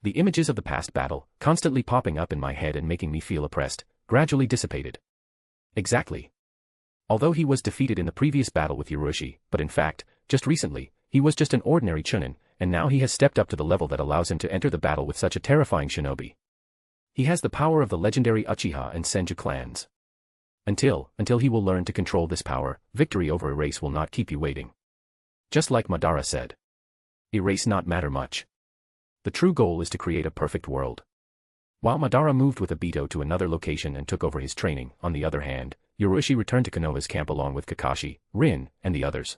The images of the past battle, constantly popping up in my head and making me feel oppressed, gradually dissipated. Exactly. Although he was defeated in the previous battle with Yurushi, but in fact, just recently, he was just an ordinary chunin, and now he has stepped up to the level that allows him to enter the battle with such a terrifying shinobi. He has the power of the legendary Uchiha and Senju clans. Until he will learn to control this power, victory over Erase will not keep you waiting. Just like Madara said. Erase not matter much. The true goal is to create a perfect world. While Madara moved with Obito to another location and took over his training, on the other hand, Yurushi returned to Konoha's camp along with Kakashi, Rin, and the others.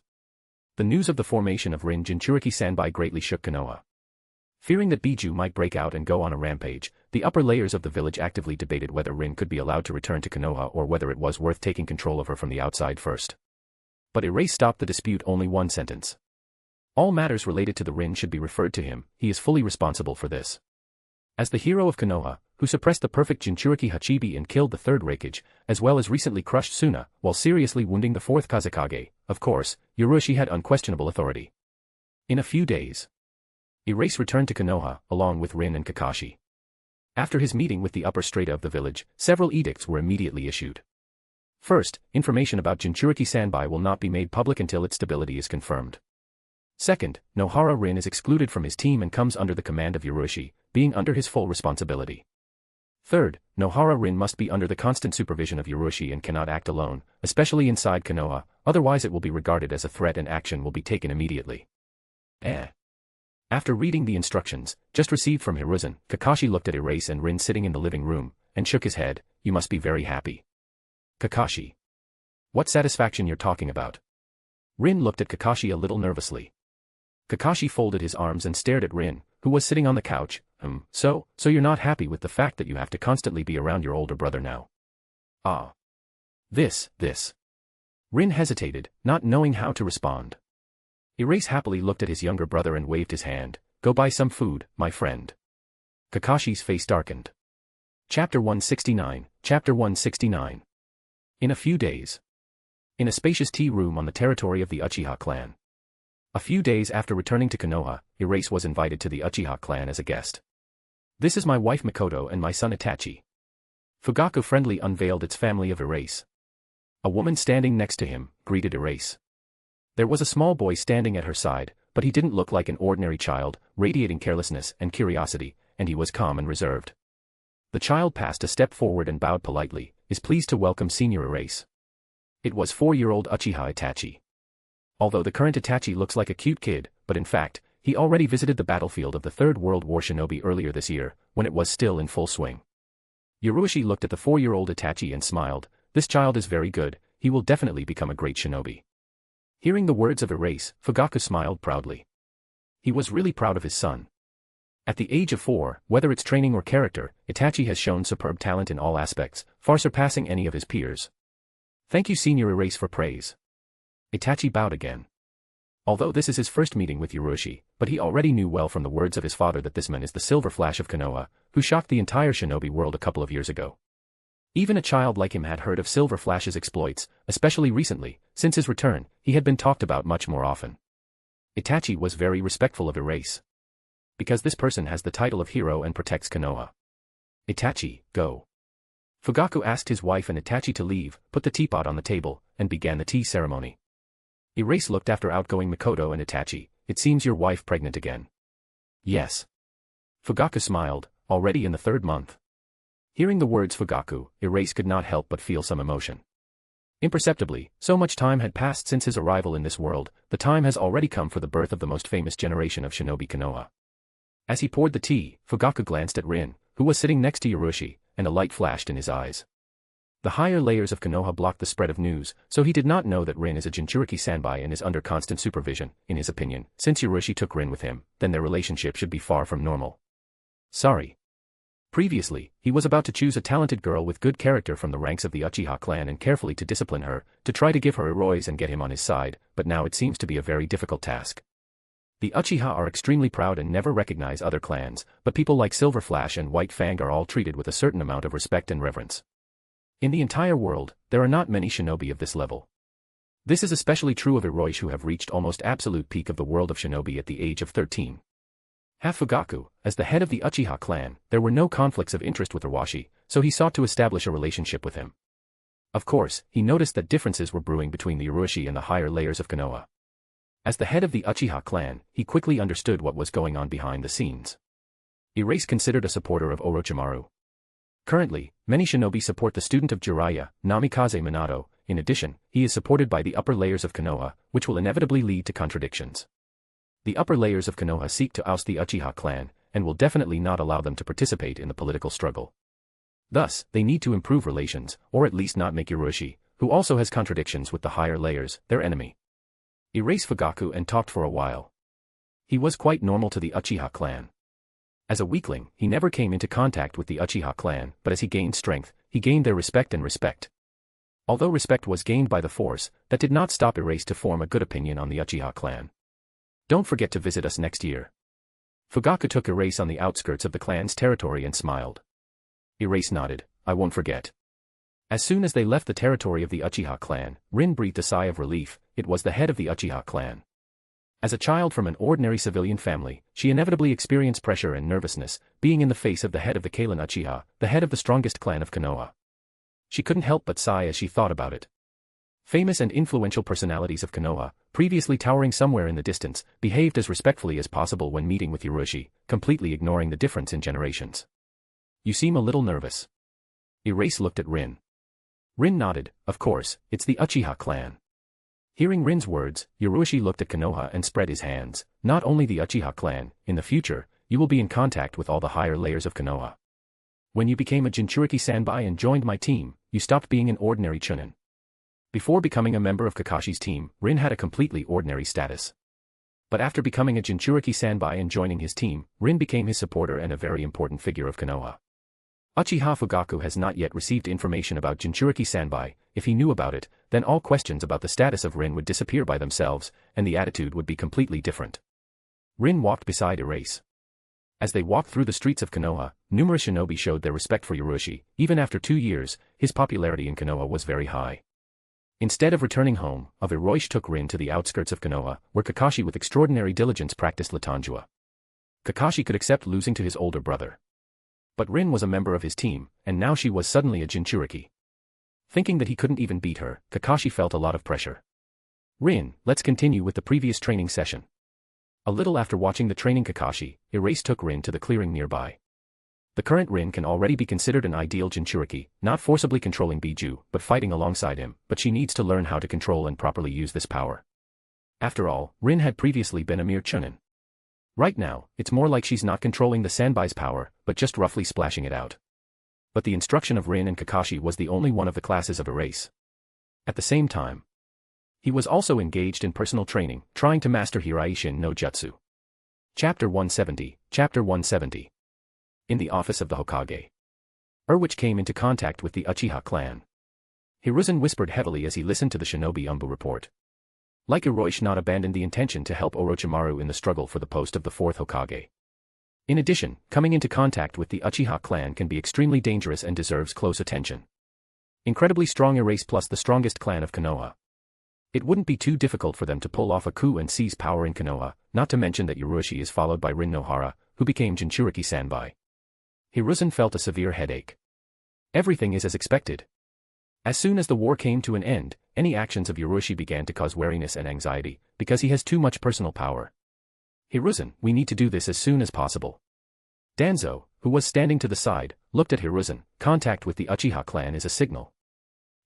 The news of the formation of Rin Jinchuriki Sanbai greatly shook Konoha. Fearing that Biju might break out and go on a rampage, the upper layers of the village actively debated whether Rin could be allowed to return to Konoha or whether it was worth taking control of her from the outside first. But Erase stopped the dispute only one sentence. All matters related to the Rin should be referred to him. He is fully responsible for this. As the hero of Konoha, who suppressed the perfect Jinchuriki Hachibi and killed the third Rakage, as well as recently crushed Suna, while seriously wounding the fourth Kazekage. Of course, Yurushi had unquestionable authority. In a few days, Erase returned to Konoha, along with Rin and Kakashi. After his meeting with the upper strata of the village, several edicts were immediately issued. First, information about Jinchuriki Sanbai will not be made public until its stability is confirmed. Second, Nohara Rin is excluded from his team and comes under the command of Yurushi, being under his full responsibility. Third, Nohara Rin must be under the constant supervision of Yurushi and cannot act alone, especially inside Konoha, otherwise it will be regarded as a threat and action will be taken immediately. After reading the instructions, just received from Hiruzen, Kakashi looked at Erase and Rin sitting in the living room, and shook his head. You must be very happy. Kakashi. What satisfaction you're talking about? Rin looked at Kakashi a little nervously. Kakashi folded his arms and stared at Rin, who was sitting on the couch. So you're not happy with the fact that you have to constantly be around your older brother now? Ah. This. Rin hesitated, not knowing how to respond. Erase happily looked at his younger brother and waved his hand. Go buy some food, my friend. Kakashi's face darkened. Chapter 169. In a few days. In a spacious tea room on the territory of the Uchiha clan. A few days after returning to Konoha, Erase was invited to the Uchiha clan as a guest. This is my wife Mikoto and my son Itachi. Fugaku friendly unveiled its family of Erase. A woman standing next to him greeted Erase. There was a small boy standing at her side, but he didn't look like an ordinary child, radiating carelessness and curiosity, and he was calm and reserved. The child passed a step forward and bowed politely, is pleased to welcome Senior Erase. It was 4-year-old Uchiha Itachi. Although the current Itachi looks like a cute kid, but in fact, he already visited the battlefield of the Third World War shinobi earlier this year, when it was still in full swing. Yurushi looked at the 4-year-old Itachi and smiled. This child is very good, he will definitely become a great shinobi. Hearing the words of Erase, Fugaku smiled proudly. He was really proud of his son. At the age of 4, whether it's training or character, Itachi has shown superb talent in all aspects, far surpassing any of his peers. Thank you Senior Erase for praise. Itachi bowed again. Although this is his first meeting with Yurushi, but he already knew well from the words of his father that this man is the Silver Flash of Konoha, who shocked the entire shinobi world a couple of years ago. Even a child like him had heard of Silver Flash's exploits, especially recently. Since his return, he had been talked about much more often. Itachi was very respectful of Erase. Because this person has the title of hero and protects Konoha. Itachi, go. Fugaku asked his wife and Itachi to leave, put the teapot on the table, and began the tea ceremony. Erase looked after outgoing Mikoto and Itachi. It seems your wife pregnant again. Yes. Fugaku smiled, already in the 3rd month. Hearing the words Fugaku, Erase could not help but feel some emotion. Imperceptibly, so much time had passed since his arrival in this world, the time has already come for the birth of the most famous generation of shinobi Konoha. As he poured the tea, Fugaku glanced at Rin, who was sitting next to Yurushi, and a light flashed in his eyes. The higher layers of Konoha blocked the spread of news, so he did not know that Rin is a Jinchuriki Sanbai and is under constant supervision. In his opinion, since Yurushi took Rin with him, then their relationship should be far from normal. Sorry. Previously, he was about to choose a talented girl with good character from the ranks of the Uchiha clan and carefully to discipline her, to try to give her a rise and get him on his side, but now it seems to be a very difficult task. The Uchiha are extremely proud and never recognize other clans, but people like Silver Flash and White Fang are all treated with a certain amount of respect and reverence. In the entire world, there are not many shinobi of this level. This is especially true of Orochi who have reached almost absolute peak of the world of shinobi at the age of 13. Fugaku, as the head of the Uchiha clan, there were no conflicts of interest with Orochi, so he sought to establish a relationship with him. Of course, he noticed that differences were brewing between the Orochi and the higher layers of Konoha. As the head of the Uchiha clan, he quickly understood what was going on behind the scenes. Erase considered a supporter of Orochimaru. Currently, many shinobi support the student of Jiraiya, Namikaze Minato. In addition, he is supported by the upper layers of Konoha, which will inevitably lead to contradictions. The upper layers of Konoha seek to oust the Uchiha clan, and will definitely not allow them to participate in the political struggle. Thus, they need to improve relations, or at least not make Orochi, who also has contradictions with the higher layers, their enemy. Erase Fugaku and talked for a while. He was quite normal to the Uchiha clan. As a weakling, he never came into contact with the Uchiha clan, but as he gained strength, he gained their respect and respect. Although respect was gained by the force, that did not stop Erase to form a good opinion on the Uchiha clan. Don't forget to visit us next year. Fugaku took Erase on the outskirts of the clan's territory and smiled. Erase nodded. I won't forget. As soon as they left the territory of the Uchiha clan, Rin breathed a sigh of relief. It was the head of the Uchiha clan. As a child from an ordinary civilian family, she inevitably experienced pressure and nervousness, being in the face of the head of the clan Uchiha, the head of the strongest clan of Konoha. She couldn't help but sigh as she thought about it. Famous and influential personalities of Konoha, previously towering somewhere in the distance, behaved as respectfully as possible when meeting with Ryuchi, completely ignoring the difference in generations. You seem a little nervous. Erase looked at Rin. Rin nodded. Of course, it's the Uchiha clan. Hearing Rin's words, Ryuchi looked at Konoha and spread his hands. Not only the Uchiha clan, in the future, you will be in contact with all the higher layers of Konoha. When you became a Jinchuriki Sanbai and joined my team, you stopped being an ordinary chunin. Before becoming a member of Kakashi's team, Rin had a completely ordinary status. But after becoming a Jinchuriki Sanbai and joining his team, Rin became his supporter and a very important figure of Konoha. Uchiha Fugaku has not yet received information about Jinchuriki Sanbai. If he knew about it, then all questions about the status of Rin would disappear by themselves, and the attitude would be completely different. Rin walked beside Erase. As they walked through the streets of Konoha, numerous shinobi showed their respect for Ryuchi. Even after 2 years, his popularity in Konoha was very high. Instead of returning home, Ryuchi took Rin to the outskirts of Konoha, where Kakashi with extraordinary diligence practiced Latanjua. Kakashi could accept losing to his older brother. But Rin was a member of his team, and now she was suddenly a Jinchuriki. Thinking that he couldn't even beat her, Kakashi felt a lot of pressure. Rin, let's continue with the previous training session. A little after watching the training Kakashi, Erase took Rin to the clearing nearby. The current Rin can already be considered an ideal Jinchuriki, not forcibly controlling Biju, but fighting alongside him, but she needs to learn how to control and properly use this power. After all, Rin had previously been a mere chunin. Right now, it's more like she's not controlling the Sanbai's power, but just roughly splashing it out. But the instruction of Rin and Kakashi was the only one of the classes of Erase. At the same time, he was also engaged in personal training, trying to master Hiraishin no Jutsu. Chapter 170, Chapter 170. In the office of the Hokage. Which came into contact with the Uchiha clan. Hiruzen whispered heavily as he listened to the Shinobi Umbu report. Like Ryuchi not abandoned the intention to help Orochimaru in the struggle for the post of the 4th Hokage. In addition, coming into contact with the Uchiha clan can be extremely dangerous and deserves close attention. Incredibly strong Erase plus the strongest clan of Konoha. It wouldn't be too difficult for them to pull off a coup and seize power in Konoha, not to mention that Ryuchi is followed by Rin Nohara, who became Jinchuriki Sanbai. Hiruzen felt a severe headache. Everything is as expected. As soon as the war came to an end, any actions of Ryuchi began to cause wariness and anxiety, because he has too much personal power. Hiruzen, we need to do this as soon as possible. Danzo, who was standing to the side, looked at Hiruzen. Contact with the Uchiha clan is a signal.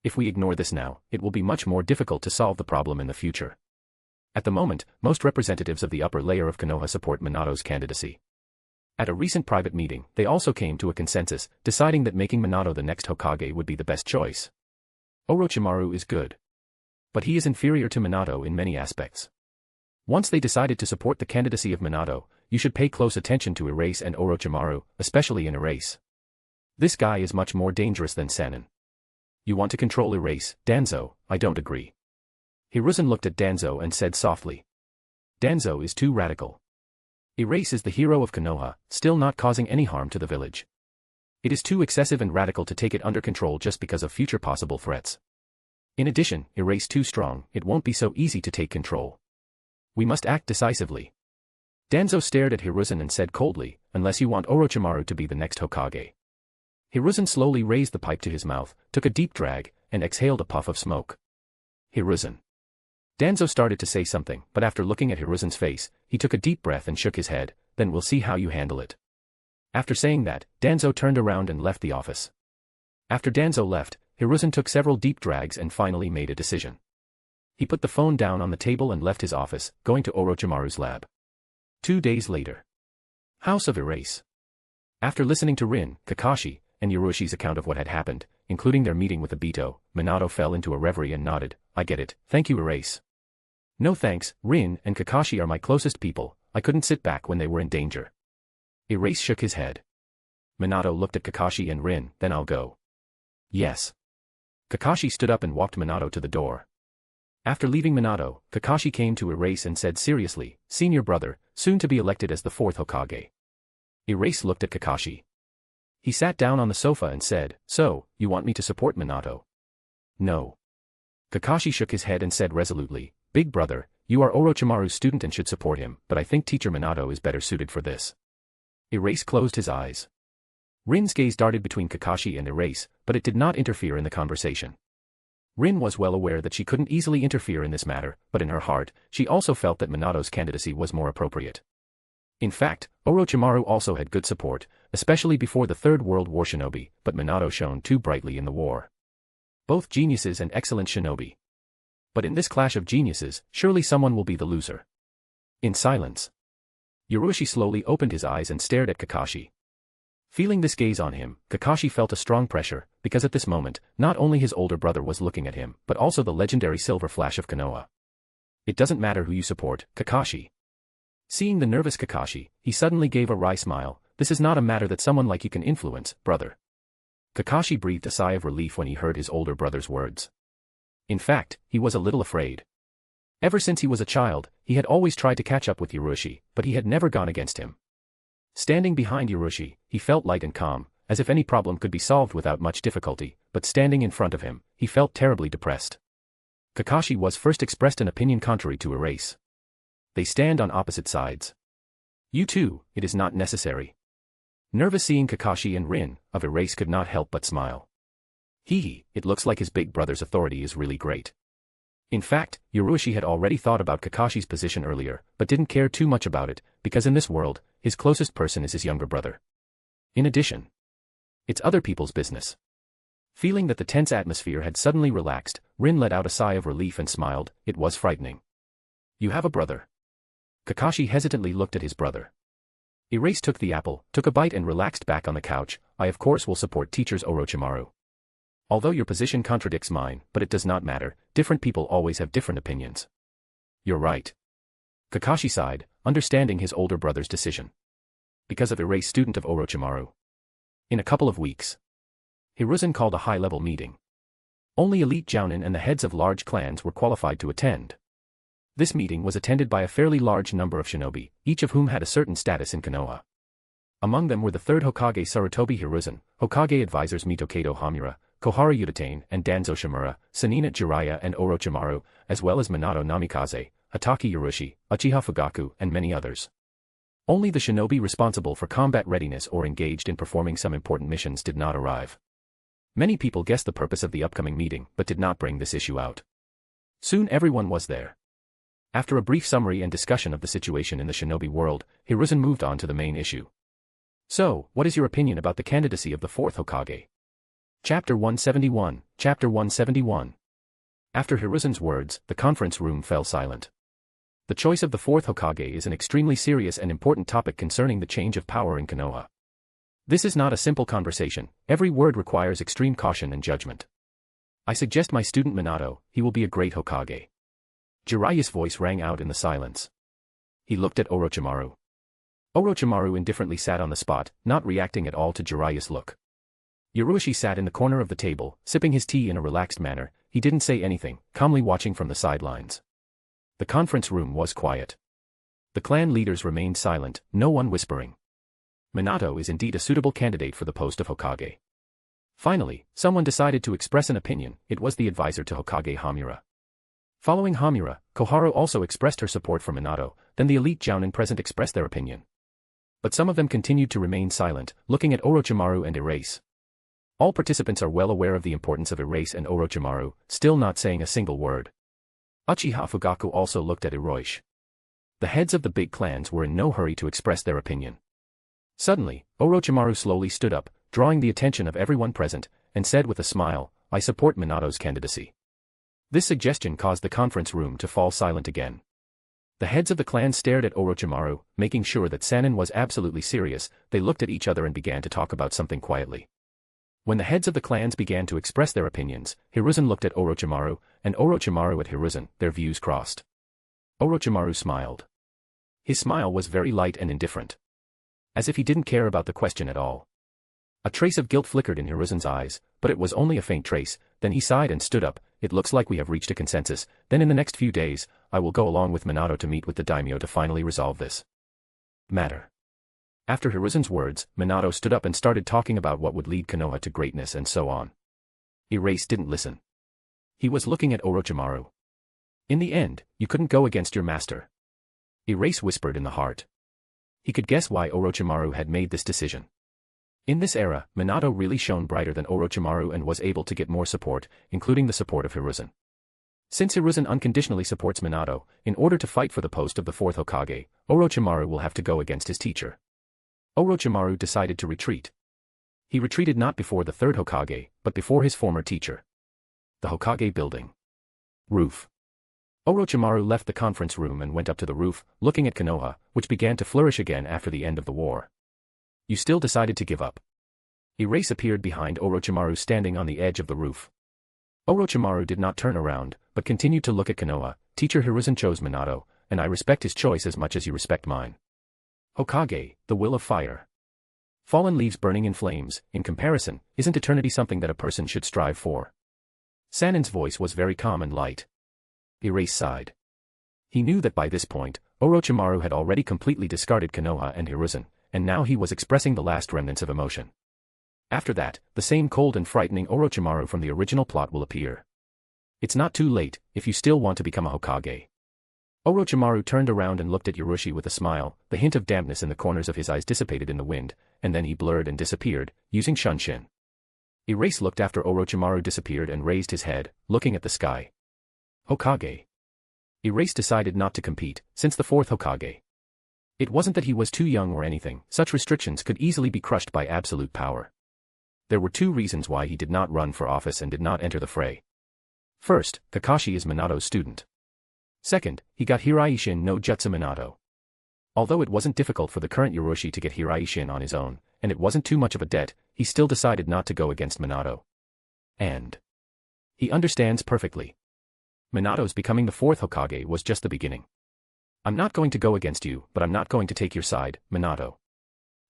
If we ignore this now, it will be much more difficult to solve the problem in the future. At the moment, most representatives of the upper layer of Konoha support Minato's candidacy. At a recent private meeting, they also came to a consensus, deciding that making Minato the next Hokage would be the best choice. Orochimaru is good. But he is inferior to Minato in many aspects. Once they decided to support the candidacy of Minato, you should pay close attention to Erase and Orochimaru, especially in Erase. This guy is much more dangerous than Sannin. You want to control Erase, Danzo? I don't agree. Hiruzen looked at Danzo and said softly. Danzo is too radical. Erase is the hero of Konoha, still not causing any harm to the village. It is too excessive and radical to take it under control just because of future possible threats. In addition, Erase too strong, it won't be so easy to take control. We must act decisively. Danzo stared at Hiruzen and said coldly, unless you want Orochimaru to be the next Hokage. Hiruzen slowly raised the pipe to his mouth, took a deep drag, and exhaled a puff of smoke. Hiruzen. Danzo started to say something, but after looking at Hiruzen's face, he took a deep breath and shook his head. Then we'll see how you handle it. After saying that, Danzo turned around and left the office. After Danzo left, Hiruzen took several deep drags and finally made a decision. He put the phone down on the table and left his office, going to Orochimaru's lab. 2 days later. House of Erase. After listening to Rin, Kakashi, and Ryuchi's account of what had happened, including their meeting with Obito, Minato fell into a reverie and nodded. I get it, thank you Erase. No thanks, Rin and Kakashi are my closest people, I couldn't sit back when they were in danger. Erase shook his head. Minato looked at Kakashi and Rin, then I'll go. Yes. Kakashi stood up and walked Minato to the door. After leaving Minato, Kakashi came to Erase and said seriously, senior brother, soon to be elected as the 4th Hokage. Erase looked at Kakashi. He sat down on the sofa and said, "So, you want me to support Minato?" "No." Kakashi shook his head and said resolutely, "Big brother, you are Orochimaru's student and should support him, but I think teacher Minato is better suited for this." Erase closed his eyes. Rin's gaze darted between Kakashi and Erase, but it did not interfere in the conversation. Rin was well aware that she couldn't easily interfere in this matter, but in her heart, she also felt that Minato's candidacy was more appropriate. In fact, Orochimaru also had good support, especially before the Third World War shinobi, but Minato shone too brightly in the war. Both geniuses and excellent shinobi. But in this clash of geniuses, surely someone will be the loser. In silence, Yurushi slowly opened his eyes and stared at Kakashi. Feeling this gaze on him, Kakashi felt a strong pressure, because at this moment, not only his older brother was looking at him, but also the legendary silver flash of Konoha. "It doesn't matter who you support, Kakashi." Seeing the nervous Kakashi, he suddenly gave a wry smile. "This is not a matter that someone like you can influence, brother." Kakashi breathed a sigh of relief when he heard his older brother's words. In fact, he was a little afraid. Ever since he was a child, he had always tried to catch up with Yurushi, but he had never gone against him. Standing behind Yurushi, he felt light and calm, as if any problem could be solved without much difficulty, but standing in front of him, he felt terribly depressed. Kakashi was first expressed an opinion contrary to Erase. They stand on opposite sides. "You too, it is not necessary." Nervous seeing Kakashi and Rin, of Erase could not help but smile. It looks like his big brother's authority is really great. In fact, Yurushi had already thought about Kakashi's position earlier, but didn't care too much about it, because in this world, his closest person is his younger brother. In addition, it's other people's business. Feeling that the tense atmosphere had suddenly relaxed, Rin let out a sigh of relief and smiled. It was frightening. "You have a brother?" Kakashi hesitantly looked at his brother. Erase took the apple, took a bite and relaxed back on the couch. "I of course will support teachers Orochimaru. Although your position contradicts mine, but it does not matter, different people always have different opinions." "You're right." Kakashi sighed, understanding his older brother's decision. Because of Erase student of Orochimaru. In a couple of weeks, Hiruzen called a high-level meeting. Only elite jounin and the heads of large clans were qualified to attend. This meeting was attended by a fairly large number of shinobi, each of whom had a certain status in Konoha. Among them were the third Hokage Sarutobi Hiruzen, Hokage advisors Mitokato Hamura, Kohara Utatane and Danzo Shimura, Sanina Jiraiya and Orochimaru, as well as Minato Namikaze, Hatake Yurushi, Uchiha Fugaku and many others. Only the shinobi responsible for combat readiness or engaged in performing some important missions did not arrive. Many people guessed the purpose of the upcoming meeting but did not bring this issue out. Soon everyone was there. After a brief summary and discussion of the situation in the shinobi world, Hiruzen moved on to the main issue. "So, what is your opinion about the candidacy of the fourth Hokage?" Chapter 171, Chapter 171. After Hiruzen's words, the conference room fell silent. The choice of the fourth Hokage is an extremely serious and important topic concerning the change of power in Konoha. This is not a simple conversation, every word requires extreme caution and judgment. "I suggest my student Minato, he will be a great Hokage." Jiraiya's voice rang out in the silence. He looked at Orochimaru. Orochimaru indifferently sat on the spot, not reacting at all to Jiraiya's look. Yurushi sat in the corner of the table, sipping his tea in a relaxed manner. He didn't say anything, calmly watching from the sidelines. The conference room was quiet. The clan leaders remained silent, no one whispering. Minato is indeed a suitable candidate for the post of Hokage. Finally, someone decided to express an opinion. It was the advisor to Hokage Hamura. Following Hamura, Koharu also expressed her support for Minato, then the elite jounin present expressed their opinion. But some of them continued to remain silent, looking at Orochimaru and Erase. All participants are well aware of the importance of Erase and Orochimaru, still not saying a single word. Uchiha Fugaku also looked at Hiroshi. The heads of the big clans were in no hurry to express their opinion. Suddenly, Orochimaru slowly stood up, drawing the attention of everyone present, and said with a smile, "I support Minato's candidacy." This suggestion caused the conference room to fall silent again. The heads of the clan stared at Orochimaru, making sure that Sannin was absolutely serious. They looked at each other and began to talk about something quietly. When the heads of the clans began to express their opinions, Hiruzen looked at Orochimaru, and Orochimaru at Hiruzen. Their views crossed. Orochimaru smiled. His smile was very light and indifferent. As if he didn't care about the question at all. A trace of guilt flickered in Hiruzen's eyes, but it was only a faint trace. Then he sighed and stood up. "It looks like we have reached a consensus. Then in the next few days, I will go along with Minato to meet with the daimyo to finally resolve this matter." After Hiruzen's words, Minato stood up and started talking about what would lead Konoha to greatness and so on. Erase didn't listen. He was looking at Orochimaru. In the end, you couldn't go against your master. Erase whispered in the heart. He could guess why Orochimaru had made this decision. In this era, Minato really shone brighter than Orochimaru and was able to get more support, including the support of Hiruzen. Since Hiruzen unconditionally supports Minato, in order to fight for the post of the fourth Hokage, Orochimaru will have to go against his teacher. Orochimaru decided to retreat. He retreated not before the third Hokage, but before his former teacher. The Hokage building. Roof. Orochimaru left the conference room and went up to the roof, looking at Konoha, which began to flourish again after the end of the war. You still decided to give up. Erase appeared behind Orochimaru standing on the edge of the roof. Orochimaru did not turn around, but continued to look at Konoha. Teacher Hiruzen chose Minato, and I respect his choice as much as you respect mine. Hokage, the will of fire. Fallen leaves burning in flames, in comparison, isn't eternity something that a person should strive for? Sanin's voice was very calm and light. Erase sighed. He knew that by this point, Orochimaru had already completely discarded Konoha and Hiruzen, and now he was expressing the last remnants of emotion. After that, the same cold and frightening Orochimaru from the original plot will appear. It's not too late, if you still want to become a Hokage. Orochimaru turned around and looked at Yurushi with a smile, the hint of dampness in the corners of his eyes dissipated in the wind, and then he blurred and disappeared, using Shunshin. Erase looked after Orochimaru disappeared and raised his head, looking at the sky. Hokage. Erase decided not to compete, since the fourth Hokage. It wasn't that he was too young or anything, such restrictions could easily be crushed by absolute power. There were two reasons why he did not run for office and did not enter the fray. First, Kakashi is Minato's student. Second, he got Hiraishin no Jutsu Minato. Although it wasn't difficult for the current Yurushi to get Hiraishin on his own, and it wasn't too much of a debt, he still decided not to go against Minato. And he understands perfectly. Minato's becoming the fourth Hokage was just the beginning. I'm not going to go against you, but I'm not going to take your side, Minato.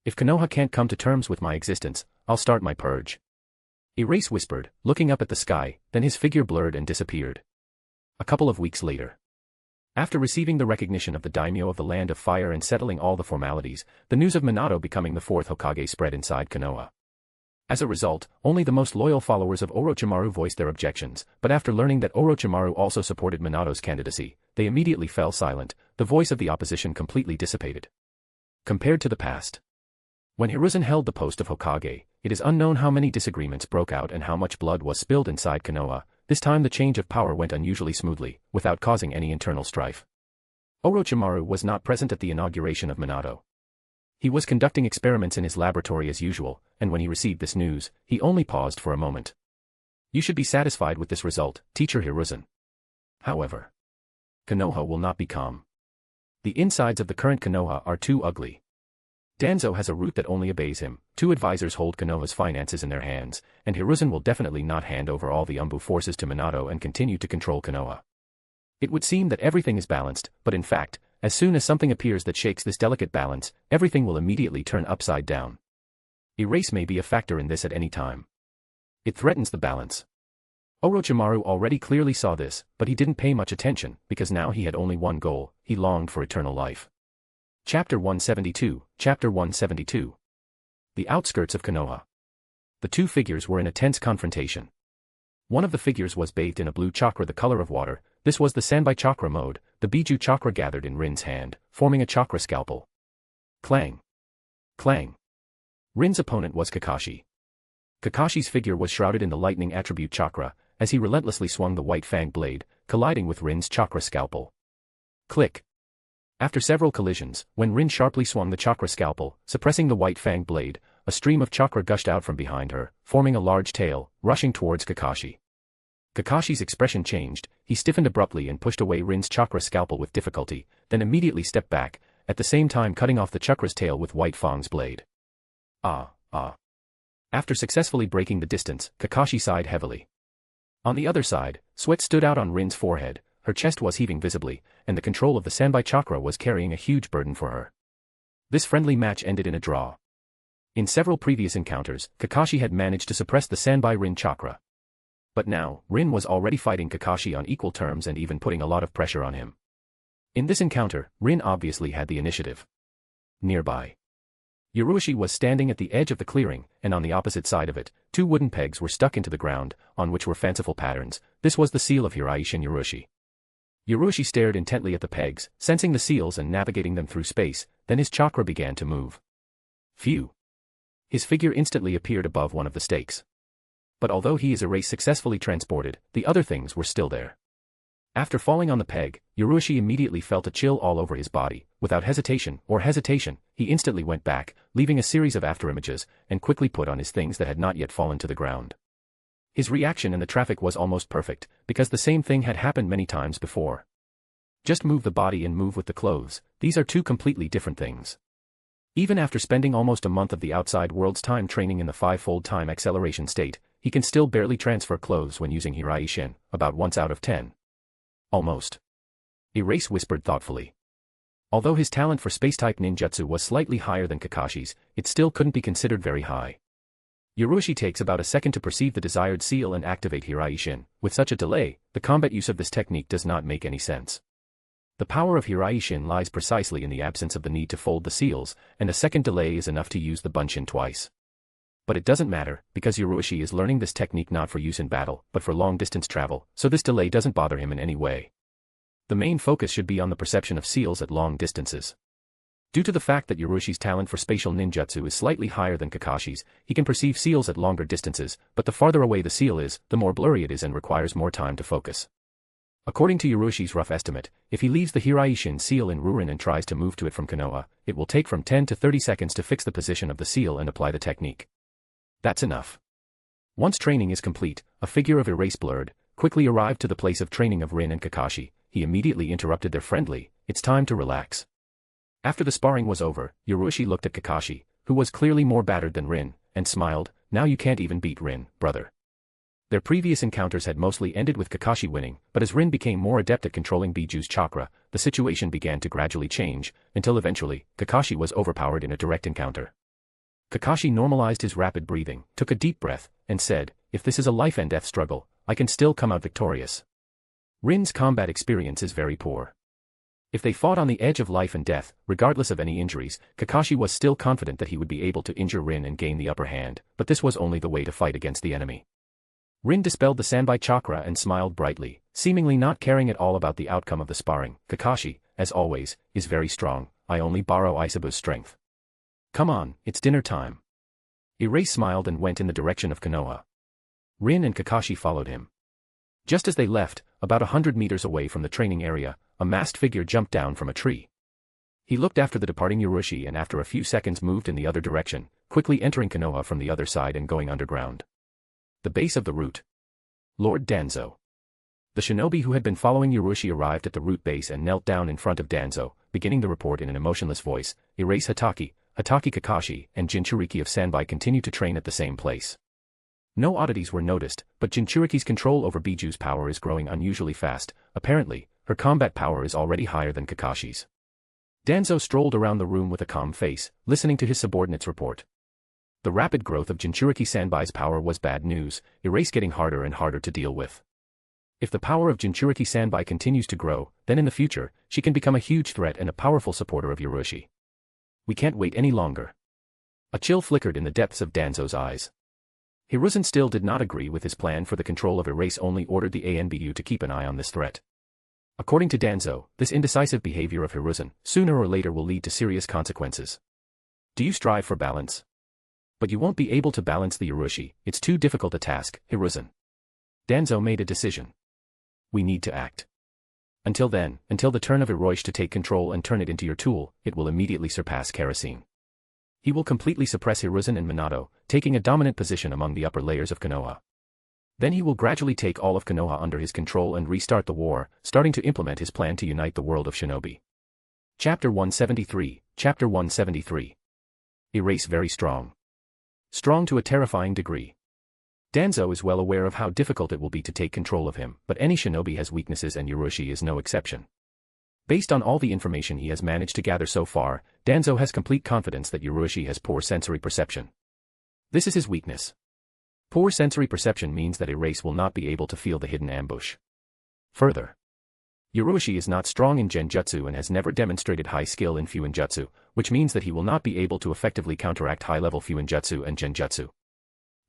If Konoha can't come to terms with my existence, I'll start my purge. Erase whispered, looking up at the sky, then his figure blurred and disappeared. A couple of weeks later. After receiving the recognition of the daimyo of the Land of Fire and settling all the formalities, the news of Minato becoming the fourth Hokage spread inside Konoha. As a result, only the most loyal followers of Orochimaru voiced their objections, but after learning that Orochimaru also supported Minato's candidacy, they immediately fell silent, the voice of the opposition completely dissipated. Compared to the past. When Hiruzen held the post of Hokage, it is unknown how many disagreements broke out and how much blood was spilled inside Konoha. This time the change of power went unusually smoothly, without causing any internal strife. Orochimaru was not present at the inauguration of Minato. He was conducting experiments in his laboratory as usual, and when he received this news, he only paused for a moment. You should be satisfied with this result, Teacher Hiruzen. However, Konoha will not be calm. The insides of the current Konoha are too ugly. Danzo has a root that only obeys him, two advisors hold Konoha's finances in their hands, and Hiruzen will definitely not hand over all the Umbu forces to Minato and continue to control Konoha. It would seem that everything is balanced, but in fact, as soon as something appears that shakes this delicate balance, everything will immediately turn upside down. Erase may be a factor in this at any time. It threatens the balance. Orochimaru already clearly saw this, but he didn't pay much attention, because now he had only one goal, he longed for eternal life. Chapter 172, Chapter 172. The outskirts of Konoha. The two figures were in a tense confrontation. One of the figures was bathed in a blue chakra the color of water. This was the Sanbai chakra mode, the Biju chakra gathered in Rin's hand, forming a chakra scalpel. Clang. Clang. Rin's opponent was Kakashi. Kakashi's figure was shrouded in the lightning attribute chakra, as he relentlessly swung the white fang blade, colliding with Rin's chakra scalpel. Click. After several collisions, when Rin sharply swung the chakra scalpel, suppressing the white fang blade, a stream of chakra gushed out from behind her, forming a large tail, rushing towards Kakashi. Kakashi's expression changed, he stiffened abruptly and pushed away Rin's chakra scalpel with difficulty, then immediately stepped back, at the same time cutting off the chakra's tail with white fang's blade. After successfully breaking the distance, Kakashi sighed heavily. On the other side, sweat stood out on Rin's forehead, her chest was heaving visibly, and the control of the Sanbai chakra was carrying a huge burden for her. This friendly match ended in a draw. In several previous encounters, Kakashi had managed to suppress the Sanbai Rin chakra. But now, Rin was already fighting Kakashi on equal terms and even putting a lot of pressure on him. In this encounter, Rin obviously had the initiative. Nearby. Yurushi was standing at the edge of the clearing, and on the opposite side of it, two wooden pegs were stuck into the ground, on which were fanciful patterns. This was the seal of Hiraishin Yurushi. Yurushi stared intently at the pegs, sensing the seals and navigating them through space, then his chakra began to move. Phew! His figure instantly appeared above one of the stakes. But although his erase successfully transported, the other things were still there. After falling on the peg, Yurushi immediately felt a chill all over his body. Without hesitation, he instantly went back, leaving a series of afterimages, and quickly put on his things that had not yet fallen to the ground. His reaction in the traffic was almost perfect, because the same thing had happened many times before. Just move the body and move with the clothes, these are two completely different things. Even after spending almost a month of the outside world's time training in the five-fold time acceleration state, he can still barely transfer clothes when using Hiraishin, about once out of 10. Almost. Erase whispered thoughtfully. Although his talent for space-type ninjutsu was slightly higher than Kakashi's, it still couldn't be considered very high. Yurushi takes about a second to perceive the desired seal and activate Hiraishin. With such a delay, the combat use of this technique does not make any sense. The power of Hiraishin lies precisely in the absence of the need to fold the seals, and a second delay is enough to use the bunshin twice. But it doesn't matter, because Yurushi is learning this technique not for use in battle, but for long-distance travel, so this delay doesn't bother him in any way. The main focus should be on the perception of seals at long distances. Due to the fact that Yurushi's talent for spatial ninjutsu is slightly higher than Kakashi's, he can perceive seals at longer distances, but the farther away the seal is, the more blurry it is and requires more time to focus. According to Yurushi's rough estimate, if he leaves the Hiraishin seal in Rurin and tries to move to it from Konoha, it will take from 10 to 30 seconds to fix the position of the seal and apply the technique. That's enough. Once training is complete, a figure of Erase blurred, quickly arrived to the place of training of Rin and Kakashi. He immediately interrupted their friendly, "It's time to relax." After the sparring was over, Yurushi looked at Kakashi, who was clearly more battered than Rin, and smiled, "Now you can't even beat Rin, brother." Their previous encounters had mostly ended with Kakashi winning, but as Rin became more adept at controlling Bijuu's chakra, the situation began to gradually change, until eventually, Kakashi was overpowered in a direct encounter. Kakashi normalized his rapid breathing, took a deep breath, and said, "If this is a life-and-death struggle, I can still come out victorious." Rin's combat experience is very poor. If they fought on the edge of life and death, regardless of any injuries, Kakashi was still confident that he would be able to injure Rin and gain the upper hand, but this was only the way to fight against the enemy. Rin dispelled the Sanbai chakra and smiled brightly, seemingly not caring at all about the outcome of the sparring. "Kakashi, as always, is very strong. I only borrow Isabu's strength. Come on, it's dinner time." Erase smiled and went in the direction of Konoha. Rin and Kakashi followed him. Just as they left, about 100 meters away from the training area, a masked figure jumped down from a tree. He looked after the departing Yurushi and after a few seconds moved in the other direction, quickly entering Konoha from the other side and going underground. The base of the route. Lord Danzo. The shinobi who had been following Yurushi arrived at the route base and knelt down in front of Danzo, beginning the report in an emotionless voice. Erase Hataki Kakashi, and Jinchuriki of Sanbai continue to train at the same place. No oddities were noticed, but Jinchuriki's control over Bijuu's power is growing unusually fast. Apparently, her combat power is already higher than Kakashi's. Danzo strolled around the room with a calm face, listening to his subordinate's report. The rapid growth of Jinchuriki Sanbai's power was bad news, Erase getting harder and harder to deal with. If the power of Jinchuriki Sanbai continues to grow, then in the future, she can become a huge threat and a powerful supporter of Yurushi. We can't wait any longer. A chill flickered in the depths of Danzo's eyes. Hiruzen still did not agree with his plan for the control of Erase, only ordered the ANBU to keep an eye on this threat. According to Danzo, this indecisive behavior of Hiruzen, sooner or later will lead to serious consequences. Do you strive for balance? But you won't be able to balance the Yurushi, it's too difficult a task, Hiruzen. Danzo made a decision. We need to act. Until then, until the turn of Hiroshi to take control and turn it into your tool, it will immediately surpass kerosene. He will completely suppress Hiruzen and Minato, taking a dominant position among the upper layers of Konoha. Then he will gradually take all of Konoha under his control and restart the war, starting to implement his plan to unite the world of shinobi. Chapter 173, Chapter 173. Erase very strong. Strong to a terrifying degree. Danzo is well aware of how difficult it will be to take control of him, but any shinobi has weaknesses and Yurushi is no exception. Based on all the information he has managed to gather so far, Danzo has complete confidence that Yurushi has poor sensory perception. This is his weakness. Poor sensory perception means that Erase will not be able to feel the hidden ambush. Further, Yurushi is not strong in genjutsu and has never demonstrated high skill in fuinjutsu, which means that he will not be able to effectively counteract high-level fuinjutsu and genjutsu.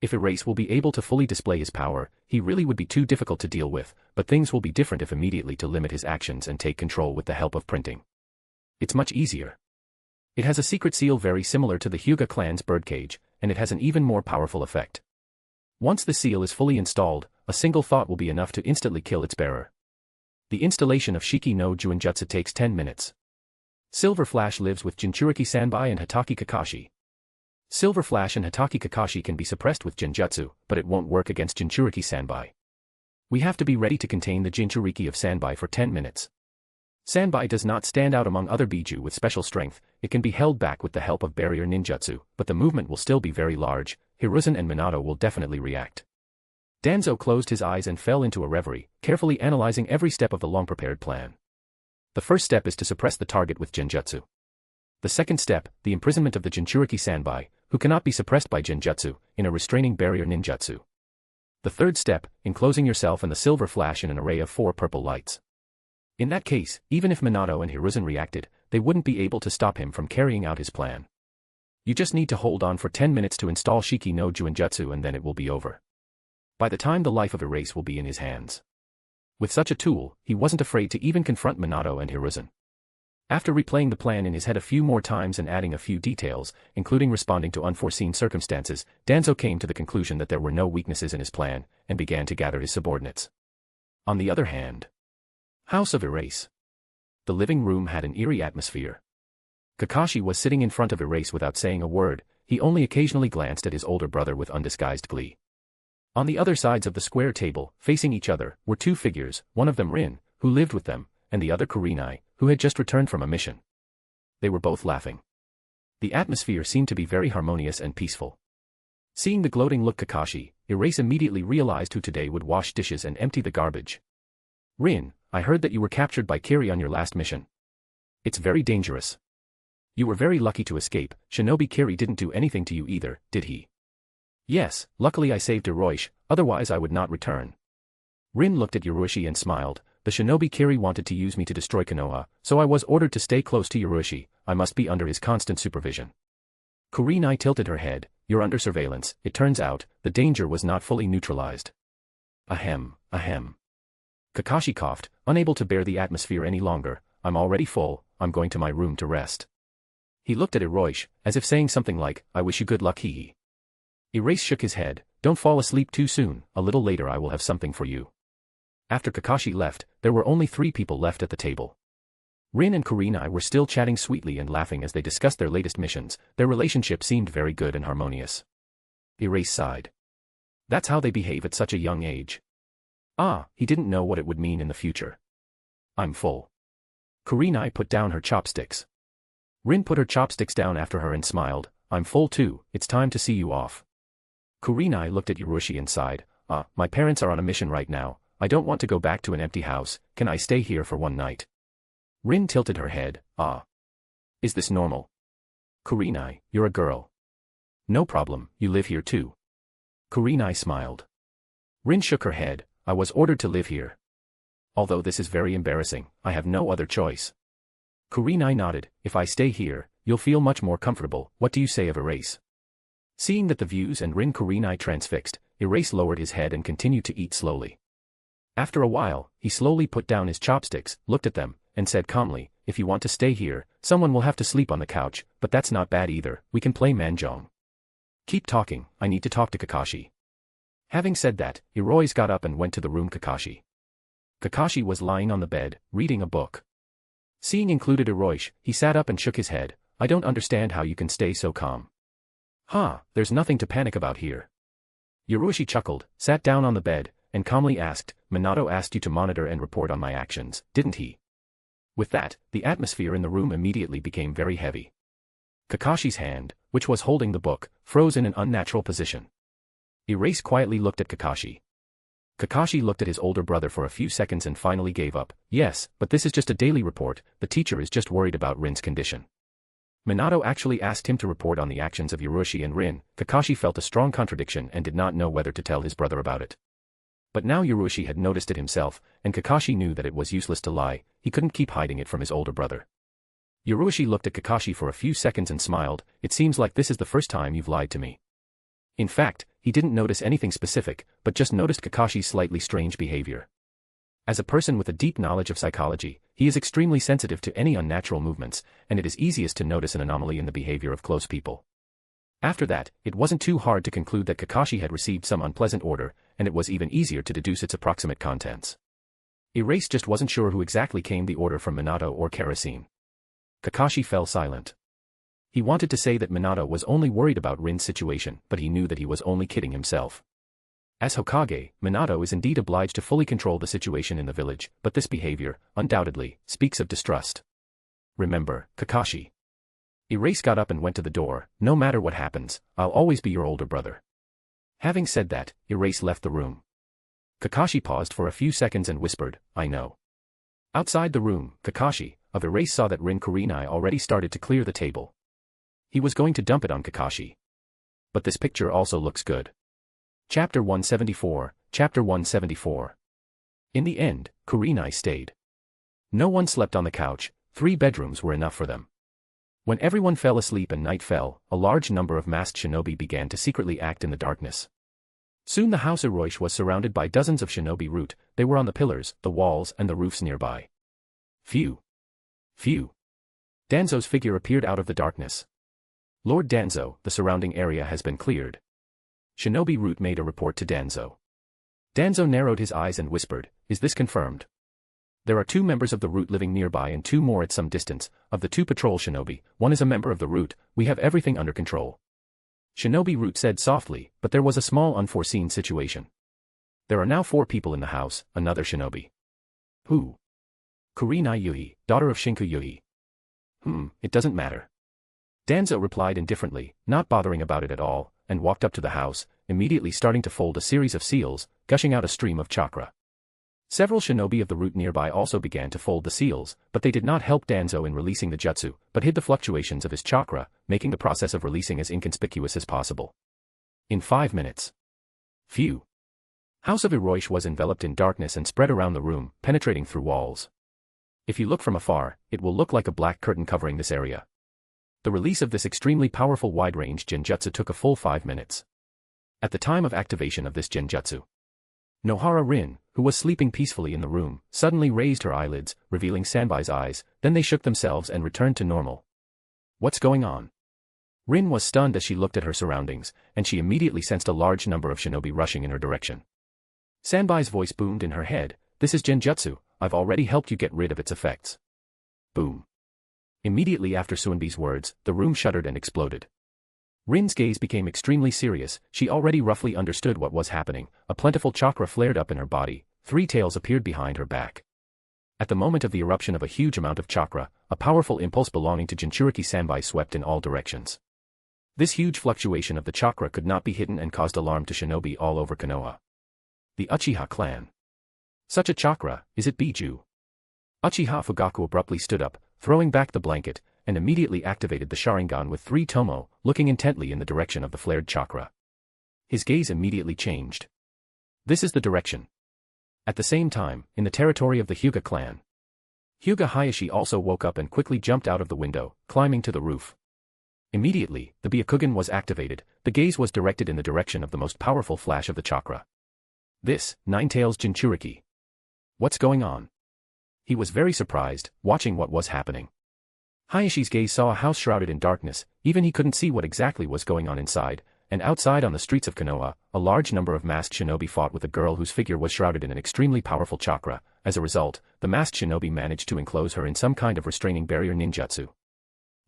If Erase will be able to fully display his power, he really would be too difficult to deal with, but things will be different if immediately to limit his actions and take control with the help of printing. It's much easier. It has a secret seal very similar to the Hyuga clan's birdcage, and it has an even more powerful effect. Once the seal is fully installed, a single thought will be enough to instantly kill its bearer. The installation of Shiki no Juinjutsu takes 10 minutes. Silver Flash lives with Jinchuriki Sanbai and Hatake Kakashi. Silver Flash and Hatake Kakashi can be suppressed with Genjutsu, but it won't work against Jinchuriki Sanbai. We have to be ready to contain the Jinchuriki of Sanbai for 10 minutes. Sanbai does not stand out among other Biju with special strength, it can be held back with the help of barrier ninjutsu, but the movement will still be very large. Hiruzen and Minato will definitely react. Danzo closed his eyes and fell into a reverie, carefully analyzing every step of the long-prepared plan. The first step is to suppress the target with Genjutsu. The second step, the imprisonment of the Jinchuriki Sanbai, who cannot be suppressed by Genjutsu, in a restraining barrier ninjutsu. The third step, enclosing yourself and the Silver Flash in an array of 4 purple lights. In that case, even if Minato and Hiruzen reacted, they wouldn't be able to stop him from carrying out his plan. You just need to hold on for 10 minutes to install Shiki no Juinjutsu and then it will be over. By the time the life of Erase will be in his hands. With such a tool, he wasn't afraid to even confront Minato and Hiruzen. After replaying the plan in his head a few more times and adding a few details, including responding to unforeseen circumstances, Danzo came to the conclusion that there were no weaknesses in his plan, and began to gather his subordinates. On the other hand, House of Erase. The living room had an eerie atmosphere. Kakashi was sitting in front of Erase without saying a word, he only occasionally glanced at his older brother with undisguised glee. On the other sides of the square table, facing each other, were 2 figures, one of them Rin, who lived with them, and the other Kurenai, who had just returned from a mission. They were both laughing. The atmosphere seemed to be very harmonious and peaceful. Seeing the gloating look Kakashi, Erase immediately realized who today would wash dishes and empty the garbage. Rin, I heard that you were captured by Kiri on your last mission. It's very dangerous. You were very lucky to escape, Shinobi Kiri didn't do anything to you either, did he? Yes, luckily I saved Hiroshi, otherwise I would not return. Rin looked at Yurushi and smiled, the Shinobi Kiri wanted to use me to destroy Konoha, so I was ordered to stay close to Yurushi, I must be under his constant supervision. Kurenai tilted her head, you're under surveillance, it turns out, the danger was not fully neutralized. Ahem, ahem. Kakashi coughed, unable to bear the atmosphere any longer, I'm already full, I'm going to my room to rest. He looked at Hiroshi, as if saying something like, I wish you good luck hee. Erase shook his head, don't fall asleep too soon, a little later I will have something for you. After Kakashi left, there were only 3 people left at the table. Rin and Kurenai were still chatting sweetly and laughing as they discussed their latest missions, their relationship seemed very good and harmonious. Erase sighed. That's how they behave at such a young age. Ah, he didn't know what it would mean in the future. I'm full. Kurenai put down her chopsticks. Rin put her chopsticks down after her and smiled, I'm full too, it's time to see you off. Kurenai looked at Yurushi and sighed, my parents are on a mission right now, I don't want to go back to an empty house, can I stay here for one night? Rin tilted her head, Is this normal? Kurenai, you're a girl. No problem, you live here too. Kurenai smiled. Rin shook her head, I was ordered to live here. Although this is very embarrassing, I have no other choice. Kurenai nodded, if I stay here, you'll feel much more comfortable, what do you say of Erase? Seeing that the views and Rin Kurenai transfixed, Erase lowered his head and continued to eat slowly. After a while, he slowly put down his chopsticks, looked at them, and said calmly, if you want to stay here, someone will have to sleep on the couch, but that's not bad either, we can play mahjong. Keep talking, I need to talk to Kakashi. Having said that, Erase got up and went to the room Kakashi. Kakashi was lying on the bed, reading a book. Seeing included Erase, he sat up and shook his head, I don't understand how you can stay so calm. There's nothing to panic about here. Yurushi chuckled, sat down on the bed, and calmly asked, Minato asked you to monitor and report on my actions, didn't he? With that, the atmosphere in the room immediately became very heavy. Kakashi's hand, which was holding the book, froze in an unnatural position. Erase quietly looked at Kakashi. Kakashi looked at his older brother for a few seconds and finally gave up, yes, but this is just a daily report, the teacher is just worried about Rin's condition. Minato actually asked him to report on the actions of Yurushi and Rin, Kakashi felt a strong contradiction and did not know whether to tell his brother about it. But now Yurushi had noticed it himself, and Kakashi knew that it was useless to lie, he couldn't keep hiding it from his older brother. Yurushi looked at Kakashi for a few seconds and smiled, "It seems like this is the first time you've lied to me." In fact, he didn't notice anything specific, but just noticed Kakashi's slightly strange behavior. As a person with a deep knowledge of psychology, he is extremely sensitive to any unnatural movements, and it is easiest to notice an anomaly in the behavior of close people. After that, it wasn't too hard to conclude that Kakashi had received some unpleasant order, and it was even easier to deduce its approximate contents. Erase just wasn't sure who exactly came the order from Minato or Kerosene. Kakashi fell silent. He wanted to say that Minato was only worried about Rin's situation, but he knew that he was only kidding himself. As Hokage, Minato is indeed obliged to fully control the situation in the village, but this behavior, undoubtedly, speaks of distrust. Remember, Kakashi. Erase got up and went to the door. "No matter what happens, I'll always be your older brother." Having said that, Erase left the room. Kakashi paused for a few seconds and whispered, "I know." Outside the room, Kakashi, of Erase saw that Rin Kurenai already started to clear the table. He was going to dump it on Kakashi. But this picture also looks good. Chapter 174, Chapter 174. In the end, Kurenai stayed. No one slept on the couch, 3 bedrooms were enough for them. When everyone fell asleep and night fell, a large number of masked shinobi began to secretly act in the darkness. Soon the house Hiroishi was surrounded by dozens of shinobi root, they were on the pillars, the walls and the roofs nearby. Phew. Phew. Danzo's figure appeared out of the darkness. "Lord Danzo, the surrounding area has been cleared." Shinobi Root made a report to Danzo. Danzo narrowed his eyes and whispered, "Is this confirmed?" "There are 2 members of the Root living nearby and 2 more at some distance. Of the 2 patrol shinobi, 1 is a member of the Root. We have everything under control." Shinobi Root said softly, but there was a small unforeseen situation. "There are now 4 people in the house," another shinobi. "Who?" "Kurenai Yui, daughter of Shinku Yui." It doesn't matter." Danzo replied indifferently, not bothering about it at all, and walked up to the house, immediately starting to fold a series of seals, gushing out a stream of chakra. Several shinobi of the Root nearby also began to fold the seals, but they did not help Danzo in releasing the jutsu, but hid the fluctuations of his chakra, making the process of releasing as inconspicuous as possible. In 5 minutes. Phew. House of Hiroishi was enveloped in darkness and spread around the room, penetrating through walls. If you look from afar, it will look like a black curtain covering this area. The release of this extremely powerful wide-range genjutsu took a full 5 minutes. At the time of activation of this genjutsu, Nohara Rin, who was sleeping peacefully in the room, suddenly raised her eyelids, revealing Sanbai's eyes, then they shook themselves and returned to normal. "What's going on?" Rin was stunned as she looked at her surroundings, and she immediately sensed a large number of shinobi rushing in her direction. Sanbai's voice boomed in her head, "This is genjutsu, I've already helped you get rid of its effects." Boom. Immediately after Suinbi's words, the room shuddered and exploded. Rin's gaze became extremely serious, she already roughly understood what was happening. A plentiful chakra flared up in her body, 3 tails appeared behind her back. At the moment of the eruption of a huge amount of chakra, a powerful impulse belonging to Jinchuriki Sanbai swept in all directions. This huge fluctuation of the chakra could not be hidden and caused alarm to shinobi all over Konoha. The Uchiha clan. Such a chakra, is it Biju? Uchiha Fugaku abruptly stood up, throwing back the blanket, and immediately activated the Sharingan with 3 tomo, looking intently in the direction of the flared chakra. His gaze immediately changed. This is the direction. At the same time, in the territory of the Hyuga clan, Hyuga Hayashi also woke up and quickly jumped out of the window, climbing to the roof. Immediately, the Byakugan was activated, the gaze was directed in the direction of the most powerful flash of the chakra. This, 9 Tails Jinchuriki. What's going on? He was very surprised, watching what was happening. Hayashi's gaze saw a house shrouded in darkness, even he couldn't see what exactly was going on inside, and outside on the streets of Konoha, a large number of masked shinobi fought with a girl whose figure was shrouded in an extremely powerful chakra. As a result, the masked shinobi managed to enclose her in some kind of restraining barrier ninjutsu.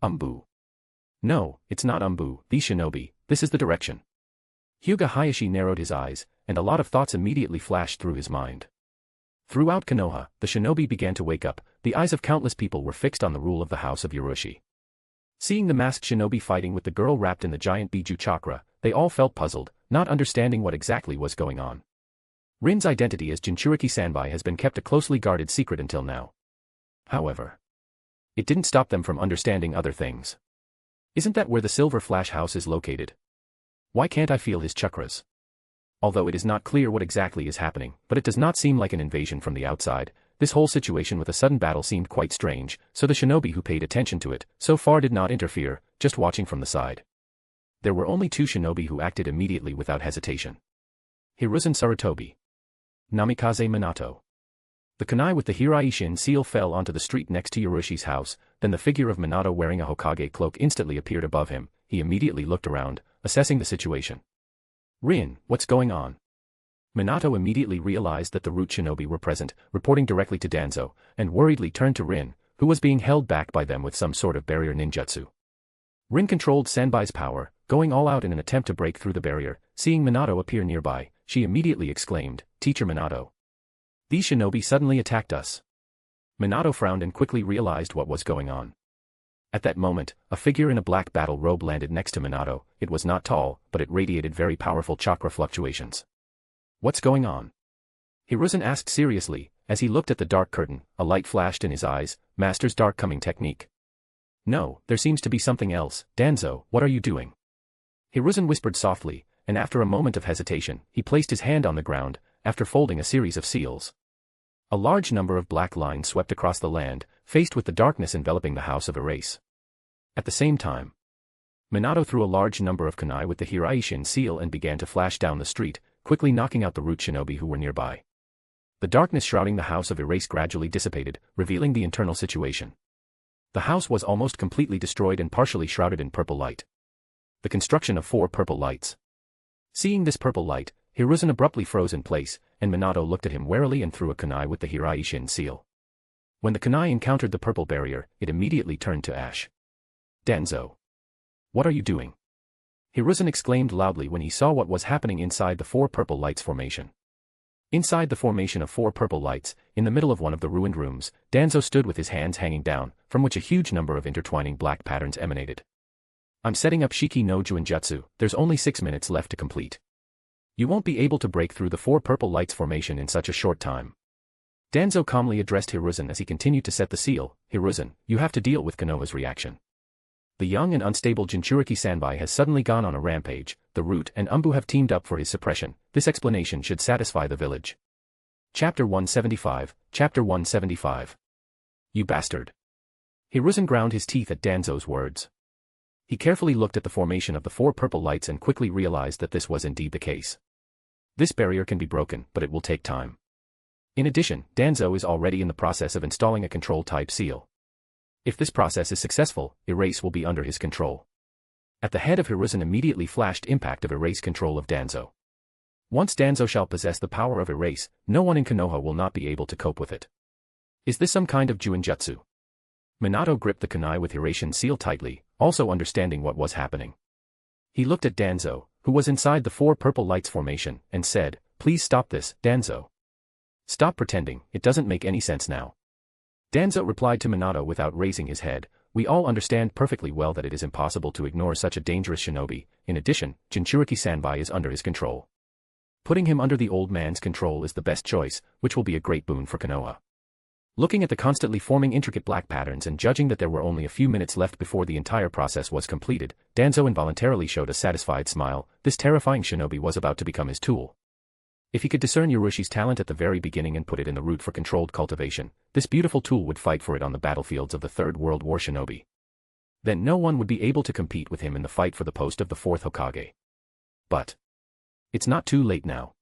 Umbu. No, it's not Umbu, these shinobi, this is the direction. Hyuga Hayashi narrowed his eyes, and a lot of thoughts immediately flashed through his mind. Throughout Konoha, the shinobi began to wake up, the eyes of countless people were fixed on the rule of the house of Yurushi. Seeing the masked shinobi fighting with the girl wrapped in the giant Biju chakra, they all felt puzzled, not understanding what exactly was going on. Rin's identity as Jinchuriki Sanbai has been kept a closely guarded secret until now. However, it didn't stop them from understanding other things. Isn't that where the Silver Flash house is located? Why can't I feel his chakras? Although it is not clear what exactly is happening, but it does not seem like an invasion from the outside. This whole situation with a sudden battle seemed quite strange, so the shinobi who paid attention to it so far did not interfere, just watching from the side. There were only 2 shinobi who acted immediately without hesitation. Hiruzen Sarutobi. Namikaze Minato. The kunai with the Hiraishin seal fell onto the street next to Yoroshi's house, then the figure of Minato wearing a Hokage cloak instantly appeared above him. He immediately looked around, assessing the situation. Rin, what's going on? Minato immediately realized that the root shinobi were present, reporting directly to Danzo, and worriedly turned to Rin, who was being held back by them with some sort of barrier ninjutsu. Rin controlled Senbai's power, going all out in an attempt to break through the barrier. Seeing Minato appear nearby, she immediately exclaimed, "Teacher Minato. These shinobi suddenly attacked us." Minato frowned and quickly realized what was going on. At that moment, a figure in a black battle robe landed next to Minato. It was not tall, but it radiated very powerful chakra fluctuations. "What's going on?" Hiruzen asked seriously. As he looked at the dark curtain, a light flashed in his eyes. Master's dark coming technique. "No, there seems to be something else. Danzo, what are you doing?" Hiruzen whispered softly, and after a moment of hesitation, he placed his hand on the ground, after folding a series of seals. A large number of black lines swept across the land, faced with the darkness enveloping the house of Erase. At the same time, Minato threw a large number of kunai with the Hiraishin seal and began to flash down the street, quickly knocking out the root shinobi who were nearby. The darkness shrouding the house of Erase gradually dissipated, revealing the internal situation. The house was almost completely destroyed and partially shrouded in purple light. The construction of 4 purple lights. Seeing this purple light, Hiruzen abruptly froze in place, and Minato looked at him warily and threw a kunai with the Hiraishin seal. When the kunai encountered the purple barrier, it immediately turned to ash. "Danzo. What are you doing?" Hiruzen exclaimed loudly when he saw what was happening inside the 4 purple lights formation. Inside the formation of 4 purple lights, in the middle of one of the ruined rooms, Danzo stood with his hands hanging down, from which a huge number of intertwining black patterns emanated. "I'm setting up Shiki no Juinjutsu. There's only 6 minutes left to complete. You won't be able to break through the 4 purple lights formation in such a short time." Danzo calmly addressed Hiruzen as he continued to set the seal. "Hiruzen, you have to deal with Konoha's reaction. The young and unstable Jinchuriki Sanbai has suddenly gone on a rampage. The Root and Umbu have teamed up for his suppression. This explanation should satisfy the village." Chapter 175, Chapter 175. "You bastard." Hiruzen ground his teeth at Danzo's words. He carefully looked at the formation of the 4 purple lights and quickly realized that this was indeed the case. This barrier can be broken, but it will take time. In addition, Danzo is already in the process of installing a control-type seal. If this process is successful, Erase will be under his control. At the head of Hiruzen immediately flashed impact of Erase control of Danzo. Once Danzo shall possess the power of Erase, no one in Konoha will not be able to cope with it. Is this some kind of Juinjutsu? Minato gripped the kunai with Hiraishin seal tightly, also understanding what was happening. He looked at Danzo, who was inside the 4 purple lights formation, and said, "Please stop this, Danzo. Stop pretending, it doesn't make any sense now." Danzo replied to Minato without raising his head, "We all understand perfectly well that it is impossible to ignore such a dangerous shinobi. In addition, Jinchuriki Sanbai is under his control. Putting him under the old man's control is the best choice, which will be a great boon for Konoha." Looking at the constantly forming intricate black patterns and judging that there were only a few minutes left before the entire process was completed, Danzo involuntarily showed a satisfied smile. This terrifying shinobi was about to become his tool. If he could discern Yoroshi's talent at the very beginning and put it in the root for controlled cultivation, this beautiful tool would fight for it on the battlefields of the Third World War shinobi. Then no one would be able to compete with him in the fight for the post of the 4th Hokage. But it's not too late now.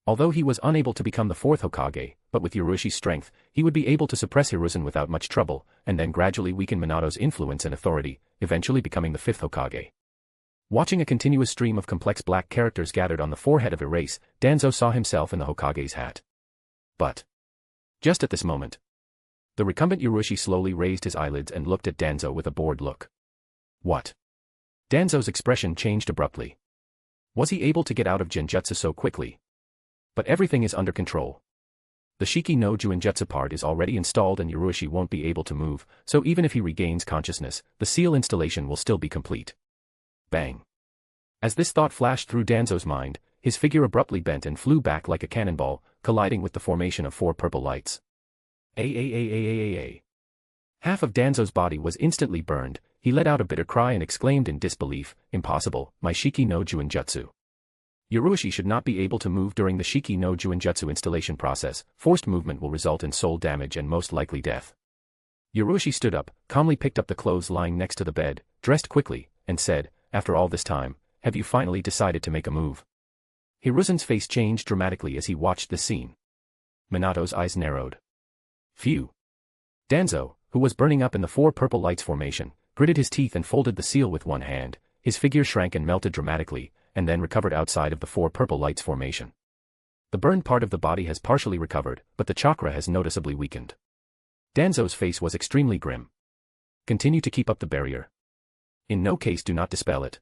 Although he was unable to become the 4th Hokage, but with Yoroshi's strength, he would be able to suppress Hiruzen without much trouble, and then gradually weaken Minato's influence and authority, eventually becoming the 5th Hokage. Watching a continuous stream of complex black characters gathered on the forehead of Erase, Danzo saw himself in the Hokage's hat. But just at this moment, the recumbent Yoroshi slowly raised his eyelids and looked at Danzo with a bored look. What? Danzo's expression changed abruptly. Was he able to get out of Genjutsu so quickly? But everything is under control. The Shiki no Juinjutsu part is already installed and Yoroshi won't be able to move, so even if he regains consciousness, the seal installation will still be complete. Bang. As this thought flashed through Danzo's mind, his figure abruptly bent and flew back like a cannonball, colliding with the formation of 4 purple lights. Half of Danzo's body was instantly burned. He let out a bitter cry and exclaimed in disbelief, "Impossible, my Shiki no Juinjutsu. Yurushi should not be able to move during the Shiki no Juinjutsu installation process. Forced movement will result in soul damage and most likely death. Yurushi stood up, calmly picked up the clothes lying next to the bed, dressed quickly, and said, "After all this time, have you finally decided to make a move?" Hiruzen's face changed dramatically as he watched this scene. Minato's eyes narrowed. Phew. Danzo, who was burning up in the four purple lights formation, gritted his teeth and folded the seal with one hand. His figure shrank and melted dramatically, and then recovered outside of the four purple lights formation. The burned part of the body has partially recovered, but the chakra has noticeably weakened. Danzo's face was extremely grim. Continue to keep up the barrier. In no case do not dispel it.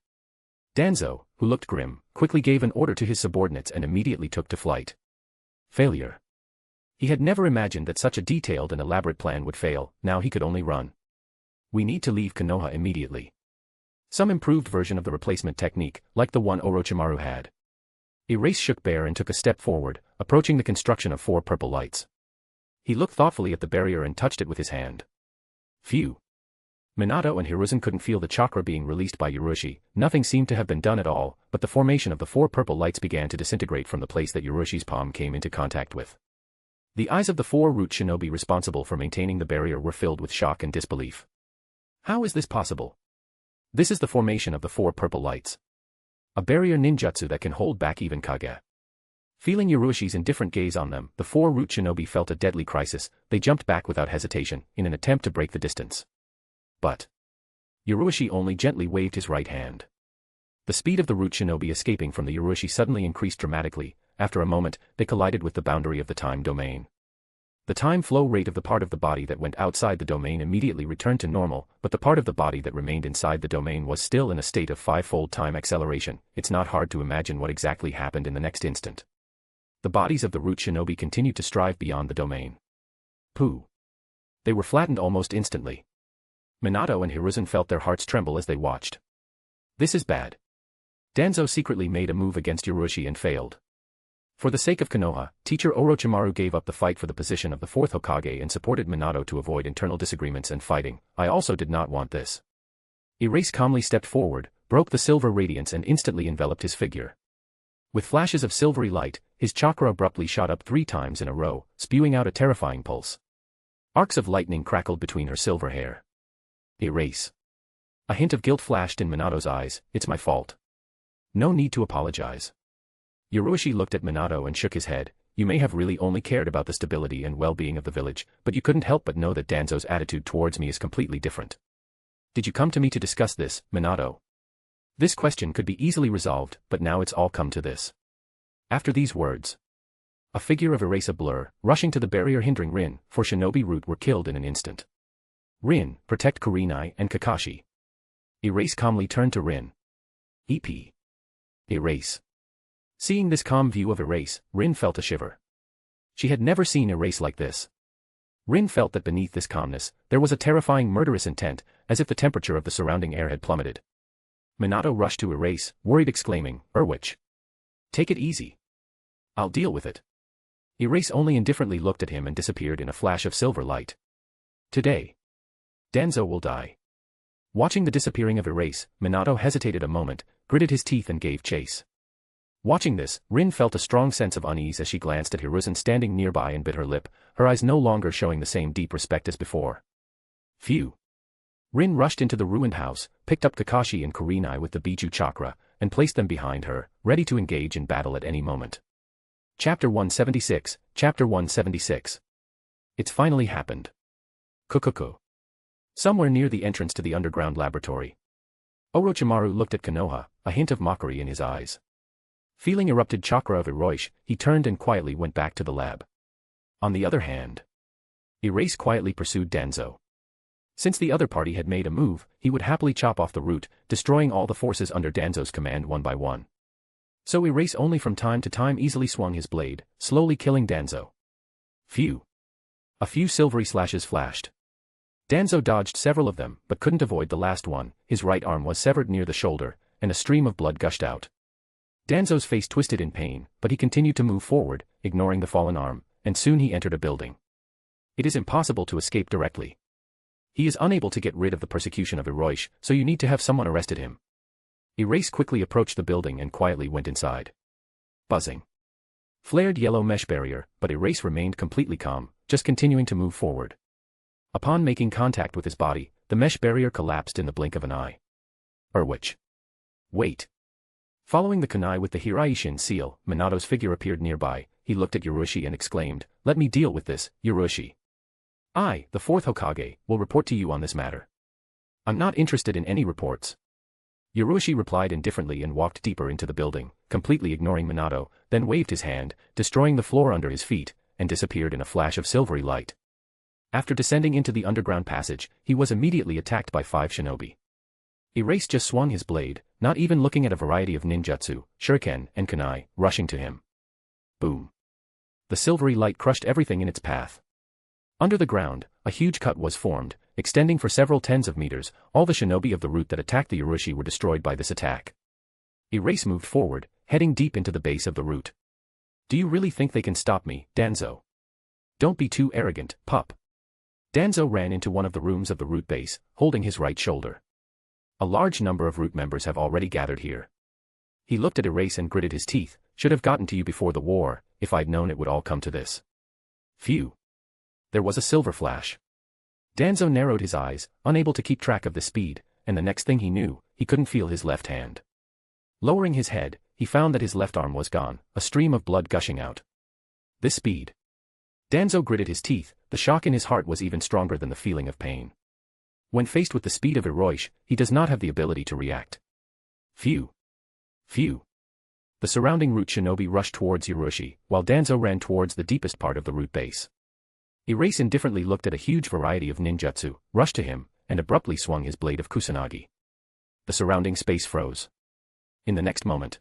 Danzo, who looked grim, quickly gave an order to his subordinates and immediately took to flight. Failure. He had never imagined that such a detailed and elaborate plan would fail. Now he could only run. We need to leave Konoha immediately. Some improved version of the replacement technique, like the one Orochimaru had. Erase shook bare and took a step forward, approaching the construction of four purple lights. He looked thoughtfully at the barrier and touched it with his hand. Phew. Minato and Hiruzen couldn't feel the chakra being released by Yurushi. Nothing seemed to have been done at all, but the formation of the four purple lights began to disintegrate from the place that Yurushi's palm came into contact with. The eyes of the four root shinobi responsible for maintaining the barrier were filled with shock and disbelief. How is this possible? This is the formation of the four purple lights. A barrier ninjutsu that can hold back even Kage. Feeling Yurushi's indifferent gaze on them, the four root shinobi felt a deadly crisis. They jumped back without hesitation, in an attempt to break the distance. But Yurushi only gently waved his right hand. The speed of the root shinobi escaping from the Yurushi suddenly increased dramatically. After a moment, they collided with the boundary of the time domain. The time flow rate of the part of the body that went outside the domain immediately returned to normal, but the part of the body that remained inside the domain was still in a state of five-fold time acceleration. It's not hard to imagine what exactly happened in the next instant. The bodies of the root shinobi continued to strive beyond the domain. Pooh. They were flattened almost instantly. Minato and Hiruzen felt their hearts tremble as they watched. This is bad. Danzo secretly made a move against Yurushi and failed. For the sake of Konoha, teacher Orochimaru gave up the fight for the position of the fourth Hokage and supported Minato to avoid internal disagreements and fighting. I also did not want this. Erase calmly stepped forward, broke the silver radiance and instantly enveloped his figure. With flashes of silvery light, his chakra abruptly shot up 3 times in a row, spewing out a terrifying pulse. Arcs of lightning crackled between her silver hair. Erase. A hint of guilt flashed in Minato's eyes. It's my fault. No need to apologize. Yurushi looked at Minato and shook his head. You may have really only cared about the stability and well-being of the village, but you couldn't help but know that Danzo's attitude towards me is completely different. Did you come to me to discuss this, Minato? This question could be easily resolved, but now it's all come to this. After these words, a figure of Erase a blur, rushing to the barrier hindering Rin, for shinobi root were killed in an instant. Rin, protect Kurenai and Kakashi. Erase calmly turned to Rin. EP. Erase. Seeing this calm view of Erase, Rin felt a shiver. She had never seen Erase like this. Rin felt that beneath this calmness, there was a terrifying murderous intent, as if the temperature of the surrounding air had plummeted. Minato rushed to Erase, worried exclaiming, Erwich. Take it easy. I'll deal with it. Erase only indifferently looked at him and disappeared in a flash of silver light. Today, Danzo will die. Watching the disappearing of Erase, Minato hesitated a moment, gritted his teeth and gave chase. Watching this, Rin felt a strong sense of unease as she glanced at Hiruzen standing nearby and bit her lip, her eyes no longer showing the same deep respect as before. Phew. Rin rushed into the ruined house, picked up Kakashi and Kurenai with the Biju chakra, and placed them behind her, ready to engage in battle at any moment. Chapter 176, Chapter 176. It's finally happened. Kukuku. Somewhere near the entrance to the underground laboratory. Orochimaru looked at Konoha, a hint of mockery in his eyes. Feeling erupted chakra of Hiroshi, he turned and quietly went back to the lab. On the other hand, Erase quietly pursued Danzo. Since the other party had made a move, he would happily chop off the root, destroying all the forces under Danzo's command one by one. So Erase only from time to time easily swung his blade, slowly killing Danzo. Phew. A few silvery slashes flashed. Danzo dodged several of them, but couldn't avoid the last one. His right arm was severed near the shoulder, and a stream of blood gushed out. Danzo's face twisted in pain, but he continued to move forward, ignoring the fallen arm, and soon he entered a building. It is impossible to escape directly. He is unable to get rid of the persecution of Hiroshi, so you need to have someone arrested him. Erase quickly approached the building and quietly went inside. buzzing. Flared yellow mesh barrier, but Erase remained completely calm, just continuing to move forward. Upon making contact with his body, the mesh barrier collapsed in the blink of an eye. Which? Wait. Following the kunai with the Hiraishin seal, Minato's figure appeared nearby. He looked at Urushi and exclaimed, "Let me deal with this, Urushi. I, the fourth Hokage, will report to you on this matter." "I'm not interested in any reports." Urushi replied indifferently and walked deeper into the building, completely ignoring Minato, then waved his hand, destroying the floor under his feet, and disappeared in a flash of silvery light. After descending into the underground passage, he was immediately attacked by 5 shinobi. Erase just swung his blade, not even looking at a variety of ninjutsu, shuriken, and kunai, rushing to him. Boom. The silvery light crushed everything in its path. Under the ground, a huge cut was formed, extending for several tens of meters. All the shinobi of the route that attacked the Urushi were destroyed by this attack. Erase moved forward, heading deep into the base of the route. "Do you really think they can stop me, Danzo? Don't be too arrogant, pup." Danzo ran into one of the rooms of the route base, holding his right shoulder. A large number of route members have already gathered here. He looked at Erase and gritted his teeth. "Should have gotten to you before the war, if I'd known it would all come to this." Phew. There was a silver flash. Danzo narrowed his eyes, unable to keep track of the speed, and the next thing he knew, he couldn't feel his left hand. Lowering his head, he found that his left arm was gone, a stream of blood gushing out. This speed. Danzo gritted his teeth. The shock in his heart was even stronger than the feeling of pain. When faced with the speed of Hiroshi, he does not have the ability to react. Phew. Phew. The surrounding route shinobi rushed towards Urushi, while Danzo ran towards the deepest part of the route base. Erase indifferently looked at a huge variety of ninjutsu, rushed to him, and abruptly swung his blade of kusanagi. The surrounding space froze. In the next moment,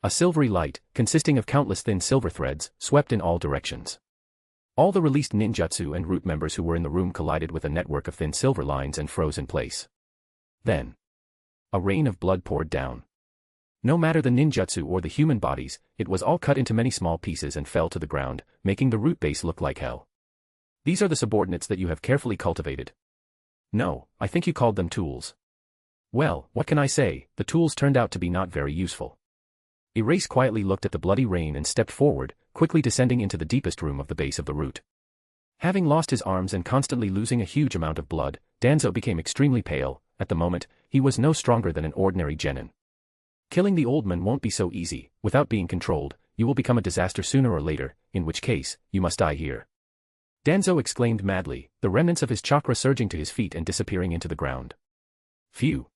a silvery light, consisting of countless thin silver threads, swept in all directions. All the released ninjutsu and route members who were in the room collided with a network of thin silver lines and froze in place. Then, a rain of blood poured down. No matter the ninjutsu or the human bodies, it was all cut into many small pieces and fell to the ground, making the route base look like hell. "These are the subordinates that you have carefully cultivated." "No, I think you called them tools." "Well, what can I say, the tools turned out to be not very useful." Erase quietly looked at the bloody rain and stepped forward, quickly descending into the deepest room of the base of the route. Having lost his arms and constantly losing a huge amount of blood, Danzo became extremely pale. At the moment, he was no stronger than an ordinary genin. "Killing the old man won't be so easy. Without being controlled, you will become a disaster sooner or later, in which case, you must die here." Danzo exclaimed madly, the remnants of his chakra surging to his feet and disappearing into the ground. Phew.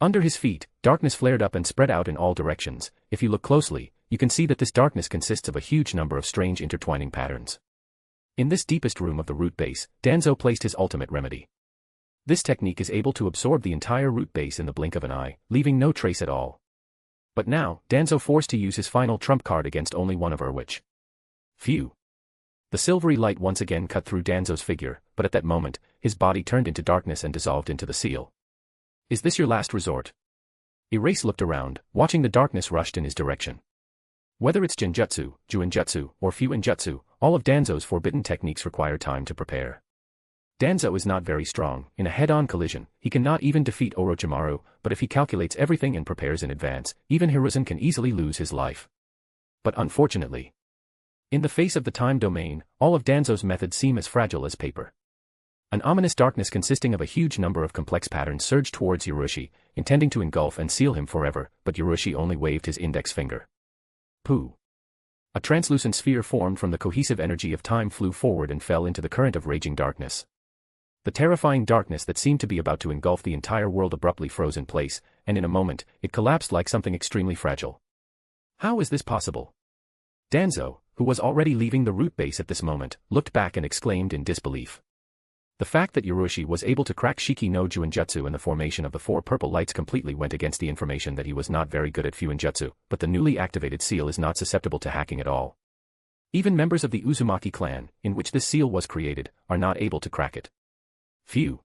Under his feet, darkness flared up and spread out in all directions. If you look closely, you can see that this darkness consists of a huge number of strange intertwining patterns. In this deepest room of the root base, Danzo placed his ultimate remedy. This technique is able to absorb the entire root base in the blink of an eye, leaving no trace at all. But now, Danzo forced to use his final trump card against only one of which. Phew. The silvery light once again cut through Danzo's figure, but at that moment, his body turned into darkness and dissolved into the seal. "Is this your last resort?" Erase looked around, watching the darkness rushed in his direction. Whether it's Genjutsu, Juinjutsu, or Fuinjutsu, all of Danzo's forbidden techniques require time to prepare. Danzo is not very strong. In a head-on collision, he cannot even defeat Orochimaru, but if he calculates everything and prepares in advance, even Hiruzen can easily lose his life. But unfortunately, in the face of the time domain, all of Danzo's methods seem as fragile as paper. An ominous darkness consisting of a huge number of complex patterns surged towards Urushi, intending to engulf and seal him forever, but Urushi only waved his index finger. Pooh. A translucent sphere formed from the cohesive energy of time flew forward and fell into the current of raging darkness. The terrifying darkness that seemed to be about to engulf the entire world abruptly froze in place, and in a moment, it collapsed like something extremely fragile. How is this possible? Danzo, who was already leaving the root base at this moment, looked back and exclaimed in disbelief. The fact that Urushi was able to crack Shiki no Juinjutsu and the formation of the 4 purple lights completely went against the information that he was not very good at Fuinjutsu, but the newly activated seal is not susceptible to hacking at all. Even members of the Uzumaki clan, in which this seal was created, are not able to crack it. Phew.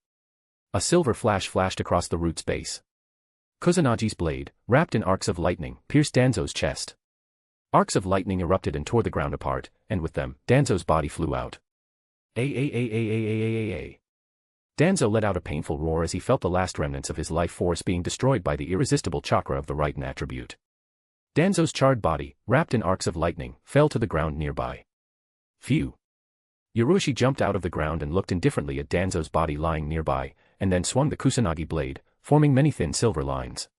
A silver flash flashed across the root's base. Kusunagi's blade, wrapped in arcs of lightning, pierced Danzo's chest. Arcs of lightning erupted and tore the ground apart, and with them, Danzo's body flew out. Danzo let out a painful roar as he felt the last remnants of his life force being destroyed by the irresistible chakra of the Raiden attribute. Danzo's charred body, wrapped in arcs of lightning, fell to the ground nearby. Phew. Yurushi jumped out of the ground and looked indifferently at Danzo's body lying nearby, and then swung the Kusanagi blade, forming many thin silver lines.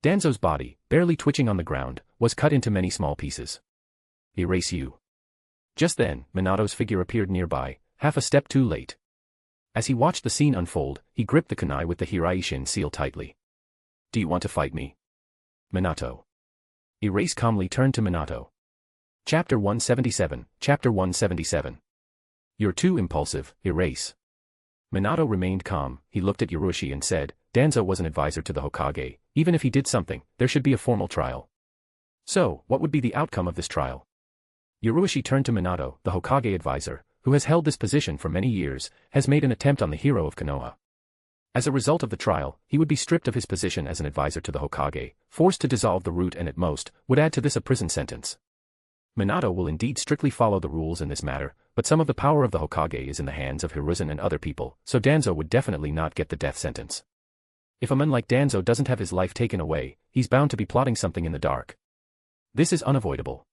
Danzo's body, barely twitching on the ground, was cut into many small pieces. Erase you. Just then, Minato's figure appeared nearby, half a step too late. As he watched the scene unfold, he gripped the kunai with the Hiraishin seal tightly. Do you want to fight me? Minato. Erase calmly turned to Minato. Chapter 177, Chapter 177. You're too impulsive, Erase. Minato remained calm. He looked at Yurushi and said, Danzo was an advisor to the Hokage. Even if he did something, there should be a formal trial. So, what would be the outcome of this trial? Yurushi turned to Minato, the Hokage advisor, who has held this position for many years, has made an attempt on the hero of Konoha. As a result of the trial, he would be stripped of his position as an advisor to the Hokage, forced to dissolve the root and at most, would add to this a prison sentence. Minato will indeed strictly follow the rules in this matter, but some of the power of the Hokage is in the hands of Hiruzen and other people, so Danzo would definitely not get the death sentence. If a man like Danzo doesn't have his life taken away, he's bound to be plotting something in the dark. This is unavoidable.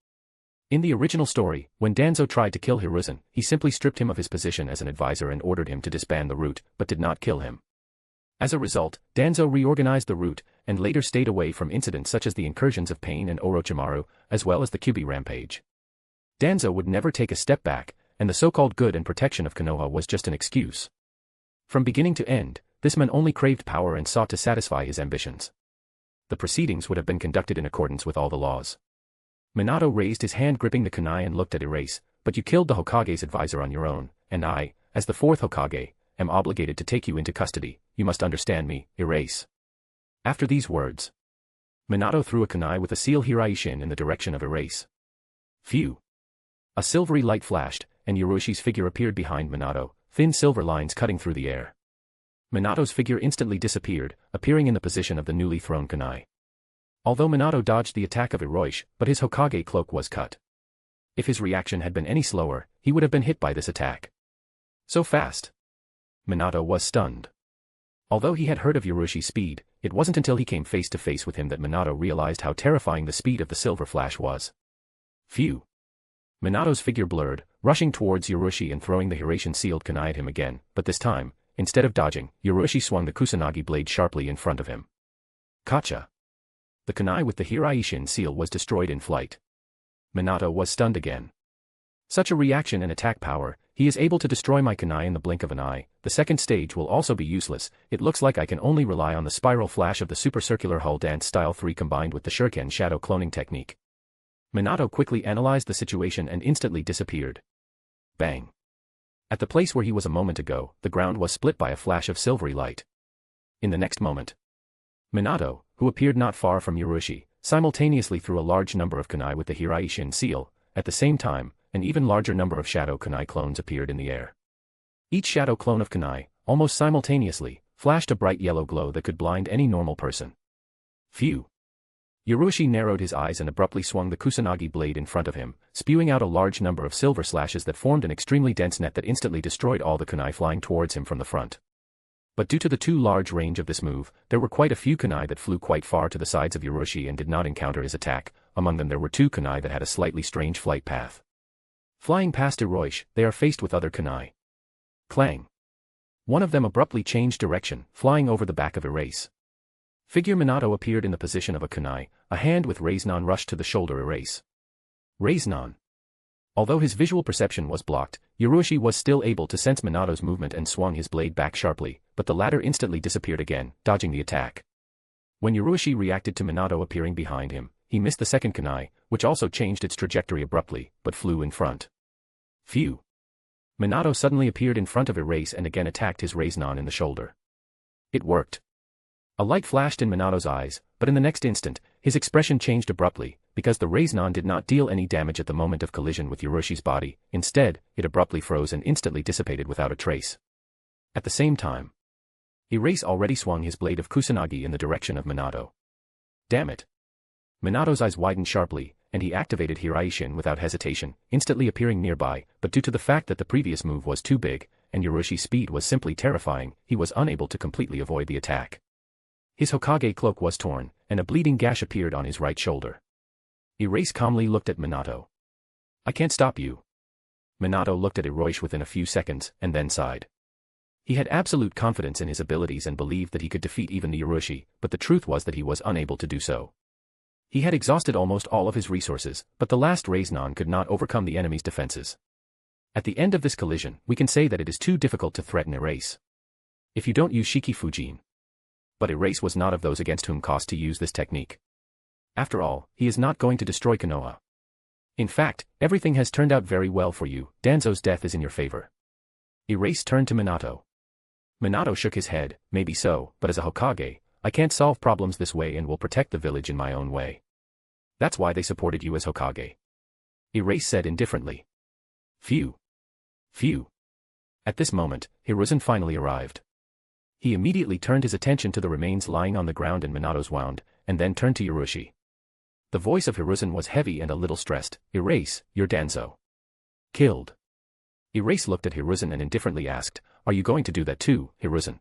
In the original story, when Danzo tried to kill Hiruzen, he simply stripped him of his position as an advisor and ordered him to disband the root, but did not kill him. As a result, Danzo reorganized the root, and later stayed away from incidents such as the incursions of Pain and Orochimaru, as well as the Kyuubi rampage. Danzo would never take a step back, and the so-called good and protection of Konoha was just an excuse. From beginning to end, this man only craved power and sought to satisfy his ambitions. The proceedings would have been conducted in accordance with all the laws. Minato raised his hand gripping the kunai and looked at Erase, but you killed the Hokage's advisor on your own, and I, as the fourth Hokage, am obligated to take you into custody. You must understand me, Erase. After these words, Minato threw a kunai with a seal Hiraishin in the direction of Erase. Phew. A silvery light flashed, and Yoroshi's figure appeared behind Minato, thin silver lines cutting through the air. Minato's figure instantly disappeared, appearing in the position of the newly thrown kunai. Although Minato dodged the attack of Hiroshi, but his Hokage cloak was cut. If his reaction had been any slower, he would have been hit by this attack. So fast. Minato was stunned. Although he had heard of Yoroshi's speed, it wasn't until he came face to face with him that Minato realized how terrifying the speed of the silver flash was. Phew. Minato's figure blurred, rushing towards Yoroshi and throwing the Hiraishin sealed kunai at him again, but this time, instead of dodging, Yoroshi swung the Kusanagi blade sharply in front of him. Kacha. The kunai with the Hiraishin seal was destroyed in flight. Minato was stunned again. Such a reaction and attack power, he is able to destroy my kunai in the blink of an eye. The second stage will also be useless. It looks like I can only rely on the spiral flash of the Super Circular Hull Dance Style 3 combined with the Shuriken Shadow Cloning technique. Minato quickly analyzed the situation and instantly disappeared. Bang. At the place where he was a moment ago, the ground was split by a flash of silvery light. In the next moment, Minato, who appeared not far from Yoroshi, simultaneously threw a large number of kunai with the Hiraishin seal. At the same time, an even larger number of shadow kunai clones appeared in the air. Each shadow clone of kunai, almost simultaneously, flashed a bright yellow glow that could blind any normal person. Phew. Yoroshi narrowed his eyes and abruptly swung the Kusanagi blade in front of him, spewing out a large number of silver slashes that formed an extremely dense net that instantly destroyed all the kunai flying towards him from the front. But due to the too large range of this move, there were quite a few kunai that flew quite far to the sides of Yoroshi and did not encounter his attack. Among them there were two kunai that had a slightly strange flight path. Flying past Hiroshi, they are faced with other kunai. Clang. One of them abruptly changed direction, flying over the back of Erase. Figure Minato appeared in the position of a kunai, a hand with Raisnon rushed to the shoulder Erase. Raisnon. Although his visual perception was blocked, Yoroshi was still able to sense Minato's movement and swung his blade back sharply, but the latter instantly disappeared again, dodging the attack. When Yoroshi reacted to Minato appearing behind him, he missed the second kunai, which also changed its trajectory abruptly, but flew in front. Phew. Minato suddenly appeared in front of Erase and again attacked his Raisnon in the shoulder. It worked. A light flashed in Minato's eyes, but in the next instant, his expression changed abruptly, because the Raisnon did not deal any damage at the moment of collision with Yoroshi's body. Instead, it abruptly froze and instantly dissipated without a trace. At the same time, Erase already swung his blade of Kusanagi in the direction of Minato. Damn it. Minato's eyes widened sharply, and he activated Hiraishin without hesitation, instantly appearing nearby, but due to the fact that the previous move was too big, and Yoroshi's speed was simply terrifying, he was unable to completely avoid the attack. His Hokage cloak was torn, and a bleeding gash appeared on his right shoulder. Erase calmly looked at Minato. I can't stop you. Minato looked at Hiroshi within a few seconds, and then sighed. He had absolute confidence in his abilities and believed that he could defeat even the Yurushi, but the truth was that he was unable to do so. He had exhausted almost all of his resources, but the last Raiznon could not overcome the enemy's defenses. At the end of this collision, we can say that it is too difficult to threaten Erase. If you don't use Shiki Fujin. But Erase was not of those against whom cost to use this technique. After all, he is not going to destroy Konoha. In fact, everything has turned out very well for you. Danzo's death is in your favor. Erase turned to Minato. Minato shook his head. Maybe so, but as a Hokage, I can't solve problems this way and will protect the village in my own way. That's why they supported you as Hokage. Erase said indifferently. Phew. Phew. At this moment, Hiruzen finally arrived. He immediately turned his attention to the remains lying on the ground in Minato's wound, and then turned to Yurushi. The voice of Hiruzen was heavy and a little stressed. Erase, you're Danzo. Killed. Erase looked at Hiruzen and indifferently asked, are you going to do that too, Hiruzen?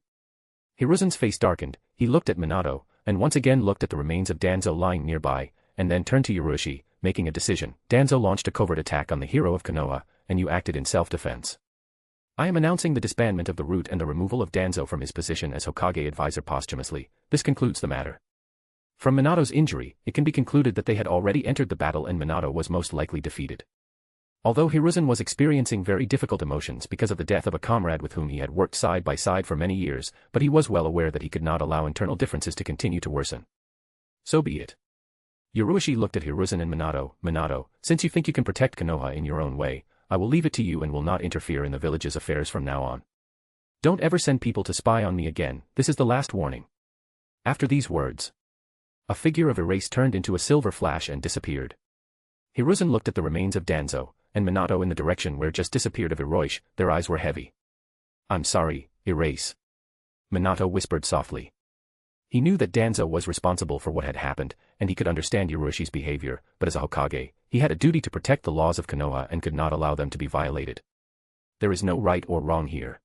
Hiruzen's face darkened, he looked at Minato, and once again looked at the remains of Danzo lying nearby, and then turned to Yurushi, making a decision. Danzo launched a covert attack on the hero of Konoha, and you acted in self-defense. I am announcing the disbandment of the root and the removal of Danzo from his position as Hokage advisor posthumously. This concludes the matter. From Minato's injury, it can be concluded that they had already entered the battle and Minato was most likely defeated. Although Hiruzen was experiencing very difficult emotions because of the death of a comrade with whom he had worked side by side for many years, but he was well aware that he could not allow internal differences to continue to worsen. So be it. Yurushi looked at Hiruzen and Minato. Minato, since you think you can protect Konoha in your own way, I will leave it to you and will not interfere in the village's affairs from now on. Don't ever send people to spy on me again, this is the last warning. After these words, a figure of Erase turned into a silver flash and disappeared. Hiruzen looked at the remains of Danzo, and Minato in the direction where just disappeared of Hiroshi, their eyes were heavy. I'm sorry, Erase. Minato whispered softly. He knew that Danzo was responsible for what had happened, and he could understand Yoroshi's behavior, but as a Hokage, he had a duty to protect the laws of Konoha and could not allow them to be violated. There is no right or wrong here.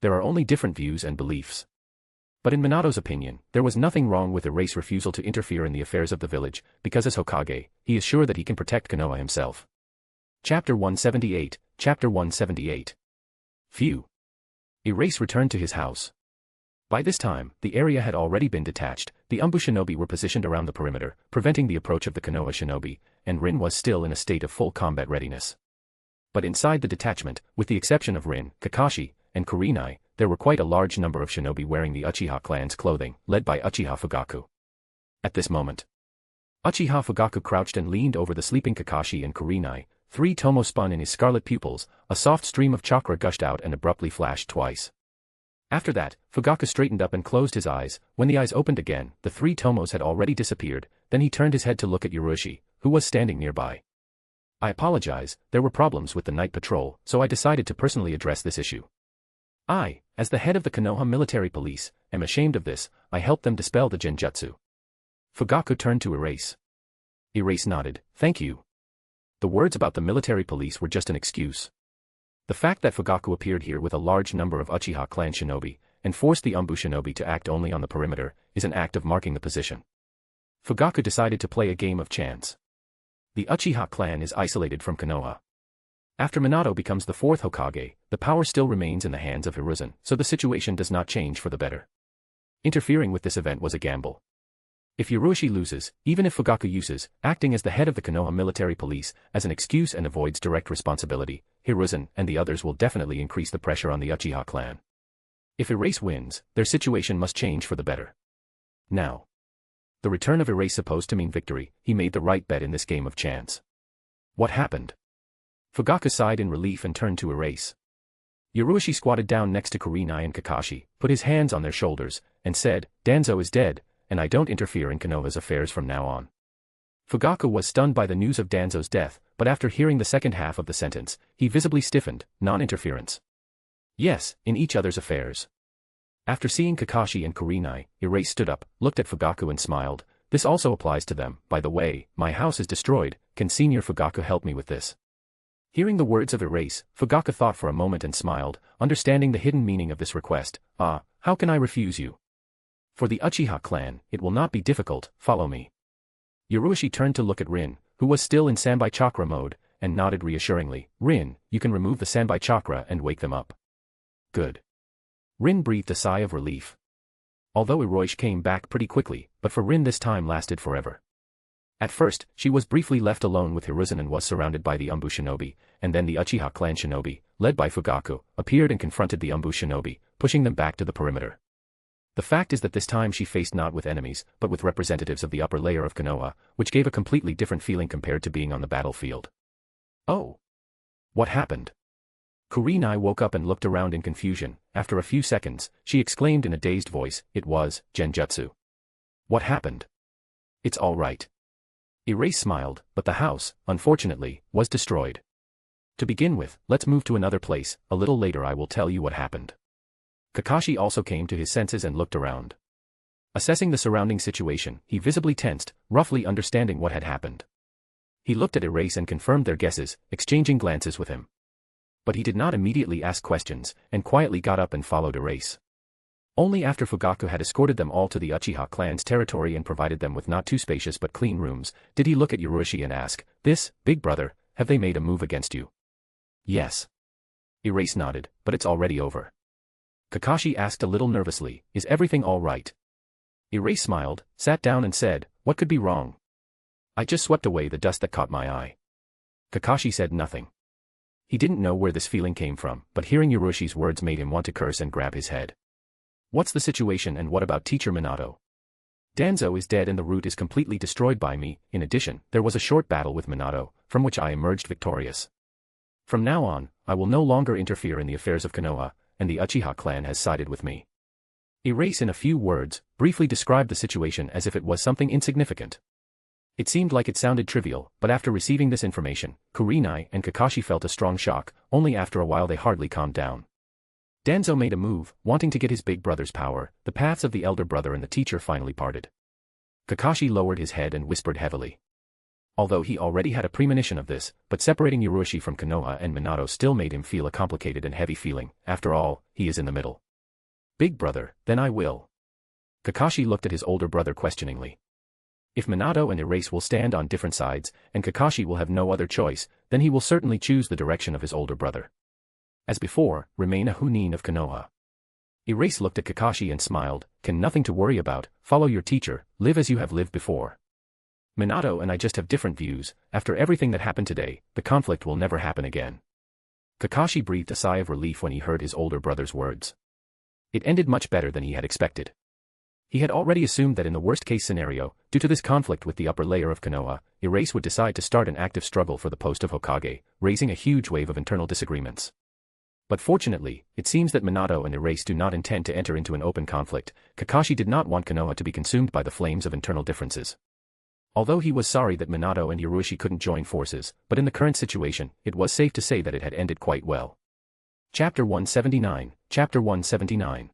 There are only different views and beliefs. But in Minato's opinion, there was nothing wrong with Erase's refusal to interfere in the affairs of the village, because as Hokage, he is sure that he can protect Konoha himself. Chapter 178, Chapter 178. Phew. Erase returned to his house. By this time, the area had already been detached, the Umbu shinobi were positioned around the perimeter, preventing the approach of the Konoha shinobi, and Rin was still in a state of full combat readiness. But inside the detachment, with the exception of Rin, Kakashi, and Kurenai, there were quite a large number of shinobi wearing the Uchiha clan's clothing, led by Uchiha Fugaku. At this moment, Uchiha Fugaku crouched and leaned over the sleeping Kakashi and Kurenai. 3 tomo spun in his scarlet pupils, a soft stream of chakra gushed out and abruptly flashed twice. After that, Fugaku straightened up and closed his eyes. When the eyes opened again, the 3 tomos had already disappeared, then he turned his head to look at Yurushi, who was standing nearby. I apologize, there were problems with the night patrol, so I decided to personally address this issue. I, as the head of the Konoha military police, am ashamed of this. I helped them dispel the genjutsu. Fugaku turned to Erase. Erase nodded, thank you. The words about the military police were just an excuse. The fact that Fugaku appeared here with a large number of Uchiha clan shinobi, and forced the Umbu shinobi to act only on the perimeter, is an act of marking the position. Fugaku decided to play a game of chance. The Uchiha clan is isolated from Konoha. After Minato becomes the 4th Hokage, the power still remains in the hands of Hiruzen, so the situation does not change for the better. Interfering with this event was a gamble. If Yurushi loses, even if Fugaku uses, acting as the head of the Konoha military police, as an excuse and avoids direct responsibility, Hiruzen and the others will definitely increase the pressure on the Uchiha clan. If Erase wins, their situation must change for the better. Now, the return of Erase supposed to mean victory, he made the right bet in this game of chance. What happened? Fugaku sighed in relief and turned to Erase. Yurushi squatted down next to Kurenai and Kakashi, put his hands on their shoulders, and said, Danzo is dead, and I don't interfere in Konoha's affairs from now on. Fugaku was stunned by the news of Danzo's death, but after hearing the second half of the sentence, he visibly stiffened. Non-interference. Yes, in each other's affairs. After seeing Kakashi and Kurenai, Erase stood up, looked at Fugaku and smiled. This also applies to them. By the way, my house is destroyed, can Senior Fugaku help me with this? Hearing the words of Erase, Fugaku thought for a moment and smiled, understanding the hidden meaning of this request. How can I refuse you? For the Uchiha clan, it will not be difficult, follow me. Yurushi turned to look at Rin, who who was still in Sanbai Chakra mode, and nodded reassuringly. Rin, you can remove the Sanbai Chakra and wake them up. Good. Rin breathed a sigh of relief. Although Hiroshi came back pretty quickly, but for Rin this time lasted forever. At first, she was briefly left alone with Hiruzen and was surrounded by the Umbu shinobi, and then the Uchiha clan shinobi, led by Fugaku, appeared and confronted the Umbu shinobi, pushing them back to the perimeter. The fact is that this time she faced not with enemies, but with representatives of the upper layer of Konoha, which gave a completely different feeling compared to being on the battlefield. Oh! What happened? Kurenai woke up and looked around in confusion. After a few seconds, she exclaimed in a dazed voice, it was Genjutsu. What happened? It's all right. Erase smiled, but the house, unfortunately, was destroyed. To begin with, let's move to another place. A little later I will tell you what happened. Kakashi also came to his senses and looked around. Assessing the surrounding situation, he visibly tensed, roughly understanding what had happened. He looked at Erase and confirmed their guesses, exchanging glances with him. But he did not immediately ask questions, and quietly got up and followed Erase. Only after Fugaku had escorted them all to the Uchiha clan's territory and provided them with not too spacious but clean rooms, did he look at Hiroshi and ask, "This, big brother, have they made a move against you?" "Yes." Erase nodded, "But it's already over." Kakashi asked a little nervously, "Is everything all right?" Erase smiled, sat down and said, "What could be wrong? I just swept away the dust that caught my eye." Kakashi said nothing. He didn't know where this feeling came from, but hearing Hiroshi's words made him want to curse and grab his head. "What's the situation and what about Teacher Minato?" "Danzo is dead and the route is completely destroyed by me. In addition, there was a short battle with Minato, from which I emerged victorious. From now on, I will no longer interfere in the affairs of Konoha, and the Uchiha clan has sided with me." Erase in a few words, briefly described the situation as if it was something insignificant. It seemed like it sounded trivial, but after receiving this information, Kurenai and Kakashi felt a strong shock. Only after a while they hardly calmed down. Danzo made a move, wanting to get his big brother's power. The paths of the elder brother and the teacher finally parted. Kakashi lowered his head and whispered heavily. Although he already had a premonition of this, but separating Hiroshi from Konoha and Minato still made him feel a complicated and heavy feeling. After all, he is in the middle. "Big brother, then I will." Kakashi looked at his older brother questioningly. If Minato and Erase will stand on different sides, and Kakashi will have no other choice, then he will certainly choose the direction of his older brother. As before, remain a Chunin of Konoha. Erase looked at Kakashi and smiled, "Can nothing to worry about, follow your teacher, live as you have lived before. Minato and I just have different views. After everything that happened today, the conflict will never happen again." Kakashi breathed a sigh of relief when he heard his older brother's words. It ended much better than he had expected. He had already assumed that in the worst-case scenario, due to this conflict with the upper layer of Konoha, Erase would decide to start an active struggle for the post of Hokage, raising a huge wave of internal disagreements. But fortunately, it seems that Minato and Erase do not intend to enter into an open conflict. Kakashi did not want Konoha to be consumed by the flames of internal differences. Although he was sorry that Minato and Hiroshi couldn't join forces, but in the current situation, it was safe to say that it had ended quite well. Chapter 179, Chapter 179.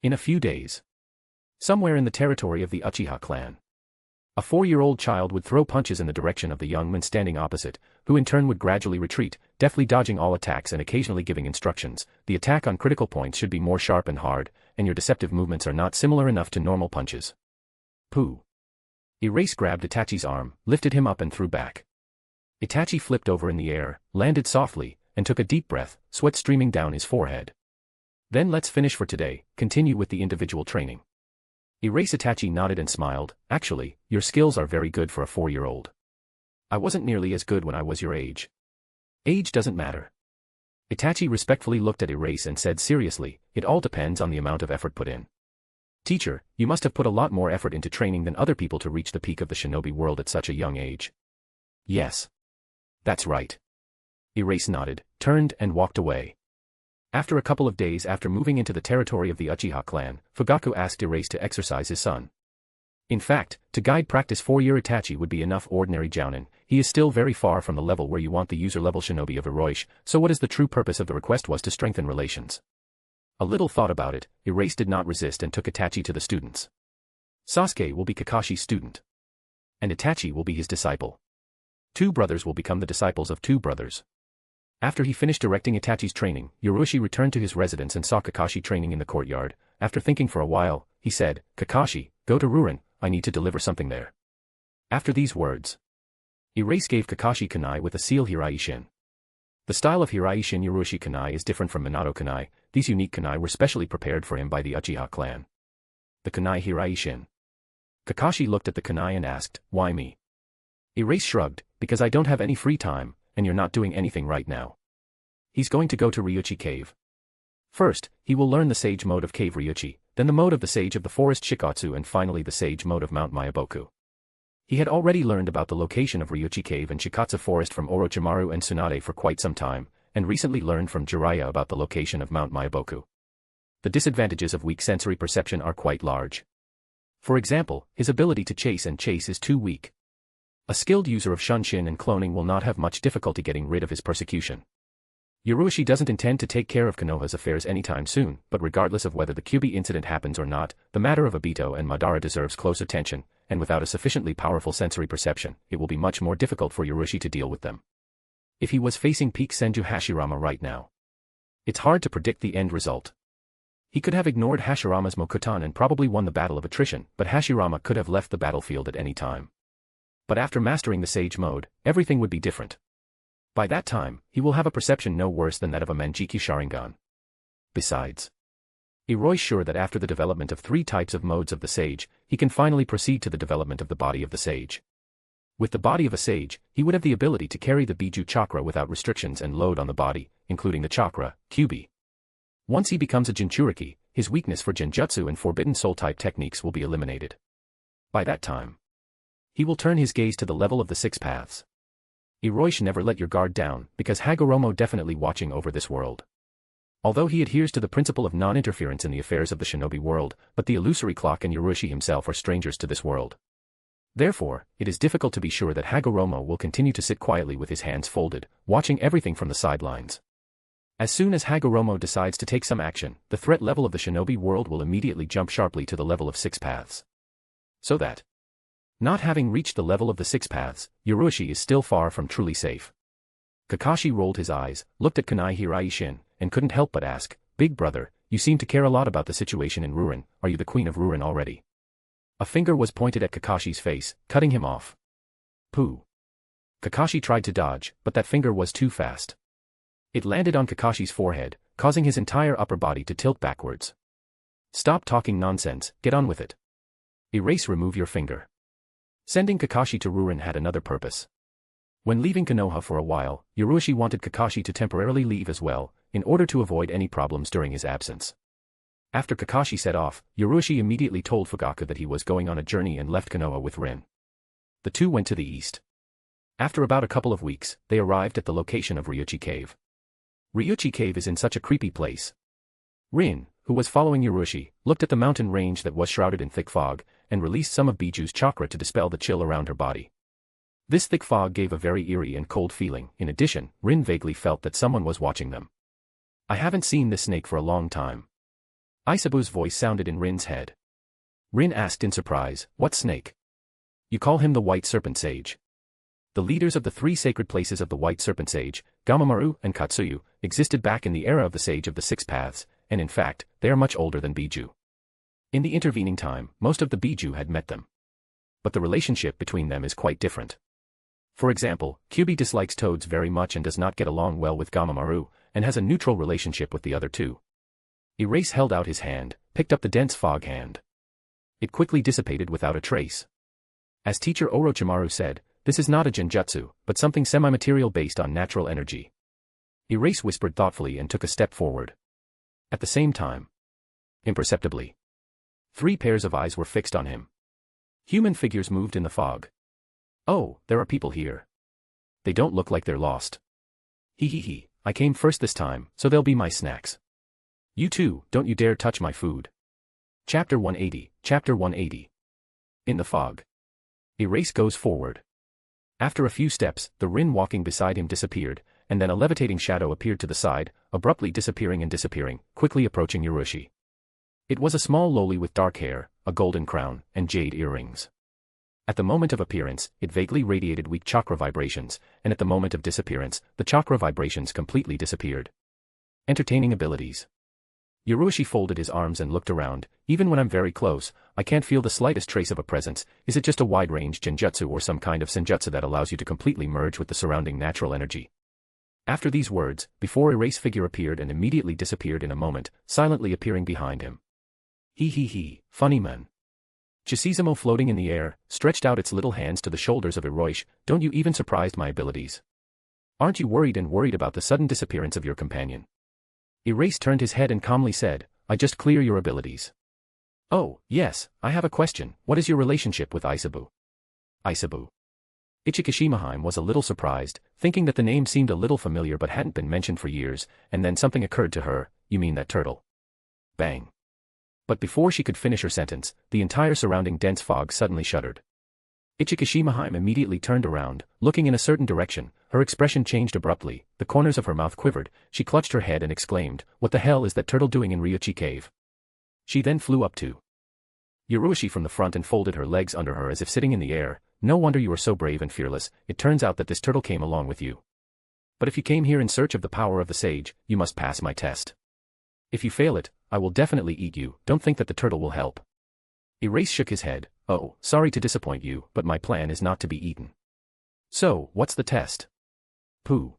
In a few days. Somewhere in the territory of the Uchiha clan. A 4-year-old child would throw punches in the direction of the young man standing opposite, who in turn would gradually retreat, deftly dodging all attacks and occasionally giving instructions. The attack on critical points should be more sharp and hard, and your deceptive movements are not similar enough to normal punches. Pooh. Erase grabbed Itachi's arm, lifted him up and threw back. Itachi flipped over in the air, landed softly, and took a deep breath, sweat streaming down his forehead. "Then let's finish for today, continue with the individual training." Erase Itachi nodded and smiled. "Actually, your skills are very good for a 4-year-old. I wasn't nearly as good when I was your age." "Age doesn't matter." Itachi respectfully looked at Erase and said seriously, "It all depends on the amount of effort put in. Teacher, you must have put a lot more effort into training than other people to reach the peak of the shinobi world at such a young age." "Yes. That's right." Erase nodded, turned and walked away. After a couple of days after moving into the territory of the Uchiha clan, Fugaku asked Erase to exercise his son. In fact, to guide practice 4-year Itachi would be enough ordinary jounin. He is still very far from the level where you want the user-level shinobi of Hiroshi, so what is the true purpose of the request was to strengthen relations. A little thought about it, Erase did not resist and took Itachi to the students. Sasuke will be Kakashi's student. And Itachi will be his disciple. 2 brothers will become the disciples of 2 brothers. After he finished directing Itachi's training, Hiroshi returned to his residence and saw Kakashi training in the courtyard. After thinking for a while, he said, "Kakashi, go to Rurin, I need to deliver something there." After these words, Erase gave Kakashi kunai with a seal Hiraishin. The style of Hiraishin Urushi kunai is different from Minato kunai. These unique kunai were specially prepared for him by the Uchiha clan. The kunai Hiraishin. Kakashi looked at the kunai and asked, "Why me?" Erase shrugged, "Because I don't have any free time, and you're not doing anything right now." He's going to go to Ryuchi Cave. First, he will learn the sage mode of Cave Ryuchi, then the mode of the Sage of the Forest Shikatsu and finally the sage mode of Mount Myaboku. He had already learned about the location of Ryuchi Cave and Shikatsu Forest from Orochimaru and Sunade for quite some time, and recently learned from Jiraiya about the location of Mount Myaboku. The disadvantages of weak sensory perception are quite large. For example, his ability to chase is too weak. A skilled user of Shunshin and cloning will not have much difficulty getting rid of his persecution. Urushi doesn't intend to take care of Konoha's affairs anytime soon, but regardless of whether the Kyuubi incident happens or not, the matter of Obito and Madara deserves close attention, and without a sufficiently powerful sensory perception, it will be much more difficult for Urushi to deal with them. If he was facing peak Senju Hashirama right now, it's hard to predict the end result. He could have ignored Hashirama's Mokutan and probably won the battle of attrition, but Hashirama could have left the battlefield at any time. But after mastering the Sage mode, everything would be different. By that time, he will have a perception no worse than that of a Manjiki Sharingan. Besides, Iroi's sure that after the development of 3 types of modes of the Sage, he can finally proceed to the development of the body of the Sage. With the body of a Sage, he would have the ability to carry the Biju chakra without restrictions and load on the body, including the chakra, Kyuubi. Once he becomes a Jinchuriki, his weakness for Genjutsu and Forbidden Soul type techniques will be eliminated. By that time, he will turn his gaze to the level of the 6 paths. Iroi, never let your guard down, because Hagoromo definitely watching over this world. Although he adheres to the principle of non-interference in the affairs of the shinobi world, but the illusory clock and Urushi himself are strangers to this world. Therefore, it is difficult to be sure that Hagoromo will continue to sit quietly with his hands folded, watching everything from the sidelines. As soon as Hagoromo decides to take some action, the threat level of the shinobi world will immediately jump sharply to the level of 6 paths. So that, not having reached the level of the 6 paths, Urushi is still far from truly safe. Kakashi rolled his eyes, looked at kunai Hiraishin, and couldn't help but ask, "Big brother, you seem to care a lot about the situation in Ruin, are you the queen of Ruin already?" A finger was pointed at Kakashi's face, cutting him off. Pooh. Kakashi tried to dodge, but that finger was too fast. It landed on Kakashi's forehead, causing his entire upper body to tilt backwards. "Stop talking nonsense, get on with it. Erase, remove your finger." Sending Kakashi to Ruin had another purpose. When leaving Konoha for a while, Urushi wanted Kakashi to temporarily leave as well, in order to avoid any problems during his absence. After Kakashi set off, Urushi immediately told Fugaku that he was going on a journey and left Konoha with Rin. The two went to the east. After about a couple of weeks, they arrived at the location of Ryuchi Cave. Ryuchi Cave is in such a creepy place. Rin, who was following Urushi, looked at the mountain range that was shrouded in thick fog, and released some of Biju's chakra to dispel the chill around her body. This thick fog gave a very eerie and cold feeling. In addition, Rin vaguely felt that someone was watching them. "I haven't seen this snake for a long time." Isabu's voice sounded in Rin's head. Rin asked in surprise, "What snake?" "You call him the White Serpent Sage." The leaders of the 3 sacred places of the White Serpent Sage, Gamamaru and Katsuyu, existed back in the era of the Sage of the 6 Paths, and in fact, they are much older than Biju. In the intervening time, most of the Biju had met them. But the relationship between them is quite different. For example, Kyuubi dislikes toads very much and does not get along well with Gamamaru, and has a neutral relationship with the other 2. Erase held out his hand, picked up the dense fog hand. It quickly dissipated without a trace. As teacher Orochimaru said, this is not a genjutsu, but something semi-material based on natural energy. Erase whispered thoughtfully and took a step forward. At the same time, imperceptibly, 3 pairs of eyes were fixed on him. Human figures moved in the fog. "Oh, there are people here. They don't look like they're lost. Hee, I came first this time, so they'll be my snacks. You too, don't you dare touch my food." Chapter 180. In the fog. Erase goes forward. After a few steps, the Rin walking beside him disappeared, and then a levitating shadow appeared to the side, abruptly disappearing, quickly approaching Urushi. It was a small loli with dark hair, a golden crown, and jade earrings. At the moment of appearance, it vaguely radiated weak chakra vibrations, and at the moment of disappearance, the chakra vibrations completely disappeared. Entertaining abilities. Yurushi folded his arms and looked around. Even when I'm very close, I can't feel the slightest trace of a presence. Is it just a wide-range genjutsu or some kind of senjutsu that allows you to completely merge with the surrounding natural energy? After these words, before Erase figure appeared and immediately disappeared in a moment, silently appearing behind him. He, funny man. Chisizamo floating in the air, stretched out its little hands to the shoulders of Hiroshi. Don't you even surprised my abilities? Aren't you worried about the sudden disappearance of your companion? Erase turned his head and calmly said, I just clear your abilities. Oh, yes, I have a question. What is your relationship with Isabu? Isabu. Ichikishimahime was a little surprised, thinking that the name seemed a little familiar but hadn't been mentioned for years, and then something occurred to her. You mean that turtle? Bang. But before she could finish her sentence, the entire surrounding dense fog suddenly shuddered. Ichikishimahime immediately turned around, looking in a certain direction. Her expression changed abruptly, the corners of her mouth quivered, she clutched her head and exclaimed, what the hell is that turtle doing in Ryuchi cave? She then flew up to Yurushi from the front and folded her legs under her as if sitting in the air. No wonder you are so brave and fearless. It turns out that this turtle came along with you. But if you came here in search of the power of the sage, you must pass my test. If you fail it, I will definitely eat you. Don't think that the turtle will help. Erase shook his head. Oh, sorry to disappoint you, but my plan is not to be eaten. So, what's the test? Pooh.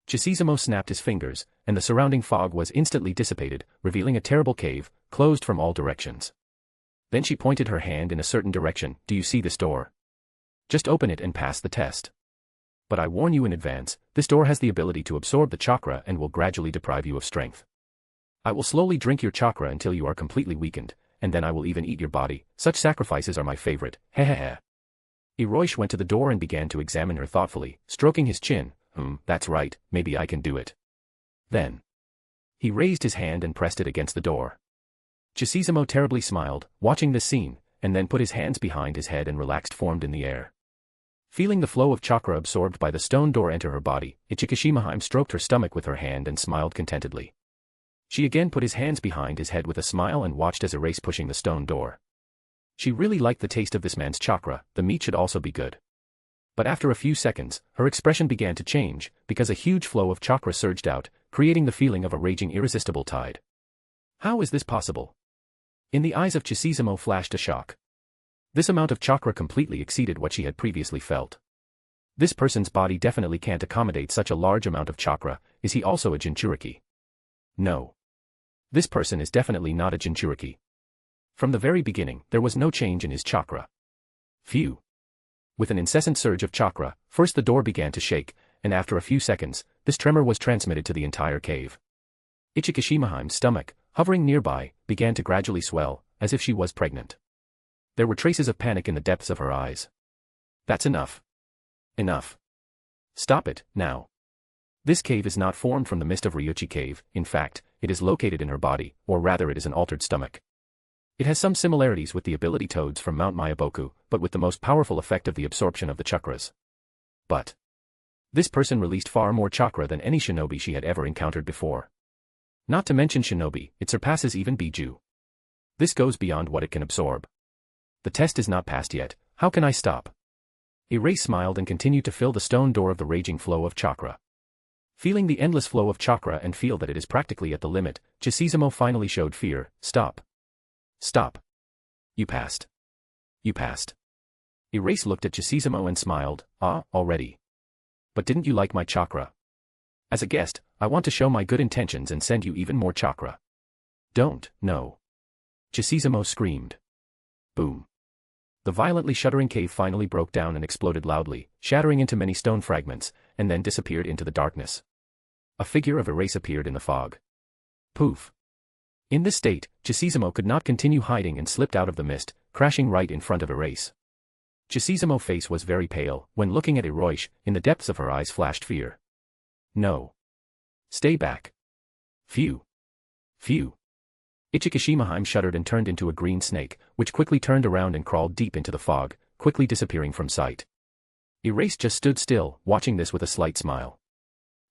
Chisizamo snapped his fingers, and the surrounding fog was instantly dissipated, revealing a terrible cave, closed from all directions. Then she pointed her hand in a certain direction. Do you see this door? Just open it and pass the test. But I warn you in advance, this door has the ability to absorb the chakra and will gradually deprive you of strength. I will slowly drink your chakra until you are completely weakened, and then I will even eat your body. Such sacrifices are my favorite. Hehehe. Hiroshi went to the door and began to examine her thoughtfully, stroking his chin. That's right, maybe I can do it. Then he raised his hand and pressed it against the door. Chisizamo terribly smiled, watching this scene, and then put his hands behind his head and relaxed formed in the air. Feeling the flow of chakra absorbed by the stone door enter her body, Ichikishimahime stroked her stomach with her hand and smiled contentedly. She again put his hands behind his head with a smile and watched as Erase pushing the stone door. She really liked the taste of this man's chakra. The meat should also be good. But after a few seconds, her expression began to change, because a huge flow of chakra surged out, creating the feeling of a raging irresistible tide. How is this possible? In the eyes of Chisizamo flashed a shock. This amount of chakra completely exceeded what she had previously felt. This person's body definitely can't accommodate such a large amount of chakra. Is he also a Jinchuriki? No. This person is definitely not a Jinchuriki. From the very beginning, there was no change in his chakra. Phew. With an incessant surge of chakra, first the door began to shake, and after a few seconds, this tremor was transmitted to the entire cave. Ichikishimahime's stomach, hovering nearby, began to gradually swell, as if she was pregnant. There were traces of panic in the depths of her eyes. That's enough. Enough. Stop it, now. This cave is not formed from the mist of Ryuchi cave. In fact, it is located in her body, or rather it is an altered stomach. It has some similarities with the ability toads from Mount Mayaboku, but with the most powerful effect of the absorption of the chakras. But this person released far more chakra than any shinobi she had ever encountered before. Not to mention shinobi, it surpasses even Biju. This goes beyond what it can absorb. The test is not passed yet. How can I stop? Erase smiled and continued to fill the stone door of the raging flow of chakra. Feeling the endless flow of chakra and feel that it is practically at the limit, Chisizamo finally showed fear. Stop. Stop. You passed. You passed. Erase looked at Chisizamo and smiled. Ah, already. But didn't you like my chakra? As a guest, I want to show my good intentions and send you even more chakra. Don't, no. Chisizamo screamed. Boom. The violently shuddering cave finally broke down and exploded loudly, shattering into many stone fragments, and then disappeared into the darkness. A figure of Erase appeared in the fog. Poof. In this state, Chisizamo could not continue hiding and slipped out of the mist, crashing right in front of Erase. Chisamo's face was very pale. When looking at Hiroshi, in the depths of her eyes flashed fear. No. Stay back. Phew. Phew. Ichikishimahime shuddered and turned into a green snake, which quickly turned around and crawled deep into the fog, quickly disappearing from sight. Erase just stood still, watching this with a slight smile.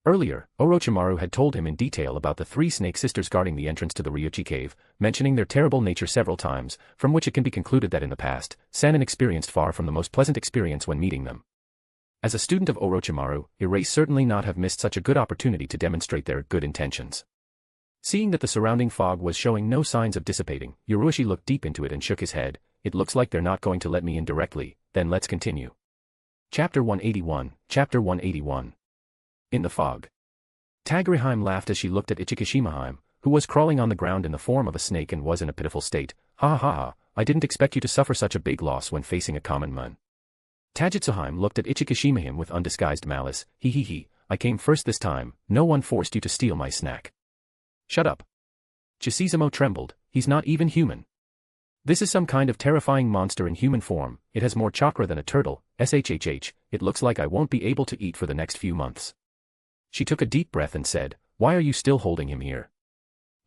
Earlier, Orochimaru had told him in detail about the three snake sisters guarding the entrance to the Ryuchi cave, mentioning their terrible nature several times, from which it can be concluded that in the past, Sanin experienced far from the most pleasant experience when meeting them. As a student of Orochimaru, Erase certainly not have missed such a good opportunity to demonstrate their good intentions. Seeing that the surrounding fog was showing no signs of dissipating, Ryuchi looked deep into it and shook his head. It looks like they're not going to let me in directly, then let's continue. Chapter 181, Chapter 181. In the fog. Tagriheim laughed as she looked at Ichikishimaheim, who was crawling on the ground in the form of a snake and was in a pitiful state. Ha ha ha, I didn't expect you to suffer such a big loss when facing a common man. Tajitsuheim looked at Ichikishimaheim with undisguised malice. He, I came first this time, no one forced you to steal my snack. Shut up. Chisizamo trembled, he's not even human. This is some kind of terrifying monster in human form, it has more chakra than a turtle, shhh, it looks like I won't be able to eat for the next few months. She took a deep breath and said, why are you still holding him here?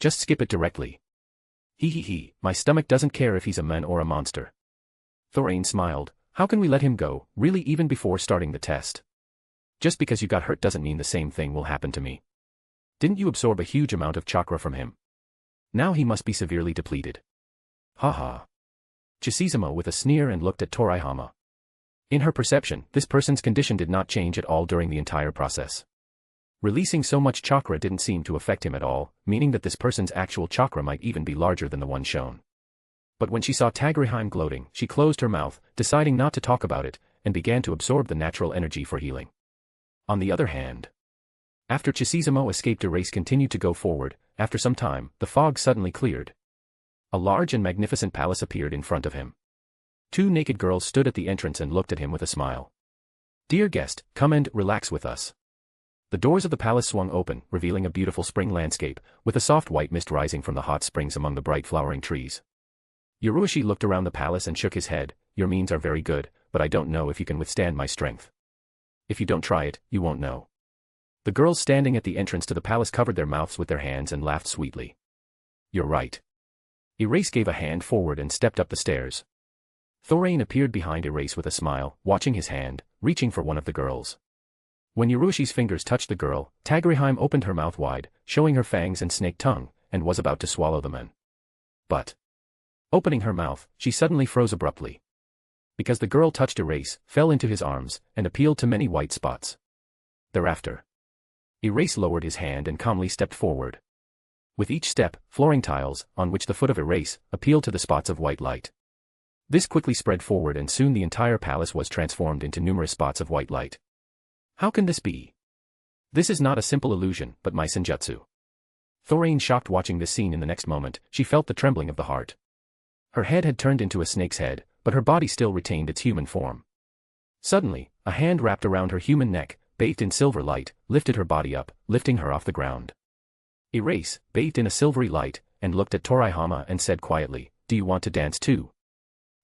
Just skip it directly. He, my stomach doesn't care if he's a man or a monster. Thoraine smiled, how can we let him go, really even before starting the test? Just because you got hurt doesn't mean the same thing will happen to me. Didn't you absorb a huge amount of chakra from him? Now he must be severely depleted. Ha. Chisizamo with a sneer and looked at Torihama. In her perception, this person's condition did not change at all during the entire process. Releasing so much chakra didn't seem to affect him at all, meaning that this person's actual chakra might even be larger than the one shown. But when she saw Tagriheim gloating, she closed her mouth, deciding not to talk about it, and began to absorb the natural energy for healing. On the other hand, after Chisizamo escaped, Erase continued to go forward. After some time, the fog suddenly cleared. A large and magnificent palace appeared in front of him. Two naked girls stood at the entrance and looked at him with a smile. Dear guest, come and relax with us. The doors of the palace swung open, revealing a beautiful spring landscape, with a soft white mist rising from the hot springs among the bright flowering trees. Ryuchi looked around the palace and shook his head. Your means are very good, but I don't know if you can withstand my strength. If you don't try it, you won't know. The girls standing at the entrance to the palace covered their mouths with their hands and laughed sweetly. You're right. Erase gave a hand forward and stepped up the stairs. Thoraine appeared behind Erase with a smile, watching his hand, reaching for one of the girls. When Ryuchi's fingers touched the girl, Tagriheim opened her mouth wide, showing her fangs and snake tongue, and was about to swallow the man. But, opening her mouth, she suddenly froze abruptly. Because the girl touched Erase, fell into his arms, and appealed to many white spots. Thereafter, Erase lowered his hand and calmly stepped forward. With each step, flooring tiles, on which the foot of Erase, appealed to the spots of white light. This quickly spread forward and soon the entire palace was transformed into numerous spots of white light. How can this be? This is not a simple illusion, but my senjutsu. Thoraine shocked watching this scene. In the next moment, she felt the trembling of the heart. Her head had turned into a snake's head, but her body still retained its human form. Suddenly, a hand wrapped around her human neck, bathed in silver light, lifted her body up, lifting her off the ground. Erase, bathed in a silvery light, and looked at Torihama and said quietly, do you want to dance too?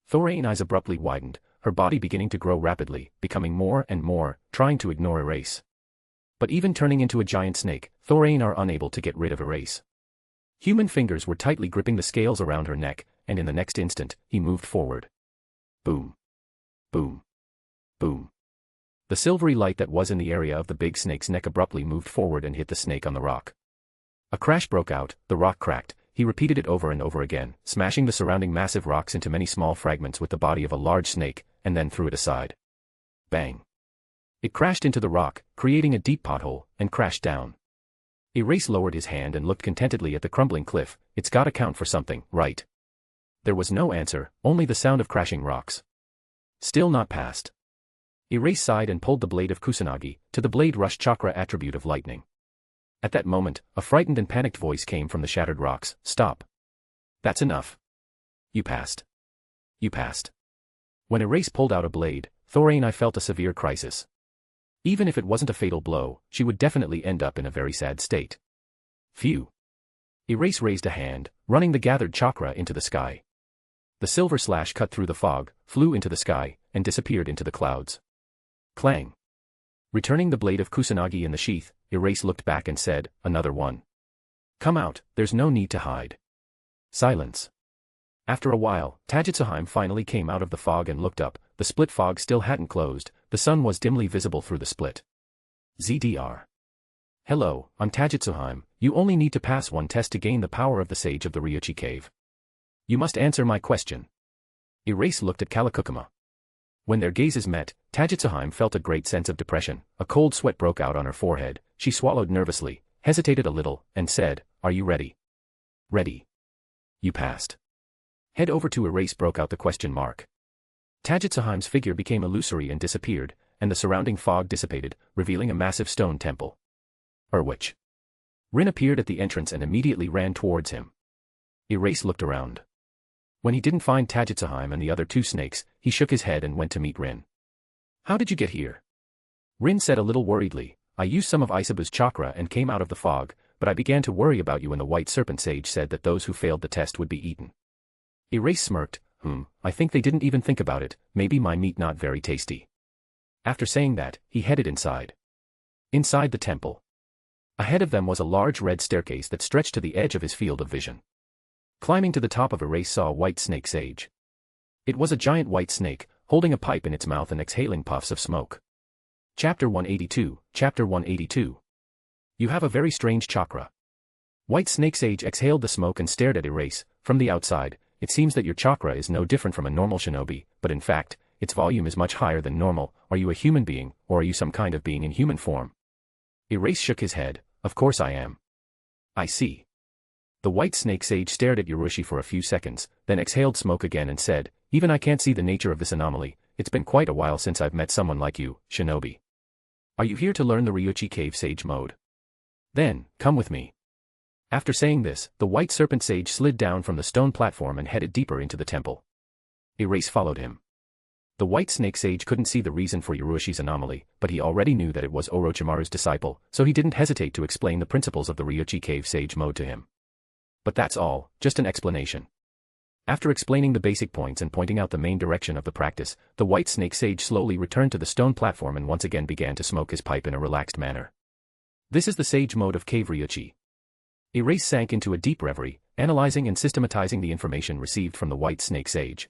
Thoraine's eyes abruptly widened, her body beginning to grow rapidly, becoming more and more, trying to ignore Erase. But even turning into a giant snake, Thoraine are unable to get rid of Erase. Human fingers were tightly gripping the scales around her neck, and in the next instant, he moved forward. Boom. Boom. Boom. The silvery light that was in the area of the big snake's neck abruptly moved forward and hit the snake on the rock. A crash broke out, the rock cracked. He repeated it over and over again, smashing the surrounding massive rocks into many small fragments with the body of a large snake, and then threw it aside. Bang. It crashed into the rock, creating a deep pothole, and crashed down. Erase lowered his hand and looked contentedly at the crumbling cliff. It's gotta count for something, right? There was no answer, only the sound of crashing rocks. Still not passed. Erase sighed and pulled the blade of Kusanagi. To the blade rushed chakra attribute of lightning. At that moment, a frightened and panicked voice came from the shattered rocks. Stop. That's enough. You passed. You passed. When Erase pulled out a blade, Thoraine felt a severe crisis. Even if it wasn't a fatal blow, she would definitely end up in a very sad state. Phew. Erase raised a hand, running the gathered chakra into the sky. The silver slash cut through the fog, flew into the sky, and disappeared into the clouds. Clang. Returning the blade of Kusanagi in the sheath, Erase looked back and said, another one. Come out, there's no need to hide. Silence. After a while, Tajitsuheim finally came out of the fog and looked up. The split fog still hadn't closed, the sun was dimly visible through the split. ZDR. Hello, I'm Tajitsuheim. You only need to pass one test to gain the power of the Sage of the Ryuchi Cave. You must answer my question. Erase looked at Kalakukama. When their gazes met, Tajitsuheim felt a great sense of depression. A cold sweat broke out on her forehead. She swallowed nervously, hesitated a little, and said, are you ready? Ready. You passed. Head over to erase broke out the question mark. Tajitsuheim's figure became illusory and disappeared, and the surrounding fog dissipated, revealing a massive stone temple. Which? Rin appeared at the entrance and immediately ran towards him. Erase looked around. When he didn't find Tajitsuheim and the other two snakes, he shook his head and went to meet Rin. How did you get here? Rin said a little worriedly, I used some of Isabu's chakra and came out of the fog, but I began to worry about you when the White Serpent Sage said that those who failed the test would be eaten. Erase smirked, I think they didn't even think about it, maybe my meat not very tasty. After saying that, he headed inside. Inside the temple. Ahead of them was a large red staircase that stretched to the edge of his field of vision. Climbing to the top of Erase saw a white snake sage. It was a giant white snake, holding a pipe in its mouth and exhaling puffs of smoke. Chapter 182, Chapter 182. You have a very strange chakra. White snake sage exhaled the smoke and stared at Erase. From the outside, it seems that your chakra is no different from a normal shinobi, but in fact, its volume is much higher than normal. Are you a human being, or are you some kind of being in human form? Erase shook his head. Of course I am. I see. The white snake sage stared at Yurushi for a few seconds, then exhaled smoke again and said, even I can't see the nature of this anomaly. It's been quite a while since I've met someone like you, shinobi. Are you here to learn the Ryuchi cave sage mode? Then, come with me. After saying this, the white serpent sage slid down from the stone platform and headed deeper into the temple. Erase followed him. The white snake sage couldn't see the reason for Yurushi's anomaly, but he already knew that it was Orochimaru's disciple, so he didn't hesitate to explain the principles of the Ryuchi cave sage mode to him. But that's all, just an explanation. After explaining the basic points and pointing out the main direction of the practice, the white snake sage slowly returned to the stone platform and once again began to smoke his pipe in a relaxed manner. This is the sage mode of cave Ryuchi. Erase sank into a deep reverie, analyzing and systematizing the information received from the white snake sage.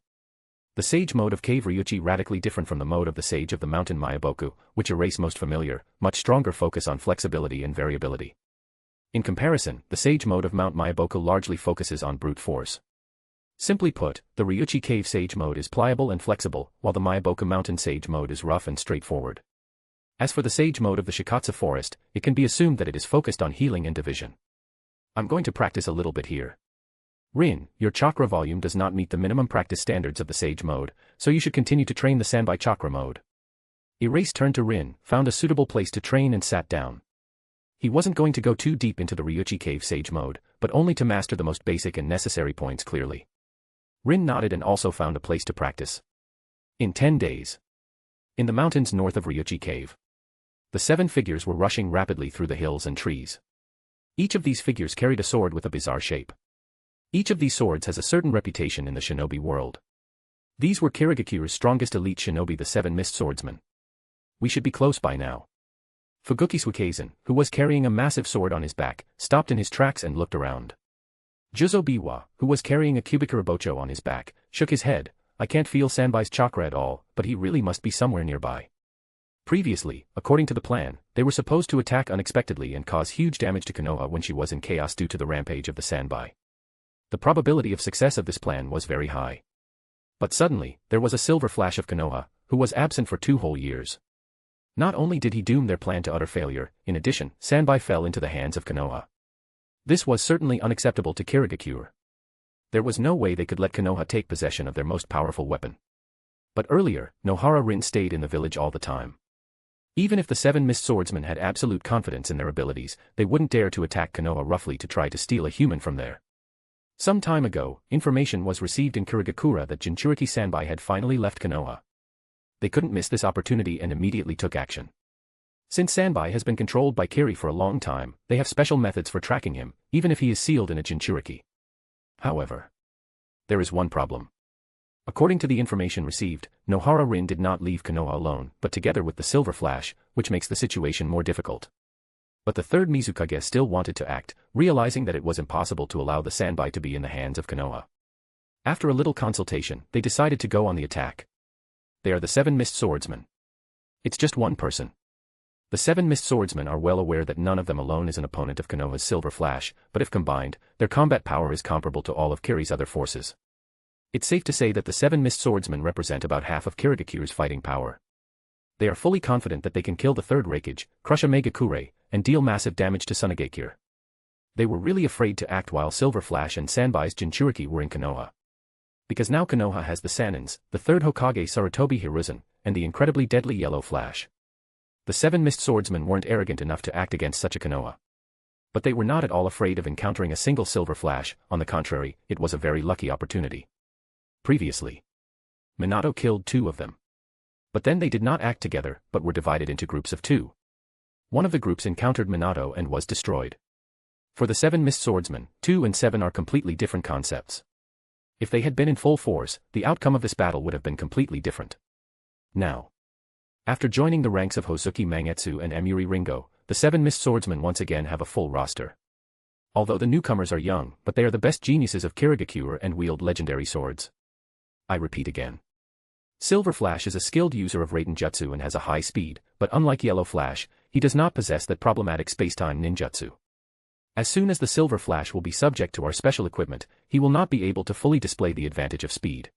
The sage mode of cave Ryuchi radically different from the mode of the sage of the mountain Mayaboku, which Erase most familiar, much stronger focus on flexibility and variability. In comparison, the sage mode of Mount Mayaboku largely focuses on brute force. Simply put, the Ryuchi cave sage mode is pliable and flexible, while the Mayaboku mountain sage mode is rough and straightforward. As for the sage mode of the Shikatsu forest, it can be assumed that it is focused on healing and division. I'm going to practice a little bit here. Rin, your chakra volume does not meet the minimum practice standards of the sage mode, so you should continue to train the Sanbai chakra mode. Erase turned to Rin, found a suitable place to train and sat down. He wasn't going to go too deep into the Ryuchi cave sage mode, but only to master the most basic and necessary points clearly. Rin nodded and also found a place to practice. In 10 days. In the mountains north of Ryuchi cave. The 7 figures were rushing rapidly through the hills and trees. Each of these figures carried a sword with a bizarre shape. Each of these swords has a certain reputation in the shinobi world. These were Kirigakure's strongest elite shinobi, the 7 mist swordsmen. We should be close by now. Fuguki Suikezen, who was carrying a massive sword on his back, stopped in his tracks and looked around. Juzo Biwa, who was carrying a Kubikurabocho on his back, shook his head. I can't feel Sanbai's chakra at all, but he really must be somewhere nearby. Previously, according to the plan, they were supposed to attack unexpectedly and cause huge damage to Konoha when she was in chaos due to the rampage of the Sanbai. The probability of success of this plan was very high. But suddenly, there was a silver flash of Konoha, who was absent for 2 whole years. Not only did he doom their plan to utter failure, in addition, Sanbai fell into the hands of Konoha. This was certainly unacceptable to Kirigakure. There was no way they could let Konoha take possession of their most powerful weapon. But earlier, Nohara Rin stayed in the village all the time. Even if the 7 mist swordsmen had absolute confidence in their abilities, they wouldn't dare to attack Konoha roughly to try to steal a human from there. Some time ago, information was received in Kirigakure that Jinchuriki Sanbai had finally left Konoha. They couldn't miss this opportunity and immediately took action. Since Sanbai has been controlled by Kiri for a long time, they have special methods for tracking him, even if he is sealed in a Jinchuriki. However, there is one problem. According to the information received, Nohara Rin did not leave Konoha alone, but together with the Silver Flash, which makes the situation more difficult. But the 3rd Mizukage still wanted to act, realizing that it was impossible to allow the Sanbai to be in the hands of Konoha. After a little consultation, they decided to go on the attack. They are the 7 mist swordsmen. It's just one person. The 7 mist swordsmen are well aware that none of them alone is an opponent of Konoha's Silver Flash, but if combined, their combat power is comparable to all of Kiri's other forces. It's safe to say that the 7 mist swordsmen represent about half of Kirigakure's fighting power. They are fully confident that they can kill the 3rd Rakage, crush Omega Kure, and deal massive damage to Sunagekure. They were really afraid to act while Silver Flash and Sanbai's Jinchuriki were in Konoha. Because now Konoha has the Sanins, the third Hokage Sarutobi Hiruzen, and the incredibly deadly Yellow Flash. The 7 Mist Swordsmen weren't arrogant enough to act against such a Konoha. But they were not at all afraid of encountering a single Silver Flash. On the contrary, it was a very lucky opportunity. Previously, Minato killed 2 of them. But then they did not act together, but were divided into groups of 2. One of the groups encountered Minato and was destroyed. For the 7 Mist Swordsmen, 2 and 7 are completely different concepts. If they had been in full force, the outcome of this battle would have been completely different. Now, after joining the ranks of Hozuki Mangetsu and Emuri Ringo, the 7 Mist Swordsmen once again have a full roster. Although the newcomers are young, but they are the best geniuses of Kirigakure and wield legendary swords. I repeat again. Silver Flash is a skilled user of Raiden Jutsu and has a high speed, but unlike Yellow Flash, he does not possess that problematic spacetime ninjutsu. As soon as the Silver Flash will be subject to our special equipment, he will not be able to fully display the advantage of speed.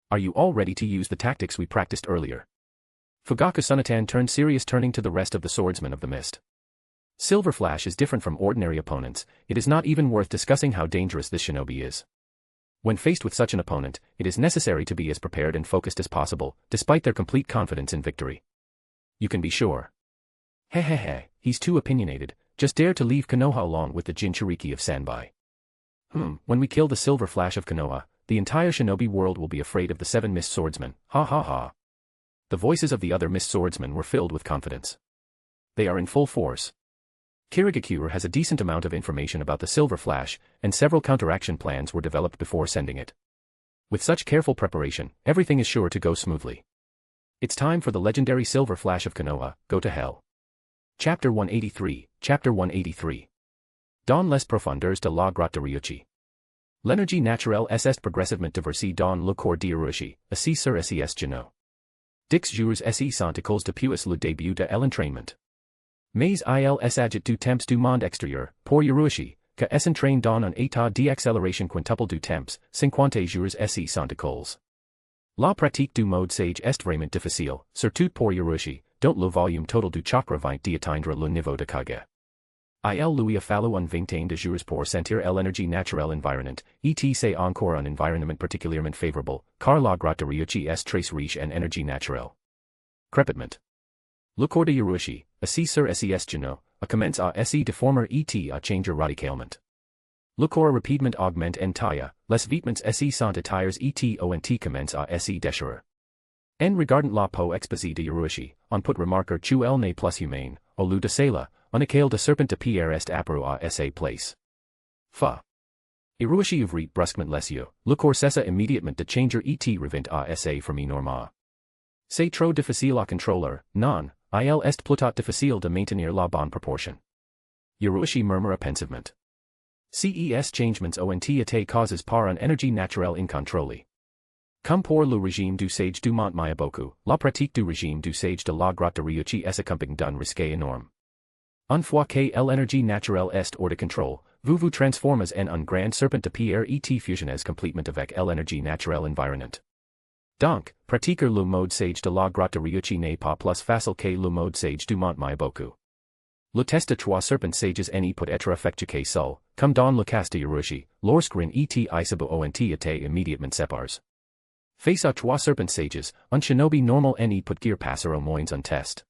Are you all ready to use the tactics we practiced earlier? Fugaku Sunatan turned serious, turning to the rest of the swordsmen of the mist. Silver Flash is different from ordinary opponents. It is not even worth discussing how dangerous this shinobi is. When faced with such an opponent, it is necessary to be as prepared and focused as possible, despite their complete confidence in victory. You can be sure. Hehehe, he's too opinionated, just dare to leave Konoha along with the Jinchuriki of Sanbai. When we kill the Silver Flash of Konoha, the entire shinobi world will be afraid of the 7 Mist Swordsmen, ha ha ha. The voices of the other Mist Swordsmen were filled with confidence. They are in full force. Kirigakure has a decent amount of information about the Silver Flash, and several counteraction plans were developed before sending it. With such careful preparation, everything is sure to go smoothly. It's time for the legendary Silver Flash of Konoha, go to hell. Chapter 183, Chapter 183. Dans les profondeurs de la grotte de Ryuchi. L'énergie naturelle est progressivement diversie dans le corps de Ryuchi, assis sur ses genoux. Dix jours et sont écoles depuis le début de l'entraînement. Mais il s'agit du temps du monde extérieur, pour Ryuchi, que s'entraîne dans un état d'accélération quintuple du temps, 50 jours et sont écoles. La pratique du mode sage est vraiment difficile, surtout pour Ryuchi, dont le volume total du chakra vient d'atteindre le niveau de Kage. Il lui a fallu un vingtaine de jours pour sentir l'énergie naturelle environnante, c'est encore un environnement particulièrement favorable, car la grotte de Ryuchi est très riche en énergie naturelle. Crépitement. Le corps de Ryuchi, assis sur ses genoux, a commence à essayer de former à changer radicalement. Le corps rapidement augmente en taille, les vêtements sont attires ont commence à essayer déchirer. En regardant la peau exposée de Ryuchi, on peut remarquer qu'elle n'est plus humaine, au lieu de cela, on écale de serpent de pierre est apparu à sa place. Fa. Ryuchi ouvrit brusquement les yeux, le corps cessa immédiatement de changer revint à sa forme normale. C'est trop difficile à contrôler, non, il est plutôt difficile de maintenir la bonne proportion. Ryuchi murmura pensivement. Ces changements ont été causés par une énergie naturelle incontrôlée. Comme pour le régime du sage du Mont Myaboku, la pratique du régime du sage de la grotte de Ryuchi est accompagnée d'un risque énorme. Une fois que l'énergie naturelle est hors de contrôle, vous vous transformez en un grand serpent de pierre et fusionnez complètement avec l'énergie naturelle environnante. Donc, pratiquer le mode sage de la grotte de Ryuchi n'est pas plus facile que le mode sage du Mont Myaboku. Le test de 3 serpents sages ne peut être effectué seul, comme dans le cas de Ryuchi, lorsqu'un isabu ont été immédiatement séparés. Face à 3 serpents sages, un shinobi normal ne peut guère passer au moins un test.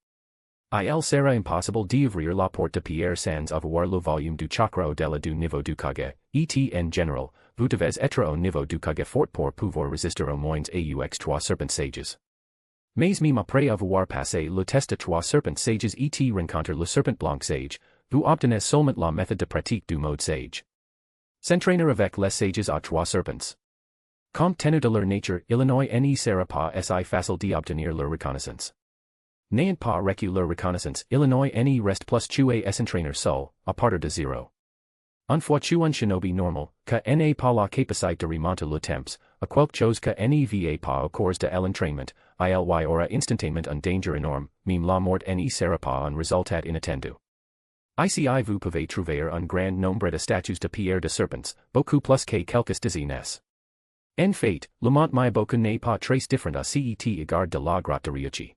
Il sera impossible d'ouvrir la porte de pierre sans avoir le volume du chakra au-delà du niveau du Kage, et en général, vous devez être au niveau du Kage fort pour pouvoir résister au moins aux 3 serpents sages. Mais même après avoir passé le test de 3 serpents sages et rencontre le serpent blanc sage, vous obtenez seulement la méthode de pratique du mode sage. S'entraîner avec les sages à 3 serpents. Compte tenu de leur nature, il ne sera pas si facile d'obtenir leur reconnaissance. N'ayant pas reçu leur reconnaissance, il ne reste plus qu'à s'entraîner seul, à partir de 0. Une fois un shinobi normal, que n'a pas la capacité de remonter le temps, à quelque chose que ne va pas au cours de l'entraînement, il y aura instantanément un danger énorme, même la mort ne sera pas un résultat inattendu. Ici vous pouvez trouver un grand nombre de statues de pierre de serpents, beaucoup plus que quelques dizaines. En fait, le Mont Myaboku n'est pas très différent à cet égard de la grotte de Ryuchi.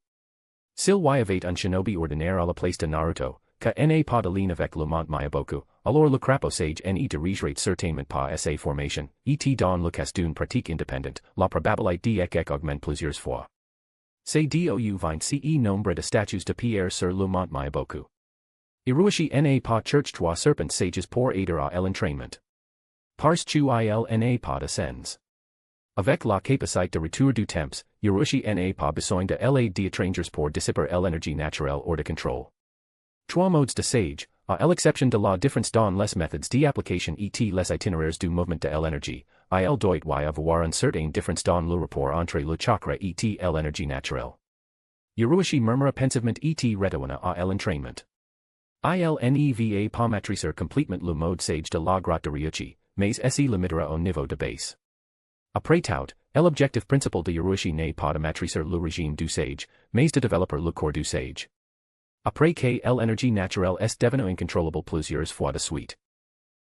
S'il y avait un shinobi ordinaire à la place de Naruto, que n'a pas de lien avec le Mont Myaboku, alors le crapaud sage ne dirigerait certainement pas sa formation, et dans le cas d'une pratique indépendante, la probabilité d'échec augmente plusieurs fois. C'est dou 20 nombre de statues de pierre sur le mont Myaboku. Hiroshi n'a pas church trois serpents sages pour aider à l'entraînement. Parce tu il n'a pas de sens. Avec la capacité de retour du temps, Hiroshi n'a pas besoin de l'aide d'étrangers pour dissiper l'énergie naturelle hors de contrôle. Trois modes de sage, à l'exception de la différence dans les méthodes d'application et les itinéraires du mouvement de l'énergie, il doit y avoir une certaine différence dans le rapport entre le chakra et l'énergie naturelle. Hiroshi murmura pensivement et retourna à l'entraînement. Il ne va pas maîtriser complètement le mode sage de la grotte de Ryuchi, mais se limitera au niveau de base. Après tout, l'objectif principal de Hiroshi n'est pas de maîtriser le régime du sage, mais de développer le corps du sage. Après que l'énergie naturelle est devenue incontrôlable plusieurs fois de suite.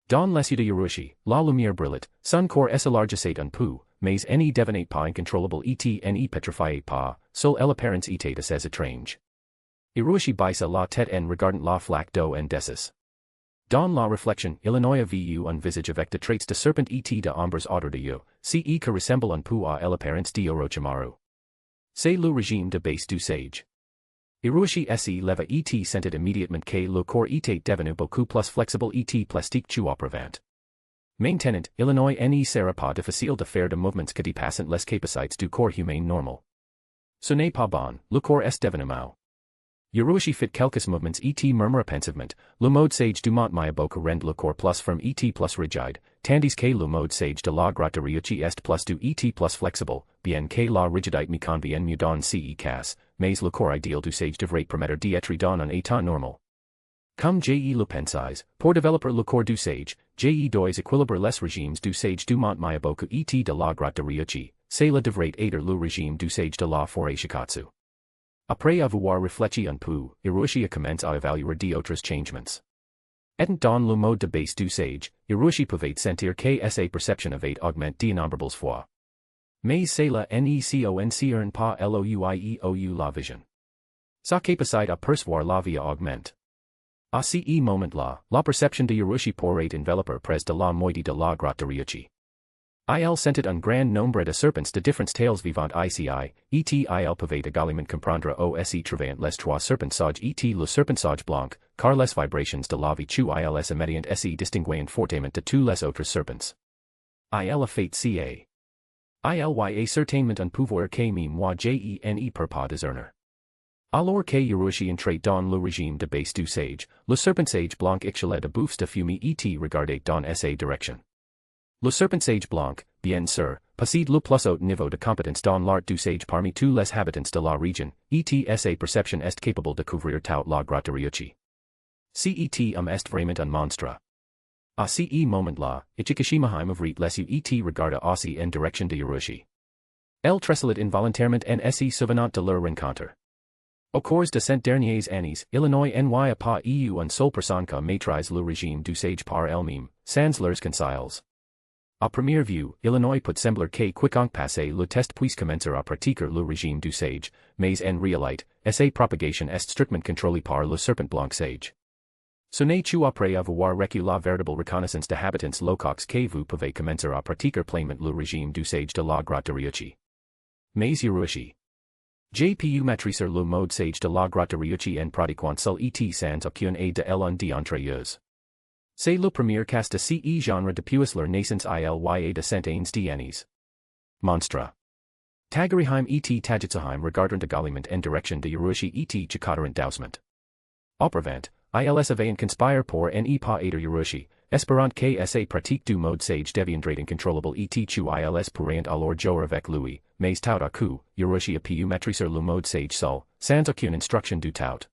Dans les yeux de Hiroshi, la lumière brûlait, son corps s'élargissait un peu, mais ne devenait pas incontrôlable et ne pétrifiait pas, seule l'apparence était de ces étranges. Hiroshi baissa la tête en regardant la flaque d'eau en dessus. Dans la réflexion, il n'a vu un visage avec des traits de serpent et de ombres autour de yeux, ce qui ressemble un peu à l'apparence de Orochimaru. C'est le régime de base du sage. Hiroshi se leva et sentit immédiatement que le corps était devenu beaucoup plus flexible et plastique qu'auparavant. Maintenant, il ne sera pas difficile de faire de mouvements que dépassent les capacités du corps humain normal. Ce n'est pas bon, le corps est devenu mau. Hiroshi fit quelques mouvements et murmura pensivement, le mode sage du mont Myaboku rend le corps plus firme et plus rigide, tandis que le mode sage de la grotte de Ryuchi est plus doux et plus flexible, bien que la rigidité me convienne mieux dans ce cas, mais le corps idéal du sage devrait permettre d'être dans un état normal. Comme je le pensais, pour développer le corps du sage, je dois équilibrer les régimes du sage du mont Myaboku et de la grotte de Ryuchi, cela devrait aider le régime du sage de la forêt Shikatsu. Après avoir réfléchi un peu, Hiroshi commence à évaluer d'autres changements. Étant dans le mode de base du sage, Hiroshi pouvait sentir que sa perception avait augmenté d'innombrables fois. Mais cela ne concerne pas l'ouiou la vision. Sa capacité à percevoir la vie augmente. À ce moment-là, la perception de Hiroshi pourrait envelopper près de la moitié de la grotte de Ryuchi. Il sentit un grand nombre de serpents de différentes tails vivantes ici, et il pouvait également comprendre aussi travaillant les trois serpents sages et le serpent sage blanc, car les vibrations de la vie ils immédiatement se distinguaient fortement de tous les autres serpents. Il a fait ca. Il y a certainement un pouvoir que moi je ne peux pas discerner. Alors que Hiroshi entrait dans le régime de base du sage, le serpent sage blanc exhalait de bouffes de fumée et regardait dans sa direction. Le serpent sage blanc, bien sûr, possède le plus haut niveau de compétence dans l'art du sage parmi tous les habitants de la région, et sa perception est capable de couvrir toute la grotte de Ryuchi. Cet est vraiment un monstre. À ce moment-là, Ichikishima ouvrit les yeux et regarda aussi en direction de Hiroshi. Elle tressaillit involontairement en se souvenant de leur rencontre. Au cours de ces dernières années, Illinois n'y a pas eu une seule personne qui maîtrise le régime du sage par elle-même, sans leurs conseils. À première vue, Illinois peut sembler que quiconque passe le test puisse commencer à pratiquer le régime du sage, mais en réalité, sa propagation est strictement contrôlée par le serpent blanc sage. Ce n'est qu'après avoir reçu la véritable reconnaissance de habitants locaux que vous pouvez commencer à pratiquer pleinement le régime du sage de la grotte de Ryuchi. Mais Hiroshi. J'ai pu maîtriser le mode sage de la grotte de Ryuchi en pratiquant seul et sans aucune aide de l'un d'entre C'est le premier cas de ce genre depuis leur naissance il de centaines d'années. Monstre. Tagariheim et Tajitsuheim regardant également en direction de Hiroshi et Chikataran d'ausement. Auparavant, ils avaient conspire pour ne pas aider Hiroshi, espérant que sa pratique du mode sage deviendrait incontrôlable et ils pourraient alors jouer avec lui, mais tout à coup, Hiroshi a pu maîtriser le mode sage seul, sans aucune instruction du tout.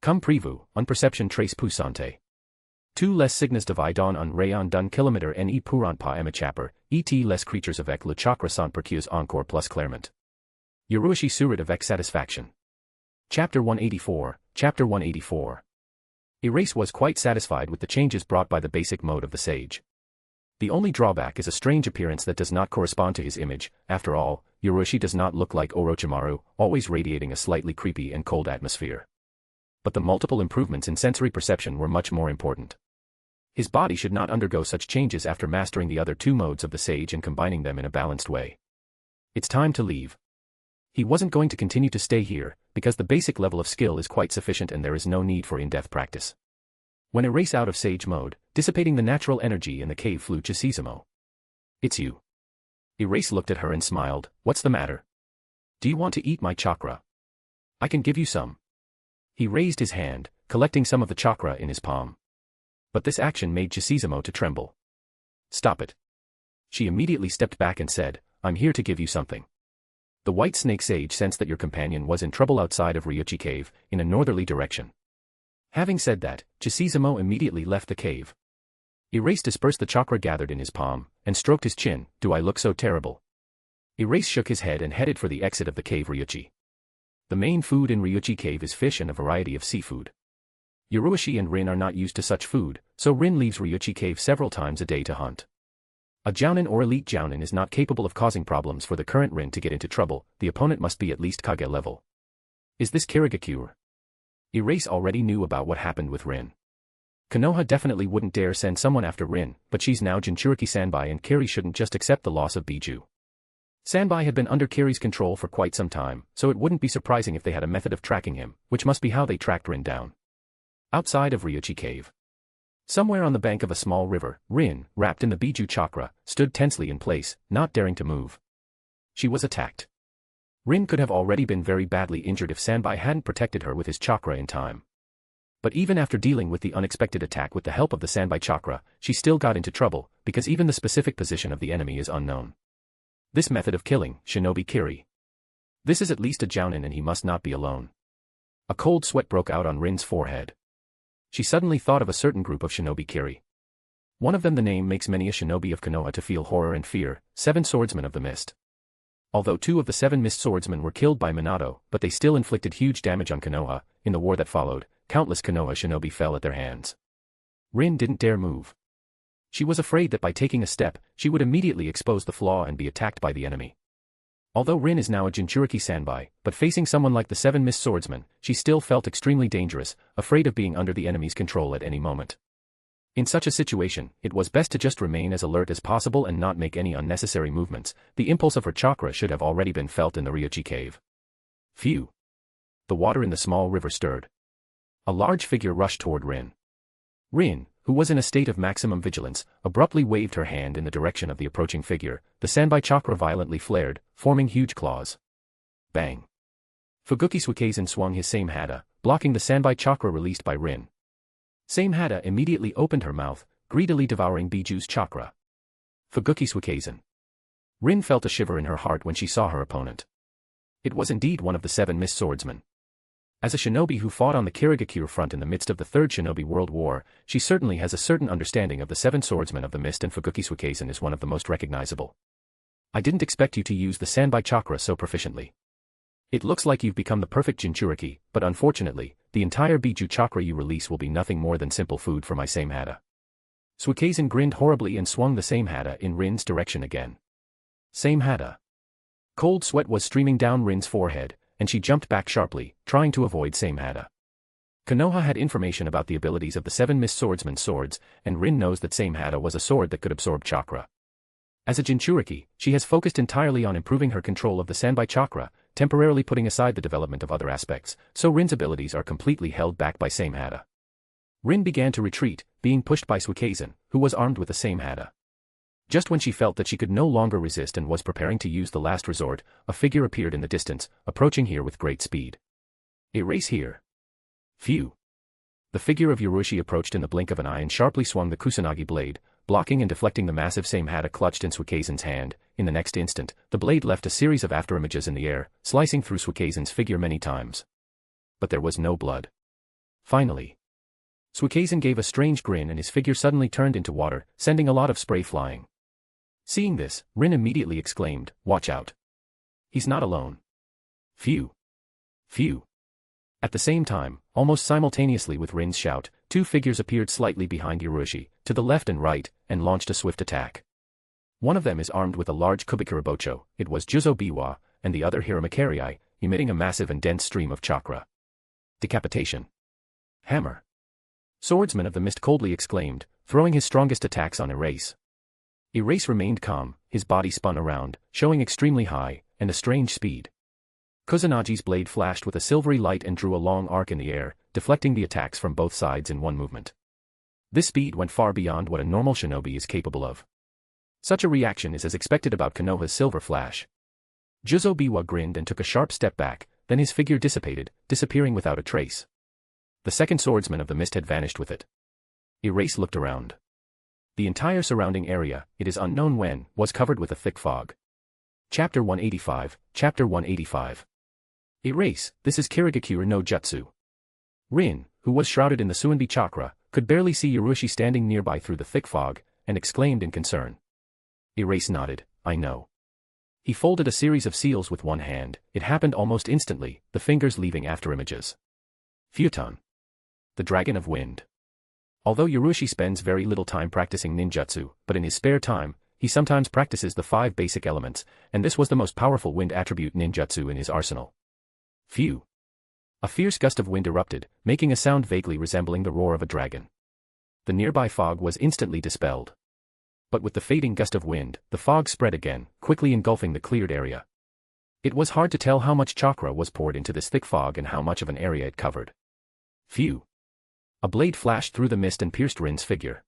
Comme prévu, une perception très puissante. Tous les signes de vie dans un rayon d'un kilomètre ne pourront pas échapper, et les creatures avec le chakra sont perçues encore plus clairement. Hiroshi sourit avec satisfaction. Chapter 184, Chapter 184. Erase was quite satisfied with the changes brought by the basic mode of the sage. The only drawback is a strange appearance that does not correspond to his image. After all, Hiroshi does not look like Orochimaru, always radiating a slightly creepy and cold atmosphere. But the multiple improvements in sensory perception were much more important. His body should not undergo such changes after mastering the other two modes of the sage and combining them in a balanced way. It's time to leave. He wasn't going to continue to stay here, because the basic level of skill is quite sufficient and there is no need for in-depth practice. When Erase out of sage mode, dissipating the natural energy in the cave, flew Chisizamo. It's you. Erase looked at her and smiled. What's the matter? Do you want to eat my chakra? I can give you some. He raised his hand, collecting some of the chakra in his palm. But this action made Chisizamo to tremble. Stop it. She immediately stepped back and said, I'm here to give you something. The white snake sage sensed that your companion was in trouble outside of Ryuchi cave, in a northerly direction. Having said that, Chisizamo immediately left the cave. Erase dispersed the chakra gathered in his palm, and stroked his chin. Do I look so terrible? Erase shook his head and headed for the exit of the cave Ryuchi. The main food in Ryuchi cave is fish and a variety of seafood. Uruishi and Rin are not used to such food, so Rin leaves Ryuchi cave several times a day to hunt. A Jounin or elite Jounin is not capable of causing problems for the current Rin to get into trouble. The opponent must be at least Kage level. Is this Kirigakure? Erase already knew about what happened with Rin. Konoha definitely wouldn't dare send someone after Rin, but she's now Jinchuriki Sanbai and Kiri shouldn't just accept the loss of Biju. Sanbai had been under Kiri's control for quite some time, so it wouldn't be surprising if they had a method of tracking him, which must be how they tracked Rin down. Outside of Ryuchi cave. Somewhere on the bank of a small river, Rin, wrapped in the Biju chakra, stood tensely in place, not daring to move. She was attacked. Rin could have already been very badly injured if Sanbai hadn't protected her with his chakra in time. But even after dealing with the unexpected attack with the help of the Sanbai chakra, she still got into trouble, because even the specific position of the enemy is unknown. This method of killing, Shinobi Kiri. This is at least a Jounin and he must not be alone. A cold sweat broke out on Rin's forehead. She suddenly thought of a certain group of Shinobi Kiri. One of them, the name makes many a shinobi of Konoha to feel horror and fear, 7 swordsmen of the mist. Although 2 of the 7 mist swordsmen were killed by Minato, but they still inflicted huge damage on Konoha. In the war that followed, countless Konoha shinobi fell at their hands. Rin didn't dare move. She was afraid that by taking a step, she would immediately expose the flaw and be attacked by the enemy. Although Rin is now a Jinchuriki Sanbai, but facing someone like the 7 mist swordsmen, she still felt extremely dangerous, afraid of being under the enemy's control at any moment. In such a situation, it was best to just remain as alert as possible and not make any unnecessary movements. The impulse of her chakra should have already been felt in the Ryuchi cave. Phew. The water in the small river stirred. A large figure rushed toward Rin. Rin, who was in a state of maximum vigilance, abruptly waved her hand in the direction of the approaching figure. The Sanbai chakra violently flared, forming huge claws. Bang. Fuguki Suikezen swung his same hata, blocking the Sanbai chakra released by Rin. Same hata immediately opened her mouth, greedily devouring Biju's chakra. Fuguki Suikezen. Rin felt a shiver in her heart when she saw her opponent. It was indeed one of the 7 mist swordsmen. As a shinobi who fought on the Kirigakure front in the midst of the Third Shinobi World War, she certainly has a certain understanding of the 7 swordsmen of the mist, and Fuguki Suikezen is one of the most recognizable. I didn't expect you to use the Sanbai chakra so proficiently. It looks like you've become the perfect Jinchuriki, but unfortunately, the entire Biju chakra you release will be nothing more than simple food for my same hata. Suikezen grinned horribly and swung the same hata in Rin's direction again. Same hata. Cold sweat was streaming down Rin's forehead, and she jumped back sharply, trying to avoid same hata. Konoha had information about the abilities of the 7 mist swordsmen's swords, and Rin knows that same hata was a sword that could absorb chakra. As a Jinchuriki, she has focused entirely on improving her control of the Sanbai chakra, temporarily putting aside the development of other aspects, so Rin's abilities are completely held back by same hata. Rin began to retreat, being pushed by Suikezen, who was armed with the same hata. Just when she felt that she could no longer resist and was preparing to use the last resort, a figure appeared in the distance, approaching here with great speed. Erase here. Phew. The figure of Uruishi approached in the blink of an eye and sharply swung the Kusanagi blade, blocking and deflecting the massive same hata clutched in Suikezen's hand. In the next instant, the blade left a series of afterimages in the air, slicing through Suikezen's figure many times. But there was no blood. Finally. Suikezen gave a strange grin and his figure suddenly turned into water, sending a lot of spray flying. Seeing this, Rin immediately exclaimed, "Watch out. He's not alone." Phew. Phew. At the same time, almost simultaneously with Rin's shout, 2 figures appeared slightly behind Uruishi, to the left and right, and launched a swift attack. One of them is armed with a large Kubikurabocho, it was Juzo Biwa, and the other Hiramakerii, emitting a massive and dense stream of chakra. Decapitation. Hammer. Swordsman of the Mist coldly exclaimed, throwing his strongest attacks on Erase. Erase remained calm, his body spun around, showing extremely high, and a strange speed. Kusunagi's blade flashed with a silvery light and drew a long arc in the air, deflecting the attacks from both sides in one movement. This speed went far beyond what a normal shinobi is capable of. Such a reaction is as expected about Konoha's silver flash. Juzo Biwa grinned and took a sharp step back, then his figure dissipated, disappearing without a trace. The second swordsman of the mist had vanished with it. Erase looked around. The entire surrounding area, it is unknown when, was covered with a thick fog. Chapter 185, Chapter 185. Erase, this is Kirigakure no Jutsu. Rin, who was shrouded in the Suinbi chakra, could barely see Yurushi standing nearby through the thick fog, and exclaimed in concern. Erase nodded, I know. He folded a series of seals with one hand, it happened almost instantly, the fingers leaving afterimages. Futon. The Dragon of Wind. Although Yurushi spends very little time practicing ninjutsu, but in his spare time, he sometimes practices the 5 basic elements, and this was the most powerful wind attribute ninjutsu in his arsenal. Phew. A fierce gust of wind erupted, making a sound vaguely resembling the roar of a dragon. The nearby fog was instantly dispelled. But with the fading gust of wind, the fog spread again, quickly engulfing the cleared area. It was hard to tell how much chakra was poured into this thick fog and how much of an area it covered. Phew. A blade flashed through the mist and pierced Rin's figure.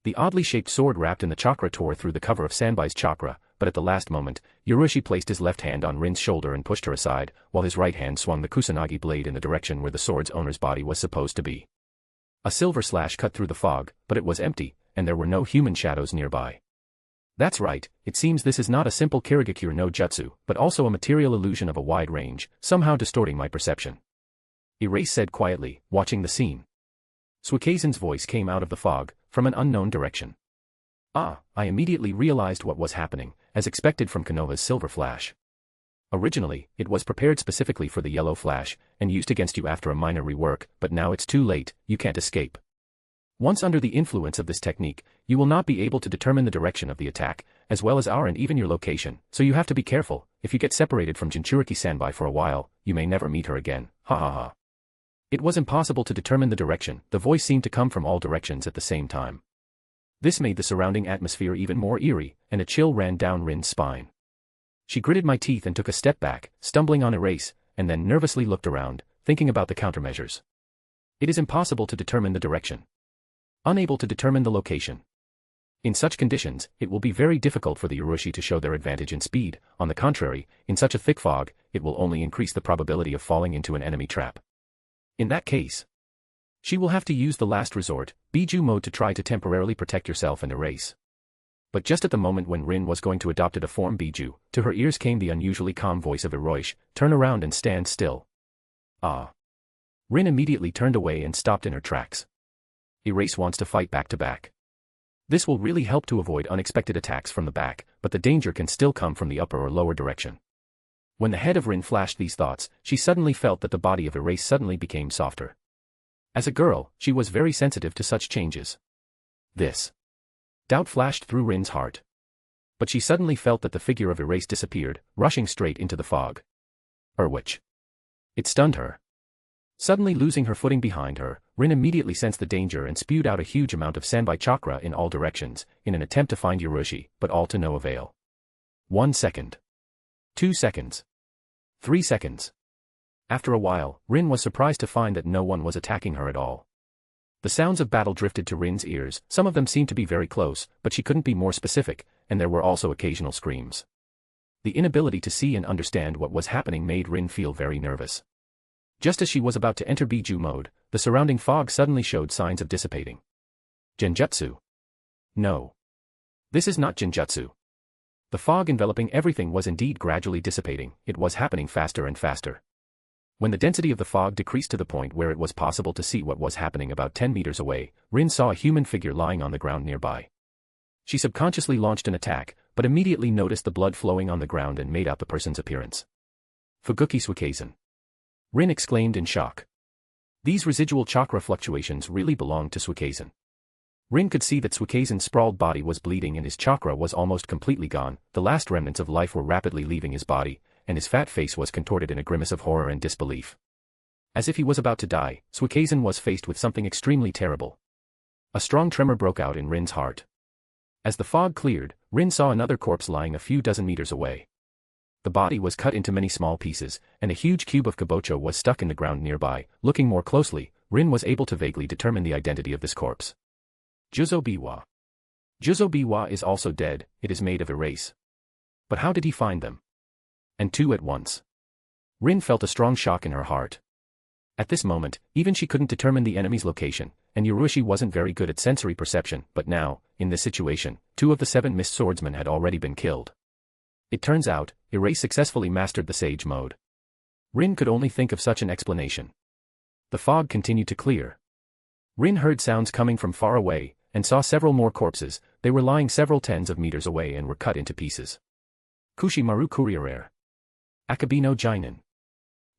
The oddly shaped sword wrapped in the chakra tore through the cover of Sanbai's chakra, but at the last moment, Yurushi placed his left hand on Rin's shoulder and pushed her aside, while his right hand swung the Kusanagi blade in the direction where the sword's owner's body was supposed to be. A silver slash cut through the fog, but it was empty, and there were no human shadows nearby. That's right, it seems this is not a simple Kirigakure no Jutsu, but also a material illusion of a wide range, somehow distorting my perception. Erase said quietly, watching the scene. Suikaizen's voice came out of the fog, from an unknown direction. Ah, I immediately realized what was happening, as expected from Konoha's silver flash. Originally, it was prepared specifically for the yellow flash, and used against you after a minor rework, but now it's too late, you can't escape. Once under the influence of this technique, you will not be able to determine the direction of the attack, as well as our and even your location, so you have to be careful. If you get separated from Jinchuriki Sanbai for a while, you may never meet her again, ha ha ha. It was impossible to determine the direction, the voice seemed to come from all directions at the same time. This made the surrounding atmosphere even more eerie, and a chill ran down Rin's spine. She gritted my teeth and took a step back, stumbling on Erase, and then nervously looked around, thinking about the countermeasures. It is impossible to determine the direction. Unable to determine the location. In such conditions, it will be very difficult for the Yurushi to show their advantage in speed. On the contrary, in such a thick fog, it will only increase the probability of falling into an enemy trap. In that case, she will have to use the last resort, Biju mode, to try to temporarily protect yourself and Erase. But just at the moment when Rin was going to adopt a form Biju, to her ears came the unusually calm voice of Eroish, turn around and stand still. Ah. Rin immediately turned away and stopped in her tracks. Erase wants to fight back to back. This will really help to avoid unexpected attacks from the back, but the danger can still come from the upper or lower direction. When the head of Rin flashed these thoughts, she suddenly felt that the body of Erase suddenly became softer. As a girl, she was very sensitive to such changes. This doubt flashed through Rin's heart. But she suddenly felt that the figure of Erase disappeared, rushing straight into the fog. Which? It stunned her. Suddenly losing her footing behind her, Rin immediately sensed the danger and spewed out a huge amount of Sanbai chakra in all directions, in an attempt to find Yurushi, but all to no avail. 1 second. 2 seconds. 3 seconds. After a while, Rin was surprised to find that no one was attacking her at all. The sounds of battle drifted to Rin's ears, some of them seemed to be very close, but she couldn't be more specific, and there were also occasional screams. The inability to see and understand what was happening made Rin feel very nervous. Just as she was about to enter Biju mode, the surrounding fog suddenly showed signs of dissipating. Genjutsu. No. This is not Genjutsu. The fog enveloping everything was indeed gradually dissipating, it was happening faster and faster. When the density of the fog decreased to the point where it was possible to see what was happening about 10 meters away, Rin saw a human figure lying on the ground nearby. She subconsciously launched an attack, but immediately noticed the blood flowing on the ground and made out the person's appearance. Fuguki Suikaizen. Rin exclaimed in shock. These residual chakra fluctuations really belonged to Suikaizen. Rin could see that Suikaizen's sprawled body was bleeding and his chakra was almost completely gone, the last remnants of life were rapidly leaving his body, and his fat face was contorted in a grimace of horror and disbelief. As if he was about to die, Suikaizen was faced with something extremely terrible. A strong tremor broke out in Rin's heart. As the fog cleared, Rin saw another corpse lying a few dozen meters away. The body was cut into many small pieces, and a huge cube of kabocho was stuck in the ground nearby. Looking more closely, Rin was able to vaguely determine the identity of this corpse. Juzo Biwa. Juzo Biwa is also dead. It is made of erase. But how did he find them? And two at once. Rin felt a strong shock in her heart. At this moment, even she couldn't determine the enemy's location, and Yurushi wasn't very good at sensory perception, but now, in this situation, 2 of the 7 mist swordsmen had already been killed. It turns out, Erase successfully mastered the Sage mode. Rin could only think of such an explanation. The fog continued to clear. Rin heard sounds coming from far away, and saw several more corpses. They were lying several tens of meters away and were cut into pieces. Kushimaru Kuriere. Akabino Jinin.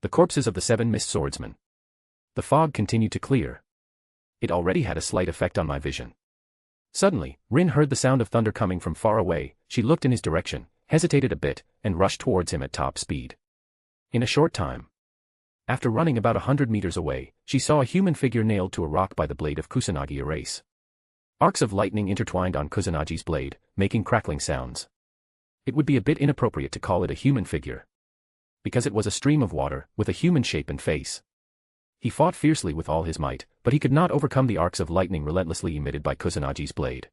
The corpses of the 7 mist swordsmen. The fog continued to clear. It already had a slight effect on my vision. Suddenly, Rin heard the sound of thunder coming from far away. She looked in his direction, hesitated a bit, and rushed towards him at top speed. In a short time, after running about 100 meters away, she saw a human figure nailed to a rock by the blade of Kusanagi Erase. Arcs of lightning intertwined on Kusanagi's blade, making crackling sounds. It would be a bit inappropriate to call it a human figure, because it was a stream of water, with a human shape and face. He fought fiercely with all his might, but he could not overcome the arcs of lightning relentlessly emitted by Kusanagi's blade.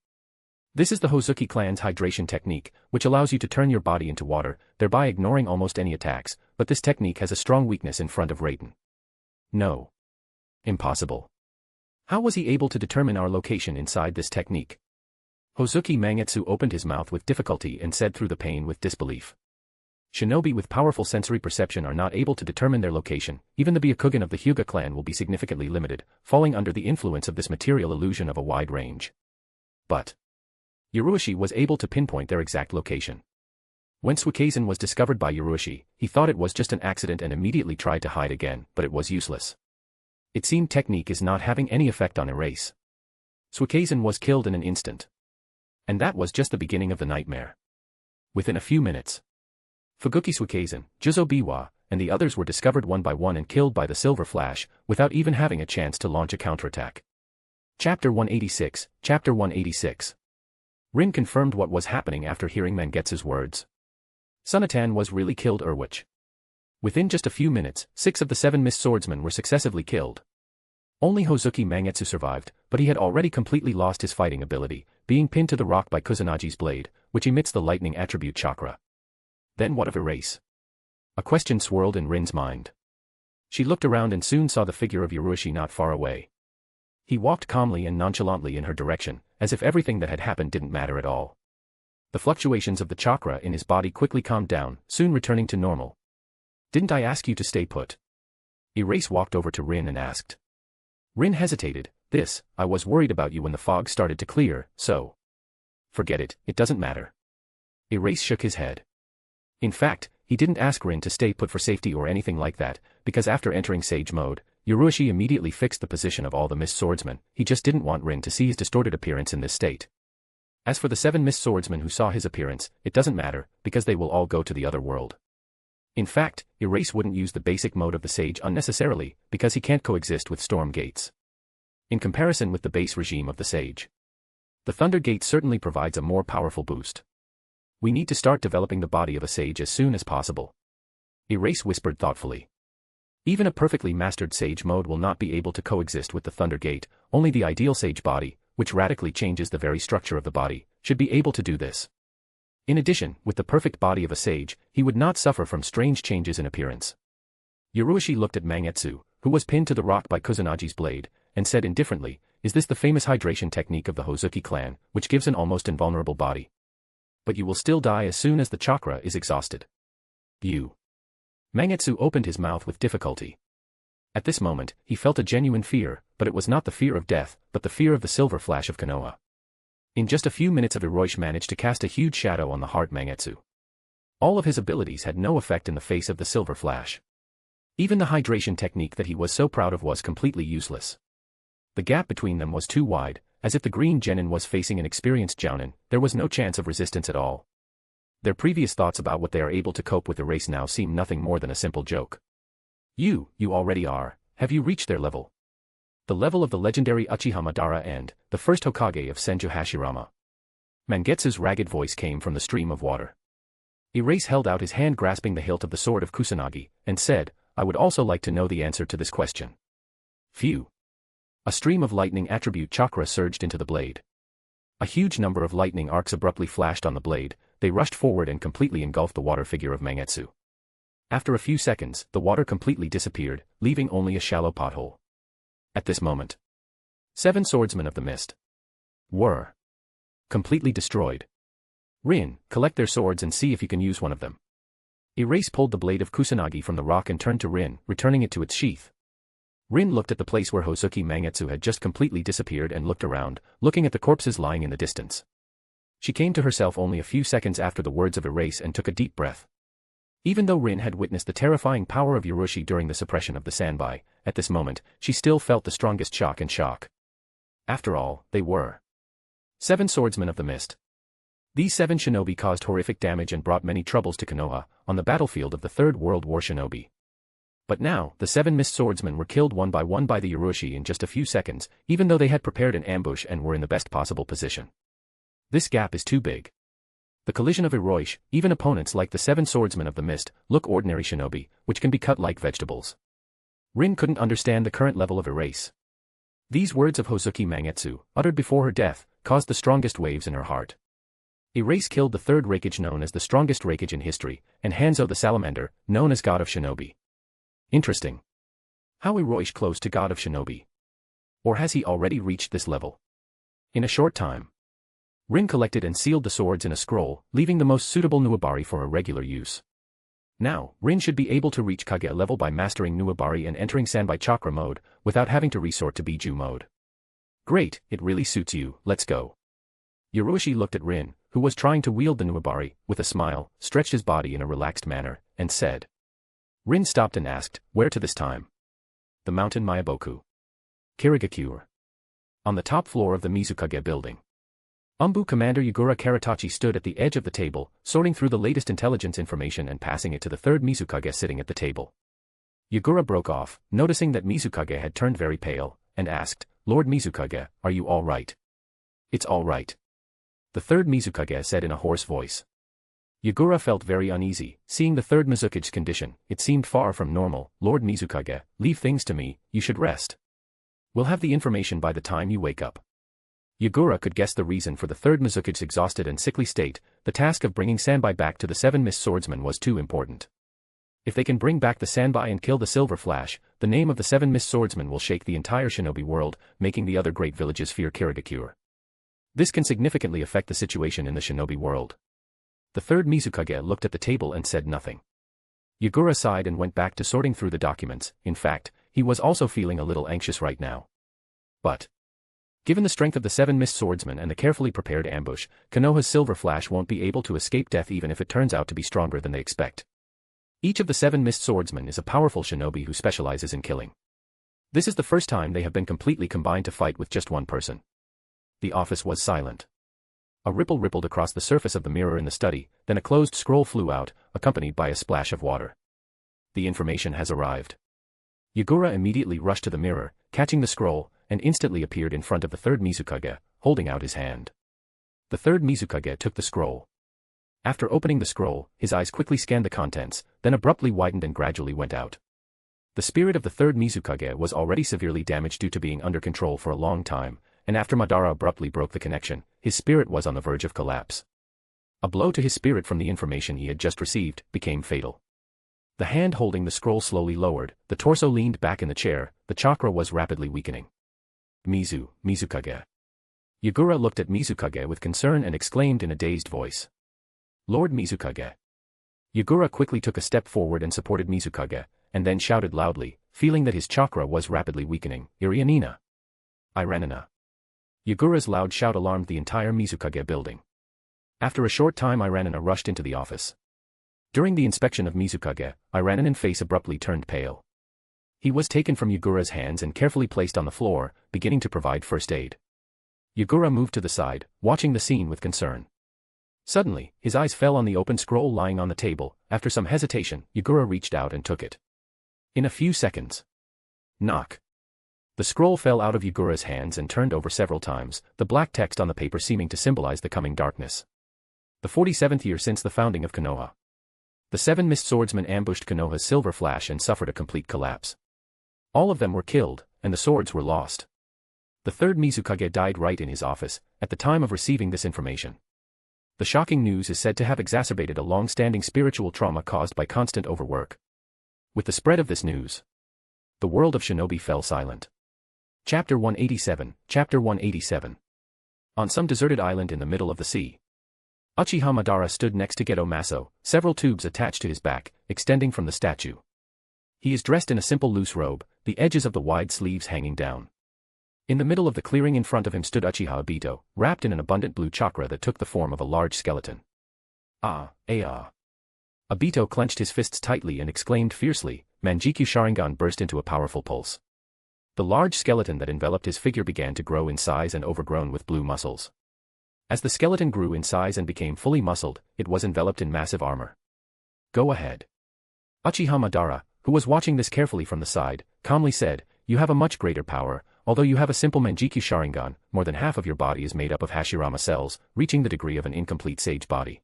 This is the Hozuki clan's hydration technique, which allows you to turn your body into water, thereby ignoring almost any attacks, but this technique has a strong weakness in front of Raiden. No. Impossible. How was he able to determine our location inside this technique? Hozuki Mangetsu opened his mouth with difficulty and said through the pain with disbelief. Shinobi with powerful sensory perception are not able to determine their location. Even the Byakugan of the Hyuga clan will be significantly limited, falling under the influence of this material illusion of a wide range. But Yurushi was able to pinpoint their exact location. When Suikezen was discovered by Yurushi, he thought it was just an accident and immediately tried to hide again, but it was useless. It seemed technique is not having any effect on Erase. Suikezen was killed in an instant. And that was just the beginning of the nightmare. Within a few minutes, Fuguki Suikezen, Juzo Biwa, and the others were discovered one by one and killed by the Silver Flash, without even having a chance to launch a counterattack. Chapter 186, Chapter 186. Rin confirmed what was happening after hearing Mangetsu's words. Sunatan was really killed Erwich. Within just a few minutes, 6 of the 7 mist swordsmen were successively killed. Only Hozuki Mangetsu survived, but he had already completely lost his fighting ability, being pinned to the rock by Kusanagi's blade, which emits the lightning attribute chakra. Then what of Erase? A question swirled in Rin's mind. She looked around and soon saw the figure of Yurushi not far away. He walked calmly and nonchalantly in her direction, as if everything that had happened didn't matter at all. The fluctuations of the chakra in his body quickly calmed down, soon returning to normal. "Didn't I ask you to stay put?" Erase walked over to Rin and asked. Rin hesitated. I was worried about you when the fog started to clear, so. Forget it, it doesn't matter. Erase shook his head. In fact, he didn't ask Rin to stay put for safety or anything like that, because after entering Sage mode, Yurushi immediately fixed the position of all the mist swordsmen. He just didn't want Rin to see his distorted appearance in this state. As for the 7 mist swordsmen who saw his appearance, it doesn't matter, because they will all go to the other world. In fact, Erase wouldn't use the basic mode of the Sage unnecessarily, because he can't coexist with Storm Gates. In comparison with the base regime of the Sage, the Thunder Gate certainly provides a more powerful boost. We need to start developing the body of a Sage as soon as possible. Erase whispered thoughtfully. Even a perfectly mastered Sage mode will not be able to coexist with the Thunder Gate. Only the ideal Sage body, which radically changes the very structure of the body, should be able to do this. In addition, with the perfect body of a Sage, he would not suffer from strange changes in appearance. Yurushi looked at Mangetsu, who was pinned to the rock by Kusanagi's blade, and said indifferently, "Is this the famous hydration technique of the Hozuki clan, which gives an almost invulnerable body? But you will still die as soon as the chakra is exhausted." You. Mangetsu opened his mouth with difficulty. At this moment, he felt a genuine fear, but it was not the fear of death, but the fear of the Silver Flash of Konoha. In just a few minutes Hiroshi managed to cast a huge shadow on the hard Mangetsu. All of his abilities had no effect in the face of the Silver Flash. Even the hydration technique that he was so proud of was completely useless. The gap between them was too wide. As if the green genin was facing an experienced jounin, there was no chance of resistance at all. Their previous thoughts about what they are able to cope with the race now seem nothing more than a simple joke. You already are. Have you reached their level?" The level of the legendary Uchiha Madara and the first Hokage of Senju Hashirama. Mangetsu's ragged voice came from the stream of water. Erase held out his hand grasping the hilt of the sword of Kusanagi, and said, I would also like to know the answer to this question. Phew. A stream of lightning attribute chakra surged into the blade. A huge number of lightning arcs abruptly flashed on the blade, they rushed forward and completely engulfed the water figure of Mangetsu. After a few seconds, the water completely disappeared, leaving only a shallow pothole. At this moment, 7 swordsmen of the mist were completely destroyed. Rin, collect their swords and see if you can use one of them. Erase pulled the blade of Kusanagi from the rock and turned to Rin, returning it to its sheath. Rin looked at the place where Hozuki Mangetsu had just completely disappeared and looked around, looking at the corpses lying in the distance. She came to herself only a few seconds after the words of Erase and took a deep breath. Even though Rin had witnessed the terrifying power of Ryuchi during the suppression of the Sanbai, at this moment, she still felt the strongest shock and shock. After all, they were 7 swordsmen of the mist. These 7 shinobi caused horrific damage and brought many troubles to Konoha, on the battlefield of the Third World War shinobi. But now, the 7 mist swordsmen were killed one by the Ryuchi in just a few seconds, even though they had prepared an ambush and were in the best possible position. This gap is too big. The collision of Hiroishi, even opponents like the 7 swordsmen of the mist, look ordinary shinobi, which can be cut like vegetables. Rin couldn't understand the current level of Erase. These words of Hozuki Mangetsu, uttered before her death, caused the strongest waves in her heart. Erase killed the 3rd Rakage known as the strongest Rakage in history, and Hanzo the Salamander, known as God of Shinobi. Interesting. How Hiroishi close to God of Shinobi? Or has he already reached this level? In a short time, Rin collected and sealed the swords in a scroll, leaving the most suitable Nuwabari for a regular use. Now, Rin should be able to reach Kage level by mastering Nuwabari and entering Sanbai Chakra mode, without having to resort to Biju mode. Great, it really suits you, let's go. Yurushi looked at Rin, who was trying to wield the Nuwabari, with a smile, stretched his body in a relaxed manner, and said. Rin stopped and asked, where to this time? The mountain Mayaboku. Kirigakure. On the top floor of the Mizukage building. Umbu Commander Yugura Karatachi stood at the edge of the table, sorting through the latest intelligence information and passing it to the 3rd Mizukage sitting at the table. Yugura broke off, noticing that Mizukage had turned very pale, and asked, Lord Mizukage, are you all right? It's all right. The 3rd Mizukage said in a hoarse voice. Yugura felt very uneasy, seeing the 3rd Mizukage's condition. It seemed far from normal. Lord Mizukage, leave things to me, you should rest. We'll have the information by the time you wake up. Yugura could guess the reason for the 3rd Mizukage's exhausted and sickly state. The task of bringing Sanbai back to the 7 mist swordsmen was too important. If they can bring back the Sanbai and kill the Silver Flash, the name of the 7 mist swordsmen will shake the entire shinobi world, making the other great villages fear Kirigakure. This can significantly affect the situation in the shinobi world. The 3rd Mizukage looked at the table and said nothing. Yugura sighed and went back to sorting through the documents. In fact, he was also feeling a little anxious right now. But given the strength of the 7 mist swordsmen and the carefully prepared ambush, Konoha's Silver Flash won't be able to escape death even if it turns out to be stronger than they expect. Each of the 7 mist swordsmen is a powerful shinobi who specializes in killing. This is the first time they have been completely combined to fight with just one person. The office was silent. A ripple rippled across the surface of the mirror in the study, then a closed scroll flew out, accompanied by a splash of water. The information has arrived. Yugura immediately rushed to the mirror, catching the scroll, and instantly appeared in front of the 3rd Mizukage, holding out his hand. The 3rd Mizukage took the scroll. After opening the scroll, his eyes quickly scanned the contents, then abruptly widened and gradually went out. The spirit of the 3rd Mizukage was already severely damaged due to being under control for a long time, and after Madara abruptly broke the connection, his spirit was on the verge of collapse. A blow to his spirit from the information he had just received became fatal. The hand holding the scroll slowly lowered, the torso leaned back in the chair, the chakra was rapidly weakening. Mizukage. Yugura looked at Mizukage with concern and exclaimed in a dazed voice. Lord Mizukage. Yugura quickly took a step forward and supported Mizukage, and then shouted loudly, feeling that his chakra was rapidly weakening, Irianina. Iranina. Yugura's loud shout alarmed the entire Mizukage building. After a short time Iranina rushed into the office. During the inspection of Mizukage, Iranina's face abruptly turned pale. He was taken from Yugura's hands and carefully placed on the floor, beginning to provide first aid. Yugura moved to the side, watching the scene with concern. Suddenly, his eyes fell on the open scroll lying on the table. After some hesitation, Yugura reached out and took it. In a few seconds. Knock. The scroll fell out of Yagura's hands and turned over several times, the black text on the paper seeming to symbolize the coming darkness. The 47th year since the founding of Konoha. The 7 mist swordsmen ambushed Konoha's silver flash and suffered a complete collapse. All of them were killed, and the swords were lost. The 3rd Mizukage died right in his office, at the time of receiving this information. The shocking news is said to have exacerbated a long-standing spiritual trauma caused by constant overwork. With the spread of this news, the world of shinobi fell silent. Chapter 187, Chapter 187. On some deserted island in the middle of the sea, Uchiha Madara stood next to Geto Maso, several tubes attached to his back, extending from the statue. He is dressed in a simple loose robe, the edges of the wide sleeves hanging down. In the middle of the clearing in front of him stood Uchiha Obito, wrapped in an abundant blue chakra that took the form of a large skeleton. Ah. Obito clenched his fists tightly and exclaimed fiercely. Manjikyu Sharingan burst into a powerful pulse. The large skeleton that enveloped his figure began to grow in size and overgrown with blue muscles. As the skeleton grew in size and became fully muscled, it was enveloped in massive armor. Go ahead. Uchiha Madara, who was watching this carefully from the side, calmly said, you have a much greater power. Although you have a simple Manjikyu Sharingan, more than half of your body is made up of Hashirama cells, reaching the degree of an incomplete sage body.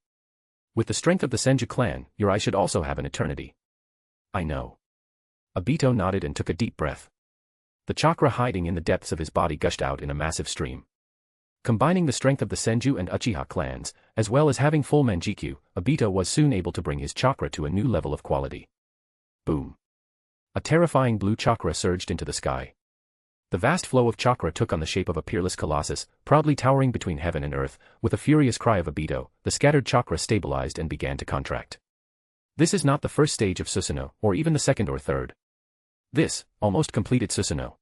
With the strength of the Senju clan, your eye should also have an eternity. I know. Obito nodded and took a deep breath. The chakra hiding in the depths of his body gushed out in a massive stream. Combining the strength of the Senju and Uchiha clans, as well as having full Manjikyu, Obito was soon able to bring his chakra to a new level of quality. Boom. A terrifying blue chakra surged into the sky. The vast flow of chakra took on the shape of a peerless colossus, proudly towering between heaven and earth. With a furious cry of Obito, the scattered chakra stabilized and began to contract. This is not the first stage of Susanoo, or even the second or third. This, almost completed Susanoo.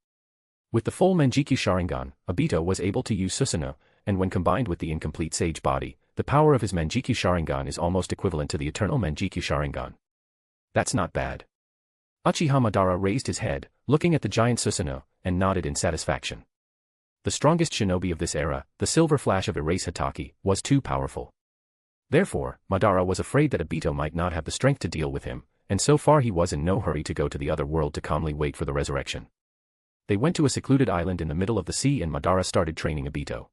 With the full Manjikyu Sharingan, Obito was able to use Susanoo, and when combined with the incomplete sage body, the power of his Manjikyu Sharingan is almost equivalent to the eternal Manjikyu Sharingan. That's not bad. Uchiha Madara raised his head, looking at the giant Susanoo, and nodded in satisfaction. The strongest shinobi of this era, the silver flash of Erase Hatake, was too powerful. Therefore, Madara was afraid that Obito might not have the strength to deal with him, and so far he was in no hurry to go to the other world to calmly wait for the resurrection. They went to a secluded island in the middle of the sea and Madara started training Obito.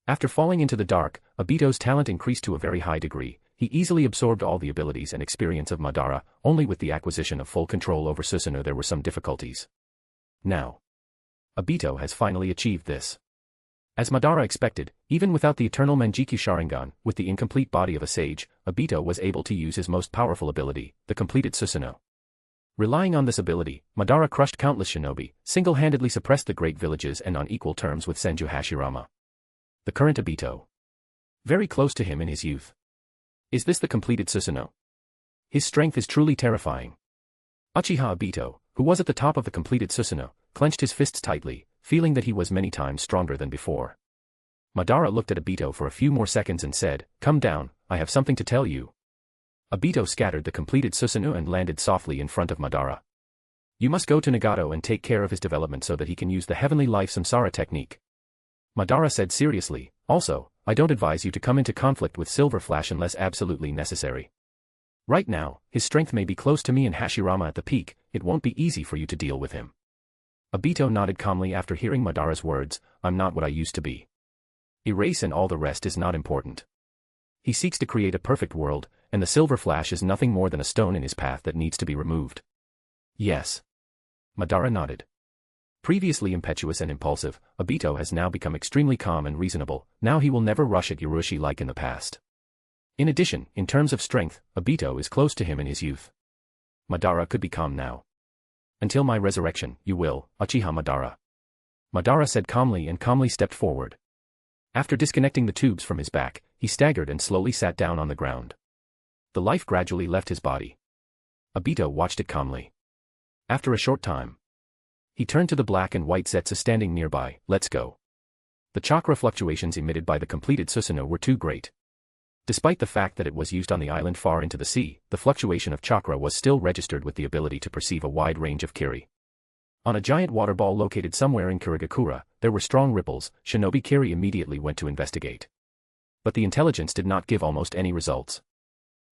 After falling into the dark, Obito's talent increased to a very high degree. He easily absorbed all the abilities and experience of Madara, only with the acquisition of full control over Susanoo there were some difficulties. Now, Obito has finally achieved this. As Madara expected, even without the eternal Manjikyu Sharingan, with the incomplete body of a sage, Obito was able to use his most powerful ability, the completed Susanoo. Relying on this ability, Madara crushed countless shinobi, single-handedly suppressed the great villages and on equal terms with Senju Hashirama. The current Obito. Very close to him in his youth. Is this the completed Susanoo? His strength is truly terrifying. Uchiha Obito, who was at the top of the completed Susanoo, clenched his fists tightly, feeling that he was many times stronger than before. Madara looked at Obito for a few more seconds and said, "Come down, I have something to tell you." Obito scattered the completed Susanoo and landed softly in front of Madara. You must go to Nagato and take care of his development so that he can use the heavenly life samsara technique. Madara said seriously, also, I don't advise you to come into conflict with Silver Flash unless absolutely necessary. Right now, his strength may be close to me and Hashirama at the peak, it won't be easy for you to deal with him. Obito nodded calmly after hearing Madara's words, I'm not what I used to be. Erase and all the rest is not important. He seeks to create a perfect world, and the Silver Flash is nothing more than a stone in his path that needs to be removed. Yes. Madara nodded. Previously impetuous and impulsive, Obito has now become extremely calm and reasonable, now he will never rush at Ryuchi like in the past. In addition, in terms of strength, Obito is close to him in his youth. Madara could be calm now. Until my resurrection, you will, Uchiha Madara. Madara said calmly and calmly stepped forward. After disconnecting the tubes from his back, he staggered and slowly sat down on the ground. The life gradually left his body. Obito watched it calmly. After a short time, he turned to the black and white Zetsu standing nearby, let's go. The chakra fluctuations emitted by the completed Susanoo were too great. Despite the fact that it was used on the island far into the sea, the fluctuation of chakra was still registered with the ability to perceive a wide range of kiri. On a giant water ball located somewhere in Kirigakura, there were strong ripples. Shinobi Kiri immediately went to investigate. But the intelligence did not give almost any results.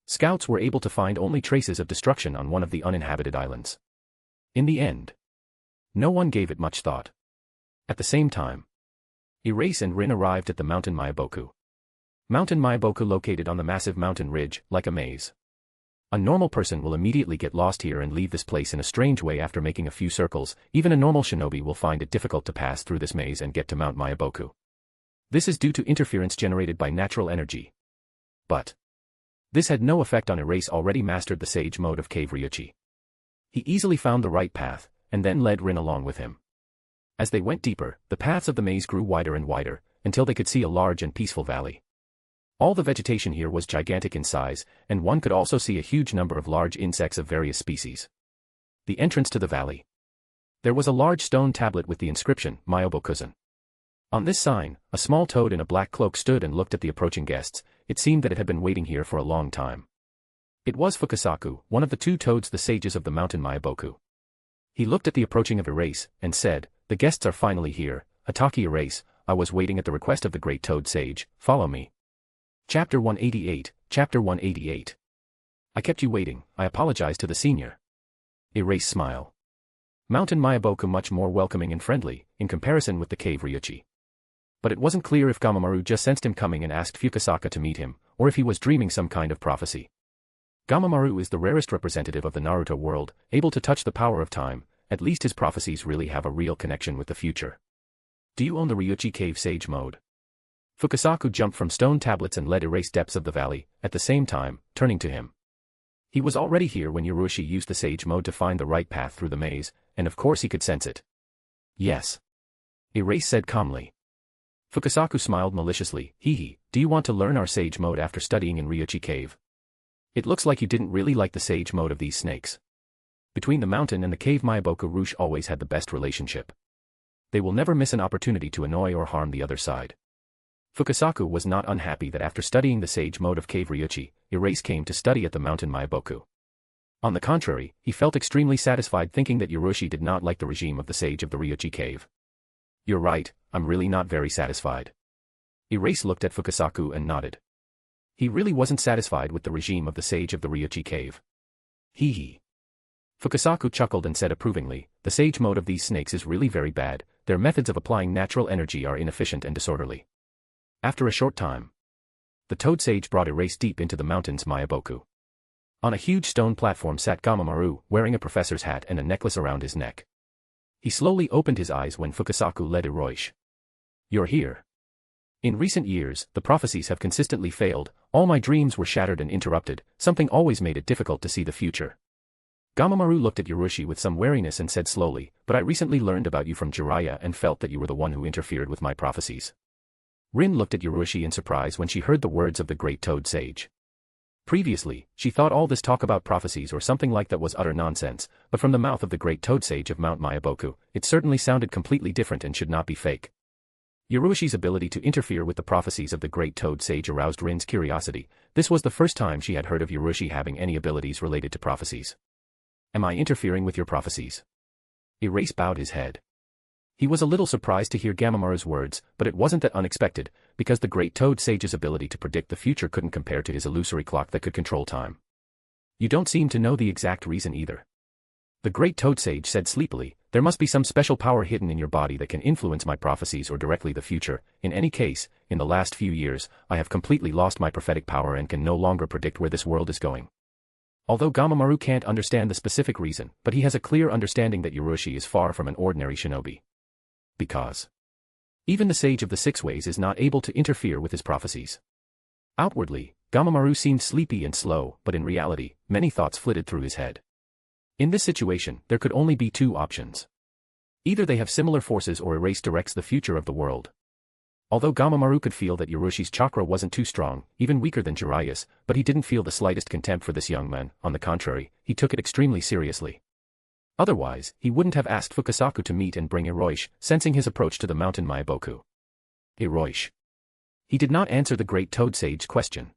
Scouts were able to find only traces of destruction on one of the uninhabited islands. In the end, No one gave it much thought. At the same time, Erase and Rin arrived at the mountain Myaboku. Mountain Myaboku located on the massive mountain ridge, like a maze. A normal person will immediately get lost here and leave this place in a strange way after making a few circles. Even a normal shinobi will find it difficult to pass through this maze and get to Mount Myaboku. This is due to interference generated by natural energy. But this had no effect on Erase, already mastered the sage mode of Cave Ryuchi. He easily found the right path, and then led Rin along with him. As they went deeper, the paths of the maze grew wider and wider, until they could see a large and peaceful valley. All the vegetation here was gigantic in size, and one could also see a huge number of large insects of various species. The entrance to the valley. There was a large stone tablet with the inscription, Myobokuzan. On this sign, a small toad in a black cloak stood and looked at the approaching guests. It seemed that it had been waiting here for a long time. It was Fukasaku, one of the two toads, the sages of the mountain Myaboku. He looked at the approaching of Erase, and said, "The guests are finally here. Ataki Erase, I was waiting at the request of the great toad sage. Follow me." Chapter 188, Chapter 188. I kept you waiting. I apologize to the senior. Erase smile. Mountain Myaboku much more welcoming and friendly, in comparison with the cave Ryuchi. But it wasn't clear if Gamamaru just sensed him coming and asked Fukasaku to meet him, or if he was dreaming some kind of prophecy. Gamamaru is the rarest representative of the Naruto world, able to touch the power of time. At least his prophecies really have a real connection with the future. Do you own the Ryuchi Cave Sage mode? Fukasaku jumped from stone tablets and led Erase depths of the valley, at the same time, turning to him. He was already here when Ryuchi used the Sage mode to find the right path through the maze, and of course he could sense it. Yes. Erase said calmly. Fukasaku smiled maliciously. Hee, do you want to learn our Sage mode after studying in Ryuchi Cave? It looks like you didn't really like the Sage mode of these snakes. Between the mountain and the cave Myaboku Ryuchi always had the best relationship. They will never miss an opportunity to annoy or harm the other side. Fukasaku was not unhappy that after studying the sage mode of Cave Ryuchi, Erase came to study at the mountain Myaboku. On the contrary, he felt extremely satisfied thinking that Ryuchi did not like the regime of the sage of the Ryuchi cave. You're right, I'm really not very satisfied. Erase looked at Fukasaku and nodded. He really wasn't satisfied with the regime of the sage of the Ryuchi cave. Hee. Fukasaku chuckled and said approvingly, the sage mode of these snakes is really very bad, their methods of applying natural energy are inefficient and disorderly. After a short time, the toad sage brought Erase deep into the mountains Myaboku. On a huge stone platform sat Gamamaru, wearing a professor's hat and a necklace around his neck. He slowly opened his eyes when Fukasaku led Erase. You're here. In recent years, the prophecies have consistently failed, all my dreams were shattered and interrupted, something always made it difficult to see the future. Gamamaru looked at Ryuchi with some wariness and said slowly, but I recently learned about you from Jiraiya and felt that you were the one who interfered with my prophecies. Rin looked at Ryuchi in surprise when she heard the words of the great toad sage. Previously, she thought all this talk about prophecies or something like that was utter nonsense, but from the mouth of the great toad sage of Mount Myaboku, it certainly sounded completely different and should not be fake. Ryuchi's ability to interfere with the prophecies of the great toad sage aroused Rin's curiosity. This was the first time she had heard of Ryuchi having any abilities related to prophecies. Am I interfering with your prophecies? Erase bowed his head. He was a little surprised to hear Gamamaru's words, but it wasn't that unexpected, because the great toad sage's ability to predict the future couldn't compare to his illusory clock that could control time. You don't seem to know the exact reason either. The great toad sage said sleepily, there must be some special power hidden in your body that can influence my prophecies or directly the future. In any case, in the last few years, I have completely lost my prophetic power and can no longer predict where this world is going. Although Gamamaru can't understand the specific reason, but he has a clear understanding that Ryuchi is far from an ordinary shinobi. Because even the sage of the six ways is not able to interfere with his prophecies. Outwardly, Gamamaru seemed sleepy and slow, but in reality, many thoughts flitted through his head. In this situation, there could only be two options. Either they have similar forces or Erase directs the future of the world. Although Gamamaru could feel that Ryuchi's chakra wasn't too strong, even weaker than Jiraiya's, but he didn't feel the slightest contempt for this young man. On the contrary, he took it extremely seriously. Otherwise, he wouldn't have asked Fukasaku to meet and bring Erase, sensing his approach to the mountain Myaboku. Erase. He did not answer the great toad sage's question.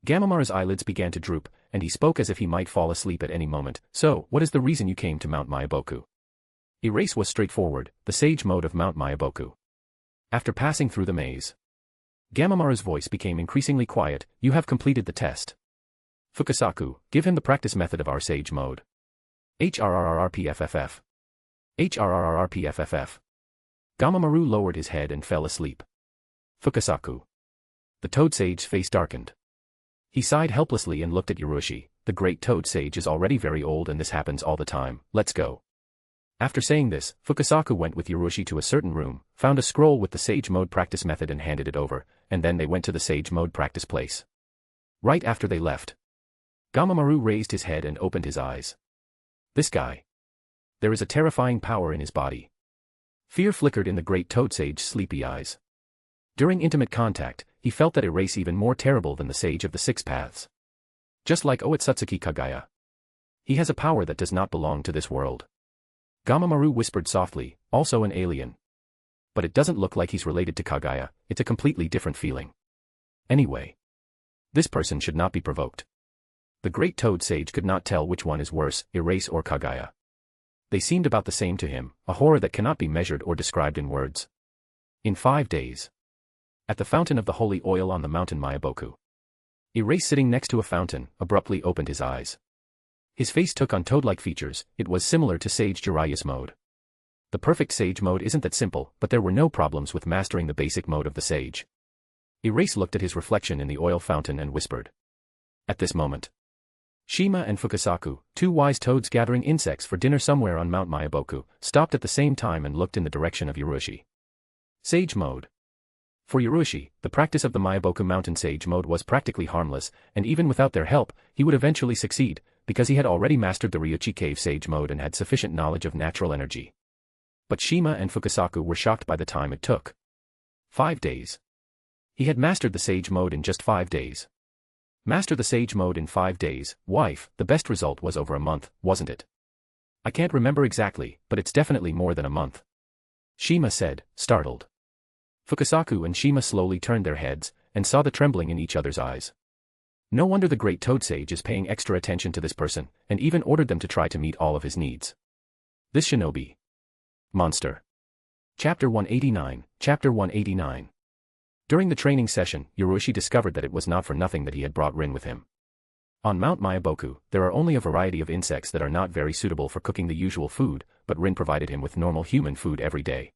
Gamamaru's eyelids began to droop, and he spoke as if he might fall asleep at any moment. So, what is the reason you came to Mount Myaboku? Erase was straightforward, the sage mode of Mount Myaboku. After passing through the maze, Gamamaru's voice became increasingly quiet. You have completed the test. Fukasaku, give him the practice method of our sage mode. HRRRRPFFF. HRRRPFFF. Gamamaru lowered his head and fell asleep. Fukasaku. The Toad Sage's face darkened. He sighed helplessly and looked at Yurushi. The great Toad Sage is already very old and this happens all the time, let's go. After saying this, Fukasaku went with Yurushi to a certain room, found a scroll with the Sage Mode practice method and handed it over, and then they went to the Sage Mode practice place. Right after they left, Gamamaru raised his head and opened his eyes. This guy. There is a terrifying power in his body. Fear flickered in the great Toad Sage's sleepy eyes. During intimate contact, he felt that Erase even more terrible than the Sage of the Six Paths. Just like Otsutsuki Kagaya. He has a power that does not belong to this world. Gamamaru whispered softly, also an alien. But it doesn't look like he's related to Kagaya, it's a completely different feeling. Anyway. This person should not be provoked. The great Toad Sage could not tell which one is worse, Erase or Kagaya. They seemed about the same to him, a horror that cannot be measured or described in words. In 5 days. At the fountain of the holy oil on the mountain Mayaboku. Erase sitting next to a fountain, abruptly opened his eyes. His face took on toad-like features, it was similar to Sage Jiraiya's mode. The perfect Sage mode isn't that simple, but there were no problems with mastering the basic mode of the Sage. Erase looked at his reflection in the oil fountain and whispered. At this moment. Shima and Fukasaku, two wise toads gathering insects for dinner somewhere on Mount Mayaboku, stopped at the same time and looked in the direction of Yurushi. Sage mode. For Yurushi, the practice of the Mayaboku Mountain Sage mode was practically harmless, and even without their help, he would eventually succeed, because he had already mastered the Ryuchi Cave Sage mode and had sufficient knowledge of natural energy. But Shima and Fukasaku were shocked by the time it took. 5 days. He had mastered the Sage mode in just 5 days. Master the Sage mode in 5 days, wife, the best result was over a month, wasn't it? I can't remember exactly, but it's definitely more than a month. Shima said, startled. Fukasaku and Shima slowly turned their heads, and saw the trembling in each other's eyes. No wonder the great Toad Sage is paying extra attention to this person, and even ordered them to try to meet all of his needs. This shinobi. Monster. Chapter 189, Chapter 189. During the training session, Yurushi discovered that it was not for nothing that he had brought Rin with him. On Mount Mayaboku, there are only a variety of insects that are not very suitable for cooking the usual food, but Rin provided him with normal human food every day.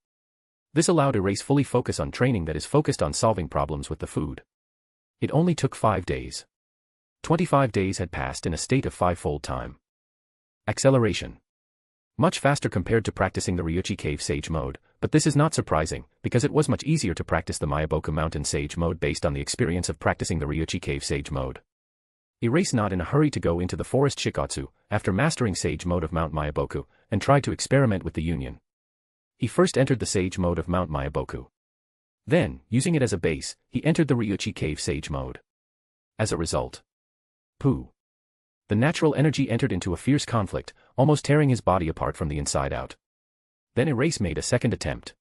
This allowed Erase fully focus on training that is focused on solving problems with the food. It only took 5 days. 25 days had passed in a state of 5-fold time. Acceleration. Much faster compared to practicing the Ryuchi Cave Sage mode, but this is not surprising, because it was much easier to practice the Mayaboku Mountain Sage mode based on the experience of practicing the Ryuchi Cave Sage mode. Erase not in a hurry to go into the forest Shikatsu, after mastering Sage mode of Mount Mayaboku, and tried to experiment with the Union. He first entered the Sage mode of Mount Mayaboku. Then, using it as a base, he entered the Ryuchi Cave Sage mode. As a result. Pooh. The natural energy entered into a fierce conflict, almost tearing his body apart from the inside out. Then Erase made a second attempt.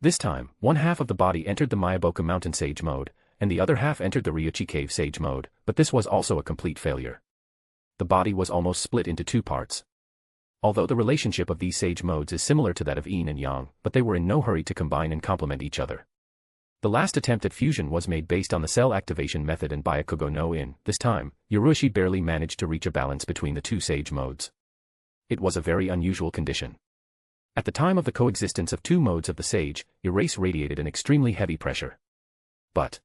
This time, one half of the body entered the Mayaboku Mountain Sage mode, and the other half entered the Ryuchi Cave Sage mode, but this was also a complete failure. The body was almost split into 2 parts. Although the relationship of these Sage modes is similar to that of Yin and Yang, but they were in no hurry to combine and complement each other. The last attempt at fusion was made based on the cell activation method and Byakugo no In. This time, Yurushi barely managed to reach a balance between the 2 Sage modes. It was a very unusual condition. At the time of the coexistence of 2 modes of the Sage, Erase radiated an extremely heavy pressure. But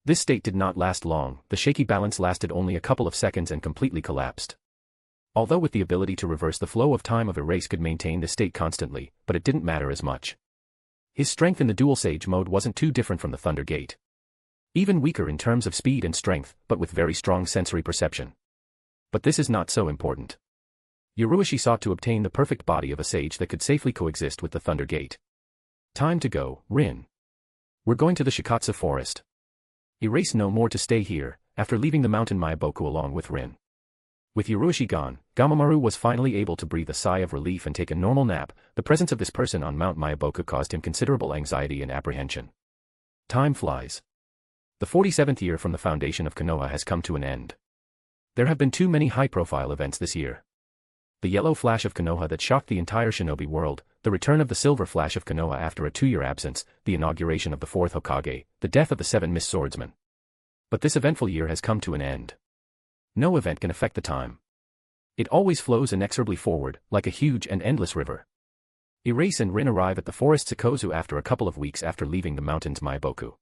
this state did not last long, the shaky balance lasted only a couple of seconds and completely collapsed. Although with the ability to reverse the flow of time of Erase could maintain this state constantly, but it didn't matter as much. His strength in the dual Sage mode wasn't too different from the Thunder Gate. Even weaker in terms of speed and strength, but with very strong sensory perception. But this is not so important. Yurushi sought to obtain the perfect body of a Sage that could safely coexist with the Thunder Gate. Time to go, Rin. We're going to the Shikatsu forest. Erase no more to stay here, after leaving the mountain Mayaboku along with Rin. With Yurushi gone, Gamamaru was finally able to breathe a sigh of relief and take a normal nap. The presence of this person on Mount Mayaboku caused him considerable anxiety and apprehension. Time flies. The 47th year from the foundation of Konoha has come to an end. There have been too many high-profile events this year. The yellow flash of Konoha that shocked the entire shinobi world, the return of the silver flash of Konoha after a 2-year absence, the inauguration of the 4th Hokage, the death of the 7 Mist Swordsmen. But this eventful year has come to an end. No event can affect the time. It always flows inexorably forward, like a huge and endless river. Erase and Rin arrive at the forest Sikozu after a couple of weeks after leaving the mountains Maiboku.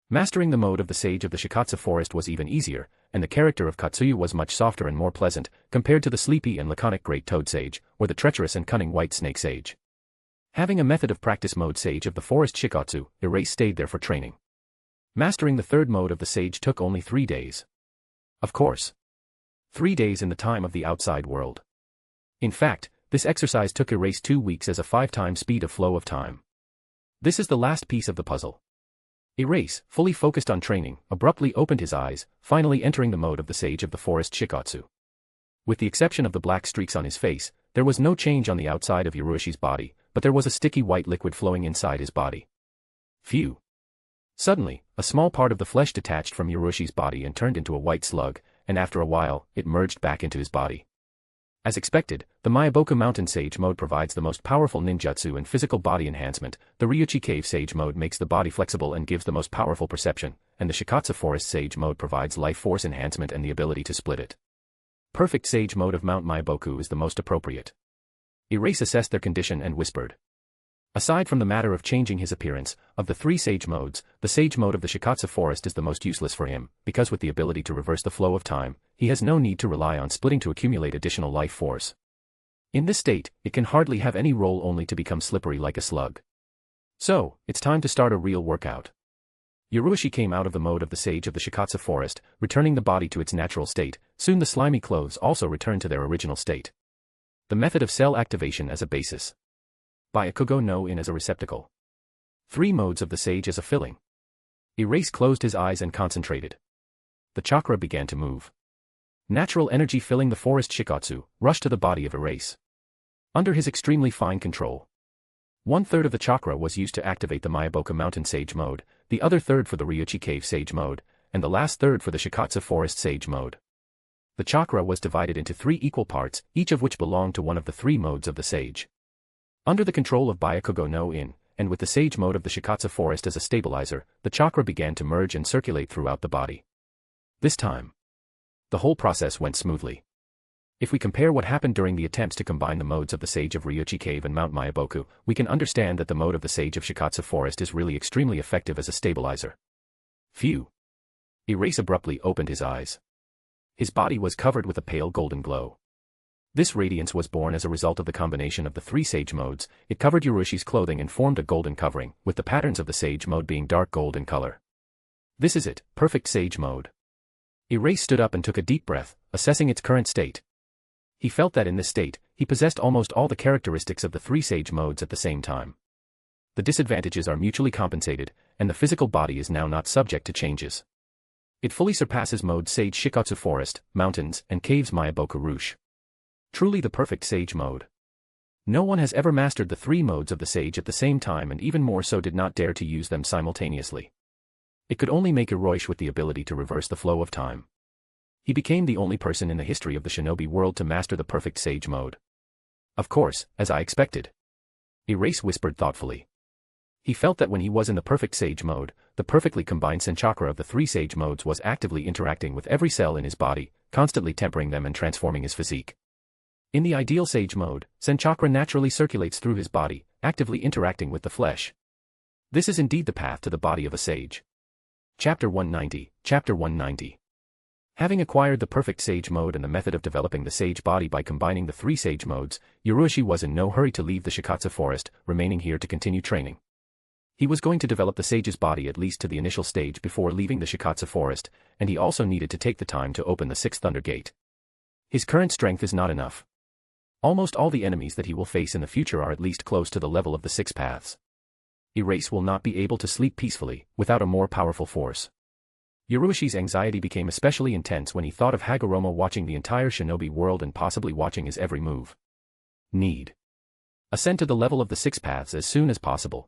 Mastering the mode of the Sage of the Shikatsu Forest was even easier, and the character of Katsuyu was much softer and more pleasant, compared to the sleepy and laconic Great Toad Sage, or the treacherous and cunning White Snake Sage. Having a method of practice mode Sage of the Forest Shikatsu, Erase stayed there for training. Mastering the third mode of the Sage took only 3 days. Of course. 3 days in the time of the outside world. In fact, this exercise took Erase 2 weeks as a 5-time speed of flow of time. This is the last piece of the puzzle. Erase, fully focused on training, abruptly opened his eyes, finally entering the mode of the Sage of the Forest Shikatsu. With the exception of the black streaks on his face, there was no change on the outside of Yoroshi's body, but there was a sticky white liquid flowing inside his body. Phew. Suddenly, a small part of the flesh detached from Yoroshi's body and turned into a white slug, and after a while, it merged back into his body. As expected, the Maiboku Mountain Sage mode provides the most powerful ninjutsu and physical body enhancement, the Ryuchi Cave Sage mode makes the body flexible and gives the most powerful perception, and the Shikatsu Forest Sage mode provides life force enhancement and the ability to split it. Perfect Sage mode of Mount Maiboku is the most appropriate. Erase assessed their condition and whispered. Aside from the matter of changing his appearance, of the 3 Sage modes, the Sage mode of the Shikatsu Forest is the most useless for him, because with the ability to reverse the flow of time, he has no need to rely on splitting to accumulate additional life force. In this state, it can hardly have any role only to become slippery like a slug. So, it's time to start a real workout. Yoroshi's came out of the mode of the Sage of the Shikatsu Forest, returning the body to its natural state. Soon the slimy clothes also returned to their original state. The method of cell activation as a basis. Byakugo no In as a receptacle. 3 modes of the Sage as a filling. Erase closed his eyes and concentrated. The chakra began to move. Natural energy filling the forest Shikatsu rushed to the body of Erase. Under his extremely fine control. 1/3 of the chakra was used to activate the Maiboku Mountain Sage mode, the other third for the Ryuchi Cave Sage mode, and the last third for the Shikatsu Forest Sage mode. The chakra was divided into 3 equal parts, each of which belonged to one of the 3 modes of the Sage. Under the control of Byakugo no In, and with the Sage mode of the Shikatsu Forest as a stabilizer, the chakra began to merge and circulate throughout the body. This time, the whole process went smoothly. If we compare what happened during the attempts to combine the modes of the Sage of Ryuchi Cave and Mount Maiboku, we can understand that the mode of the Sage of Shikatsu Forest is really extremely effective as a stabilizer. Phew. Erase abruptly opened his eyes. His body was covered with a pale golden glow. This radiance was born as a result of the combination of the 3 Sage modes. It covered Yoroshi's clothing and formed a golden covering, with the patterns of the Sage mode being dark gold in color. This is it, perfect Sage mode. Erase stood up and took a deep breath, assessing its current state. He felt that in this state, he possessed almost all the characteristics of the 3 Sage modes at the same time. The disadvantages are mutually compensated, and the physical body is now not subject to changes. It fully surpasses mode Sage Shikatsu Forest, Mountains, and Caves Maiboku Rush. Truly the perfect Sage mode. No one has ever mastered the 3 modes of the Sage at the same time and even more so did not dare to use them simultaneously. It could only make Hiroshi with the ability to reverse the flow of time. He became the only person in the history of the shinobi world to master the perfect Sage mode. Of course, as I expected. Erase whispered thoughtfully. He felt that when he was in the perfect Sage mode, the perfectly combined Senchakra of the 3 Sage modes was actively interacting with every cell in his body, constantly tempering them and transforming his physique. In the ideal Sage mode, Senchakra naturally circulates through his body, actively interacting with the flesh. This is indeed the path to the body of a Sage. Chapter 190, Chapter 190. Having acquired the perfect Sage mode and the method of developing the Sage body by combining the 3 Sage modes, Yoroshi's was in no hurry to leave the Shikatsu Forest, remaining here to continue training. He was going to develop the Sage's body at least to the initial stage before leaving the Shikatsu Forest, and he also needed to take the time to open the 6th Thunder Gate. His current strength is not enough. Almost all the enemies that he will face in the future are at least close to the level of the 6 paths. Erase will not be able to sleep peacefully, without a more powerful force. Yoroshi's anxiety became especially intense when he thought of Hagoromo watching the entire shinobi world and possibly watching his every move. Need. Ascend to the level of the 6 paths as soon as possible.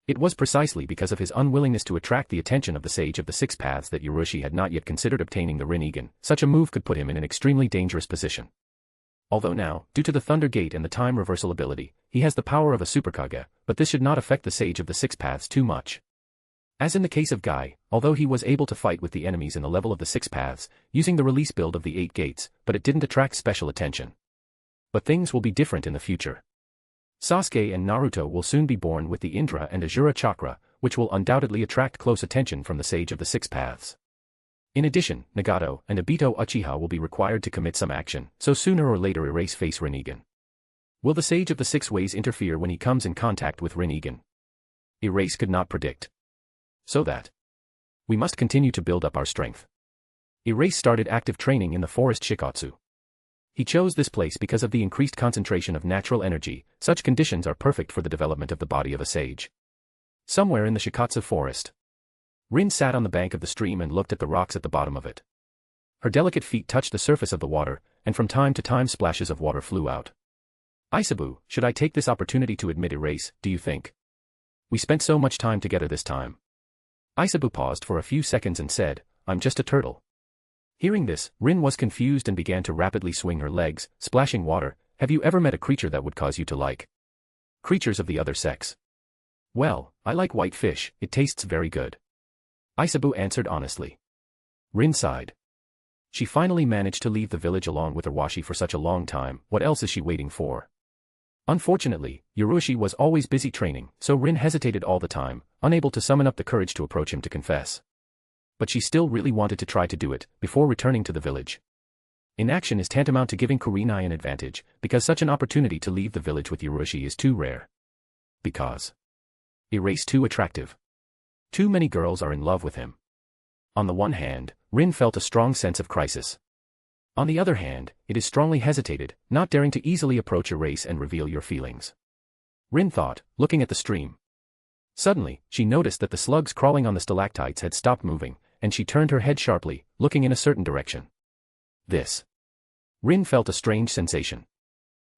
It was precisely because of his unwillingness to attract the attention of the Sage of the 6 paths that Yoroshi's had not yet considered obtaining the Rinnegan. Such a move could put him in an extremely dangerous position. Although now, due to the Thunder Gate and the time reversal ability, he has the power of a Superkage, but this should not affect the Sage of the 6 paths too much. As in the case of Guy, although he was able to fight with the enemies in the level of the 6 paths, using the release build of the 8 gates, but it didn't attract special attention. But things will be different in the future. Sasuke and Naruto will soon be born with the Indra and Azura chakra, which will undoubtedly attract close attention from the Sage of the Six Paths. In addition, Nagato and Obito Uchiha will be required to commit some action, so sooner or later Erase face Rinnegan. Will the Sage of the Six Ways interfere when he comes in contact with Rinnegan? Erase could not predict. So that we must continue to build up our strength. Erase started active training in the forest Shikatsu. He chose this place because of the increased concentration of natural energy. Such conditions are perfect for the development of the body of a sage. Somewhere in the Shikatsu forest, Rin sat on the bank of the stream and looked at the rocks at the bottom of it. Her delicate feet touched the surface of the water, and from time to time splashes of water flew out. Aisabu, should I take this opportunity to admit Erase, do you think? We spent so much time together this time. Aisabu paused for a few seconds and said, I'm just a turtle. Hearing this, Rin was confused and began to rapidly swing her legs, splashing water. Have you ever met a creature that would cause you to like creatures of the other sex? Well, I like white fish, it tastes very good. Aisabu answered honestly. Rin sighed. She finally managed to leave the village along with Iwashi for such a long time. What else is she waiting for? Unfortunately, Yurushi was always busy training, so Rin hesitated all the time, unable to summon up the courage to approach him to confess. But she still really wanted to try to do it, before returning to the village. Inaction is tantamount to giving Kurenai an advantage, because such an opportunity to leave the village with Yurushi is too rare. Because Erase too attractive. Too many girls are in love with him. On the one hand, Rin felt a strong sense of crisis. On the other hand, it is strongly hesitated, not daring to easily approach Erase and reveal your feelings. Rin thought, looking at the stream. Suddenly, she noticed that the slugs crawling on the stalactites had stopped moving, and she turned her head sharply, looking in a certain direction. This. Rin felt a strange sensation.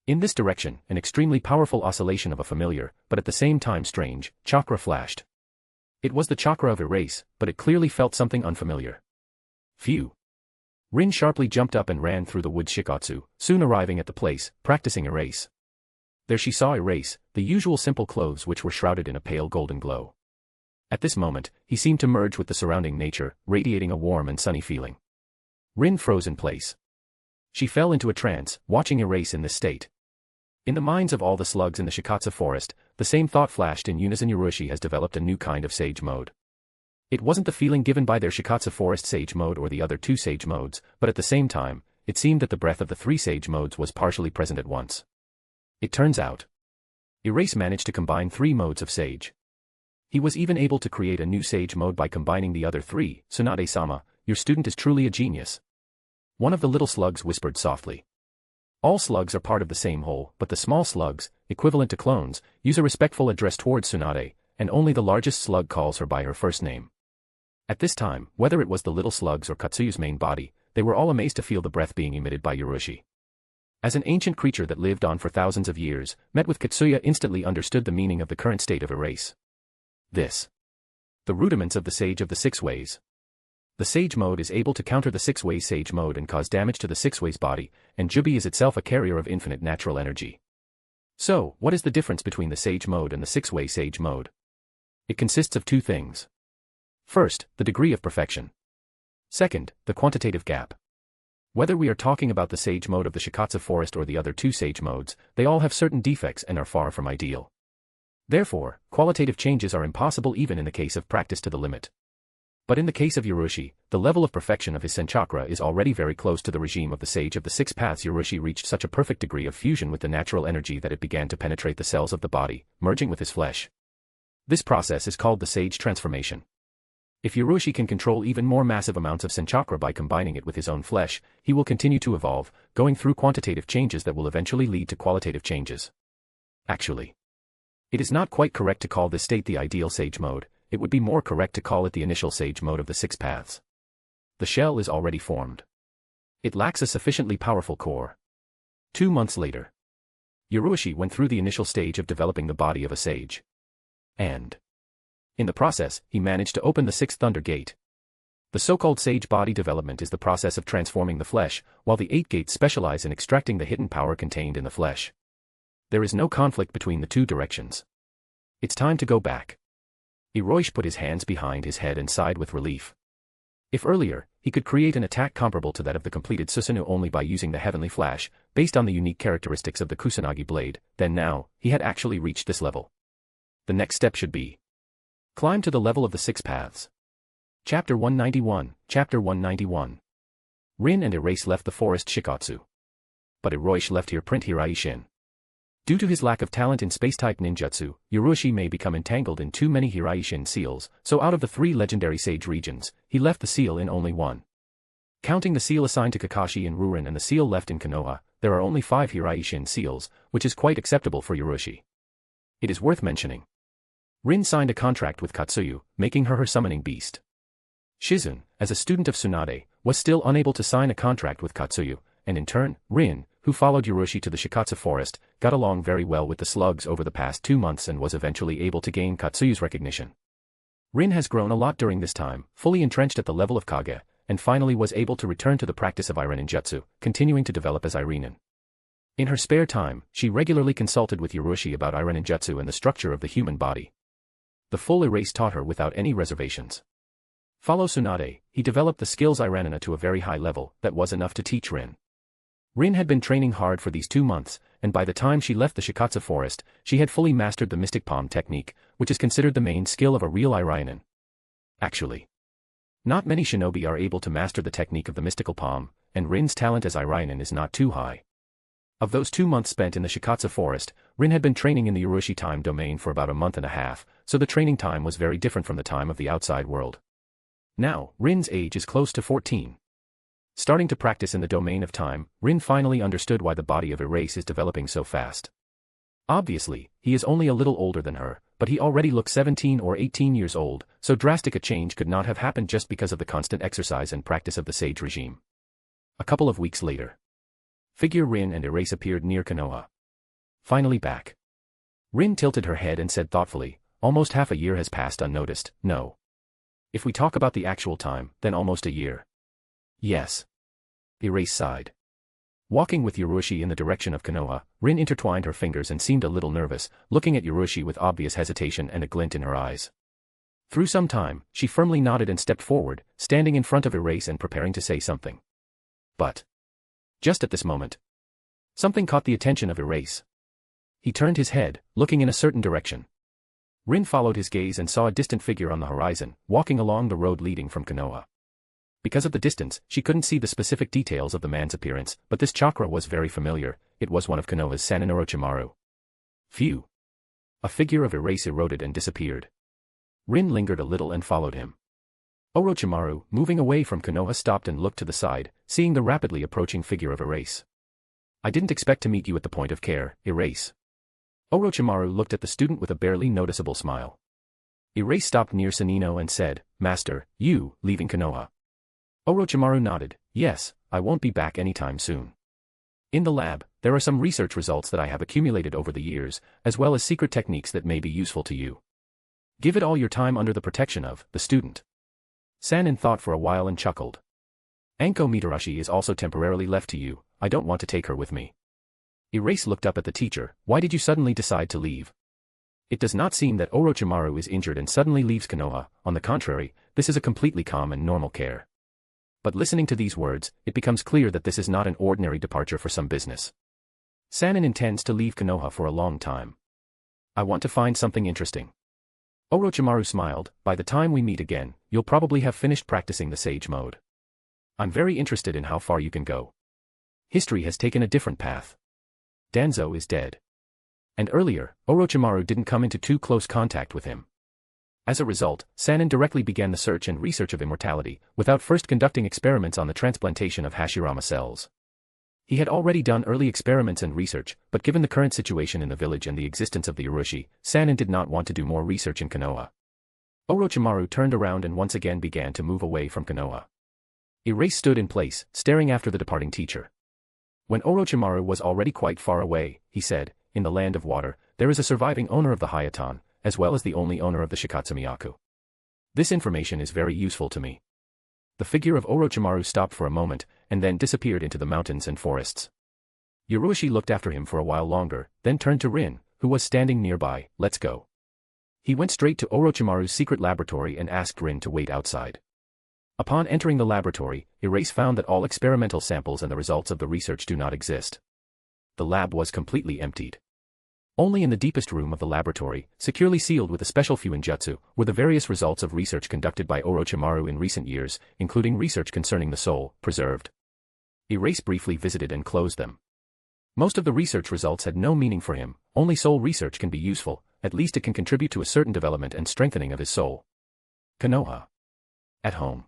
In this direction, an extremely powerful oscillation of a familiar, but at the same time strange, chakra flashed. It was the chakra of Erase, but it clearly felt something unfamiliar. Phew. Rin sharply jumped up and ran through the wood Shikatsu, soon arriving at the place, practicing Erase. There she saw Erase, the usual simple clothes which were shrouded in a pale golden glow. At this moment, he seemed to merge with the surrounding nature, radiating a warm and sunny feeling. Rin froze in place. She fell into a trance, watching Erase in this state. In the minds of all the slugs in the Shikatsu forest, the same thought flashed in unison. Yurushi has developed a new kind of sage mode. It wasn't the feeling given by their Shikatsu forest sage mode or the other two sage modes, but at the same time, it seemed that the breath of the three sage modes was partially present at once. It turns out, Erase managed to combine three modes of sage. He was even able to create a new sage mode by combining the other three. Sunade-sama, your student is truly a genius. One of the little slugs whispered softly. All slugs are part of the same whole, but the small slugs, equivalent to clones, use a respectful address towards Sunade, and only the largest slug calls her by her first name. At this time, whether it was the little slugs or Katsuyu's main body, they were all amazed to feel the breath being emitted by Yurushi. As an ancient creature that lived on for thousands of years, met with Katsuya instantly understood the meaning of the current state of Erase. This. The rudiments of the Sage of the Six Ways. The Sage mode is able to counter the Six Ways Sage mode and cause damage to the Six Ways body, and Jubi is itself a carrier of infinite natural energy. So, what is the difference between the Sage mode and the Six Way Sage mode? It consists of two things. First, the degree of perfection. Second, the quantitative gap. Whether we are talking about the Sage mode of the Shikatsu forest or the other two Sage modes, they all have certain defects and are far from ideal. Therefore, qualitative changes are impossible even in the case of practice to the limit. But in the case of Yurushi, the level of perfection of his Senchakra is already very close to the regime of the Sage of the Six Paths. Yurushi reached such a perfect degree of fusion with the natural energy that it began to penetrate the cells of the body, merging with his flesh. This process is called the Sage transformation. If Yurushi can control even more massive amounts of Senchakra by combining it with his own flesh, he will continue to evolve, going through quantitative changes that will eventually lead to qualitative changes. Actually, it is not quite correct to call this state the ideal Sage mode, it would be more correct to call it the initial Sage mode of the Six Paths. The shell is already formed. It lacks a sufficiently powerful core. 2 months later, Yurushi went through the initial stage of developing the body of a sage. And in the process, he managed to open the Sixth Thunder Gate. The so-called sage body development is the process of transforming the flesh, while the 8 gates specialize in extracting the hidden power contained in the flesh. There is no conflict between the two directions. It's time to go back. Hiroshi put his hands behind his head and sighed with relief. If earlier, he could create an attack comparable to that of the completed Susanoo only by using the Heavenly Flash, based on the unique characteristics of the Kusanagi blade, then now, he had actually reached this level. The next step should be climb to the level of the 6 paths. Chapter 191, Chapter 191. Rin and Erase left the forest Shikatsu. But Hiroshi left here print Hiraishin. Due to his lack of talent in space-type ninjutsu, Hiroshi may become entangled in too many Hiraishin seals, so out of the 3 legendary sage regions, he left the seal in only 1. Counting the seal assigned to Kakashi in Rurin and the seal left in Konoha, there are only 5 Hiraishin seals, which is quite acceptable for Hiroshi. It is worth mentioning. Rin signed a contract with Katsuyu, making her summoning beast. Shizun, as a student of Sunade, was still unable to sign a contract with Katsuyu, and in turn, Rin, who followed Hiroshi to the Shikatsu forest, got along very well with the slugs over the past 2 months and was eventually able to gain Katsuyu's recognition. Rin has grown a lot during this time, fully entrenched at the level of Kage, and finally was able to return to the practice of Irenin Jutsu, continuing to develop as Irenin. In her spare time, she regularly consulted with Hiroshi about Irenin Jutsu and the structure of the human body. The full Erase taught her without any reservations. Follow Sunade, he developed the skills Irenina to a very high level that was enough to teach Rin. Rin had been training hard for these 2 months, and by the time she left the Shikatsu forest, she had fully mastered the Mystic Palm technique, which is considered the main skill of a real Iranian. Actually, not many shinobi are able to master the technique of the mystical palm, and Rin's talent as Iranian is not too high. Of those 2 months spent in the Shikatsu forest, Rin had been training in the Urushi time domain for about a month and a half, so the training time was very different from the time of the outside world. Now, Rin's age is close to 14. Starting to practice in the domain of time, Rin finally understood why the body of Erase is developing so fast. Obviously, he is only a little older than her, but he already looks 17 or 18 years old, so drastic a change could not have happened just because of the constant exercise and practice of the sage regime. A couple of weeks later, figure Rin and Erase appeared near Konoha. Finally back. Rin tilted her head and said thoughtfully, almost half a year has passed unnoticed, no. If we talk about the actual time, then almost a year. Yes. Erase sighed. Walking with Hiroshi in the direction of Konoha, Rin intertwined her fingers and seemed a little nervous, looking at Hiroshi with obvious hesitation and a glint in her eyes. Through some time, she firmly nodded and stepped forward, standing in front of Erase and preparing to say something. But just at this moment, something caught the attention of Erase. He turned his head, looking in a certain direction. Rin followed his gaze and saw a distant figure on the horizon, walking along the road leading from Konoha. Because of the distance, she couldn't see the specific details of the man's appearance, but this chakra was very familiar. It was one of Konoha's Sanin Orochimaru. Phew. A figure of Erase eroded and disappeared. Rin lingered a little and followed him. Orochimaru, moving away from Konoha, stopped and looked to the side, seeing the rapidly approaching figure of Erase. I didn't expect to meet you at the point of care, Erase. Orochimaru looked at the student with a barely noticeable smile. Erase stopped near Sanino and said, Master, you, leaving Konoha. Orochimaru nodded, yes, I won't be back anytime soon. In the lab, there are some research results that I have accumulated over the years, as well as secret techniques that may be useful to you. Give it all your time under the protection of the student. Sanin thought for a while and chuckled. Anko Mitarashi is also temporarily left to you, I don't want to take her with me. Erase looked up at the teacher, why did you suddenly decide to leave? It does not seem that Orochimaru is injured and suddenly leaves Konoha, on the contrary, this is a completely calm and normal care. But listening to these words, it becomes clear that this is not an ordinary departure for some business. Sanin intends to leave Konoha for a long time. I want to find something interesting. Orochimaru smiled, by the time we meet again, you'll probably have finished practicing the sage mode. I'm very interested in how far you can go. History has taken a different path. Danzo is dead. And earlier, Orochimaru didn't come into too close contact with him. As a result, Sanin directly began the search and research of immortality, without first conducting experiments on the transplantation of Hashirama cells. He had already done early experiments and research, but given the current situation in the village and the existence of the Urushi, Sanin did not want to do more research in Konoha. Orochimaru turned around and once again began to move away from Konoha. Erase stood in place, staring after the departing teacher. When Orochimaru was already quite far away, he said, in the land of water, there is a surviving owner of the Hayatan, as well as the only owner of the Shikatsu Miyaku. This information is very useful to me. The figure of Orochimaru stopped for a moment, and then disappeared into the mountains and forests. Urushi looked after him for a while longer, then turned to Rin, who was standing nearby, let's go. He went straight to Orochimaru's secret laboratory and asked Rin to wait outside. Upon entering the laboratory, Erase found that all experimental samples and the results of the research do not exist. The lab was completely emptied. Only in the deepest room of the laboratory, securely sealed with a special fuinjutsu, were the various results of research conducted by Orochimaru in recent years, including research concerning the soul, preserved. Erase briefly visited and closed them. Most of the research results had no meaning for him, only soul research can be useful, at least it can contribute to a certain development and strengthening of his soul. Konoha. At home.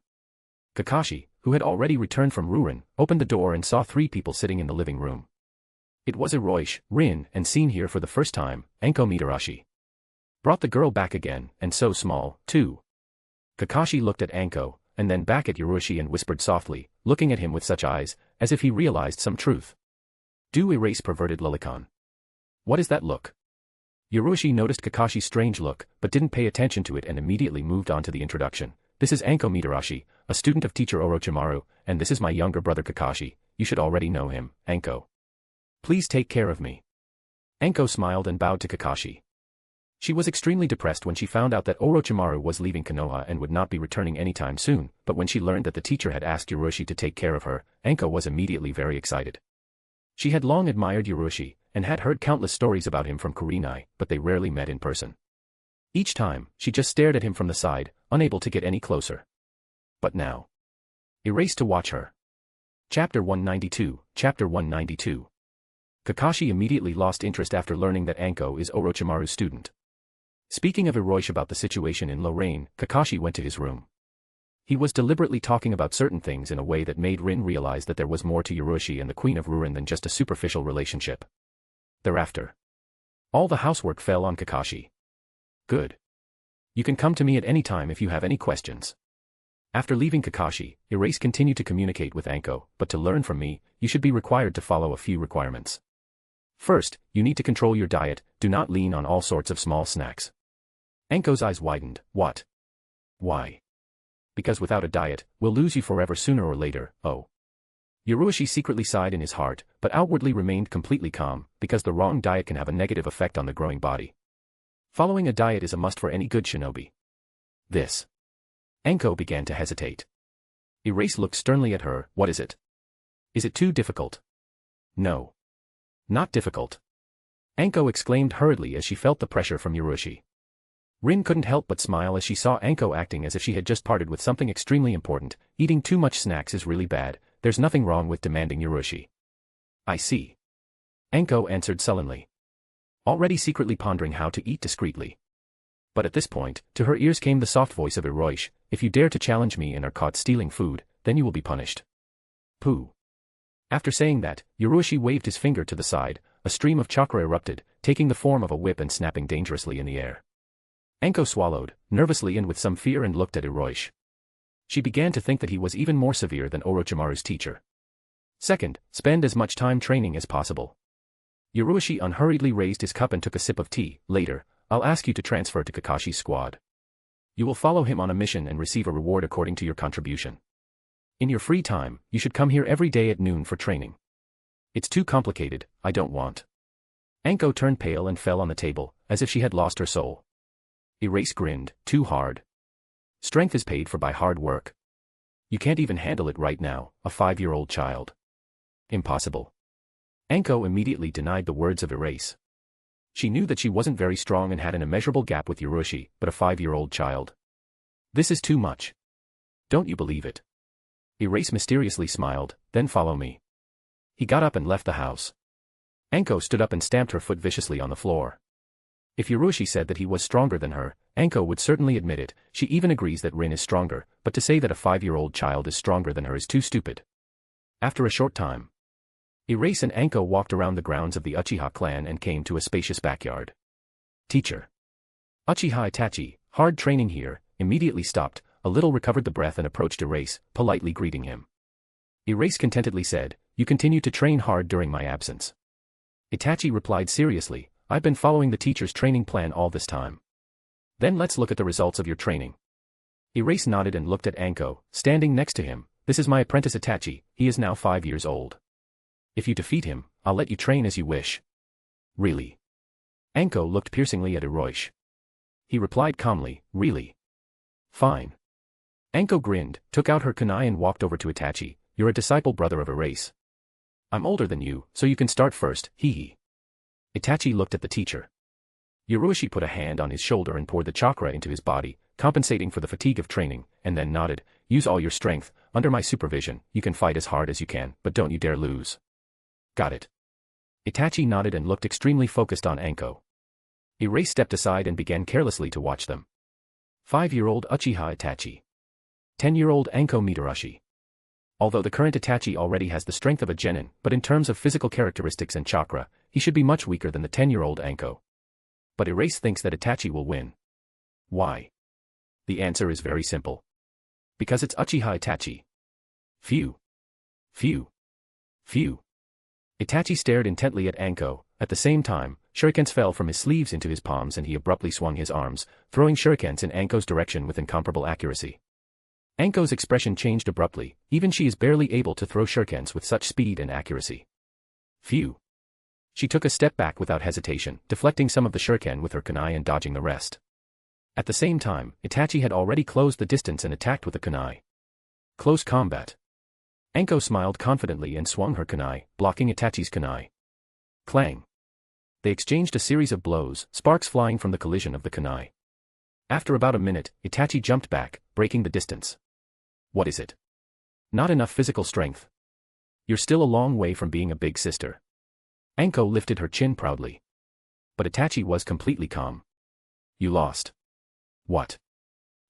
Kakashi, who had already returned from Rurin, opened the door and saw 3 people sitting in the living room. It was Hiroshi, Rin, and seen here for the first time, Anko Mitarashi. Brought the girl back again, and so small, too. Kakashi looked at Anko, and then back at Hiroshi and whispered softly, looking at him with such eyes, as if he realized some truth. Do erase perverted lolicon. What is that look? Hiroshi noticed Kakashi's strange look, but didn't pay attention to it and immediately moved on to the introduction. This is Anko Mitarashi, a student of teacher Orochimaru, and this is my younger brother Kakashi. You should already know him, Anko. Please take care of me. Anko smiled and bowed to Kakashi. She was extremely depressed when she found out that Orochimaru was leaving Konoha and would not be returning anytime soon, but when she learned that the teacher had asked Hiroshi to take care of her, Anko was immediately very excited. She had long admired Hiroshi, and had heard countless stories about him from Kurenai, but they rarely met in person. Each time, she just stared at him from the side, unable to get any closer. But now. Erase to watch her. Chapter 192, Chapter 192. Kakashi immediately lost interest after learning that Anko is Orochimaru's student. Speaking of Hiroshi about the situation in Lorraine, Kakashi went to his room. He was deliberately talking about certain things in a way that made Rin realize that there was more to Hiroshi and the Queen of Ruin than just a superficial relationship. Thereafter, all the housework fell on Kakashi. Good. You can come to me at any time if you have any questions. After leaving Kakashi, Erase continued to communicate with Anko, but to learn from me, you should be required to follow a few requirements. First, you need to control your diet, do not lean on all sorts of small snacks. Anko's eyes widened. What? Why? Because without a diet, we'll lose you forever sooner or later, oh. Hiroshi secretly sighed in his heart, but outwardly remained completely calm, because the wrong diet can have a negative effect on the growing body. Following a diet is a must for any good shinobi. This. Anko began to hesitate. Erase looked sternly at her. What is it? Is it too difficult? No. Not difficult. Anko exclaimed hurriedly as she felt the pressure from Hiroshi. Rin couldn't help but smile as she saw Anko acting as if she had just parted with something extremely important. Eating too much snacks is really bad, there's nothing wrong with demanding Hiroshi. I see. Anko answered sullenly. Already secretly pondering how to eat discreetly. But at this point, to her ears came the soft voice of Hiroshi, if you dare to challenge me and are caught stealing food, then you will be punished. Pooh. After saying that, Hiroshi waved his finger to the side, a stream of chakra erupted, taking the form of a whip and snapping dangerously in the air. Anko swallowed, nervously and with some fear and looked at Hiroshi. She began to think that he was even more severe than Orochimaru's teacher. Second, spend as much time training as possible. Hiroshi unhurriedly raised his cup and took a sip of tea. Later, I'll ask you to transfer to Kakashi's squad. You will follow him on a mission and receive a reward according to your contribution. In your free time, you should come here every day at noon for training. It's too complicated, I don't want. Anko turned pale and fell on the table, as if she had lost her soul. Erase grinned. Too hard. Strength is paid for by hard work. You can't even handle it right now, a 5-year-old child. Impossible. Anko immediately denied the words of Erase. She knew that she wasn't very strong and had an immeasurable gap with Hiroshi, but a 5-year-old child. This is too much. Don't you believe it? Erase mysteriously smiled, then follow me. He got up and left the house. Anko stood up and stamped her foot viciously on the floor. If Hiroshi said that he was stronger than her, Anko would certainly admit it. She even agrees that Rin is stronger, but to say that a 5-year-old child is stronger than her is too stupid. After a short time, Erase and Anko walked around the grounds of the Uchiha clan and came to a spacious backyard. Teacher. Uchiha Itachi, hard training here, immediately stopped, a little recovered the breath and approached Erase, politely greeting him. Erase contentedly said, you continue to train hard during my absence. Itachi replied seriously, I've been following the teacher's training plan all this time. Then let's look at the results of your training. Erase nodded and looked at Anko, standing next to him. This is my apprentice Itachi, he is now 5 years old. If you defeat him, I'll let you train as you wish. Really? Anko looked piercingly at Hiroshi. He replied calmly, really? Fine. Anko grinned, took out her kunai and walked over to Itachi. You're a disciple brother of Erase. I'm older than you, so you can start first, hee. Itachi looked at the teacher. Yurushi put a hand on his shoulder and poured the chakra into his body, compensating for the fatigue of training, and then nodded. Use all your strength, under my supervision, you can fight as hard as you can, but don't you dare lose. Got it. Itachi nodded and looked extremely focused on Anko. Erase stepped aside and began carelessly to watch them. 5-year-old Uchiha Itachi. 10-year-old Anko Mitarashi. Although the current Itachi already has the strength of a genin, but in terms of physical characteristics and chakra, he should be much weaker than the 10-year-old Anko. But Erase thinks that Itachi will win. Why? The answer is very simple. Because it's Uchiha Itachi. Phew. Phew. Phew. Itachi stared intently at Anko. At the same time, shurikens fell from his sleeves into his palms and he abruptly swung his arms, throwing shurikens in Anko's direction with incomparable accuracy. Anko's expression changed abruptly, even she is barely able to throw shurikens with such speed and accuracy. Phew. She took a step back without hesitation, deflecting some of the shuriken with her kunai and dodging the rest. At the same time, Itachi had already closed the distance and attacked with the kunai. Close combat. Anko smiled confidently and swung her kunai, blocking Itachi's kunai. Clang. They exchanged a series of blows, sparks flying from the collision of the kunai. After about a minute, Itachi jumped back, breaking the distance. What is it? Not enough physical strength. You're still a long way from being a big sister. Anko lifted her chin proudly. But Itachi was completely calm. You lost. What?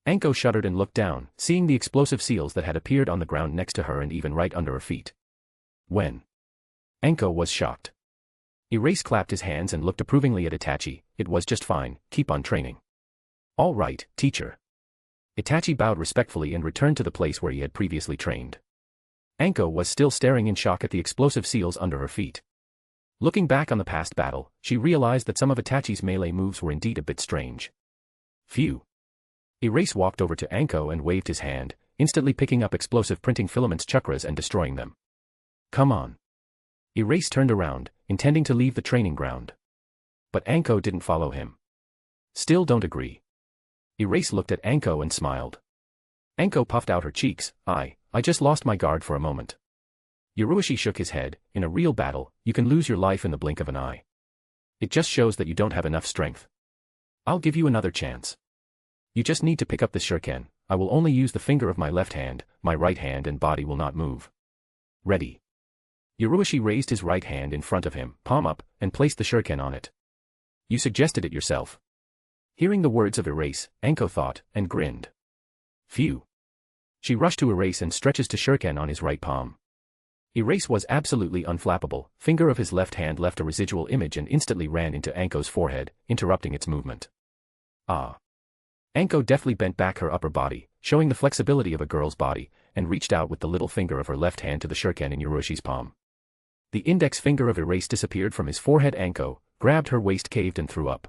Anko shuddered and looked down, seeing the explosive seals that had appeared on the ground next to her and even right under her feet. When? Anko was shocked. Erase clapped his hands and looked approvingly at Itachi. It was just fine, keep on training. All right, teacher. Itachi bowed respectfully and returned to the place where he had previously trained. Anko was still staring in shock at the explosive seals under her feet. Looking back on the past battle, she realized that some of Itachi's melee moves were indeed a bit strange. Phew. Erase walked over to Anko and waved his hand, instantly picking up explosive printing filaments chakras and destroying them. Come on. Erase turned around, intending to leave the training ground. But Anko didn't follow him. Still don't agree. Erase looked at Anko and smiled. Anko puffed out her cheeks. I just lost my guard for a moment. Yurushi shook his head. In a real battle, you can lose your life in the blink of an eye. It just shows that you don't have enough strength. I'll give you another chance. You just need to pick up this shuriken. I will only use the finger of my left hand, my right hand and body will not move. Ready. Yurushi raised his right hand in front of him, palm up, and placed the shuriken on it. You suggested it yourself. Hearing the words of Erase, Anko thought, and grinned. Phew. She rushed to Erase and stretches to shuriken on his right palm. Erase was absolutely unflappable, finger of his left hand left a residual image and instantly ran into Anko's forehead, interrupting its movement. Ah. Anko deftly bent back her upper body, showing the flexibility of a girl's body, and reached out with the little finger of her left hand to the shuriken in Yurushi's palm. The index finger of Erase disappeared from his forehead. Anko grabbed her waist, caved and threw up.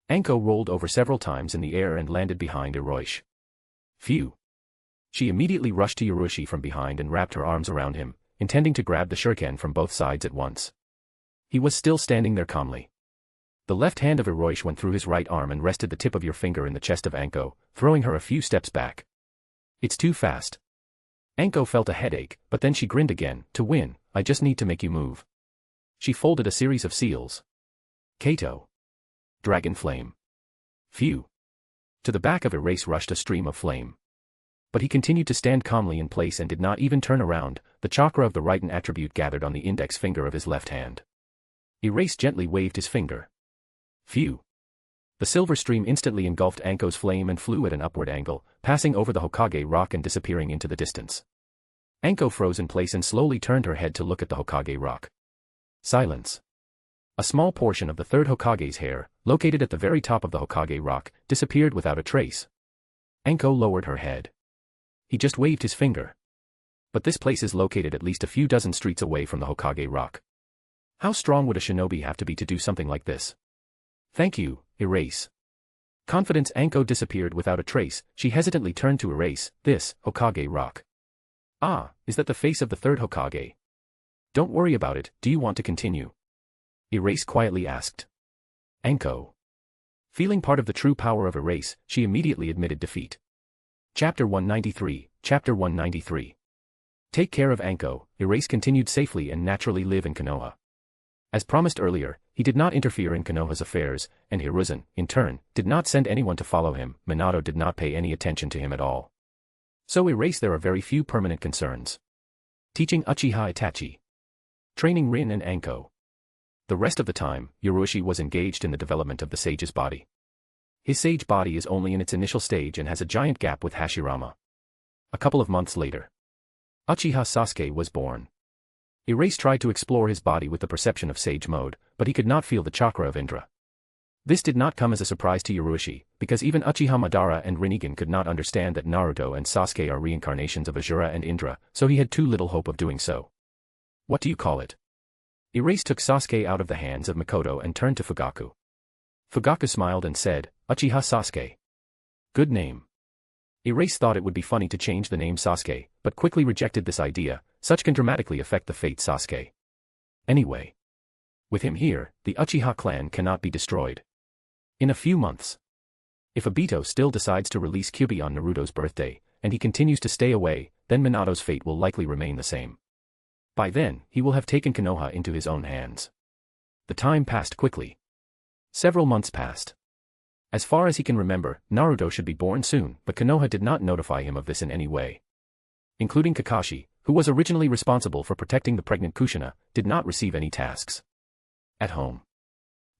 Anko rolled over several times in the air and landed behind Yurushi. Phew. She immediately rushed to Yurushi from behind and wrapped her arms around him, intending to grab the shuriken from both sides at once. He was still standing there calmly. The left hand of Yurushi went through his right arm and rested the tip of your finger in the chest of Anko, throwing her a few steps back. It's too fast. Anko felt a headache, but then she grinned again. To win, I just need to make you move. She folded a series of seals. Kato. Dragon flame. Phew. To the back of Erase rushed a stream of flame. But he continued to stand calmly in place and did not even turn around. The chakra of the right attribute gathered on the index finger of his left hand. Erase gently waved his finger. Phew. The silver stream instantly engulfed Anko's flame and flew at an upward angle, passing over the Hokage rock and disappearing into the distance. Anko froze in place and slowly turned her head to look at the Hokage rock. Silence. A small portion of the third Hokage's hair, located at the very top of the Hokage rock, disappeared without a trace. Anko lowered her head. He just waved his finger. But this place is located at least a few dozen streets away from the Hokage rock. How strong would a shinobi have to be to do something like this? Thank you, Erase. Confidence. Anko disappeared without a trace. She hesitantly turned to Erase. This, Hokage rock. Ah, is that the face of the third Hokage? Don't worry about it, do you want to continue? Erase quietly asked. Anko. Feeling part of the true power of Erase, she immediately admitted defeat. Chapter 193, Chapter 193. Take care of Anko. Erase continued safely and naturally live in Konoha. As promised earlier, he did not interfere in Konoha's affairs, and Hiruzen, in turn, did not send anyone to follow him. Minato did not pay any attention to him at all. So Erase there are very few permanent concerns. Teaching Uchiha Itachi. Training Rin and Anko. The rest of the time, Yurushi was engaged in the development of the sage's body. His sage body is only in its initial stage and has a giant gap with Hashirama. A couple of months later, Uchiha Sasuke was born. Erase tried to explore his body with the perception of sage mode, but he could not feel the chakra of Indra. This did not come as a surprise to Yurushi, because even Uchiha Madara and Rinnegan could not understand that Naruto and Sasuke are reincarnations of Asura and Indra, so he had too little hope of doing so. What do you call it? Erase took Sasuke out of the hands of Mikoto and turned to Fugaku. Fugaku smiled and said, Uchiha Sasuke. Good name. Erase thought it would be funny to change the name Sasuke, but quickly rejected this idea, such can dramatically affect the fate Sasuke. Anyway. With him here, the Uchiha clan cannot be destroyed. In a few months. If Obito still decides to release Kyuubi on Naruto's birthday, and he continues to stay away, then Minato's fate will likely remain the same. By then, he will have taken Konoha into his own hands. The time passed quickly. Several months passed. As far as he can remember, Naruto should be born soon, but Konoha did not notify him of this in any way. Including Kakashi, who was originally responsible for protecting the pregnant Kushina, did not receive any tasks. At home.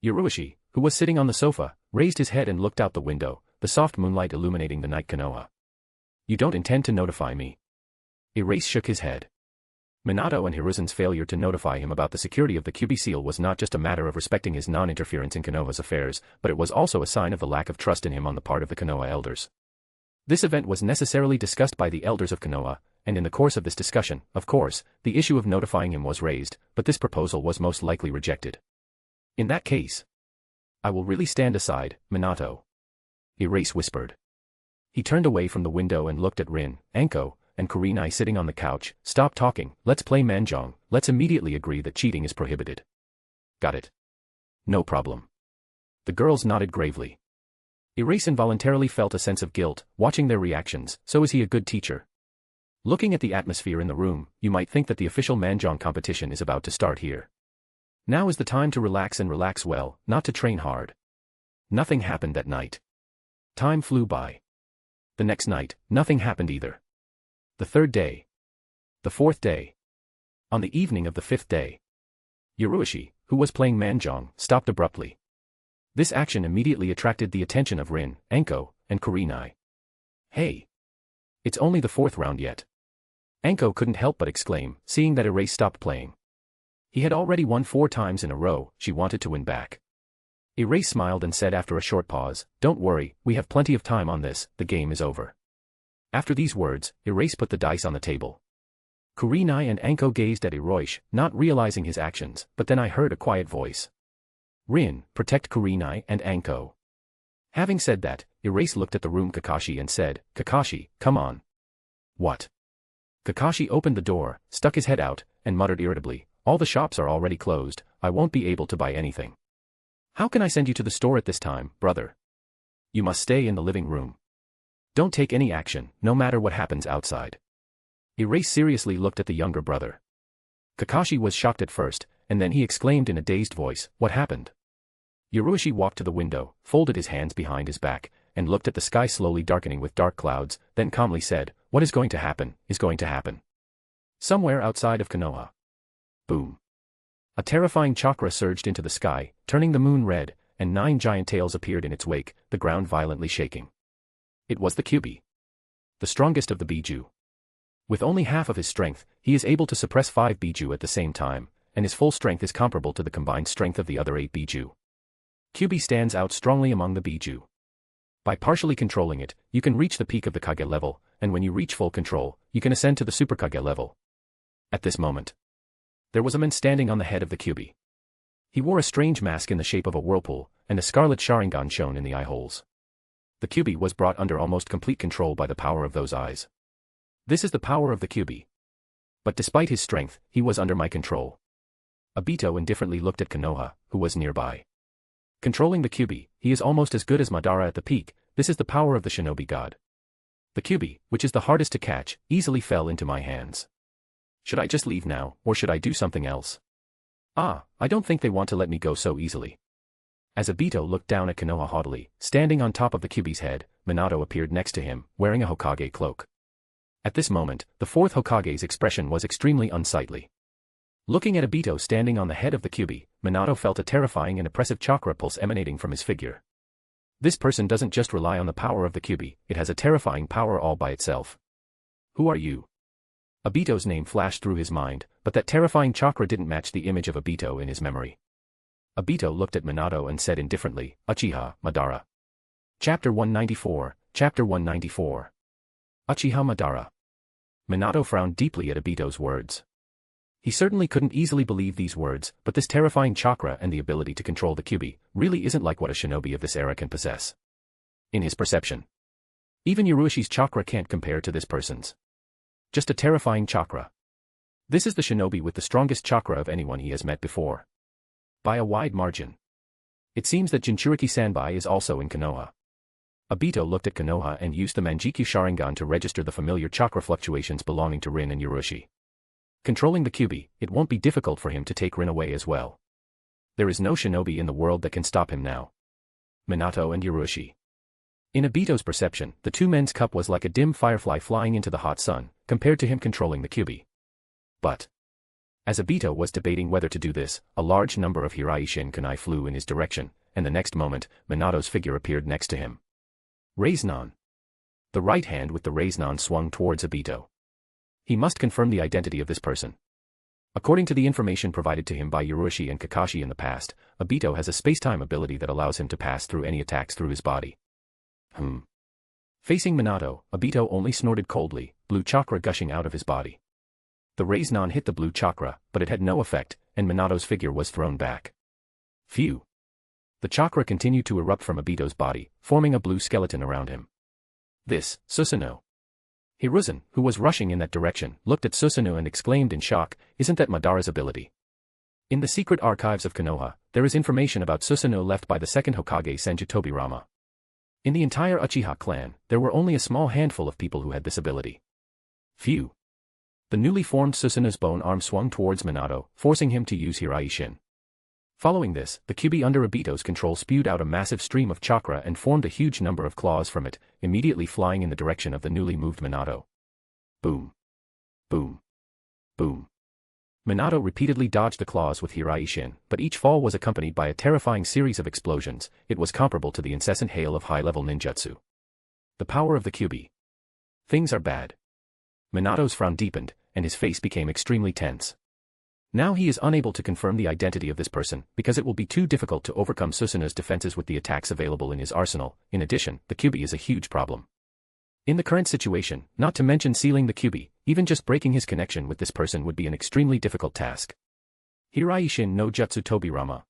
Yurushi, who was sitting on the sofa, raised his head and looked out the window, the soft moonlight illuminating the night Konoha. You don't intend to notify me? Erase shook his head. Minato and Hiruzen's failure to notify him about the security of the Kyuubi seal was not just a matter of respecting his non-interference in Konoha's affairs, but it was also a sign of the lack of trust in him on the part of the Konoha elders. This event was necessarily discussed by the elders of Konoha, and in the course of this discussion, of course, the issue of notifying him was raised, but this proposal was most likely rejected. In that case, I will really stand aside, Minato. Erase whispered. He turned away from the window and looked at Rin, Anko, and Kurenai sitting on the couch. Stop talking, let's play Mahjong, let's immediately agree that cheating is prohibited. Got it? No problem. The girls nodded gravely. Erase involuntarily felt a sense of guilt, watching their reactions. So is he a good teacher? Looking at the atmosphere in the room, you might think that the official Mahjong competition is about to start here. Now is the time to relax and relax well, not to train hard. Nothing happened that night. Time flew by. The next night, nothing happened either. The third day. The fourth day. On the evening of the fifth day. Yurushi, who was playing Mahjong, stopped abruptly. This action immediately attracted the attention of Rin, Anko, and Kurenai. Hey! It's only the fourth round yet. Anko couldn't help but exclaim, seeing that Erase stopped playing. He had already won 4 times in a row, she wanted to win back. Erase smiled and said after a short pause, Don't worry, we have plenty of time on this, the game is over. After these words, Erase put the dice on the table. Kurenai and Anko gazed at Eroish, not realizing his actions, but then I heard a quiet voice. Rin, protect Kurenai and Anko. Having said that, Erase looked at the room Kakashi and said, Kakashi, come on. What? Kakashi opened the door, stuck his head out, and muttered irritably, all the shops are already closed, I won't be able to buy anything. How can I send you to the store at this time, brother? You must stay in the living room. Don't take any action, no matter what happens outside. Erase seriously looked at the younger brother. Kakashi was shocked at first, and then he exclaimed in a dazed voice, what happened? Yurushi walked to the window, folded his hands behind his back, and looked at the sky slowly darkening with dark clouds, then calmly said, what is going to happen, is going to happen. Somewhere outside of Konoha. Boom. A terrifying chakra surged into the sky, turning the moon red, and 9 giant tails appeared in its wake, the ground violently shaking. It was the Kyuubi. The strongest of the Biju. With only half of his strength, he is able to suppress 5 Biju at the same time, and his full strength is comparable to the combined strength of the other 8 Biju. Kyuubi stands out strongly among the Biju. By partially controlling it, you can reach the peak of the Kage level, and when you reach full control, you can ascend to the Super Kage level. At this moment, there was a man standing on the head of the Kyuubi. He wore a strange mask in the shape of a whirlpool, and a scarlet Sharingan shone in the eye holes. The Kyuubi was brought under almost complete control by the power of those eyes. This is the power of the Kyuubi. But despite his strength, he was under my control. Obito indifferently looked at Konoha, who was nearby. Controlling the Kyuubi, he is almost as good as Madara at the peak, this is the power of the shinobi god. The Kyuubi, which is the hardest to catch, easily fell into my hands. Should I just leave now, or should I do something else? I don't think they want to let me go so easily. As Obito looked down at Konoha haughtily, standing on top of the Kyuubi's head, Minato appeared next to him, wearing a Hokage cloak. At this moment, the fourth Hokage's expression was extremely unsightly. Looking at Obito standing on the head of the Kyuubi, Minato felt a terrifying and oppressive chakra pulse emanating from his figure. This person doesn't just rely on the power of the Kyuubi, it has a terrifying power all by itself. Who are you? Obito's name flashed through his mind, but that terrifying chakra didn't match the image of Obito in his memory. Obito looked at Minato and said indifferently, Uchiha Madara. Chapter 194, Chapter 194. Uchiha Madara. Minato frowned deeply at Obito's words. He certainly couldn't easily believe these words, but this terrifying chakra and the ability to control the Kyuubi really isn't like what a shinobi of this era can possess. In his perception, even Urushi's chakra can't compare to this person's. Just a terrifying chakra. This is the shinobi with the strongest chakra of anyone he has met before. By a wide margin. It seems that Jinchuriki Sanbai is also in Konoha. Obito looked at Konoha and used the Manjikyu Sharingan to register the familiar chakra fluctuations belonging to Rin and Urushi. Controlling the Kyuubi, it won't be difficult for him to take Rin away as well. There is no shinobi in the world that can stop him now. Minato and Urushi. In Obito's perception, the two men's cup was like a dim firefly flying into the hot sun, compared to him controlling the Kyuubi. But as Obito was debating whether to do this, a large number of Hiraishin kunai flew in his direction, and the next moment, Minato's figure appeared next to him. Raiznan. The right hand with the Raiznan swung towards Obito. He must confirm the identity of this person. According to the information provided to him by Urushi and Kakashi in the past, Obito has a space-time ability that allows him to pass through any attacks through his body. Facing Minato, Obito only snorted coldly, blue chakra gushing out of his body. The Raiznan hit the blue chakra, but it had no effect, and Minato's figure was thrown back. Phew. The chakra continued to erupt from Obito's body, forming a blue skeleton around him. This, Susanoo. Hiruzen, who was rushing in that direction, looked at Susanoo and exclaimed in shock, isn't that Madara's ability? In the secret archives of Konoha, there is information about Susanoo left by the second Hokage Senju Tobirama. In the entire Uchiha clan, there were only a small handful of people who had this ability. Phew. The newly formed Susanoo's bone arm swung towards Minato, forcing him to use Hiraishin. Following this, the Kyuubi under Obito's control spewed out a massive stream of chakra and formed a huge number of claws from it, immediately flying in the direction of the newly moved Minato. Boom. Boom. Boom. Minato repeatedly dodged the claws with Hiraishin, but each fall was accompanied by a terrifying series of explosions. It was comparable to the incessant hail of high-level ninjutsu. The power of the Kyuubi. Things are bad. Minato's frown deepened, and his face became extremely tense. Now he is unable to confirm the identity of this person, because it will be too difficult to overcome Susanoo's defenses with the attacks available in his arsenal. In addition, the Kyuubi is a huge problem. In the current situation, not to mention sealing the Kyuubi, even just breaking his connection with this person would be an extremely difficult task. Hiraishin no Jutsu Tobirama.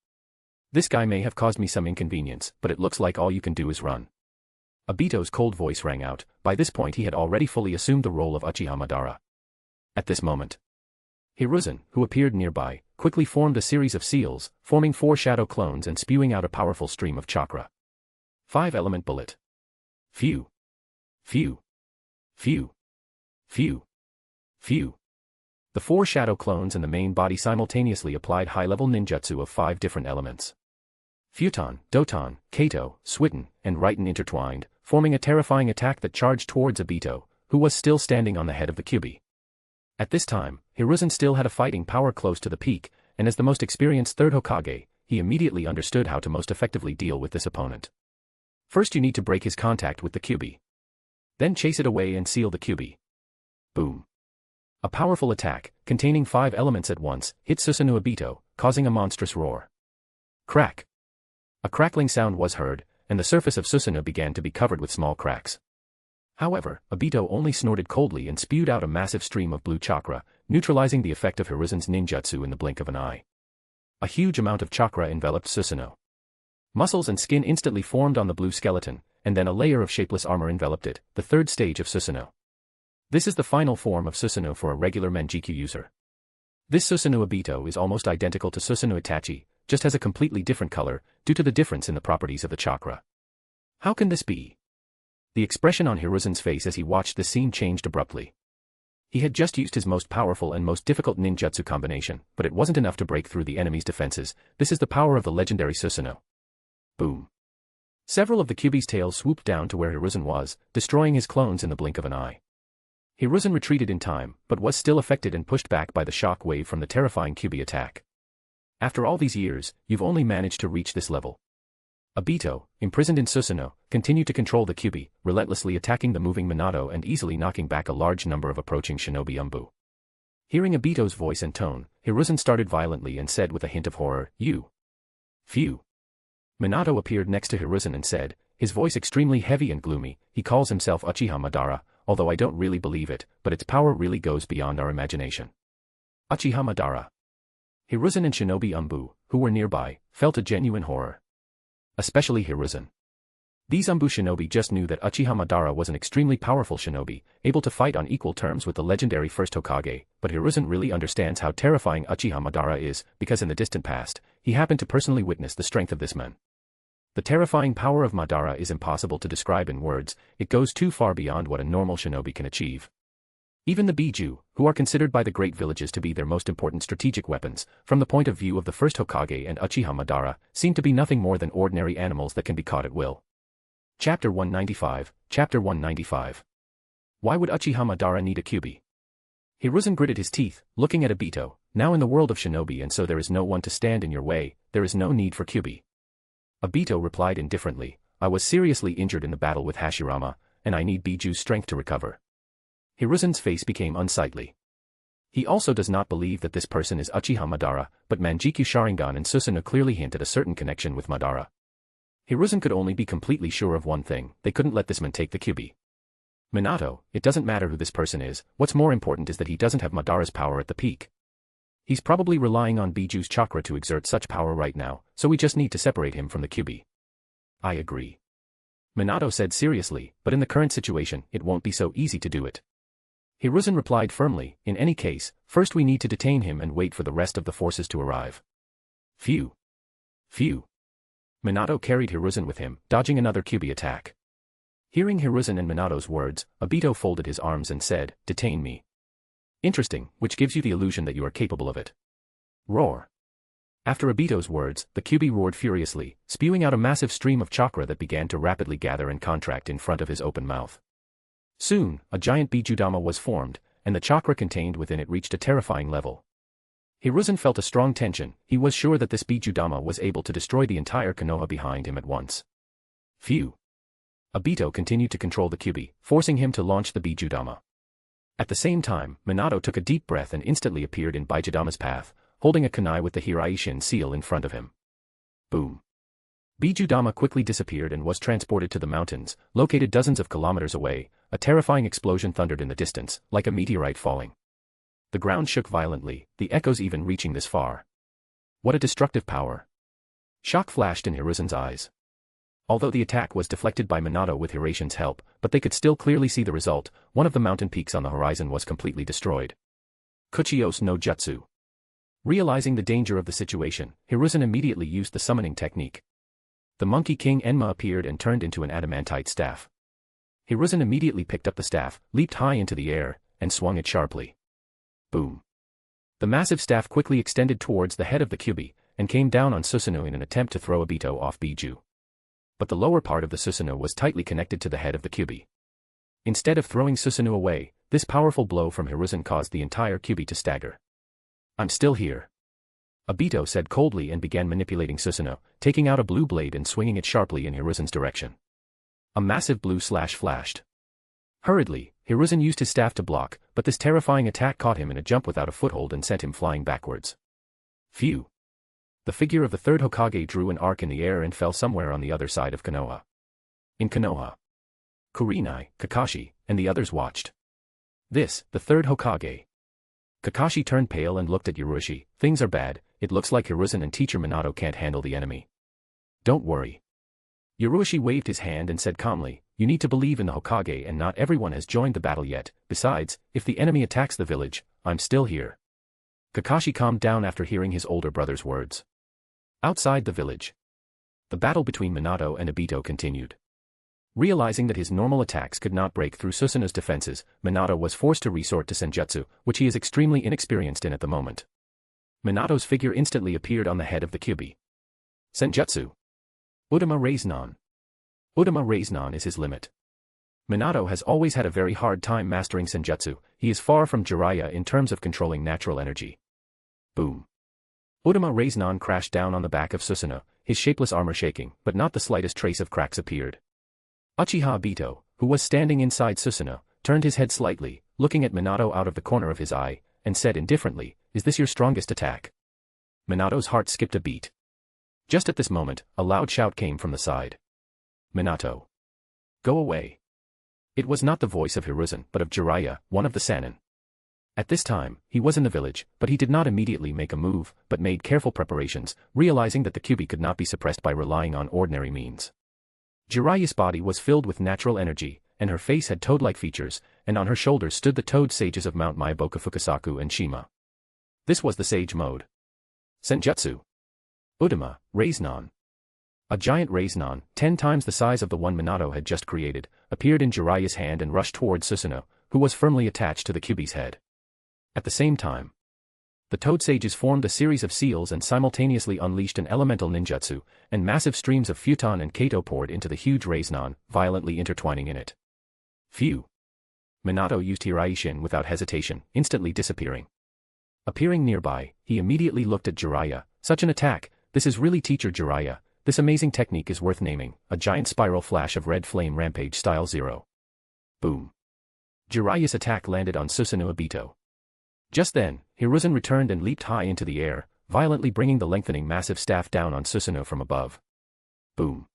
This guy may have caused me some inconvenience, but it looks like all you can do is run. Obito's cold voice rang out. By this point he had already fully assumed the role of Uchiha Madara. At this moment, Hiruzen, who appeared nearby, quickly formed a series of seals, forming 4 shadow clones and spewing out a powerful stream of chakra. 5-element bullet. Phew. Phew. Phew. Phew. Phew. The 4 shadow clones and the main body simultaneously applied high-level ninjutsu of 5 different elements. Futon, Doton, Kato, Switten, and Raiten intertwined, forming a terrifying attack that charged towards Obito, who was still standing on the head of the Kyuubi. At this time, Hiruzen still had a fighting power close to the peak, and as the most experienced third Hokage, he immediately understood how to most effectively deal with this opponent. First you need to break his contact with the Kyuubi. Then chase it away and seal the Kyuubi. Boom. A powerful attack, containing 5 elements at once, hit Susanoo Obito, causing a monstrous roar. Crack. A crackling sound was heard, and the surface of Susanoo began to be covered with small cracks. However, Obito only snorted coldly and spewed out a massive stream of blue chakra, neutralizing the effect of Hiruzen's ninjutsu in the blink of an eye. A huge amount of chakra enveloped Susanoo. Muscles and skin instantly formed on the blue skeleton, and then a layer of shapeless armor enveloped it, the third stage of Susanoo. This is the final form of Susanoo for a regular Manjikyu user. This Susanoo Obito is almost identical to Susanoo Itachi, just has a completely different color, due to the difference in the properties of the chakra. How can this be? The expression on Hiruzen's face as he watched the scene changed abruptly. He had just used his most powerful and most difficult ninjutsu combination, but it wasn't enough to break through the enemy's defenses. This is the power of the legendary Susanoo. Boom. Several of the Kyuubi's tails swooped down to where Hiruzen was, destroying his clones in the blink of an eye. Hiruzen retreated in time, but was still affected and pushed back by the shock wave from the terrifying Kyuubi attack. After all these years, you've only managed to reach this level. Obito, imprisoned in Susanoo, continued to control the Kyuubi, relentlessly attacking the moving Minato and easily knocking back a large number of approaching shinobi Umbu. Hearing Obito's voice and tone, Hiruzen started violently and said with a hint of horror, "You." "Phew." Minato appeared next to Hiruzen and said, his voice extremely heavy and gloomy, "He calls himself Uchiha Madara, although I don't really believe it, but its power really goes beyond our imagination." Uchiha Madara. Hiruzen and shinobi Umbu, who were nearby, felt a genuine horror. Especially Hiruzen. These Umbu shinobi just knew that Uchiha Madara was an extremely powerful shinobi, able to fight on equal terms with the legendary first Hokage, but Hiruzen really understands how terrifying Uchiha Madara is, because in the distant past, he happened to personally witness the strength of this man. The terrifying power of Madara is impossible to describe in words, it goes too far beyond what a normal shinobi can achieve. Even the Biju, who are considered by the great villages to be their most important strategic weapons, from the point of view of the first Hokage and Uchiha Madara, seem to be nothing more than ordinary animals that can be caught at will. Chapter 195, Chapter 195. Why would Uchiha Madara need a Kyuubi? Hiruzen gritted his teeth, looking at Obito, now in the world of shinobi and so there is no one to stand in your way, there is no need for Kyuubi. Obito replied indifferently, I was seriously injured in the battle with Hashirama, and I need Biju's strength to recover. Hiruzen's face became unsightly. He also does not believe that this person is Uchiha Madara, but Manjikyu Sharingan and Susanoo clearly hint at a certain connection with Madara. Hiruzen could only be completely sure of one thing, they couldn't let this man take the Kyuubi. Minato, it doesn't matter who this person is, what's more important is that he doesn't have Madara's power at the peak. He's probably relying on Biju's chakra to exert such power right now, so we just need to separate him from the Kyuubi. I agree. Minato said seriously, but in the current situation, it won't be so easy to do it. Hiruzen replied firmly, in any case, first we need to detain him and wait for the rest of the forces to arrive. Phew. Phew. Minato carried Hiruzen with him, dodging another Kyuubi attack. Hearing Hiruzen and Minato's words, Obito folded his arms and said, detain me. Interesting, which gives you the illusion that you are capable of it. Roar. After Obito's words, the Kyuubi roared furiously, spewing out a massive stream of chakra that began to rapidly gather and contract in front of his open mouth. Soon, a giant Bijudama was formed, and the chakra contained within it reached a terrifying level. Hiruzen felt a strong tension, he was sure that this Bijudama was able to destroy the entire Konoha behind him at once. Phew. Obito continued to control the Kyuubi, forcing him to launch the Bijudama. At the same time, Minato took a deep breath and instantly appeared in Bijudama's path, holding a kunai with the Hiraishin seal in front of him. Boom. Bijudama quickly disappeared and was transported to the mountains, located dozens of kilometers away. A terrifying explosion thundered in the distance, like a meteorite falling. The ground shook violently, the echoes even reaching this far. What a destructive power. Shock flashed in Hiruzen's eyes. Although the attack was deflected by Minato with Hiraishin's help, but they could still clearly see the result, one of the mountain peaks on the horizon was completely destroyed. Kuchiyos no Jutsu. Realizing the danger of the situation, Hiruzen immediately used the summoning technique. The Monkey King Enma appeared and turned into an adamantite staff. Hiruzen immediately picked up the staff, leaped high into the air, and swung it sharply. Boom. The massive staff quickly extended towards the head of the Kyuubi, and came down on Susanoo in an attempt to throw Obito off Biju. But the lower part of the Susanoo was tightly connected to the head of the Kyuubi. Instead of throwing Susanoo away, this powerful blow from Hiruzen caused the entire Kyuubi to stagger. I'm still here. Obito said coldly and began manipulating Susanoo, taking out a blue blade and swinging it sharply in Hiruzen's direction. A massive blue slash flashed. Hurriedly, Hiruzen used his staff to block, but this terrifying attack caught him in a jump without a foothold and sent him flying backwards. Phew. The figure of the third Hokage drew an arc in the air and fell somewhere on the other side of Konoha. In Konoha, Kurenai, Kakashi, and the others watched. This, the third Hokage. Kakashi turned pale and looked at Ryuchi. Things are bad, it looks like Hiruzen and teacher Minato can't handle the enemy. Don't worry. Ryuchi waved his hand and said calmly, you need to believe in the Hokage and not everyone has joined the battle yet, besides, if the enemy attacks the village, I'm still here. Kakashi calmed down after hearing his older brother's words. Outside the village, the battle between Minato and Obito continued. Realizing that his normal attacks could not break through Susanoo's defenses, Minato was forced to resort to Senjutsu, which he is extremely inexperienced in at the moment. Minato's figure instantly appeared on the head of the Kyuubi. Senjutsu. Udama Raiznan. Udama Raiznan is his limit. Minato has always had a very hard time mastering Senjutsu. He is far from Jiraiya in terms of controlling natural energy. Boom. Udama Raiznan crashed down on the back of Susanoo, his shapeless armor shaking, but not the slightest trace of cracks appeared. Uchiha Obito, who was standing inside Susanoo, turned his head slightly, looking at Minato out of the corner of his eye, and said indifferently, "Is this your strongest attack?" Minato's heart skipped a beat. Just at this moment, a loud shout came from the side. "Minato! Go away!" It was not the voice of Hiruzen but of Jiraiya, one of the Sannin. At this time, he was in the village, but he did not immediately make a move, but made careful preparations, realizing that the Kyuubi could not be suppressed by relying on ordinary means. Jiraiya's body was filled with natural energy, and her face had toad-like features, and on her shoulders stood the toad sages of Mount Myoboku Fukasaku and Shima. This was the sage mode. Senjutsu. Udama, Raiznan. A giant Raiznan, 10 times the size of the one Minato had just created, appeared in Jiraiya's hand and rushed towards Susanoo, who was firmly attached to the Kyuubi's head. At the same time, the toad sages formed a series of seals and simultaneously unleashed an elemental ninjutsu, and massive streams of futon and kato poured into the huge Raiznan, violently intertwining in it. Phew! Minato used Hiraishin without hesitation, instantly disappearing. Appearing nearby, he immediately looked at Jiraiya. "Such an attack, this is really Teacher Jiraiya. This amazing technique is worth naming." A giant spiral flash of red flame rampage style 0. Boom. Jiraiya's attack landed on Susanoo Obito. Just then, Hiruzen returned and leaped high into the air, violently bringing the lengthening massive staff down on Susanoo from above. Boom.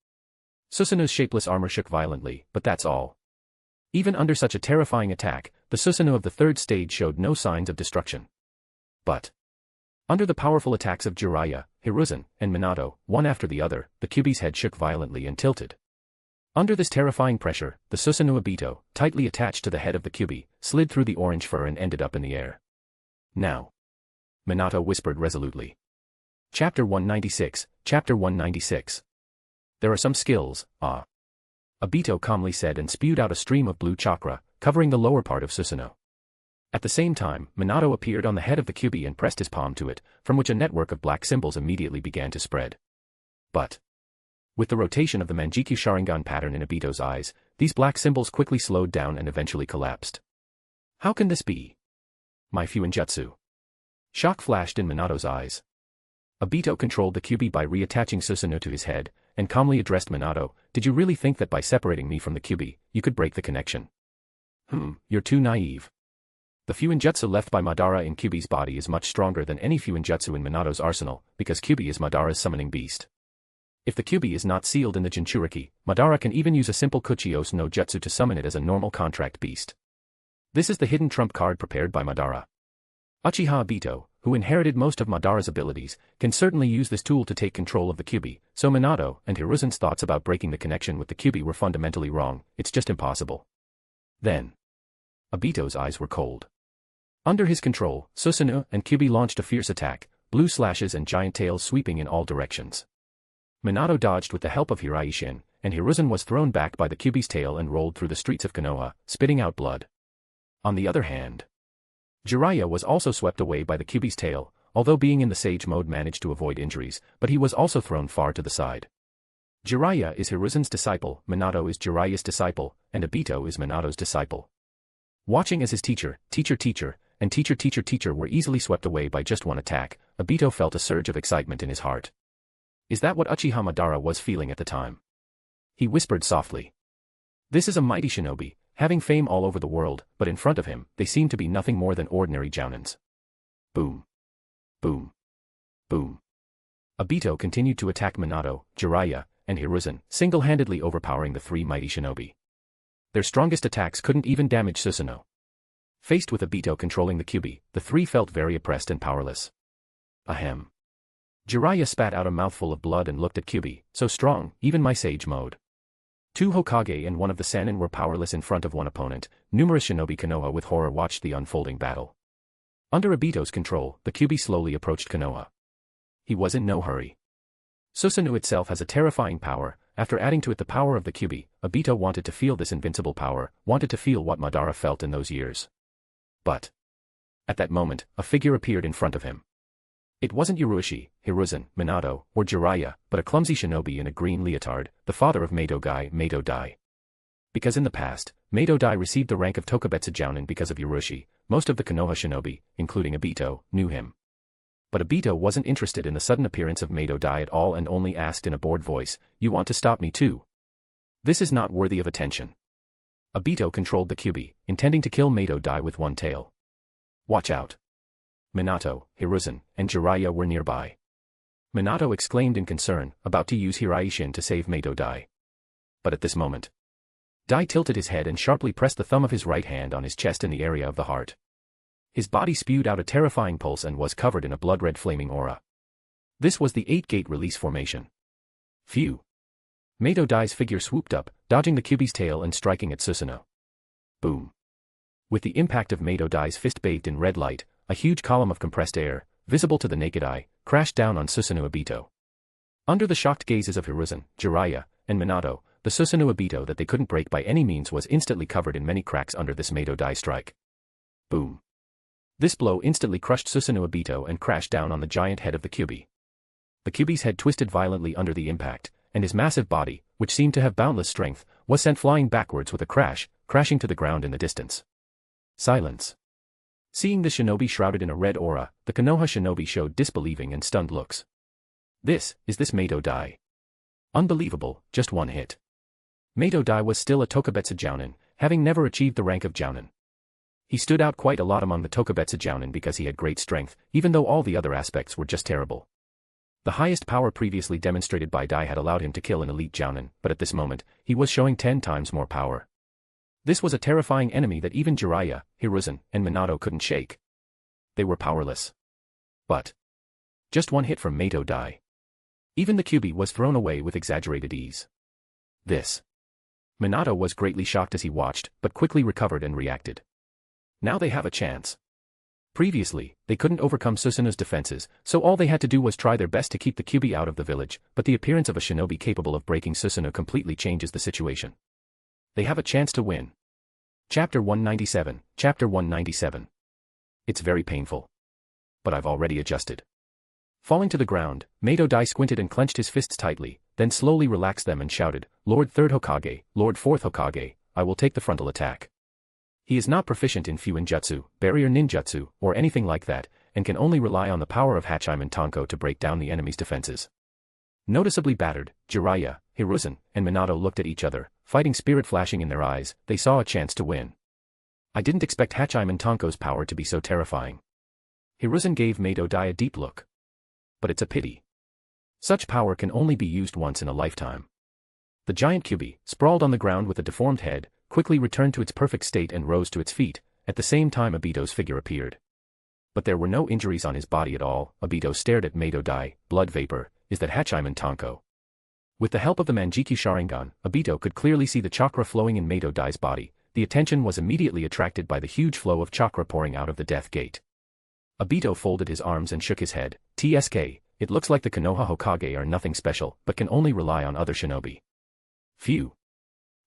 Susanoo's shapeless armor shook violently, but that's all. Even under such a terrifying attack, the Susanoo of the third stage showed no signs of destruction. But under the powerful attacks of Jiraiya, Hiruzen, and Minato, one after the other, the Kyuubi's head shook violently and tilted. Under this terrifying pressure, the Susanoo Obito, tightly attached to the head of the Kyuubi, slid through the orange fur and ended up in the air. "Now," Minato whispered resolutely. Chapter 196, Chapter 196. "There are some skills, Obito calmly said and spewed out a stream of blue chakra, covering the lower part of Susanoo. At the same time, Minato appeared on the head of the Kyuubi and pressed his palm to it, from which a network of black symbols immediately began to spread. But with the rotation of the Manjikyu Sharingan pattern in Obito's eyes, these black symbols quickly slowed down and eventually collapsed. "How can this be? My Fuinjutsu." Shock flashed in Minato's eyes. Obito controlled the Kyuubi by reattaching Susanoo to his head, and calmly addressed Minato, "Did you really think that by separating me from the Kyuubi, you could break the connection? You're too naive. The Fuinjutsu left by Madara in Kyuubi's body is much stronger than any Fuinjutsu in Minato's arsenal, because Kyuubi is Madara's summoning beast. If the Kyuubi is not sealed in the Jinchuriki, Madara can even use a simple Kuchios no Jutsu to summon it as a normal contract beast. This is the hidden trump card prepared by Madara. Uchiha Obito, who inherited most of Madara's abilities, can certainly use this tool to take control of the Kyuubi, so Minato and Hiruzen's thoughts about breaking the connection with the Kyuubi were fundamentally wrong. It's just impossible." Then Obito's eyes were cold. Under his control, Susanoo and Kyuubi launched a fierce attack, blue slashes and giant tails sweeping in all directions. Minato dodged with the help of Hiraishin, and Hiruzen was thrown back by the Kyuubi's tail and rolled through the streets of Konoha, spitting out blood. On the other hand, Jiraiya was also swept away by the Kyuubi's tail, although being in the sage mode managed to avoid injuries, but he was also thrown far to the side. Jiraiya is Hiruzen's disciple, Minato is Jiraiya's disciple, and Obito is Minato's disciple. Watching as his teacher and teacher were easily swept away by just one attack, Obito felt a surge of excitement in his heart. Is that what Uchiha Madara was feeling at the time? He whispered softly. This is a mighty shinobi, having fame all over the world, but in front of him, they seem to be nothing more than ordinary jounins. Boom. Boom. Boom. Obito continued to attack Minato, Jiraiya, and Hiruzen, single-handedly overpowering the three mighty shinobi. Their strongest attacks couldn't even damage Susanoo. Faced with Obito controlling the Kyuubi, the three felt very oppressed and powerless. Ahem. Jiraiya spat out a mouthful of blood and looked at Kyuubi, so strong, even my sage mode. Two Hokage and one of the Sannin were powerless in front of one opponent. Numerous shinobi Konoha with horror watched the unfolding battle. Under Obito's control, the Kyuubi slowly approached Konoha. He was in no hurry. Susanoo itself has a terrifying power, after adding to it the power of the Kyuubi, Obito wanted to feel this invincible power, wanted to feel what Madara felt in those years. But at that moment, a figure appeared in front of him. It wasn't Ryuchi, Hiruzen, Minato, or Jiraiya, but a clumsy shinobi in a green leotard, the father of Meito Dai. Because in the past, Meito Dai received the rank of Tokubetsu Jounin because of Ryuchi, most of the Konoha shinobi, including Obito, knew him. But Obito wasn't interested in the sudden appearance of Meito Dai at all and only asked in a bored voice, "You want to stop me too? This is not worthy of attention." Obito controlled the Kyuubi, intending to kill Meito Dai with one tail. "Watch out." Minato, Hiruzen, and Jiraiya were nearby. Minato exclaimed in concern, about to use Hiraishin to save Meito Dai. But at this moment, Dai tilted his head and sharply pressed the thumb of his right hand on his chest in the area of the heart. His body spewed out a terrifying pulse and was covered in a blood-red flaming aura. This was the 8-gate release formation. Phew. Meito Dai's figure swooped up, dodging the Kyuubi's tail and striking at Susanoo. Boom. With the impact of Meito Dai's fist bathed in red light, a huge column of compressed air, visible to the naked eye, crashed down on Susanoo Obito. Under the shocked gazes of Hiruzen, Jiraiya, and Minato, the Susanoo Obito that they couldn't break by any means was instantly covered in many cracks under this Meito Dai strike. Boom. This blow instantly crushed Susanoo Obito and crashed down on the giant head of the Kyuubi. The Kyuubi's head twisted violently under the impact, and his massive body, which seemed to have boundless strength, was sent flying backwards with a crash, crashing to the ground in the distance. Silence. Seeing the shinobi shrouded in a red aura, the Konoha shinobi showed disbelieving and stunned looks. This Meito Dai? Unbelievable, just one hit. Meito Dai was still a Tokubetsu Jounin, having never achieved the rank of Jounin. He stood out quite a lot among the Tokubetsu Jounin because he had great strength, even though all the other aspects were just terrible. The highest power previously demonstrated by Dai had allowed him to kill an elite Jounin, but at this moment, he was showing 10 times more power. This was a terrifying enemy that even Jiraiya, Hiruzen, and Minato couldn't shake. They were powerless. But just one hit from Meito Dai. Even the Kyuubi was thrown away with exaggerated ease. This. Minato was greatly shocked as he watched, but quickly recovered and reacted. Now they have a chance. Previously, they couldn't overcome Susanoo's defenses, so all they had to do was try their best to keep the Kyuubi out of the village, but the appearance of a shinobi capable of breaking Susanoo completely changes the situation. They have a chance to win. Chapter 197, Chapter 197. It's very painful. But I've already adjusted. Falling to the ground, Meito Dai squinted and clenched his fists tightly, then slowly relaxed them and shouted, "Lord 3rd Hokage, Lord 4th Hokage, I will take the frontal attack." He is not proficient in Fuin Jutsu, barrier ninjutsu, or anything like that, and can only rely on the power of Hachiman Tonko to break down the enemy's defenses. Noticeably battered, Jiraiya, Hiruzen, and Minato looked at each other, fighting spirit flashing in their eyes. They saw a chance to win. I didn't expect Hachiman Tonko's power to be so terrifying. Hiruzen gave Meito Dai a deep look. But it's a pity. Such power can only be used once in a lifetime. The giant Kyuubi, sprawled on the ground with a deformed head, quickly returned to its perfect state and rose to its feet. At the same time Obito's figure appeared. But there were no injuries on his body at all. Obito stared at Meito Dai. Blood vapor, is that Hachiman Tonko? With the help of the Manjikyu Sharingan, Obito could clearly see the chakra flowing in Meito Dai's body. The attention was immediately attracted by the huge flow of chakra pouring out of the death gate. Obito folded his arms and shook his head. "TSK, it looks like the Konoha Hokage are nothing special, but can only rely on other shinobi." Phew.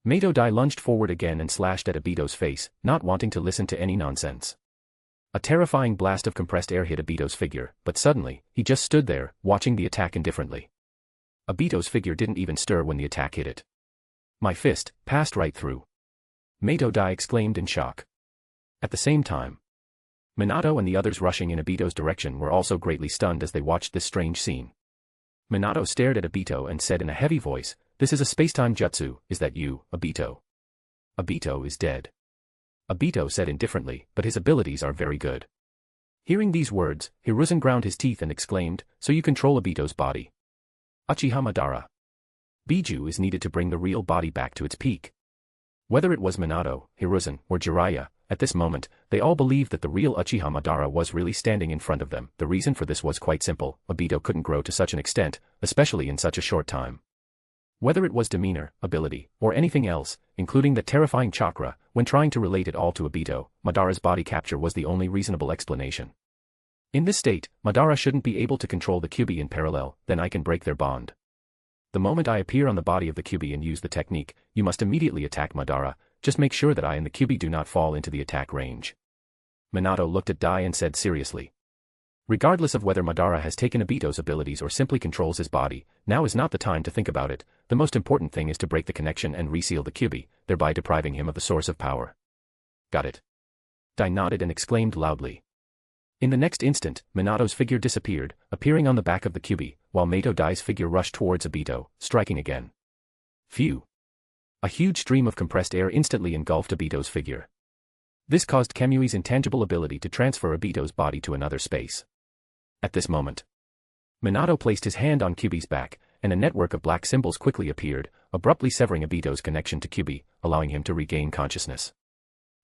Meito Dai lunged forward again and slashed at Obito's face, not wanting to listen to any nonsense. A terrifying blast of compressed air hit Obito's figure, but suddenly, he just stood there, watching the attack indifferently. Obito's figure didn't even stir when the attack hit it. My fist passed right through. Meito Dai exclaimed in shock. At the same time, Minato and the others rushing in Obito's direction were also greatly stunned as they watched this strange scene. Minato stared at Obito and said in a heavy voice, "This is a spacetime jutsu, is that you, Obito?" Obito is dead. Obito said indifferently, but his abilities are very good. Hearing these words, Hiruzen ground his teeth and exclaimed, "So you control Obito's body?" Uchiha Madara. Biju is needed to bring the real body back to its peak. Whether it was Minato, Hiruzen, or Jiraiya, at this moment, they all believed that the real Uchiha Madara was really standing in front of them. The reason for this was quite simple. Obito couldn't grow to such an extent, especially in such a short time. Whether it was demeanor, ability, or anything else, including the terrifying chakra, when trying to relate it all to Obito, Madara's body capture was the only reasonable explanation. In this state, Madara shouldn't be able to control the Kyuubi in parallel, then I can break their bond. The moment I appear on the body of the Kyuubi and use the technique, you must immediately attack Madara, just make sure that I and the Kyuubi do not fall into the attack range. Minato looked at Dai and said seriously. Regardless of whether Madara has taken Obito's abilities or simply controls his body, now is not the time to think about it. The most important thing is to break the connection and reseal the Kyuubi, thereby depriving him of the source of power. Got it. Dai nodded and exclaimed loudly. In the next instant, Minato's figure disappeared, appearing on the back of the Kyuubi, while Mato Dai's figure rushed towards Obito, striking again. Phew. A huge stream of compressed air instantly engulfed Obito's figure. This caused Kamui's intangible ability to transfer Obito's body to another space. At this moment, Minato placed his hand on Kyuubi's back, and a network of black symbols quickly appeared, abruptly severing Obito's connection to Kyuubi, allowing him to regain consciousness.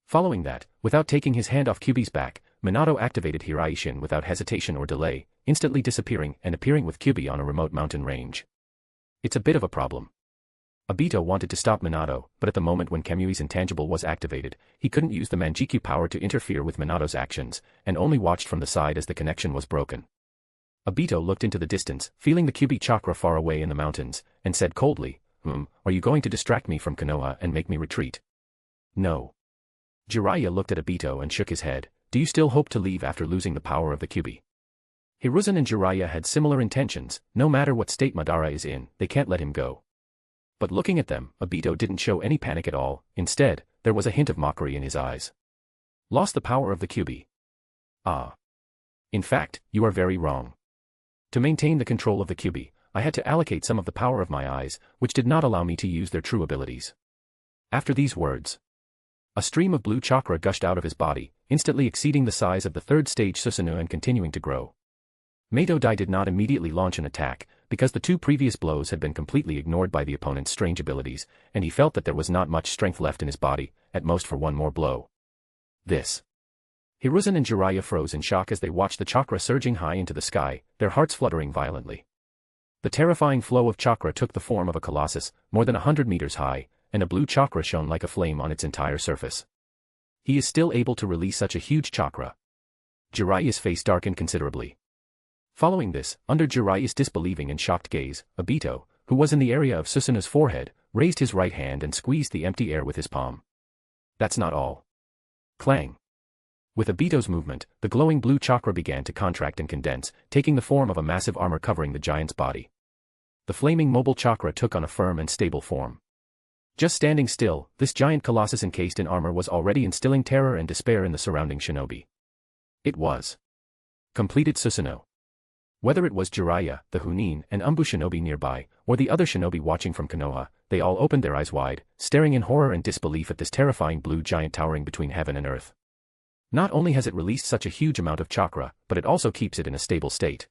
Following that, without taking his hand off Kyuubi's back, Minato activated Hiraishin without hesitation or delay, instantly disappearing and appearing with Kyuubi on a remote mountain range. It's a bit of a problem. Obito wanted to stop Minato, but at the moment when Kamui's intangible was activated, he couldn't use the Manjikyu power to interfere with Minato's actions, and only watched from the side as the connection was broken. Obito looked into the distance, feeling the Kyuubi chakra far away in the mountains, and said coldly, are you going to distract me from Konoha and make me retreat? No. Jiraiya looked at Obito and shook his head. Do you still hope to leave after losing the power of the Kyuubi? Hiruzen and Jiraiya had similar intentions. No matter what state Madara is in, they can't let him go. But looking at them, Obito didn't show any panic at all. Instead, there was a hint of mockery in his eyes. Lost the power of the Kyuubi? Ah. In fact, you are very wrong. To maintain the control of the Kyuubi, I had to allocate some of the power of my eyes, which did not allow me to use their true abilities. After these words, a stream of blue chakra gushed out of his body, instantly exceeding the size of the third stage Susanoo and continuing to grow. Mato Dai did not immediately launch an attack, because the two previous blows had been completely ignored by the opponent's strange abilities, and he felt that there was not much strength left in his body, at most for one more blow. This. Hiruzen and Jiraiya froze in shock as they watched the chakra surging high into the sky, their hearts fluttering violently. The terrifying flow of chakra took the form of a colossus, more than 100 meters high, and a blue chakra shone like a flame on its entire surface. He is still able to release such a huge chakra. Jiraiya's face darkened considerably. Following this, under Jiraiya's disbelieving and shocked gaze, Obito, who was in the area of Susanoo's forehead, raised his right hand and squeezed the empty air with his palm. That's not all. Clang. With Obito's movement, the glowing blue chakra began to contract and condense, taking the form of a massive armor covering the giant's body. The flaming mobile chakra took on a firm and stable form. Just standing still, this giant colossus encased in armor was already instilling terror and despair in the surrounding shinobi. It was completed Susanoo. Whether it was Jiraiya, the Chunin, and Umbu shinobi nearby, or the other shinobi watching from Konoha, they all opened their eyes wide, staring in horror and disbelief at this terrifying blue giant towering between heaven and earth. Not only has it released such a huge amount of chakra, but it also keeps it in a stable state.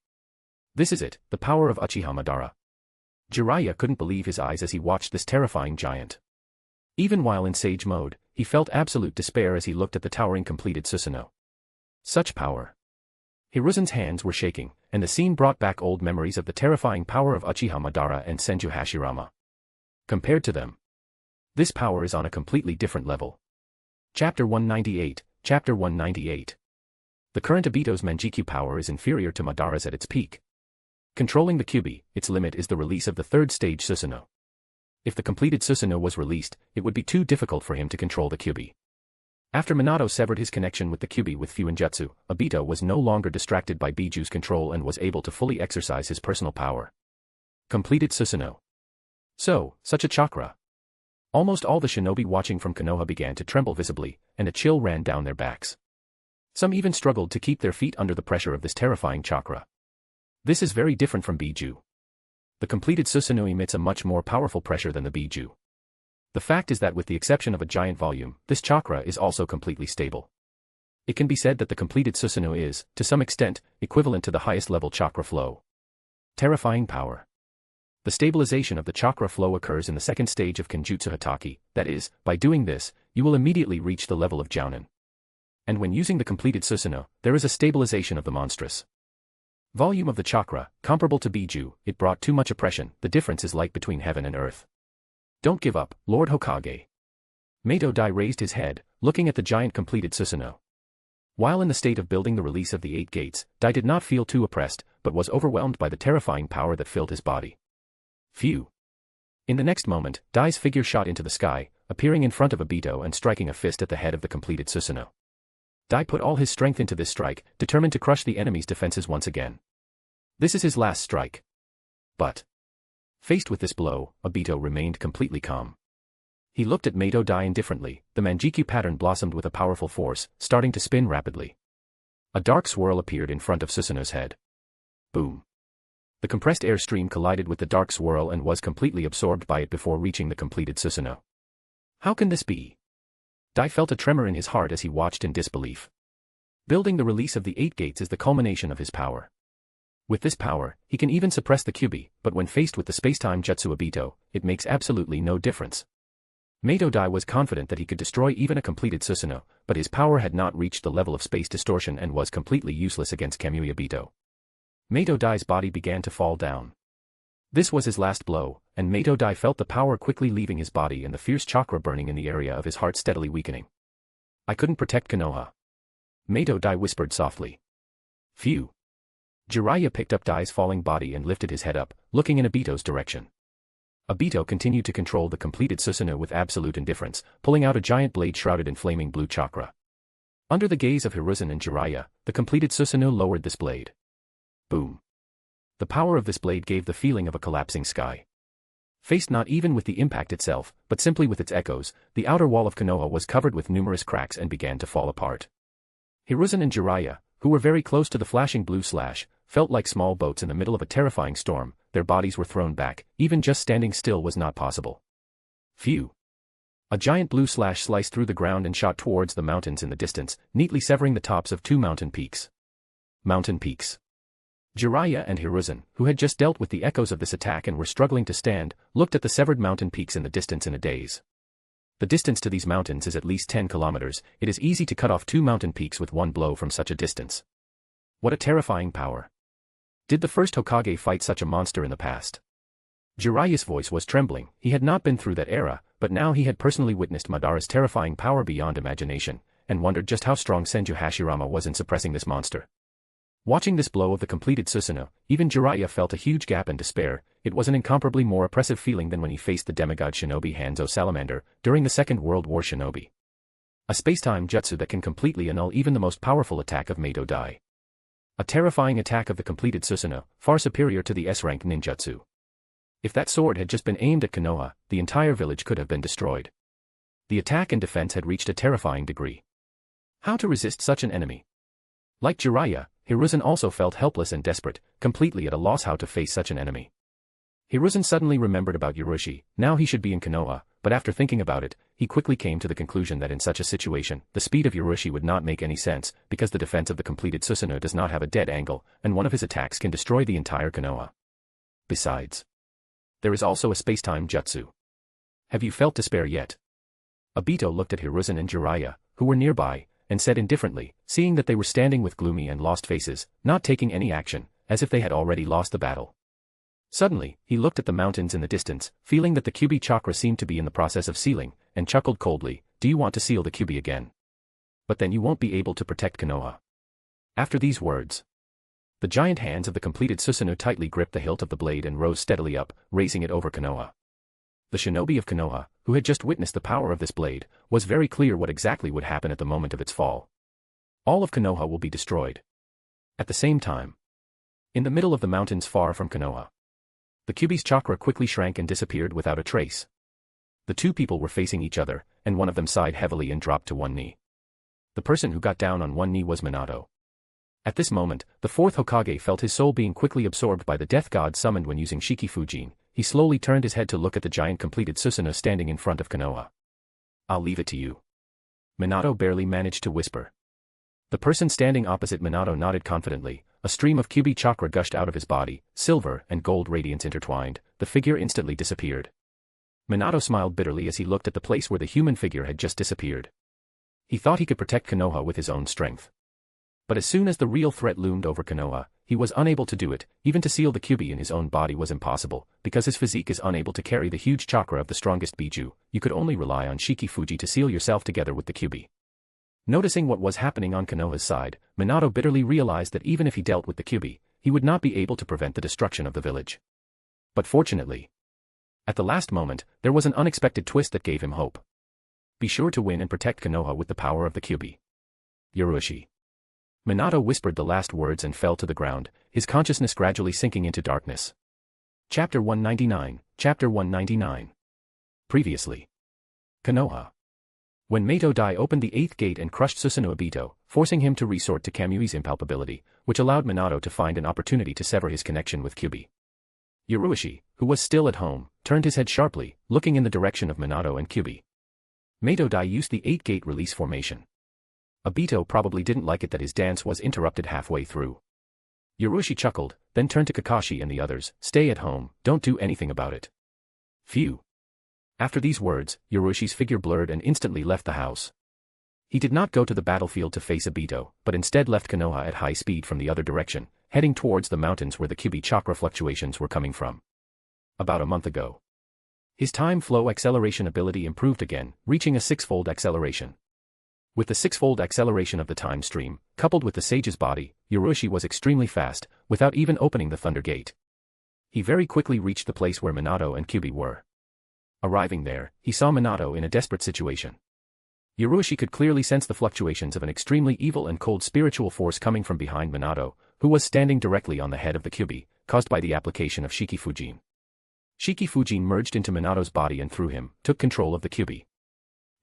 This is it, the power of Uchiha Madara. Jiraiya couldn't believe his eyes as he watched this terrifying giant. Even while in sage mode, he felt absolute despair as he looked at the towering completed Susanoo. Such power. Hiruzen's hands were shaking, and the scene brought back old memories of the terrifying power of Uchiha Madara and Senju Hashirama. Compared to them, this power is on a completely different level. Chapter 198, Chapter 198. The current Obito's Manjikyu power is inferior to Madara's at its peak. Controlling the Kyuubi, its limit is the release of the third stage Susanoo. If the completed Susanoo was released, it would be too difficult for him to control the Kyuubi. After Minato severed his connection with the Kyuubi with Fuinjutsu, Obito was no longer distracted by Bijuu's control and was able to fully exercise his personal power. Completed Susanoo. So, such a chakra. Almost all the shinobi watching from Konoha began to tremble visibly, and a chill ran down their backs. Some even struggled to keep their feet under the pressure of this terrifying chakra. This is very different from Bijuu. The completed Susanoo emits a much more powerful pressure than the Bijuu. The fact is that with the exception of a giant volume, this chakra is also completely stable. It can be said that the completed Susanoo is, to some extent, equivalent to the highest level chakra flow. Terrifying power. The stabilization of the chakra flow occurs in the second stage of Kenjutsu Hataki, that is, by doing this, you will immediately reach the level of Jounin. And when using the completed Susanoo, there is a stabilization of the monstrous volume of the chakra, comparable to Bijuu. It brought too much oppression. The difference is like between heaven and earth. Don't give up, Lord Hokage. Mato Dai raised his head, looking at the giant completed Susanoo. While in the state of building the release of the 8 gates, Dai did not feel too oppressed, but was overwhelmed by the terrifying power that filled his body. Phew. In the next moment, Dai's figure shot into the sky, appearing in front of Obito and striking a fist at the head of the completed Susanoo. Dai put all his strength into this strike, determined to crush the enemy's defenses once again. This is his last strike. But faced with this blow, Obito remained completely calm. He looked at Mato Dai indifferently. The Manjikyu pattern blossomed with a powerful force, starting to spin rapidly. A dark swirl appeared in front of Susanoo's head. Boom. The compressed air stream collided with the dark swirl and was completely absorbed by it before reaching the completed Susanoo. How can this be? Dai felt a tremor in his heart as he watched in disbelief. Building the release of the 8 gates is the culmination of his power. With this power, he can even suppress the Kyuubi, but when faced with the space-time jutsu Obito, it makes absolutely no difference. Mato Dai was confident that he could destroy even a completed Susanoo, but his power had not reached the level of space distortion and was completely useless against Kamui Obito. Mato Dai's body began to fall down. This was his last blow, and Mato Dai felt the power quickly leaving his body and the fierce chakra burning in the area of his heart steadily weakening. I couldn't protect Konoha. Mato Dai whispered softly. Phew. Jiraiya picked up Dai's falling body and lifted his head up, looking in Obito's direction. Obito continued to control the completed Susanoo with absolute indifference, pulling out a giant blade shrouded in flaming blue chakra. Under the gaze of Hiruzen and Jiraiya, the completed Susanoo lowered this blade. Boom. The power of this blade gave the feeling of a collapsing sky. Faced not even with the impact itself, but simply with its echoes, the outer wall of Konoha was covered with numerous cracks and began to fall apart. Hiruzen and Jiraiya, who were very close to the flashing blue slash, felt like small boats in the middle of a terrifying storm. Their bodies were thrown back, even just standing still was not possible. Phew. A giant blue slash sliced through the ground and shot towards the mountains in the distance, neatly severing the tops of 2 mountain peaks. Mountain peaks. Jiraiya and Hiruzen, who had just dealt with the echoes of this attack and were struggling to stand, looked at the severed mountain peaks in the distance in a daze. The distance to these mountains is at least 10 kilometers. It is easy to cut off 2 mountain peaks with one blow from such a distance. What a terrifying power. Did the first Hokage fight such a monster in the past? Jiraiya's voice was trembling. He had not been through that era, but now he had personally witnessed Madara's terrifying power beyond imagination, and wondered just how strong Senju Hashirama was in suppressing this monster. Watching this blow of the completed Susanoo, even Jiraiya felt a huge gap in despair. It was an incomparably more oppressive feeling than when he faced the demigod shinobi Hanzo Salamander during the Second World War shinobi. A space-time jutsu that can completely annul even the most powerful attack of Mato Dai. A terrifying attack of the completed Susanoo, far superior to the S-rank ninjutsu. If that sword had just been aimed at Konoha, the entire village could have been destroyed. The attack and defense had reached a terrifying degree. How to resist such an enemy? Like Jiraiya, Hiruzen also felt helpless and desperate, completely at a loss how to face such an enemy. Hiruzen suddenly remembered about Yurushi. Now he should be in Konoha, but after thinking about it, he quickly came to the conclusion that in such a situation, the speed of Yurushi would not make any sense, because the defense of the completed Susanoo does not have a dead angle, and one of his attacks can destroy the entire Konoha. Besides, there is also a space-time jutsu. Have you felt despair yet? Obito looked at Hiruzen and Jiraiya, who were nearby, and said indifferently, seeing that they were standing with gloomy and lost faces, not taking any action, as if they had already lost the battle. Suddenly, he looked at the mountains in the distance, feeling that the Kyuubi chakra seemed to be in the process of sealing, and chuckled coldly, "Do you want to seal the Kyuubi again? But then you won't be able to protect Konoha." After these words, the giant hands of the completed Susanoo tightly gripped the hilt of the blade and rose steadily up, raising it over Konoha. The shinobi of Konoha, who had just witnessed the power of this blade, was very clear what exactly would happen at the moment of its fall. All of Konoha will be destroyed. At the same time, in the middle of the mountains far from Konoha, the Kyuubi's chakra quickly shrank and disappeared without a trace. The two people were facing each other, and one of them sighed heavily and dropped to one knee. The person who got down on one knee was Minato. At this moment, the fourth Hokage felt his soul being quickly absorbed by the death god summoned when using Shikifujin. He slowly turned his head to look at the giant completed Susanoo standing in front of Konoha. "I'll leave it to you." Minato barely managed to whisper. The person standing opposite Minato nodded confidently. A stream of Kyuubi chakra gushed out of his body, silver and gold radiance intertwined. The figure instantly disappeared. Minato smiled bitterly as he looked at the place where the human figure had just disappeared. He thought he could protect Konoha with his own strength. But as soon as the real threat loomed over Konoha, he was unable to do it. Even to seal the Kyuubi in his own body was impossible, because his physique is unable to carry the huge chakra of the strongest Biju. You could only rely on Shikifuji to seal yourself together with the Kyuubi. Noticing what was happening on Konoha's side, Minato bitterly realized that even if he dealt with the Kyuubi, he would not be able to prevent the destruction of the village. But fortunately, At the last moment, there was an unexpected twist that gave him hope. Be sure to win and protect Konoha with the power of the Kyuubi. Yurushi. Minato whispered the last words and fell to the ground, his consciousness gradually sinking into darkness. Chapter 199, Chapter 199. Previously. Konoha. When Mato Dai opened the 8th gate and crushed Susanoo Obito, forcing him to resort to Kamui's impalpability, which allowed Minato to find an opportunity to sever his connection with Kyuubi. Yurushi, who was still at home, turned his head sharply, looking in the direction of Minato and Kyuubi. Mato Dai used the 8-gate release formation. Obito probably didn't like it that his dance was interrupted halfway through. Yurushi chuckled, then turned to Kakashi and the others, "Stay at home, don't do anything about it." Phew. After these words, Yurushi's figure blurred and instantly left the house. He did not go to the battlefield to face Obito, but instead left Konoha at high speed from the other direction, heading towards the mountains where the Kyuubi chakra fluctuations were coming from. About a month ago. His time flow acceleration ability improved again, reaching a 6-fold acceleration. With the 6-fold acceleration of the time stream, coupled with the sage's body, Yurushi was extremely fast, without even opening the Thunder Gate. He very quickly reached the place where Minato and Kyuubi were. Arriving there, he saw Minato in a desperate situation. Yurushi could clearly sense the fluctuations of an extremely evil and cold spiritual force coming from behind Minato, who was standing directly on the head of the Kyuubi, caused by the application of Shiki Fujin. Shiki Fujin merged into Minato's body and through him, took control of the Kyuubi.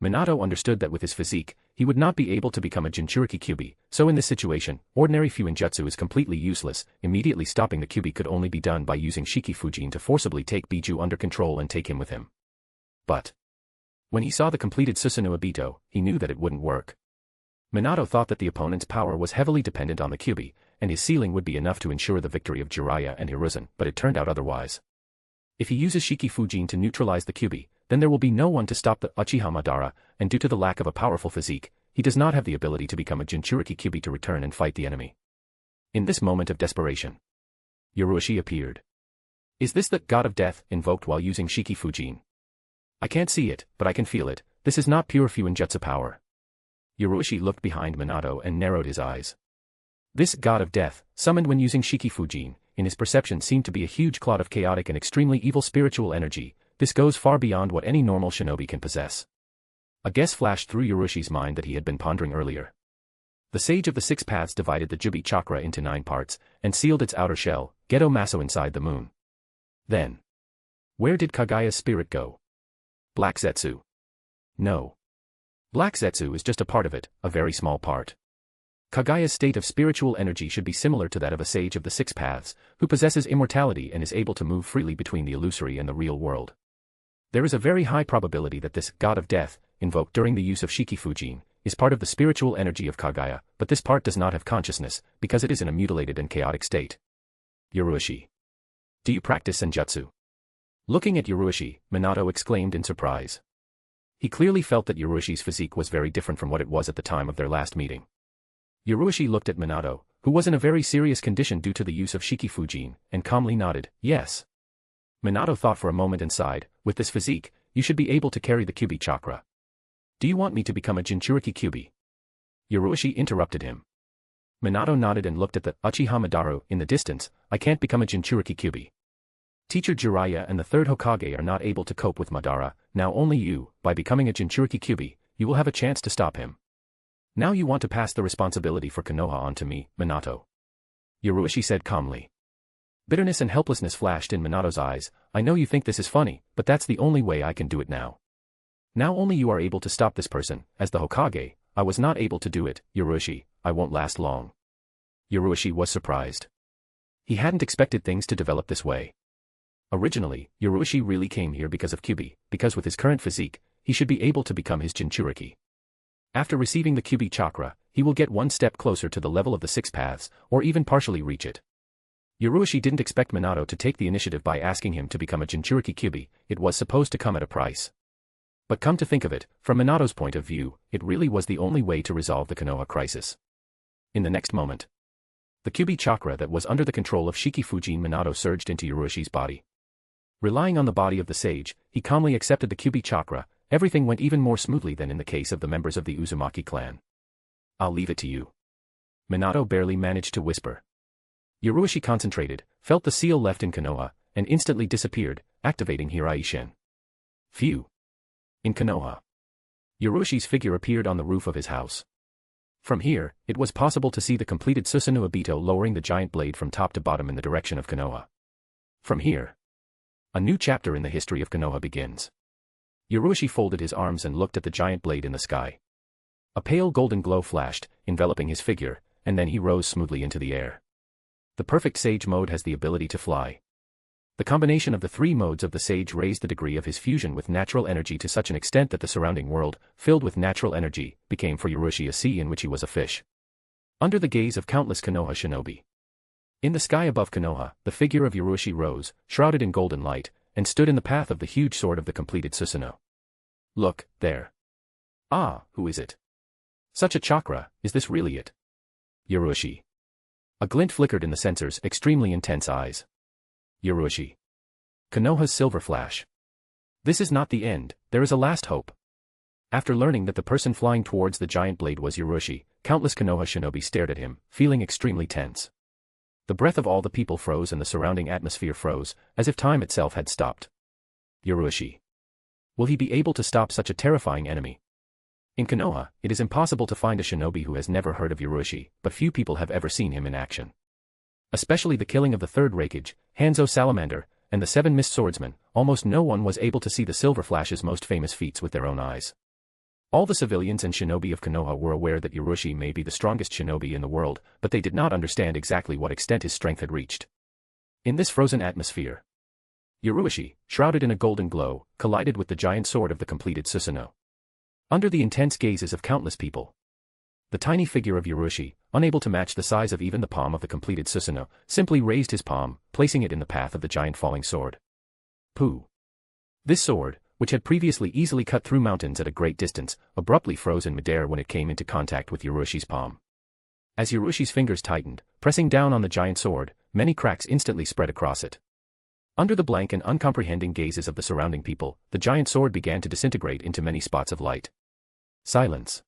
Minato understood that with his physique, he would not be able to become a Jinchuriki Kyuubi, so in this situation, ordinary Fuinjutsu is completely useless. Immediately stopping the Kyuubi could only be done by using Shiki Fujin to forcibly take Biju under control and take him with him. But when he saw the completed Susanoo Obito, he knew that it wouldn't work. Minato thought that the opponent's power was heavily dependent on the Kyuubi, and his ceiling would be enough to ensure the victory of Jiraiya and Hiruzen, but it turned out otherwise. If he uses Shiki Fujin to neutralize the Kyuubi, then there will be no one to stop the Uchiha Madara, and due to the lack of a powerful physique, he does not have the ability to become a Jinchuriki Kyuubi to return and fight the enemy. In this moment of desperation, Yurushi appeared. Is this the God of Death invoked while using Shiki Fujin? I can't see it, but I can feel it. This is not pure Fuinjutsu power. Yurushi looked behind Minato and narrowed his eyes. This God of Death, summoned when using Shiki Fujin, in his perception seemed to be a huge cloud of chaotic and extremely evil spiritual energy. This goes far beyond what any normal shinobi can possess. A guess flashed through Yurushi's mind that he had been pondering earlier. The Sage of the Six Paths divided the Kyuubi chakra into 9 parts, and sealed its outer shell, Geto Maso inside the moon. Then, where did Kagaya's spirit go? Black Zetsu. No. Black Zetsu is just a part of it, a very small part. Kagaya's state of spiritual energy should be similar to that of a Sage of the Six Paths, who possesses immortality and is able to move freely between the illusory and the real world. There is a very high probability that this God of Death, invoked during the use of Shiki Fujin, is part of the spiritual energy of Kagaya, but this part does not have consciousness, because it is in a mutilated and chaotic state. Yurushi. Do you practice Senjutsu? Looking at Yurushi, Minato exclaimed in surprise. He clearly felt that Yurushi's physique was very different from what it was at the time of their last meeting. Yurushi looked at Minato, who was in a very serious condition due to the use of Shiki Fujin, and calmly nodded, yes. Minato thought for a moment and sighed, with this physique, you should be able to carry the Kyuubi chakra. Do you want me to become a Jinchuriki Kyuubi? Yurushi interrupted him. Minato nodded and looked at the Uchiha Madara in the distance. I can't become a Jinchuriki Kyuubi. Teacher Jiraiya and the 3rd Hokage are not able to cope with Madara, now only you, by becoming a Jinchuriki Kyuubi, you will have a chance to stop him. Now you want to pass the responsibility for Konoha on to me, Minato. Yurushi said calmly. Bitterness and helplessness flashed in Minato's eyes. I know you think this is funny, but that's the only way I can do it now. Now only you are able to stop this person. As the Hokage, I was not able to do it, Yurushi, I won't last long. Yurushi was surprised. He hadn't expected things to develop this way. Originally, Yurushi really came here because of Kyuubi, because with his current physique, he should be able to become his Jinchuriki. After receiving the Kyuubi chakra, he will get one step closer to the level of the 6 paths, or even partially reach it. Yurushi didn't expect Minato to take the initiative by asking him to become a Jinchuriki Kyuubi. It was supposed to come at a price. But come to think of it, from Minato's point of view, it really was the only way to resolve the Konoha crisis. In the next moment, the Kyuubi chakra that was under the control of Shiki Fujin Minato surged into Yurushi's body. Relying on the body of the sage, he calmly accepted the Kyuubi chakra. Everything went even more smoothly than in the case of the members of the Uzumaki clan. I'll leave it to you. Minato barely managed to whisper. Yurushi concentrated, felt the seal left in Konoha, and instantly disappeared, activating Hirai-shin. Phew. In Konoha, Yoroshi's figure appeared on the roof of his house. From here, it was possible to see the completed Susanoo Obito lowering the giant blade from top to bottom in the direction of Konoha. From here, a new chapter in the history of Konoha begins. Yoroshi folded his arms and looked at the giant blade in the sky. A pale golden glow flashed, enveloping his figure, and then he rose smoothly into the air. The perfect Sage mode has the ability to fly. The combination of the three modes of the Sage raised the degree of his fusion with natural energy to such an extent that the surrounding world, filled with natural energy, became for Yoroshi a sea in which he was a fish. Under the gaze of countless Konoha shinobi. In the sky above Konoha, the figure of Yoroshi rose, shrouded in golden light, and stood in the path of the huge sword of the completed Susanoo. Look, there. Ah, who is it? Such a chakra, is this really it? Yoroshi. A glint flickered in the sensor's extremely intense eyes. Yoroshi. Konoha's silver flash. This is not the end, there is a last hope. After learning that the person flying towards the giant blade was Yoroshi, countless Konoha shinobi stared at him, feeling extremely tense. The breath of all the people froze and the surrounding atmosphere froze, as if time itself had stopped. Yoroshi. Will he be able to stop such a terrifying enemy? In Konoha, it is impossible to find a shinobi who has never heard of Yoroshi, but few people have ever seen him in action. Especially the killing of the third Rakage, Hanzo Salamander, and the 7 mist swordsmen, almost no one was able to see the Silver Flash's most famous feats with their own eyes. All the civilians and shinobi of Konoha were aware that Yoroshi may be the strongest shinobi in the world, but they did not understand exactly what extent his strength had reached. In this frozen atmosphere, Yoroshi, shrouded in a golden glow, collided with the giant sword of the completed Susanoo. Under the intense gazes of countless people, the tiny figure of Yoroshi, unable to match the size of even the palm of the completed Susanoo, simply raised his palm, placing it in the path of the giant falling sword. Pooh. This sword, which had previously easily cut through mountains at a great distance, abruptly froze in midair when it came into contact with Yoroshi's palm. As Yoroshi's fingers tightened, pressing down on the giant sword, many cracks instantly spread across it. Under the blank and uncomprehending gazes of the surrounding people, the giant sword began to disintegrate into many spots of light. Silence.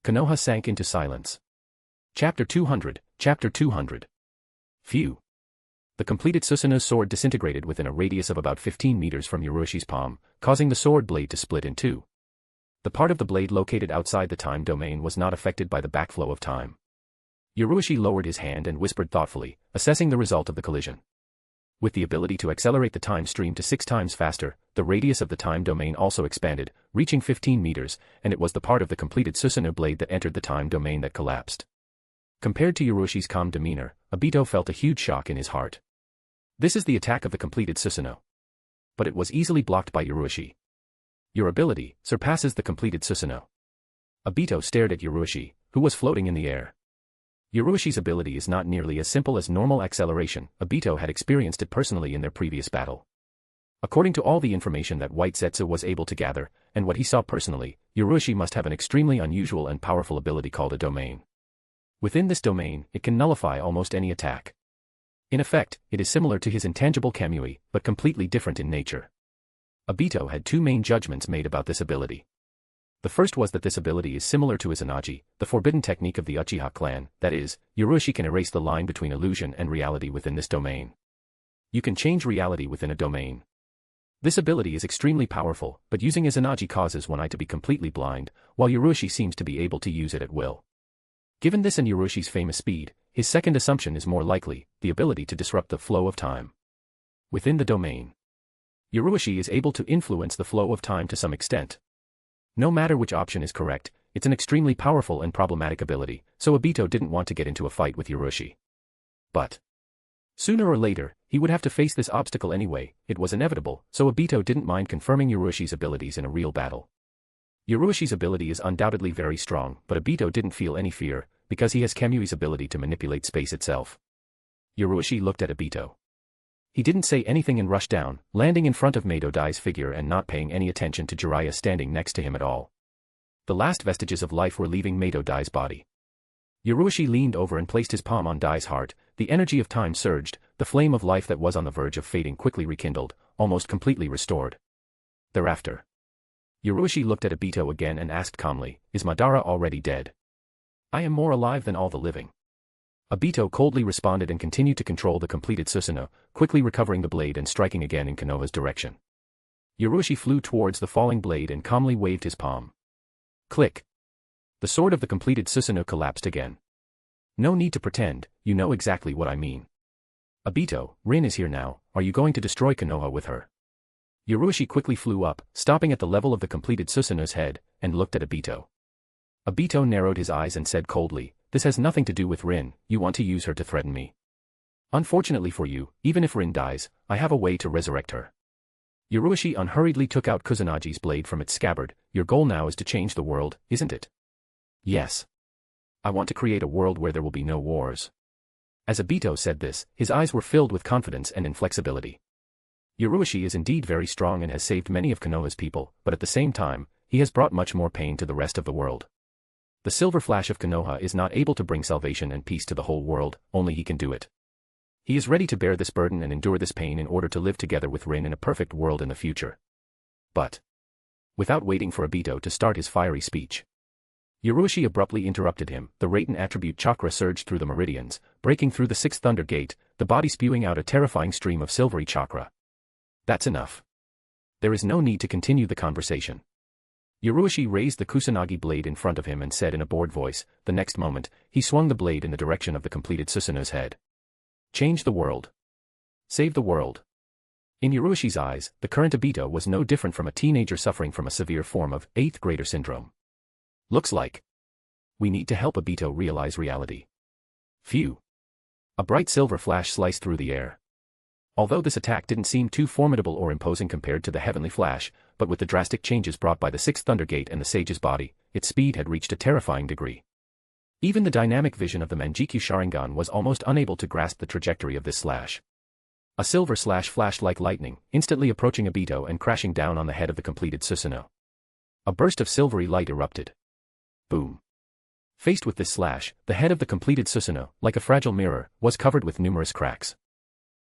Konoha sank into silence. Chapter 200, Chapter 200. Phew. The completed Susanoo's sword disintegrated within a radius of about 15 meters from Yoroshi's palm, causing the sword blade to split in two. The part of the blade located outside the time domain was not affected by the backflow of time. Yoroshi lowered his hand and whispered thoughtfully, assessing the result of the collision. With the ability to accelerate the time stream to 6 times faster, the radius of the time domain also expanded, reaching 15 meters, and it was the part of the completed Susanoo blade that entered the time domain that collapsed. Compared to Yoroshi's calm demeanor, Obito felt a huge shock in his heart. This is the attack of the completed Susanoo. But it was easily blocked by Yoroshi. Your ability surpasses the completed Susanoo. Obito stared at Yoroshi, who was floating in the air. Yoroshi's ability is not nearly as simple as normal acceleration. Obito had experienced it personally in their previous battle. According to all the information that White Zetsu was able to gather, and what he saw personally, Yoroshi must have an extremely unusual and powerful ability called a domain. Within this domain, it can nullify almost any attack. In effect, it is similar to his intangible Kamui, but completely different in nature. Obito had 2 main judgments made about this ability. The first was that this ability is similar to Izanagi, the forbidden technique of the Uchiha clan, that is, Yoroshi can erase the line between illusion and reality within this domain. You can change reality within a domain. This ability is extremely powerful, but using Izanagi causes one eye to be completely blind, while Yoroshi seems to be able to use it at will. Given this and Yoroshi's famous speed, his second assumption is more likely, the ability to disrupt the flow of time. Within the domain, Yoroshi is able to influence the flow of time to some extent. No matter which option is correct, it's an extremely powerful and problematic ability, so Obito didn't want to get into a fight with Yoroshi. But sooner or later, he would have to face this obstacle anyway, it was inevitable, so Obito didn't mind confirming Yoroshi's abilities in a real battle. Yoroshi's ability is undoubtedly very strong, but Obito didn't feel any fear, because he has Kamui's ability to manipulate space itself. Yoroshi looked at Obito. He didn't say anything and rushed down, landing in front of Mado Dai's figure and not paying any attention to Jiraiya standing next to him at all. The last vestiges of life were leaving Mado Dai's body. Yoroshi leaned over and placed his palm on Dai's heart, the energy of time surged, the flame of life that was on the verge of fading quickly rekindled, almost completely restored. Thereafter, Yoroshi looked at Obito again and asked calmly, "Is Madara already dead?" "I am more alive than all the living." Obito coldly responded and continued to control the completed Susanoo, quickly recovering the blade and striking again in Konoha's direction. Yurushi flew towards the falling blade and calmly waved his palm. Click. The sword of the completed Susanoo collapsed again. No need to pretend, you know exactly what I mean. Obito, Rin is here now, are you going to destroy Konoha with her? Yurushi quickly flew up, stopping at the level of the completed Susanoo's head, and looked at Obito. Obito narrowed his eyes and said coldly, this has nothing to do with Rin, you want to use her to threaten me. Unfortunately for you, even if Rin dies, I have a way to resurrect her. Yurushi unhurriedly took out Kusunagi's blade from its scabbard, your goal now is to change the world, isn't it? Yes. I want to create a world where there will be no wars. As Obito said this, his eyes were filled with confidence and inflexibility. Yurushi is indeed very strong and has saved many of Konoha's people, but at the same time, he has brought much more pain to the rest of the world. The silver flash of Konoha is not able to bring salvation and peace to the whole world, only he can do it. He is ready to bear this burden and endure this pain in order to live together with Rin in a perfect world in the future. But, without waiting for Obito to start his fiery speech, Yurushi abruptly interrupted him. The Raten attribute chakra surged through the meridians, breaking through the sixth thunder gate, the body spewing out a terrifying stream of silvery chakra. That's enough. There is no need to continue the conversation. Yurushi raised the Kusanagi blade in front of him and said in a bored voice. The next moment, he swung the blade in the direction of the completed Susanoo's head. Change the world. Save the world. In Yurushi's eyes, the current Obito was no different from a teenager suffering from a severe form of 8th grader syndrome. Looks like we need to help Obito realize reality. Phew. A bright silver flash sliced through the air. Although this attack didn't seem too formidable or imposing compared to the heavenly flash, but with the drastic changes brought by the sixth thunder gate and the sage's body, its speed had reached a terrifying degree. Even the dynamic vision of the Manjikyu Sharingan was almost unable to grasp the trajectory of this slash. A silver slash flashed like lightning, instantly approaching Obito and crashing down on the head of the completed Susanoo. A burst of silvery light erupted. Boom. Faced with this slash, the head of the completed Susanoo, like a fragile mirror, was covered with numerous cracks.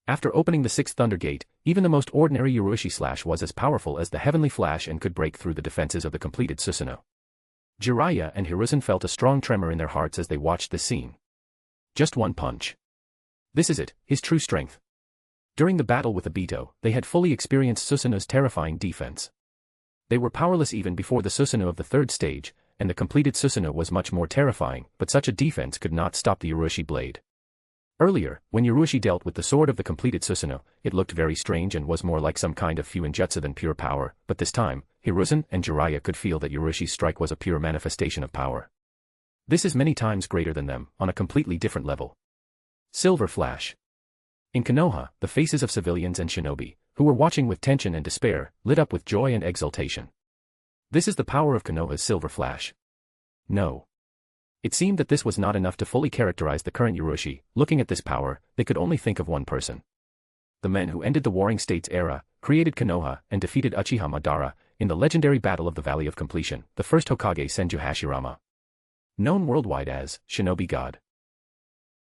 After opening the sixth thunder gate, even the most ordinary Yurushi slash was as powerful as the heavenly flash and could break through the defenses of the completed Susanoo. Jiraiya and Hiruzen felt a strong tremor in their hearts as they watched this scene. Just one punch. This is it, his true strength. During the battle with Obito, they had fully experienced Susanoo's terrifying defense. They were powerless even before the Susanoo of the third stage, and the completed Susanoo was much more terrifying, but such a defense could not stop the Yurushi blade. Earlier, when Yurushi dealt with the sword of the completed Susanoo, it looked very strange and was more like some kind of fuinjutsu than pure power, but this time, Hiruzen and Jiraiya could feel that Yurushi's strike was a pure manifestation of power. This is many times greater than them, on a completely different level. Silver Flash. In Konoha, the faces of civilians and shinobi, who were watching with tension and despair, lit up with joy and exultation. This is the power of Konoha's Silver Flash. No. It seemed that this was not enough to fully characterize the current Yurushi. Looking at this power, they could only think of one person. The men who ended the Warring States era, created Konoha, and defeated Uchiha Madara, in the legendary Battle of the Valley of Completion, the first Hokage Senju Hashirama. Known worldwide as Shinobi God.